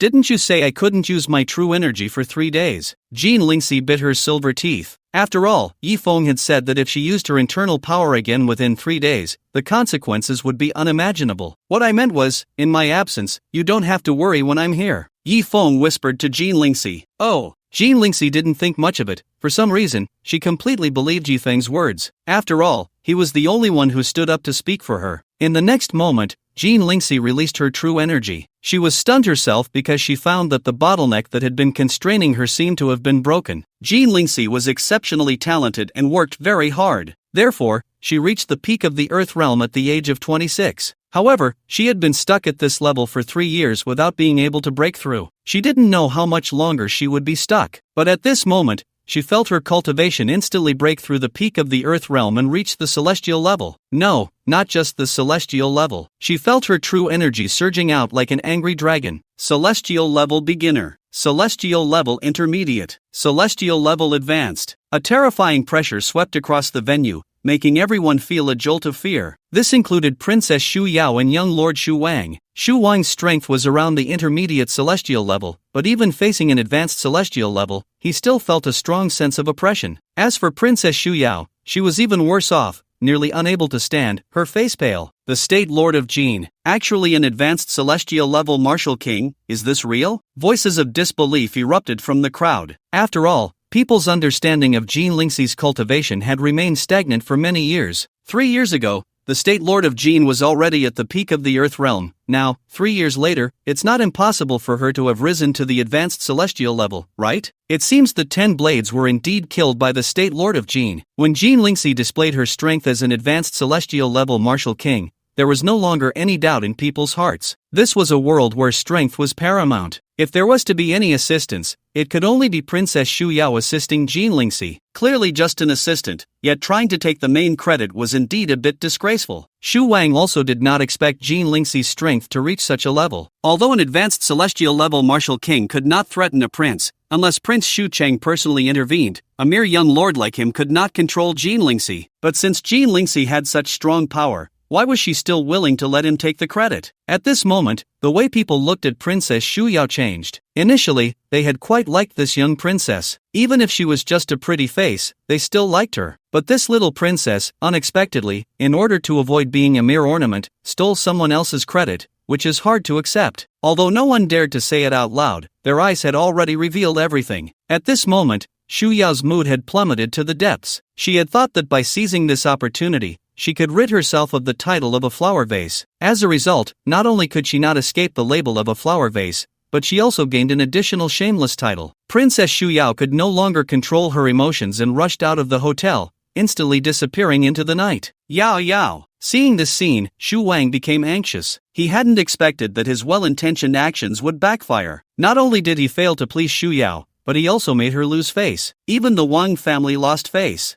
Didn't you say I couldn't use my true energy for 3 days? Jean Lingxi bit her silver teeth. After all, Yi Feng had said that if she used her internal power again within 3 days, the consequences would be unimaginable. What I meant was, in my absence, you don't have to worry when I'm here, Yi Feng whispered to Jean Lingxi. Oh. Jean Lingxi didn't think much of it. For some reason, she completely believed Yi Feng's words. After all, he was the only one who stood up to speak for her. In the next moment, Jean Lingxi released her true energy. She was stunned herself because she found that the bottleneck that had been constraining her seemed to have been broken. Jean Lingxi was exceptionally talented and worked very hard. Therefore, she reached the peak of the Earth realm at the age of 26. However, she had been stuck at this level for 3 years without being able to break through. She didn't know how much longer she would be stuck. But at this moment, she felt her cultivation instantly break through the peak of the Earth realm and reach the celestial level. No, not just the celestial level. She felt her true energy surging out like an angry dragon. Celestial level beginner. Celestial level intermediate. Celestial level advanced. A terrifying pressure swept across the venue, making everyone feel a jolt of fear. This included Princess Xu Yao and young Lord Xu Wang. Xu Wang's strength was around the intermediate celestial level, but even facing an advanced celestial level, he still felt a strong sense of oppression. As for Princess Xu Yao, she was even worse off, nearly unable to stand, her face pale. The State Lord of Jin, actually an advanced celestial level martial king, is this real? Voices of disbelief erupted from the crowd. After all, people's understanding of Jean Lingxi's cultivation had remained stagnant for many years. 3 years ago, the State Lord of Jin was already at the peak of the Earth realm. Now, 3 years later, it's not impossible for her to have risen to the advanced celestial level, right? It seems the 10 blades were indeed killed by the State Lord of Jin. When Jean Lingxi displayed her strength as an advanced celestial level martial king, there was no longer any doubt in people's hearts. This was a world where strength was paramount. If there was to be any assistance, it could only be Princess Xu Yao assisting Jean Lingxi. Clearly just an assistant, yet trying to take the main credit was indeed a bit disgraceful. Xu Wang also did not expect Jean Lingxi's strength to reach such a level. Although an advanced celestial level martial king could not threaten a prince, unless Prince Xu Cheng personally intervened, a mere young lord like him could not control Jean Lingxi. But since Jean Lingxi had such strong power, why was she still willing to let him take the credit? At this moment, the way people looked at Princess Xu Yao changed. Initially, they had quite liked this young princess. Even if she was just a pretty face, they still liked her. But this little princess, unexpectedly, in order to avoid being a mere ornament, stole someone else's credit, which is hard to accept. Although no one dared to say it out loud, their eyes had already revealed everything. At this moment, Xu Yao's mood had plummeted to the depths. She had thought that by seizing this opportunity, she could rid herself of the title of a flower vase. As a result, not only could she not escape the label of a flower vase, but she also gained an additional shameless title. Princess Xu Yao could no longer control her emotions and rushed out of the hotel, instantly disappearing into the night. Yao. Seeing this scene, Xu Wang became anxious. He hadn't expected that his well-intentioned actions would backfire. Not only did he fail to please Xu Yao, but he also made her lose face. Even the Wang family lost face.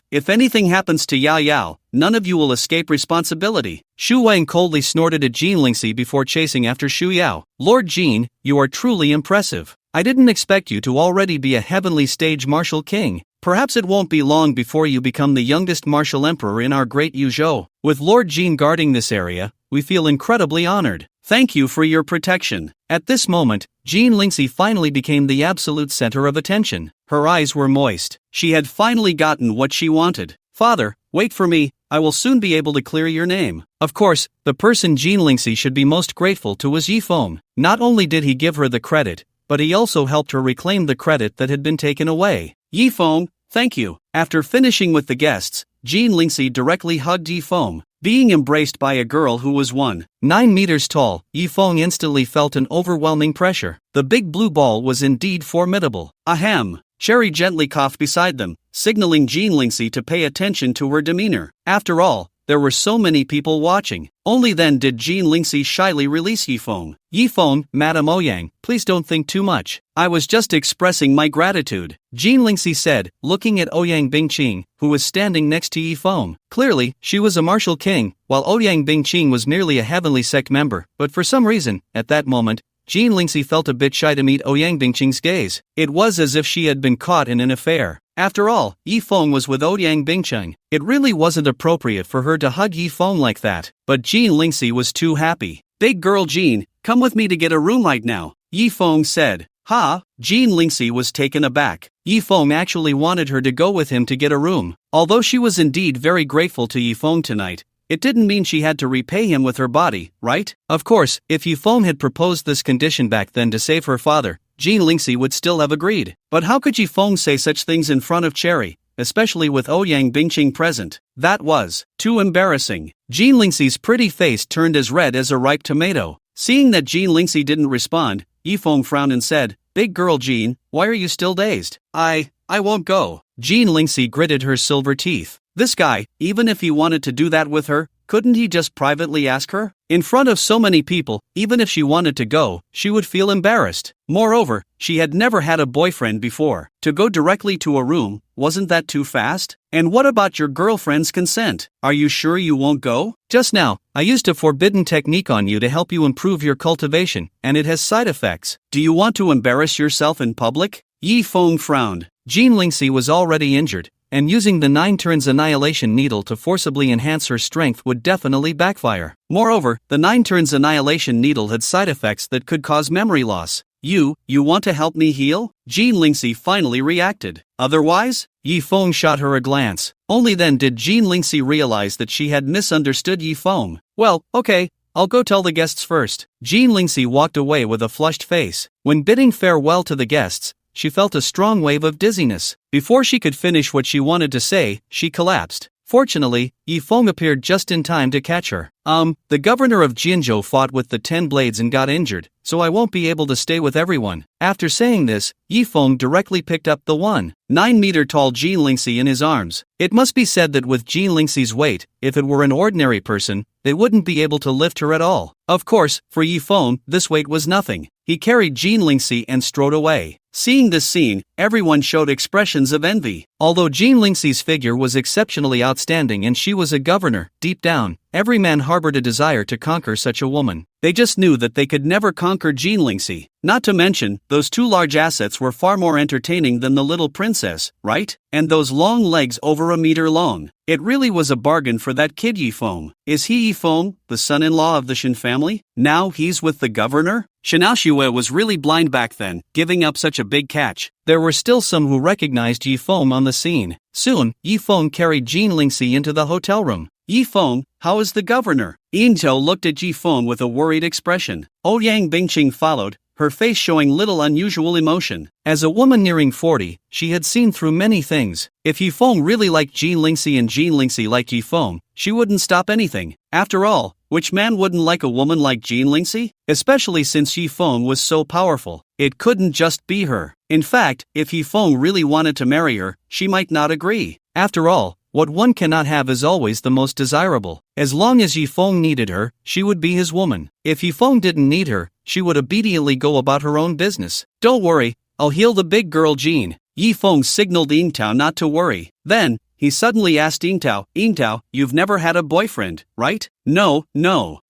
If anything happens to Yao, none of you will escape responsibility. Xu Wang coldly snorted at Jean Lingxi before chasing after Xu Yao. Lord Jean, you are truly impressive. I didn't expect you to already be a heavenly stage martial king. Perhaps it won't be long before you become the youngest martial emperor in our great Yuzhou. With Lord Jean guarding this area, we feel incredibly honored. Thank you for your protection. At this moment, Jean Lingxi finally became the absolute center of attention. Her eyes were moist. She had finally gotten what she wanted. Father, wait for me, I will soon be able to clear your name. Of course, the person Jean Lingxi should be most grateful to was Yi Feng. Not only did he give her the credit, but he also helped her reclaim the credit that had been taken away. Yi Feng, thank you. After finishing with the guests, Jean Lingxi directly hugged Yi Feng. Being embraced by a girl who was 1.9 meters tall, Yi Feng instantly felt an overwhelming pressure. The big blue ball was indeed formidable. Ahem. Cherry gently coughed beside them, signaling Jean Lingxi to pay attention to her demeanor. After all, there were so many people watching. Only then did Jean Lingxi shyly release Yifeng. Yifeng, Madame Ouyang, please don't think too much. I was just expressing my gratitude, Jean Lingxi said, looking at Ouyang Bingqing, who was standing next to Yifeng. Clearly, she was a martial king, while Ouyang Bingqing was merely a heavenly sect member, but for some reason, at that moment, Jean Lingxi felt a bit shy to meet Ouyang Bingqing's gaze. It was as if she had been caught in an affair. After all, Yifeng was with Ouyang Bingqing. It really wasn't appropriate for her to hug Yifeng like that. But Jean Lingxi was too happy. Big girl Jean, come with me to get a room right now, Yifeng said. Ha! Jean Lingxi was taken aback. Yifeng actually wanted her to go with him to get a room. Although she was indeed very grateful to Yifeng tonight, it didn't mean she had to repay him with her body, right? Of course, if Yifeng had proposed this condition back then to save her father, Jean Lingxi would still have agreed. But how could Yifeng say such things in front of Cherry, especially with Ouyang Bingqing present? That was too embarrassing. Jean Lingxi's pretty face turned as red as a ripe tomato. Seeing that Jean Lingxi didn't respond, Yifeng frowned and said, "Big girl Jean, why are you still dazed?" I won't go. Jean Lingxi gritted her silver teeth. This guy, even if he wanted to do that with her, couldn't he just privately ask her? In front of so many people, even if she wanted to go, she would feel embarrassed. Moreover, she had never had a boyfriend before. To go directly to a room, wasn't that too fast? And what about your girlfriend's consent? Are you sure you won't go? Just now, I used a forbidden technique on you to help you improve your cultivation, and it has side effects. Do you want to embarrass yourself in public? Yifeng frowned. Jean Lingxi was already injured, and using the 9 turns annihilation needle to forcibly enhance her strength would definitely backfire. Moreover, the 9 turns annihilation needle had side effects that could cause memory loss. You want to help me heal? Jean Lingxi finally reacted. Otherwise? Yifeng shot her a glance. Only then did Jean Lingxi realize that she had misunderstood Yifeng. Well, okay, I'll go tell the guests first. Jean Lingxi walked away with a flushed face. When bidding farewell to the guests, she felt a strong wave of dizziness. Before she could finish what she wanted to say, she collapsed. Fortunately, Yifeng appeared just in time to catch her. The governor of Jianzhou fought with the 10 blades and got injured, so I won't be able to stay with everyone. After saying this, Yifeng directly picked up the 1.9-meter-tall Jean Lingxi in his arms. It must be said that with Jean Lingxi's weight, if it were an ordinary person, they wouldn't be able to lift her at all. Of course, for Yifeng, this weight was nothing. He carried Jean Lingxi and strode away. Seeing this scene, everyone showed expressions of envy. Although Jean Lingxi's figure was exceptionally outstanding and she was a governor, deep down, every man harbored a desire to conquer such a woman. They just knew that they could never conquer Jean Lingxi. Not to mention, those 2 large assets were far more entertaining than the little princess, right? And those long legs over a meter long. It really was a bargain for that kid Yifeng. Is he Yifeng, the son-in-law of the Shen family? Now he's with the governor? Shinaoxue was really blind back then, giving up such a big catch. There were still some who recognized Yifeng on the scene. Soon, Yifeng carried Jean Lingxi into the hotel room. Yifeng, how is the governor? Yingzhou looked at Yifeng with a worried expression. Ouyang Bingqing followed, her face showing little unusual emotion. As a woman nearing 40, she had seen through many things. If Yifeng really liked Jean Lingxi and Jean Lingxi liked Yifeng, she wouldn't stop anything. After all, which man wouldn't like a woman like Jean Lingxi? Especially since Yifeng was so powerful. It couldn't just be her. In fact, if Yifeng really wanted to marry her, she might not agree. After all, what one cannot have is always the most desirable. As long as Yifeng needed her, she would be his woman. If Yifeng didn't need her, she would obediently go about her own business. Don't worry, I'll heal the big girl Jean. Yifeng signaled Yingtao not to worry. Then, he suddenly asked Yingtao, you've never had a boyfriend, right? No.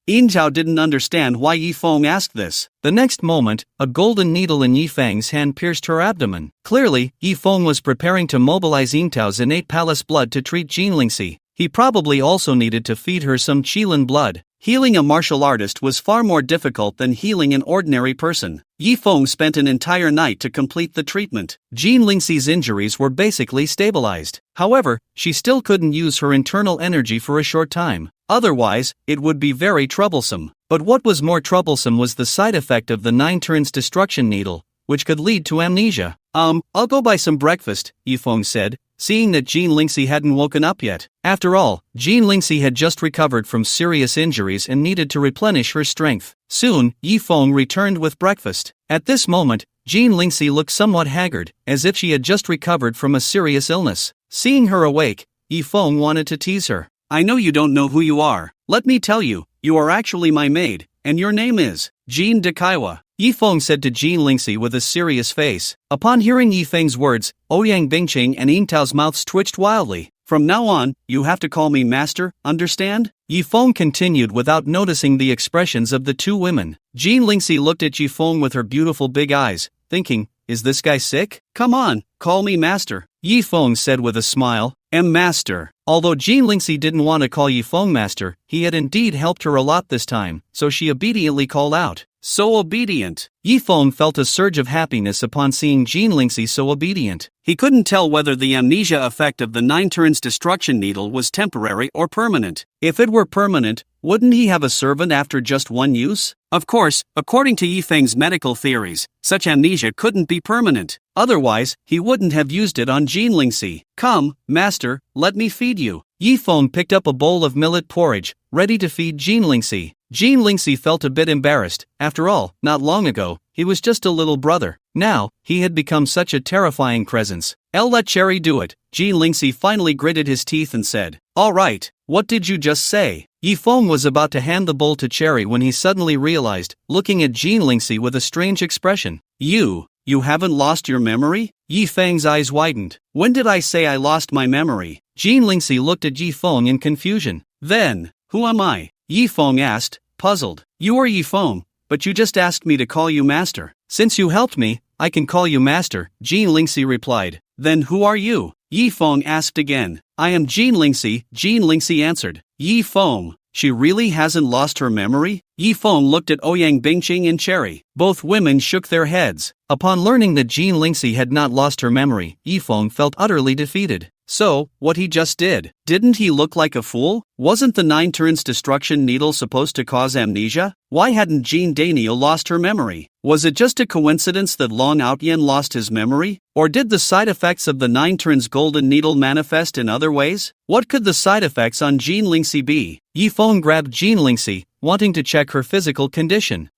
Yingtao didn't understand why Yifeng asked this. The next moment, a golden needle in Yifeng's hand pierced her abdomen. Clearly, Yifeng was preparing to mobilize Yingtao's innate palace blood to treat Jean Lingxi. He probably also needed to feed her some Qilin blood. Healing a martial artist was far more difficult than healing an ordinary person. Yifeng spent an entire night to complete the treatment. Jean Lingxi's injuries were basically stabilized. However, she still couldn't use her internal energy for a short time. Otherwise, it would be very troublesome. But what was more troublesome was the side effect of the 9 turns destruction needle, which could lead to amnesia. I'll go buy some breakfast, Yifeng said, seeing that Jean Lingxi hadn't woken up yet. After all, Jean Lingxi had just recovered from serious injuries and needed to replenish her strength. Soon, Yifeng returned with breakfast. At this moment, Jean Lingxi looked somewhat haggard, as if she had just recovered from a serious illness. Seeing her awake, Yifeng wanted to tease her. I know you don't know who you are. Let me tell you, you are actually my maid, and your name is Jean de Kaiwa. Yifeng said to Jean Lingxi with a serious face. Upon hearing Yifeng's words, Ouyang Bingqing and Yingtao's mouths twitched wildly. From now on, you have to call me master, understand? Yifeng continued without noticing the expressions of the two women. Jean Lingxi looked at Yifeng with her beautiful big eyes, thinking, is this guy sick? Come on, call me master. Yifeng said with a smile, master. Although Jean Lingxi didn't want to call Yifeng master, he had indeed helped her a lot this time, so she obediently called out. So obedient. Yifeng felt a surge of happiness upon seeing Jean Lingxi so obedient. He couldn't tell whether the amnesia effect of the 9 turns destruction needle was temporary or permanent. If it were permanent, wouldn't he have a servant after just one use? Of course, according to Yifeng's medical theories, such amnesia couldn't be permanent. Otherwise, he wouldn't have used it on Jean Lingxi. Come, master, let me feed you. Yifeng picked up a bowl of millet porridge, ready to feed Jean Lingxi. Jean Lingxi felt a bit embarrassed. After all, not long ago, he was just a little brother. Now, he had become such a terrifying presence. I'll let Cherry do it. Jean Lingxi finally gritted his teeth and said, all right, what did you just say? Yifeng was about to hand the bowl to Cherry when he suddenly realized, looking at Jean Lingxi with a strange expression. You haven't lost your memory? Yifeng's eyes widened. When did I say I lost my memory? Jean Lingxi looked at Yifeng in confusion. Then, who am I? Yifeng asked, puzzled. You are Yifeng, but you just asked me to call you master. Since you helped me, I can call you master, Jean Lingxi replied. Then who are you? Yifeng asked again. I am Jean Lingxi, Jean Lingxi answered. Yifeng, she really hasn't lost her memory? Yifeng looked at Ouyang Bingqing and Cherry. Both women shook their heads. Upon learning that Jean Lingxi had not lost her memory, Yifeng felt utterly defeated. So, what he just did, didn't he look like a fool? Wasn't the 9 turns destruction needle supposed to cause amnesia? Why hadn't Jean Daniel lost her memory? Was it just a coincidence that Long Outyen lost his memory? Or did the side effects of the 9 turns golden needle manifest in other ways? What could the side effects on Jean Lingxi be? Yifeng grabbed Jean Lingxi, wanting to check her physical condition.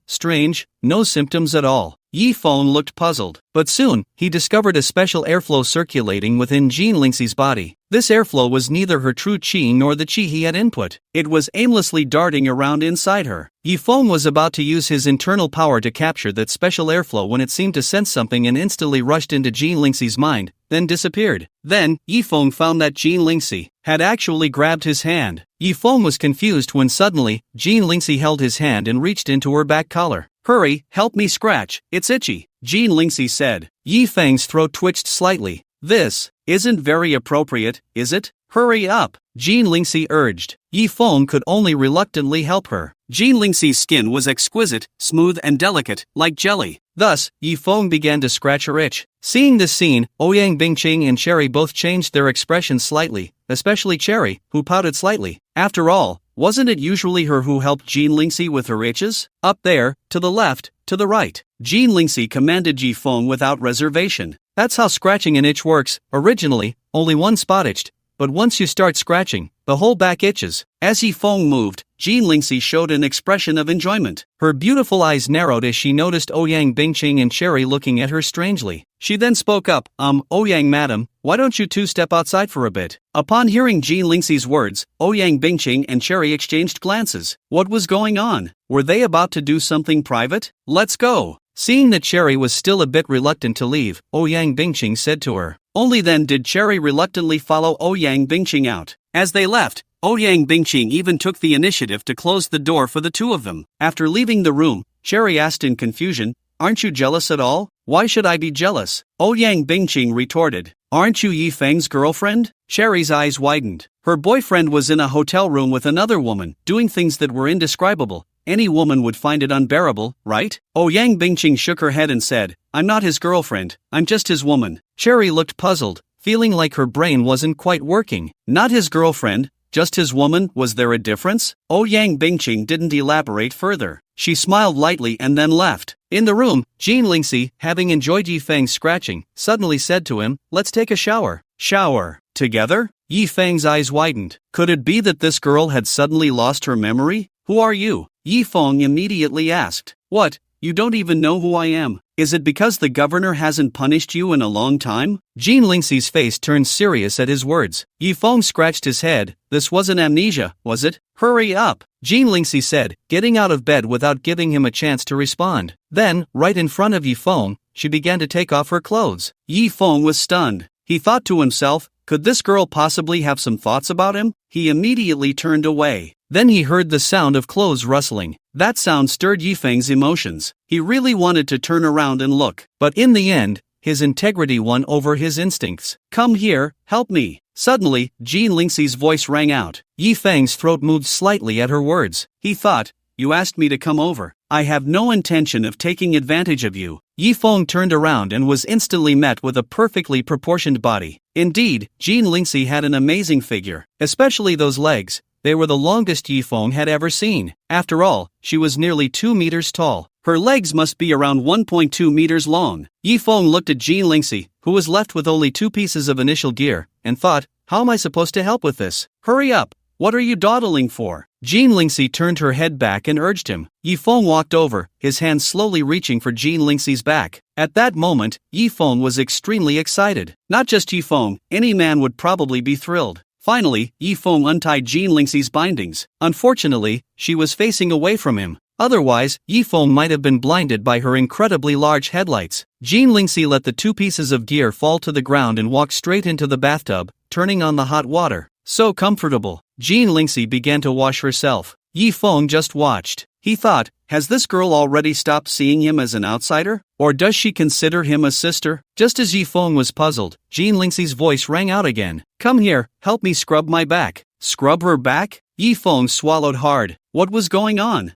Strange, no symptoms at all. Yifeng looked puzzled, but soon, he discovered a special airflow circulating within Jean Lingxi's body. This airflow was neither her true qi nor the qi he had input. It was aimlessly darting around inside her. Yifeng was about to use his internal power to capture that special airflow when it seemed to sense something and instantly rushed into Jean Lingxi's mind, then disappeared. Then, Yifeng found that Jean Lingxi had actually grabbed his hand. Yifeng was confused when suddenly, Jean Lingxi held his hand and reached into her back collar. Hurry, help me scratch, it's itchy, Jean Lingxi said. Yifeng's throat twitched slightly. This isn't very appropriate, is it? Hurry up, Jean Lingxi urged. Yifeng could only reluctantly help her. Jean Lingxi's skin was exquisite, smooth and delicate, like jelly. Thus, Yifeng began to scratch her itch. Seeing this scene, Ouyang Bingqing and Cherry both changed their expressions slightly, especially Cherry, who pouted slightly. After all, wasn't it usually her who helped Jean Lingxi with her itches? Up there, to the left, to the right. Jean Lingxi commanded Yifeng without reservation. That's how scratching an itch works. Originally, only one spot itched, but once you start scratching, the whole back itches. As Yifeng moved, Jean Lingxi showed an expression of enjoyment. Her beautiful eyes narrowed as she noticed Ouyang Bingqing and Cherry looking at her strangely. She then spoke up, Ouyang madam, why don't you two step outside for a bit? Upon hearing Jean Lingxi's words, Ouyang Bingqing and Cherry exchanged glances. What was going on? Were they about to do something private? Let's go. Seeing that Cherry was still a bit reluctant to leave, Ouyang Bingqing said to her. Only then did Cherry reluctantly follow Ouyang Bingqing out. As they left, Ouyang Bingqing even took the initiative to close the door for the two of them. After leaving the room, Cherry asked in confusion, aren't you jealous at all? Why should I be jealous? Ouyang Bingqing retorted, aren't you Yifeng's girlfriend? Cherry's eyes widened. Her boyfriend was in a hotel room with another woman, doing things that were indescribable. Any woman would find it unbearable, right? Ouyang Bingqing shook her head and said, I'm not his girlfriend, I'm just his woman. Cherry looked puzzled, feeling like her brain wasn't quite working. Not his girlfriend, just his woman, was there a difference? Ouyang Bingqing didn't elaborate further. She smiled lightly and then left. In the room, Jean Lingxi, having enjoyed Yifeng's scratching, suddenly said to him, let's take a shower. Shower? Together? Yifeng's eyes widened. Could it be that this girl had suddenly lost her memory? Who are you? Yifeng immediately asked. What, You don't even know who I am. Is it because the governor hasn't punished you in a long time? Jean Lingxi's face turned serious at his words. Yifeng scratched his head. This wasn't amnesia, was it? Hurry up, Jean Lingxi said, getting out of bed without giving him a chance to respond. Then, right in front of Yifeng, she began to take off her clothes. Yifeng was stunned. He thought to himself, could this girl possibly have some thoughts about him? He immediately turned away. Then he heard the sound of clothes rustling. That sound stirred Yifeng's emotions. He really wanted to turn around and look. But in the end, his integrity won over his instincts. Come here, help me. Suddenly, Jean Lingxi's voice rang out. Yifeng's throat moved slightly at her words. He thought, you asked me to come over. I have no intention of taking advantage of you. Yifeng turned around and was instantly met with a perfectly proportioned body. Indeed, Jean Lingxi had an amazing figure, especially those legs. They were the longest Yifeng had ever seen. After all, she was nearly 2 meters tall. Her legs must be around 1.2 meters long. Yifeng looked at Jean Lingxi, who was left with only 2 pieces of initial gear, and thought, how am I supposed to help with this? Hurry up! What are you dawdling for? Jean Lingxi turned her head back and urged him. Yifeng walked over, his hand slowly reaching for Jean Lingxi's back. At that moment, Yifeng was extremely excited. Not just Yifeng, any man would probably be thrilled. Finally, Yifeng untied Jean Lingxi's bindings. Unfortunately, she was facing away from him. Otherwise, Yifeng might have been blinded by her incredibly large headlights. Jean Lingxi let the 2 pieces of gear fall to the ground and walked straight into the bathtub, turning on the hot water. So comfortable. Jean Lingxi began to wash herself. Yifeng just watched. He thought, has this girl already stopped seeing him as an outsider? Or does she consider him a sister? Just as Yifeng was puzzled, Jean Lingxi's voice rang out again. Come here, help me scrub my back. Scrub her back? Yifeng swallowed hard. What was going on?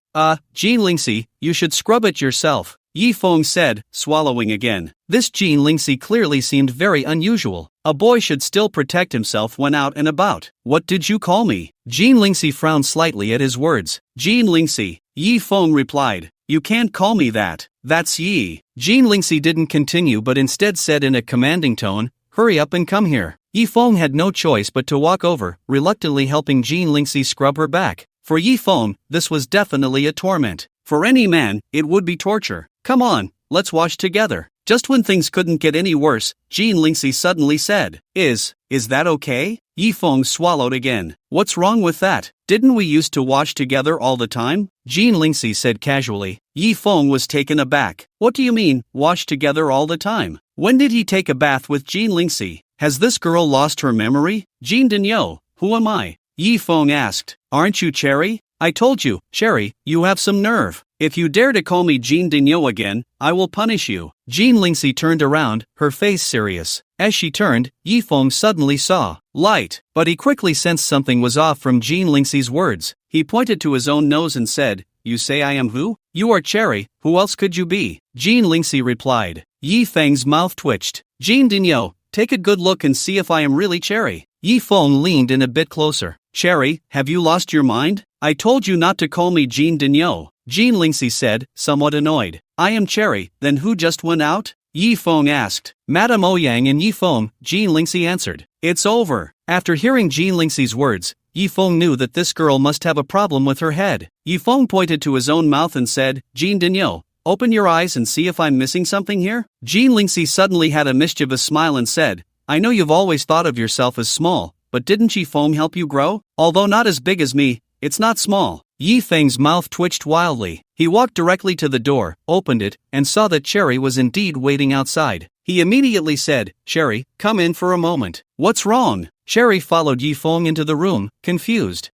Jean Lingxi, you should scrub it yourself. Yifeng said, swallowing again. This Jean Lingxi clearly seemed very unusual. A boy should still protect himself when out and about. What did you call me? Jean Lingxi frowned slightly at his words. Jean Lingxi, Yifeng replied. You can't call me that. That's Yi. Jean Lingxi didn't continue but instead said in a commanding tone, hurry up and come here. Yifeng had no choice but to walk over, reluctantly helping Jean Lingxi scrub her back. For Yifeng, this was definitely a torment. For any man, it would be torture. Come on, let's wash together. Just when things couldn't get any worse, Jean Lingxi suddenly said, Is that okay? Yifeng swallowed again. What's wrong with that? Didn't we used to wash together all the time? Jean Lingxi said casually. Yifeng was taken aback. What do you mean, wash together all the time? When did he take a bath with Jean Lingxi? Has this girl lost her memory? Jean Dinyo, who am I? Yifeng asked. Aren't you Cherry? I told you, Cherry, you have some nerve. If you dare to call me Jean Dinyo again, I will punish you. Jean Lingxi turned around, her face serious. As she turned, Yifeng suddenly saw light, but he quickly sensed something was off from Jean Lingxi's words. He pointed to his own nose and said, You say I am who? You are Cherry, who else could you be? Jean Lingxi replied. Yifeng's mouth twitched. Jean Dinyo, take a good look and see if I am really Cherry. Yifeng leaned in a bit closer. Cherry, have you lost your mind? I told you not to call me Jean Dinyo. Jean Lingxi said, somewhat annoyed. I am Cherry, then who just went out? Yifeng asked. Madame Ouyang and Yifeng, Jean Lingxi answered. It's over. After hearing Jean Lingxi's words, Yifeng knew that this girl must have a problem with her head. Yifeng pointed to his own mouth and said, Jean Dinyo, open your eyes and see if I'm missing something here? Jean Lingxi suddenly had a mischievous smile and said, I know you've always thought of yourself as small, but didn't Yifeng help you grow? Although not as big as me, it's not small. Yifeng's mouth twitched wildly. He walked directly to the door, opened it, and saw that Cherry was indeed waiting outside. He immediately said, Cherry, come in for a moment. What's wrong? Cherry followed Yifeng into the room, confused.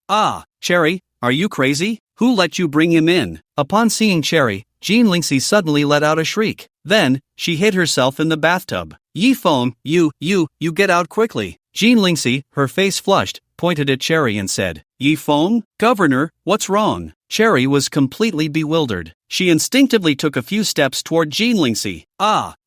Cherry, are you crazy? Who let you bring him in? Upon seeing Cherry, Jean Lingxi suddenly let out a shriek. Then, she hid herself in the bathtub. Yifeng, you get out quickly. Jean Lingxi, her face flushed, pointed at Cherry and said, Yifeng, Governor, what's wrong? Cherry was completely bewildered. She instinctively took a few steps toward Jean Lingxi.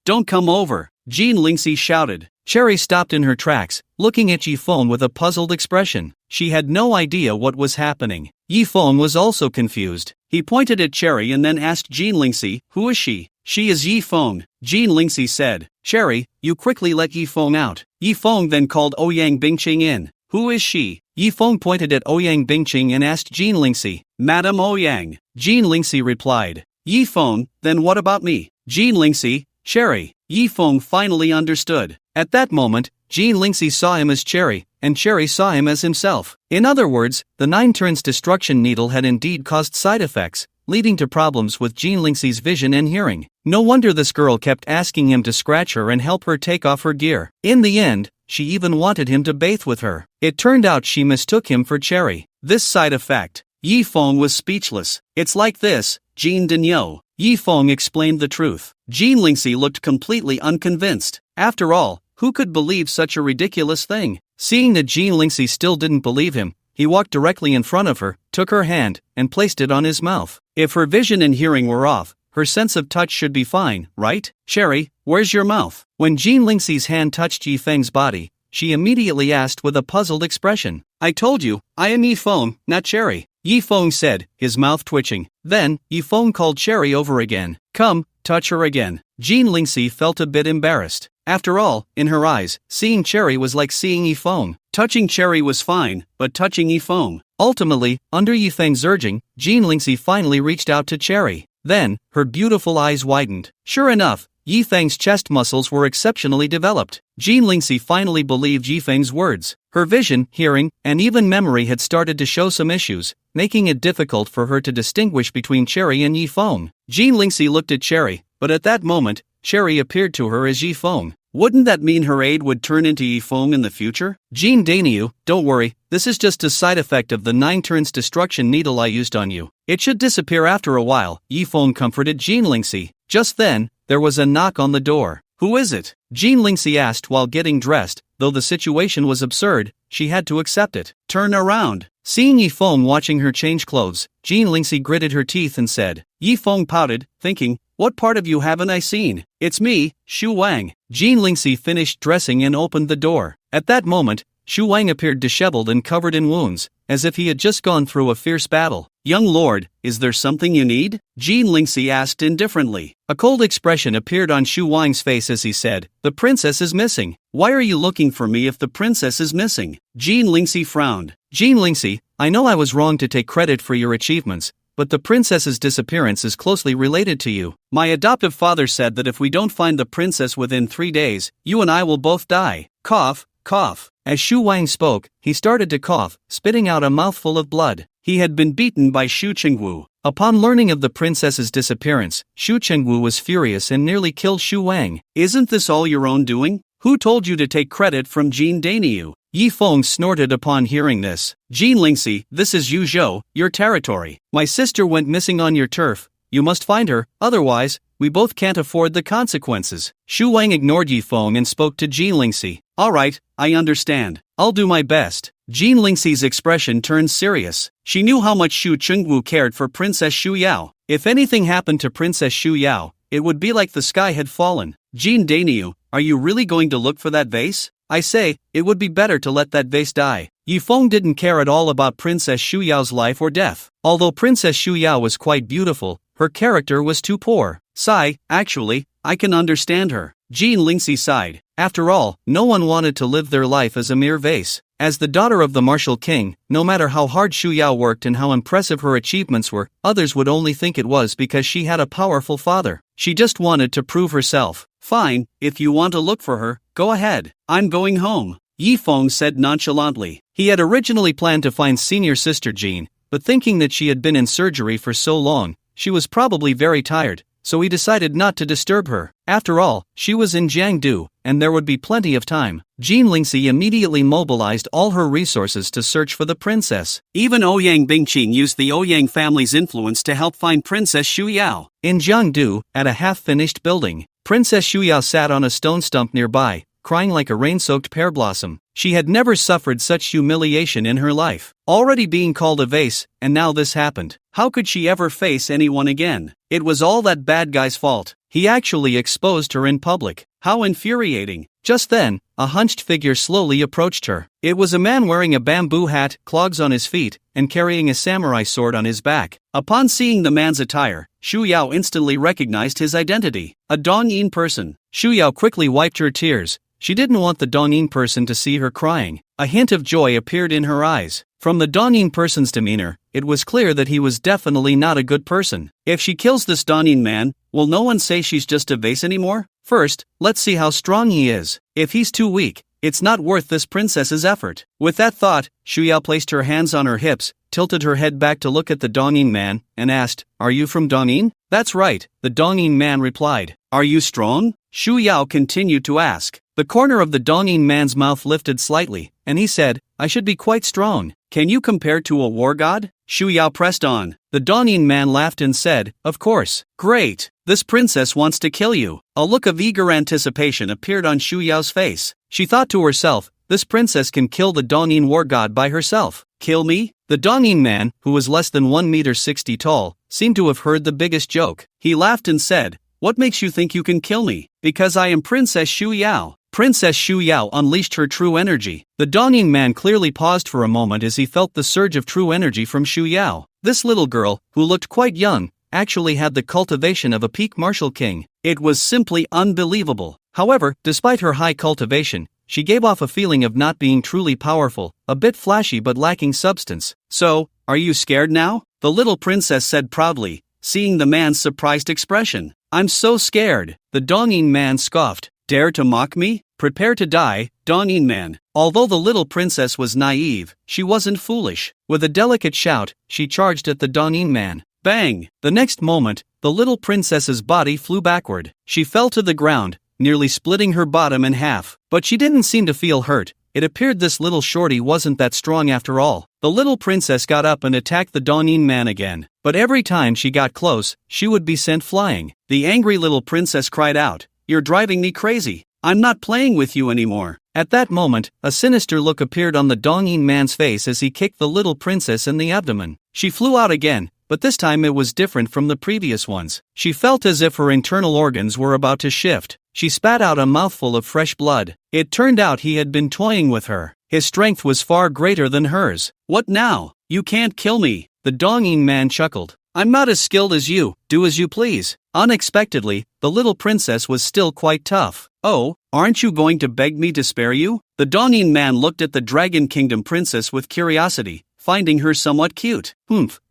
Don't come over, Jean Lingxi shouted. Cherry stopped in her tracks, looking at Yifeng with a puzzled expression. She had no idea what was happening. Yifeng was also confused. He pointed at Cherry and then asked Jean Lingxi, who is she? She is Yifeng, Jean Lingxi said. Cherry, you quickly let Yifeng out. Yifeng then called Ouyang Bingqing in. Who is she? Yifeng pointed at Ouyang Bingqing and asked Jean Lingxi. Madame Ouyang, Jean Lingxi replied. Yi Feng, then what about me? Jean Lingxi, Cherry. Yi Feng finally understood. At that moment, Jean Lingxi saw him as Cherry, and Cherry saw him as himself. In other words, the 9 turns destruction needle had indeed caused side effects, leading to problems with Jean Lingxi's vision and hearing. No wonder this girl kept asking him to scratch her and help her take off her gear. In the end, she even wanted him to bathe with her. It turned out she mistook him for Cherry. This side effect. Yi Feng was speechless. It's like this, Jean Daniel. Yi Feng explained the truth. Jean Lingxi looked completely unconvinced. After all, who could believe such a ridiculous thing? Seeing that Jean Lingxi still didn't believe him, he walked directly in front of her, took her hand, and placed it on his mouth. If her vision and hearing were off, her sense of touch should be fine, right? Cherry, where's your mouth? When Jean Lingxi's hand touched Yi Feng's body, she immediately asked with a puzzled expression. I told you, I am Yi Feng, not Cherry. Yi Feng said, his mouth twitching. Then, Yi Feng called Cherry over again. Come, touch her again. Jean Lingxi felt a bit embarrassed. After all, in her eyes, seeing Cherry was like seeing Yi Feng. Touching Cherry was fine, but touching Yi Feng. Ultimately, under Yi Feng's urging, Jean Lingxi finally reached out to Cherry. Then, her beautiful eyes widened. Sure enough, Yi Feng's chest muscles were exceptionally developed. Jean Lingxi finally believed Yi Feng's words. Her vision, hearing, and even memory had started to show some issues, making it difficult for her to distinguish between Cherry and Yi Feng. Jean Lingxi looked at Cherry, but at that moment, Cherry appeared to her as Yi Feng. Wouldn't that mean her aide would turn into Yi Feng in the future? Jean Daniel, don't worry, this is just a side effect of the 9 turns destruction needle I used on you. It should disappear after a while, Yi Feng comforted Jean Lingxi. Just then, there was a knock on the door. Who is it? Jean Lingxi asked while getting dressed. Though the situation was absurd, she had to accept it. Turn around. Seeing Yi Feng watching her change clothes, Jean Lingxi gritted her teeth and said. Yi Feng pouted, thinking, what part of you haven't I seen? It's me, Xu Wang. Jean Lingxi finished dressing and opened the door. At that moment, Xu Wang appeared disheveled and covered in wounds, as if he had just gone through a fierce battle. Young lord, is there something you need? Jean Lingxi asked indifferently. A cold expression appeared on Xu Wang's face as he said, the princess is missing. Why are you looking for me if the princess is missing? Jean Lingxi frowned. Jean Lingxi, I know I was wrong to take credit for your achievements, but the princess's disappearance is closely related to you. My adoptive father said that if we don't find the princess within 3 days, you and I will both die. Cough, cough. As Xu Wang spoke, he started to cough, spitting out a mouthful of blood. He had been beaten by Xu Chengwu. Upon learning of the princess's disappearance, Xu Chengwu was furious and nearly killed Xu Wang. Isn't this all your own doing? Who told you to take credit from Jean Daniel? Yi Feng snorted upon hearing this. Jean Lingxi, this is Yu Zhou, your territory. My sister went missing on your turf. You must find her, otherwise, we both can't afford the consequences. Xu Wang ignored Yi Feng and spoke to Jean Lingxi. Alright, I understand. I'll do my best. Jean Lingxi's expression turned serious. She knew how much Xu Chengwu cared for Princess Xu Yao. If anything happened to Princess Xu Yao, it would be like the sky had fallen. Jean Daniel, are you really going to look for that vase? I say, it would be better to let that vase die. Yi Feng didn't care at all about Princess Xu Yao's life or death. Although Princess Xu Yao was quite beautiful, her character was too poor. Sigh, actually, I can understand her. Jean Lingxi sighed. After all, no one wanted to live their life as a mere vase. As the daughter of the martial king, no matter how hard Xu Yao worked and how impressive her achievements were, others would only think it was because she had a powerful father. She just wanted to prove herself. Fine, if you want to look for her, go ahead. I'm going home. Yi Feng said nonchalantly. He had originally planned to find senior sister Jean, but thinking that she had been in surgery for so long, she was probably very tired, so he decided not to disturb her. After all, she was in Jiangdu, and there would be plenty of time. Jean Lingxi immediately mobilized all her resources to search for the princess. Even Ouyang Bingqing used the Ouyang family's influence to help find Princess Xu Yao. In Jiangdu, at a half-finished building, Princess Xu Yao sat on a stone stump nearby, crying like a rain-soaked pear blossom. She had never suffered such humiliation in her life. Already being called a vase, and now this happened. How could she ever face anyone again? It was all that bad guy's fault. He actually exposed her in public. How infuriating. Just then, a hunched figure slowly approached her. It was a man wearing a bamboo hat, clogs on his feet, and carrying a samurai sword on his back. Upon seeing the man's attire, Xu Yao instantly recognized his identity. A Dongyin person. Xu Yao quickly wiped her tears. She didn't want the Dongyin person to see her crying. A hint of joy appeared in her eyes. From the Danin person's demeanor, it was clear that he was definitely not a good person. If she kills this Danin man, will no one say she's just a vase anymore? First, let's see how strong he is. If he's too weak, it's not worth this princess's effort. With that thought, Shuyao placed her hands on her hips, tilted her head back to look at the Danin man, and asked, "Are you from Danin?" "That's right," the Danin man replied. "Are you strong?" Shuyao continued to ask. The corner of the Danin man's mouth lifted slightly, and he said, "I should be quite strong. Can you compare to a war god?" Shuyao pressed on. The Danin man laughed and said, "Of course." "Great! This princess wants to kill you." A look of eager anticipation appeared on Shuyao's face. She thought to herself, this princess can kill the Danin war god by herself. "Kill me?" The Danin man, who was less than 1 meter 60 tall, seemed to have heard the biggest joke. He laughed and said, "What makes you think you can kill me?" "Because I am Princess Shuyao." Princess Shuyao unleashed her true energy. The Danin man clearly paused for a moment as he felt the surge of true energy from Shuyao. This little girl, who looked quite young, actually had the cultivation of a peak martial king. It was simply unbelievable. However, despite her high cultivation, she gave off a feeling of not being truly powerful, a bit flashy but lacking substance. "So, are you scared now?" the little princess said proudly, seeing the man's surprised expression. "I'm so scared." The Danin man scoffed. "Dare to mock me? Prepare to die, Danin man." Although the little princess was naive, she wasn't foolish. With a delicate shout, she charged at the Danin man. Bang! The next moment, the little princess's body flew backward. She fell to the ground, nearly splitting her bottom in half. But she didn't seem to feel hurt. It appeared this little shorty wasn't that strong after all. The little princess got up and attacked the Danin man again. But every time she got close, she would be sent flying. The angry little princess cried out, "You're driving me crazy. I'm not playing with you anymore." At that moment, a sinister look appeared on the Danin man's face as he kicked the little princess in the abdomen. She flew out again, but this time it was different from the previous ones. She felt as if her internal organs were about to shift. She spat out a mouthful of fresh blood. It turned out he had been toying with her. His strength was far greater than hers. "What now? You can't kill me," the Danin man chuckled. "I'm not as skilled as you, do as you please." Unexpectedly, the little princess was still quite tough. "Oh, aren't you going to beg me to spare you?" The Danin man looked at the Dragon Kingdom princess with curiosity, finding her somewhat cute.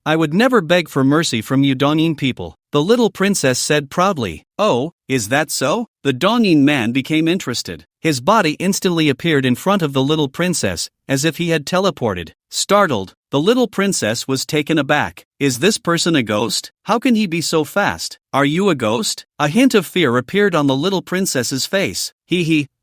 I would never beg for mercy from you Danin people," the little princess said proudly. "Oh, is that so?" The Danin man became interested. His body instantly appeared in front of the little princess, as if he had teleported. Startled, the little princess was taken aback. "Is this person a ghost? How can he be so fast? Are you a ghost?" A hint of fear appeared on the little princess's face.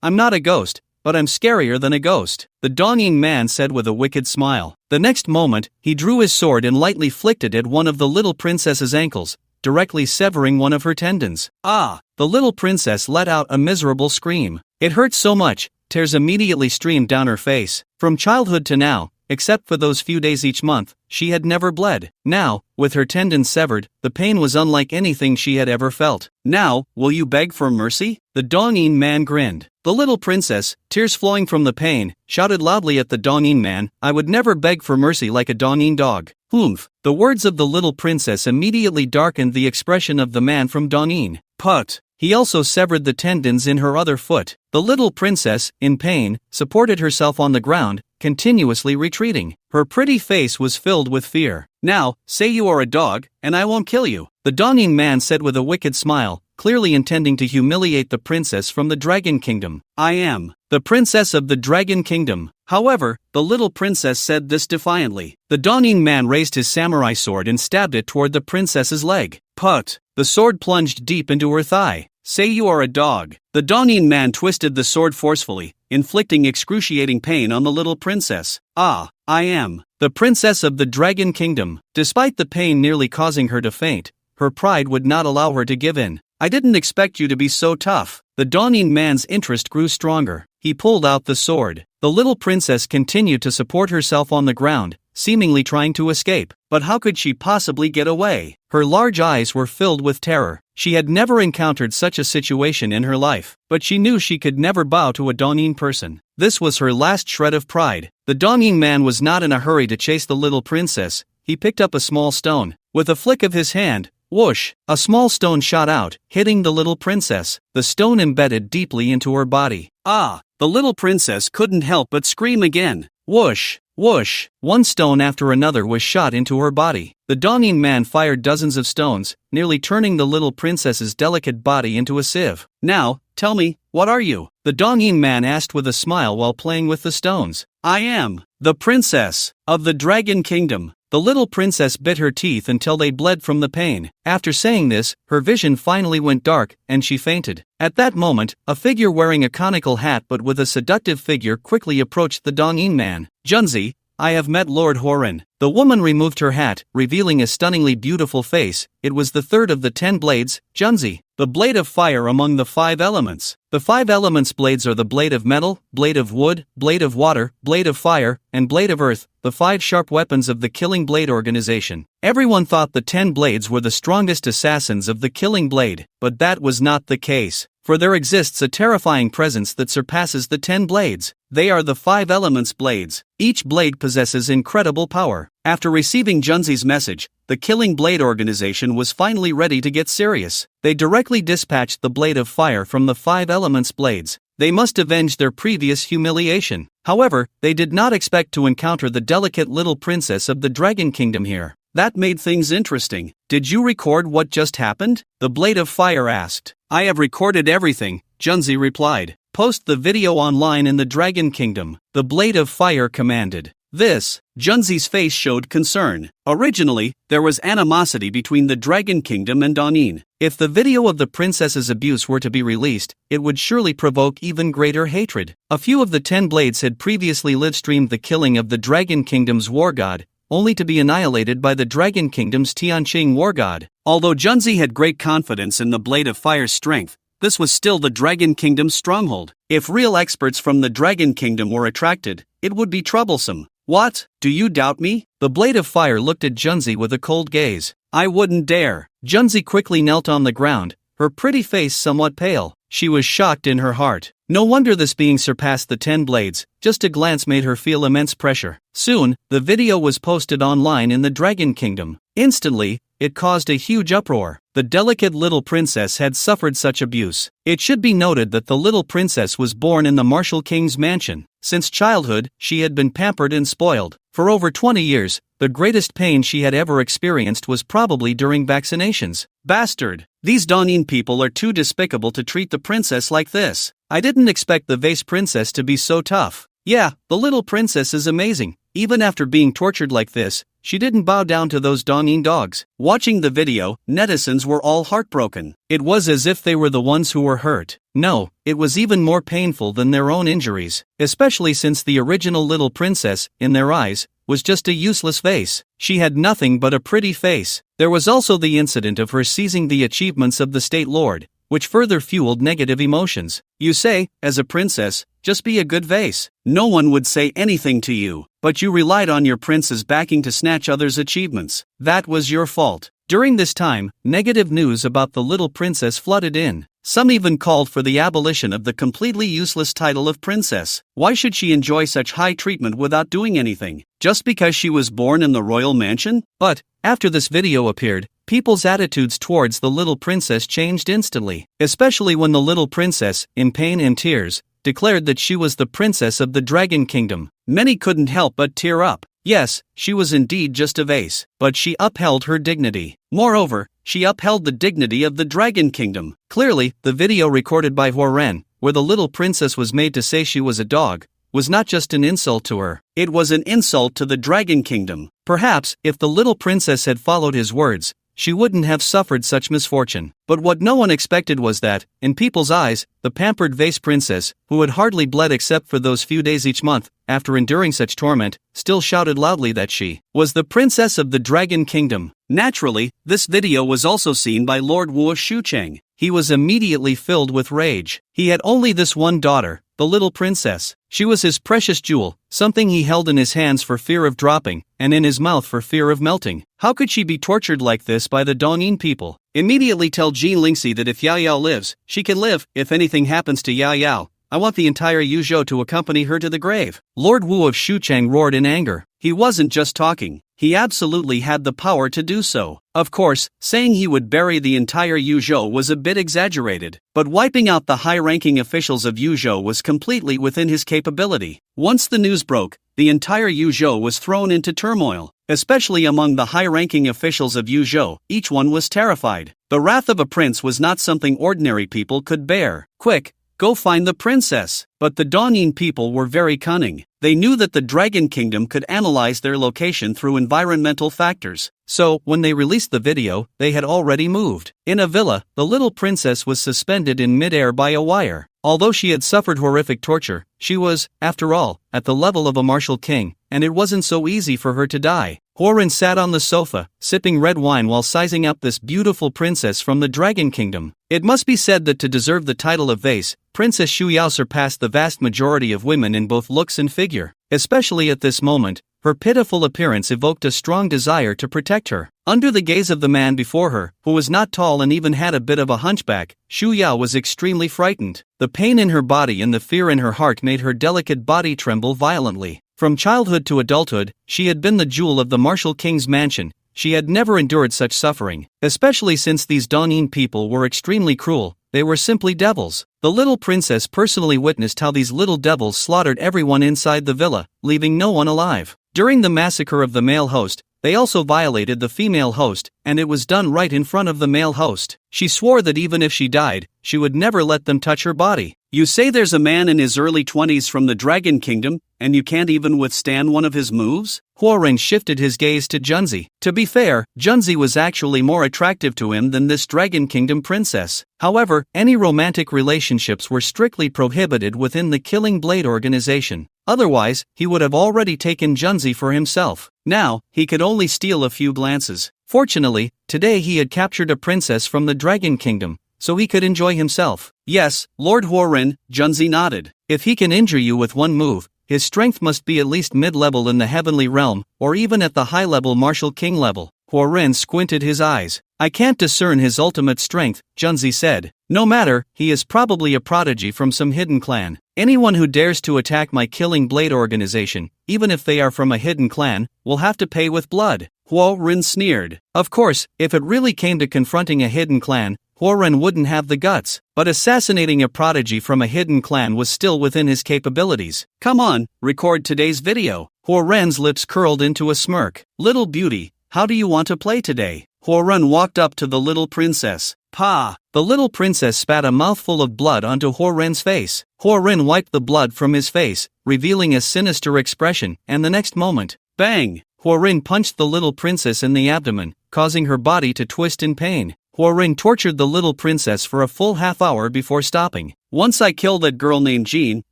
I'm not a ghost, but I'm scarier than a ghost," the Danin man said with a wicked smile. The next moment, he drew his sword and lightly flicked it at one of the little princess's ankles, directly severing one of her tendons. "Ah!" The little princess let out a miserable scream. It hurt so much, tears immediately streamed down her face. From childhood to now, except for those few days each month, she had never bled. Now, with her tendons severed, the pain was unlike anything she had ever felt. "Now, will you beg for mercy?" The Danin man grinned. The little princess, tears flowing from the pain, shouted loudly at the Danin man, "I would never beg for mercy like a Danin dog." The words of the little princess immediately darkened the expression of the man from Danin. "Put." He also severed the tendons in her other foot. The little princess, in pain, supported herself on the ground, continuously retreating. Her pretty face was filled with fear. "Now, say you are a dog, and I won't kill you," the Danin man said with a wicked smile, clearly intending to humiliate the princess from the Dragon Kingdom. "I am the princess of the Dragon Kingdom." However, the little princess said this defiantly. The Danin man raised his samurai sword and stabbed it toward the princess's leg. Put! The sword plunged deep into her thigh. "Say you are a dog." The Danin man twisted the sword forcefully, inflicting excruciating pain on the little princess. "Ah, I am the princess of the Dragon Kingdom." Despite the pain nearly causing her to faint, her pride would not allow her to give in. "I didn't expect you to be so tough." The Danin man's interest grew stronger. He pulled out the sword. The little princess continued to support herself on the ground, seemingly trying to escape. But how could she possibly get away? Her large eyes were filled with terror. She had never encountered such a situation in her life, but she knew she could never bow to a Danin person. This was her last shred of pride. The Danin man was not in a hurry to chase the little princess. He picked up a small stone. With a flick of his hand, Whoosh! A small stone shot out, hitting the little princess. The stone embedded deeply into her body. Ah! The little princess couldn't help but scream again. Whoosh! Whoosh! One stone after another was shot into her body. The Dongin man fired dozens of stones, nearly turning the little princess's delicate body into a sieve. Now, tell me, what are you? The Dongin man asked with a smile while playing with the stones. I am the princess of the Dragon Kingdom. The little princess bit her teeth until they bled from the pain. After saying this, her vision finally went dark, and she fainted. At that moment, a figure wearing a conical hat but with a seductive figure quickly approached the Dongin man. Junzi, I have met Lord Horan. The woman removed her hat, revealing a stunningly beautiful face. It was the third of the 10 blades, Junzi, the blade of fire among the 5 elements. The 5 elements blades are the blade of metal, blade of wood, blade of water, blade of fire, and blade of earth, the 5 sharp weapons of the Killing Blade organization. Everyone thought the 10 blades were the strongest assassins of the Killing Blade, but that was not the case. For there exists a terrifying presence that surpasses the 10 blades. They are the 5 elements blades. Each blade possesses incredible power. After receiving Junzi's message, the Killing Blade organization was finally ready to get serious. They directly dispatched the blade of fire from the 5 elements blades. They must avenge their previous humiliation. However, they did not expect to encounter the delicate little princess of the Dragon Kingdom here. That made things interesting. Did you record what just happened? The blade of fire asked. I have recorded everything, Junzi replied. Post the video online in the Dragon Kingdom. The blade of fire commanded. This, Junzi's face showed concern. Originally, there was animosity between the Dragon Kingdom and Dongin. If the video of the princess's abuse were to be released, it would surely provoke even greater hatred. A few of the 10 blades had previously live-streamed the killing of the Dragon Kingdom's war god, only to be annihilated by the Dragon Kingdom's Tianqing war god. Although Junzi had great confidence in the Blade of Fire's strength, this was still the Dragon Kingdom's stronghold. If real experts from the Dragon Kingdom were attracted, it would be troublesome. What? Do you doubt me? The Blade of Fire looked at Junzi with a cold gaze. I wouldn't dare. Junzi quickly knelt on the ground, her pretty face somewhat pale. She was shocked in her heart. No wonder this being surpassed the 10 blades, just a glance made her feel immense pressure. Soon, the video was posted online in the Dragon Kingdom. Instantly, it caused a huge uproar. The delicate little princess had suffered such abuse. It should be noted that the little princess was born in the Martial King's mansion. Since childhood, she had been pampered and spoiled. For over 20 years, the greatest pain she had ever experienced was probably during vaccinations. Bastard! These Dongin people are too despicable to treat the princess like this. I didn't expect the vase princess to be so tough. Yeah, the little princess is amazing. Even after being tortured like this, she didn't bow down to those Dongin dogs. Watching the video, netizens were all heartbroken. It was as if they were the ones who were hurt. No, it was even more painful than their own injuries, especially since the original little princess, in their eyes, was just a useless vase. She had nothing but a pretty face. There was also the incident of her seizing the achievements of the State Lord, which further fueled negative emotions. You say, as a princess, just be a good vase. No one would say anything to you, but you relied on your prince's backing to snatch others' achievements. That was your fault. During this time, negative news about the little princess flooded in. Some even called for the abolition of the completely useless title of princess. Why should she enjoy such high treatment without doing anything? Just because she was born in the royal mansion? But, after this video appeared, people's attitudes towards the little princess changed instantly, especially when the little princess, in pain and tears, declared that she was the princess of the Dragon Kingdom. Many couldn't help but tear up. Yes, she was indeed just a vase, but she upheld her dignity. Moreover, she upheld the dignity of the Dragon Kingdom. Clearly, the video recorded by Horan, where the little princess was made to say she was a dog, was not just an insult to her. It was an insult to the Dragon Kingdom. Perhaps, if the little princess had followed his words, she wouldn't have suffered such misfortune. But what no one expected was that, in people's eyes, the pampered vase princess, who had hardly bled except for those few days each month, after enduring such torment, still shouted loudly that she was the princess of the Dragon Kingdom. Naturally, this video was also seen by Lord Wu Shucheng. He was immediately filled with rage. He had only this one daughter, the little princess. She was his precious jewel, something he held in his hands for fear of dropping, and in his mouth for fear of melting. How could she be tortured like this by the Dongin people? Immediately tell Jean Lingxi that if Yao Yao lives, she can live. If anything happens to Yao Yao, I want the entire Yuzhou to accompany her to the grave. Lord Wu of Shucheng roared in anger. he wasn't just talking, he absolutely had the power to do so. Of course, saying he would bury the entire Yuzhou was a bit exaggerated, but wiping out the high-ranking officials of Yuzhou was completely within his capability. Once the news broke, the entire Yuzhou was thrown into turmoil, especially among the high-ranking officials of Yuzhou. Each one was terrified. The wrath of a prince was not something ordinary people could bear. Quick, go find the princess. But the Dongyin people were very cunning. They knew that the Dragon Kingdom could analyze their location through environmental factors. So, when they released the video, they had already moved. In a villa, the little princess was suspended in midair by a wire. Although she had suffered horrific torture, she was, after all, at the level of a martial king, and it wasn't so easy for her to die. Horan sat on the sofa, sipping red wine while sizing up this beautiful princess from the Dragon Kingdom. It must be said that to deserve the title of Vase, Princess Shuyao surpassed the vast majority of women in both looks and figure. Especially at this moment, her pitiful appearance evoked a strong desire to protect her. Under the gaze of the man before her, who was not tall and even had a bit of a hunchback, Shuyao was extremely frightened. The pain in her body and the fear in her heart made her delicate body tremble violently. From childhood to adulthood, she had been the jewel of the martial king's mansion. She had never endured such suffering, especially since these Dongyin people were extremely cruel. They were simply devils. The little princess personally witnessed how these little devils slaughtered everyone inside the villa, leaving no one alive. During the massacre of the male host, they also violated the female host, and it was done right in front of the male host. She swore that even if she died, she would never let them touch her body. You say there's a man in his early 20s from the Dragon Kingdom, and you can't even withstand one of his moves? Huoren shifted his gaze to Junzi. To be fair, Junzi was actually more attractive to him than this Dragon Kingdom princess. However, any romantic relationships were strictly prohibited within the Killing Blade organization. Otherwise, he would have already taken Junzi for himself. Now, he could only steal a few glances. Fortunately, today he had captured a princess from the Dragon Kingdom, so he could enjoy himself. Yes, Lord Huoren, Junzi nodded. If he can injure you with one move, his strength must be at least mid-level in the heavenly realm, or even at the high-level martial king level. Huoren squinted his eyes. I can't discern his ultimate strength, Junzi said. No matter, he is probably a prodigy from some hidden clan. Anyone who dares to attack my Killing Blade organization, even if they are from a hidden clan, will have to pay with blood. Huoren sneered. Of course, if it really came to confronting a hidden clan, Huoren wouldn't have the guts, but assassinating a prodigy from a hidden clan was still within his capabilities. Come on, record today's video. Huoren's lips curled into a smirk. Little beauty, how do you want to play today? Huoren walked up to the little princess. Pa! The little princess spat a mouthful of blood onto Huoren's face. Huoren wiped the blood from his face, revealing a sinister expression, and the next moment, bang! Huoren punched the little princess in the abdomen, causing her body to twist in pain. Huoren tortured the little princess for a full half-hour before stopping. Once I kill that girl named Jean,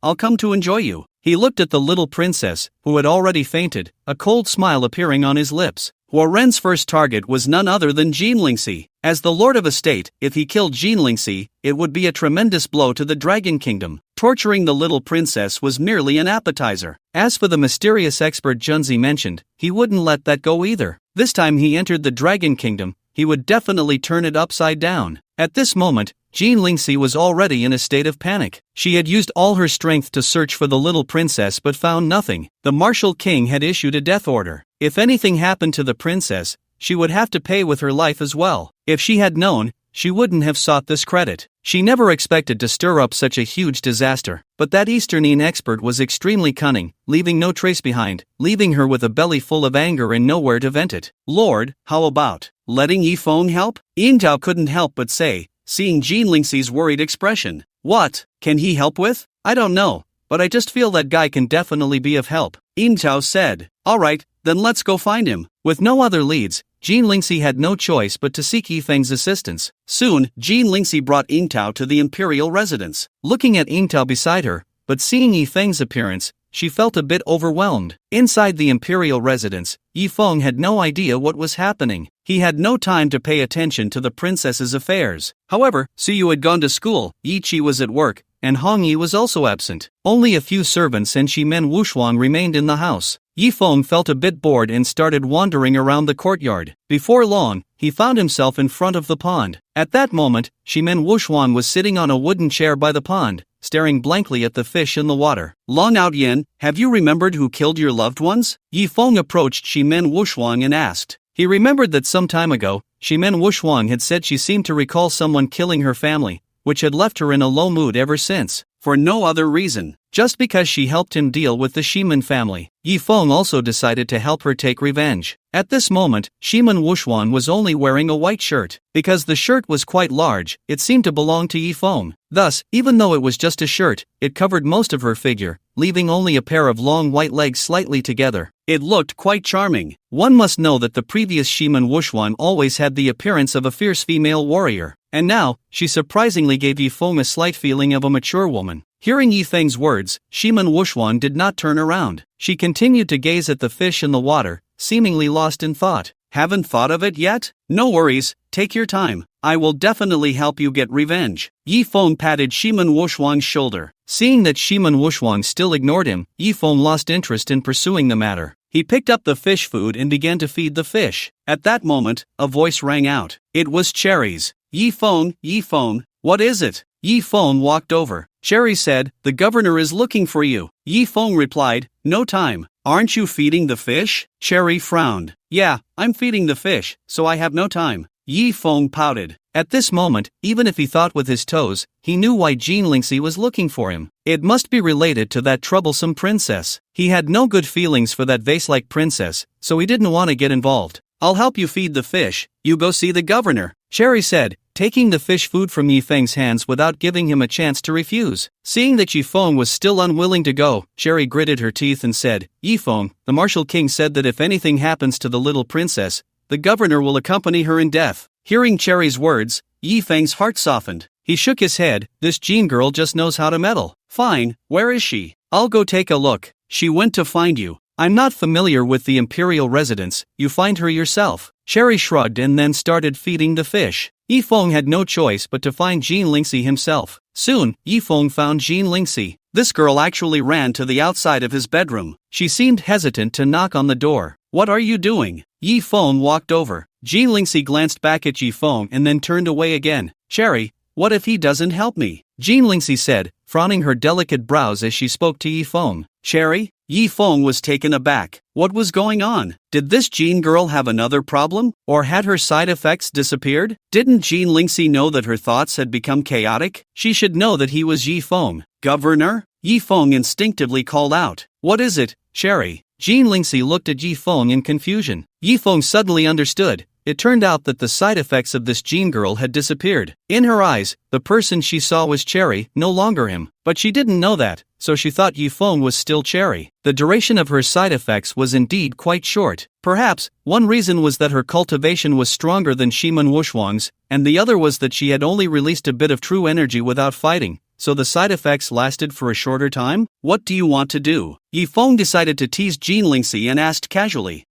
I'll come to enjoy you. He looked at the little princess, who had already fainted, a cold smile appearing on his lips. Huoren's first target was none other than Jean Lingxi. As the Lord of a State, if he killed Jean Lingxi, it would be a tremendous blow to the Dragon Kingdom. Torturing the little princess was merely an appetizer. As for the mysterious expert Junzi mentioned, he wouldn't let that go either. This time he entered the Dragon Kingdom, he would definitely turn it upside down. At this moment, Jean Lingxi was already in a state of panic. She had used all her strength to search for the little princess but found nothing. The martial king had issued a death order. If anything happened to the princess, she would have to pay with her life as well. If she had known, she wouldn't have sought this credit. She never expected to stir up such a huge disaster. But that Easternine expert was extremely cunning, leaving no trace behind, leaving her with a belly full of anger and nowhere to vent it. Lord, how about letting Yifeng help? Yingtao couldn't help but say, seeing Jean Lingxi's worried expression. What can he help with? I don't know, but I just feel that guy can definitely be of help. Yingtao said. Alright, then let's go find him. With no other leads, Jean Lingxi had no choice but to seek Yifeng's assistance. Soon, Jean Lingxi brought Yingtao to the imperial residence. Looking at Yingtao beside her, but seeing Yifeng's appearance, she felt a bit overwhelmed. Inside the imperial residence, Yifeng had no idea what was happening. He had no time to pay attention to the princess's affairs. However, Suyu had gone to school, Yi Qi was at work, and Hong Yi was also absent. Only a few servants and Shimen Wushuang remained in the house. Yi Feng felt a bit bored and started wandering around the courtyard. Before long, he found himself in front of the pond. At that moment, Shimen Wuxuan was sitting on a wooden chair by the pond, staring blankly at the fish in the water. Long Out Yin, have you remembered who killed your loved ones? Yi Feng approached Shimen Wuxuan and asked. He remembered that some time ago, Shimen Wuxuan had said she seemed to recall someone killing her family, which had left her in a low mood ever since. For no other reason, just because she helped him deal with the Shimen family. Yi Feng also decided to help her take revenge. At this moment, Shimen Wuxuan was only wearing a white shirt. Because the shirt was quite large, it seemed to belong to Yi Feng. Thus, even though it was just a shirt, it covered most of her figure, leaving only a pair of long white legs slightly together. It looked quite charming. One must know that the previous Shimen Wuxuan always had the appearance of a fierce female warrior. And now, she surprisingly gave Yi Feng a slight feeling of a mature woman. Hearing Yi Feng's words, Shimen Wuxuan did not turn around. She continued to gaze at the fish in the water, seemingly lost in thought. Haven't thought of it yet? No worries, take your time. I will definitely help you get revenge. Yi Feng patted Shimen Wuxuan's shoulder. Seeing that Shimen Wuxuan still ignored him, Yi Feng lost interest in pursuing the matter. He picked up the fish food and began to feed the fish. At that moment, a voice rang out. It was Cherry's. Yi Feng, what is it? Yi Feng walked over. Cherry said, the governor is looking for you. Yi Feng replied, no time. Aren't you feeding the fish? Cherry frowned. Yeah, I'm feeding the fish, so I have no time. Yi Feng pouted. At this moment, even if he thought with his toes, he knew why Jean Lingxi was looking for him. It must be related to that troublesome princess. He had no good feelings for that vase-like princess, so he didn't want to get involved. I'll help you feed the fish, you go see the governor, Cherry said, taking the fish food from Yi Feng's hands without giving him a chance to refuse. Seeing that Yi Feng was still unwilling to go, Cherry gritted her teeth and said, Yi Feng, the martial king said that if anything happens to the little princess, the governor will accompany her in death. Hearing Cherry's words, Yi Feng's heart softened. He shook his head, this Jean girl just knows how to meddle. Fine, where is she? I'll go take a look. She went to find you. I'm not familiar with the imperial residence, you find her yourself. Cherry shrugged and then started feeding the fish. Yi Feng had no choice but to find Jean Lingxi himself. Soon, Yi Feng found Jean Lingxi. This girl actually ran to the outside of his bedroom. She seemed hesitant to knock on the door. What are you doing? Yi Feng walked over. Jean Lingxi glanced back at Yi Feng and then turned away again. Cherry, what if he doesn't help me? Jean Lingxi said, frowning her delicate brows as she spoke to Yi Feng. Cherry? Yi Feng was taken aback. What was going on? Did this Jean girl have another problem? Or had her side effects disappeared? Didn't Jean Lingxi know that her thoughts had become chaotic? She should know that he was Yi Feng. Governor? Yi Feng instinctively called out. What is it, Cherry? Jean Lingxi looked at Yi Feng in confusion. Yi Feng suddenly understood. It turned out that the side effects of this Jean girl had disappeared. In her eyes, the person she saw was Cherry, no longer him. But she didn't know that, so she thought Yi Feng was still Cherry. The duration of her side effects was indeed quite short. Perhaps, one reason was that her cultivation was stronger than Shimen Wuxuan's, and the other was that she had only released a bit of true energy without fighting, so the side effects lasted for a shorter time? What do you want to do? Yi Feng decided to tease Jean Lingxi and asked casually.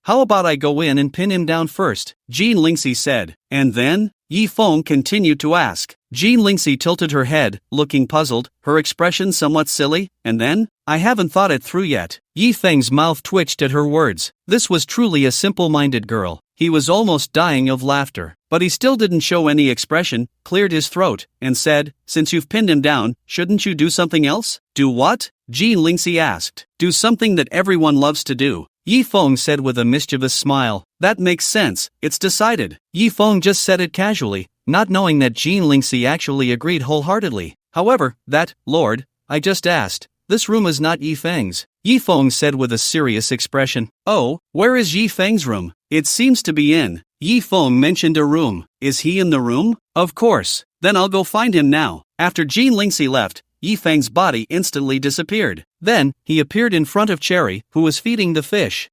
How about I go in and pin him down first? Jean Lingxi said. And then? Yi Feng continued to ask. Jean Lingxi tilted her head, looking puzzled, her expression somewhat silly. And then? I haven't thought it through yet. Yi Feng's mouth twitched at her words. This was truly a simple-minded girl. He was almost dying of laughter. But he still didn't show any expression, cleared his throat, and said, since you've pinned him down, shouldn't you do something else? Do what? Jean Lingxi asked. Do something that everyone loves to do. Yi Feng said with a mischievous smile. That makes sense, it's decided. Yi Feng just said it casually, not knowing that Jean Lingxi actually agreed wholeheartedly. However, Lord, I just asked. This room is not Yi Feng's. Yi Feng said with a serious expression. Oh, where is Yi Feng's room? It seems to be in. Yi Feng mentioned a room. Is he in the room? Of course. Then I'll go find him now. After Jean Lingxi left, Yi Feng's body instantly disappeared. Then, he appeared in front of Cherry, who was feeding the fish.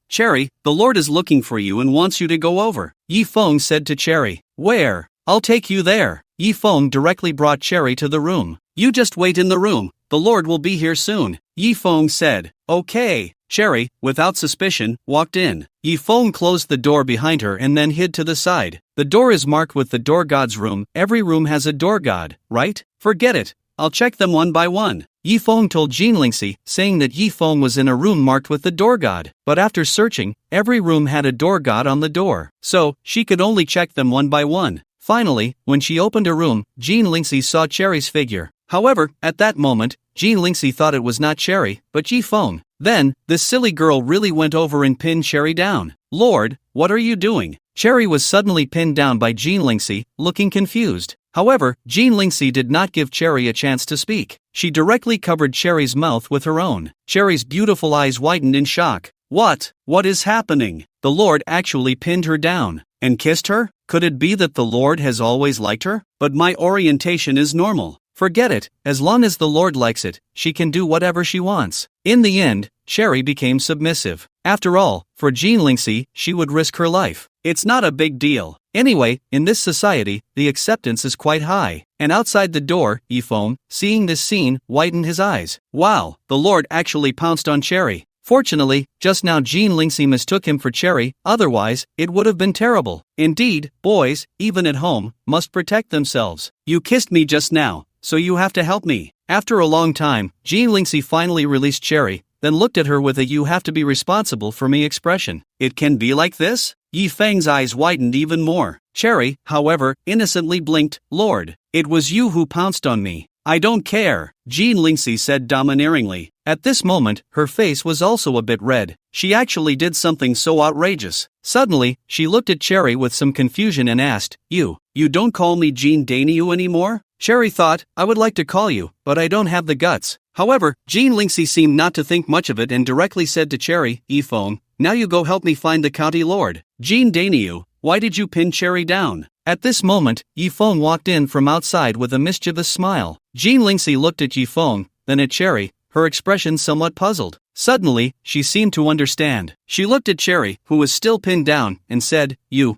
Cherry, the Lord is looking for you and wants you to go over. Yi Feng said to Cherry. Where? I'll take you there. Yi Feng directly brought Cherry to the room. You just wait in the room. The Lord will be here soon. Yi Feng said. Okay. Cherry, without suspicion, walked in. Yi Feng closed the door behind her and then hid to the side. The door is marked with the door god's room. Every room has a door god, right? Forget it. I'll check them one by one. Yi Feng told Jean Lingxi, saying that Yi Feng was in a room marked with the door god. But after searching, every room had a door god on the door, so she could only check them one by one. Finally, when she opened a room, Jean Lingxi saw Cherry's figure. However, at that moment, Jean Lingxi thought it was not Cherry, but Yi Feng. Then, this silly girl really went over and pinned Cherry down. Lord, what are you doing? Cherry was suddenly pinned down by Jean Lingxi, looking confused. However, Jean Lingxi did not give Cherry a chance to speak. She directly covered Cherry's mouth with her own. Cherry's beautiful eyes widened in shock. What is happening? The Lord actually pinned her down and kissed her? Could it be that the Lord has always liked her? But my orientation is normal. Forget it, as long as the Lord likes it, she can do whatever she wants. In the end, Cherry became submissive. After all, for Jean Lingxi, she would risk her life. It's not a big deal. Anyway, in this society, the acceptance is quite high. And outside the door, Yi Feng, seeing this scene, widened his eyes. Wow, the Lord actually pounced on Cherry. Fortunately, just now Jean Lingxi mistook him for Cherry, otherwise, it would have been terrible. Indeed, boys, even at home, must protect themselves. You kissed me just now, so you have to help me. After a long time, Jean Lingxi finally released Cherry, then looked at her with a "you have to be responsible for me" expression. It can be like this? Yi Feng's eyes widened even more. Cherry, however, innocently blinked. Lord, it was you who pounced on me. I don't care, Jean Lingxi said domineeringly. At this moment, her face was also a bit red. She actually did something so outrageous. Suddenly, she looked at Cherry with some confusion and asked, You don't call me Jean Dainyu anymore? Cherry thought, I would like to call you, but I don't have the guts. However, Jean Lingxi seemed not to think much of it and directly said to Cherry, Yi Feng, now you go help me find the county lord. Jean Dainyu, why did you pin Cherry down? At this moment, Yi Feng walked in from outside with a mischievous smile. Jean Lingxi looked at Yi Feng, then at Cherry, her expression somewhat puzzled. Suddenly, she seemed to understand. She looked at Cherry, who was still pinned down, and said, You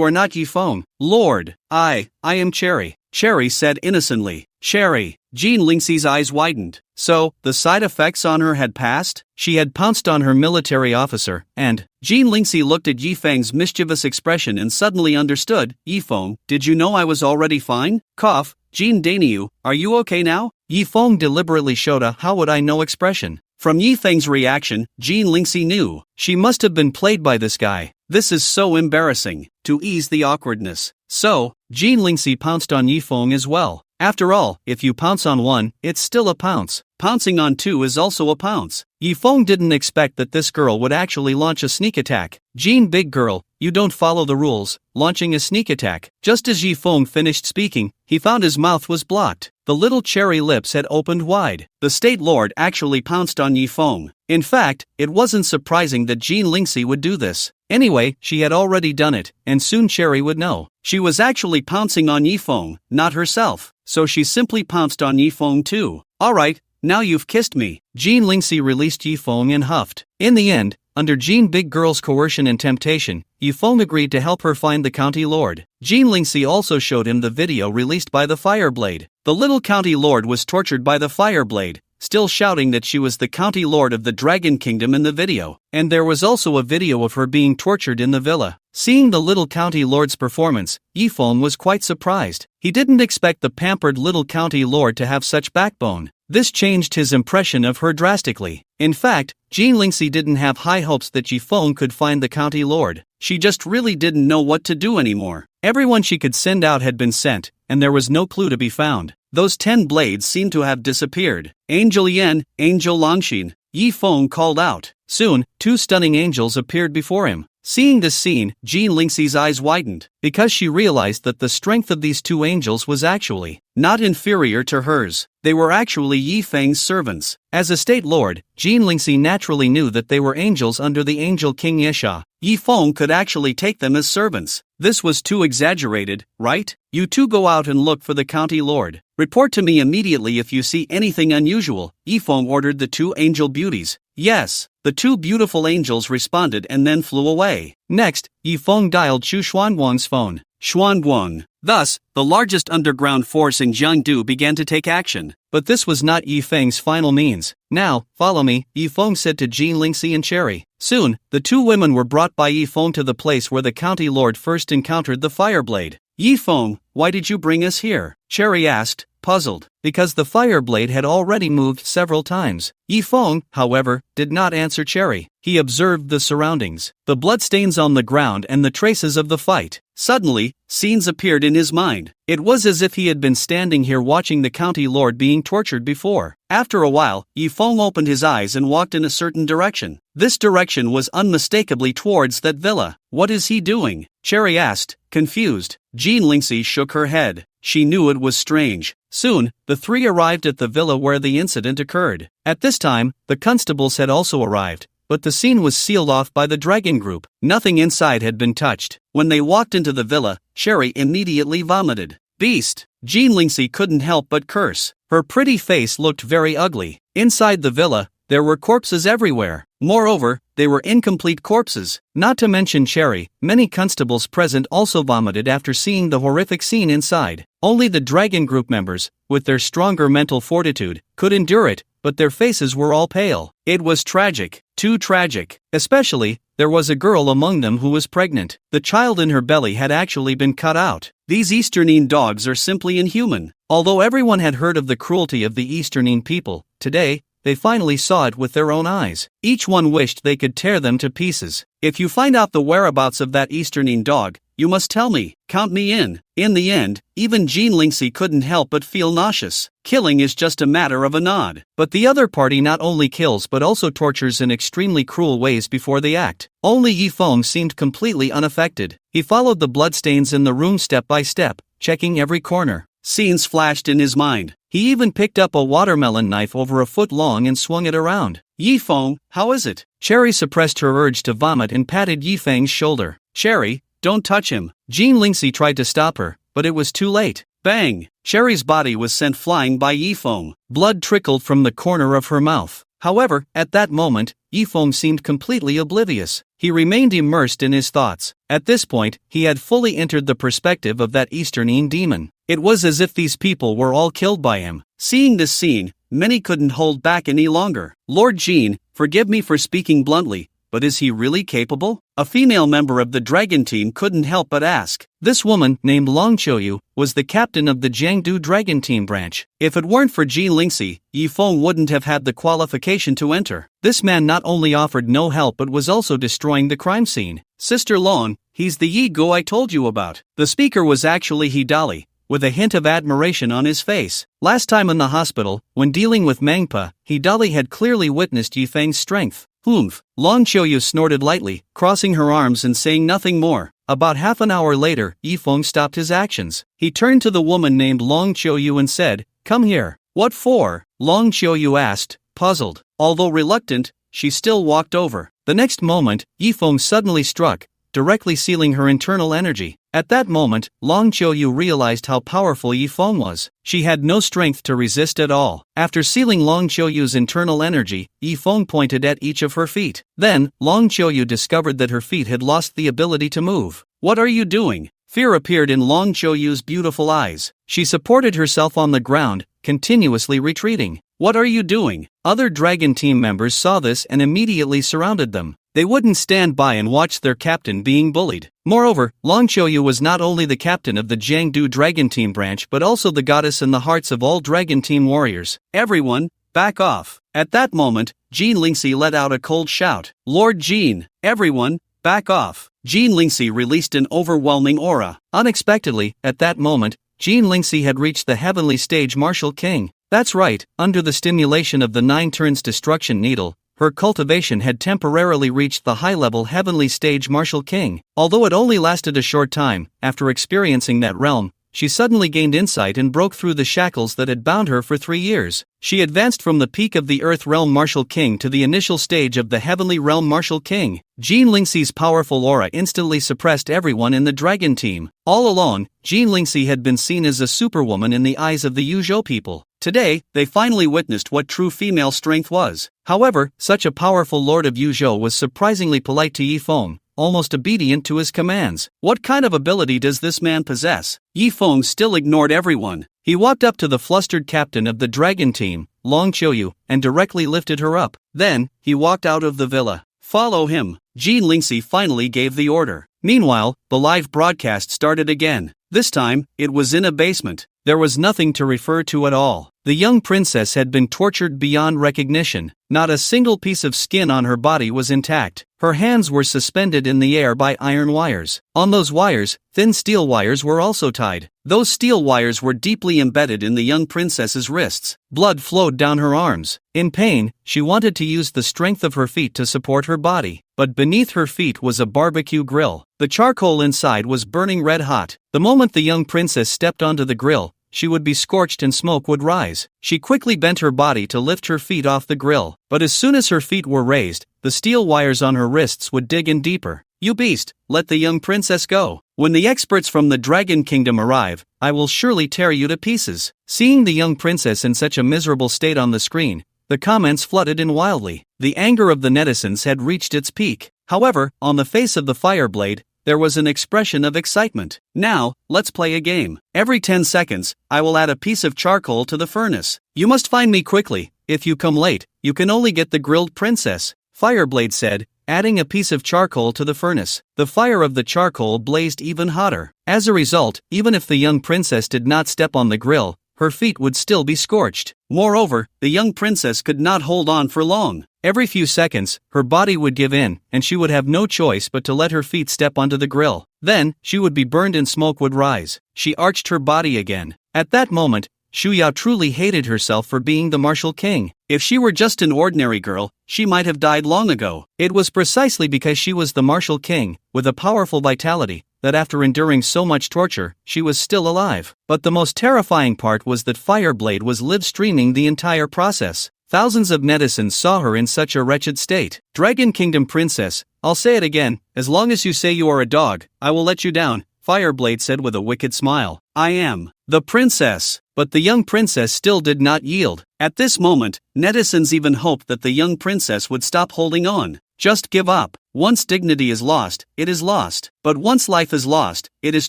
are not Yi Feng. Lord, I am Cherry. Cherry said innocently. Cherry. Jean Lingxi's eyes widened. So, the side effects on her had passed? She had pounced on her military officer, and Jean Lingxi looked at Yi Feng's mischievous expression and suddenly understood. Yi Feng, did you know I was already fine? Cough. Jean Dainyu, are you okay now? Yi Feng deliberately showed a how would I know expression. From Yi Feng's reaction, Jean Lingxi knew. She must have been played by this guy. This is so embarrassing. To ease the awkwardness. So, Jean Lingxi pounced on Yi Feng as well. After all, if you pounce on one, it's still a pounce. Pouncing on two is also a pounce. Yi Feng didn't expect that this girl would actually launch a sneak attack. Jean, big girl, you don't follow the rules, launching a sneak attack. Just as Yi Feng finished speaking, he found his mouth was blocked. The little cherry lips had opened wide. The state lord actually pounced on Yi Feng. In fact, it wasn't surprising that Jean Lingxi would do this. Anyway, she had already done it, and soon Cherry would know. She was actually pouncing on Yi Feng, not herself, so she simply pounced on Yi Feng too. Alright, now you've kissed me. Jean Lingxi released Yi Feng and huffed. In the end, under Jean Big Girl's coercion and temptation, Yi Feng agreed to help her find the county lord. Jean Lingxi also showed him the video released by the Fireblade. The little county lord was tortured by the Fireblade, still shouting that she was the county lord of the Dragon Kingdom in the video. And there was also a video of her being tortured in the villa. Seeing the little county lord's performance, Yi Feng was quite surprised. He didn't expect the pampered little county lord to have such backbone. This changed his impression of her drastically. In fact, Jean Lingxi didn't have high hopes that Yi Feng could find the county lord. She just really didn't know what to do anymore. Everyone she could send out had been sent, and there was no clue to be found. Those 10 blades seemed to have disappeared. Angel Yen, Angel Longxin, Yi Feng called out. Soon, 2 stunning angels appeared before him. Seeing this scene, Jean Lingxi's eyes widened, because she realized that the strength of these 2 angels was actually not inferior to hers. They were actually Yi Feng's servants. As a state lord, Jean Lingxi naturally knew that they were angels under the angel king Yesha. Yi Feng could actually take them as servants. This was too exaggerated, right? You 2 go out and look for the county lord. Report to me immediately if you see anything unusual, Yi Feng ordered the 2 angel beauties. Yes, the 2 beautiful angels responded and then flew away. Next, Yi Feng dialed Xu Xuanwang's phone. Xuanwang. Thus, the largest underground force in Jiangdu began to take action. But this was not Yi Feng's final means. Now, follow me, Yi Feng said to Jean Lingxi and Cherry. Soon, the 2 women were brought by Yi Feng to the place where the county lord first encountered the Fireblade. Yi Feng, why did you bring us here? Cherry asked. puzzled, because the fire blade had already moved several times. Yifeng, however, did not answer Cherry. He observed the surroundings, the bloodstains on the ground and the traces of the fight. Suddenly, scenes appeared in his mind. It was as if he had been standing here watching the county lord being tortured before. After a while, Yifeng opened his eyes and walked in a certain direction. This direction was unmistakably towards that villa. What is he doing? Cherry asked, confused. Jean Lingxi shook her head. She knew it was strange. Soon, the three arrived at the villa where the incident occurred. At this time, the constables had also arrived, but the scene was sealed off by the dragon group. Nothing inside had been touched. When they walked into the villa, Cherry immediately vomited. Beast! Jean Lingxi couldn't help but curse. Her pretty face looked very ugly. Inside the villa, there were corpses everywhere. Moreover, they were incomplete corpses. Not to mention Cherry, many constables present also vomited after seeing the horrific scene inside. Only the dragon group members, with their stronger mental fortitude, could endure it, but their faces were all pale. It was tragic, too tragic. Especially, there was a girl among them who was pregnant. The child in her belly had actually been cut out. These Easternine dogs are simply inhuman. Although everyone had heard of the cruelty of the Easternine people, today, they finally saw it with their own eyes. Each one wished they could tear them to pieces. If you find out the whereabouts of that Easternine dog, you must tell me. Count me in. In the end, even Jean Lingxi couldn't help but feel nauseous. Killing is just a matter of a nod. But the other party not only kills but also tortures in extremely cruel ways before they act. Only Yifeng seemed completely unaffected. He followed the bloodstains in the room step by step, checking every corner. Scenes flashed in his mind. He even picked up a watermelon knife over a foot long and swung it around. Yifeng, how is it? Cherry suppressed her urge to vomit and patted Yifeng's shoulder. Cherry, don't touch him. Jean Lingxi tried to stop her, but it was too late. Bang! Cherry's body was sent flying by Yifeng. Blood trickled from the corner of her mouth. However, at that moment, Yifeng seemed completely oblivious. He remained immersed in his thoughts. At this point, he had fully entered the perspective of that Easternine demon. It was as if these people were all killed by him. Seeing this scene, many couldn't hold back any longer. Lord Jean, forgive me for speaking bluntly, but is he really capable? A female member of the dragon team couldn't help but ask. This woman, named Long Qiuyu, was the captain of the Jiangdu dragon team branch. If it weren't for Jean Lingxi, Yifeng wouldn't have had the qualification to enter. This man not only offered no help but was also destroying the crime scene. Sister Long, he's the Yi Go I told you about. The speaker was actually Hidali, with a hint of admiration on his face. Last time in the hospital, when dealing with Mangpa, Hidali had clearly witnessed Yifeng's strength. Humph! Long Qiuyu snorted lightly, crossing her arms and saying nothing more. About half an hour later, Yifeng stopped his actions. He turned to the woman named Long Qiuyu and said, "Come here." "What for?" Long Qiuyu asked, puzzled. Although reluctant, she still walked over. The next moment, Yifeng suddenly struck, directly sealing her internal energy. At that moment, Long Qiuyu realized how powerful Yifeng was. She had no strength to resist at all. After sealing Long Qiuyu's internal energy, Yifeng pointed at each of her feet. Then, Long Qiuyu discovered that her feet had lost the ability to move. "What are you doing?" Fear appeared in Long Qiuyu's beautiful eyes. She supported herself on the ground, continuously retreating. "What are you doing?" Other dragon team members saw this and immediately surrounded them. They wouldn't stand by and watch their captain being bullied. Moreover, Long Qiuyu was not only the captain of the Jiangdu Dragon Team branch but also the goddess in the hearts of all Dragon Team warriors. "Everyone, back off." At that moment, Jean Lingxi let out a cold shout. "Lord Jean, everyone, back off." Jean Lingxi released an overwhelming aura. Unexpectedly, at that moment, Jean Lingxi had reached the heavenly stage Martial King. That's right, under the stimulation of the 9 turns destruction needle, her cultivation had temporarily reached the high-level heavenly stage Martial King. Although it only lasted a short time, after experiencing that realm, she suddenly gained insight and broke through the shackles that had bound her for 3 years. She advanced from the peak of the Earth Realm Martial King to the initial stage of the Heavenly Realm Martial King. Jean Lingxi's powerful aura instantly suppressed everyone in the Dragon Team. All along, Jean Lingxi had been seen as a superwoman in the eyes of the Yuzhou people. Today, they finally witnessed what true female strength was. However, such a powerful lord of Yuzhou was surprisingly polite to Yifeng, almost obedient to his commands. What kind of ability does this man possess? Yifeng still ignored everyone. He walked up to the flustered captain of the dragon team, Long Qiuyu, and directly lifted her up. Then, he walked out of the villa. "Follow him." Jean Lingxi finally gave the order. Meanwhile, the live broadcast started again. This time, it was in a basement. there was nothing to refer to at all. The young princess had been tortured beyond recognition. Not a single piece of skin on her body was intact. Her hands were suspended in the air by iron wires. On those wires, thin steel wires were also tied. Those steel wires were deeply embedded in the young princess's wrists. Blood flowed down her arms. In pain, she wanted to use the strength of her feet to support her body. But beneath her feet was a barbecue grill. The charcoal inside was burning red hot. The moment the young princess stepped onto the grill, she would be scorched and smoke would rise. She quickly bent her body to lift her feet off the grill, but as soon as her feet were raised, the steel wires on her wrists would dig in deeper. "You beast, let the young princess go. When the experts from the Dragon Kingdom arrive, I will surely tear you to pieces." Seeing the young princess in such a miserable state on the screen, the comments flooded in wildly. The anger of the netizens had reached its peak. However, on the face of the Fireblade, there was an expression of excitement. "Now, let's play a game. Every 10 seconds, I will add a piece of charcoal to the furnace. You must find me quickly. If you come late, you can only get the grilled princess," Fireblade said, adding a piece of charcoal to the furnace. The fire of the charcoal blazed even hotter. As a result, even if the young princess did not step on the grill, her feet would still be scorched. Moreover, the young princess could not hold on for long. Every few seconds, her body would give in, and she would have no choice but to let her feet step onto the grill. Then, she would be burned and smoke would rise. She arched her body again. At that moment, Shu Yao truly hated herself for being the martial king. If she were just an ordinary girl, she might have died long ago. It was precisely because she was the martial king, with a powerful vitality, that after enduring so much torture, she was still alive. But the most terrifying part was that Fireblade was live-streaming the entire process. Thousands of netizens saw her in such a wretched state. "Dragon Kingdom princess, I'll say it again, as long as you say you are a dog, I will let you down," Fireblade said with a wicked smile. "I am the princess." But the young princess still did not yield. At this moment, netizens even hoped that the young princess would stop holding on. Just give up. Once dignity is lost, it is lost. But once life is lost, it is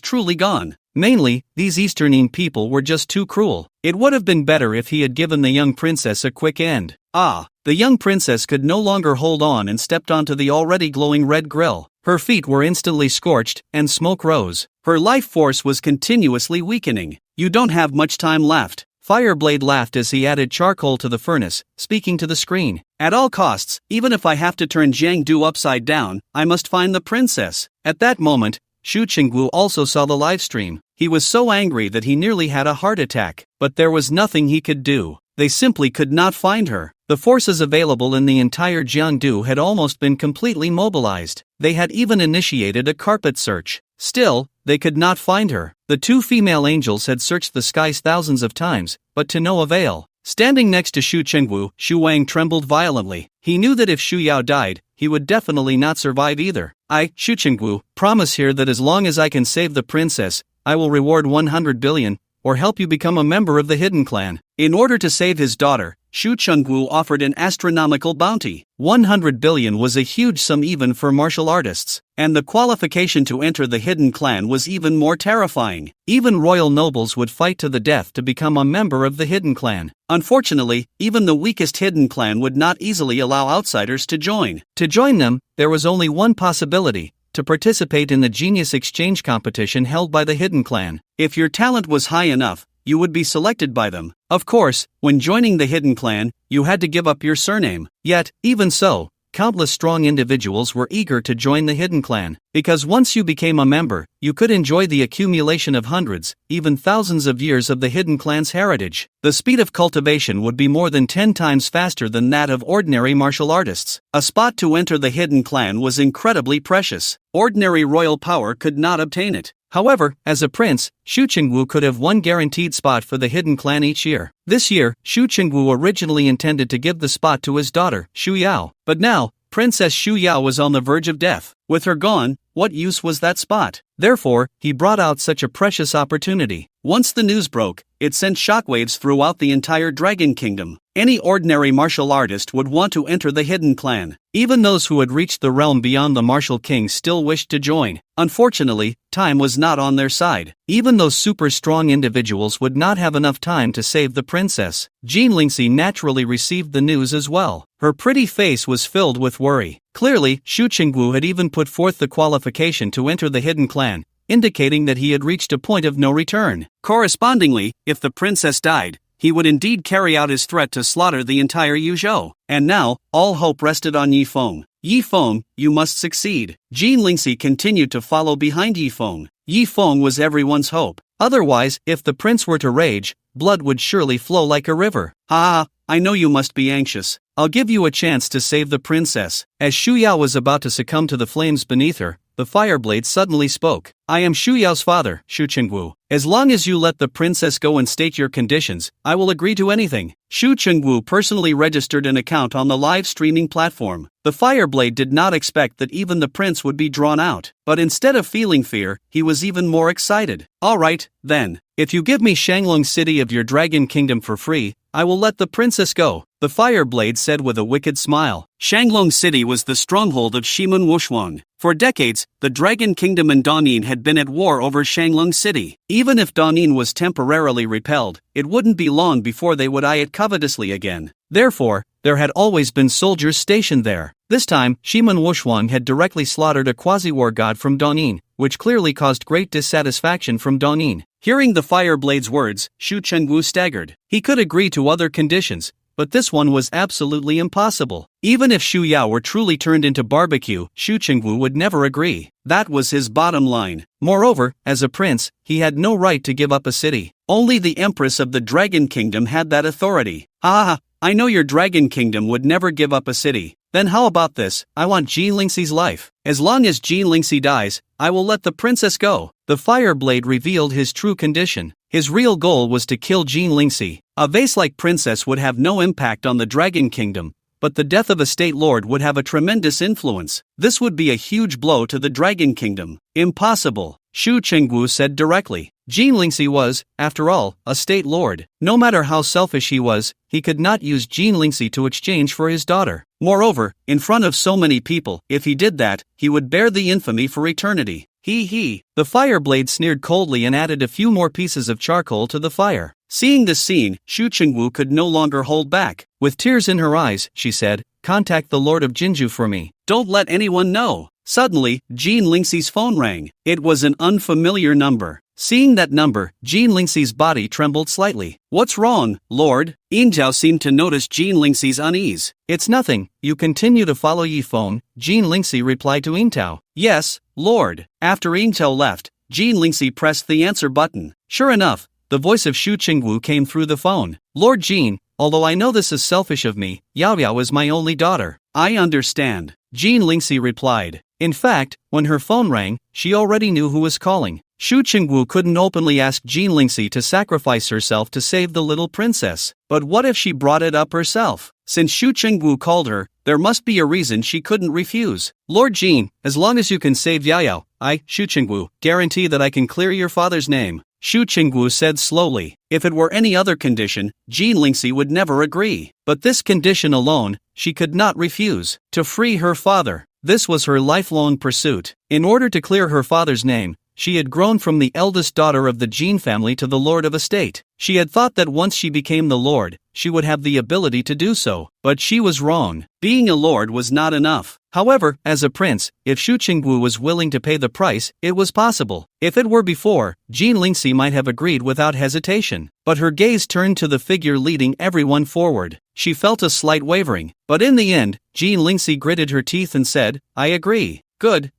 truly gone. Mainly, these Easternine people were just too cruel. It would have been better if he had given the young princess a quick end. The young princess could no longer hold on and stepped onto the already glowing red grill. Her feet were instantly scorched, and smoke rose. Her life force was continuously weakening. "You don't have much time left." Fireblade laughed as he added charcoal to the furnace, speaking to the screen. "At all costs, even if I have to turn Jiangdu upside down, I must find the princess." At that moment, Shu Qingwu also saw the livestream. He was so angry that he nearly had a heart attack. But there was nothing he could do. They simply could not find her. The forces available in the entire Jiangdu had almost been completely mobilized. They had even initiated a carpet search. Still, they could not find her. The two female angels had searched the skies thousands of times, but to no avail. Standing next to Shu Qingwu, Shu Wang trembled violently. He knew that if Shu Yao died, he would definitely not survive either. "I, Shu Qingwu, promise here that as long as I can save the princess, I will reward 100 billion, or help you become a member of the Hidden Clan." In order to save his daughter, Shu Qingwu offered an astronomical bounty. 100 billion was a huge sum even for martial artists, and the qualification to enter the Hidden Clan was even more terrifying. Even royal nobles would fight to the death to become a member of the Hidden Clan. Unfortunately, even the weakest Hidden Clan would not easily allow outsiders to join. To join them, there was only one possibility: to participate in the genius exchange competition held by the Hidden Clan. If your talent was high enough, you would be selected by them. Of course, when joining the Hidden Clan, you had to give up your surname. Yet, even so, countless strong individuals were eager to join the Hidden Clan, because once you became a member, you could enjoy the accumulation of hundreds, even thousands of years of the Hidden Clan's heritage. The speed of cultivation would be more than 10 times faster than that of ordinary martial artists. A spot to enter the Hidden Clan was incredibly precious. Ordinary royal power could not obtain it. However, as a prince, Shu Qingwu could have one guaranteed spot for the Hidden Clan each year. This year, Shu Qingwu originally intended to give the spot to his daughter, Shu Yao. But now, Princess Shu Yao was on the verge of death. With her gone, what use was that spot? Therefore, he brought out such a precious opportunity. Once the news broke, it sent shockwaves throughout the entire Dragon Kingdom. Any ordinary martial artist would want to enter the Hidden Clan. Even those who had reached the realm beyond the martial king still wished to join. Unfortunately, time was not on their side. Even those super strong individuals would not have enough time to save the princess. Jean Lingxi naturally received the news as well. Her pretty face was filled with worry. Clearly, Shu Qingwu had even put forth the qualification to enter the Hidden Clan. indicating that he had reached a point of no return. Correspondingly, if the princess died, he would indeed carry out his threat to slaughter the entire Yuzhou. And now, all hope rested on Yi Feng. Yi Feng, you must succeed. Jean Lingxi continued to follow behind Yi Feng. Yi Feng was everyone's hope. Otherwise, if the prince were to rage, blood would surely flow like a river. Ah, I know you must be anxious. I'll give you a chance to save the princess. As Shu Yao was about to succumb to the flames beneath her, the Fireblade suddenly spoke. I am Shu Yao's father, Shu Chengwu. As long as you let the princess go and state your conditions, I will agree to anything. Shu Chengwu personally registered an account on the live streaming platform. The Fireblade did not expect that even the prince would be drawn out, but instead of feeling fear, he was even more excited. Alright, then. If you give me Shanglong City of your Dragon Kingdom for free, I will let the princess go, the Fireblade said with a wicked smile. Shanglong City was the stronghold of Shimun Wushuang. For decades, the Dragon Kingdom and Danin had been at war over Shanglong City. Even if Danin was temporarily repelled, it wouldn't be long before they would eye it covetously again. Therefore, there had always been soldiers stationed there. This time, Shimun Wushuang had directly slaughtered a quasi-war god from Danin, which clearly caused great dissatisfaction from Danin. Hearing the Fireblade's words, Shu Chengwu staggered. He could agree to other conditions, but this one was absolutely impossible. Even if Shu Yao were truly turned into barbecue, Shu Chengwu would never agree. That was his bottom line. Moreover, as a prince, he had no right to give up a city. Only the Empress of the Dragon Kingdom had that authority. I know your Dragon Kingdom would never give up a city. Then how about this? I want Jean Lingxi's life. As long as Jean Lingxi dies, I will let the princess go. The Fireblade revealed his true condition. His real goal was to kill Jean Lingxi. A vase-like princess would have no impact on the Dragon Kingdom, but the death of a state lord would have a tremendous influence. This would be a huge blow to the Dragon Kingdom. Impossible, Shu Chengwu said directly. Jean Lingxi was, after all, a state lord. No matter how selfish he was, he could not use Jean Lingxi to exchange for his daughter. Moreover, in front of so many people, if he did that, he would bear the infamy for eternity. The Fireblade sneered coldly and added a few more pieces of charcoal to the fire. Seeing this scene, Shu Chengwu could no longer hold back. With tears in her eyes, she said, "Contact the Lord of Jinju for me. Don't let anyone know." Suddenly, Jean Lingxi's phone rang. It was an unfamiliar number. Seeing that number, Jean Lingxi's body trembled slightly. What's wrong, Lord? Yingzhao seemed to notice Jean Lingxi's unease. It's nothing, you continue to follow Yi Feng, Jean Lingxi replied to Yingzhao. Yes, Lord. After Yingzhao left, Jean Lingxi pressed the answer button. Sure enough, the voice of Shu Chengwu came through the phone. Lord Jean, although I know this is selfish of me, Yao Yao is my only daughter. I understand, Jean Lingxi replied. In fact, when her phone rang, she already knew who was calling. Shu Chengwu couldn't openly ask Jean Lingxi to sacrifice herself to save the little princess. But what if she brought it up herself? Since Shu Chengwu called her, there must be a reason she couldn't refuse. Lord Jean, as long as you can save Yao Yao, I, Shu Chengwu, guarantee that I can clear your father's name, Shu Chengwu said slowly. If it were any other condition, Jean Lingxi would never agree. But this condition alone, she could not refuse. To free her father. This was her lifelong pursuit. In order to clear her father's name, she had grown from the eldest daughter of the Jean family to the lord of a state. She had thought that once she became the lord, she would have the ability to do so. But she was wrong. Being a lord was not enough. However, as a prince, if Shu Chengwu was willing to pay the price, it was possible. If it were before, Jean Lingxi might have agreed without hesitation. But her gaze turned to the figure leading everyone forward. She felt a slight wavering. But in the end, Jean Lingxi gritted her teeth and said, I agree. Good,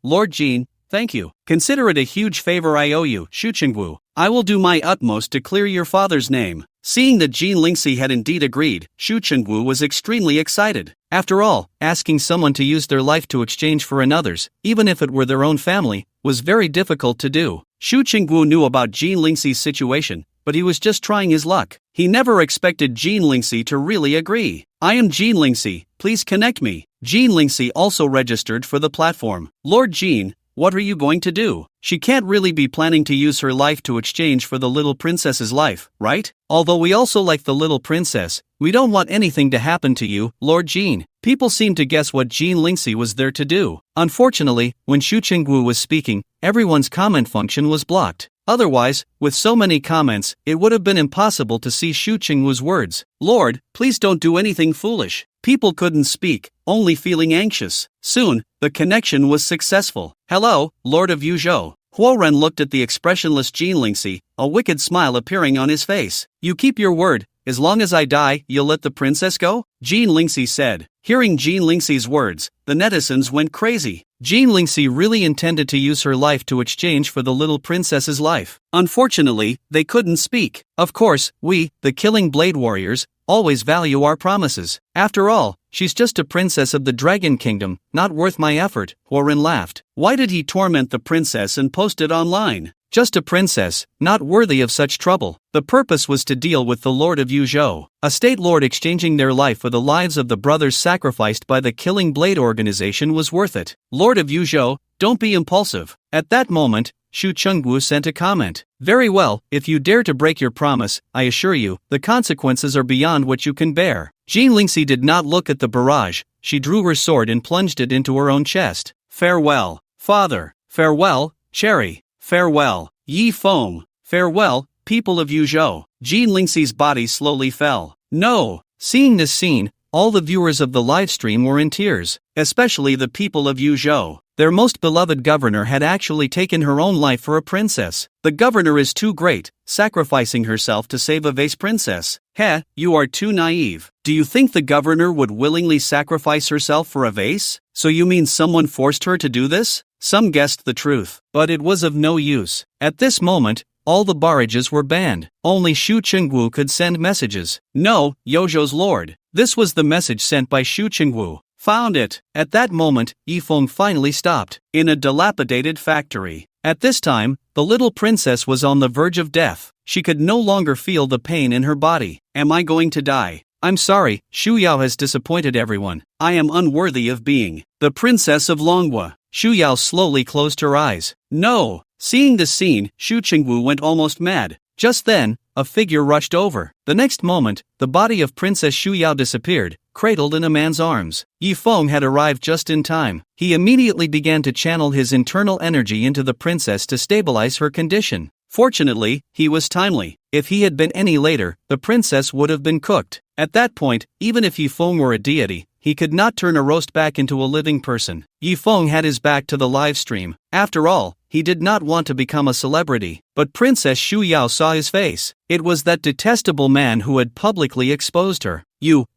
Lord Jean. Thank you. Consider it a huge favor I owe you, Shu Chengwu. I will do my utmost to clear your father's name. Seeing that Jean Lingxi had indeed agreed, Shu Chengwu was extremely excited. After all, asking someone to use their life to exchange for another's, even if it were their own family, was very difficult to do. Shu Chengwu knew about Jean Lingxi's situation, but he was just trying his luck. He never expected Jean Lingxi to really agree. I am Jean Lingxi, please connect me. Jean Lingxi also registered for the platform. Lord Jean, what are you going to do? She can't really be planning to use her life to exchange for the little princess's life, right? Although we also like the little princess, we don't want anything to happen to you, Lord Jean. People seemed to guess what Jean Lingxi was there to do. Unfortunately, when Shu Chengwu was speaking, everyone's comment function was blocked. Otherwise, with so many comments, it would have been impossible to see Shu Chengwu's words. Lord, please don't do anything foolish. People couldn't speak, only feeling anxious. Soon, the connection was successful. "Hello, Lord of Yuzhou." Huoren looked at the expressionless Jean Lingxi, a wicked smile appearing on his face. "You keep your word. As long as I die, you'll let the princess go?" Jean Lingxi said. Hearing Jean Lingxi's words, the netizens went crazy. Jean Lingxi really intended to use her life to exchange for the little princess's life. Unfortunately, they couldn't speak. Of course, we, the Killing Blade Warriors, always value our promises. After all, she's just a princess of the Dragon Kingdom, not worth my effort, Huoren laughed. Why did he torment the princess and post it online? Just a princess, not worthy of such trouble. The purpose was to deal with the Lord of Yuzhou, a state lord. Exchanging their life for the lives of the brothers sacrificed by the Killing Blade organization was worth it. Lord of Yuzhou, don't be impulsive. At that moment, Shu Chengwu sent a comment. Very well, if you dare to break your promise, I assure you, the consequences are beyond what you can bear. Jean Lingxi did not look at the barrage. She drew her sword and plunged it into her own chest. Farewell, father. Farewell, Cherry. Farewell, Yi Feng. Farewell, people of Yuzhou. Jean Lingxi's body slowly fell. No! Seeing this scene, all the viewers of the livestream were in tears, especially the people of Yuzhou. Their most beloved governor had actually taken her own life for a princess. The governor is too great, sacrificing herself to save a vase princess. Heh, you are too naive. Do you think the governor would willingly sacrifice herself for a vase? So you mean someone forced her to do this? Some guessed the truth, but it was of no use. At this moment, all the barrages were banned. Only Shu Chengwu could send messages. No, Yozhou's lord. This was the message sent by Shu Chengwu. Found it. At that moment, Yifeng finally stopped. In a dilapidated factory. At this time, the little princess was on the verge of death. She could no longer feel the pain in her body. Am I going to die? I'm sorry, Shu Yao has disappointed everyone. I am unworthy of being the princess of Longhua. Shu Yao slowly closed her eyes. No! Seeing this scene, Shu Chengwu went almost mad. Just then, a figure rushed over. The next moment, the body of Princess Shu Yao disappeared, cradled in a man's arms. Yi Feng had arrived just in time. He immediately began to channel his internal energy into the princess to stabilize her condition. Fortunately, he was timely. If he had been any later, the princess would have been cooked. At that point, even if Yi Feng were a deity, he could not turn a roast back into a living person. Yi Feng had his back to the live stream. After all, he did not want to become a celebrity. But Princess Shu Yao saw his face. It was that detestable man who had publicly exposed her.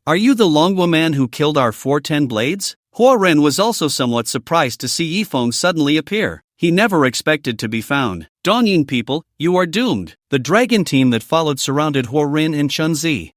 Are you the Longhua man who killed our 410 blades? Huoren was also somewhat surprised to see Yi Feng suddenly appear. He never expected to be found. Dongyin people, you are doomed. The dragon team that followed surrounded Huoren and Chunzi.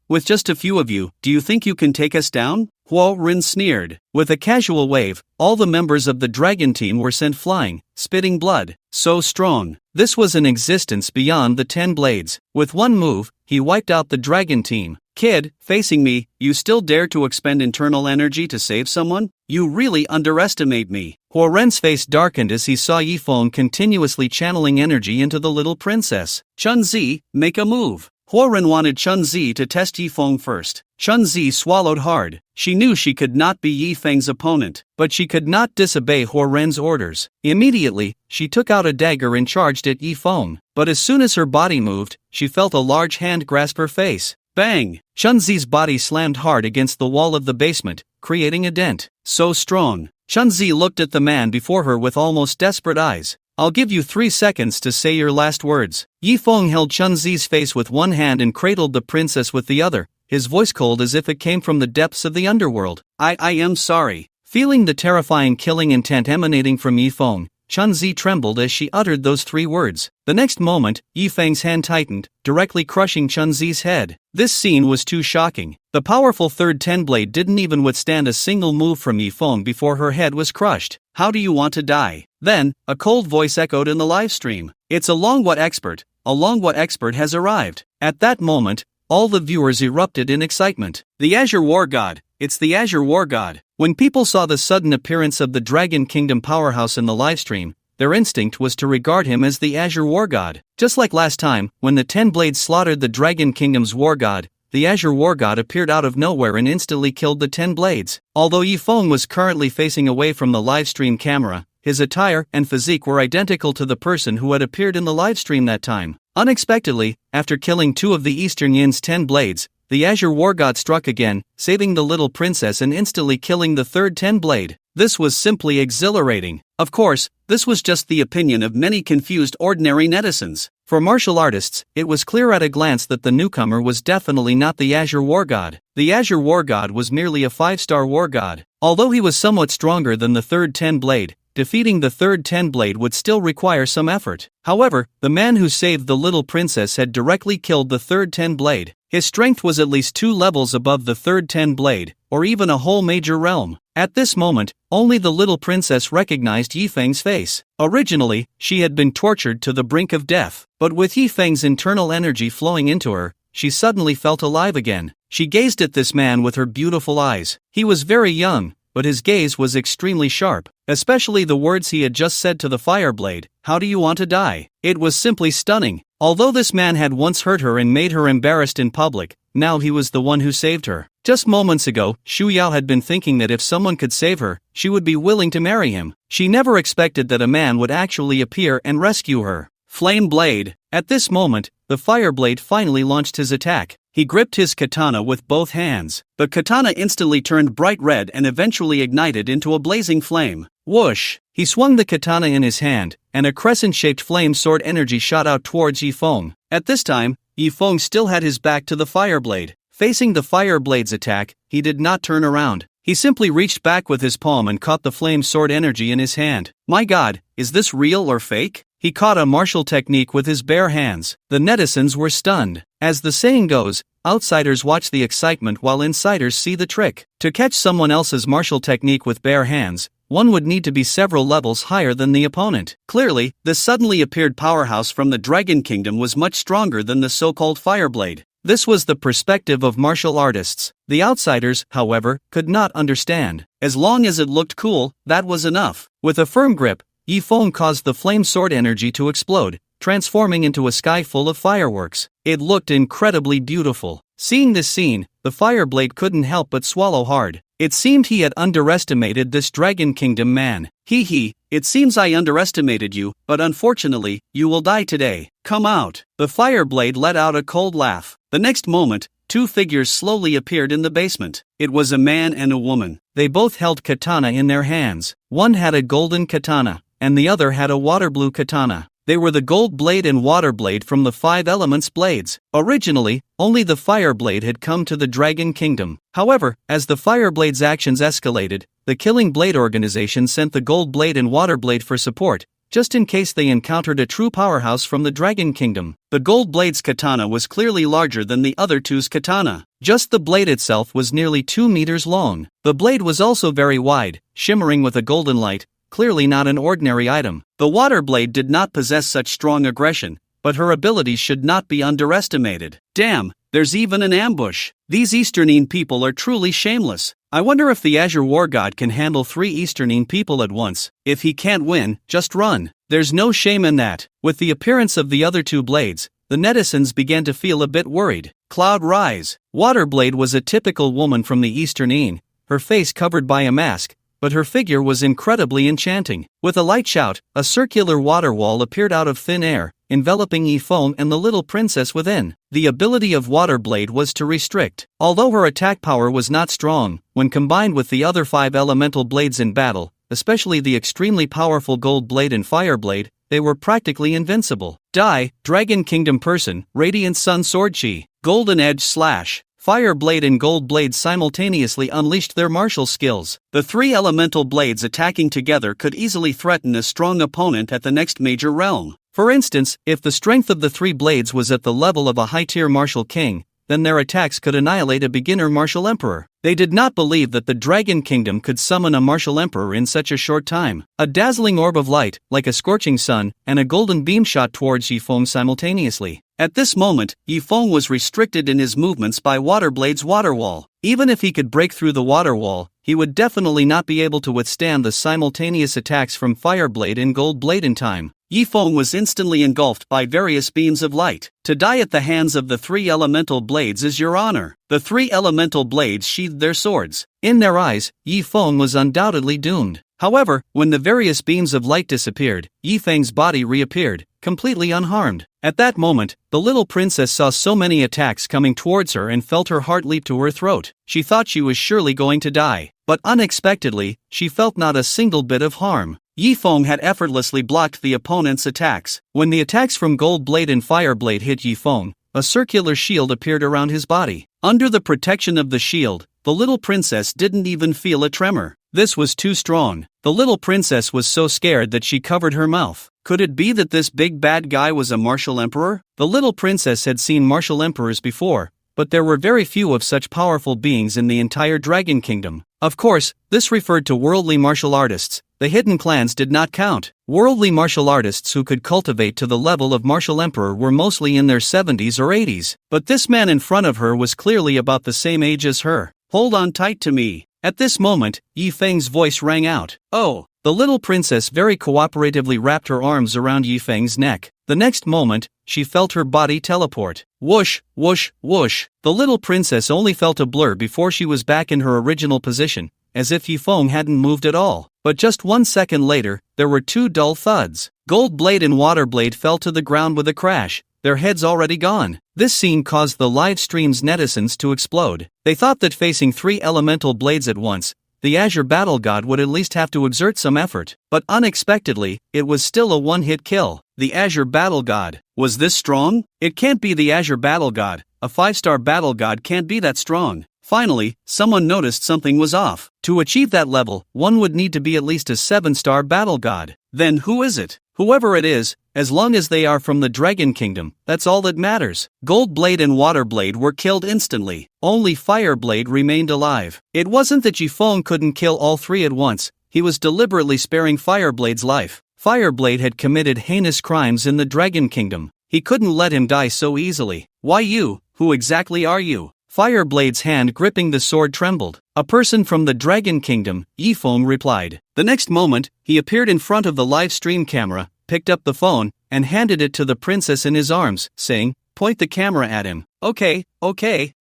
With just a few of you, do you think you can take us down? Huoren sneered. With a casual wave, all the members of the dragon team were sent flying, spitting blood. So strong. This was an existence beyond the 10 blades. With one move, he wiped out the dragon team. Kid, facing me, you still dare to expend internal energy to save someone? You really underestimate me. Huoren's face darkened as he saw Yi Feng continuously channeling energy into the little princess. Chunzi, make a move. Huoren wanted Chunzi to test Yi Feng first. Chunzi swallowed hard. She knew she could not be Yi Feng's opponent, but she could not disobey Huoren's orders. Immediately, she took out a dagger and charged at Yi Feng. But as soon as her body moved, she felt a large hand grasp her face. Bang! Chunzi's body slammed hard against the wall of the basement, creating a dent. So strong. Chunzi looked at the man before her with almost desperate eyes. I'll give you 3 seconds to say your last words. Yi Feng held Chunzi's face with one hand and cradled the princess with the other, his voice cold as if it came from the depths of the underworld. I am sorry. Feeling the terrifying killing intent emanating from Yi Feng, Chunzi trembled as she uttered those 3 words. The next moment, Yi Feng's hand tightened, directly crushing Chunzi's head. This scene was too shocking. The powerful third 10 blade didn't even withstand a single move from Yi Feng before her head was crushed. How do you want to die? Then, a cold voice echoed in the live stream. It's a Longhua expert. A Longhua expert has arrived. At that moment, all the viewers erupted in excitement. The Azure War God. It's the Azure War God. When people saw the sudden appearance of the Dragon Kingdom powerhouse in the livestream, their instinct was to regard him as the Azure War God. Just like last time, when the 10 blades slaughtered the Dragon Kingdom's War God, the Azure War God appeared out of nowhere and instantly killed the 10 blades. Although Yi Feng was currently facing away from the livestream camera, his attire and physique were identical to the person who had appeared in the livestream that time. Unexpectedly, after killing 2 of the Eastern Yin's 10 blades, the Azure War God struck again, saving the little princess and instantly killing the third 10-blade. This was simply exhilarating. Of course, this was just the opinion of many confused ordinary netizens. For martial artists, it was clear at a glance that the newcomer was definitely not the Azure War God. The Azure War God was merely a 5-star war god. Although he was somewhat stronger than the third 10-blade, defeating the third 10-blade would still require some effort. However, the man who saved the little princess had directly killed the third 10-blade. His strength was at least 2 levels above the third 10-blade, or even a whole major realm. At this moment, only the little princess recognized Yifeng's face. Originally, she had been tortured to the brink of death, but with Yifeng's internal energy flowing into her, she suddenly felt alive again. She gazed at this man with her beautiful eyes. He was very young, but his gaze was extremely sharp, especially the words he had just said to the Fireblade, "How do you want to die?" It was simply stunning. Although this man had once hurt her and made her embarrassed in public, now he was the one who saved her. Just moments ago, Shu Yao had been thinking that if someone could save her, she would be willing to marry him. She never expected that a man would actually appear and rescue her. Flame Blade. At this moment, the Fireblade finally launched his attack. He gripped his katana with both hands. The katana instantly turned bright red and eventually ignited into a blazing flame. Whoosh! He swung the katana in his hand, and a crescent-shaped flame sword energy shot out towards Yifeng. At this time, Yifeng still had his back to the Fireblade. Facing the Fireblade's attack, he did not turn around. He simply reached back with his palm and caught the flame sword energy in his hand. My god, is this real or fake? He caught a martial technique with his bare hands. The netizens were stunned. As the saying goes, outsiders watch the excitement while insiders see the trick. To catch someone else's martial technique with bare hands, one would need to be several levels higher than the opponent. Clearly, the suddenly appeared powerhouse from the Dragon Kingdom was much stronger than the so-called Fireblade. This was the perspective of martial artists. The outsiders, however, could not understand. As long as it looked cool, that was enough. With a firm grip, Yifeng caused the flame sword energy to explode, transforming into a sky full of fireworks. It looked incredibly beautiful. Seeing this scene, the Fireblade couldn't help but swallow hard. It seemed he had underestimated this Dragon Kingdom man. Hee, it seems I underestimated you, but unfortunately, you will die today. Come out. The Fireblade let out a cold laugh. The next moment, 2 figures slowly appeared in the basement. It was a man and a woman. They both held katana in their hands. One had a golden katana, and the other had a water blue katana. They were the Gold Blade and Water Blade from the 5 Elements blades. Originally, only the Fireblade had come to the Dragon Kingdom. However, as the Fireblade's actions escalated, the Killing Blade organization sent the Gold Blade and Water Blade for support, just in case they encountered a true powerhouse from the Dragon Kingdom. The Gold Blade's katana was clearly larger than the other two's katana. Just the blade itself was nearly 2 meters long. The blade was also very wide, shimmering with a golden light, clearly not an ordinary item. The Water Blade did not possess such strong aggression, but her abilities should not be underestimated. Damn, there's even an ambush. These Easternine people are truly shameless. I wonder if the Azure War God can handle 3 Easternine people at once. If he can't win, just run. There's no shame in that. With the appearance of the other 2 blades, the netizens began to feel a bit worried. Cloud Rise. Waterblade was a typical woman from the Easternine, her face covered by a mask, but her figure was incredibly enchanting. With a light shout, a circular water wall appeared out of thin air, enveloping Yifeng and the little princess within. The ability of Waterblade was to restrict. Although her attack power was not strong, when combined with the other 5 elemental blades in battle, especially the extremely powerful Gold Blade and Fireblade, they were practically invincible. Die, Dragon Kingdom person, Radiant Sun Sword Chi, Golden Edge Slash. Fireblade and Gold Blade simultaneously unleashed their martial skills. The 3 elemental blades attacking together could easily threaten a strong opponent at the next major realm. For instance, if the strength of the 3 blades was at the level of a high-tier martial king, then their attacks could annihilate a beginner martial emperor. They did not believe that the Dragon Kingdom could summon a martial emperor in such a short time. A dazzling orb of light, like a scorching sun, and a golden beam shot towards Yifeng simultaneously. At this moment, Yifeng was restricted in his movements by Waterblade's water wall. Even if he could break through the water wall, he would definitely not be able to withstand the simultaneous attacks from Fireblade and Gold Blade in time. Yifeng was instantly engulfed by various beams of light. To die at the hands of the 3 elemental blades is your honor. The 3 elemental blades sheathed their swords. In their eyes, Yifeng was undoubtedly doomed. However, when the various beams of light disappeared, Yifeng's body reappeared, completely unharmed. At that moment, the little princess saw so many attacks coming towards her and felt her heart leap to her throat. She thought she was surely going to die. But unexpectedly, she felt not a single bit of harm. Yifeng had effortlessly blocked the opponent's attacks. When the attacks from Gold Blade and Fire Blade hit Yifeng, a circular shield appeared around his body. Under the protection of the shield, the little princess didn't even feel a tremor. This was too strong. The little princess was so scared that she covered her mouth. Could it be that this big bad guy was a martial emperor? The little princess had seen martial emperors before, but there were very few of such powerful beings in the entire Dragon Kingdom. Of course, this referred to worldly martial artists. The hidden clans did not count. Worldly martial artists who could cultivate to the level of martial emperor were mostly in their 70s or 80s. But this man in front of her was clearly about the same age as her. Hold on tight to me. At this moment, Yifeng's voice rang out. Oh! The little princess very cooperatively wrapped her arms around Yifeng's neck. The next moment, she felt her body teleport. Whoosh, whoosh, whoosh. The little princess only felt a blur before she was back in her original position, as if Yifeng hadn't moved at all. But just 1 second later, there were two dull thuds. Gold Blade and Water Blade fell to the ground with a crash, their heads already gone. This scene caused the live stream's netizens to explode. They thought that facing 3 elemental blades at once, the Azure Battle God would at least have to exert some effort. But unexpectedly, it was still a one-hit kill. The Azure Battle God. Was this strong? It can't be the Azure Battle God. A 5-star battle god can't be that strong. Finally, someone noticed something was off. To achieve that level, one would need to be at least a 7-star battle god. Then who is it? Whoever it is, as long as they are from the Dragon Kingdom, that's all that matters. Gold Blade and Water Blade were killed instantly. Only Fire Blade remained alive. It wasn't that Yifeng couldn't kill all 3 at once, he was deliberately sparing Fire Blade's life. Fire Blade had committed heinous crimes in the Dragon Kingdom. He couldn't let him die so easily. Why you? Who exactly are you? Fire Blade's hand gripping the sword trembled. A person from the Dragon Kingdom, Yifeng replied. The next moment, he appeared in front of the live stream camera, picked up the phone, and handed it to the princess in his arms, saying, "Point the camera at him." Okay.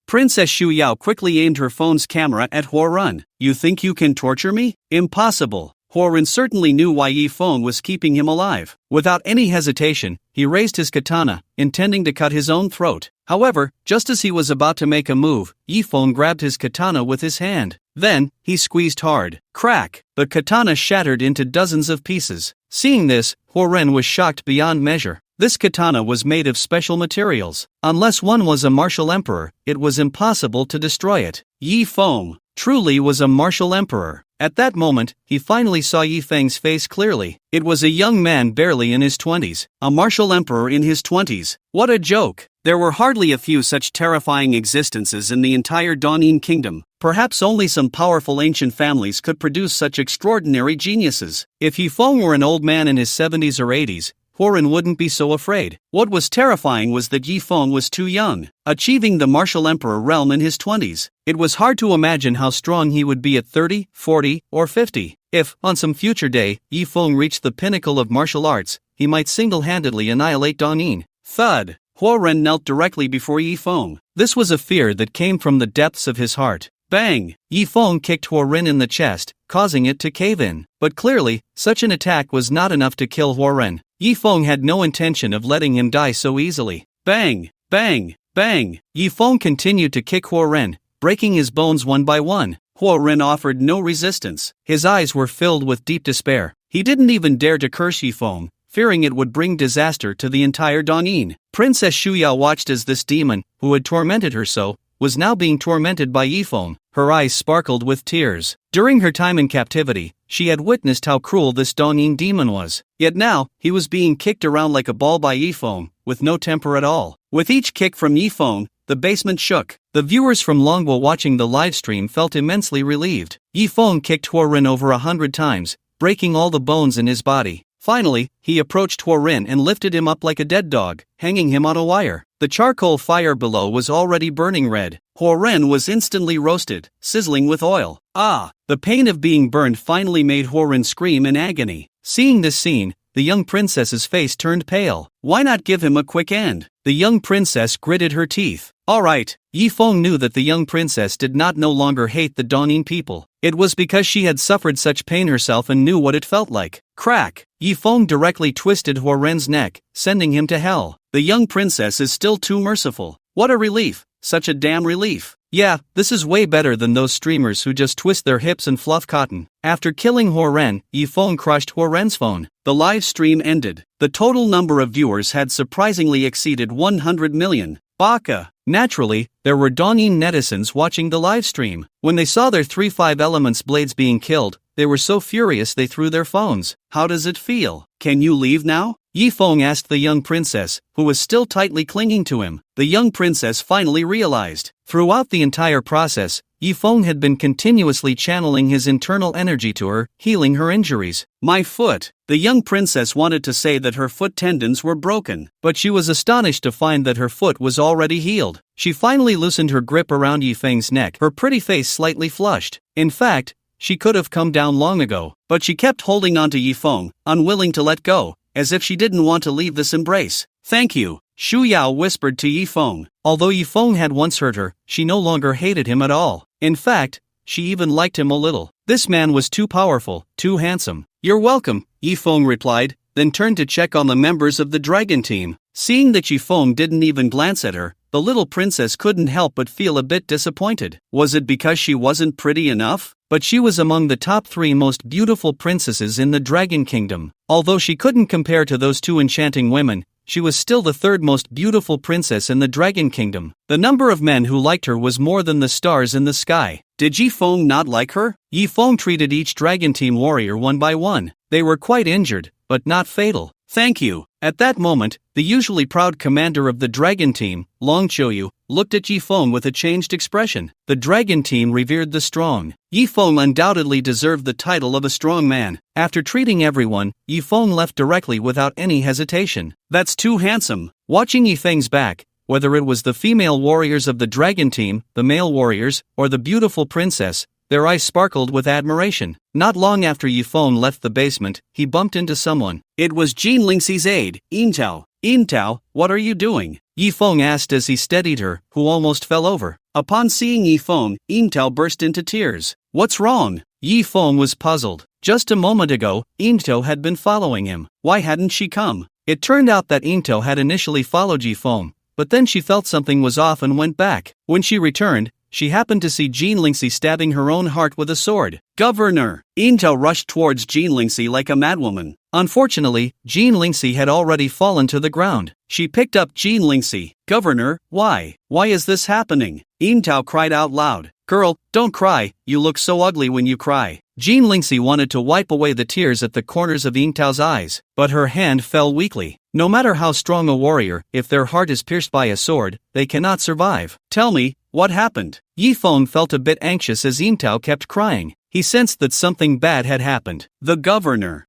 Princess Shu Yao quickly aimed her phone's camera at Huorun. You think you can torture me? Impossible. Huorun certainly knew why Yifeng was keeping him alive. Without any hesitation, he raised his katana, intending to cut his own throat. However, just as he was about to make a move, Yifeng grabbed his katana with his hand. Then, he squeezed hard. Crack! The katana shattered into dozens of pieces. Seeing this, Huorun was shocked beyond measure. This katana was made of special materials. Unless one was a martial emperor, it was impossible to destroy it. Yifeng truly was a martial emperor. At that moment, he finally saw Yifeng's face clearly. It was a young man barely in his 20s, a martial emperor in his 20s. What a joke! There were hardly a few such terrifying existences in the entire Danin Kingdom. Perhaps only some powerful ancient families could produce such extraordinary geniuses. If Yifeng were an old man in his 70s or 80s, Huorun wouldn't be so afraid. What was terrifying was that Yifeng was too young, achieving the martial emperor realm in his 20s. It was hard to imagine how strong he would be at 30, 40, or 50. If, on some future day, Yifeng reached the pinnacle of martial arts, he might single-handedly annihilate Danin. Thud! Huorun knelt directly before Yifeng. This was a fear that came from the depths of his heart. Bang! Yifeng kicked Huorun in the chest, causing it to cave in. But clearly, such an attack was not enough to kill Huorun. Yifeng had no intention of letting him die so easily. Bang! Bang! Bang! Yifeng continued to kick Huorun, breaking his bones one by one. Huorun offered no resistance. His eyes were filled with deep despair. He didn't even dare to curse Yifeng, fearing it would bring disaster to the entire Danin. Princess Shu Yao watched as this demon, who had tormented her so, was now being tormented by Yifeng. Her eyes sparkled with tears. During her time in captivity, she had witnessed how cruel this Danin demon was. Yet now, he was being kicked around like a ball by Yifeng, with no temper at all. With each kick from Yifeng, the basement shook. The viewers from Longbo watching the livestream felt immensely relieved. Yifeng kicked Huorun over 100 times, breaking all the bones in his body. Finally, he approached Huorun and lifted him up like a dead dog, hanging him on a wire. The charcoal fire below was already burning red. Huorun was instantly roasted, sizzling with oil. Ah! The pain of being burned finally made Huorun scream in agony. Seeing this scene, the young princess's face turned pale. Why not give him a quick end? The young princess gritted her teeth. Alright, Yifeng knew that the young princess did not no longer hate the Danin people. It was because she had suffered such pain herself and knew what it felt like. Crack! Yifeng directly twisted Huoren's neck, sending him to hell. The young princess is still too merciful. What a relief! Such a damn relief. Yeah, this is way better than those streamers who just twist their hips and fluff cotton. After killing Huoren, Yifeng crushed Huoren's phone. The live stream ended. The total number of viewers had surprisingly exceeded 100 million. Baka! Naturally, there were Dongjin netizens watching the live stream. When they saw their 3 5 elements blades being killed, they were so furious they threw their phones. How does it feel? Can you leave now? Yifeng asked the young princess, who was still tightly clinging to him. The young princess finally realized. Throughout the entire process, Yifeng had been continuously channeling his internal energy to her, healing her injuries. My foot! The young princess wanted to say that her foot tendons were broken, but she was astonished to find that her foot was already healed. She finally loosened her grip around Yifeng's neck, her pretty face slightly flushed. In fact, she could have come down long ago, but she kept holding on to Yifeng, unwilling to let go, as if she didn't want to leave this embrace. Thank you, Shu Yao whispered to Yifeng. Although Yifeng had once hurt her, she no longer hated him at all. In fact, she even liked him a little. This man was too powerful, too handsome. You're welcome, Yifeng replied, then turned to check on the members of the dragon team. Seeing that Yifeng didn't even glance at her, the little princess couldn't help but feel a bit disappointed. Was it because she wasn't pretty enough? But she was among the top 3 most beautiful princesses in the Dragon Kingdom. Although she couldn't compare to those 2 enchanting women, she was still the 3rd most beautiful princess in the Dragon Kingdom. The number of men who liked her was more than the stars in the sky. Did Yifeng not like her? Yifeng treated each Dragon Team warrior one by one. They were quite injured, but not fatal. Thank you. At that moment, the usually proud commander of the Dragon Team, Long Choyu, looked at Yifeng with a changed expression. The Dragon Team revered the strong. Yifeng undoubtedly deserved the title of a strong man. After treating everyone, Yifeng left directly without any hesitation. That's too handsome. Watching Yifeng's back, whether it was the female warriors of the Dragon Team, the male warriors, or the beautiful princess, their eyes sparkled with admiration. Not long after Yifeng left the basement, he bumped into someone. It was Jean Lingxi's aide, Yintao. Yintao, what are you doing? Yifeng asked as he steadied her, who almost fell over. Upon seeing Yifeng, Yintao burst into tears. What's wrong? Yifeng was puzzled. Just a moment ago, Yintao had been following him. Why hadn't she come? It turned out that Yintao had initially followed Yifeng, but then she felt something was off and went back. When she returned, she happened to see Jean Lingxi stabbing her own heart with a sword. Governor! Yintao rushed towards Jean Lingxi like a madwoman. Unfortunately, Jean Lingxi had already fallen to the ground. She picked up Jean Lingxi. Governor, why? Why is this happening? Yintao cried out loud. Girl, don't cry, you look so ugly when you cry. Jean Lingxi wanted to wipe away the tears at the corners of Yintao's eyes, but her hand fell weakly. No matter how strong a warrior, if their heart is pierced by a sword, they cannot survive. Tell me, what happened? Yifeng felt a bit anxious as Yintao kept crying. He sensed that something bad had happened. The governor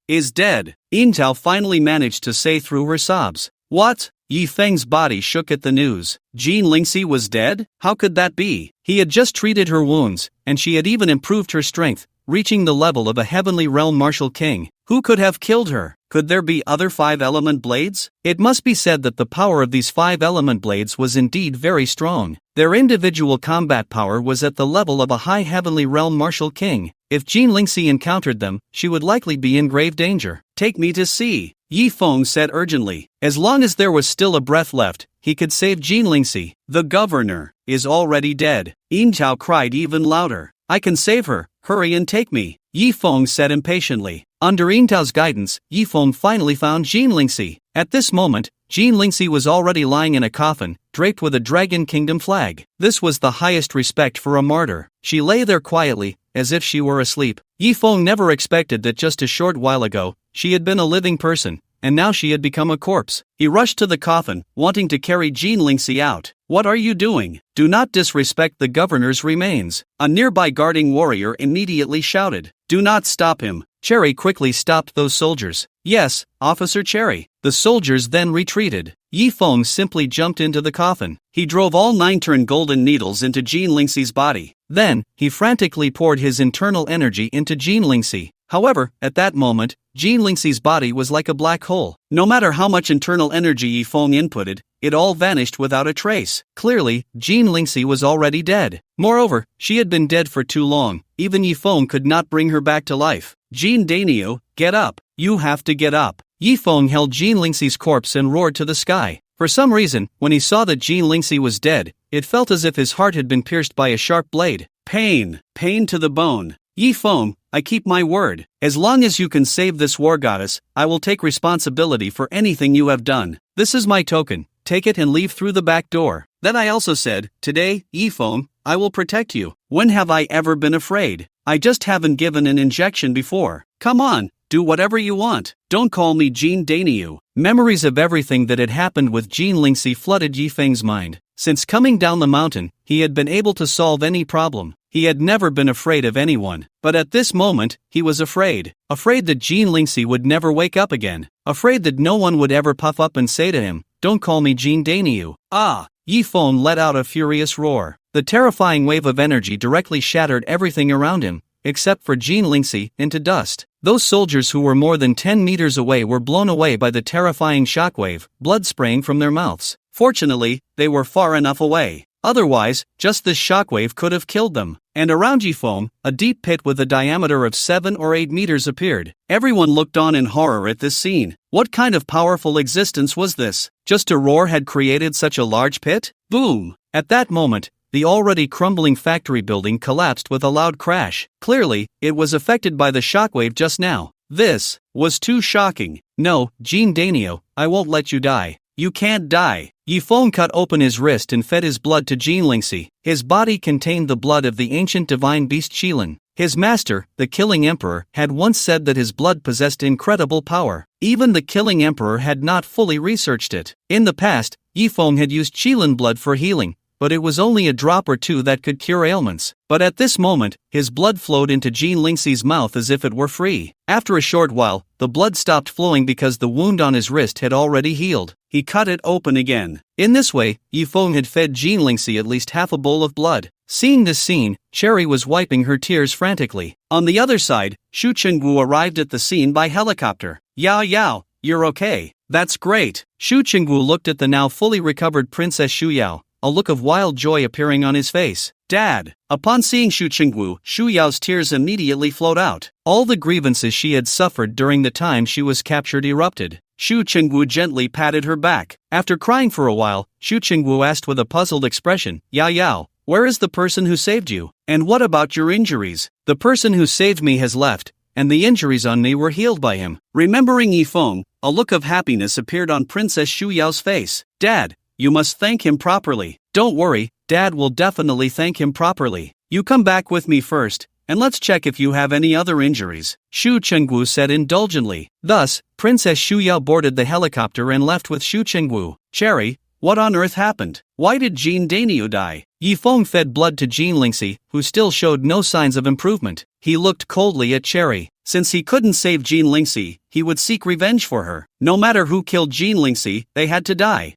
is dead. Yintao finally managed to say through her sobs. What? Yifeng's body shook at the news. Jean Lingxi was dead? How could that be? He had just treated her wounds, and she had even improved her strength, reaching the level of a heavenly realm martial king. Who could have killed her? Could there be other 5-element blades? It must be said that the power of these 5-element blades was indeed very strong. Their individual combat power was at the level of a high heavenly realm martial king. If Jean Lingxi encountered them, she would likely be in grave danger. Take me to see, Yifeng said urgently. As long as there was still a breath left, he could save Jean Lingxi. The governor is already dead. Yintao cried even louder. I can save her, hurry and take me, Yifeng said impatiently. Under Yintao's guidance, Yifeng finally found Jean Lingxi. At this moment, Jean Lingxi was already lying in a coffin, draped with a Dragon Kingdom flag. This was the highest respect for a martyr. She lay there quietly, as if she were asleep. Yifeng never expected that just a short while ago, she had been a living person, and now she had become a corpse. He rushed to the coffin, wanting to carry Jean Lingxi out. What are you doing? Do not disrespect the governor's remains. A nearby guarding warrior immediately shouted. Do not stop him. Cherry quickly stopped those soldiers. Yes, Officer Cherry. The soldiers then retreated. Yifeng simply jumped into the coffin. He drove all 9 turn golden needles into Jean Lingxi's body. Then, he frantically poured his internal energy into Jean Lingxi. However, at that moment, Jean Lingxi's body was like a black hole. No matter how much internal energy Yifeng inputted, it all vanished without a trace. Clearly, Jean Lingxi was already dead. Moreover, she had been dead for too long. Even Yifeng could not bring her back to life. Jean Dainio, get up. You have to get up. Yifeng held Jean Lingxi's corpse and roared to the sky. For some reason, when he saw that Jean Lingxi was dead, it felt as if his heart had been pierced by a sharp blade. Pain to the bone. Yifeng, I keep my word. As long as you can save this war goddess, I will take responsibility for anything you have done. This is my token. Take it and leave through the back door. Then I also said, today, Yifeng, I will protect you. When have I ever been afraid? I just haven't given an injection before. Come on, do whatever you want. Don't call me Jean Dainio. Memories of everything that had happened with Jean Lingxi flooded Yifeng's mind. Since coming down the mountain, he had been able to solve any problem. He had never been afraid of anyone. But at this moment, he was afraid. Afraid that Jean Lingxi would never wake up again. Afraid that no one would ever puff up and say to him, don't call me Jean Dainio. Ah! Yifeng let out a furious roar. The terrifying wave of energy directly shattered everything around him, except for Jean Lingxi, into dust. Those soldiers who were more than 10 meters away were blown away by the terrifying shockwave, blood spraying from their mouths. Fortunately, they were far enough away. Otherwise, just this shockwave could have killed them. And around Yifeng, a deep pit with a diameter of 7 or 8 meters appeared. Everyone looked on in horror at this scene. What kind of powerful existence was this? Just a roar had created such a large pit? Boom! At that moment, the already crumbling factory building collapsed with a loud crash. Clearly, it was affected by the shockwave just now. This was too shocking. No, Jean Dainio, I won't let you die. You can't die. Yifeng cut open his wrist and fed his blood to Jean Lingxi. His body contained the blood of the ancient divine beast Qilin. His master, the Killing Emperor, had once said that his blood possessed incredible power. Even the Killing Emperor had not fully researched it. In the past, Yifeng had used Qilin blood for healing, but it was only a drop or two that could cure ailments. But at this moment, his blood flowed into Jean Lingxi's mouth as if it were free. After a short while, the blood stopped flowing because the wound on his wrist had already healed. He cut it open again. In this way, Yifeng had fed Jean Lingxi at least half a bowl of blood. Seeing this scene, Cherry was wiping her tears frantically. On the other side, Shu Chengwu arrived at the scene by helicopter. Yao Yao, you're okay. That's great. Shu Chengwu looked at the now fully recovered Princess Shu Yao, a look of wild joy appearing on his face. Dad! Upon seeing Shu Chengwu, Shu Yao's tears immediately flowed out. All the grievances she had suffered during the time she was captured erupted. Shu Chengwu gently patted her back. After crying for a while, Shu Chengwu asked with a puzzled expression, Yao Yao, where is the person who saved you? And what about your injuries? The person who saved me has left, and the injuries on me were healed by him. Remembering Yifeng, a look of happiness appeared on Princess Shu Yao's face. Dad, you must thank him properly. Don't worry, Dad will definitely thank him properly. You come back with me first, and let's check if you have any other injuries, Shu Chengwu said indulgently. Thus, Princess Shu Yao boarded the helicopter and left with Shu Chengwu. Cherry, what on earth happened? Why did Jean Dainio die? Yifeng fed blood to Jean Lingxi, who still showed no signs of improvement. He looked coldly at Cherry. Since he couldn't save Jean Lingxi, he would seek revenge for her. No matter who killed Jean Lingxi, they had to die.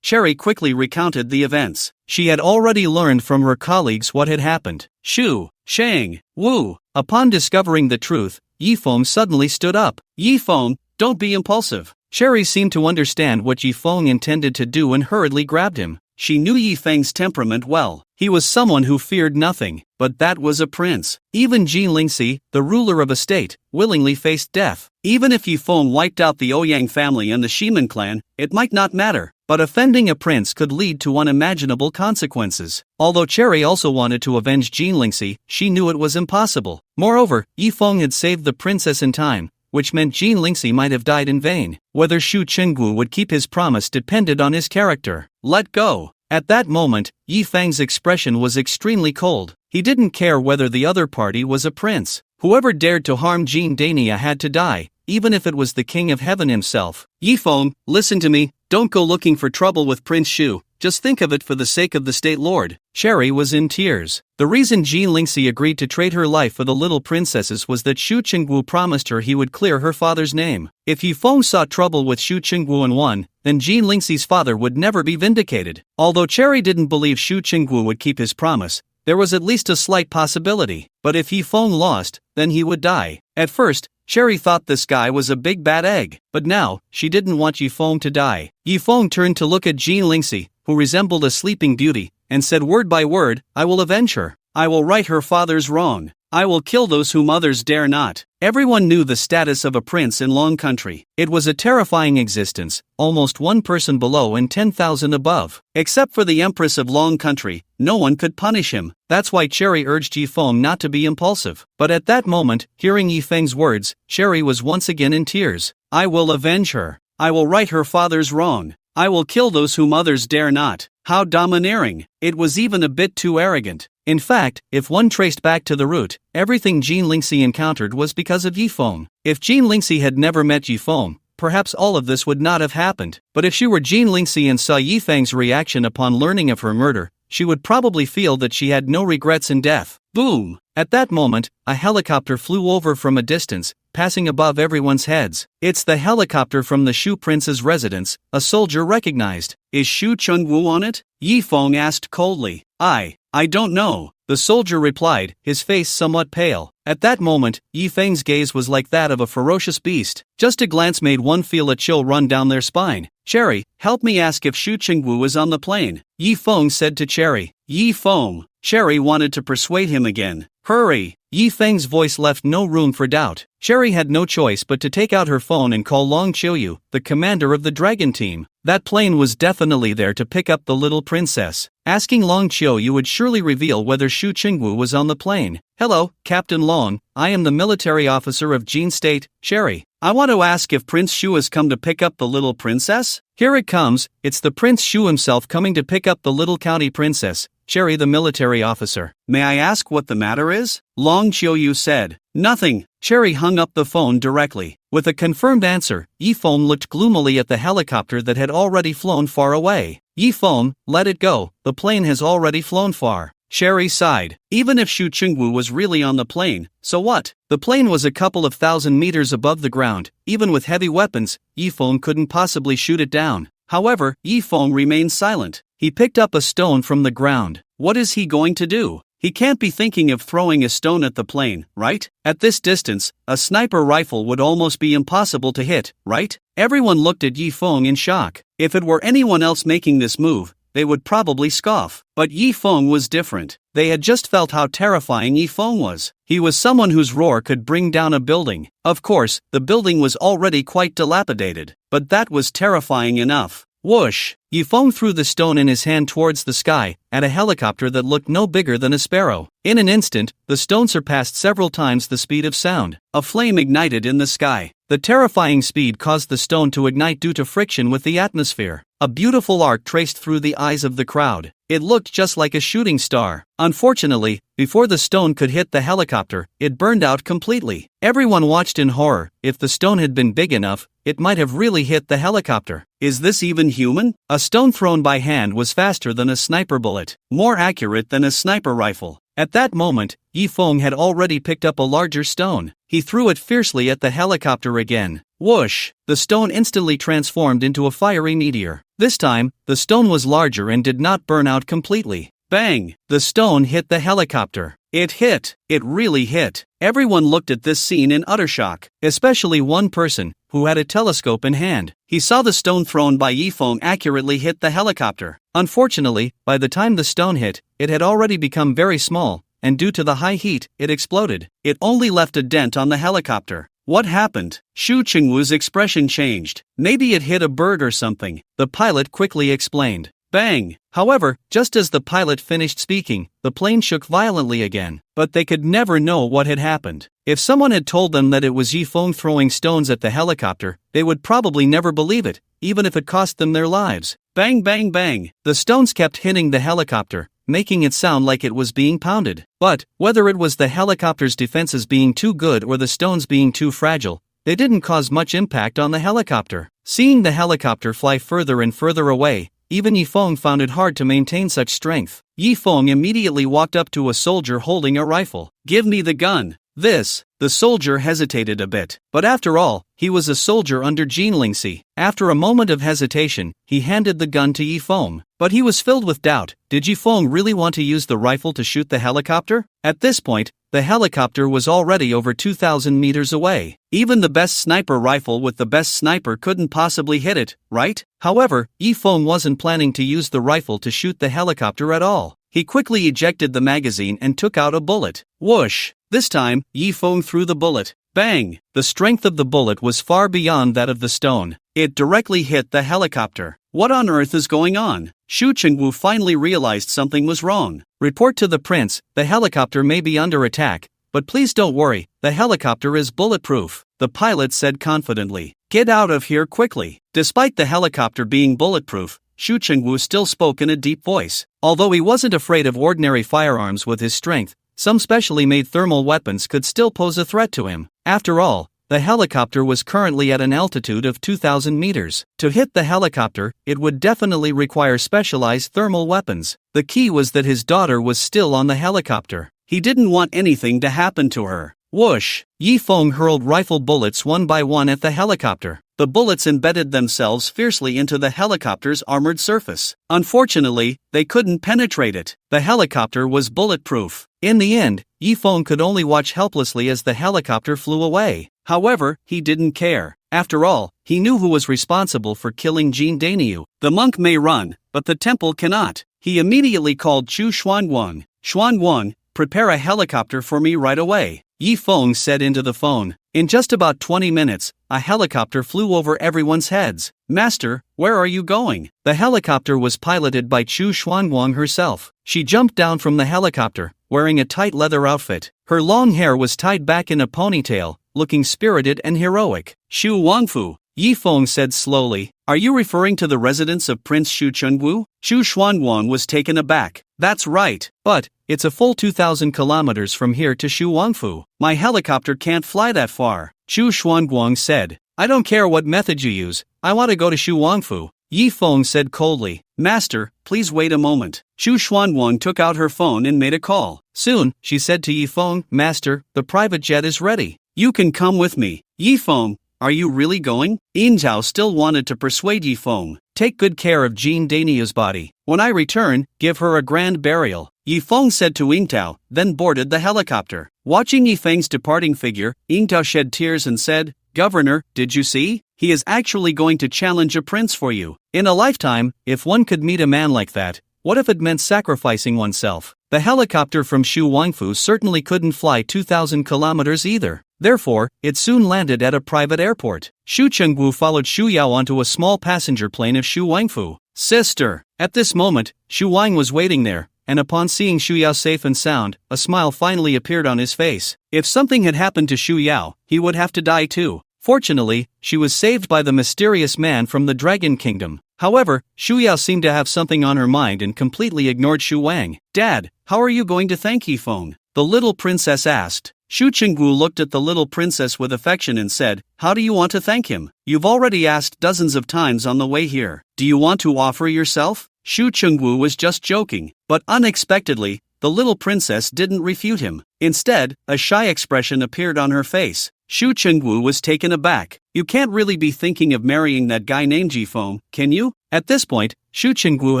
Cherry quickly recounted the events. She had already learned from her colleagues what had happened. Shu, Shang, Wu. Upon discovering the truth, Yifeng suddenly stood up. Yifeng, don't be impulsive. Cherry seemed to understand what Yifeng intended to do and hurriedly grabbed him. She knew Yifeng's temperament well. He was someone who feared nothing, but that was a prince. Even Jean Lingxi, the ruler of a state, willingly faced death. Even if Yifeng wiped out the Ouyang family and the Shiman clan, it might not matter. But offending a prince could lead to unimaginable consequences. Although Cherry also wanted to avenge Jean Lingxi, she knew it was impossible. Moreover, Yifeng had saved the princess in time, which meant Jean Lingxi might have died in vain. Whether Shu Chengwu would keep his promise depended on his character. Let go. At that moment, Yifeng's expression was extremely cold. He didn't care whether the other party was a prince. Whoever dared to harm Jean Dainio had to die, even if it was the King of Heaven himself. Yifeng, listen to me, don't go looking for trouble with Prince Shu, just think of it for the sake of the State Lord. Cherry was in tears. The reason Jean Lingxi agreed to trade her life for the little princesses was that Shu Chengwu promised her he would clear her father's name. If Yifeng saw trouble with Shu Chengwu and won, then Jean Lingxi's father would never be vindicated. Although Cherry didn't believe Shu Chengwu would keep his promise, there was at least a slight possibility. But if Yifeng lost, then he would die. At first, Cherry thought this guy was a big bad egg, but now, she didn't want Yifeng to die. Yifeng turned to look at Jean Lingxi, who resembled a sleeping beauty, and said word by word, I will avenge her. I will right her father's wrong. I will kill those whom others dare not. Everyone knew the status of a prince in Long Country. It was a terrifying existence, almost one person below and 10,000 above. Except for the Empress of Long Country, no one could punish him. That's why Cherry urged Yifeng not to be impulsive. But at that moment, hearing Yifeng's words, Cherry was once again in tears. I will avenge her. I will right her father's wrong. I will kill those whom others dare not. How domineering. It was even a bit too arrogant. In fact, if one traced back to the root, everything Jean Lingxi encountered was because of Yifeng. If Jean Lingxi had never met Yifeng, perhaps all of this would not have happened. But if she were Jean Lingxi and saw Yifeng's reaction upon learning of her murder, she would probably feel that she had no regrets in death. Boom! At that moment, a helicopter flew over from a distance, passing above everyone's heads. It's the helicopter from the Shu Prince's residence, a soldier recognized. Is Shu Chengwu on it? Yifeng asked coldly. I don't know, the soldier replied, his face somewhat pale. At that moment, Yifeng's gaze was like that of a ferocious beast. Just a glance made one feel a chill run down their spine. Cherry, help me ask if Shu Chengwu is on the plane, Yifeng said to Cherry. Yifeng. Cherry wanted to persuade him again. Hurry! Yifeng's voice left no room for doubt. Cherry had no choice but to take out her phone and call Long Qiuyu, the commander of the dragon team. That plane was definitely there to pick up the little princess. Asking Long Qiuyu would surely reveal whether Shu Chengwu was on the plane. Hello, Captain Long, I am the military officer of Jin State, Cherry. I want to ask if Prince Shu has come to pick up the little princess? Here it comes, it's the Prince Shu himself coming to pick up the little county princess, Cherry the military officer. May I ask what the matter is? Long Qiuyu said. Nothing. Cherry hung up the phone directly. With a confirmed answer, Yifeng looked gloomily at the helicopter that had already flown far away. Yifeng, let it go, the plane has already flown far. Cherry sighed. Even if Shu Chengwu was really on the plane, so what? The plane was a couple of thousand meters above the ground. Even with heavy weapons, Yifeng couldn't possibly shoot it down. However, Yifeng remained silent. He picked up a stone from the ground. What is he going to do? He can't be thinking of throwing a stone at the plane, right? At this distance, a sniper rifle would almost be impossible to hit, right? Everyone looked at Yifeng in shock. If it were anyone else making this move, they would probably scoff. But Yifeng was different. They had just felt how terrifying Yifeng was. He was someone whose roar could bring down a building. Of course, the building was already quite dilapidated. But that was terrifying enough. Whoosh! Yifeng threw the stone in his hand towards the sky, at a helicopter that looked no bigger than a sparrow. In an instant, the stone surpassed several times the speed of sound. A flame ignited in the sky. The terrifying speed caused the stone to ignite due to friction with the atmosphere. A beautiful arc traced through the eyes of the crowd. It looked just like a shooting star. Unfortunately, before the stone could hit the helicopter, it burned out completely. Everyone watched in horror. If the stone had been big enough, it might have really hit the helicopter. Is this even human? A stone thrown by hand was faster than a sniper bullet, more accurate than a sniper rifle. At that moment, Yifeng had already picked up a larger stone. He threw it fiercely at the helicopter again. Whoosh! The stone instantly transformed into a fiery meteor. This time, the stone was larger and did not burn out completely. Bang! The stone hit the helicopter. It hit. It really hit. Everyone looked at this scene in utter shock, especially one person, who had a telescope in hand. He saw the stone thrown by Yifeng accurately hit the helicopter. Unfortunately, by the time the stone hit, it had already become very small, and due to the high heat, it exploded. It only left a dent on the helicopter. What happened? Shu Chengwu's expression changed. Maybe it hit a bird or something, the pilot quickly explained. Bang! However, just as the pilot finished speaking, the plane shook violently again. But they could never know what had happened. If someone had told them that it was Yifeng throwing stones at the helicopter, they would probably never believe it, even if it cost them their lives. Bang bang bang! The stones kept hitting the helicopter, making it sound like it was being pounded. But, whether it was the helicopter's defenses being too good or the stones being too fragile, they didn't cause much impact on the helicopter. Seeing the helicopter fly further and further away, even Yifeng found it hard to maintain such strength. Yifeng immediately walked up to a soldier holding a rifle. Give me the gun. The soldier hesitated a bit. But after all, he was a soldier under Jean Lingxi. After a moment of hesitation, he handed the gun to Yifeng. But he was filled with doubt. Did Yifeng really want to use the rifle to shoot the helicopter? At this point, the helicopter was already over 2,000 meters away. Even the best sniper rifle with the best sniper couldn't possibly hit it, right? However, Yifeng wasn't planning to use the rifle to shoot the helicopter at all. He quickly ejected the magazine and took out a bullet. Whoosh! This time, Yifeng threw the bullet. Bang! The strength of the bullet was far beyond that of the stone. It directly hit the helicopter. What on earth is going on? Xu Chengwu finally realized something was wrong. Report to the prince, the helicopter may be under attack, but please don't worry, the helicopter is bulletproof, the pilot said confidently. Get out of here quickly. Despite the helicopter being bulletproof, Xu Chengwu still spoke in a deep voice. Although he wasn't afraid of ordinary firearms with his strength, some specially made thermal weapons could still pose a threat to him. After all, the helicopter was currently at an altitude of 2,000 meters. To hit the helicopter, it would definitely require specialized thermal weapons. The key was that his daughter was still on the helicopter. He didn't want anything to happen to her. Whoosh! Yifeng hurled rifle bullets one by one at the helicopter. The bullets embedded themselves fiercely into the helicopter's armored surface. Unfortunately, they couldn't penetrate it. The helicopter was bulletproof. In the end, Yifeng could only watch helplessly as the helicopter flew away. However, he didn't care. After all, he knew who was responsible for killing Jin Dainyu. The monk may run, but the temple cannot. He immediately called Chu Xuanguang. Xuanguang, prepare a helicopter for me right away, Yifeng said into the phone. In just about 20 minutes, a helicopter flew over everyone's heads. Master, where are you going? The helicopter was piloted by Chu Xuanguang herself. She jumped down from the helicopter, wearing a tight leather outfit. Her long hair was tied back in a ponytail, looking spirited and heroic. Xu Wangfu, Yifeng said slowly, are you referring to the residence of Prince Xu Chengwu? Xu Xuanguang was taken aback. That's right, but it's a full 2,000 kilometers from here to Xu Wangfu. My helicopter can't fly that far, Xu Xuanguang said. I don't care what method you use, I want to go to Xu Wangfu. Yifeng said coldly. Master, please wait a moment. Xu Xuanguang took out her phone and made a call. Soon, she said to Yifeng, Master, the private jet is ready. You can come with me. Yifeng, are you really going? Yintao still wanted to persuade Yifeng. Take good care of Jin Dainyu's body. When I return, give her a grand burial, Yifeng said to Yintao, then boarded the helicopter. Watching Yifeng's departing figure, Yintao shed tears and said, Governor, did you see? He is actually going to challenge a prince for you. In a lifetime, if one could meet a man like that, what if it meant sacrificing oneself? The helicopter from Xu Wangfu certainly couldn't fly 2,000 kilometers either. Therefore, it soon landed at a private airport. Xu Chengwu followed Xu Yao onto a small passenger plane of Xu Wangfu. Sister! At this moment, Xu Wang was waiting there, and upon seeing Xu Yao safe and sound, a smile finally appeared on his face. If something had happened to Xu Yao, he would have to die too. Fortunately, she was saved by the mysterious man from the Dragon Kingdom. However, Xu Yao seemed to have something on her mind and completely ignored Xu Wang. Dad, how are you going to thank Yifeng? The little princess asked. Xu Chengwu looked at the little princess with affection and said, How do you want to thank him? You've already asked dozens of times on the way here. Do you want to offer yourself? Xu Chengwu was just joking, but unexpectedly, the little princess didn't refute him. Instead, a shy expression appeared on her face. Xu Chengwu was taken aback. You can't really be thinking of marrying that guy named Yifeng, can you? At this point, Xu Chengwu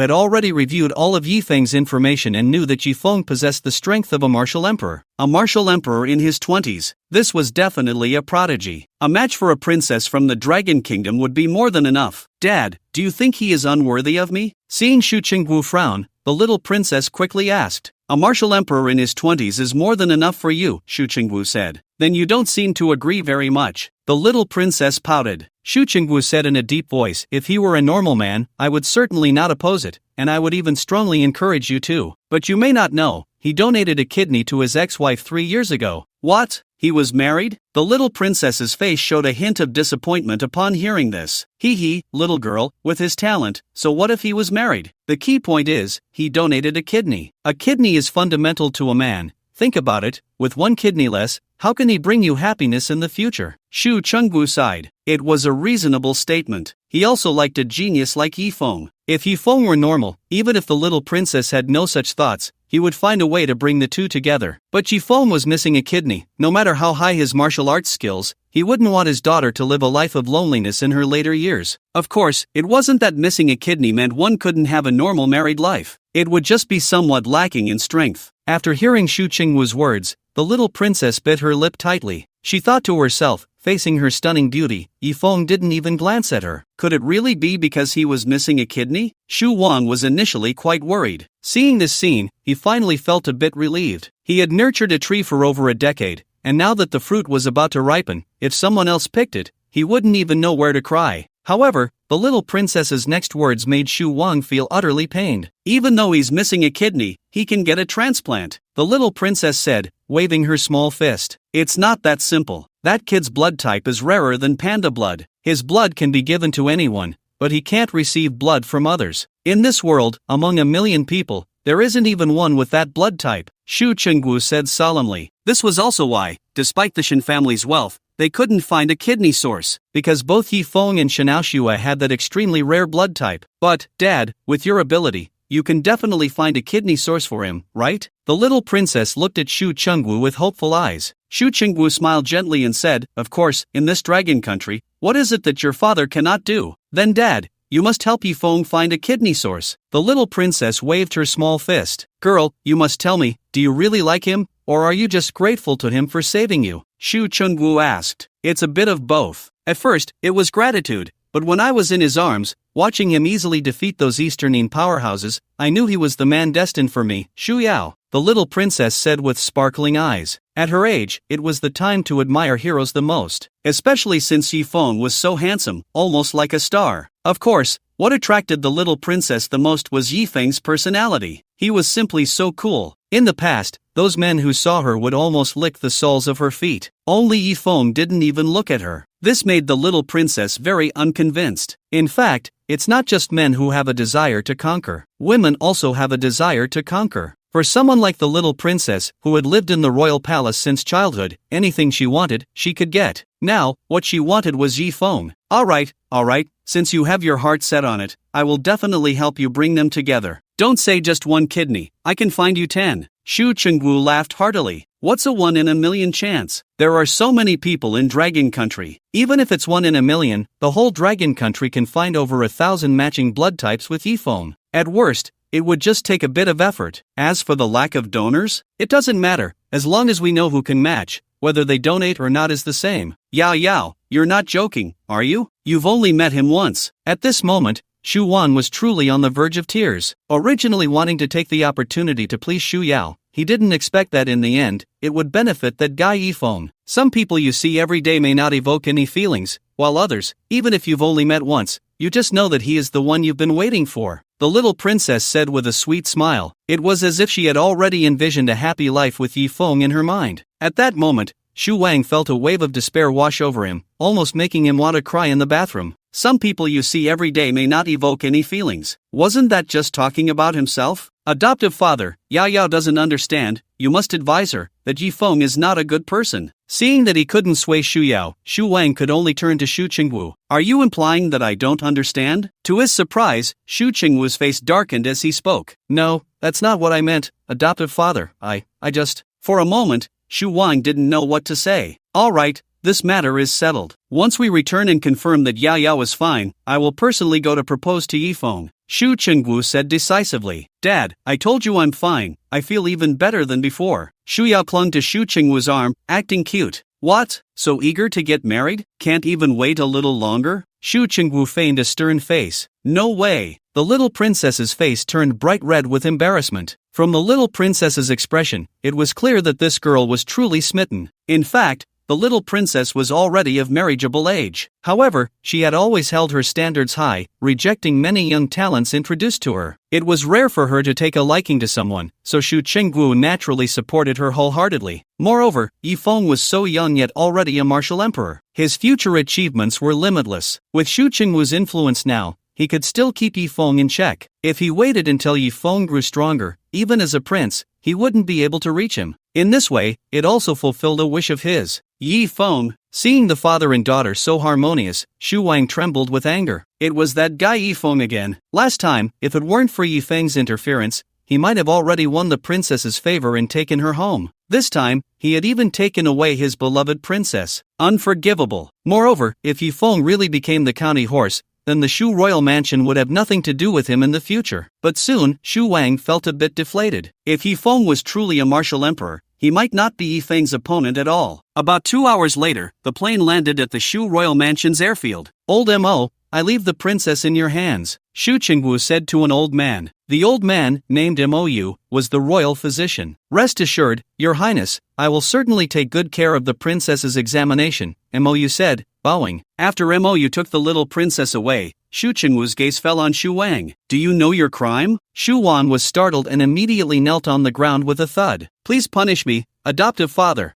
had already reviewed all of Yifeng's information and knew that Yifeng possessed the strength of a martial emperor. A martial emperor in his 20s. This was definitely a prodigy. A match for a princess from the Dragon Kingdom would be more than enough. Dad, do you think he is unworthy of me? Seeing Xu Chengwu frown, the little princess quickly asked. A martial emperor in his 20s is more than enough for you, Xu Chengwu said. Then you don't seem to agree very much. The little princess pouted. Xu Chengwu said in a deep voice, If he were a normal man, I would certainly not oppose it, and I would even strongly encourage you to. But you may not know, he donated a kidney to his ex-wife 3 years ago. What? He was married? The little princess's face showed a hint of disappointment upon hearing this. Hee, little girl, with his talent, so what if he was married? The key point is, he donated a kidney. A kidney is fundamental to a man. Think about it, with one kidney less, how can he bring you happiness in the future? Xu Chengwu sighed. It was a reasonable statement. He also liked a genius like Yifeng. If Yifeng were normal, even if the little princess had no such thoughts, he would find a way to bring the two together. But Yifeng was missing a kidney. No matter how high his martial arts skills, he wouldn't want his daughter to live a life of loneliness in her later years. Of course, it wasn't that missing a kidney meant one couldn't have a normal married life. it would just be somewhat lacking in strength. After hearing Shu Qingwu's words, the little princess bit her lip tightly. She thought to herself, facing her stunning beauty, Yifeng didn't even glance at her. Could it really be because he was missing a kidney? Shu Wang was initially quite worried. Seeing this scene, he finally felt a bit relieved. He had nurtured a tree for over a decade, and now that the fruit was about to ripen, if someone else picked it, he wouldn't even know where to cry. However, the little princess's next words made Shu Wang feel utterly pained. Even though he's missing a kidney, he can get a transplant, the little princess said, waving her small fist. It's not that simple. That kid's blood type is rarer than panda blood. His blood can be given to anyone, but he can't receive blood from others. In this world, among a million people, there isn't even one with that blood type, Shu Qingwu said solemnly. This was also why, despite the Shen family's wealth, they couldn't find a kidney source, because both Yifeng and Xiaoxue had that extremely rare blood type. But, Dad, with your ability, you can definitely find a kidney source for him, right? The little princess looked at Shu Qingwu with hopeful eyes. Shu Qingwu smiled gently and said, of course, in this dragon country, what is it that your father cannot do? Then Dad, you must help Yifeng find a kidney source. The little princess waved her small fist. Girl, you must tell me, do you really like him, or are you just grateful to him for saving you? Shu Qingwu asked. It's a bit of both. At first, it was gratitude, but when I was in his arms, watching him easily defeat those Easternine powerhouses, I knew he was the man destined for me. Shu Yao, the little princess said with sparkling eyes. At her age, it was the time to admire heroes the most, especially since Yifeng was so handsome, almost like a star. Of course, what attracted the little princess the most was Yifeng's personality. He was simply so cool. In the past, those men who saw her would almost lick the soles of her feet. Only Yifeng didn't even look at her. This made the little princess very unconvinced. In fact, it's not just men who have a desire to conquer. Women also have a desire to conquer. For someone like the little princess, who had lived in the royal palace since childhood, anything she wanted, she could get. Now, what she wanted was Yifeng. Alright, since you have your heart set on it, I will definitely help you bring them together. Don't say just one kidney, I can find you 10. Shu Qingwu laughed heartily. What's a 1 in a million chance? There are so many people in Dragon Country. Even if it's 1 in a million, the whole Dragon Country can find over 1,000 matching blood types with Yifeng. At worst, it would just take a bit of effort. As for the lack of donors, it doesn't matter, as long as we know who can match, whether they donate or not is the same. Yao, you're not joking, are you? You've only met him once. At this moment, Shu Wan was truly on the verge of tears. Originally wanting to take the opportunity to please Shu Yao, he didn't expect that in the end, it would benefit that guy Yifeng. Some people you see every day may not evoke any feelings, while others, even if you've only met once, you just know that he is the one you've been waiting for. The little princess said with a sweet smile. It was as if she had already envisioned a happy life with Yifeng in her mind. At that moment, Shu Wang felt a wave of despair wash over him, almost making him want to cry in the bathroom. Some people you see every day may not evoke any feelings. Wasn't that just talking about himself? Adoptive father, Yao doesn't understand. You must advise her that Yifeng is not a good person. Seeing that he couldn't sway Shu Yao, Shu Wang could only turn to Shu Qingwu. Are you implying that I don't understand? To his surprise, Shu Qingwu's face darkened as he spoke. No, that's not what I meant, adoptive father. I just... For a moment, Shu Wang didn't know what to say. Alright, this matter is settled. Once we return and confirm that Yao is fine, I will personally go to propose to Yifeng. Shu Qingwu said decisively. Dad, I told you I'm fine. I feel even better than before. Shu Yao clung to Shu Qingwu's arm, acting cute. What? So eager to get married? Can't even wait a little longer? Shu Qingwu feigned a stern face. No way. The little princess's face turned bright red with embarrassment. From the little princess's expression, it was clear that this girl was truly smitten. In fact, the little princess was already of marriageable age. However, she had always held her standards high, rejecting many young talents introduced to her. It was rare for her to take a liking to someone, so Shu Qingwu naturally supported her wholeheartedly. Moreover, Yifeng was so young yet already a martial emperor. His future achievements were limitless. With Shu Qingwu's influence now, he could still keep Yifeng in check. If he waited until Yifeng grew stronger, even as a prince, he wouldn't be able to reach him. In this way, it also fulfilled a wish of his. Yifeng, seeing the father and daughter so harmonious, Shu Wang trembled with anger. It was that guy Yifeng again. Last time, if it weren't for Yifeng's interference, he might have already won the princess's favor and taken her home. This time, he had even taken away his beloved princess. Unforgivable. Moreover, if Yifeng really became the county horse, then the Shu royal mansion would have nothing to do with him in the future. But soon, Shu Wang felt a bit deflated. If Yifeng was truly a martial emperor, he might not be Yifeng's opponent at all. About 2 hours later, the plane landed at the Shu royal mansion's airfield. "Old M.O., I leave the princess in your hands," Shu Qingwu said to an old man. The old man, named Mou, was the royal physician. "Rest assured, Your Highness, I will certainly take good care of the princess's examination," Mou said, bowing. After Mou took the little princess away, Shu Qingwu's gaze fell on Shu Wang. "Do you know your crime?" Shu Wan was startled and immediately knelt on the ground with a thud. "Please punish me, adoptive father.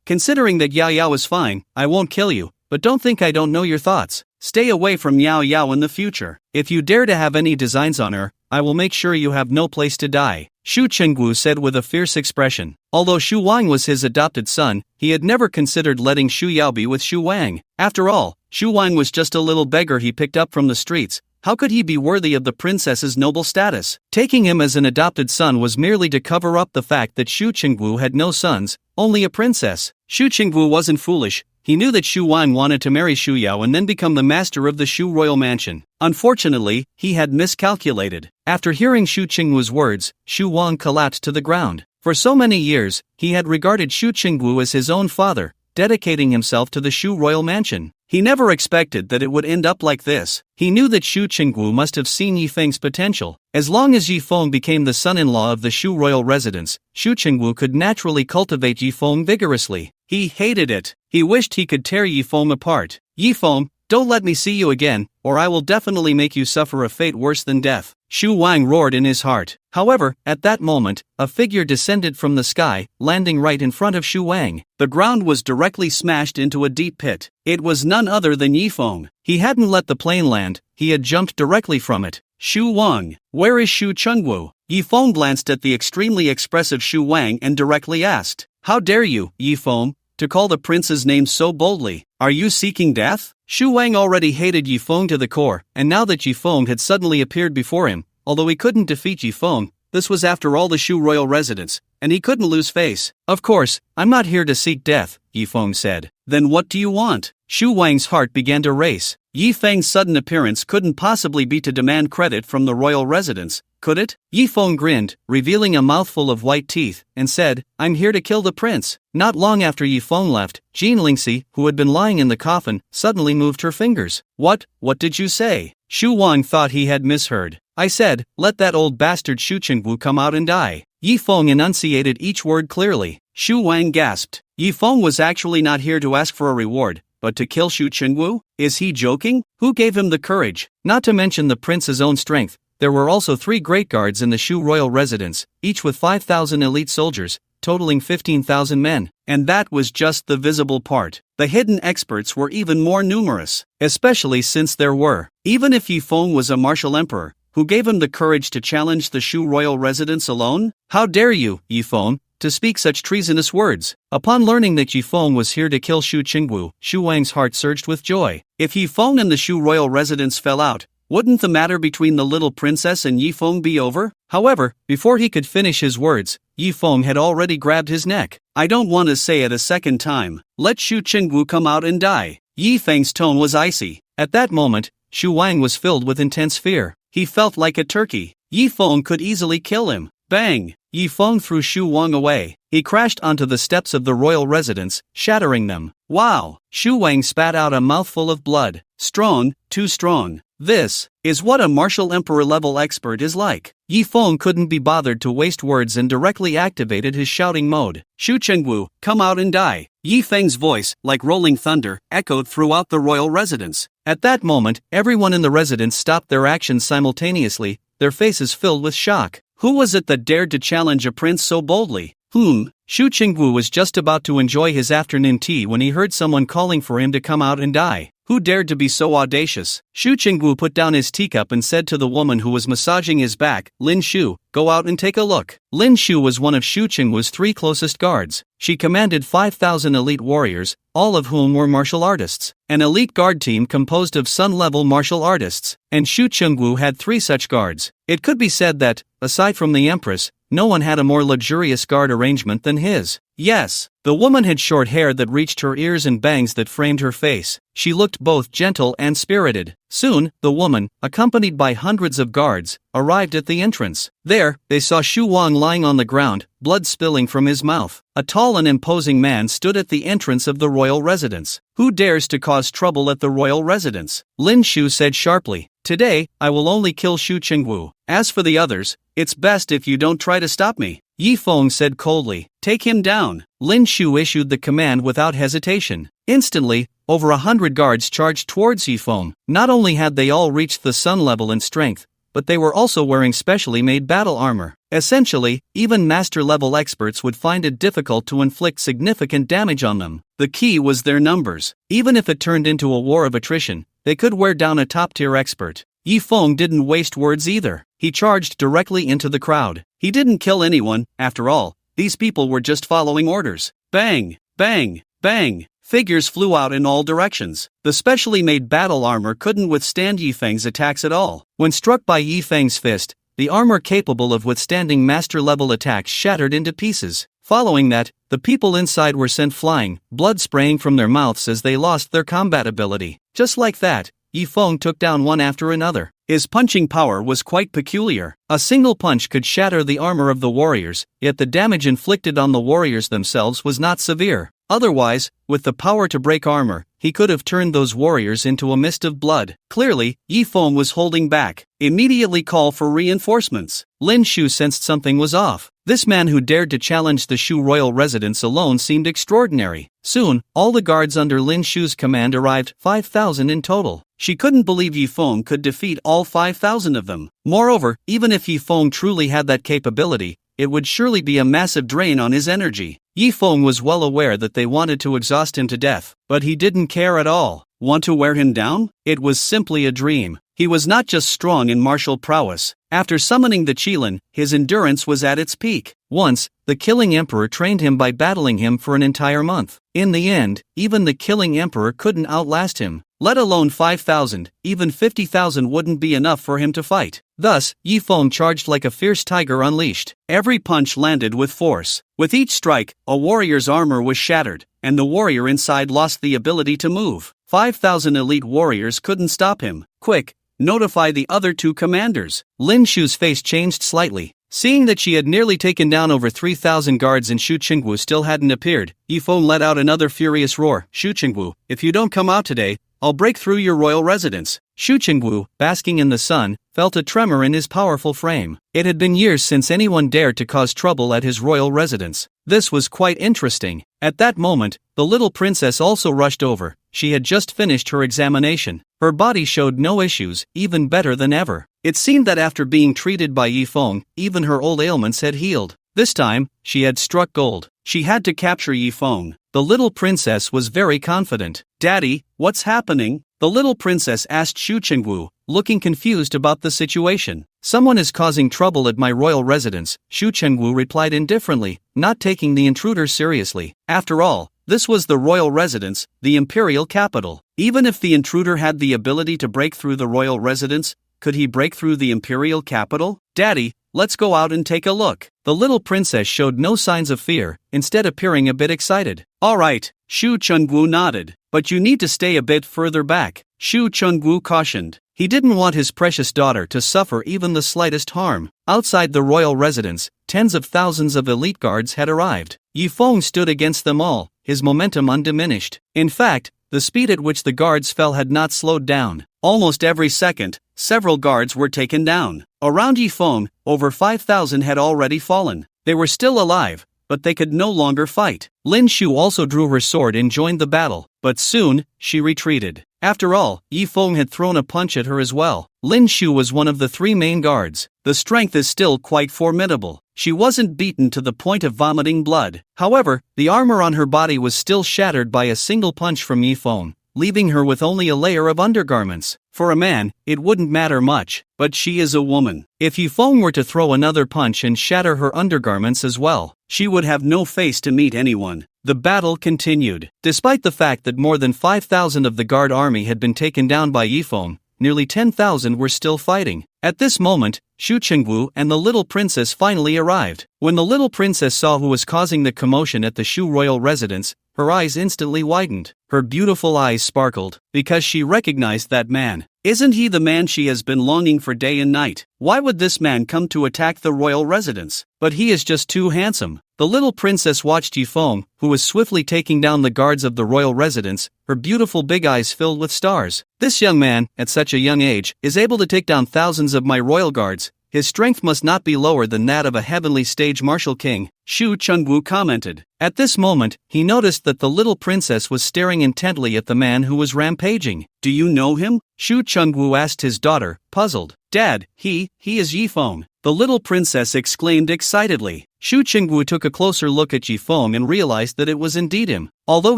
Considering that Yao Yao is fine, I won't kill you, but don't think I don't know your thoughts. Stay away from Yao Yao in the future. If you dare to have any designs on her, I will make sure you have no place to die," Shu Qingwu said with a fierce expression. Although Shu Wang was his adopted son, he had never considered letting Shu Yao be with Shu Wang. After all, Shu Wang was just a little beggar he picked up from the streets. How could he be worthy of the princess's noble status? Taking him as an adopted son was merely to cover up the fact that Shu Qingwu had no sons, only a princess. Shu Qingwu wasn't foolish. He knew that Shu Wang wanted to marry Shu Yao and then become the master of the Shu royal mansion. Unfortunately, he had miscalculated. After hearing Shu Qingwu's words, Shu Wang collapsed to the ground. For so many years, he had regarded Shu Qingwu as his own father, dedicating himself to the Shu royal mansion. He never expected that it would end up like this. He knew that Shu Qingwu must have seen Yifeng's potential. As long as Yifeng became the son-in-law of the Shu royal residence, Shu Qingwu could naturally cultivate Yifeng vigorously. He hated it. He wished he could tear Yifeng apart. "Yifeng, don't let me see you again, or I will definitely make you suffer a fate worse than death," Shu Wang roared in his heart. However, at that moment, a figure descended from the sky, landing right in front of Shu Wang. The ground was directly smashed into a deep pit. It was none other than Yifeng. He hadn't let the plane land, he had jumped directly from it. "Shu Wang, where is Shu Qingwu?" Yifeng glanced at the extremely expressive Shu Wang and directly asked. "How dare you, Yifeng, to call the prince's name so boldly? Are you seeking death?" Shu Wang already hated Yifeng to the core, and now that Yifeng had suddenly appeared before him, although he couldn't defeat Yifeng, this was after all the Shu royal residence, and he couldn't lose face. "Of course, I'm not here to seek death," Yifeng said. "Then what do you want?" Shu Wang's heart began to race. Yifeng's sudden appearance couldn't possibly be to demand credit from the royal residence, could it? Yifeng grinned, revealing a mouthful of white teeth, and said, "I'm here to kill the prince." Not long after Yifeng left, Jean Lingxi, who had been lying in the coffin, suddenly moved her fingers. What did you say?" Shu Wang thought he had misheard. "I said, let that old bastard Shu Qingwu come out and die." Yifeng enunciated each word clearly. Shu Wang gasped. Yifeng was actually not here to ask for a reward, but to kill Shu Qingwu? Is he joking? Who gave him the courage? Not to mention the prince's own strength, there were also 3 great guards in the Shu royal residence, each with 5,000 elite soldiers, totaling 15,000 men. And that was just the visible part. The hidden experts were even more numerous, especially since there were. Even if Yifeng was a martial emperor, who gave him the courage to challenge the Shu royal residence alone? "How dare you, Yifeng, to speak such treasonous words?" Upon learning that Yifeng was here to kill Shu Qingwu, Shu Wang's heart surged with joy. If Yifeng and the Shu royal residence fell out, wouldn't the matter between the little princess and Yifeng be over? However, before he could finish his words, Yifeng had already grabbed his neck. "I don't want to say it a second time. Let Shu Qingwu come out and die." Yifeng's tone was icy. At that moment, Shu Wang was filled with intense fear. He felt like a turkey. Yifeng could easily kill him. Bang! Yifeng threw Shu Wang away. He crashed onto the steps of the royal residence, shattering them. Wow! Shu Wang spat out a mouthful of blood. Strong, too strong. This is what a martial emperor-level expert is like. Yifeng couldn't be bothered to waste words and directly activated his shouting mode. "Shu Qingwu, come out and die." Yifeng's voice, like rolling thunder, echoed throughout the royal residence. At that moment, everyone in the residence stopped their actions simultaneously, their faces filled with shock. Who was it that dared to challenge a prince so boldly? Shu Qingwu was just about to enjoy his afternoon tea when he heard someone calling for him to come out and die. Who dared to be so audacious? Shu Qingwu put down his teacup and said to the woman who was massaging his back, "Lin Shu, go out and take a look." Lin Shu was one of Shu Qingwu's 3 closest guards. She commanded 5,000 elite warriors, all of whom were martial artists. An elite guard team composed of sun-level martial artists, and Shu Qingwu had 3 such guards. It could be said that, aside from the empress, no one had a more luxurious guard arrangement than his. Yes, the woman had short hair that reached her ears and bangs that framed her face. She looked both gentle and spirited. Soon, the woman, accompanied by hundreds of guards, arrived at the entrance. There, they saw Shu Wang lying on the ground, blood spilling from his mouth. A tall and imposing man stood at the entrance of the royal residence. Who dares to cause trouble at the royal residence? Lin Shu said sharply. Today, I will only kill Shu Chengwu. As for the others, it's best if you don't try to stop me. Yi Feng said coldly. Take him down. Lin Shu issued the command without hesitation. Instantly, over 100 guards charged towards Yi Feng. Not only had they all reached the sun level in strength, but they were also wearing specially made battle armor. Essentially, even master-level experts would find it difficult to inflict significant damage on them. The key was their numbers. Even if it turned into a war of attrition, they could wear down a top-tier expert. Yi Feng didn't waste words either. He charged directly into the crowd. He didn't kill anyone, after all. These people were just following orders. Bang! Bang! Bang! Figures flew out in all directions. The specially made battle armor couldn't withstand Yi Feng's attacks at all. When struck by Yi Feng's fist, the armor capable of withstanding master-level attacks shattered into pieces. Following that, the people inside were sent flying, blood spraying from their mouths as they lost their combat ability. Just like that, Yi Feng took down one after another. His punching power was quite peculiar. A single punch could shatter the armor of the warriors, yet the damage inflicted on the warriors themselves was not severe. Otherwise, with the power to break armor, he could have turned those warriors into a mist of blood. Clearly, Yi Feng was holding back. Immediately call for reinforcements. Lin Shu sensed something was off. This man who dared to challenge the Shu royal residence alone seemed extraordinary. Soon, all the guards under Lin Shu's command arrived, 5,000 in total. She couldn't believe Yi Feng could defeat all 5,000 of them. Moreover, even if Yi Feng truly had that capability, it would surely be a massive drain on his energy. Yi Feng was well aware that they wanted to exhaust him to death, but he didn't care at all. Want to wear him down? It was simply a dream. He was not just strong in martial prowess. After summoning the Qilin, his endurance was at its peak. Once, the Killing Emperor trained him by battling him for an entire month. In the end, even the Killing Emperor couldn't outlast him. Let alone 5,000, even 50,000 wouldn't be enough for him to fight. Thus, Yi Feng charged like a fierce tiger unleashed. Every punch landed with force. With each strike, a warrior's armor was shattered, and the warrior inside lost the ability to move. 5,000 elite warriors couldn't stop him. Quick, notify the other two commanders. Lin Shu's face changed slightly. Seeing that she had nearly taken down over 3,000 guards and Shu Chengwu still hadn't appeared, Yi Feng let out another furious roar. Shu Chengwu, if you don't come out today, I'll break through your royal residence. Shu Chengwu, basking in the sun, felt a tremor in his powerful frame. It had been years since anyone dared to cause trouble at his royal residence. This was quite interesting. At that moment, the little princess also rushed over. She had just finished her examination. Her body showed no issues, even better than ever. It seemed that after being treated by Yi Feng, even her old ailments had healed. This time, she had struck gold. She had to capture Yi Feng. The little princess was very confident. Daddy, what's happening? The little princess asked Shu Chengwu, looking confused about the situation. Someone is causing trouble at my royal residence, Shu Chengwu replied indifferently, not taking the intruder seriously. After all, this was the royal residence, the imperial capital. Even if the intruder had the ability to break through the royal residence, could he break through the imperial capital? Daddy, let's go out and take a look. The little princess showed no signs of fear, instead appearing a bit excited. All right, Shu Chengwu nodded. But you need to stay a bit further back, Shu Chengwu cautioned. He didn't want his precious daughter to suffer even the slightest harm. Outside the royal residence, tens of thousands of elite guards had arrived. Yi Feng stood against them all, his momentum undiminished. In fact, the speed at which the guards fell had not slowed down. Almost every second, several guards were taken down. Around Yi Feng, over 5,000 had already fallen. They were still alive, but they could no longer fight. Lin Shu also drew her sword and joined the battle, but soon, she retreated. After all, Yi Feng had thrown a punch at her as well. Lin Shu was one of the three main guards. The strength is still quite formidable. She wasn't beaten to the point of vomiting blood. However, the armor on her body was still shattered by a single punch from Yi Feng, leaving her with only a layer of undergarments. For a man, it wouldn't matter much, but she is a woman. If Yi Feng were to throw another punch and shatter her undergarments as well, she would have no face to meet anyone. The battle continued. Despite the fact that more than 5,000 of the guard army had been taken down by Yi Feng, nearly 10,000 were still fighting. At this moment, Xu Chengwu and the little princess finally arrived. When the little princess saw who was causing the commotion at the Shu royal residence, her eyes instantly widened. Her beautiful eyes sparkled, because she recognized that man. Isn't he the man she has been longing for day and night? Why would this man come to attack the royal residence? But he is just too handsome. The little princess watched Yifeng, who was swiftly taking down the guards of the royal residence, her beautiful big eyes filled with stars. This young man, at such a young age, is able to take down thousands of my royal guards. His strength must not be lower than that of a heavenly stage martial king, Xu Chengwu commented. At this moment, he noticed that the little princess was staring intently at the man who was rampaging. Do you know him? Xu Chengwu asked his daughter, puzzled. Dad, he is Yifeng. The little princess exclaimed excitedly. Xu Chengwu took a closer look at Yifeng and realized that it was indeed him. Although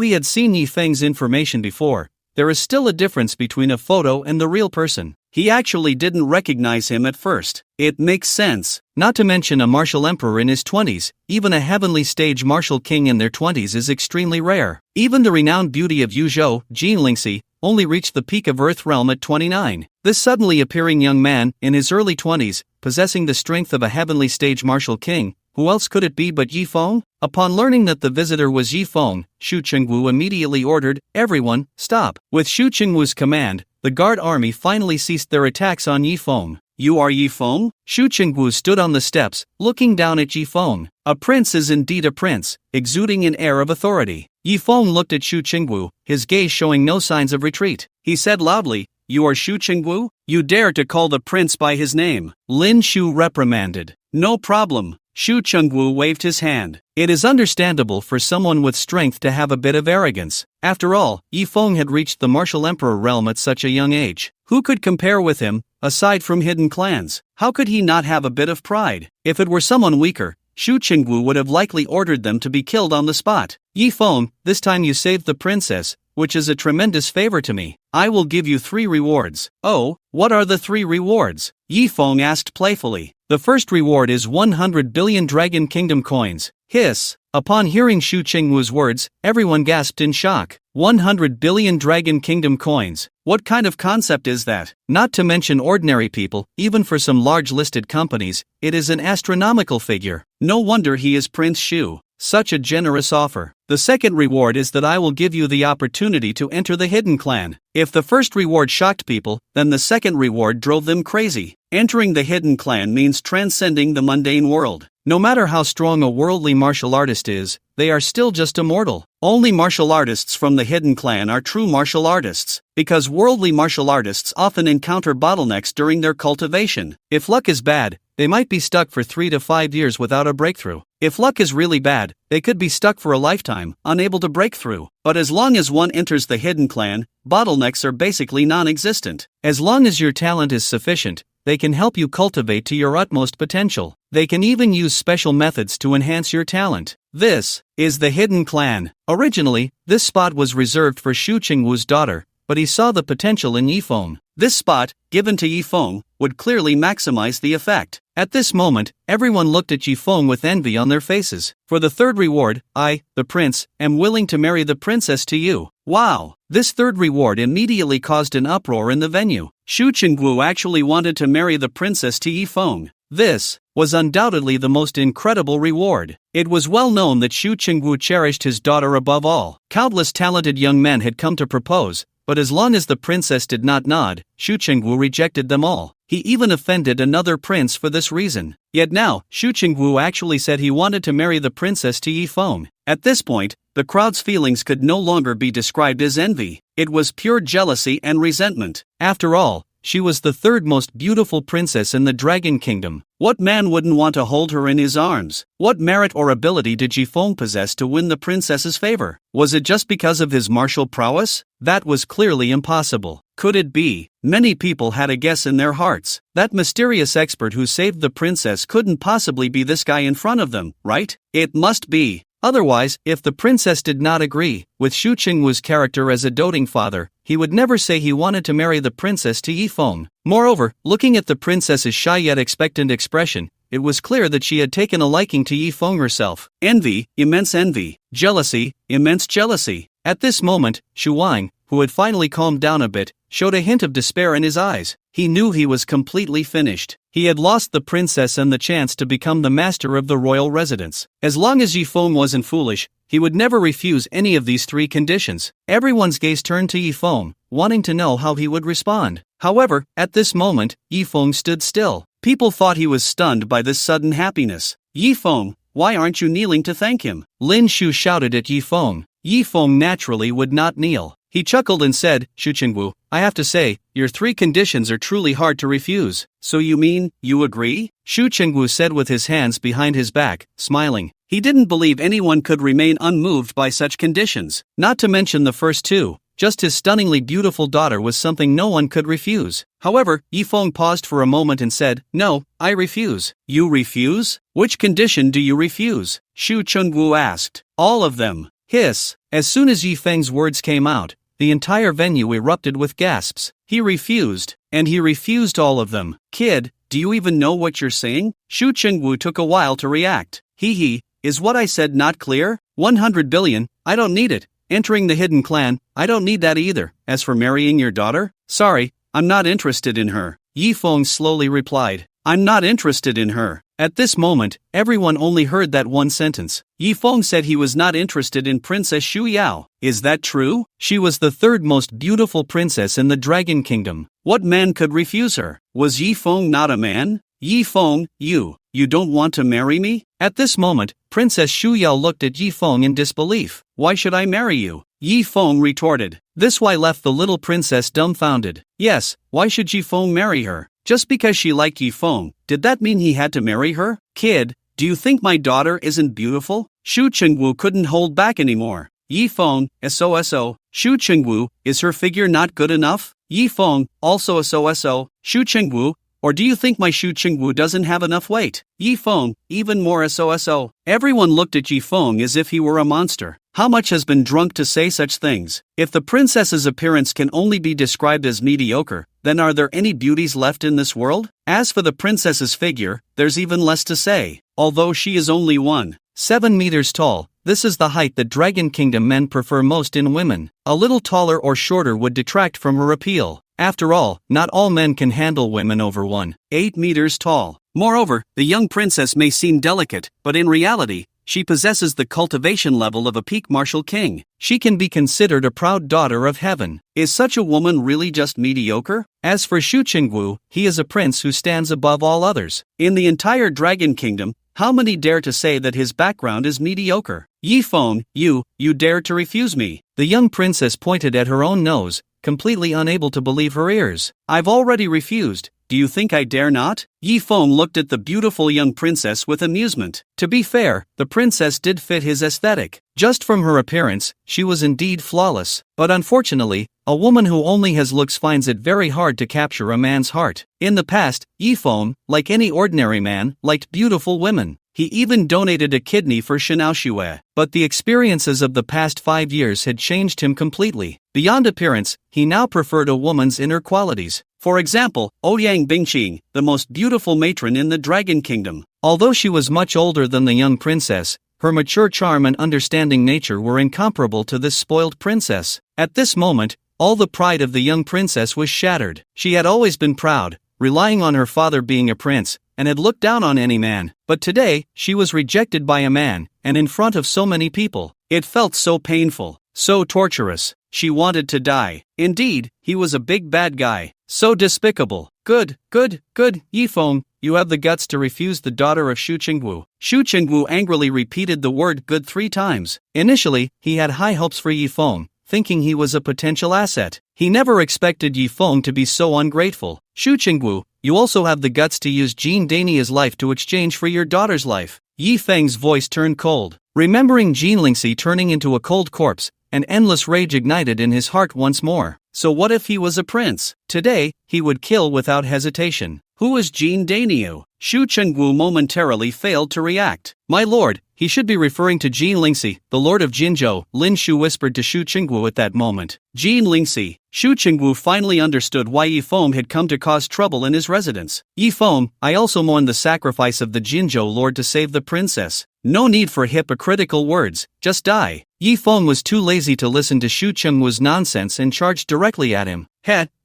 he had seen Yifeng's information before, there is still a difference between a photo and the real person. He actually didn't recognize him at first. It makes sense. Not to mention a martial emperor in his 20s, even a heavenly stage martial king in their 20s is extremely rare. Even the renowned beauty of Yuzhou, Jin Lingxi, only reached the peak of Earth realm at 29. This suddenly appearing young man, in his early 20s, possessing the strength of a heavenly stage martial king, who else could it be but Yifeng? Upon learning that the visitor was Yifeng, Xu Chengwu immediately ordered, everyone, stop. With Xu Chengwu's command, the guard army finally ceased their attacks on Yifeng. You are Yifeng? Xu Chengwu stood on the steps, looking down at Yifeng. A prince is indeed a prince, exuding an air of authority. Yifeng looked at Xu Chengwu, his gaze showing no signs of retreat. He said loudly, You are Xu Chengwu? You dare to call the prince by his name? Lin Shu reprimanded. No problem. Xu Chengwu waved his hand. It is understandable for someone with strength to have a bit of arrogance. After all, Yifeng had reached the martial emperor realm at such a young age. Who could compare with him, aside from hidden clans? How could he not have a bit of pride? If it were someone weaker, Xu Chengwu would have likely ordered them to be killed on the spot. Yifeng, this time you saved the princess, which is a tremendous favor to me. I will give you 3 rewards. Oh, what are the 3 rewards? Yifeng asked playfully. The first reward is 100 billion Dragon Kingdom coins. Hiss. Upon hearing Xu Chengwu's words, everyone gasped in shock. 100 billion Dragon Kingdom coins. What kind of concept is that? Not to mention ordinary people, even for some large listed companies, it is an astronomical figure. No wonder he is Prince Xu. Such a generous offer. The second reward is that I will give you the opportunity to enter the hidden clan. If the first reward shocked people, then the second reward drove them crazy. Entering the hidden clan means transcending the mundane world. No matter how strong a worldly martial artist is, they are still just a mortal. Only martial artists from the hidden clan are true martial artists, because worldly martial artists often encounter bottlenecks during their cultivation. If luck is bad, they might be stuck for 3 to 5 years without a breakthrough. If luck is really bad, they could be stuck for a lifetime, unable to break through. But as long as one enters the hidden clan, bottlenecks are basically non-existent. As long as your talent is sufficient, they can help you cultivate to your utmost potential. They can even use special methods to enhance your talent. This is the hidden clan. Originally, this spot was reserved for Xu Chengwu's daughter, but he saw the potential in Yifeng. This spot, given to Yifeng, would clearly maximize the effect. At this moment, everyone looked at Yifeng with envy on their faces. For the third reward, I, the prince, am willing to marry the princess to you. Wow! This third reward immediately caused an uproar in the venue. Xu Chengwu actually wanted to marry the princess to Yifeng. This was undoubtedly the most incredible reward. It was well known that Xu Chengwu cherished his daughter above all. Countless talented young men had come to propose, but as long as the princess did not nod, Xu Chengwu rejected them all. He even offended another prince for this reason. Yet now, Xu Chengwu actually said he wanted to marry the princess to Yifeng. At this point, the crowd's feelings could no longer be described as envy. It was pure jealousy and resentment. After all, she was the third most beautiful princess in the Dragon Kingdom. What man wouldn't want to hold her in his arms? What merit or ability did Yifeng possess to win the princess's favor? Was it just because of his martial prowess? That was clearly impossible. Could it be? Many people had a guess in their hearts. That mysterious expert who saved the princess couldn't possibly be this guy in front of them, right? It must be. Otherwise, if the princess did not agree with Xu Chengwu's character as a doting father, he would never say he wanted to marry the princess to Yifeng. Moreover, looking at the princess's shy yet expectant expression, it was clear that she had taken a liking to Yifeng herself. Envy, immense envy. Jealousy, immense jealousy. At this moment, Shu Wang, who had finally calmed down a bit, showed a hint of despair in his eyes. He knew he was completely finished. He had lost the princess and the chance to become the master of the royal residence. As long as Yifeng wasn't foolish, he would never refuse any of these three conditions. Everyone's gaze turned to Yifeng, wanting to know how he would respond. However, at this moment, Yifeng stood still. People thought he was stunned by this sudden happiness. Yifeng, why aren't you kneeling to thank him? Lin Shu shouted at Yifeng. Yifeng naturally would not kneel. He chuckled and said, Shu Qingwu, I have to say, your three conditions are truly hard to refuse. So you mean, you agree? Shu Qingwu said with his hands behind his back, smiling. He didn't believe anyone could remain unmoved by such conditions. Not to mention the first two. Just his stunningly beautiful daughter was something no one could refuse. However, Yifeng paused for a moment and said, No, I refuse. You refuse? Which condition do you refuse? Shu Qingwu asked. All of them. Hiss. As soon as Yifeng's words came out, the entire venue erupted with gasps. He refused, and he refused all of them. Kid, do you even know what you're saying? Shu Qingwu took a while to react. Is what I said not clear? 100 billion, I don't need it. Entering the hidden clan, I don't need that either. As for marrying your daughter? Sorry, I'm not interested in her. Yifeng slowly replied. I'm not interested in her. At this moment, everyone only heard that one sentence. Yifeng said he was not interested in Princess Shu Yao. Is that true? She was the third most beautiful princess in the Dragon Kingdom. What man could refuse her? Was Yifeng not a man? Yifeng, you don't want to marry me? At this moment, Princess Shu Yao looked at Yifeng in disbelief. Why should I marry you? Yifeng retorted. This why left the little princess dumbfounded. Yes, why should Yifeng marry her? Just because she liked Yifeng, did that mean he had to marry her? Kid, do you think my daughter isn't beautiful? Shu Qingwu couldn't hold back anymore. Yifeng, SOSO. Shu Qingwu, is her figure not good enough? Yifeng, also SOSO. Shu Qingwu, or do you think my Shu Qingwu doesn't have enough weight? Yifeng, even more SOSO. Everyone looked at Yifeng as if he were a monster. How much has been drunk to say such things? If the princess's appearance can only be described as mediocre, then are there any beauties left in this world? As for the princess's figure, there's even less to say. Although she is only 1.7 meters tall, this is the height that Dragon Kingdom men prefer most in women. A little taller or shorter would detract from her appeal. After all, not all men can handle women over 1.8 meters tall. Moreover, the young princess may seem delicate, but in reality, she possesses the cultivation level of a peak martial king. She can be considered a proud daughter of heaven. Is such a woman really just mediocre? As for Shu Qingwu, he is a prince who stands above all others. In the entire Dragon Kingdom, how many dare to say that his background is mediocre? Yifeng, you dare to refuse me? The young princess pointed at her own nose, completely unable to believe her ears. I've already refused. Do you think I dare not? Yifeng looked at the beautiful young princess with amusement. To be fair, the princess did fit his aesthetic. Just from her appearance, she was indeed flawless. But unfortunately, a woman who only has looks finds it very hard to capture a man's heart. In the past, Yifeng, like any ordinary man, liked beautiful women. He even donated a kidney for Shinaoxue. But the experiences of the past 5 years had changed him completely. Beyond appearance, he now preferred a woman's inner qualities. For example, Ouyang Bingqing, the most beautiful matron in the Dragon Kingdom. Although she was much older than the young princess, her mature charm and understanding nature were incomparable to this spoiled princess. At this moment, all the pride of the young princess was shattered. She had always been proud, relying on her father being a prince, and had looked down on any man. But today, she was rejected by a man, and in front of so many people. It felt so painful, so torturous. She wanted to die. Indeed, he was a big bad guy. So despicable. Good, Yifeng, you have the guts to refuse the daughter of Shu Qingwu. Shu Qingwu angrily repeated the word good 3 times. Initially, he had high hopes for Yifeng, thinking he was a potential asset. He never expected Yifeng to be so ungrateful. Shu Qingwu, you also have the guts to use Jean Dania's life to exchange for your daughter's life. Yifeng's voice turned cold. Remembering Jean Lingxi turning into a cold corpse, an endless rage ignited in his heart once more. So what if he was a prince? Today, he would kill without hesitation. Who is Jean Daniu? Shu Chengwu momentarily failed to react. My lord, he should be referring to Jin Lingxi, the lord of Jinzhou, Lin Shu whispered to Shu Chengwu at that moment. Jin Lingxi. Shu Chengwu finally understood why Yi Feng had come to cause trouble in his residence. Yi Feng, I also mourn the sacrifice of the Jinzhou lord to save the princess. No need for hypocritical words, just die. Yi Feng was too lazy to listen to Shu Chengwu's nonsense and charged directly at him.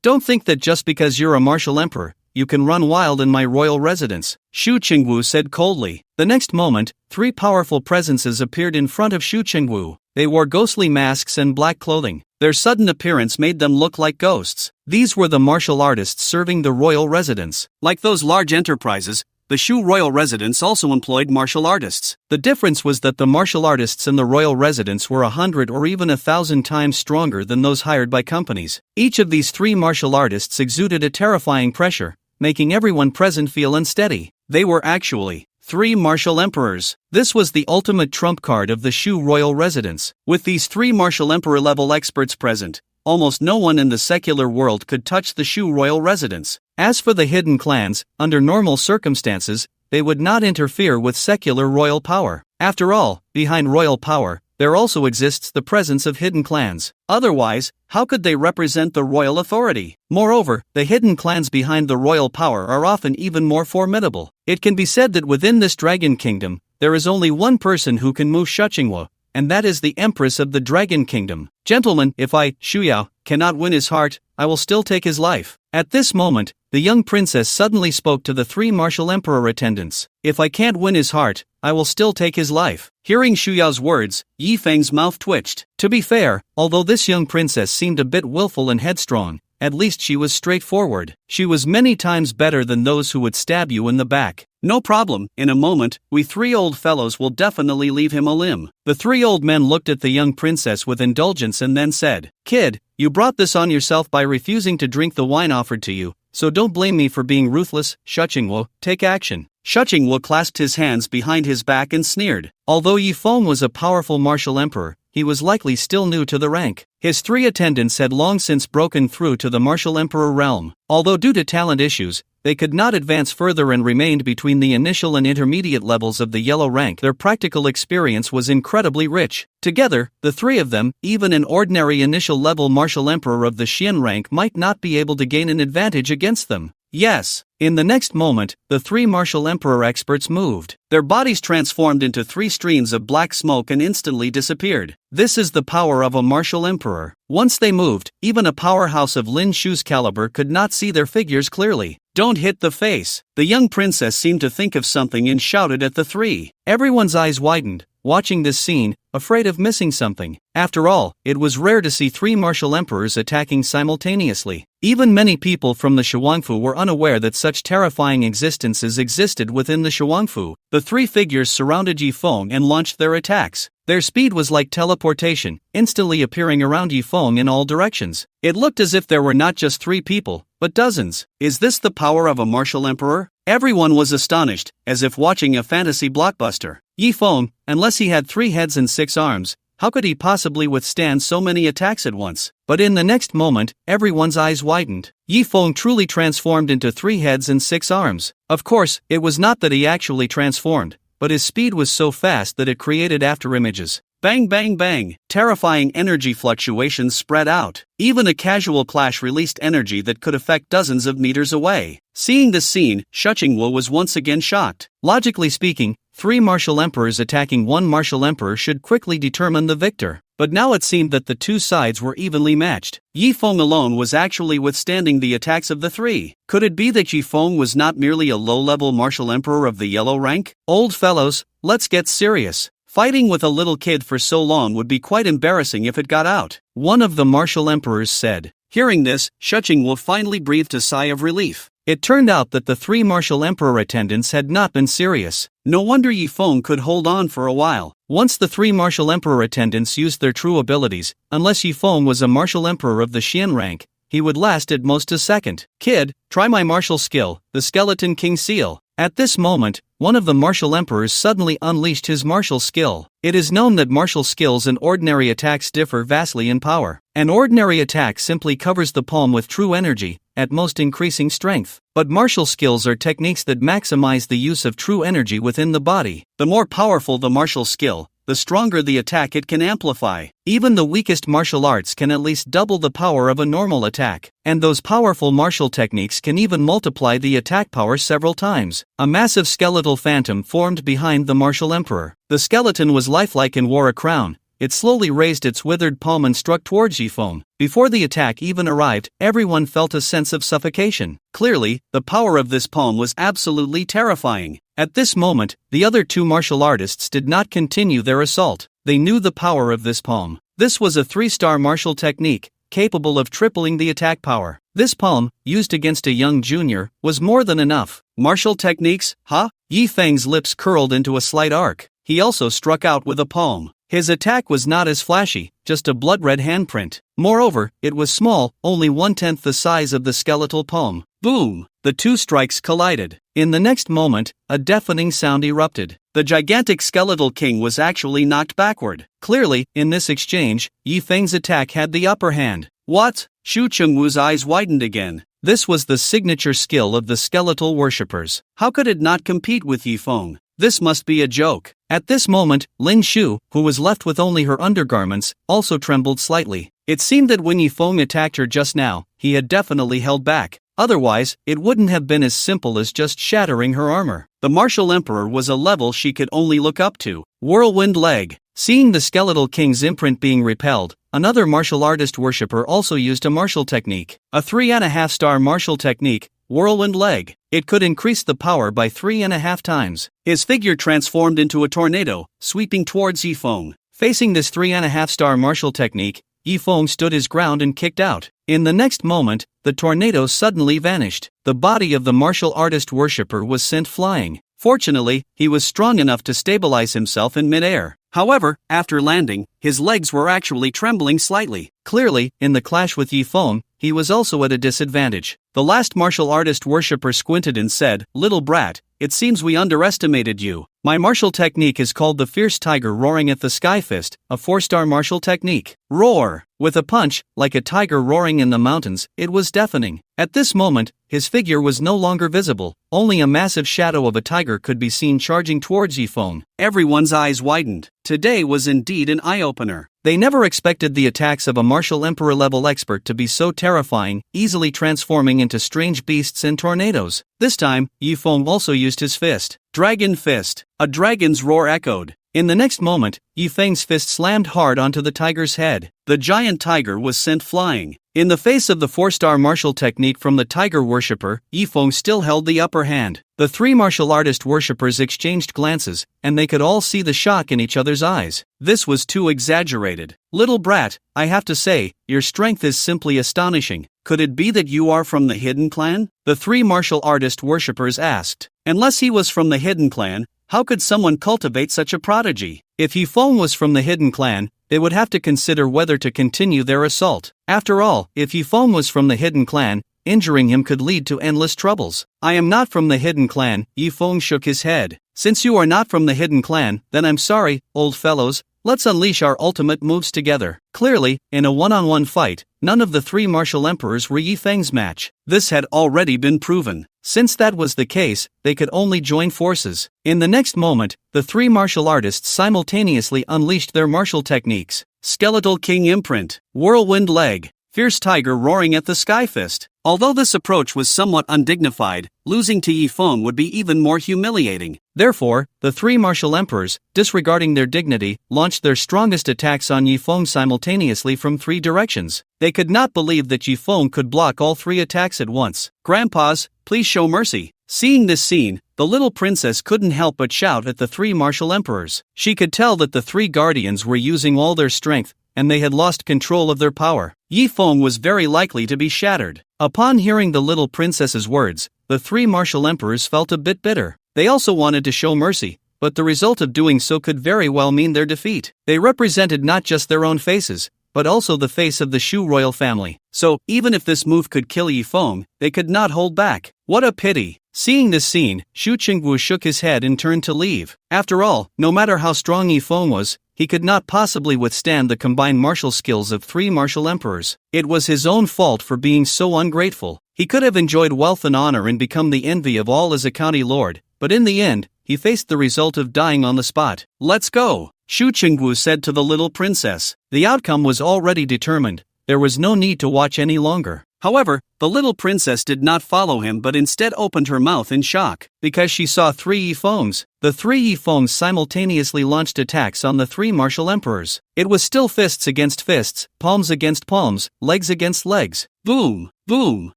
Don't think that just because you're a martial emperor, you can run wild in my royal residence, Shu Chengwu said coldly. The next moment, 3 powerful presences appeared in front of Shu Chengwu. They wore ghostly masks and black clothing. Their sudden appearance made them look like ghosts. These were the martial artists serving the royal residence. Like those large enterprises, the Shu royal residence also employed martial artists. The difference was that the martial artists in the royal residence were 100 or even 1,000 times stronger than those hired by companies. Each of these 3 martial artists exuded a terrifying pressure, making everyone present feel unsteady. They were actually 3 martial emperors. This was the ultimate trump card of the Shu royal residence. With these 3 martial emperor level experts present, almost no one in the secular world could touch the Shu royal residence. As for the hidden clans, under normal circumstances, they would not interfere with secular royal power. After all, behind royal power, there also exists the presence of hidden clans. Otherwise, how could they represent the royal authority? Moreover, the hidden clans behind the royal power are often even more formidable. It can be said that within this dragon kingdom, there is only one person who can move Shuqingwu, and that is the Empress of the Dragon Kingdom. Gentlemen, if I, Xu Yao, cannot win his heart, I will still take his life. At this moment, the young princess suddenly spoke to the 3 martial emperor attendants. If I can't win his heart, I will still take his life. Hearing Xu Yao's words, Yi Feng's mouth twitched. To be fair, although this young princess seemed a bit willful and headstrong, at least she was straightforward. She was many times better than those who would stab you in the back. No problem, in a moment, we 3 old fellows will definitely leave him a limb. The 3 old men looked at the young princess with indulgence and then said, Kid, you brought this on yourself by refusing to drink the wine offered to you, so don't blame me for being ruthless. Shuqingwu, take action. Shuqingwu clasped his hands behind his back and sneered. Although Yi Feng was a powerful martial emperor, he was likely still new to the rank. His 3 attendants had long since broken through to the martial emperor realm. Although due to talent issues, they could not advance further and remained between the initial and intermediate levels of the yellow rank. Their practical experience was incredibly rich. Together, the 3 of them, even an ordinary initial level martial emperor of the Xian rank might not be able to gain an advantage against them. Yes. In the next moment, the 3 martial emperor experts moved. Their bodies transformed into 3 streams of black smoke and instantly disappeared. This is the power of a martial emperor. Once they moved, even a powerhouse of Lin Shu's caliber could not see their figures clearly. Don't hit the face. The young princess seemed to think of something and shouted at the 3. Everyone's eyes widened, watching this scene, afraid of missing something. After all, it was rare to see 3 martial emperors attacking simultaneously. Even many people from the Shuangfu were unaware that such terrifying existences existed within the Shuangfu. The 3 figures surrounded Yi Feng and launched their attacks. Their speed was like teleportation, instantly appearing around Yi Feng in all directions. It looked as if there were not just 3 people, but dozens. Is this the power of a martial emperor? Everyone was astonished, as if watching a fantasy blockbuster. Yi Feng, unless he had 3 heads and 6 arms, how could he possibly withstand so many attacks at once? But in the next moment, everyone's eyes widened. Yi Feng truly transformed into 3 heads and 6 arms. Of course, it was not that he actually transformed, but his speed was so fast that it created afterimages. Bang bang bang, terrifying energy fluctuations spread out. Even a casual clash released energy that could affect dozens of meters away. Seeing this scene, Shuqingwu was once again shocked. Logically speaking, 3 martial emperors attacking 1 martial emperor should quickly determine the victor. But now it seemed that the 2 sides were evenly matched. Yi Feng alone was actually withstanding the attacks of the 3. Could it be that Yi Feng was not merely a low-level martial emperor of the yellow rank? Old fellows, let's get serious. Fighting with a little kid for so long would be quite embarrassing if it got out, one of the martial emperors said. Hearing this, Shuqingwu finally breathed a sigh of relief. It turned out that the 3 martial emperor attendants had not been serious. No wonder Yi Feng could hold on for a while. Once the 3 martial emperor attendants used their true abilities, unless Yi Feng was a martial emperor of the Xian rank, he would last at most a second. Kid, try my martial skill, the Skeleton King Seal. At this moment, one of the martial emperors suddenly unleashed his martial skill. It is known that martial skills and ordinary attacks differ vastly in power. An ordinary attack simply covers the palm with true energy, at most increasing strength. But martial skills are techniques that maximize the use of true energy within the body. The more powerful the martial skill, the stronger the attack it can amplify. Even the weakest martial arts can at least double the power of a normal attack, and those powerful martial techniques can even multiply the attack power several times. A massive skeletal phantom formed behind the martial emperor. The skeleton was lifelike and wore a crown. It slowly raised its withered palm and struck towards Yifeng. Before the attack even arrived, everyone felt a sense of suffocation. Clearly, the power of this palm was absolutely terrifying. At this moment, the other two martial artists did not continue their assault. They knew the power of this palm. This was a 3-star martial technique, capable of tripling the attack power. This palm, used against a young junior, was more than enough. Martial techniques, huh? Yifeng's lips curled into a slight arc. He also struck out with a palm. His attack was not as flashy, just a blood-red handprint. Moreover, it was small, only 1/10 the size of the skeletal palm. Boom! The two strikes collided. In the next moment, a deafening sound erupted. The gigantic skeletal king was actually knocked backward. Clearly, in this exchange, Yifeng's attack had the upper hand. What? Shu Chengwu's eyes widened again. This was the signature skill of the skeletal worshippers. How could it not compete with Yifeng? This must be a joke. At this moment, Ling Shu, who was left with only her undergarments, also trembled slightly. It seemed that when Yifeng attacked her just now, he had definitely held back. Otherwise, it wouldn't have been as simple as just shattering her armor. The martial emperor was a level she could only look up to. Whirlwind leg. Seeing the skeletal king's imprint being repelled, another martial artist worshipper also used a martial technique. A 3.5-star martial technique, whirlwind leg. It could increase the power by 3.5 times. His figure transformed into a tornado, sweeping towards Yifeng. Facing this 3.5-star martial technique, Yifeng stood his ground and kicked out. In the next moment, the tornado suddenly vanished. The body of the martial artist worshipper was sent flying. Fortunately, he was strong enough to stabilize himself in midair. However, after landing, his legs were actually trembling slightly. Clearly, in the clash with Yifeng, he was also at a disadvantage. The last martial artist worshipper squinted and said, "Little brat, it seems we underestimated you. My martial technique is called the Fierce Tiger Roaring at the Sky Fist, a 4-star martial technique. Roar!" With a punch, like a tiger roaring in the mountains, it was deafening. At this moment, his figure was no longer visible. Only a massive shadow of a tiger could be seen charging towards Yifeng. Everyone's eyes widened. Today was indeed an eye-opener. They never expected the attacks of a martial emperor-level expert to be so terrifying, easily transforming into strange beasts and tornadoes. This time, Yifeng also used his fist. Dragon Fist. A dragon's roar echoed. In the next moment, Yifeng's fist slammed hard onto the tiger's head. The giant tiger was sent flying. In the face of the 4-star martial technique from the tiger worshipper, Yifeng still held the upper hand. The 3 martial artist worshippers exchanged glances, and they could all see the shock in each other's eyes. This was too exaggerated. "Little brat, I have to say, your strength is simply astonishing. Could it be that you are from the Hidden Clan?" The 3 martial artist worshippers asked. Unless he was from the Hidden Clan, how could someone cultivate such a prodigy? If Yifeng was from the Hidden Clan, they would have to consider whether to continue their assault. After all, if Yifeng was from the Hidden Clan, injuring him could lead to endless troubles. "I am not from the Hidden Clan," Yifeng shook his head. "Since you are not from the Hidden Clan, then I'm sorry, old fellows. Let's unleash our ultimate moves together." Clearly, in a one-on-one fight, none of the 3 martial emperors were Yifeng's match. This had already been proven. Since that was the case, they could only join forces. In the next moment, the 3 martial artists simultaneously unleashed their martial techniques. Skeletal King Imprint, Whirlwind Leg, Fierce Tiger Roaring at the Sky Fist. Although this approach was somewhat undignified, losing to Yifeng would be even more humiliating. Therefore, the 3 martial emperors, disregarding their dignity, launched their strongest attacks on Yifeng simultaneously from 3 directions. They could not believe that Yifeng could block all 3 attacks at once. "Grandpas, please show mercy." Seeing this scene, the little princess couldn't help but shout at the 3 martial emperors. She could tell that the 3 guardians were using all their strength, and they had lost control of their power. Yifeng was very likely to be shattered. Upon hearing the little princess's words, the 3 martial emperors felt a bit bitter. They also wanted to show mercy, but the result of doing so could very well mean their defeat. They represented not just their own faces, but also the face of the Shu royal family. So, even if this move could kill Yifeng, they could not hold back. What a pity. Seeing this scene, Shu Qingwu shook his head and turned to leave. After all, no matter how strong Yifeng was, he could not possibly withstand the combined martial skills of 3 martial emperors. It was his own fault for being so ungrateful. He could have enjoyed wealth and honor and become the envy of all as a county lord, but in the end, he faced the result of dying on the spot. "Let's go," Shu Chengwu said to the little princess. The outcome was already determined. There was no need to watch any longer. However, the little princess did not follow him but instead opened her mouth in shock, because she saw three Yifengs. The three Yifengs simultaneously launched attacks on the three martial emperors. It was still fists against fists, palms against palms, legs against legs. Boom, boom,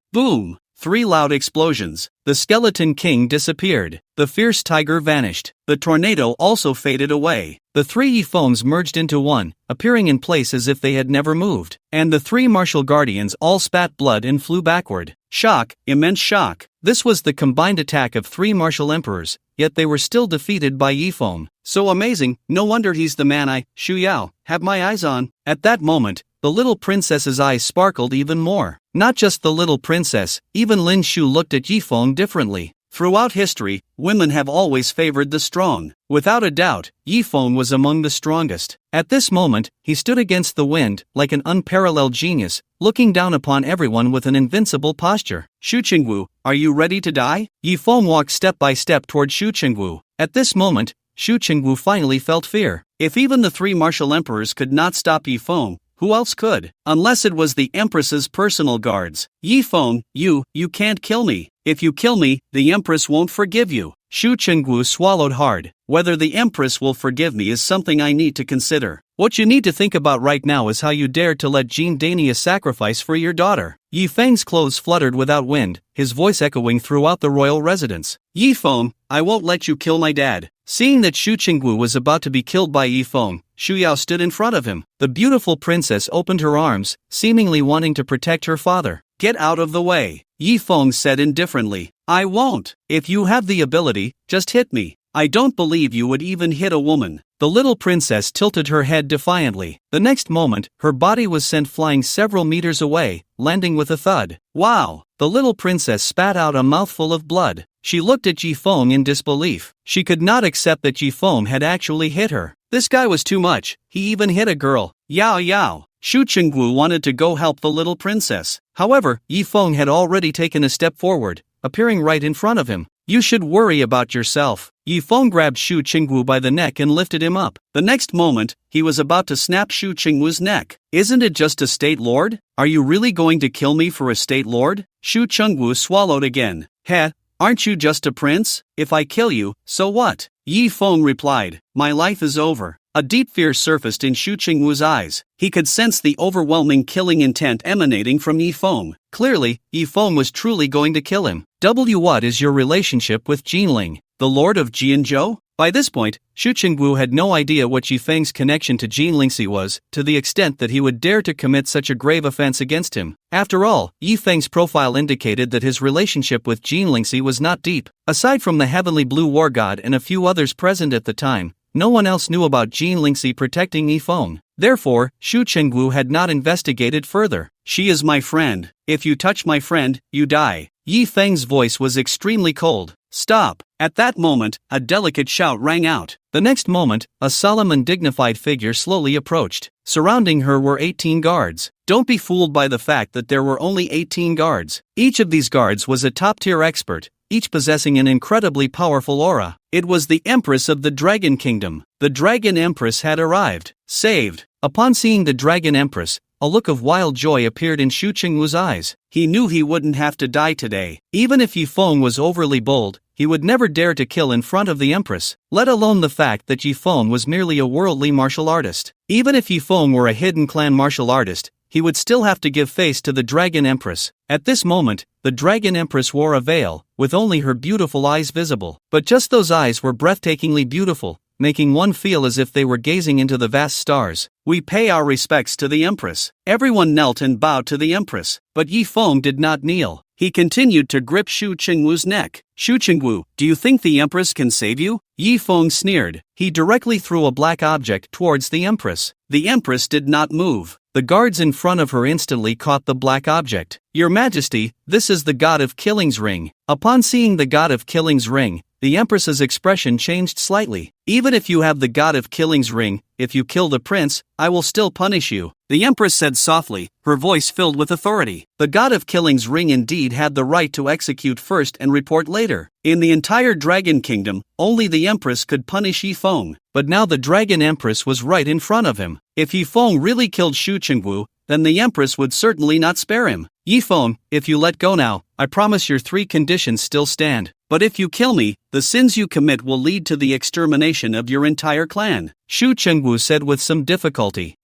boom. Three loud explosions. The skeleton king disappeared. The fierce tiger vanished. The tornado also faded away. The three Yifengs merged into one, appearing in place as if they had never moved. And the three martial guardians all spat blood and flew backward. Shock, immense shock. This was the combined attack of three martial emperors, yet they were still defeated by Yifeng. So amazing, no wonder he's the man I, Shu Yao, have my eyes on. At that moment, the little princess's eyes sparkled even more. Not just the little princess, even Lin Shu looked at Yifeng differently. Throughout history, women have always favored the strong. Without a doubt, Yifeng was among the strongest. At this moment, he stood against the wind, like an unparalleled genius, looking down upon everyone with an invincible posture. "Shu Chengwu, are you ready to die?" Yifeng walked step by step toward Shu Chengwu. At this moment, Shu Chengwu finally felt fear. If even the three martial emperors could not stop Yifeng, who else could? Unless it was the Empress's personal guards. "Yifeng, you can't kill me. If you kill me, the Empress won't forgive you." Shu Chengwu swallowed hard. Whether the Empress will forgive me is something I need to consider. What you need to think about right now is how you dared to let Jean Dania sacrifice for your daughter. Yifeng's clothes fluttered without wind, his voice echoing throughout the royal residence. "Yifeng, I won't let you kill my dad." Seeing that Shu Chengwu was about to be killed by Yifeng, Shu Yao stood in front of him. The beautiful princess opened her arms, seemingly wanting to protect her father. "Get out of the way," Yifeng said indifferently. "I won't. If you have the ability, just hit me. I don't believe you would even hit a woman." The little princess tilted her head defiantly. The next moment, her body was sent flying several meters away, landing with a thud. "Wow!" The little princess spat out a mouthful of blood. She looked at Yifeng in disbelief. She could not accept that Yifeng had actually hit her. This guy was too much. He even hit a girl. Yao Yao. Shu Chengwu wanted to go help the little princess. However, Yifeng had already taken a step forward, appearing right in front of him. "You should worry about yourself." Yifeng grabbed Shu Chengwu by the neck and lifted him up. The next moment, he was about to snap Shu Chengwu's neck. "Isn't it just a state lord? Are you really going to kill me for a state lord?" Shu Chengwu swallowed again. "Heh, aren't you just a prince? If I kill you, so what?" Yifeng replied, "My life is over." A deep fear surfaced in Shu Chengwu's eyes. He could sense the overwhelming killing intent emanating from Yifeng. Clearly, Yifeng was truly going to kill him. What is your relationship with Jinling, the Lord of Jianzhou? By this point, Shu Chengwu had no idea what Yifeng's connection to Jinlingxi was, to the extent that he would dare to commit such a grave offense against him. After all, Yifeng's profile indicated that his relationship with Jinlingxi was not deep. Aside from the heavenly blue war god and a few others present at the time, no one else knew about Jinlingxi protecting Yifeng. Therefore, Shu Chengwu had not investigated further. "She is my friend. If you touch my friend, you die." Yifeng's voice was extremely cold. "Stop." At that moment, a delicate shout rang out. The next moment, a solemn and dignified figure slowly approached. Surrounding her were 18 guards. Don't be fooled by the fact that there were only 18 guards. Each of these guards was a top-tier expert, each possessing an incredibly powerful aura. It was the Empress of the Dragon Kingdom. The Dragon Empress had arrived. Saved. Upon seeing the Dragon Empress, a look of wild joy appeared in Shu Chengwu's eyes. He knew he wouldn't have to die today. Even if Yifeng was overly bold, he would never dare to kill in front of the Empress, let alone the fact that Yifeng was merely a worldly martial artist. Even if Yifeng were a hidden clan martial artist, he would still have to give face to the Dragon Empress. At this moment, the Dragon Empress wore a veil, with only her beautiful eyes visible. But just those eyes were breathtakingly beautiful, making one feel as if they were gazing into the vast stars. "We pay our respects to the Empress." Everyone knelt and bowed to the Empress, but Yifeng did not kneel. He continued to grip Shu Chengwu's neck. "Shu Chengwu, do you think the Empress can save you?" Yifeng sneered. He directly threw a black object towards the Empress. The Empress did not move. The guards in front of her instantly caught the black object. "Your Majesty, this is the God of Killing's ring." Upon seeing the God of Killing's ring, the Empress's expression changed slightly. Even if you have the God of Killing's ring, if you kill the prince, I will still punish you, the Empress said softly, her voice filled with authority. The God of Killing's ring indeed had the right to execute first and report later. In the entire Dragon Kingdom, only the Empress could punish Yifeng. But now the Dragon Empress was right in front of him. If Yifeng really killed Xu Chengwu, then the Empress would certainly not spare him. Yifeng, if you let go now, I promise your 3 conditions still stand. But if you kill me, the sins you commit will lead to the extermination of your entire clan, Xu Chengwu said with some difficulty.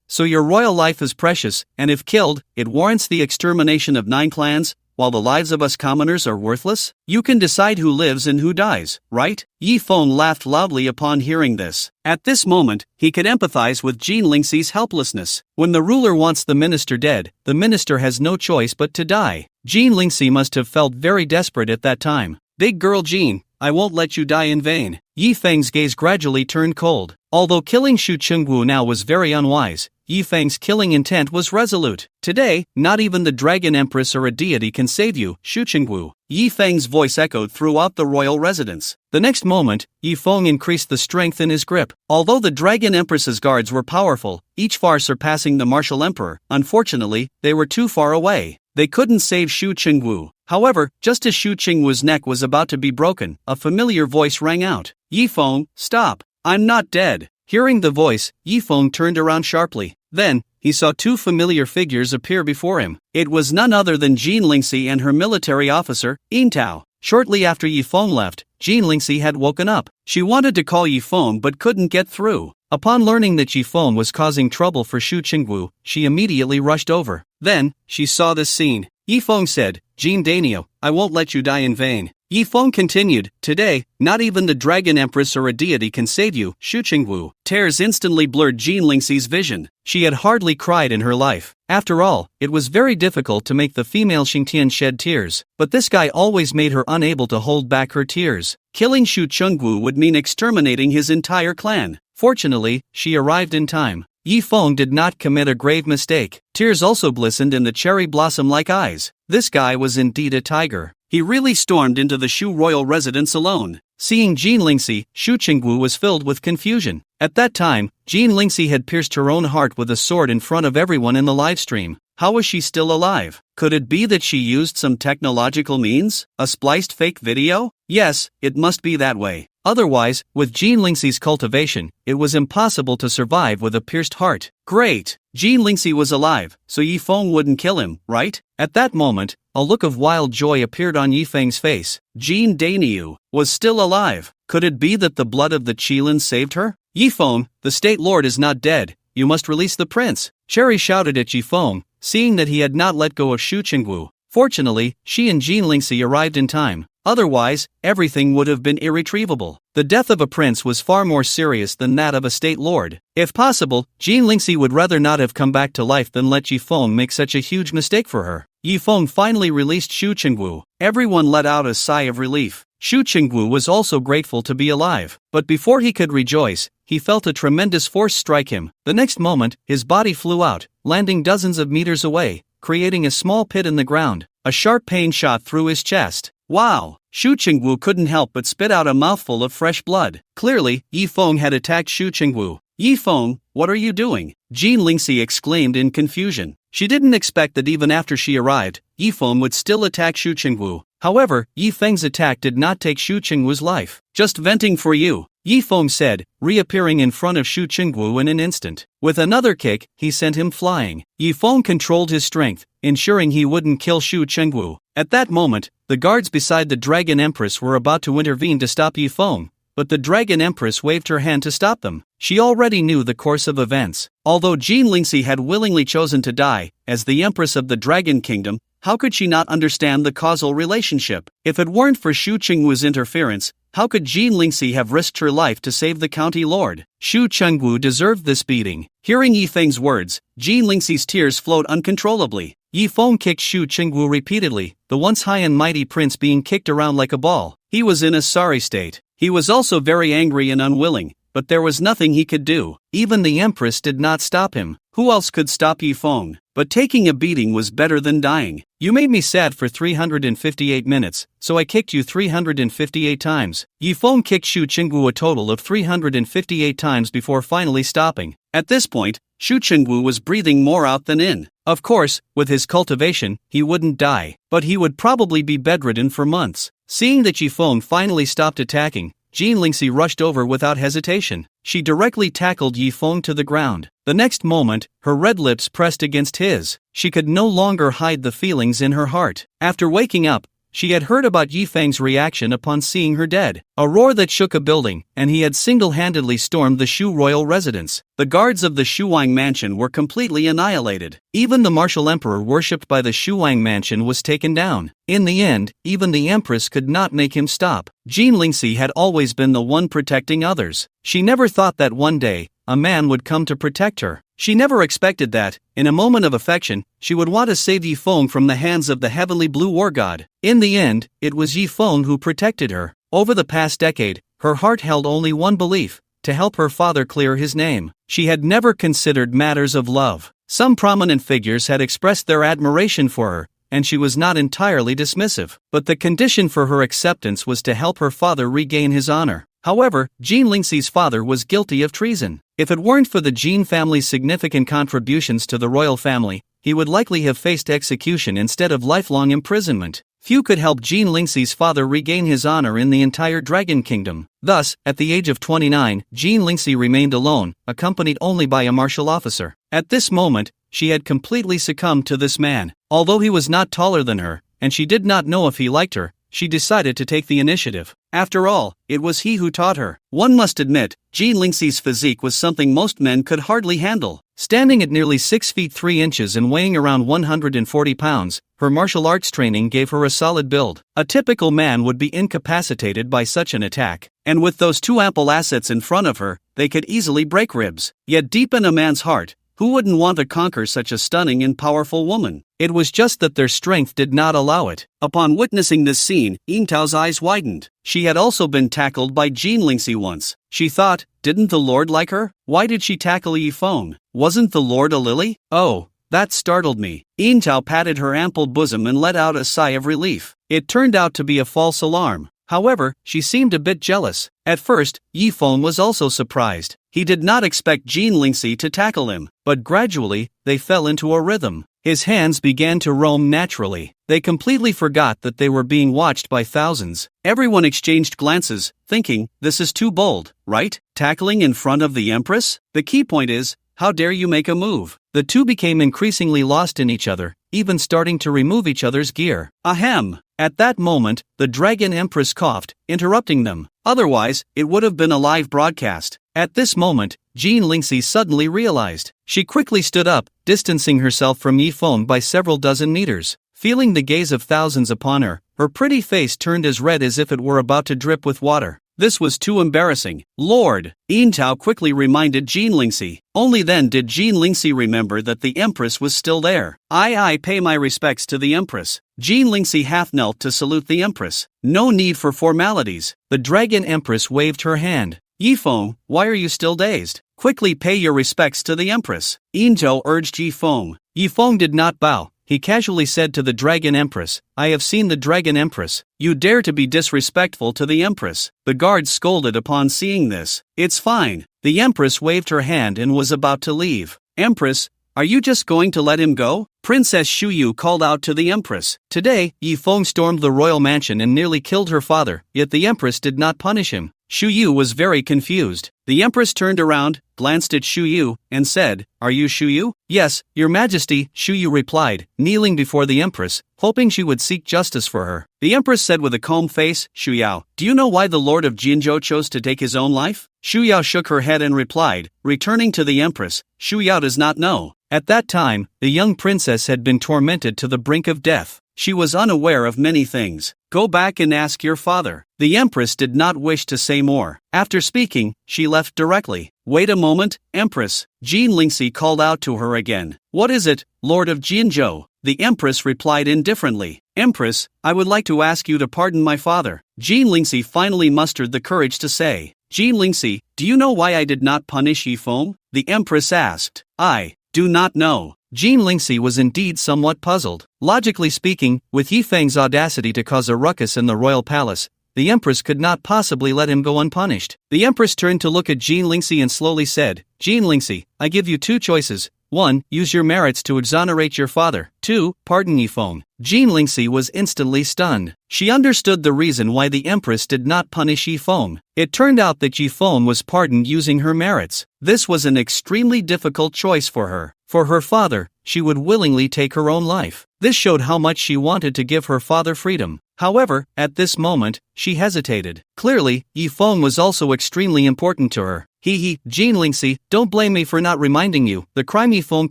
So your royal life is precious, and if killed, it warrants the extermination of 9 clans, while the lives of us commoners are worthless? You can decide who lives and who dies, right? Yifeng laughed loudly upon hearing this. At this moment, he could empathize with Jean Lingxi's helplessness. When the ruler wants the minister dead, the minister has no choice but to die. Jean Lingxi must have felt very desperate at that time. Big girl Jean, I won't let you die in vain. Yifeng's gaze gradually turned cold. Although killing Xu Chengwu now was very unwise, Yifeng's killing intent was resolute. Today, not even the Dragon Empress or a deity can save you, Xu Chengwu. Yifeng's voice echoed throughout the royal residence. The next moment, Yifeng increased the strength in his grip. Although the Dragon Empress's guards were powerful, each far surpassing the martial emperor, unfortunately, they were too far away. They couldn't save Xu Chengwu. However, just as Xu Chengwu's neck was about to be broken, a familiar voice rang out. Yifeng, stop! I'm not dead. Hearing the voice, Yifeng turned around sharply. Then, he saw 2 familiar figures appear before him. It was none other than Jean Lingxi and her military officer, Yin Tao. Shortly after Yifeng left, Jean Lingxi had woken up. She wanted to call Yifeng but couldn't get through. Upon learning that Yifeng was causing trouble for Xu Chengwu, she immediately rushed over. Then, she saw this scene. Yifeng said, Jean Dainio, I won't let you die in vain. Yifeng continued, today, not even the Dragon Empress or a deity can save you, Xu Chengwu. Tears instantly blurred Jean Lingxi's vision. She had hardly cried in her life. After all, it was very difficult to make the female Xingtian shed tears, but this guy always made her unable to hold back her tears. Killing Xu Chengwu would mean exterminating his entire clan. Fortunately, she arrived in time. Yifeng did not commit a grave mistake. Tears also glistened in the cherry blossom-like eyes. This guy was indeed a tiger. He really stormed into the Shu royal residence alone. Seeing Jean Lingxi, Xu Chengwu was filled with confusion. At that time, Jean Lingxi had pierced her own heart with a sword in front of everyone in the livestream. How was she still alive? Could it be that she used some technological means? A spliced fake video? Yes, it must be that way. Otherwise, with Jean Lingxi's cultivation, it was impossible to survive with a pierced heart. Great! Jean Lingxi was alive, so Yifeng wouldn't kill him, right? At that moment, a look of wild joy appeared on Yifeng's face. Jean Dainio was still alive. Could it be that the blood of the Qilin saved her? Yifeng, the state lord is not dead. You must release the prince. Cherry shouted at Yifeng, seeing that he had not let go of Xu Chengwu. Fortunately, she and Jean Lingxi arrived in time. Otherwise, everything would have been irretrievable. The death of a prince was far more serious than that of a state lord. If possible, Jean Lingxi would rather not have come back to life than let Yifeng make such a huge mistake for her. Yifeng finally released Xu Chengwu. Everyone let out a sigh of relief. Xu Chengwu was also grateful to be alive. But before he could rejoice, he felt a tremendous force strike him. The next moment, his body flew out, landing dozens of meters away, creating a small pit in the ground. A sharp pain shot through his chest. Wow! Xu Chengwu couldn't help but spit out a mouthful of fresh blood. Clearly, Yifeng had attacked Xu Chengwu. Yifeng, what are you doing? Jean Lingxi exclaimed in confusion. She didn't expect that even after she arrived, Yifeng would still attack Xu Chengwu. However, Yifeng's attack did not take Xu Chengwu's life. Just venting for you, Yifeng said, reappearing in front of Xu Chengwu in an instant. With another kick, he sent him flying. Yifeng controlled his strength, ensuring he wouldn't kill Xu Chengwu. At that moment, the guards beside the Dragon Empress were about to intervene to stop Yifeng, but the Dragon Empress waved her hand to stop them. She already knew the course of events. Although Jean Lingxi had willingly chosen to die, as the Empress of the Dragon Kingdom, how could she not understand the causal relationship? If it weren't for Xu Chengwu's interference, how could Jean Lingxi have risked her life to save the county lord? Xu Chengwu deserved this beating. Hearing Yifeng's words, Jean Lingxi's tears flowed uncontrollably. Yifeng kicked Xu Chengwu repeatedly, the once high and mighty prince being kicked around like a ball. He was in a sorry state. He was also very angry and unwilling, but there was nothing he could do. Even the Empress did not stop him. Who else could stop Yi Feng? But taking a beating was better than dying. You made me sad for 358 minutes, so I kicked you 358 times. Yi Feng kicked Shu Chengwu a total of 358 times before finally stopping. At this point, Shu Chengwu was breathing more out than in. Of course, with his cultivation, he wouldn't die, but he would probably be bedridden for months. Seeing that Yi Feng finally stopped attacking, Jean Lingxi rushed over without hesitation. She directly tackled Yi Feng to the ground. The next moment, her red lips pressed against his. She could no longer hide the feelings in her heart. After waking up, she had heard about Yi Feng's reaction upon seeing her dead. A roar that shook a building, and he had single-handedly stormed the Shu royal residence. The guards of the Shuwang mansion were completely annihilated. Even the martial emperor worshipped by the Shuwang mansion was taken down. In the end, even the empress could not make him stop. Jean Lingxi had always been the one protecting others. She never thought that one day, a man would come to protect her. She never expected that, in a moment of affection, she would want to save Yi Feng from the hands of the heavenly blue war god. In the end, it was Yi Feng who protected her. Over the past decade, her heart held only one belief: to help her father clear his name. She had never considered matters of love. Some prominent figures had expressed their admiration for her, and she was not entirely dismissive. But the condition for her acceptance was to help her father regain his honor. However, Jean Lingxi's father was guilty of treason. If it weren't for the Jean family's significant contributions to the royal family, he would likely have faced execution instead of lifelong imprisonment. Few could help Jean Lingxi's father regain his honor in the entire Dragon Kingdom. Thus, at the age of 29, Jean Lingxi remained alone, accompanied only by a martial officer. At this moment, she had completely succumbed to this man. Although he was not taller than her, and she did not know if he liked her, she decided to take the initiative. After all, it was he who taught her. One must admit, Jean Lingxi's physique was something most men could hardly handle. Standing at nearly 6 feet 3 inches and weighing around 140 pounds, her martial arts training gave her a solid build. A typical man would be incapacitated by such an attack, and with those two ample assets in front of her, they could easily break ribs. Yet deep in a man's heart, who wouldn't want to conquer such a stunning and powerful woman? It was just that their strength did not allow it. Upon witnessing this scene, Ying Tao's eyes widened. She had also been tackled by Jean Lingxi once. She thought, didn't the Lord like her? Why did she tackle Yi Feng? Wasn't the Lord a lily? Oh, that startled me. Ying Tao patted her ample bosom and let out a sigh of relief. It turned out to be a false alarm. However, she seemed a bit jealous. At first, Yi Feng was also surprised. He did not expect Jean Lingxi to tackle him, but gradually, they fell into a rhythm. His hands began to roam naturally. They completely forgot that they were being watched by thousands. Everyone exchanged glances, thinking, this is too bold, right? Tackling in front of the Empress? The key point is, how dare you make a move? The two became increasingly lost in each other, even starting to remove each other's gear. Ahem! At that moment, the Dragon Empress coughed, interrupting them. Otherwise, it would have been a live broadcast. At this moment, Jean Lingxi suddenly realized. She quickly stood up, distancing herself from Yi Feng by several dozen meters. Feeling the gaze of thousands upon her, her pretty face turned as red as if it were about to drip with water. This was too embarrassing. Lord! Yin Tao quickly reminded Jean Lingxi. Only then did Jean Lingxi remember that the Empress was still there. I pay my respects to the Empress. Jean Lingxi half-knelt to salute the Empress. No need for formalities. The Dragon Empress waved her hand. Yi Feng, why are you still dazed? Quickly pay your respects to the Empress. Yin Tao urged Yi Feng. Yi Feng did not bow. He casually said to the Dragon Empress, I have seen the Dragon Empress. You dare to be disrespectful to the Empress. The guards scolded upon seeing this. It's fine. The Empress waved her hand and was about to leave. Empress, are you just going to let him go? Princess Shuyu called out to the Empress. Today, Yi Feng stormed the royal mansion and nearly killed her father, yet the Empress did not punish him. Shuyu was very confused. The Empress turned around, glanced at Shuyu, and said, Are you Shuyu? Yes, Your Majesty, Shuyu replied, kneeling before the Empress, hoping she would seek justice for her. The Empress said with a calm face, Shuyao, do you know why the Lord of Jinzhou chose to take his own life? Shuyao shook her head and replied, returning to the Empress, Shuyao does not know. At that time, the young princess had been tormented to the brink of death. She was unaware of many things. Go back and ask your father. The Empress did not wish to say more. After speaking, she left directly. Wait a moment, Empress. Jean Lingxi called out to her again. What is it, Lord of Jinzhou? The Empress replied indifferently. Empress, I would like to ask you to pardon my father. Jean Lingxi finally mustered the courage to say. Jin Lingxi, do you know why I did not punish Yifeng? The Empress asked. I do not know. Jin Lingxi was indeed somewhat puzzled. Logically speaking, with Yifeng's audacity to cause a ruckus in the royal palace, the Empress could not possibly let him go unpunished. The Empress turned to look at Jin Lingxi and slowly said, Jin Lingxi, I give you two choices. 1. Use your merits to exonerate your father. 2. Pardon Yifeng. Jin Lingxi was instantly stunned. She understood the reason why the Empress did not punish Yifeng. It turned out that Yifeng was pardoned using her merits. This was an extremely difficult choice for her. For her father, she would willingly take her own life. This showed how much she wanted to give her father freedom. However, at this moment, she hesitated. Clearly, Yifeng was also extremely important to her. Jin Lingxi, don't blame me for not reminding you. The crime Yifeng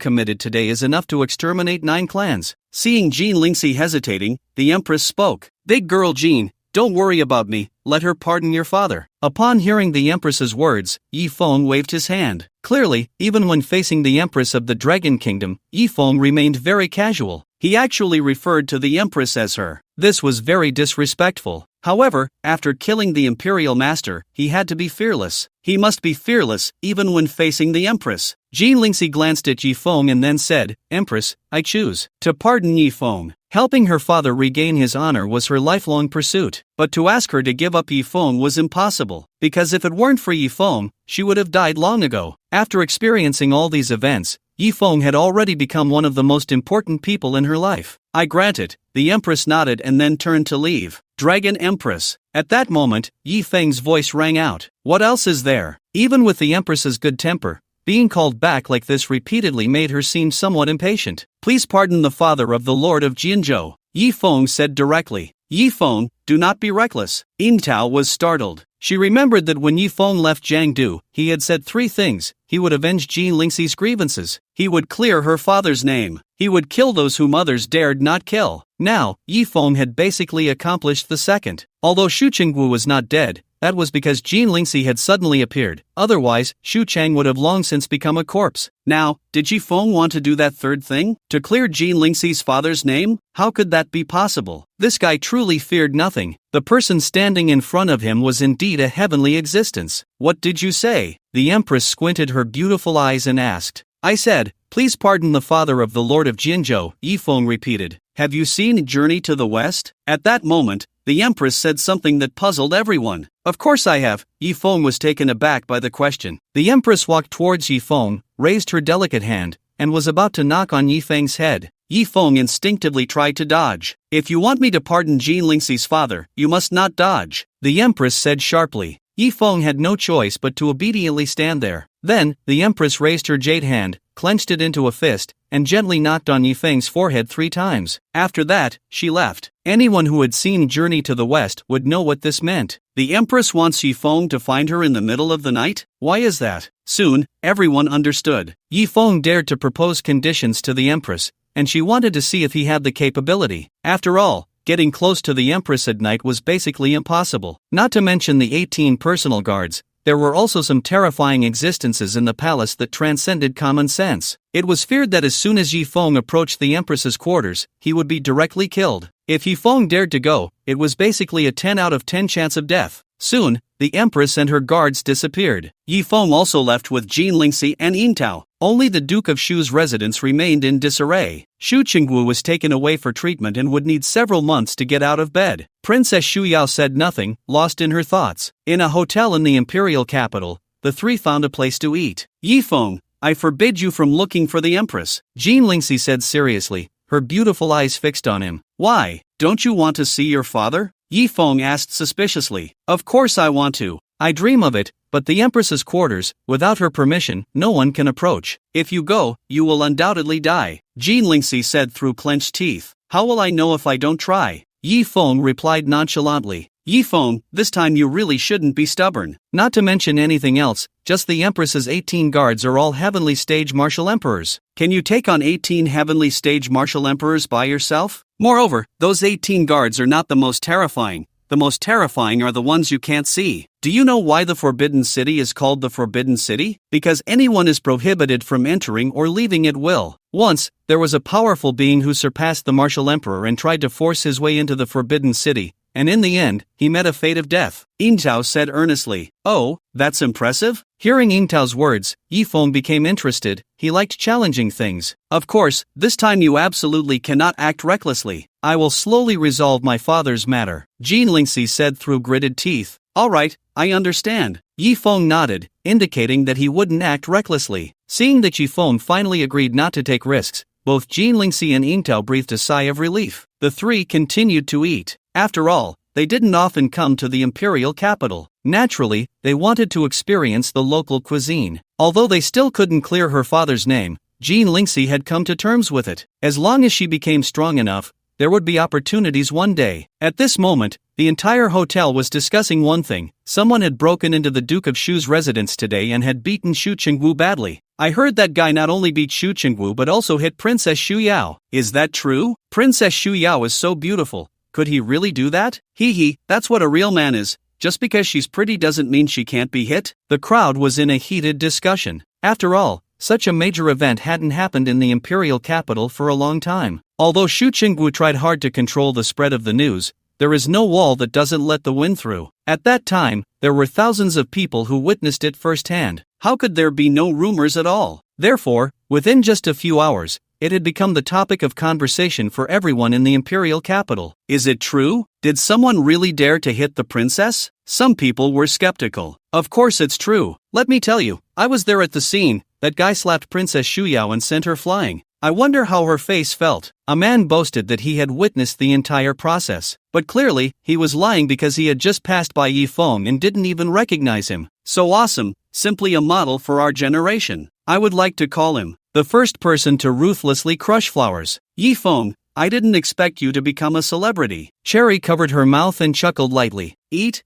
committed today is enough to exterminate 9 clans. Seeing Jin Lingxi hesitating, the Empress spoke. Big girl Jin, don't worry about me, let her pardon your father. Upon hearing the Empress's words, Yifeng waved his hand. Clearly, even when facing the Empress of the Dragon Kingdom, Yifeng remained very casual. He actually referred to the Empress as her. This was very disrespectful. However, after killing the Imperial Master, he had to be fearless. He must be fearless, even when facing the Empress. Jin Lingxi glanced at Yifeng and then said, Empress, I choose to pardon Yifeng. Helping her father regain his honor was her lifelong pursuit. But to ask her to give up Yifeng was impossible, because if it weren't for Yifeng, she would have died long ago. After experiencing all these events, Yifeng had already become one of the most important people in her life. I grant it, the Empress nodded and then turned to leave. Dragon Empress. At that moment, Yifeng's voice rang out. What else is there? Even with the Empress's good temper, being called back like this repeatedly made her seem somewhat impatient. Please pardon the father of the Lord of Jinzhou, Yifeng said directly. Yifeng, do not be reckless. Yingtao was startled. She remembered that when Yifeng left Jiangdu, he had said 3 things. He would avenge Jin Lingxi's grievances. He would clear her father's name. He would kill those whom others dared not kill. Now, Yifeng had basically accomplished the second. Although Xu Chengwu was not dead, that was because Jin Lingxi had suddenly appeared. Otherwise, Xu Chang would have long since become a corpse. Now, did Yifeng want to do that third thing? To clear Jin Lingxi's father's name? How could that be possible? This guy truly feared nothing. The person standing in front of him was indeed a heavenly existence. What did you say? The Empress squinted her beautiful eyes and asked. I said, please pardon the father of the Lord of Jinzhou, Yifeng repeated. Have you seen Journey to the West? At that moment, the Empress said something that puzzled everyone. Of course I have. Yifeng was taken aback by the question. The Empress walked towards Yifeng, raised her delicate hand, and was about to knock on Yifeng's head. Yifeng instinctively tried to dodge. If you want me to pardon Jin Lingxi's father, you must not dodge, the Empress said sharply. Yifeng had no choice but to obediently stand there. Then, the Empress raised her jade hand, clenched it into a fist, and gently knocked on Yifeng's forehead 3 times. After that, she left. Anyone who had seen Journey to the West would know what this meant. The Empress wants Yifeng to find her in the middle of the night? Why is that? Soon, everyone understood. Yifeng dared to propose conditions to the Empress, and she wanted to see if he had the capability. After all, getting close to the Empress at night was basically impossible. Not to mention the 18 personal guards, there were also some terrifying existences in the palace that transcended common sense. It was feared that as soon as Yifeng approached the Empress's quarters, he would be directly killed. If Yifeng dared to go, it was basically a 10 out of 10 chance of death. Soon, the Empress and her guards disappeared. Yifeng also left with Jin Lingxi and Yingtao. Only the Duke of Shu's residence remained in disarray. Xu Chengwu was taken away for treatment and would need several months to get out of bed. Princess Xu Yao said nothing, lost in her thoughts. In a hotel in the imperial capital, the 3 found a place to eat. Yifeng, I forbid you from looking for the Empress, Jin Lingxi said seriously, her beautiful eyes fixed on him. Why? Don't you want to see your father? Yifeng asked suspiciously. Of course I want to. I dream of it, but the Empress's quarters, without her permission, no one can approach. If you go, you will undoubtedly die, Jin Lingxi said through clenched teeth. How will I know if I don't try? Yifeng replied nonchalantly. Yifeng, this time you really shouldn't be stubborn. Not to mention anything else, just the Empress's 18 guards are all heavenly stage martial emperors. Can you take on 18 heavenly stage martial emperors by yourself? Moreover, those 18 guards are not the most terrifying. The most terrifying are the ones you can't see. Do you know why the Forbidden City is called the Forbidden City? Because anyone is prohibited from entering or leaving at will. Once, there was a powerful being who surpassed the martial emperor and tried to force his way into the Forbidden City, and in the end, he met a fate of death. Yintao said earnestly. Oh, that's impressive? Hearing Yintao's words, Yifeng became interested. He liked challenging things. Of course, this time you absolutely cannot act recklessly. I will slowly resolve my father's matter, Jean Lingxi said through gritted teeth. Alright, I understand. Yifeng nodded, indicating that he wouldn't act recklessly. Seeing that Yifeng finally agreed not to take risks, both Jean Lingxi and Yintao breathed a sigh of relief. The three continued to eat. After all, they didn't often come to the imperial capital. Naturally, they wanted to experience the local cuisine. Although they still couldn't clear her father's name, Jean Lingxi had come to terms with it. As long as she became strong enough, there would be opportunities one day. At this moment, the entire hotel was discussing one thing. Someone had broken into the Duke of Shu's residence today and had beaten Shu Qingwu badly. I heard that guy not only beat Shu Qingwu but also hit Princess Shu Yao. Is that true? Princess Shu Yao is so beautiful. Could he really do that? Hee, that's what a real man is. Just because she's pretty doesn't mean she can't be hit. The crowd was in a heated discussion. After all, such a major event hadn't happened in the imperial capital for a long time. Although Shu Qingwu tried hard to control the spread of the news, there is no wall that doesn't let the wind through. At that time, there were thousands of people who witnessed it firsthand. How could there be no rumors at all? Therefore, within just a few hours, it had become the topic of conversation for everyone in the imperial capital. Is it true? Did someone really dare to hit the princess? Some people were skeptical. Of course it's true. Let me tell you, I was there at the scene. That guy slapped Princess Shu Yao and sent her flying. I wonder how her face felt. A man boasted that he had witnessed the entire process. But clearly, he was lying because he had just passed by Yifeng and didn't even recognize him. So awesome, simply a model for our generation. I would like to call him the first person to ruthlessly crush flowers. Yifeng, I didn't expect you to become a celebrity. Cherry covered her mouth and chuckled lightly. Eat.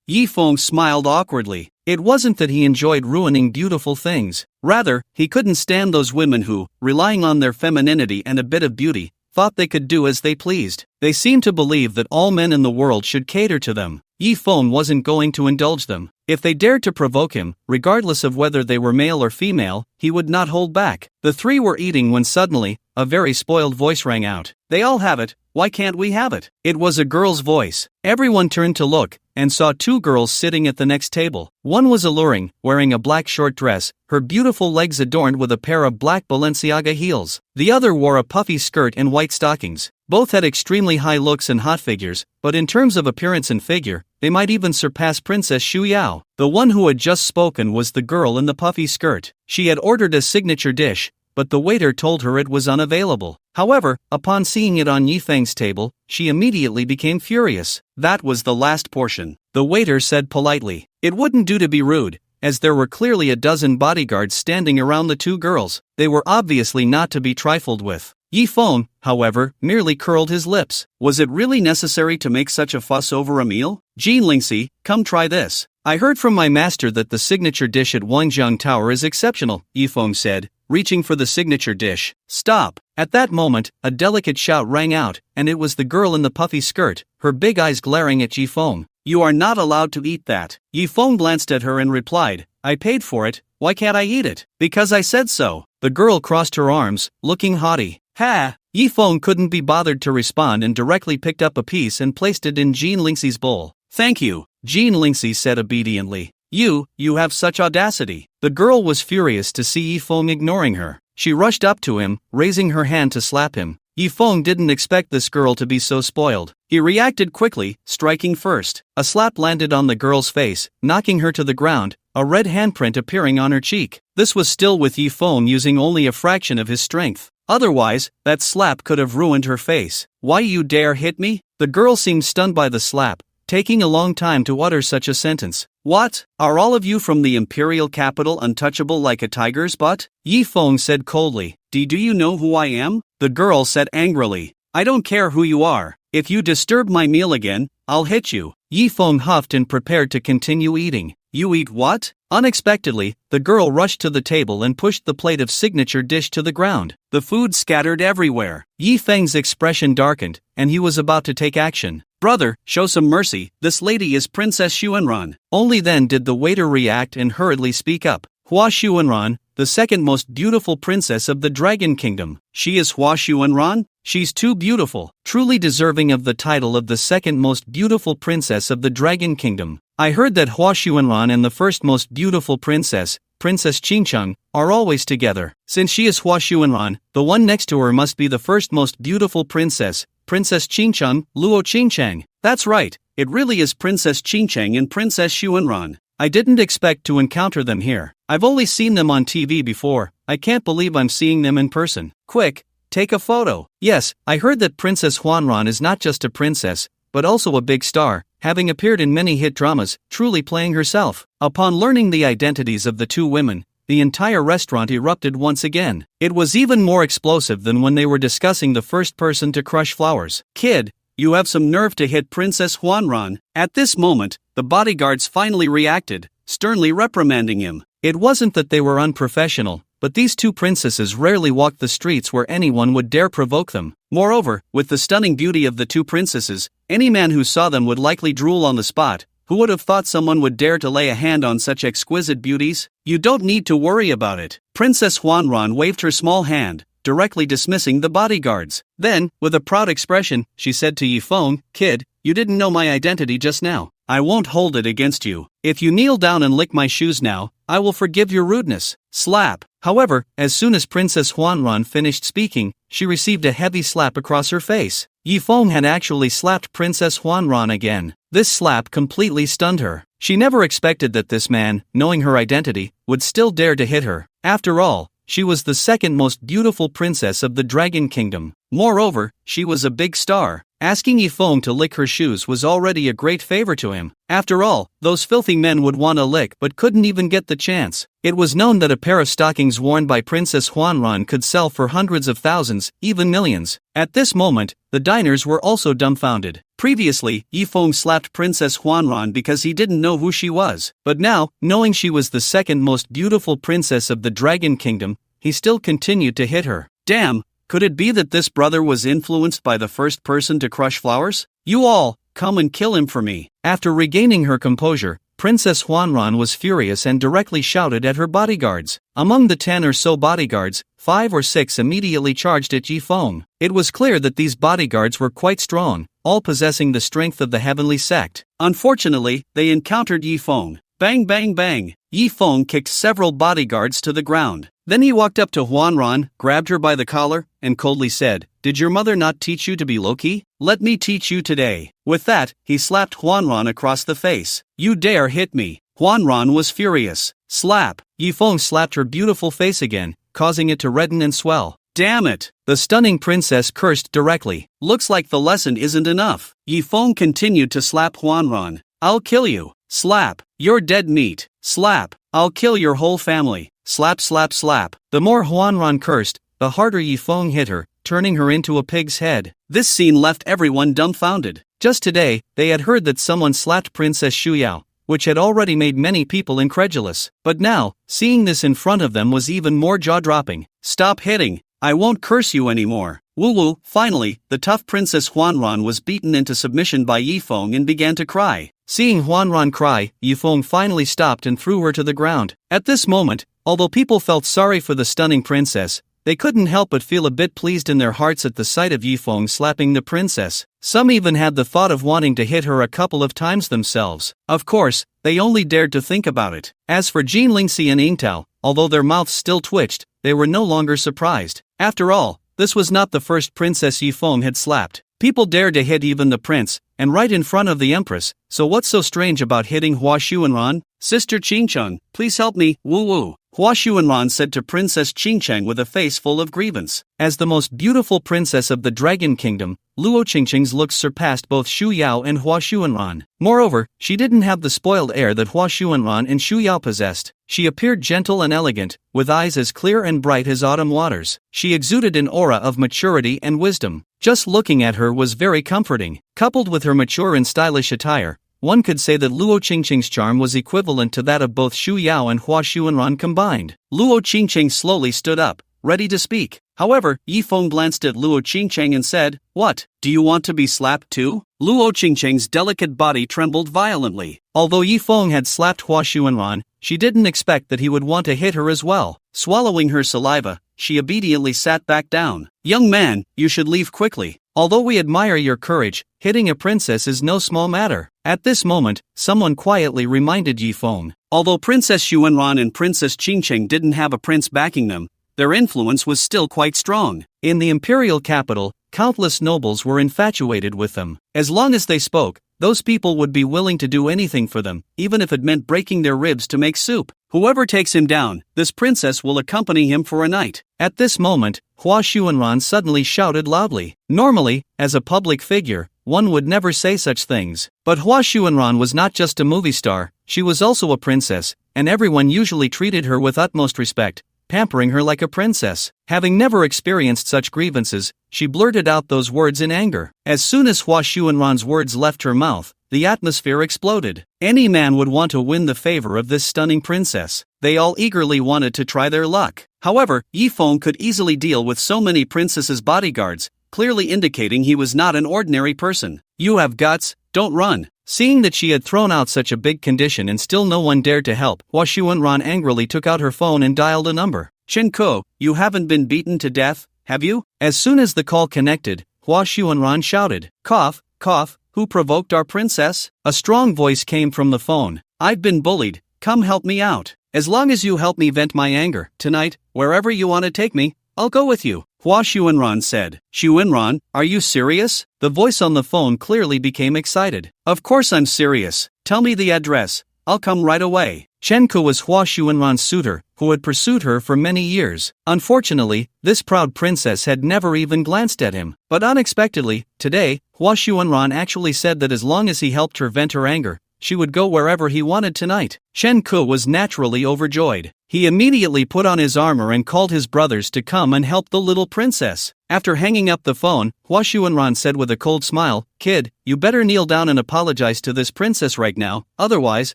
Yifeng smiled awkwardly. It wasn't that he enjoyed ruining beautiful things. Rather, he couldn't stand those women who, relying on their femininity and a bit of beauty, thought they could do as they pleased. They seemed to believe that all men in the world should cater to them. Yifeng wasn't going to indulge them. If they dared to provoke him, regardless of whether they were male or female, he would not hold back. The three were eating when suddenly, a very spoiled voice rang out. They all have it, why can't we have it? It was a girl's voice. Everyone turned to look, and saw two girls sitting at the next table. One was alluring, wearing a black short dress, her beautiful legs adorned with a pair of black Balenciaga heels. The other wore a puffy skirt and white stockings. Both had extremely high looks and hot figures, but in terms of appearance and figure, they might even surpass Princess Shu Yao. The one who had just spoken was the girl in the puffy skirt. She had ordered a signature dish, but the waiter told her it was unavailable. However, upon seeing it on Yifeng's table, she immediately became furious. That was the last portion. The waiter said politely. It wouldn't do to be rude, as there were clearly a dozen bodyguards standing around the two girls. They were obviously not to be trifled with. Yifeng, however, merely curled his lips. Was it really necessary to make such a fuss over a meal? Jean Lingxi, come try this. I heard from my master that the signature dish at Wangjiang Tower is exceptional, Yifeng said, reaching for the signature dish. Stop! At that moment, a delicate shout rang out, and it was the girl in the puffy skirt, her big eyes glaring at Yifeng. You are not allowed to eat that. Yifeng glanced at her and replied, I paid for it, why can't I eat it? Because I said so. The girl crossed her arms, looking haughty. Ha! Yifeng couldn't be bothered to respond and directly picked up a piece and placed it in Jean Lingxi's bowl. Thank you, Jean Lingxi said obediently. You have such audacity. The girl was furious to see Yifeng ignoring her. She rushed up to him, raising her hand to slap him. Yifeng didn't expect this girl to be so spoiled. He reacted quickly, striking first. A slap landed on the girl's face, knocking her to the ground, a red handprint appearing on her cheek. This was still with Yifeng using only a fraction of his strength. Otherwise, that slap could have ruined her face. Why you dare hit me? The girl seemed stunned by the slap, taking a long time to utter such a sentence. What? Are all of you from the imperial capital untouchable like a tiger's butt? Yifeng said coldly. Do you know who I am? The girl said angrily. I don't care who you are. If you disturb my meal again, I'll hit you. Yifeng huffed and prepared to continue eating. You eat what? Unexpectedly, the girl rushed to the table and pushed the plate of signature dish to the ground. The food scattered everywhere. Yifeng's expression darkened, and he was about to take action. Brother, show some mercy, this lady is Princess Xuanran. Only then did the waiter react and hurriedly speak up. Hua Xuanran, the second most beautiful princess of the Dragon Kingdom. She is Hua Xuanran? She's too beautiful, truly deserving of the title of the second most beautiful princess of the Dragon Kingdom. I heard that Hua Xuanran and the first most beautiful princess, Princess Qingcheng, are always together. Since she is Hua Xuanran, the one next to her must be the first most beautiful princess, Princess Qingcheng, Luo Qingcheng. That's right, it really is Princess Qingcheng and Princess Xuanran. I didn't expect to encounter them here. I've only seen them on TV before. I can't believe I'm seeing them in person. Quick, take a photo. Yes, I heard that Princess Huanran is not just a princess, but also a big star, having appeared in many hit dramas, truly playing herself. Upon learning the identities of the two women, the entire restaurant erupted once again. It was even more explosive than when they were discussing the first person to crush flowers. Kid, you have some nerve to hit Princess Huanran. At this moment, the bodyguards finally reacted, sternly reprimanding him. It wasn't that they were unprofessional, but these two princesses rarely walked the streets where anyone would dare provoke them. Moreover, with the stunning beauty of the two princesses, any man who saw them would likely drool on the spot. Who would have thought someone would dare to lay a hand on such exquisite beauties? You don't need to worry about it. Princess Huanran waved her small hand, directly dismissing the bodyguards. Then, with a proud expression, she said to Yifeng, "Kid, you didn't know my identity just now. I won't hold it against you. If you kneel down and lick my shoes now, I will forgive your rudeness." Slap. However, as soon as Princess Huanran finished speaking, she received a heavy slap across her face. Yifeng had actually slapped Princess Huanran again. This slap completely stunned her. She never expected that this man, knowing her identity, would still dare to hit her. After all, she was the second most beautiful princess of the Dragon Kingdom. Moreover, she was a big star. Asking Yifeng to lick her shoes was already a great favor to him. After all, those filthy men would want a lick but couldn't even get the chance. It was known that a pair of stockings worn by Princess Huanran could sell for hundreds of thousands, even millions. At this moment, the diners were also dumbfounded. Previously, Yifeng slapped Princess Huanran because he didn't know who she was. But now, knowing she was the second most beautiful princess of the Dragon Kingdom, he still continued to hit her. Damn! Could it be that this brother was influenced by the first person to crush flowers? You all, come and kill him for me. After regaining her composure, Princess Huanran was furious and directly shouted at her bodyguards. Among the 10 or so bodyguards, 5 or 6 immediately charged at Yifeng. It was clear that these bodyguards were quite strong, all possessing the strength of the heavenly sect. Unfortunately, they encountered Yifeng. Bang bang bang! Yifeng kicked several bodyguards to the ground. Then he walked up to Huanran, grabbed her by the collar, and coldly said, "Did your mother not teach you to be low-key? Let me teach you today." With that, he slapped Huanran across the face. "You dare hit me!" Huanran was furious. Slap! Yifeng slapped her beautiful face again, causing it to redden and swell. Damn it! The stunning princess cursed directly. Looks like the lesson isn't enough. Yifeng continued to slap Huanran. "I'll kill you." Slap! "You're dead meat." Slap! "I'll kill your whole family." Slap slap slap. The more Huanran cursed, the harder Yifeng hit her, turning her into a pig's head. This scene left everyone dumbfounded. Just today, they had heard that someone slapped Princess Shuyao, which had already made many people incredulous. But now, seeing this in front of them was even more jaw-dropping. "Stop hitting. I won't curse you anymore." Woo-woo. Finally, the tough Princess Huanran was beaten into submission by Yifeng and began to cry. Seeing Huanran cry, Yifeng finally stopped and threw her to the ground. At this moment, although people felt sorry for the stunning princess, they couldn't help but feel a bit pleased in their hearts at the sight of Yifeng slapping the princess. Some even had the thought of wanting to hit her a couple of times themselves. Of course, they only dared to think about it. As for Jean Lingxi and Yingtao, although their mouths still twitched, they were no longer surprised. After all, this was not the first princess Yifeng had slapped. People dared to hit even the prince, and right in front of the empress, so what's so strange about hitting Hua Xuanran? "Sister Qingcheng, please help me, woo-woo." Hua Xuanran said to Princess Qingcheng with a face full of grievance. As the most beautiful princess of the Dragon Kingdom, Luo Qingcheng's looks surpassed both Shu Yao and Hua Xuanran. Moreover, she didn't have the spoiled air that Hua Xuanran and Shu Yao possessed. She appeared gentle and elegant, with eyes as clear and bright as autumn waters. She exuded an aura of maturity and wisdom. Just looking at her was very comforting. Coupled with her mature and stylish attire, one could say that Luo Qingcheng's charm was equivalent to that of both Shu Yao and Hua Xuanran combined. Luo Qingcheng slowly stood up, ready to speak. However, Yifeng glanced at Luo Qingcheng and said, "What, do you want to be slapped too?" Luo Qingcheng's delicate body trembled violently. Although Yifeng had slapped Hua Xuanran, she didn't expect that he would want to hit her as well. Swallowing her saliva, she obediently sat back down. Young man, you should leave quickly. Although we admire your courage, hitting a princess is no small matter. At this moment, someone quietly reminded Yi Feng. Although Princess Xuanran and Princess Qingcheng didn't have a prince backing them, their influence was still quite strong. In the imperial capital, countless nobles were infatuated with them. As long as they spoke, those people would be willing to do anything for them, even if it meant breaking their ribs to make soup. Whoever takes him down, this princess will accompany him for a night. At this moment, Hua Xuanran suddenly shouted loudly. Normally, as a public figure, one would never say such things. But Hua Xuanran was not just a movie star, she was also a princess, and everyone usually treated her with utmost respect, pampering her like a princess. Having never experienced such grievances, she blurted out those words in anger. As soon as Hua Xuanran's words left her mouth, the atmosphere exploded. Any man would want to win the favor of this stunning princess. They all eagerly wanted to try their luck. However, Yi Feng could easily deal with so many princesses' bodyguards, clearly indicating he was not an ordinary person. You have guts, don't run. Seeing that she had thrown out such a big condition and still no one dared to help, Hua Xuanran angrily took out her phone and dialed a number. Chen Ko, you haven't been beaten to death, have you? As soon as the call connected, Hua Xuanran shouted, cough, cough, who provoked our princess? A strong voice came from the phone. I've been bullied, come help me out. As long as you help me vent my anger, tonight, wherever you want to take me, I'll go with you. Hua Xuanran said. Xuanran, are you serious? The voice on the phone clearly became excited. Of course I'm serious. Tell me the address. I'll come right away. Chen Ke was Hua Xuanran's suitor, who had pursued her for many years. Unfortunately, this proud princess had never even glanced at him. But unexpectedly, today, Hua Xuanran actually said that as long as he helped her vent her anger, she would go wherever he wanted tonight. Chen Ke was naturally overjoyed. He immediately put on his armor and called his brothers to come and help the little princess. After hanging up the phone, Hua Xuanran said with a cold smile, Kid, you better kneel down and apologize to this princess right now, otherwise,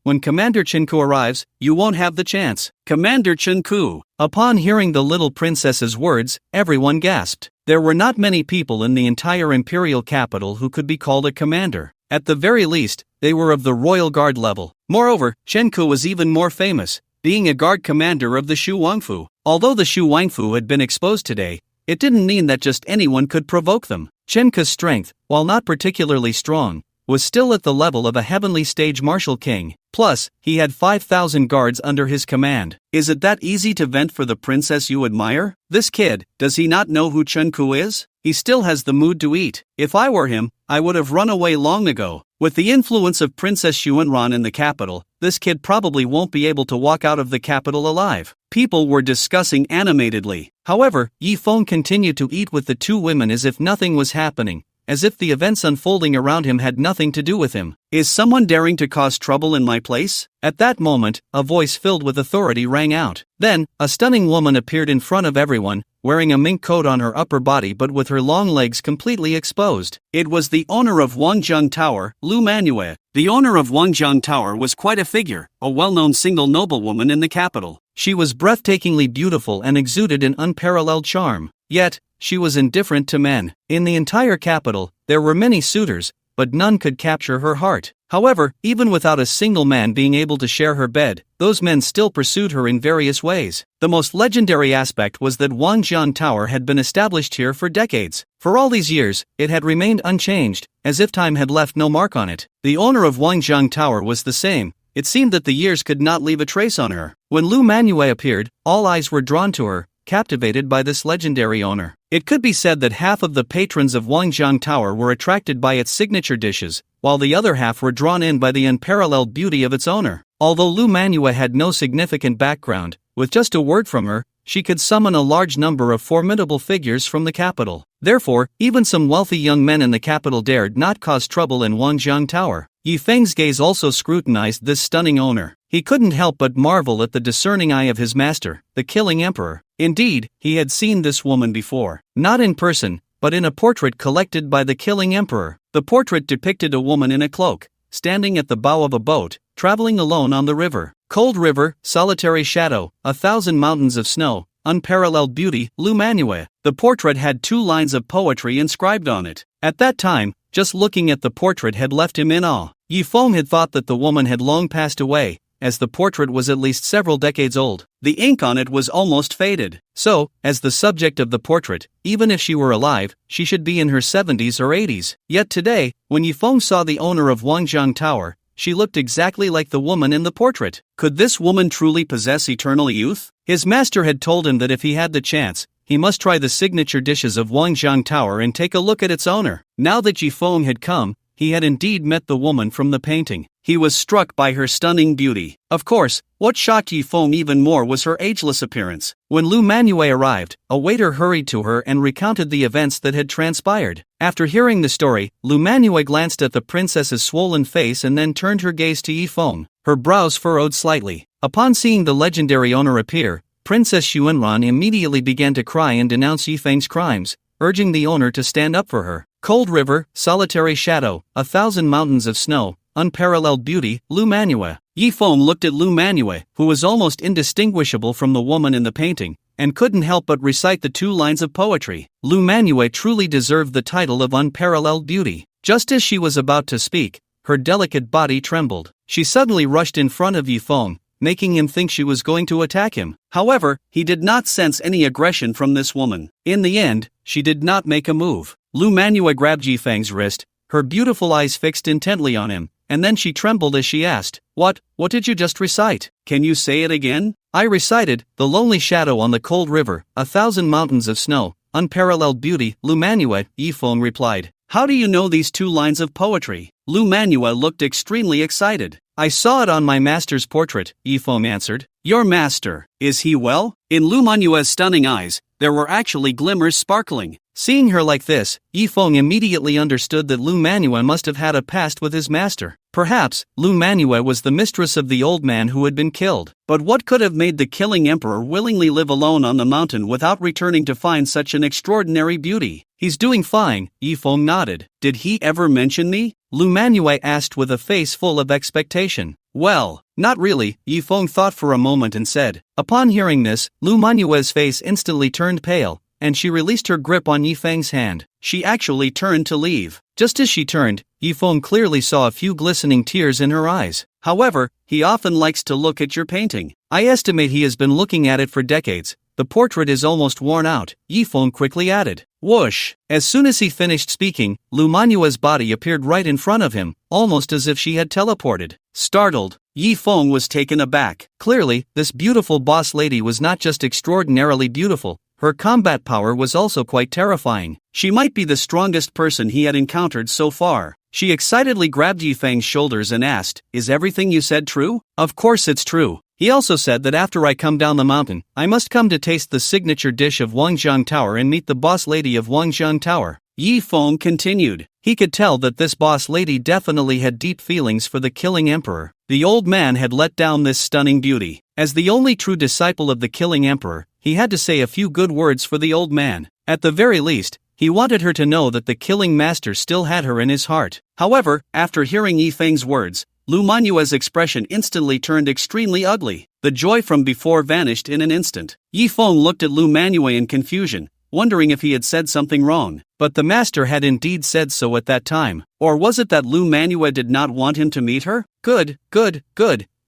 when Commander Chen Ke arrives, you won't have the chance. Commander Chen Ke. Upon hearing the little princess's words, everyone gasped. There were not many people in the entire imperial capital who could be called a commander. At the very least, they were of the royal guard level. Moreover, Chen Ke was even more famous, being a guard commander of the Shu Wangfu. Although the Shu Wangfu had been exposed today, it didn't mean that just anyone could provoke them. Chen Ke's strength, while not particularly strong, was still at the level of a heavenly stage martial king. Plus, he had 5,000 guards under his command. Is it that easy to vent for the princess you admire? This kid, does he not know who Chen Ke is? He still has the mood to eat. If I were him, I would have run away long ago. With the influence of Princess Xuanran in the capital, this kid probably won't be able to walk out of the capital alive. People were discussing animatedly. However, Yi Feng continued to eat with the two women as if nothing was happening, as if the events unfolding around him had nothing to do with him. Is someone daring to cause trouble in my place? At that moment, a voice filled with authority rang out. Then, a stunning woman appeared in front of everyone, wearing a mink coat on her upper body but with her long legs completely exposed. It was the owner of Wangjiang Tower, Lu Manue. The owner of Wangjiang Tower was quite a figure, a well-known single noblewoman in the capital. She was breathtakingly beautiful and exuded an unparalleled charm. Yet, she was indifferent to men. In the entire capital, there were many suitors, but none could capture her heart. However, even without a single man being able to share her bed, those men still pursued her in various ways. The most legendary aspect was that Wangjiang Tower had been established here for decades. For all these years, it had remained unchanged, as if time had left no mark on it. The owner of Wangjiang Tower was the same. It seemed that the years could not leave a trace on her. When Lu Manue appeared, all eyes were drawn to her, captivated by this legendary owner. It could be said that half of the patrons of Wangjiang Tower were attracted by its signature dishes, while the other half were drawn in by the unparalleled beauty of its owner. Although Lu Manue had no significant background, with just a word from her, she could summon a large number of formidable figures from the capital. Therefore, even some wealthy young men in the capital dared not cause trouble in Wangjiang Tower. Yi Feng's gaze also scrutinized this stunning owner. He couldn't help but marvel at the discerning eye of his master, the Killing Emperor. Indeed, he had seen this woman before. Not in person, but in a portrait collected by the Killing Emperor. The portrait depicted a woman in a cloak, standing at the bow of a boat, traveling alone on the river. Cold river, solitary shadow, 1,000 mountains of snow, unparalleled beauty, Lu Manue. The portrait had 2 lines of poetry inscribed on it. At that time, just looking at the portrait had left him in awe. Yi Feng had thought that the woman had long passed away, as the portrait was at least several decades old. The ink on it was almost faded. So, as the subject of the portrait, even if she were alive, she should be in her 70s or 80s. Yet today, when Yifeng saw the owner of Wangjiang Tower, she looked exactly like the woman in the portrait. Could this woman truly possess eternal youth? His master had told him that if he had the chance, he must try the signature dishes of Wangjiang Tower and take a look at its owner. Now that Yifeng had come, he had indeed met the woman from the painting. He was struck by her stunning beauty. Of course, what shocked Yifeng even more was her ageless appearance. When Lu Manue arrived, a waiter hurried to her and recounted the events that had transpired. After hearing the story, Lu Manue glanced at the princess's swollen face and then turned her gaze to Yifeng. Her brows furrowed slightly. Upon seeing the legendary owner appear, Princess Xuanran immediately began to cry and denounce Yifeng's crimes, urging the owner to stand up for her. Cold river, solitary shadow, 1,000 mountains of snow, unparalleled beauty, Lu Manue. Yifeng looked at Lu Manue, who was almost indistinguishable from the woman in the painting, and couldn't help but recite the 2 lines of poetry. Lu Manue truly deserved the title of unparalleled beauty. Just as she was about to speak, her delicate body trembled. She suddenly rushed in front of Yifeng, making him think she was going to attack him. However, he did not sense any aggression from this woman. In the end, she did not make a move. Lu Manue grabbed Yifeng's wrist, her beautiful eyes fixed intently on him, and then she trembled as she asked, What did you just recite? Can you say it again? I recited, the lonely shadow on the cold river, 1,000 mountains of snow, unparalleled beauty, Lu Manue, Yifeng replied. How do you know these 2 lines of poetry? Lu Manue looked extremely excited. I saw it on my master's portrait, Yifeng answered. Your master, is he well? In Lu Manue's stunning eyes, there were actually glimmers sparkling. Seeing her like this, Yifeng immediately understood that Lu Manue must have had a past with his master. Perhaps, Lu Manue was the mistress of the old man who had been killed. But what could have made the killing emperor willingly live alone on the mountain without returning to find such an extraordinary beauty? He's doing fine, Yifeng nodded. Did he ever mention me? Lu Manue asked with a face full of expectation. Well, not really, Yifeng thought for a moment and said. Upon hearing this, Lu Manue's face instantly turned pale, and she released her grip on Yifeng's hand. She actually turned to leave. Just as she turned, Yifeng clearly saw a few glistening tears in her eyes. However, he often likes to look at your painting. I estimate he has been looking at it for decades. The portrait is almost worn out, Yifeng quickly added. Whoosh! As soon as he finished speaking, Lu Manue's body appeared right in front of him, almost as if she had teleported. Startled, Yifeng was taken aback. Clearly, this beautiful boss lady was not just extraordinarily beautiful, her combat power was also quite terrifying. She might be the strongest person he had encountered so far. She excitedly grabbed Yifeng's shoulders and asked, Is everything you said true? Of course it's true. He also said that after I come down the mountain, I must come to taste the signature dish of Wangjiang Tower and meet the boss lady of Wangjiang Tower. Yifeng continued. He could tell that this boss lady definitely had deep feelings for the killing emperor. The old man had let down this stunning beauty. As the only true disciple of the killing emperor, he had to say a few good words for the old man. At the very least, he wanted her to know that the killing master still had her in his heart. However, after hearing Yifeng's words, Lu Manue's expression instantly turned extremely ugly. The joy from before vanished in an instant. Yifeng looked at Lu Manue in confusion, wondering if he had said something wrong. But the master had indeed said so at that time. Or was it that Lu Manue did not want him to meet her? Good,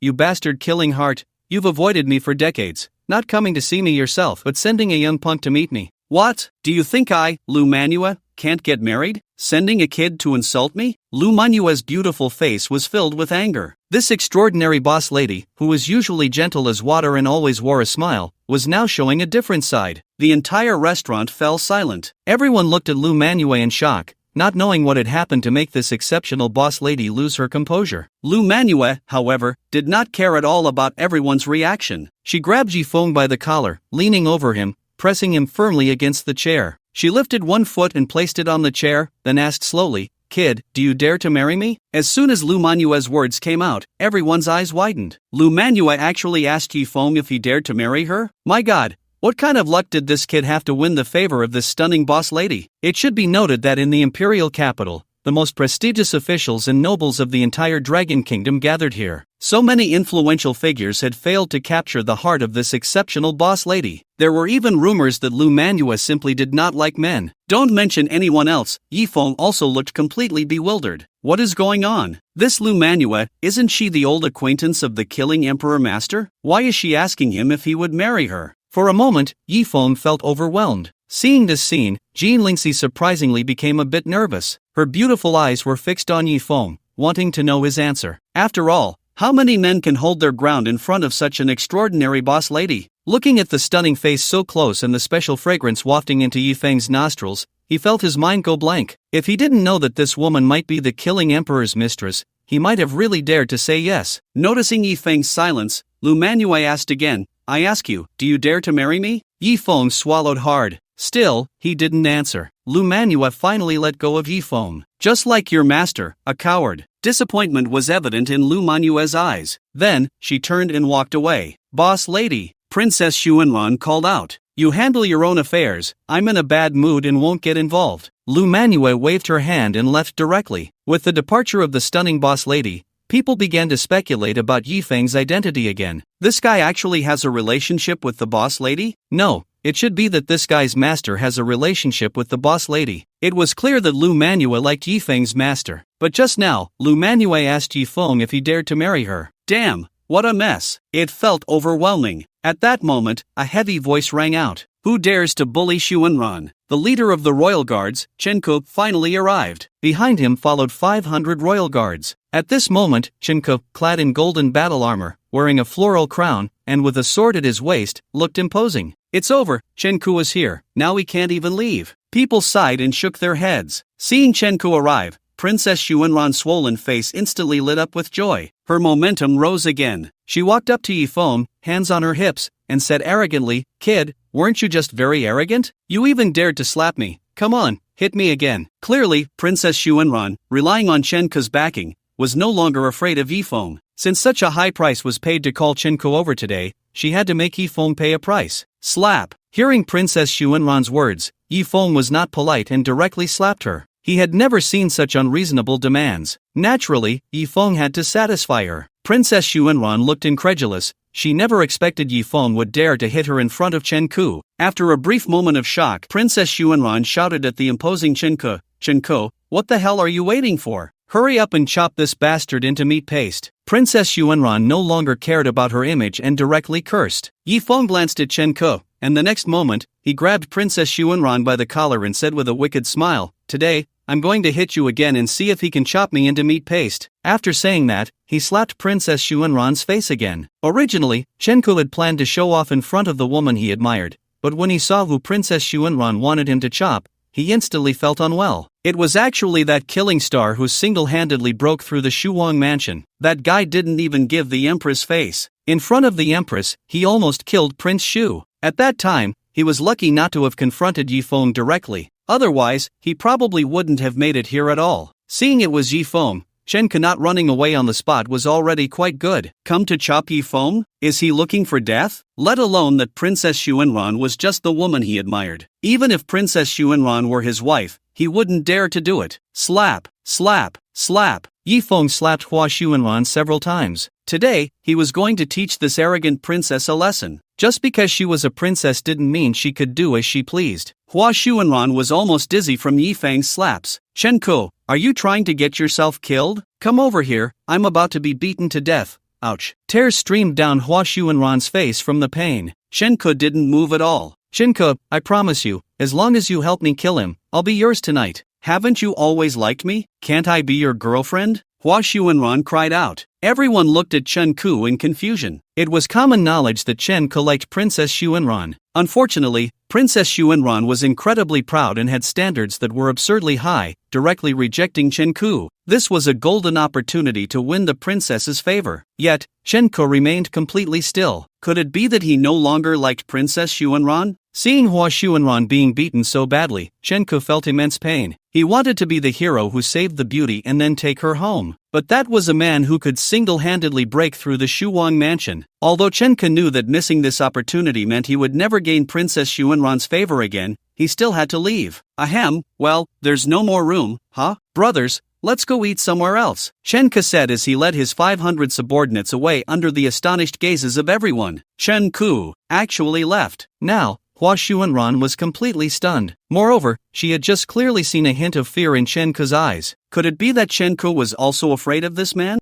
you bastard killing heart. You've avoided me for decades, not coming to see me yourself but sending a young punk to meet me. What? Do you think I, Lu Manue, can't get married? Sending a kid to insult me? Lu Manue's beautiful face was filled with anger. This extraordinary boss lady, who was usually gentle as water and always wore a smile, was now showing a different side. The entire restaurant fell silent. Everyone looked at Lu Manue in shock, not knowing what had happened to make this exceptional boss lady lose her composure. Lu Manue, however, did not care at all about everyone's reaction. She grabbed Yifeng by the collar, leaning over him, pressing him firmly against the chair. She lifted one foot and placed it on the chair, then asked slowly, Kid, do you dare to marry me? As soon as Lu Manue's words came out, everyone's eyes widened. Lu Manue actually asked Yifeng if he dared to marry her? My god, what kind of luck did this kid have to win the favor of this stunning boss lady? It should be noted that in the imperial capital, the most prestigious officials and nobles of the entire Dragon Kingdom gathered here. So many influential figures had failed to capture the heart of this exceptional boss lady. There were even rumors that Lu Manua simply did not like men. Don't mention anyone else. Yifeng also looked completely bewildered. What is going on? This Lu Manua, isn't she the old acquaintance of the killing emperor master? Why is she asking him if he would marry her? For a moment, Yifeng felt overwhelmed. Seeing this scene, Jean Lingxi surprisingly became a bit nervous. Her beautiful eyes were fixed on Yifeng, wanting to know his answer. After all, how many men can hold their ground in front of such an extraordinary boss lady? Looking at the stunning face so close and the special fragrance wafting into Yifeng's nostrils, he felt his mind go blank. If he didn't know that this woman might be the killing emperor's mistress, he might have really dared to say yes. Noticing Yifeng's silence, Lu Manua asked again, I ask you, do you dare to marry me? Yifeng swallowed hard. Still, he didn't answer. Lu Manua finally let go of Yifeng. Just like your master, a coward. Disappointment was evident in Lu Manua's eyes. Then, she turned and walked away. Boss lady, Princess Xuanran called out. You handle your own affairs, I'm in a bad mood and won't get involved. Lu Manua waved her hand and left directly. With the departure of the stunning boss lady, people began to speculate about Yifeng's identity again. This guy actually has a relationship with the boss lady? No. It should be that this guy's master has a relationship with the boss lady. It was clear that Lu Manua liked Yifeng's master. But just now, Lu Manua asked Yifeng if he dared to marry her. Damn, what a mess. It felt overwhelming. At that moment, a heavy voice rang out. Who dares to bully Xuanran? The leader of the royal guards, Chen Ke, finally arrived. Behind him followed 500 royal guards. At this moment, Chen Ke, clad in golden battle armor, wearing a floral crown, and with a sword at his waist, looked imposing. It's over, Chen Ke is here, now we can't even leave. People sighed and shook their heads. Seeing Chen Ke arrive, Princess Xuanran's swollen face instantly lit up with joy. Her momentum rose again. She walked up to Yifeng, hands on her hips, and said arrogantly, Kid, weren't you just very arrogant? You even dared to slap me. Come on, hit me again. Clearly, Princess Xuanran, relying on Chen Ke's backing, was no longer afraid of Yifeng. Since such a high price was paid to call Chen Ke over today, she had to make Yifeng pay a price. Slap! Hearing Princess Xuanran's words, Yifeng was not polite and directly slapped her. He had never seen such unreasonable demands. Naturally, Yifeng had to satisfy her. Princess Xuanran looked incredulous. She never expected Yifeng would dare to hit her in front of Chen Ke. After a brief moment of shock, Princess Xuanran shouted at the imposing Chen Ke, Chen Ke, what the hell are you waiting for? Hurry up and chop this bastard into meat paste. Princess Xuanran no longer cared about her image and directly cursed. Yifeng glanced at Chen Ke, and the next moment, he grabbed Princess Xuanran by the collar and said with a wicked smile, Today, I'm going to hit you again and see if he can chop me into meat paste. After saying that, he slapped Princess Xuanran's face again. Originally, Chen Ke had planned to show off in front of the woman he admired, but when he saw who Princess Xuanran wanted him to chop, he instantly felt unwell. It was actually that killing star who single-handedly broke through the Shuang mansion. That guy didn't even give the Empress face. In front of the Empress, he almost killed Prince Shu. At that time, he was lucky not to have confronted Yifeng directly. Otherwise, he probably wouldn't have made it here at all. Seeing it was Yifeng, Chen Ke not running away on the spot was already quite good. Come to chop Yifeng? Is he looking for death? Let alone that Princess Xuanran was just the woman he admired. Even if Princess Xuanran were his wife, he wouldn't dare to do it. Slap, slap, slap. Yifeng slapped Hua Xuanran several times. Today, he was going to teach this arrogant princess a lesson. Just because she was a princess didn't mean she could do as she pleased. Hua Xuanran was almost dizzy from Yifeng's slaps. Chen Ke, are you trying to get yourself killed? Come over here, I'm about to be beaten to death. Ouch. Tears streamed down Hua Xuanran's face from the pain. Chen Ke didn't move at all. Chen Ke, I promise you, as long as you help me kill him, I'll be yours tonight. Haven't you always liked me? Can't I be your girlfriend? Hua Xuanran cried out. Everyone looked at Chen Ke in confusion. It was common knowledge that Chen Ke liked Princess Xuanran. Unfortunately, Princess Xuanran was incredibly proud and had standards that were absurdly high, directly rejecting Chen Ke. This was a golden opportunity to win the princess's favor. Yet, Chen Ke remained completely still. Could it be that he no longer liked Princess Xuanran? Seeing Hua Xuanran being beaten so badly, Chen Ke felt immense pain. He wanted to be the hero who saved the beauty and then take her home. But that was a man who could single-handedly break through the Shuang mansion. Although Chen Ke knew that missing this opportunity meant he would never gain Princess Xuanran's favor again, he still had to leave. Ahem, well, there's no more room, huh? Brothers, let's go eat somewhere else, Chen-ku said as he led his 500 subordinates away under the astonished gazes of everyone. Chen-ku actually left. Now, Hua Xuanran was completely stunned. Moreover, she had just clearly seen a hint of fear in Chen-ku's eyes. Could it be that Chen-ku was also afraid of this man?